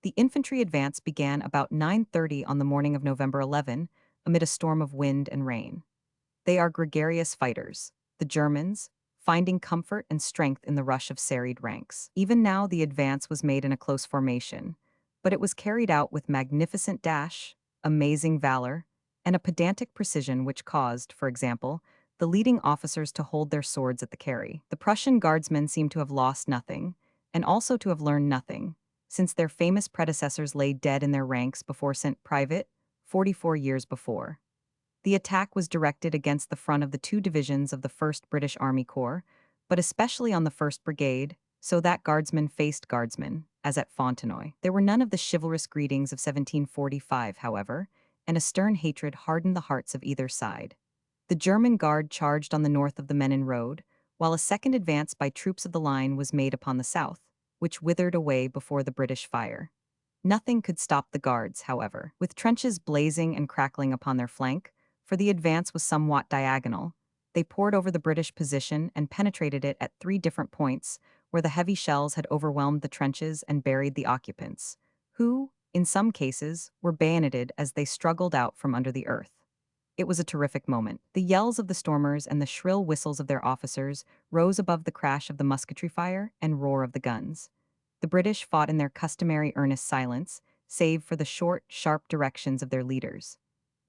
A: the infantry advance began about 9:30 on the morning of November 11, amid a storm of wind and rain. They are gregarious fighters, the Germans, finding comfort and strength in the rush of serried ranks. Even now the advance was made in a close formation, but it was carried out with magnificent dash, amazing valor, and a pedantic precision which caused, for example, the leading officers to hold their swords at the carry. The Prussian guardsmen seem to have lost nothing, and also to have learned nothing, since their famous predecessors lay dead in their ranks before St. Private, 44 years before. The attack was directed against the front of the 2 divisions of the 1st British Army Corps, but especially on the 1st Brigade, so that guardsmen faced guardsmen, as at Fontenoy. There were none of the chivalrous greetings of 1745, however, and a stern hatred hardened the hearts of either side. The German Guard charged on the north of the Menin Road, while a second advance by troops of the line was made upon the south, which withered away before the British fire. Nothing could stop the Guards, however. With trenches blazing and crackling upon their flank, for the advance was somewhat diagonal, they poured over the British position and penetrated it at 3 different points, where the heavy shells had overwhelmed the trenches and buried the occupants, who, in some cases, were bayoneted as they struggled out from under the earth. It was a terrific moment. The yells of the stormers and the shrill whistles of their officers rose above the crash of the musketry fire and roar of the guns. The British fought in their customary earnest silence, save for the short, sharp directions of their leaders.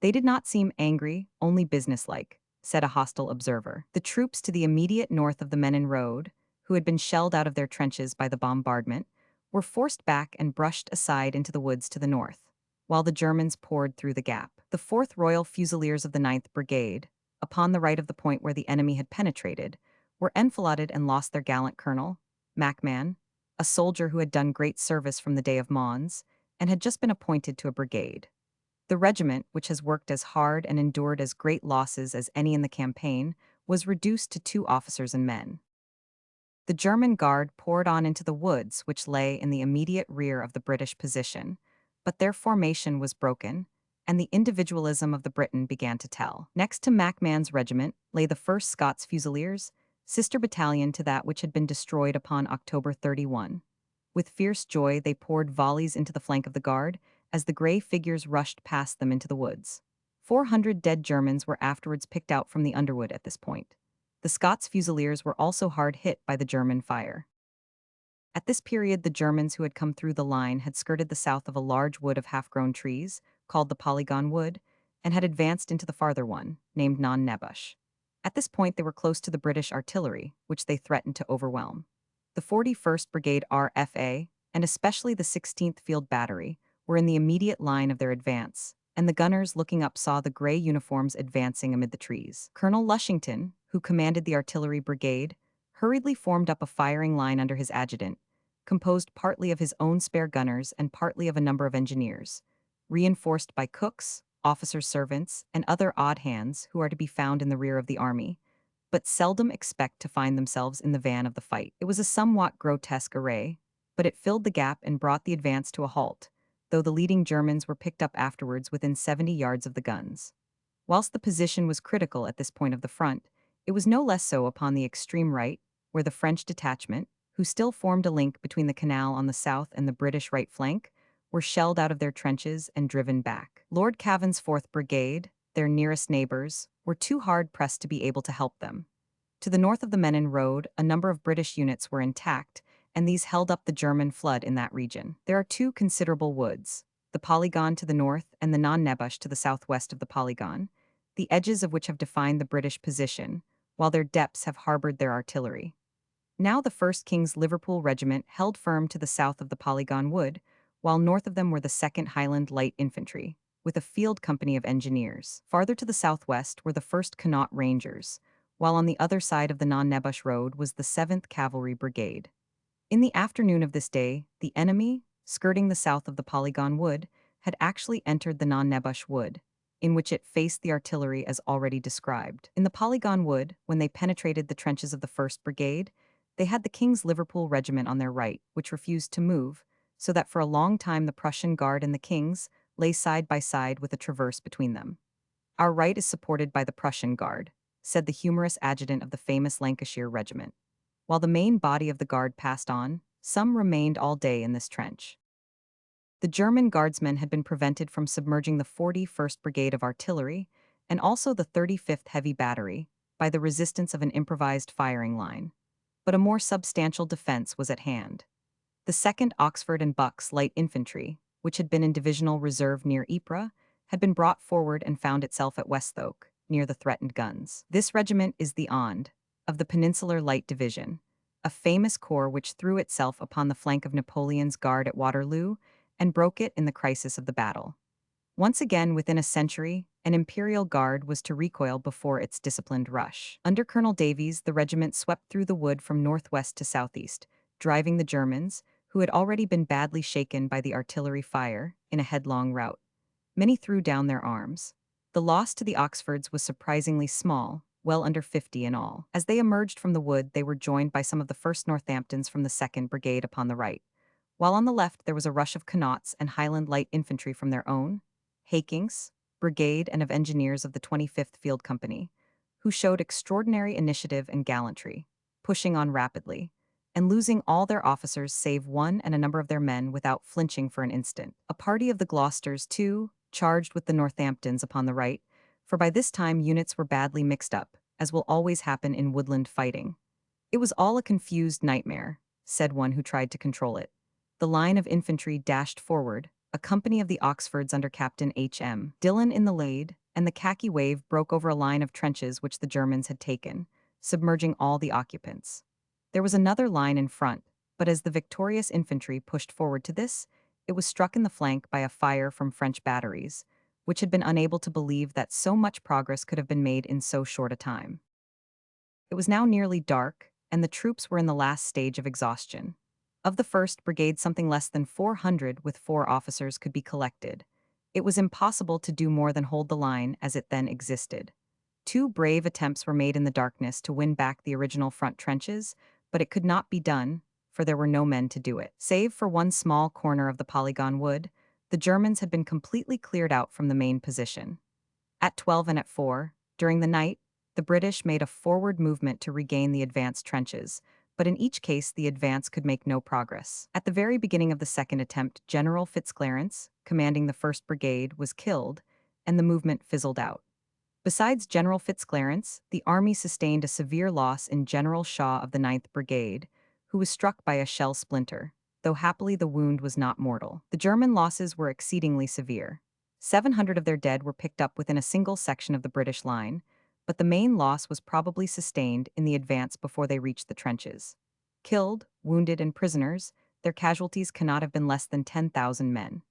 A: They did not seem angry, only businesslike, said a hostile observer. The troops to the immediate north of the Menin Road, who had been shelled out of their trenches by the bombardment, were forced back and brushed aside into the woods to the north. while the Germans poured through the gap. The 4th Royal Fusiliers of the 9th Brigade, upon the right of the point where the enemy had penetrated, were enfiladed and lost their gallant colonel, Macman, a soldier who had done great service from the day of Mons, and had just been appointed to a brigade. The regiment, which has worked as hard and endured as great losses as any in the campaign, was reduced to 2 officers and men. The German guard poured on into the woods which lay in the immediate rear of the British position, but their formation was broken, and the individualism of the Briton began to tell. Next to Macman's regiment lay the 1st Scots Fusiliers, sister battalion to that which had been destroyed upon October 31. With fierce joy they poured volleys into the flank of the guard, as the grey figures rushed past them into the woods. 400 dead Germans were afterwards picked out from the underwood at this point. The Scots Fusiliers were also hard hit by the German fire. At this period, the Germans who had come through the line had skirted the south of a large wood of half-grown trees, called the Polygon Wood, and had advanced into the farther one, named Non Nebush. At this point, they were close to the British artillery, which they threatened to overwhelm. The 41st Brigade RFA, and especially the 16th Field Battery, were in the immediate line of their advance, and the gunners looking up saw the gray uniforms advancing amid the trees. Colonel Lushington, who commanded the artillery brigade, hurriedly formed up a firing line under his adjutant, composed partly of his own spare gunners and partly of a number of engineers, reinforced by cooks, officers' servants, and other odd hands who are to be found in the rear of the army, but seldom expect to find themselves in the van of the fight. It was a somewhat grotesque array, but it filled the gap and brought the advance to a halt, though the leading Germans were picked up afterwards within 70 yards of the guns. Whilst the position was critical at this point of the front, it was no less so upon the extreme right, where the French detachment, who still formed a link between the canal on the south and the British right flank, were shelled out of their trenches and driven back. Lord Cavan's 4th Brigade, their nearest neighbors, were too hard pressed to be able to help them. To the north of the Menin Road, a number of British units were intact, and these held up the German flood in that region. There are 2 considerable woods, the Polygon to the north and the Non Nebush to the southwest of the Polygon, the edges of which have defined the British position, while their depths have harbored their artillery. Now the 1st King's Liverpool Regiment held firm to the south of the Polygon Wood, while north of them were the 2nd Highland Light Infantry, with a field company of engineers. Farther to the southwest were the 1st Connaught Rangers, while on the other side of the Non Nebush Road was the 7th Cavalry Brigade. In the afternoon of this day, the enemy, skirting the south of the Polygon Wood, had actually entered the Non Nebush Wood, in which it faced the artillery as already described. In the Polygon Wood, when they penetrated the trenches of the 1st Brigade, they had the King's Liverpool Regiment on their right, which refused to move, so that for a long time the Prussian Guard and the King's lay side by side with a traverse between them. "Our right is supported by the Prussian Guard," said the humorous adjutant of the famous Lancashire Regiment. While the main body of the Guard passed on, some remained all day in this trench. The German guardsmen had been prevented from submerging the 41st Brigade of Artillery, and also the 35th Heavy Battery, by the resistance of an improvised firing line. But a more substantial defense was at hand. The 2nd Oxford and Bucks Light Infantry, which had been in divisional reserve near Ypres, had been brought forward and found itself at Westhoek, near the threatened guns. This regiment is the Ond, of the Peninsular Light Division, a famous corps which threw itself upon the flank of Napoleon's Guard at Waterloo and broke it in the crisis of the battle. Once again, within a century, an Imperial Guard was to recoil before its disciplined rush. Under Colonel Davies, the regiment swept through the wood from northwest to southeast, driving the Germans, who had already been badly shaken by the artillery fire, in a headlong rout. Many threw down their arms. The loss to the Oxfords was surprisingly small, well under 50 in all. As they emerged from the wood, they were joined by some of the 1st Northamptons from the 2nd Brigade upon the right, while on the left there was a rush of Connaughts and Highland Light Infantry from their own, Haking's, brigade and of engineers of the 25th Field Company, who showed extraordinary initiative and gallantry, pushing on rapidly, and losing all their officers save one and a number of their men without flinching for an instant. A party of the Gloucesters, too, charged with the Northamptons upon the right, for by this time units were badly mixed up, as will always happen in woodland fighting. "It was all a confused nightmare," said one who tried to control it. The line of infantry dashed forward, a company of the Oxfords under Captain H.M. Dillon in the lead, and the khaki wave broke over a line of trenches which the Germans had taken, submerging all the occupants. There was another line in front, but as the victorious infantry pushed forward to this, It was struck in the flank by a fire from French batteries, which had been unable to believe that so much progress could have been made in so short a time. It was now nearly dark, and the troops were in the last stage of exhaustion. Of the 1st Brigade, something less than 400 with 4 officers could be collected. It was impossible to do more than hold the line as it then existed. 2 brave attempts were made in the darkness to win back the original front trenches, but it could not be done, for there were no men to do it. Save for one small corner of the polygon wood, the Germans had been completely cleared out from the main position. At 12 and at 4, during the night, the British made a forward movement to regain the advanced trenches, but in each case the advance could make no progress. At the very beginning of the second attempt, General Fitzclarence, commanding the 1st Brigade, was killed, and the movement fizzled out. Besides General Fitzclarence, the army sustained a severe loss in General Shaw of the 9th Brigade, who was struck by a shell splinter, though happily the wound was not mortal. The German losses were exceedingly severe. 700 of their dead were picked up within a single section of the British line, but the main loss was probably sustained in the advance before they reached the trenches. Killed, wounded, and prisoners, their casualties cannot have been less than 10,000 men.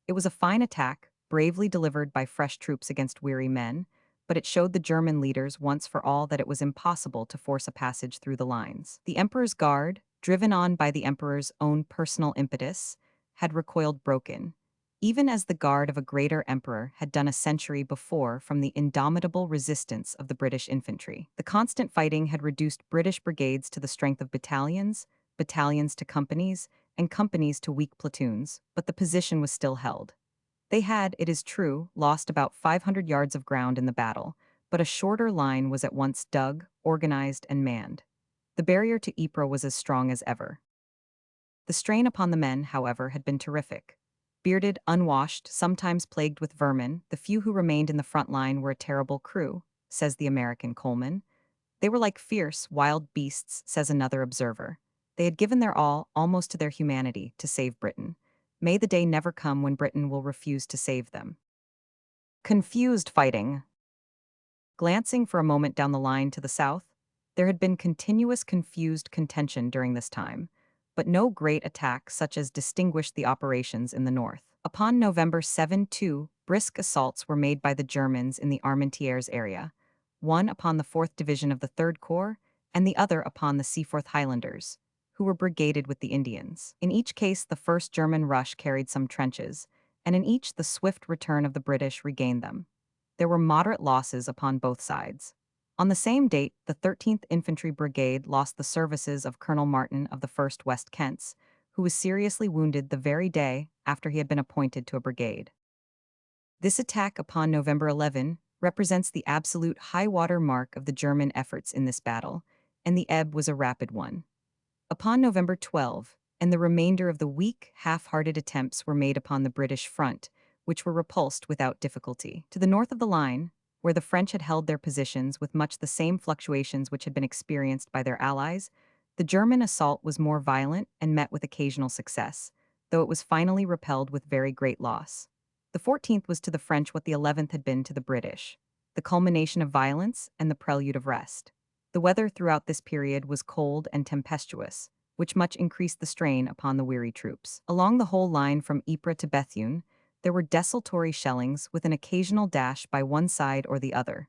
A: It was a fine attack, bravely delivered by fresh troops against weary men, but it showed the German leaders once for all that it was impossible to force a passage through the lines. The Emperor's Guard, driven on by the Emperor's own personal impetus, had recoiled broken, even as the guard of a greater emperor had done a century before from the indomitable resistance of the British infantry. The constant fighting had reduced British brigades to the strength of battalions, battalions to companies, and companies to weak platoons, but the position was still held. They had, it is true, lost about 500 yards of ground in the battle, but a shorter line was at once dug, organized, and manned. The barrier to Ypres was as strong as ever. The strain upon the men, however, had been terrific. Bearded, unwashed, sometimes plagued with vermin, the few who remained in the front line were a terrible crew, says the American Coleman. They were like fierce, wild beasts, says another observer. They had given their all, almost to their humanity, to save Britain. May the day never come when Britain will refuse to save them. Confused fighting. Glancing for a moment down the line to the south, there had been continuous confused contention during this time, but no great attack such as distinguished the operations in the north. Upon November 7, 2 brisk assaults were made by the Germans in the Armentières area, one upon the 4th Division of the 3rd Corps, and the other upon the Seaforth Highlanders, who were brigaded with the Indians. In each case, the first German rush carried some trenches, and in each the swift return of the British regained them. There were moderate losses upon both sides. On the same date, the 13th Infantry Brigade lost the services of Colonel Martin of the 1st West Kents, who was seriously wounded the very day after he had been appointed to a brigade. This attack upon November 11 represents the absolute high-water mark of the German efforts in this battle, and the ebb was a rapid one. Upon November 12, and the remainder of the weak, half-hearted attempts were made upon the British front, which were repulsed without difficulty. To the north of the line, where the French had held their positions with much the same fluctuations which had been experienced by their allies, the German assault was more violent and met with occasional success, though it was finally repelled with very great loss. The 14th was to the French what the 11th had been to the British, the culmination of violence and the prelude of rest. The weather throughout this period was cold and tempestuous, which much increased the strain upon the weary troops. Along the whole line from Ypres to Bethune, there were desultory shellings with an occasional dash by one side or the other,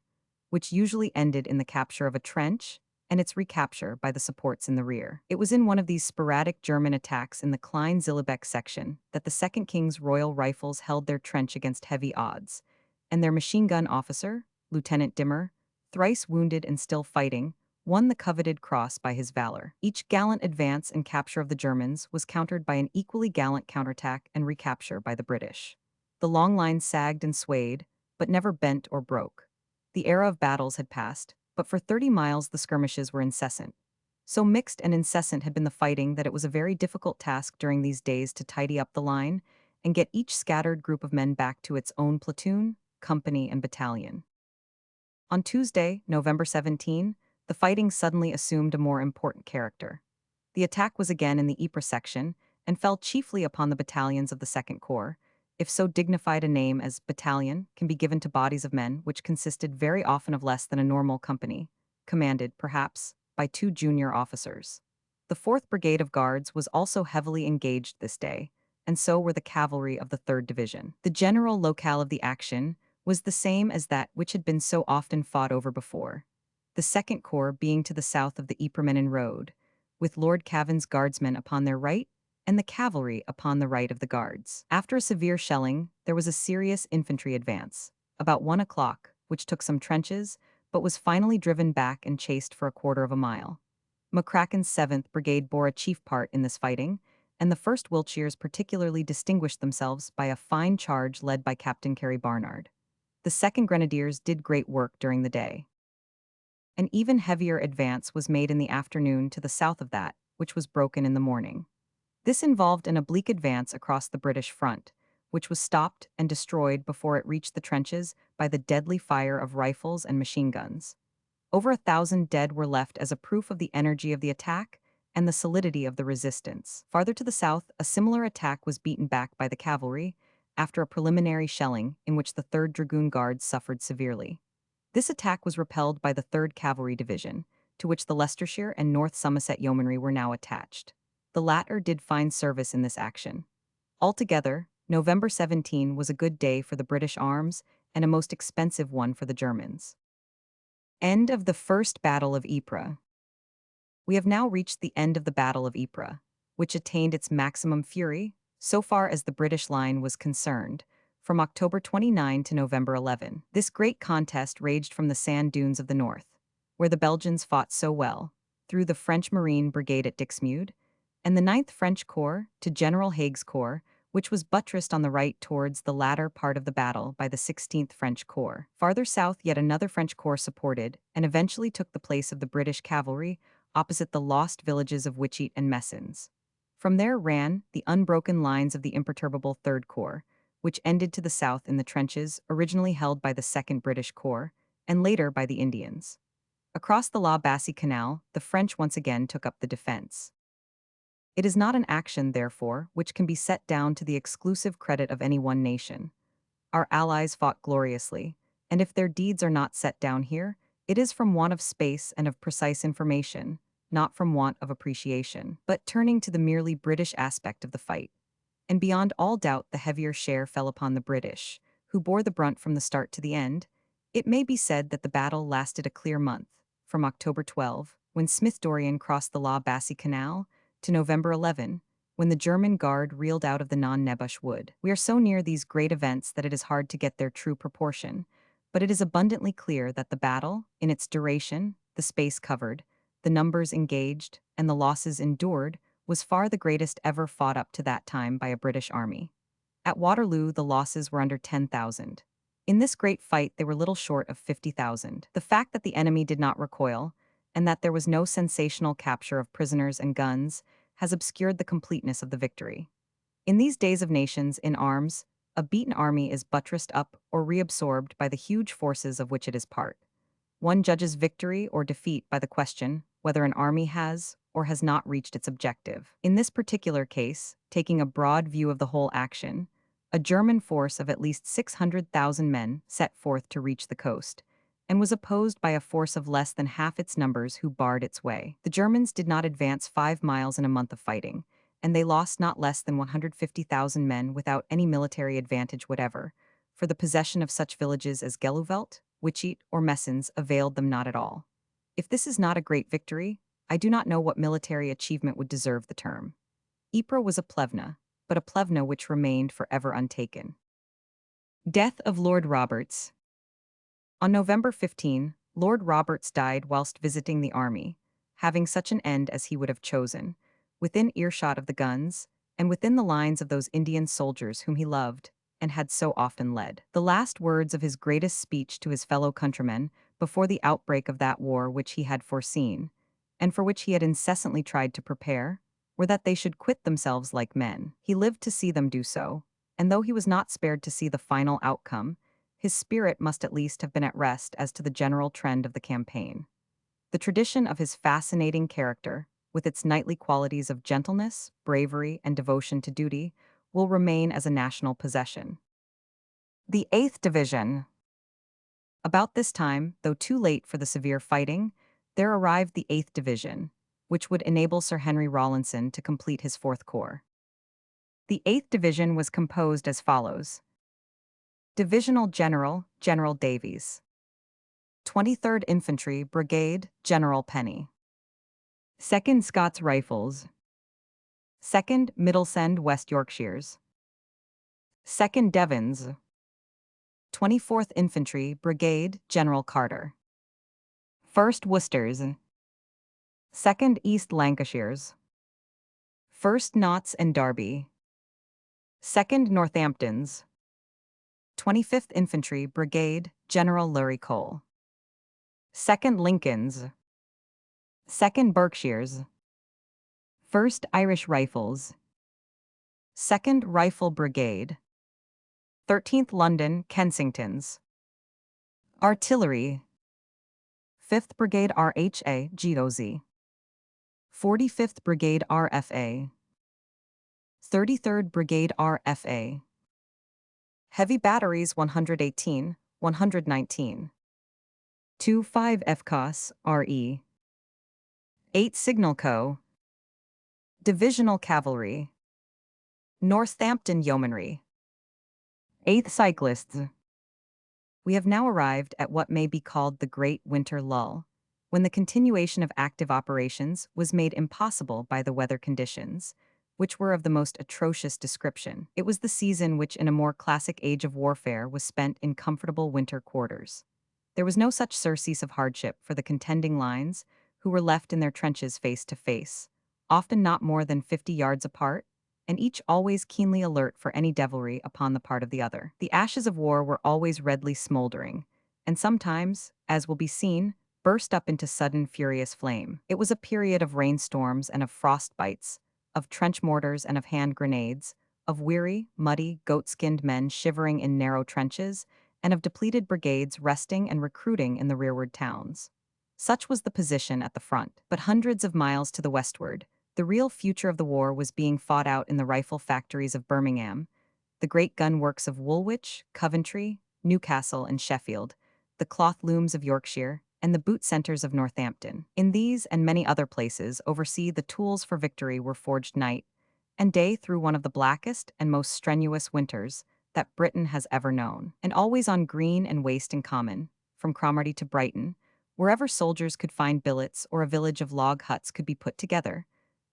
A: which usually ended in the capture of a trench and its recapture by the supports in the rear. It was in one of these sporadic German attacks in the Klein-Zillebeke section that the 2nd King's Royal Rifles held their trench against heavy odds, and their machine gun officer, Lieutenant Dimmer, thrice wounded and still fighting, won the coveted cross by his valor. Each gallant advance and capture of the Germans was countered by an equally gallant counterattack and recapture by the British. The long line sagged and swayed, but never bent or broke. The era of battles had passed, but for 30 miles the skirmishes were incessant. So mixed and incessant had been the fighting that it was a very difficult task during these days to tidy up the line and get each scattered group of men back to its own platoon, company, and battalion. On Tuesday, November 17, the fighting suddenly assumed a more important character. The attack was again in the Ypres section and fell chiefly upon the battalions of the 2nd Corps, if so dignified a name as battalion can be given to bodies of men which consisted very often of less than a normal company, commanded, perhaps, by 2 junior officers. The 4th Brigade of Guards was also heavily engaged this day, and so were the cavalry of the 3rd Division. The general locale of the action was the same as that which had been so often fought over before, the 2nd Corps being to the south of the Ypres road, with Lord Cavan's guardsmen upon their right and the cavalry upon the right of the guards. After a severe shelling, there was a serious infantry advance, about 1 o'clock, which took some trenches, but was finally driven back and chased for a quarter of a mile. McCracken's 7th Brigade bore a chief part in this fighting, and the 1st Wiltshires particularly distinguished themselves by a fine charge led by Captain Carey Barnard. The 2nd Grenadiers did great work during the day. An even heavier advance was made in the afternoon to the south of that, which was broken in the morning. This involved an oblique advance across the British front, which was stopped and destroyed before it reached the trenches by the deadly fire of rifles and machine guns. Over 1,000 dead were left as a proof of the energy of the attack and the solidity of the resistance. Farther to the south, a similar attack was beaten back by the cavalry after a preliminary shelling in which the 3rd Dragoon Guards suffered severely. This attack was repelled by the 3rd Cavalry Division, to which the Leicestershire and North Somerset Yeomanry were now attached. The latter did fine service in this action. Altogether, November 17 was a good day for the British arms and a most expensive one for the Germans. End of the First Battle of Ypres. We have now reached the end of the Battle of Ypres, which attained its maximum fury, so far as the British line was concerned, from October 29 to November 11. This great contest raged from the sand dunes of the north, where the Belgians fought so well, through the French Marine Brigade at Dixmude, and the 9th French Corps to General Haig's Corps, which was buttressed on the right towards the latter part of the battle by the 16th French Corps. Farther south, yet another French corps supported, and eventually took the place of the British cavalry opposite the lost villages of Wytschaete and Messines. From there ran the unbroken lines of the imperturbable 3rd Corps, which ended to the south in the trenches originally held by the 2nd British Corps, and later by the Indians. Across the La Bassée Canal, the French once again took up the defense. It is not an action, therefore, which can be set down to the exclusive credit of any one nation. Our allies fought gloriously, and if their deeds are not set down here, it is from want of space and of precise information, not from want of appreciation. But turning to the merely British aspect of the fight, and beyond all doubt the heavier share fell upon the British, who bore the brunt from the start to the end, it may be said that the battle lasted a clear month, from October 12, when Smith-Dorrien crossed the La Bassée Canal, to November 11, when the German Guard reeled out of the Non-Nebush Wood. We are so near these great events that it is hard to get their true proportion, but it is abundantly clear that the battle, in its duration, the space covered, the numbers engaged, and the losses endured, was far the greatest ever fought up to that time by a British army. At Waterloo, the losses were under 10,000. In this great fight, they were little short of 50,000. The fact that the enemy did not recoil, and that there was no sensational capture of prisoners and guns, has obscured the completeness of the victory. In these days of nations in arms, a beaten army is buttressed up or reabsorbed by the huge forces of which it is part. One judges victory or defeat by the question whether an army has or has not reached its objective. In this particular case, taking a broad view of the whole action, a German force of at least 600,000 men set forth to reach the coast, and was opposed by a force of less than half its numbers who barred its way. The Germans did not advance 5 miles in a month of fighting, and they lost not less than 150,000 men without any military advantage whatever, for the possession of such villages as Gelluvelt, Wytschaete, or Messines availed them not at all. If this is not a great victory, I do not know what military achievement would deserve the term. Ypres was a plevna, but a plevna which remained forever untaken. Death of Lord Roberts. On November 15, Lord Roberts died whilst visiting the army, having such an end as he would have chosen, within earshot of the guns, and within the lines of those Indian soldiers whom he loved, and had so often led. The last words of his greatest speech to his fellow countrymen before the outbreak of that war which he had foreseen, and for which he had incessantly tried to prepare, were that they should quit themselves like men. He lived to see them do so, and though he was not spared to see the final outcome, his spirit must at least have been at rest as to the general trend of the campaign. The tradition of his fascinating character, with its knightly qualities of gentleness, bravery, and devotion to duty, will remain as a national possession. The 8th Division. About this time, though too late for the severe fighting, there arrived the 8th Division, which would enable Sir Henry Rawlinson to complete his 4th Corps. The 8th Division was composed as follows: Divisional General, General Davies; 23rd Infantry Brigade, General Penny; 2nd Scots Rifles; 2nd Middlesend West Yorkshires; 2nd Devons; 24th Infantry Brigade, General Carter; 1st Worcesters; 2nd East Lancashires; 1st Notts and Derby; 2nd Northamptons; 25th Infantry Brigade, General Lurie Cole; 2nd Lincolns; 2nd Berkshires; 1st Irish Rifles; 2nd Rifle Brigade; 13th London Kensingtons; Artillery: 5th Brigade RHA GOZ; 45th Brigade RFA; 33rd Brigade RFA; Heavy Batteries 118, 119; 25 FCOS RE; 8 Signal Co., Divisional Cavalry; Northampton Yeomanry; 8th Cyclists. We have now arrived at what may be called the Great Winter Lull, when the continuation of active operations was made impossible by the weather conditions, which were of the most atrocious description. It was the season which in a more classic age of warfare was spent in comfortable winter quarters. There was no such surcease of hardship for the contending lines, who were left in their trenches face to face, often not more than 50 yards apart, and each always keenly alert for any devilry upon the part of the other. The ashes of war were always redly smoldering, and sometimes, as will be seen, burst up into sudden furious flame. It was a period of rainstorms and of frostbites, of trench mortars and of hand grenades, of weary, muddy, goat-skinned men shivering in narrow trenches, and of depleted brigades resting and recruiting in the rearward towns. Such was the position at the front, but hundreds of miles to the westward, the real future of the war was being fought out in the rifle factories of Birmingham, the great gun works of Woolwich, Coventry, Newcastle, and Sheffield, the cloth looms of Yorkshire, and the boot centers of Northampton. In these and many other places oversea the tools for victory were forged night and day through one of the blackest and most strenuous winters that Britain has ever known. And always on green and waste and common, from Cromarty to Brighton, wherever soldiers could find billets or a village of log huts could be put together,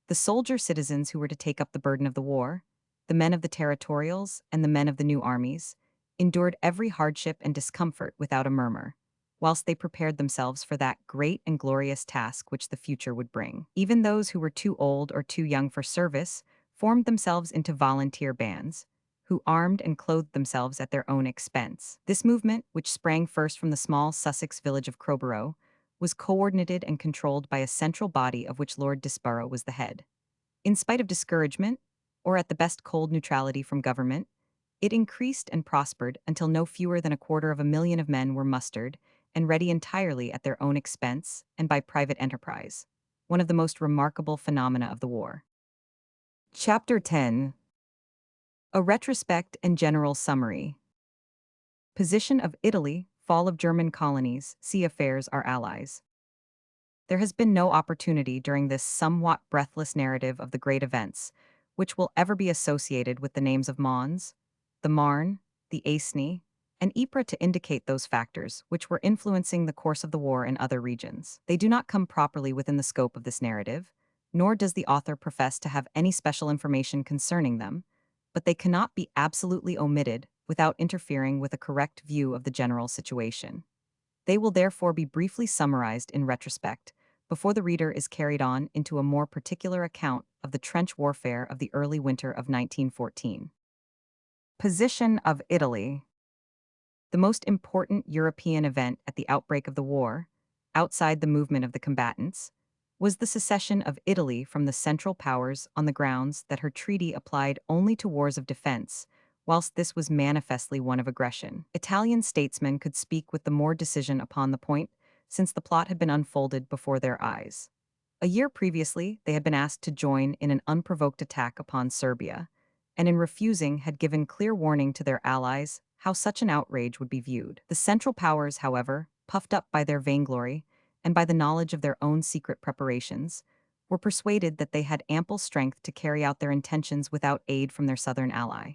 A: the soldier citizens who were to take up the burden of the war, the men of the territorials and the men of the new armies, endured every hardship and discomfort without a murmur, whilst they prepared themselves for that great and glorious task which the future would bring. Even those who were too old or too young for service formed themselves into volunteer bands, who armed and clothed themselves at their own expense. This movement, which sprang first from the small Sussex village of Crowborough, was coordinated and controlled by a central body of which Lord Disborough was the head. In spite of discouragement, or at the best cold neutrality from government, it increased and prospered until no fewer than 250,000 of men were mustered and ready entirely at their own expense and by private enterprise, one of the most remarkable phenomena of the war. Chapter 10. A retrospect and general summary. Position of Italy, fall of German colonies, sea affairs, our allies. There has been no opportunity during this somewhat breathless narrative of the great events, which will ever be associated with the names of Mons, the Marne, the Aisne, and Ypres to indicate those factors which were influencing the course of the war in other regions. They do not come properly within the scope of this narrative, nor does the author profess to have any special information concerning them, but they cannot be absolutely omitted without interfering with a correct view of the general situation. They will therefore be briefly summarized in retrospect, before the reader is carried on into a more particular account of the trench warfare of the early winter of 1914. Position of Italy. The most important European event at the outbreak of the war, outside the movement of the combatants, was the secession of Italy from the Central Powers on the grounds that her treaty applied only to wars of defense, whilst this was manifestly one of aggression. Italian statesmen could speak with the more decision upon the point, since the plot had been unfolded before their eyes. A year previously, they had been asked to join in an unprovoked attack upon Serbia, and in refusing had given clear warning to their allies how such an outrage would be viewed. The Central Powers, however, puffed up by their vainglory, and by the knowledge of their own secret preparations, were persuaded that they had ample strength to carry out their intentions without aid from their southern ally.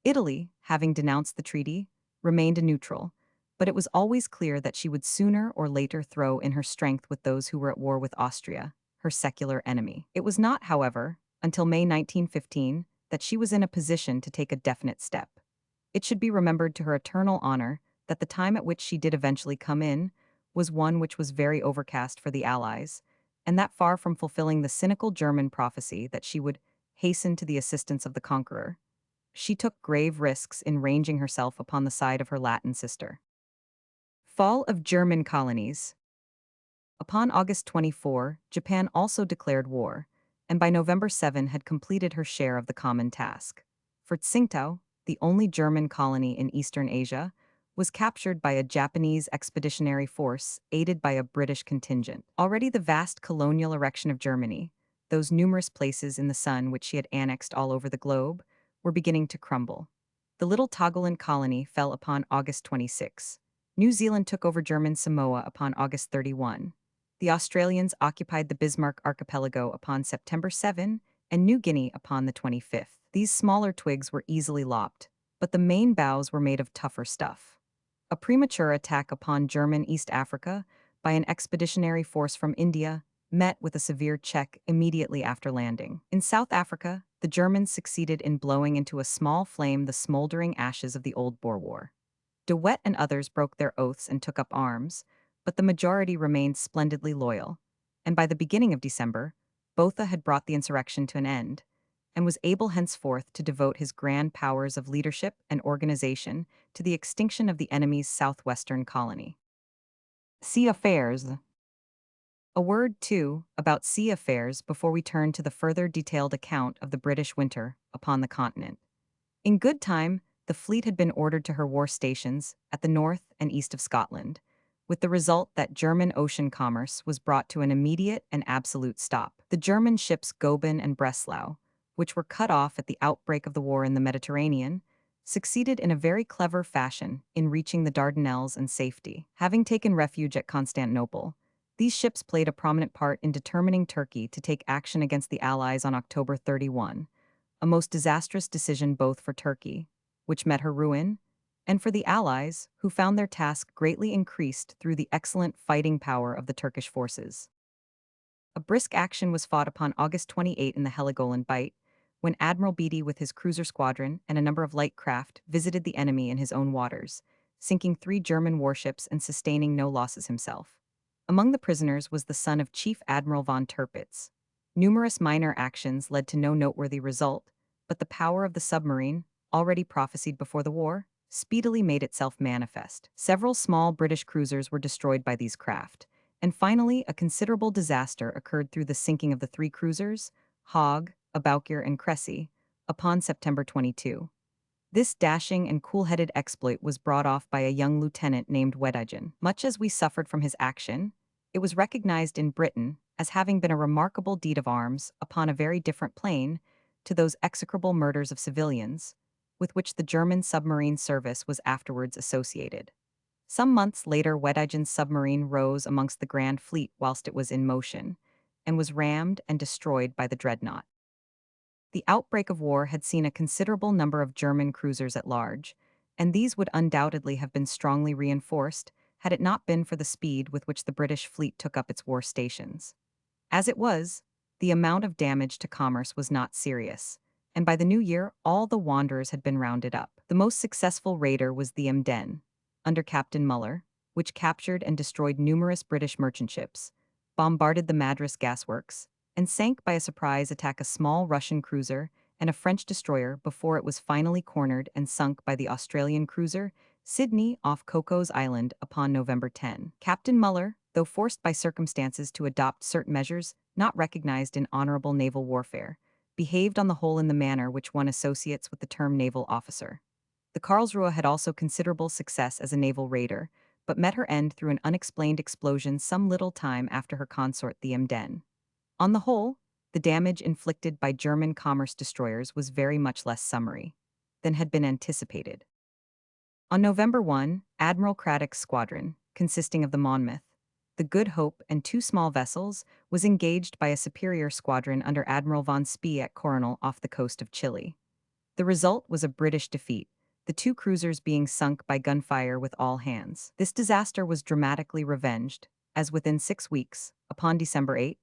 A: Italy, having denounced the treaty, remained a neutral, but it was always clear that she would sooner or later throw in her strength with those who were at war with Austria, her secular enemy. It was not, however, until May 1915 that she was in a position to take a definite step. It should be remembered to her eternal honor that the time at which she did eventually come in was one which was very overcast for the Allies, and that far from fulfilling the cynical German prophecy that she would hasten to the assistance of the conqueror, she took grave risks in ranging herself upon the side of her Latin sister. Fall of German colonies. Upon August 24, Japan also declared war, and by November 7 had completed her share of the common task. For Tsingtao, the only German colony in Eastern Asia, was captured by a Japanese expeditionary force aided by a British contingent. Already the vast colonial erection of Germany, those numerous places in the sun which she had annexed all over the globe, were beginning to crumble. The little Togoland colony fell upon August 26. New Zealand took over German Samoa upon August 31. The Australians occupied the Bismarck Archipelago upon September 7 and New Guinea upon the 25th. These smaller twigs were easily lopped, but the main boughs were made of tougher stuff. A premature attack upon German East Africa by an expeditionary force from India met with a severe check immediately after landing. In South Africa, the Germans succeeded in blowing into a small flame the smoldering ashes of the Old Boer War. De Wet and others broke their oaths and took up arms, but the majority remained splendidly loyal, and by the beginning of December, Botha had brought the insurrection to an end, and was able henceforth to devote his grand powers of leadership and organization to the extinction of the enemy's southwestern colony. Sea affairs. A word, too, about sea affairs before we turn to the further detailed account of the British winter upon the continent. In good time, the fleet had been ordered to her war stations at the north and east of Scotland, with the result that German ocean commerce was brought to an immediate and absolute stop. The German ships Goeben and Breslau, which were cut off at the outbreak of the war in the Mediterranean, succeeded in a very clever fashion in reaching the Dardanelles in safety. Having taken refuge at Constantinople, these ships played a prominent part in determining Turkey to take action against the Allies on October 31, a most disastrous decision both for Turkey, which met her ruin, and for the Allies, who found their task greatly increased through the excellent fighting power of the Turkish forces. A brisk action was fought upon August 28 in the Heligoland Bight, when Admiral Beatty with his cruiser squadron and a number of light craft visited the enemy in his own waters, sinking 3 German warships and sustaining no losses himself. Among the prisoners was the son of Chief Admiral von Tirpitz. Numerous minor actions led to no noteworthy result, but the power of the submarine, already prophesied before the war, speedily made itself manifest. Several small British cruisers were destroyed by these craft, and finally a considerable disaster occurred through the sinking of the 3 cruisers, Hogg, Aboukir and Cressy, upon September 22. This dashing and cool-headed exploit was brought off by a young lieutenant named Weddigen. Much as we suffered from his action, it was recognized in Britain as having been a remarkable deed of arms upon a very different plane to those execrable murders of civilians, with which the German submarine service was afterwards associated. Some months later, Weddigen's submarine rose amongst the Grand Fleet whilst it was in motion, and was rammed and destroyed by the dreadnought. The outbreak of war had seen a considerable number of German cruisers at large, and these would undoubtedly have been strongly reinforced had it not been for the speed with which the British fleet took up its war stations. As it was, the amount of damage to commerce was not serious, and by the new year all the wanderers had been rounded up. The most successful raider was the Emden, under Captain Muller, which captured and destroyed numerous British merchant ships, bombarded the Madras gasworks, and sank by a surprise attack a small Russian cruiser and a French destroyer before it was finally cornered and sunk by the Australian cruiser Sydney off Cocos Island upon November 10. Captain Muller, though forced by circumstances to adopt certain measures not recognized in honorable naval warfare, behaved on the whole in the manner which one associates with the term naval officer. The Karlsruhe had also considerable success as a naval raider, but met her end through an unexplained explosion some little time after her consort the Emden. On the whole, the damage inflicted by German commerce destroyers was very much less summary than had been anticipated. On November 1, Admiral Craddock's squadron, consisting of the Monmouth, the Good Hope and two small vessels, was engaged by a superior squadron under Admiral von Spee at Coronel off the coast of Chile. The result was a British defeat, the two cruisers being sunk by gunfire with all hands. This disaster was dramatically revenged, as within 6 weeks, upon December 8,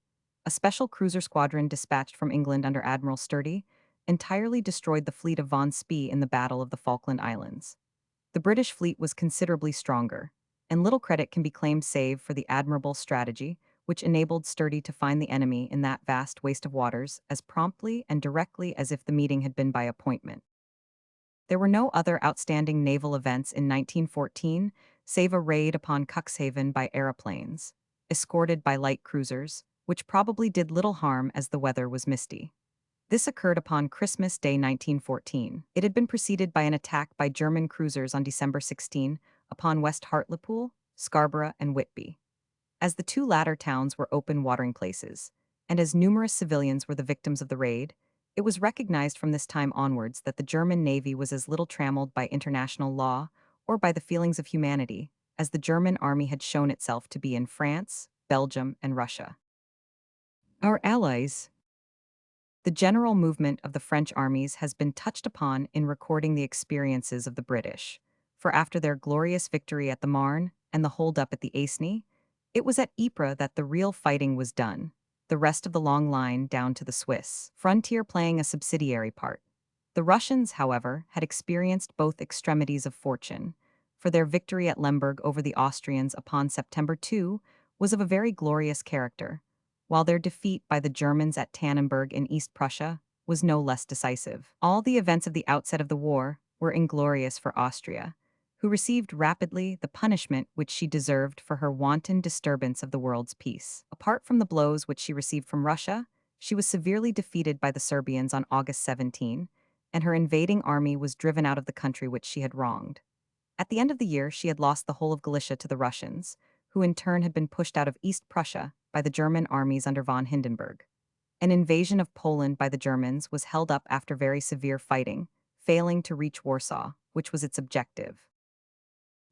A: a special cruiser squadron dispatched from England under Admiral Sturdy entirely destroyed the fleet of von Spee in the Battle of the Falkland Islands. The British fleet was considerably stronger, and little credit can be claimed save for the admirable strategy which enabled Sturdy to find the enemy in that vast waste of waters as promptly and directly as if the meeting had been by appointment. There were no other outstanding naval events in 1914 save a raid upon Cuxhaven by aeroplanes, escorted by light cruisers, which probably did little harm as the weather was misty. This occurred upon Christmas Day 1914. It had been preceded by an attack by German cruisers on December 16 upon West Hartlepool, Scarborough, and Whitby. As the two latter towns were open watering places, and as numerous civilians were the victims of the raid, it was recognized from this time onwards that the German Navy was as little trammeled by international law or by the feelings of humanity as the German army had shown itself to be in France, Belgium, and Russia. Our allies. The general movement of the French armies has been touched upon in recording the experiences of the British, for after their glorious victory at the Marne and the hold-up at the Aisne, it was at Ypres that the real fighting was done, the rest of the long line down to the Swiss frontier playing a subsidiary part. The Russians, however, had experienced both extremities of fortune, for their victory at Lemberg over the Austrians upon September 2 was of a very glorious character, while their defeat by the Germans at Tannenberg in East Prussia was no less decisive. All the events of the outset of the war were inglorious for Austria, who received rapidly the punishment which she deserved for her wanton disturbance of the world's peace. Apart from the blows which she received from Russia, she was severely defeated by the Serbians on August 17, and her invading army was driven out of the country which she had wronged. At the end of the year, she had lost the whole of Galicia to the Russians, who in turn had been pushed out of East Prussia by the German armies under von Hindenburg. An invasion of Poland by the Germans was held up after very severe fighting, failing to reach Warsaw, which was its objective.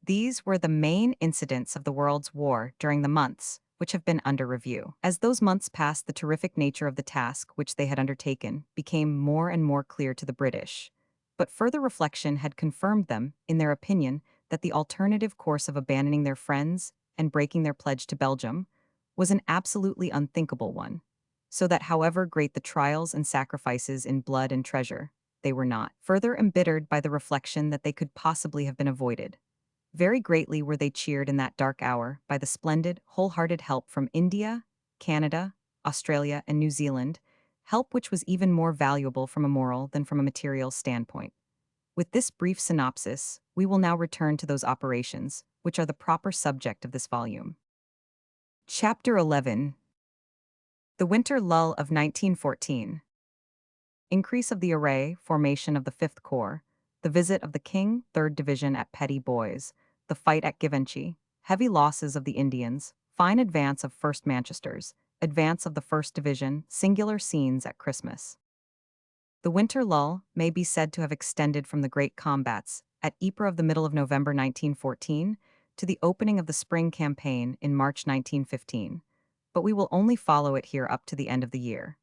A: These were the main incidents of the World's War during the months which have been under review. As those months passed, the terrific nature of the task which they had undertaken became more and more clear to the British, but further reflection had confirmed them in their opinion that the alternative course of abandoning their friends and breaking their pledge to Belgium was an absolutely unthinkable one, so that however great the trials and sacrifices in blood and treasure, they were not further embittered by the reflection that they could possibly have been avoided. Very greatly were they cheered in that dark hour by the splendid, wholehearted help from India, Canada, Australia, and New Zealand, help which was even more valuable from a moral than from a material standpoint. With this brief synopsis, we will now return to those operations, which are the proper subject of this volume. Chapter 11. The Winter Lull of 1914. Increase of the array, formation of the 5th Corps, the visit of the King, 3rd Division at Petty Boys, the fight at Givenchy, heavy losses of the Indians, fine advance of 1st Manchesters, advance of the 1st Division, singular scenes at Christmas. The winter lull may be said to have extended from the great combats at Ypres of the middle of November 1914 to the opening of the spring campaign in March 1915, but we will only follow it here up to the end of the year.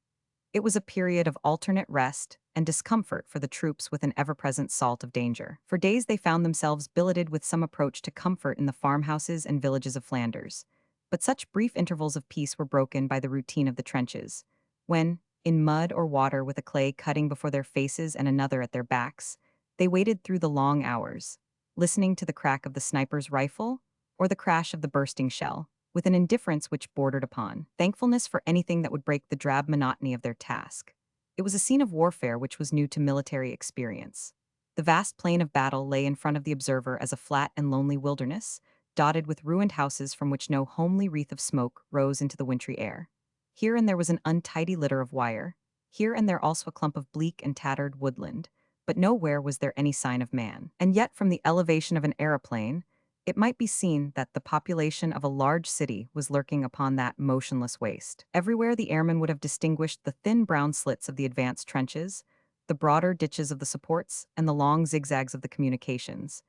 A: It was a period of alternate rest and discomfort for the troops with an ever-present salt of danger. For days they found themselves billeted with some approach to comfort in the farmhouses and villages of Flanders, but such brief intervals of peace were broken by the routine of the trenches, when, in mud or water with a clay cutting before their faces and another at their backs, they waited through the long hours, listening to the crack of the sniper's rifle or the crash of the bursting shell, with an indifference which bordered upon thankfulness for anything that would break the drab monotony of their task. It was a scene of warfare which was new to military experience. The vast plain of battle lay in front of the observer as a flat and lonely wilderness, dotted with ruined houses from which no homely wreath of smoke rose into the wintry air. Here and there was an untidy litter of wire, here and there also a clump of bleak and tattered woodland, but nowhere was there any sign of man. And yet, from the elevation of an aeroplane, it might be seen that the population of a large city was lurking upon that motionless waste. Everywhere the airman would have distinguished the thin brown slits of the advanced trenches, the broader ditches of the supports, and the long zigzags of the communications,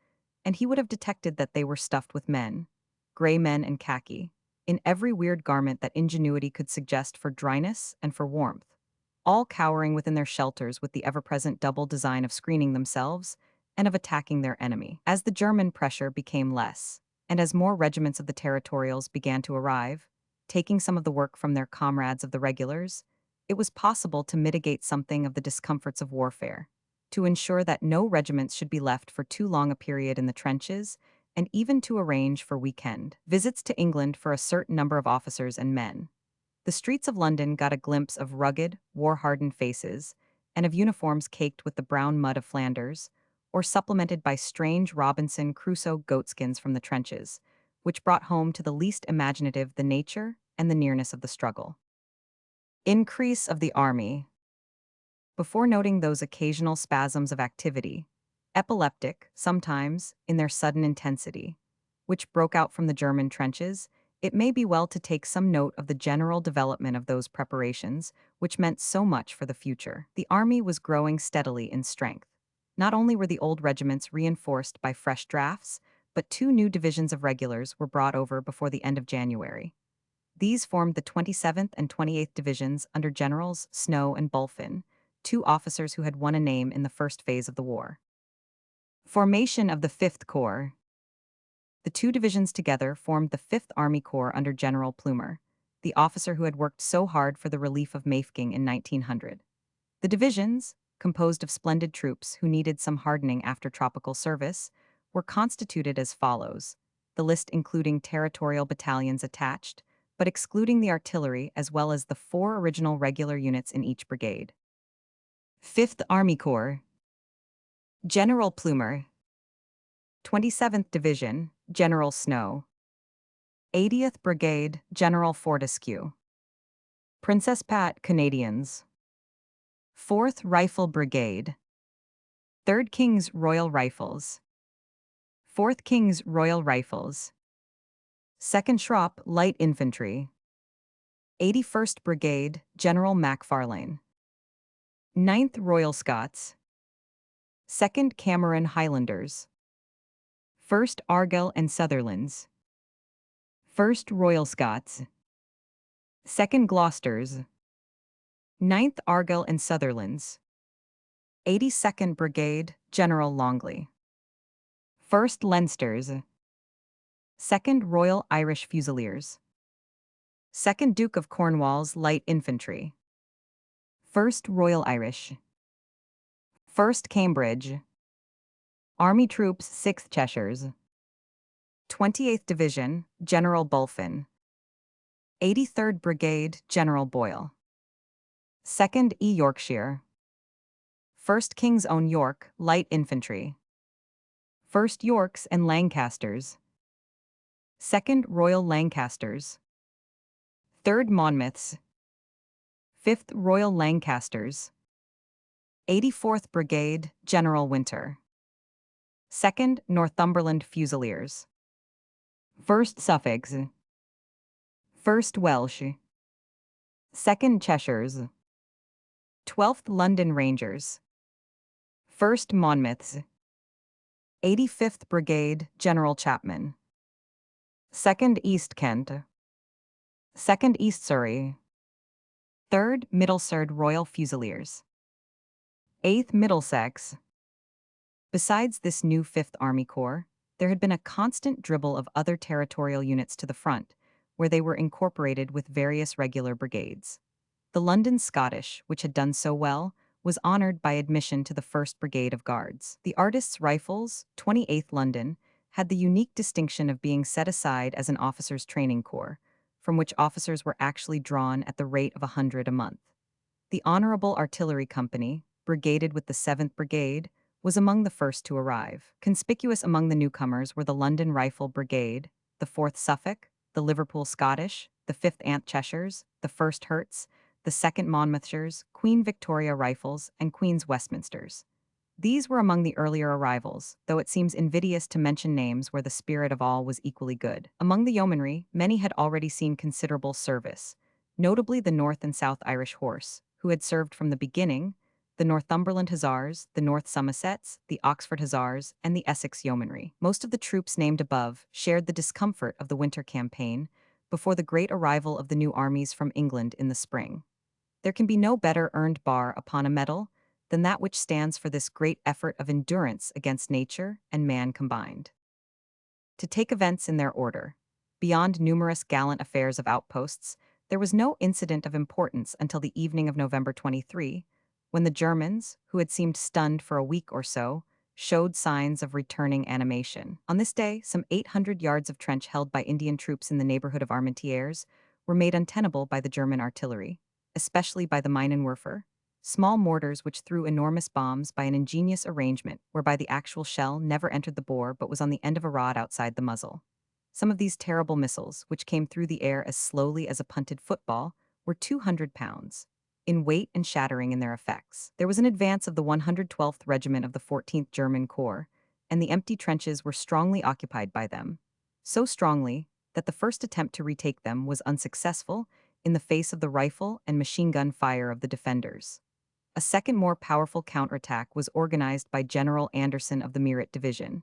A: and he would have detected that they were stuffed with men, gray men in khaki, in every weird garment that ingenuity could suggest for dryness and for warmth, all cowering within their shelters with the ever-present double design of screening themselves and of attacking their enemy. As the German pressure became less, and as more regiments of the territorials began to arrive, taking some of the work from their comrades of the regulars, it was possible to mitigate something of the discomforts of warfare, to ensure that no regiments should be left for too long a period in the trenches, and even to arrange for weekend visits to England for a certain number of officers and men. The streets of London got a glimpse of rugged, war-hardened faces, and of uniforms caked with the brown mud of Flanders, or supplemented by strange Robinson Crusoe goatskins from the trenches, which brought home to the least imaginative the nature and the nearness of the struggle. Increase of the army. Before noting those occasional spasms of activity, epileptic, sometimes, in their sudden intensity, which broke out from the German trenches, it may be well to take some note of the general development of those preparations, which meant so much for the future. The army was growing steadily in strength. Not only were the old regiments reinforced by fresh drafts, but two new divisions of regulars were brought over before the end of January. These formed the 27th and 28th Divisions under Generals Snow and Bulfin, two officers who had won a name in the first phase of the war. Formation of the 5th Corps. The two divisions together formed the 5th Army Corps under General Plumer, the officer who had worked so hard for the relief of Mafeking in 1900. The divisions, composed of splendid troops who needed some hardening after tropical service, were constituted as follows, the list including territorial battalions attached, but excluding the artillery as well as the 4 original regular units in each brigade. 5th Army Corps. General Plumer. 27th Division, General Snow. 80th Brigade, General Fortescue. Princess Pat, Canadians. 4th Rifle Brigade. 3rd King's Royal Rifles. 4th King's Royal Rifles. 2nd Shrop Light Infantry. 81st Brigade, General Macfarlane. 9th Royal Scots. 2nd Cameron Highlanders. 1st Argyll and Sutherlands. 1st Royal Scots. 2nd Gloucesters. 9th Argyll and Sutherlands. 82nd Brigade, General Longley. 1st Leinsters. 2nd Royal Irish Fusiliers. 2nd Duke of Cornwall's Light Infantry. 1st Royal Irish. 1st Cambridge. Army Troops 6th Cheshires. 28th Division, General Bulfin. 83rd Brigade, General Boyle. 2nd E Yorkshire. 1st King's Own York, Light Infantry. 1st Yorks and Lancasters. 2nd Royal Lancasters. 3rd Monmouths. 5th Royal Lancasters. 84th Brigade, General Winter. 2nd Northumberland Fusiliers. 1st Suffolks. 1st Welsh. 2nd Cheshires. 12th London Rangers. 1st Monmouths. 85th Brigade, General Chapman. 2nd East Kent. 2nd East Surrey. 3rd Middlesex Royal Fusiliers. 8th Middlesex. Besides this new 5th Army Corps, there had been a constant dribble of other territorial units to the front, where they were incorporated with various regular brigades. The London Scottish, which had done so well, was honored by admission to the 1st Brigade of Guards. The Artists' Rifles, 28th London, had the unique distinction of being set aside as an officers' training corps, from which officers were actually drawn at the rate of 100 a month. The Honourable Artillery Company, brigaded with the 7th Brigade, was among the first to arrive. Conspicuous among the newcomers were the London Rifle Brigade, the 4th Suffolk, the Liverpool Scottish, the 5th Ant Cheshires, the 1st Herts, the 2nd Monmouthshires, Queen Victoria Rifles, and Queen's Westminsters. These were among the earlier arrivals, though it seems invidious to mention names where the spirit of all was equally good. Among the yeomanry, many had already seen considerable service, notably the North and South Irish Horse, who had served from the beginning, the Northumberland Hussars, the North Somersets, the Oxford Hussars, and the Essex Yeomanry. Most of the troops named above shared the discomfort of the winter campaign, before the great arrival of the new armies from England in the spring. There can be no better earned bar upon a medal than that which stands for this great effort of endurance against nature and man combined. To take events in their order, beyond numerous gallant affairs of outposts, there was no incident of importance until the evening of November 23, when the Germans, who had seemed stunned for a week or so, showed signs of returning animation. On this day, some 800 yards of trench held by Indian troops in the neighborhood of Armentières were made untenable by the German artillery, especially by the Minenwerfer, small mortars which threw enormous bombs by an ingenious arrangement whereby the actual shell never entered the bore but was on the end of a rod outside the muzzle. Some of these terrible missiles, which came through the air as slowly as a punted football, were 200 pounds in weight and shattering in their effects. There was an advance of the 112th Regiment of the 14th German Corps, and the empty trenches were strongly occupied by them. So strongly that the first attempt to retake them was unsuccessful in the face of the rifle and machine gun fire of the defenders. A second more powerful counterattack was organized by General Anderson of the Meerut Division,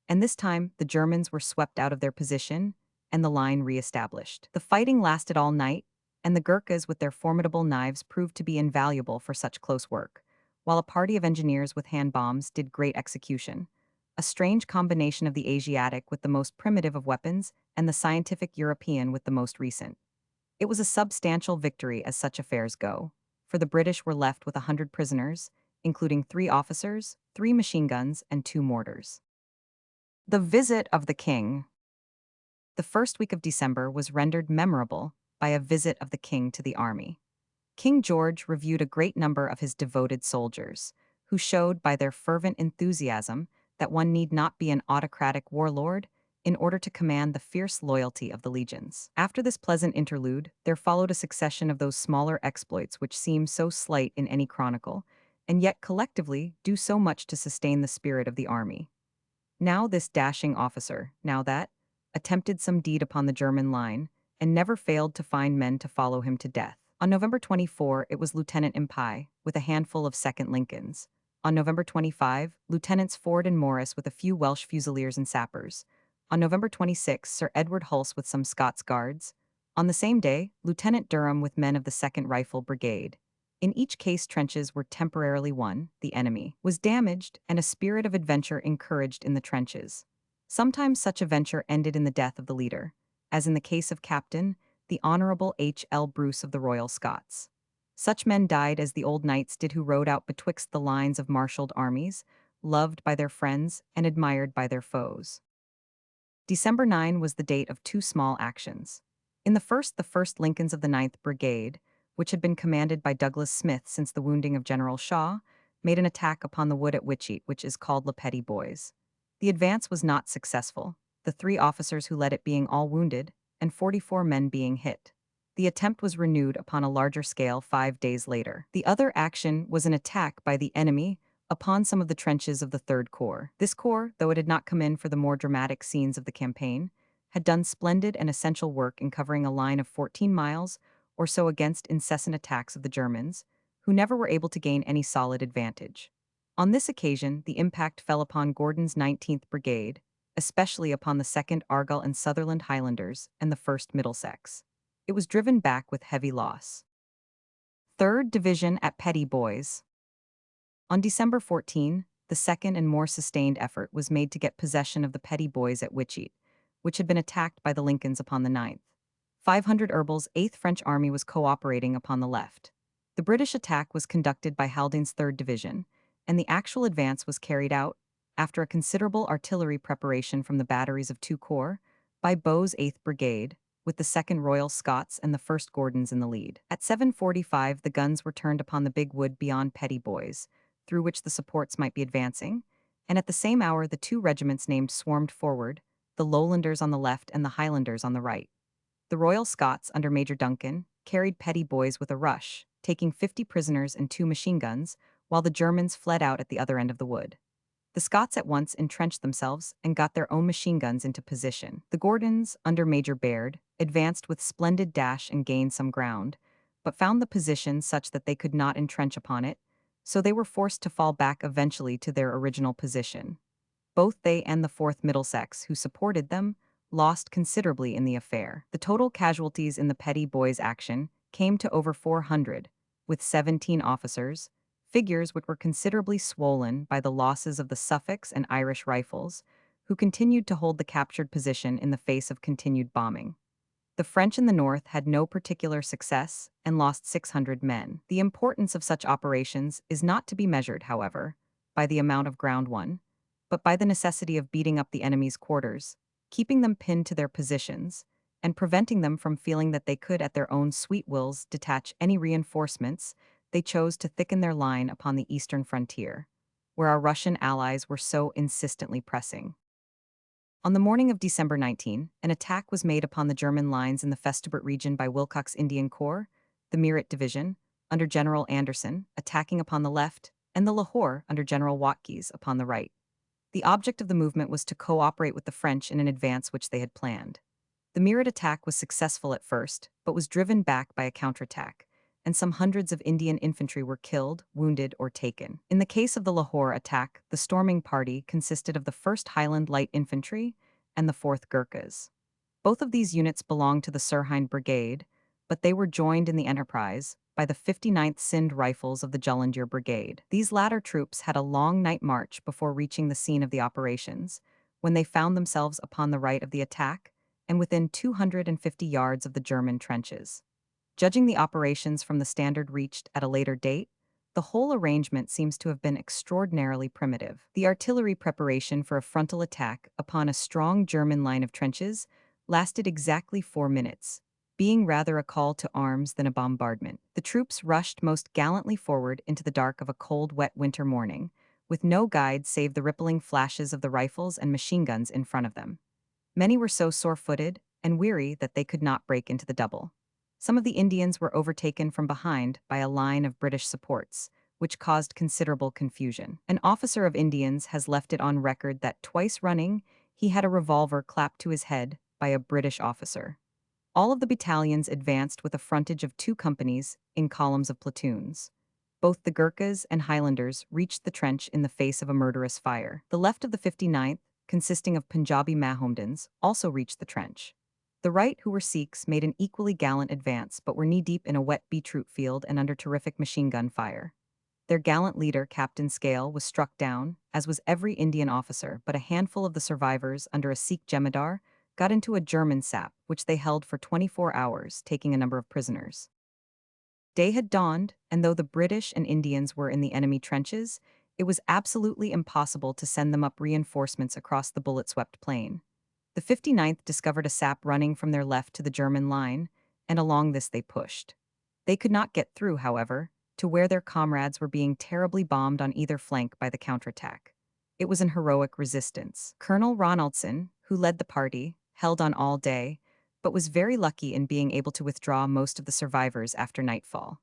A: and this time the Germans were swept out of their position and the line re-established. The fighting lasted all night, and the Gurkhas with their formidable knives proved to be invaluable for such close work, while a party of engineers with hand bombs did great execution. A strange combination of the Asiatic with the most primitive of weapons and the scientific European with the most recent. It was a substantial victory as such affairs go, for the British were left with 100 prisoners, including 3 officers, 3 machine guns, and 2 mortars. The visit of the king. The first week of December was rendered memorable by a visit of the king to the army. King George reviewed a great number of his devoted soldiers, who showed by their fervent enthusiasm that one need not be an autocratic warlord in order to command the fierce loyalty of the legions. After this pleasant interlude, there followed a succession of those smaller exploits which seem so slight in any chronicle, and yet collectively do so much to sustain the spirit of the army. Now this dashing officer, now that, attempted some deed upon the German line, and never failed to find men to follow him to death. On November 24, it was Lieutenant Impai, with a handful of 2nd Lincolns. On November 25, Lieutenants Ford and Morris with a few Welsh Fusiliers and sappers. On November 26, Sir Edward Hulse with some Scots Guards. On the same day, Lieutenant Durham with men of the 2nd Rifle Brigade. In each case, trenches were temporarily won, the enemy was damaged, and a spirit of adventure encouraged in the trenches. Sometimes such a venture ended in the death of the leader, as in the case of Captain, the Honourable H. L. Bruce of the Royal Scots. Such men died as the old knights did who rode out betwixt the lines of marshalled armies, loved by their friends and admired by their foes. December 9 was the date of 2 small actions. In the 1st Lincolns of the 9th Brigade, which had been commanded by Douglas Smith since the wounding of General Shaw, made an attack upon the wood at Wycheat, which is called Le Petit Bois. The advance was not successful, the 3 officers who led it being all wounded, and 44 men being hit. The attempt was renewed upon a larger scale 5 days later. The other action was an attack by the enemy upon some of the trenches of the 3rd Corps. This corps, though it had not come in for the more dramatic scenes of the campaign, had done splendid and essential work in covering a line of 14 miles or so against incessant attacks of the Germans, who never were able to gain any solid advantage. On this occasion, the impact fell upon Gordon's 19th Brigade, especially upon the 2nd Argyll and Sutherland Highlanders and the 1st Middlesex. It was driven back with heavy loss. 3rd Division at Petit Bois. On December 14, the second and more sustained effort was made to get possession of the Petit Bois at Wycheat, which had been attacked by the Lincolns upon the 9th. 500 Herbals' 8th French Army was cooperating upon the left. The British attack was conducted by Haldane's 3rd Division, and the actual advance was carried out, after a considerable artillery preparation from the batteries of 2 corps, by Bowes' 8th Brigade, with the 2nd Royal Scots and the 1st Gordons in the lead. At 7:45, the guns were turned upon the big wood beyond Petit Bois, through which the supports might be advancing, and at the same hour the 2 regiments named swarmed forward, the Lowlanders on the left and the Highlanders on the right. The Royal Scots, under Major Duncan, carried Petit Bois with a rush, taking 50 prisoners and 2 machine guns, while the Germans fled out at the other end of the wood. The Scots at once entrenched themselves and got their own machine guns into position. The Gordons, under Major Baird, advanced with splendid dash and gained some ground, but found the position such that they could not entrench upon it, so they were forced to fall back eventually to their original position. Both they and the 4th Middlesex, who supported them, lost considerably in the affair. The total casualties in the Petty Boys action came to over 400, with 17 officers, figures which were considerably swollen by the losses of the Suffolks and Irish Rifles, who continued to hold the captured position in the face of continued bombing. The French in the north had no particular success and lost 600 men. The importance of such operations is not to be measured, however, by the amount of ground won, but by the necessity of beating up the enemy's quarters, keeping them pinned to their positions, and preventing them from feeling that they could at their own sweet wills detach any reinforcements they chose to thicken their line upon the eastern frontier, where our Russian allies were so insistently pressing. On the morning of December 19, an attack was made upon the German lines in the Festubert region by Wilcox's Indian Corps, the Meerut Division, under General Anderson, attacking upon the left, and the Lahore under General Watkins upon the right. The object of the movement was to cooperate with the French in an advance which they had planned. The Meerut attack was successful at first, but was driven back by a counterattack, and some hundreds of Indian infantry were killed, wounded, or taken. In the case of the Lahore attack, the storming party consisted of the 1st Highland Light Infantry and the 4th Gurkhas. Both of these units belonged to the Sirhind Brigade, but they were joined in the enterprise by the 59th Sindh Rifles of the Jalandhar Brigade. These latter troops had a long night march before reaching the scene of the operations, when they found themselves upon the right of the attack and within 250 yards of the German trenches. Judging the operations from the standard reached at a later date, the whole arrangement seems to have been extraordinarily primitive. The artillery preparation for a frontal attack upon a strong German line of trenches lasted exactly 4 minutes, being rather a call to arms than a bombardment. The troops rushed most gallantly forward into the dark of a cold, wet winter morning, with no guide save the rippling flashes of the rifles and machine guns in front of them. Many were so sore-footed and weary that they could not break into the double. Some of the Indians were overtaken from behind by a line of British supports, which caused considerable confusion. An officer of Indians has left it on record that twice running he had a revolver clapped to his head by a British officer. All of the battalions advanced with a frontage of 2 companies in columns of platoons. Both the Gurkhas and Highlanders reached the trench in the face of a murderous fire. The left of the 59th, consisting of Punjabi Mahomedans, also reached the trench. The right, who were Sikhs, made an equally gallant advance but were knee-deep in a wet beetroot field and under terrific machine gun fire. Their gallant leader, Captain Scale, was struck down, as was every Indian officer, but a handful of the survivors under a Sikh jemadar got into a German sap, which they held for 24 hours, taking a number of prisoners. Day had dawned, and though the British and Indians were in the enemy trenches, it was absolutely impossible to send them up reinforcements across the bullet-swept plain. The 59th discovered a sap running from their left to the German line, and along this they pushed. They could not get through, however, to where their comrades were being terribly bombed on either flank by the counterattack. It was an heroic resistance. Colonel Ronaldson, who led the party, held on all day, but was very lucky in being able to withdraw most of the survivors after nightfall.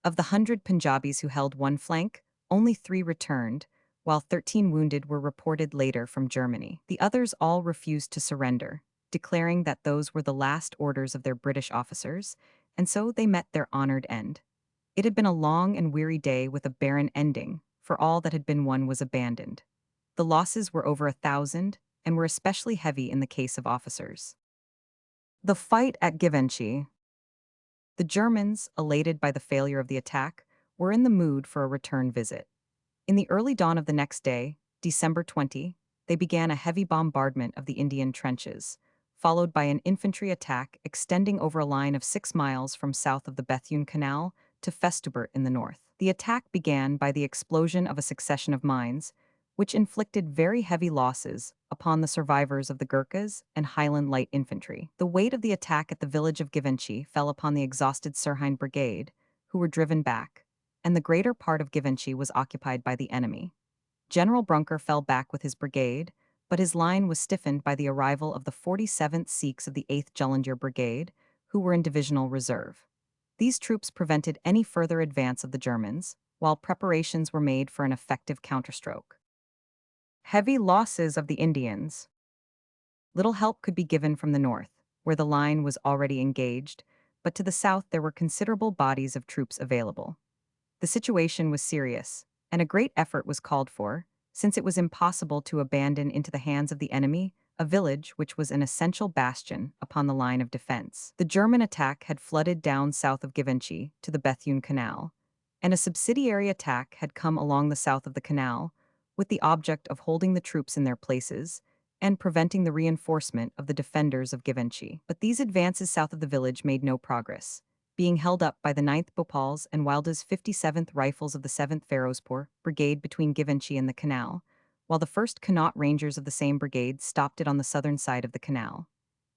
A: Of the 100 Punjabis who held one flank, only 3 returned, while 13 wounded were reported later from Germany. The others all refused to surrender, declaring that those were the last orders of their British officers, and so they met their honored end. It had been a long and weary day with a barren ending, for all that had been won was abandoned. The losses were over 1,000, and were especially heavy in the case of officers. The fight at Givenchy. The Germans, elated by the failure of the attack, were in the mood for a return visit. In the early dawn of the next day, December 20, they began a heavy bombardment of the Indian trenches, followed by an infantry attack extending over a line of 6 miles from south of the Bethune Canal to Festubert in the north. The attack began by the explosion of a succession of mines, which inflicted very heavy losses upon the survivors of the Gurkhas and Highland Light Infantry. The weight of the attack at the village of Givenchy fell upon the exhausted Sirhind Brigade, who were driven back, and the greater part of Givenchy was occupied by the enemy. General Brunker fell back with his brigade, but his line was stiffened by the arrival of the 47th Sikhs of the 8th Jalandhar Brigade, who were in divisional reserve. These troops prevented any further advance of the Germans, while preparations were made for an effective counterstroke. Heavy losses of the Indians. Little help could be given from the north, where the line was already engaged, but to the south there were considerable bodies of troops available. The situation was serious, and a great effort was called for, since it was impossible to abandon into the hands of the enemy a village which was an essential bastion upon the line of defense. The German attack had flooded down south of Givenchy to the Bethune Canal, and a subsidiary attack had come along the south of the canal with the object of holding the troops in their places and preventing the reinforcement of the defenders of Givenchy. But these advances south of the village made no progress, being held up by the 9th Bhopal's and Wilda's 57th Rifles of the 7th Ferozpur Brigade between Givenchy and the canal, while the 1st Connaught Rangers of the same brigade stopped it on the southern side of the canal.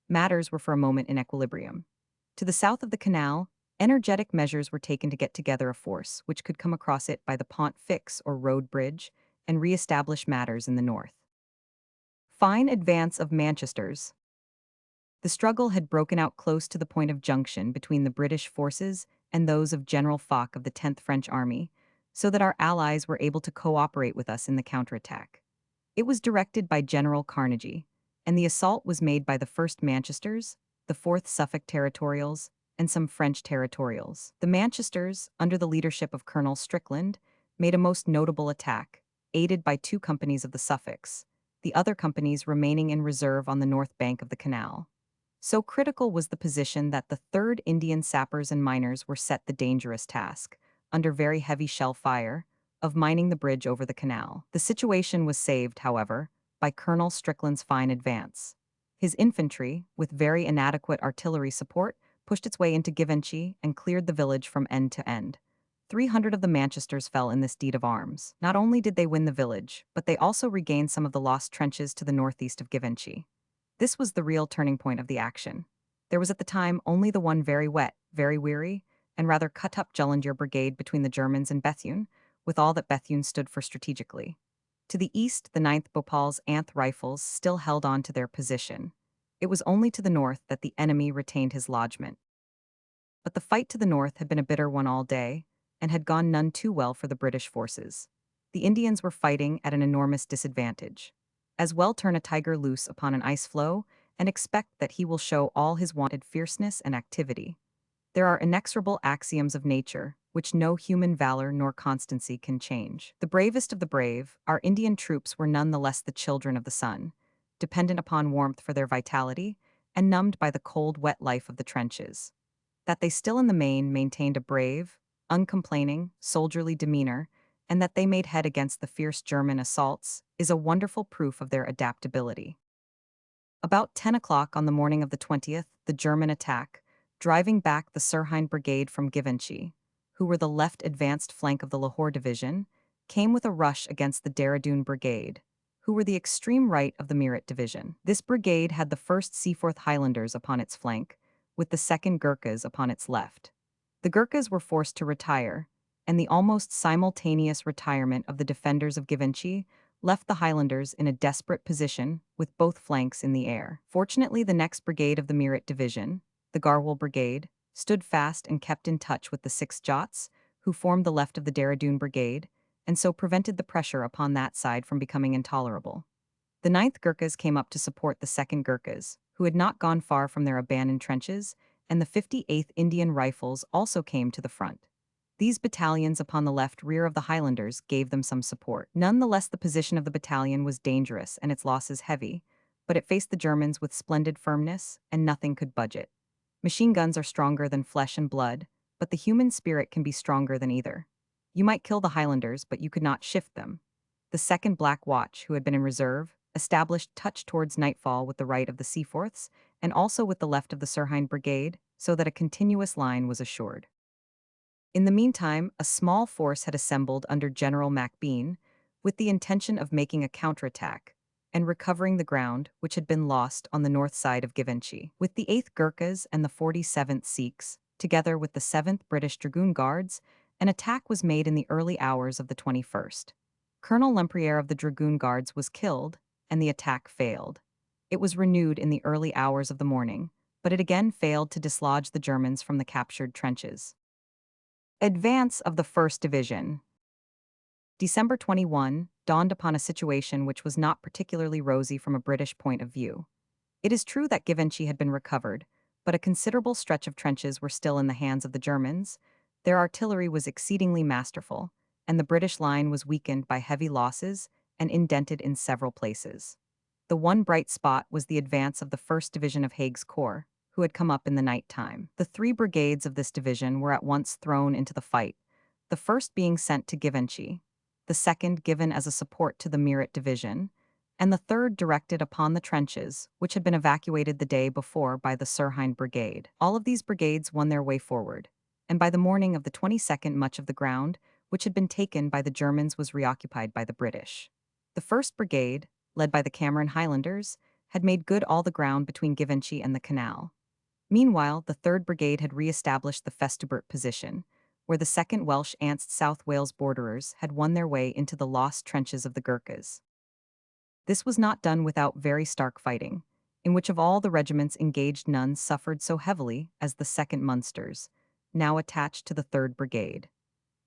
A: Matters were for a moment in equilibrium. To the south of the canal, energetic measures were taken to get together a force which could come across it by the Pont Fix or road bridge and re-establish matters in the north. Fine advance of Manchester's. The struggle had broken out close to the point of junction between the British forces and those of General Foch of the 10th French Army, so that our allies were able to cooperate with us in the counterattack. It was directed by General Carnegie, and the assault was made by the 1st Manchesters, the 4th Suffolk Territorials, and some French territorials. The Manchesters, under the leadership of Colonel Strickland, made a most notable attack, aided by 2 companies of the Suffolks, the other companies remaining in reserve on the north bank of the canal. So critical was the position that the 3rd Indian sappers and miners were set the dangerous task, under very heavy shell fire, of mining the bridge over the canal. The situation was saved, however, by Colonel Strickland's fine advance. His infantry, with very inadequate artillery support, pushed its way into Givenchy and cleared the village from end to end. 300 of the Manchesters fell in this deed of arms. Not only did they win the village, but they also regained some of the lost trenches to the northeast of Givenchy. This was the real turning point of the action. There was at the time only the one very wet, very weary, and rather cut-up Jullundier brigade between the Germans and Bethune, with all that Bethune stood for strategically. To the east, the 9th Bhopal's Anth Rifles still held on to their position. It was only to the north that the enemy retained his lodgment. But the fight to the north had been a bitter one all day, and had gone none too well for the British forces. The Indians were fighting at an enormous disadvantage. As well turn a tiger loose upon an ice floe, and expect that he will show all his wonted fierceness and activity. There are inexorable axioms of nature, which no human valor nor constancy can change. The bravest of the brave, our Indian troops were none the less the children of the sun, dependent upon warmth for their vitality, and numbed by the cold, wet life of the trenches. That they still in the main maintained a brave, uncomplaining, soldierly demeanor, and that they made head against the fierce German assaults, is a wonderful proof of their adaptability. About 10 o'clock on the morning of the 20th, the German attack, driving back the Sirhind Brigade from Givenchy, who were the left advanced flank of the Lahore Division, came with a rush against the Dehradun Brigade, who were the extreme right of the Meerut Division. This brigade had the 1st Seaforth Highlanders upon its flank, with the 2nd Gurkhas upon its left. The Gurkhas were forced to retire, and the almost simultaneous retirement of the defenders of Givenchy left the Highlanders in a desperate position with both flanks in the air. Fortunately, the next brigade of the Meerut Division, the Garhwal Brigade, stood fast and kept in touch with the 6 Jats, who formed the left of the Dehradun Brigade, and so prevented the pressure upon that side from becoming intolerable. The 9th Gurkhas came up to support the 2nd Gurkhas, who had not gone far from their abandoned trenches, and the 58th Indian Rifles also came to the front. These battalions upon the left rear of the Highlanders gave them some support. Nonetheless, the position of the battalion was dangerous and its losses heavy, but it faced the Germans with splendid firmness, and nothing could budge it. Machine guns are stronger than flesh and blood, but the human spirit can be stronger than either. You might kill the Highlanders, but you could not shift them. The 2nd Black Watch, who had been in reserve, established touch towards nightfall with the right of the Seaforths, and also with the left of the Sirhind Brigade, so that a continuous line was assured. In the meantime, a small force had assembled under General Macbean, with the intention of making a counterattack and recovering the ground which had been lost on the north side of Givenchy. With the 8th Gurkhas and the 47th Sikhs, together with the 7th British Dragoon Guards, an attack was made in the early hours of the 21st. Colonel Lempriere of the Dragoon Guards was killed, and the attack failed. It was renewed in the early hours of the morning, but it again failed to dislodge the Germans from the captured trenches. Advance of the 1st Division. December 21 dawned upon a situation which was not particularly rosy from a British point of view. It is true that Givenchy had been recovered, but a considerable stretch of trenches were still in the hands of the Germans. Their artillery was exceedingly masterful, and the British line was weakened by heavy losses and indented in several places. The one bright spot was the advance of the 1st Division of Haig's Corps, who had come up in the night time. The 3 brigades of this division were at once thrown into the fight, the first being sent to Givenchy, the second given as a support to the Meerut Division, and the third directed upon the trenches, which had been evacuated the day before by the Sirhind Brigade. All of these brigades won their way forward, and by the morning of the 22nd much of the ground, which had been taken by the Germans, was reoccupied by the British. The 1st Brigade, led by the Cameron Highlanders, had made good all the ground between Givenchy and the canal. Meanwhile, the 3rd Brigade had re-established the Festubert position, where the 2nd Welsh Ants South Wales borderers had won their way into the lost trenches of the Gurkhas. This was not done without very stark fighting, in which of all the regiments engaged none suffered so heavily as the 2nd Munsters, now attached to the 3rd Brigade.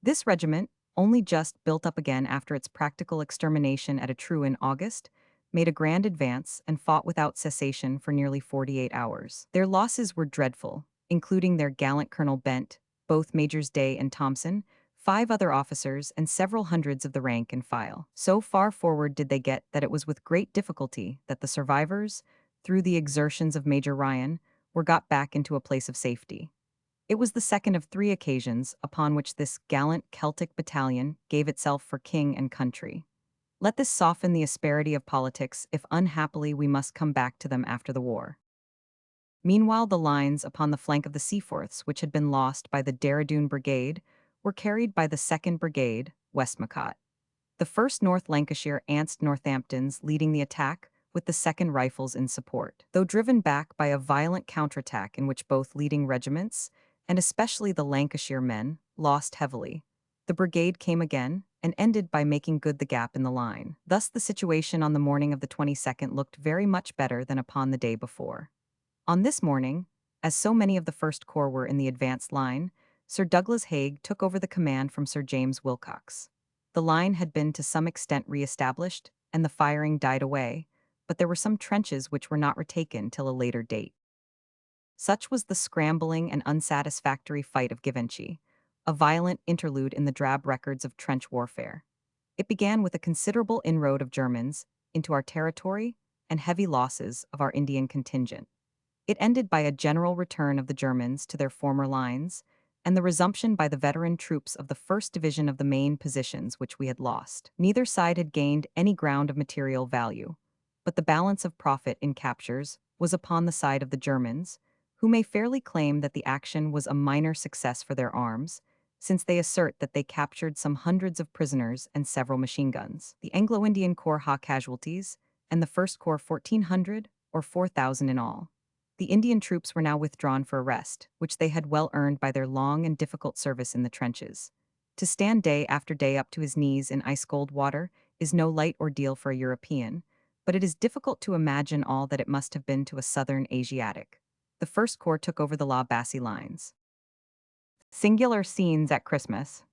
A: This regiment, only just built up again after its practical extermination at Etreau in August, made a grand advance and fought without cessation for nearly 48 hours. Their losses were dreadful, including their gallant Colonel Bent, both Majors Day and Thompson, 5 other officers, and several hundreds of the rank and file. So far forward did they get that it was with great difficulty that the survivors, through the exertions of Major Ryan, were got back into a place of safety. It was the second of 3 occasions upon which this gallant Celtic battalion gave itself for king and country. Let this soften the asperity of politics if unhappily we must come back to them after the war. Meanwhile, the lines upon the flank of the Seaforths, which had been lost by the Dehradun Brigade, were carried by the 2nd Brigade, Westmacott. The 1st North Lancashire Ants Northamptons leading the attack, with the 2nd Rifles in support. Though driven back by a violent counterattack in which both leading regiments, and especially the Lancashire men, lost heavily, the brigade came again and ended by making good the gap in the line. Thus the situation on the morning of the 22nd looked very much better than upon the day before. On this morning, as so many of the 1st Corps were in the advanced line, Sir Douglas Haig took over the command from Sir James Wilcox. The line had been to some extent re-established, and the firing died away, but there were some trenches which were not retaken till a later date. Such was the scrambling and unsatisfactory fight of Givenchy, a violent interlude in the drab records of trench warfare. It began with a considerable inroad of Germans into our territory and heavy losses of our Indian contingent. It ended by a general return of the Germans to their former lines and the resumption by the veteran troops of the 1st Division of the main positions which we had lost. Neither side had gained any ground of material value, but the balance of profit in captures was upon the side of the Germans, who may fairly claim that the action was a minor success for their arms, since they assert that they captured some hundreds of prisoners and several machine guns. The Anglo-Indian Corps had casualties, and the 1st Corps 1,400 or 4,000 in all. The Indian troops were now withdrawn for a rest, which they had well earned by their long and difficult service in the trenches. To stand day after day up to his knees in ice-cold water is no light ordeal for a European, but it is difficult to imagine all that it must have been to a Southern Asiatic. The 1st Corps took over the La Bassée lines. Singular scenes at Christmas.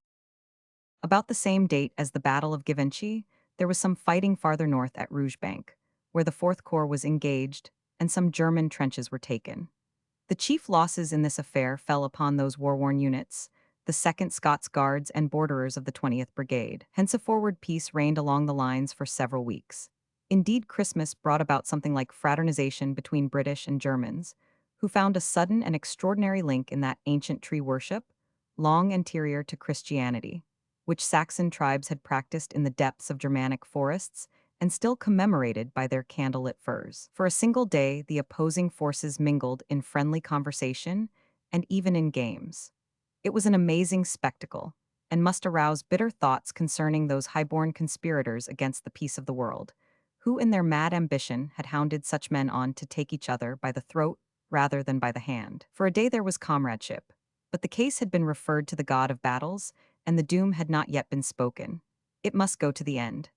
A: About the same date as the Battle of Givenchy, there was some fighting farther north at Rougebank, where the 4th Corps was engaged, and some German trenches were taken. The chief losses in this affair fell upon those war-worn units, the 2nd Scots Guards and borderers of the 20th Brigade. Henceforward peace reigned along the lines for several weeks. Indeed, Christmas brought about something like fraternization between British and Germans, who found a sudden and extraordinary link in that ancient tree worship, long anterior to Christianity, which Saxon tribes had practiced in the depths of Germanic forests and still commemorated by their candlelit firs. For a single day, the opposing forces mingled in friendly conversation and even in games. It was an amazing spectacle, and must arouse bitter thoughts concerning those high-born conspirators against the peace of the world, who in their mad ambition had hounded such men on to take each other by the throat rather than by the hand. For a day there was comradeship, but the case had been referred to the god of battles, and the doom had not yet been spoken. It must go to the end.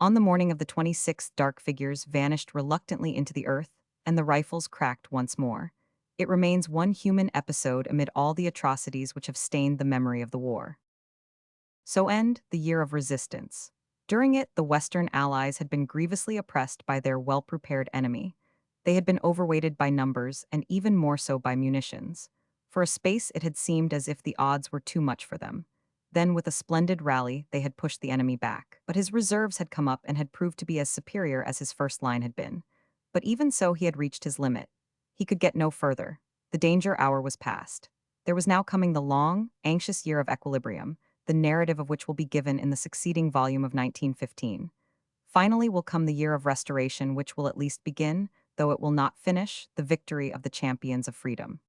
A: On the morning of the 26th, dark figures vanished reluctantly into the earth, and the rifles cracked once more. It remains one human episode amid all the atrocities which have stained the memory of the war. So end the year of resistance. During it, the Western Allies had been grievously oppressed by their well-prepared enemy. They had been overweighted by numbers and even more so by munitions. For a space it had seemed as if the odds were too much for them. Then, with a splendid rally, they had pushed the enemy back. But his reserves had come up and had proved to be as superior as his first line had been. But even so, he had reached his limit. He could get no further. The danger hour was past. There was now coming the long, anxious year of equilibrium, the narrative of which will be given in the succeeding volume of 1915. Finally will come the year of restoration, which will at least begin, though it will not finish, the victory of the champions of freedom.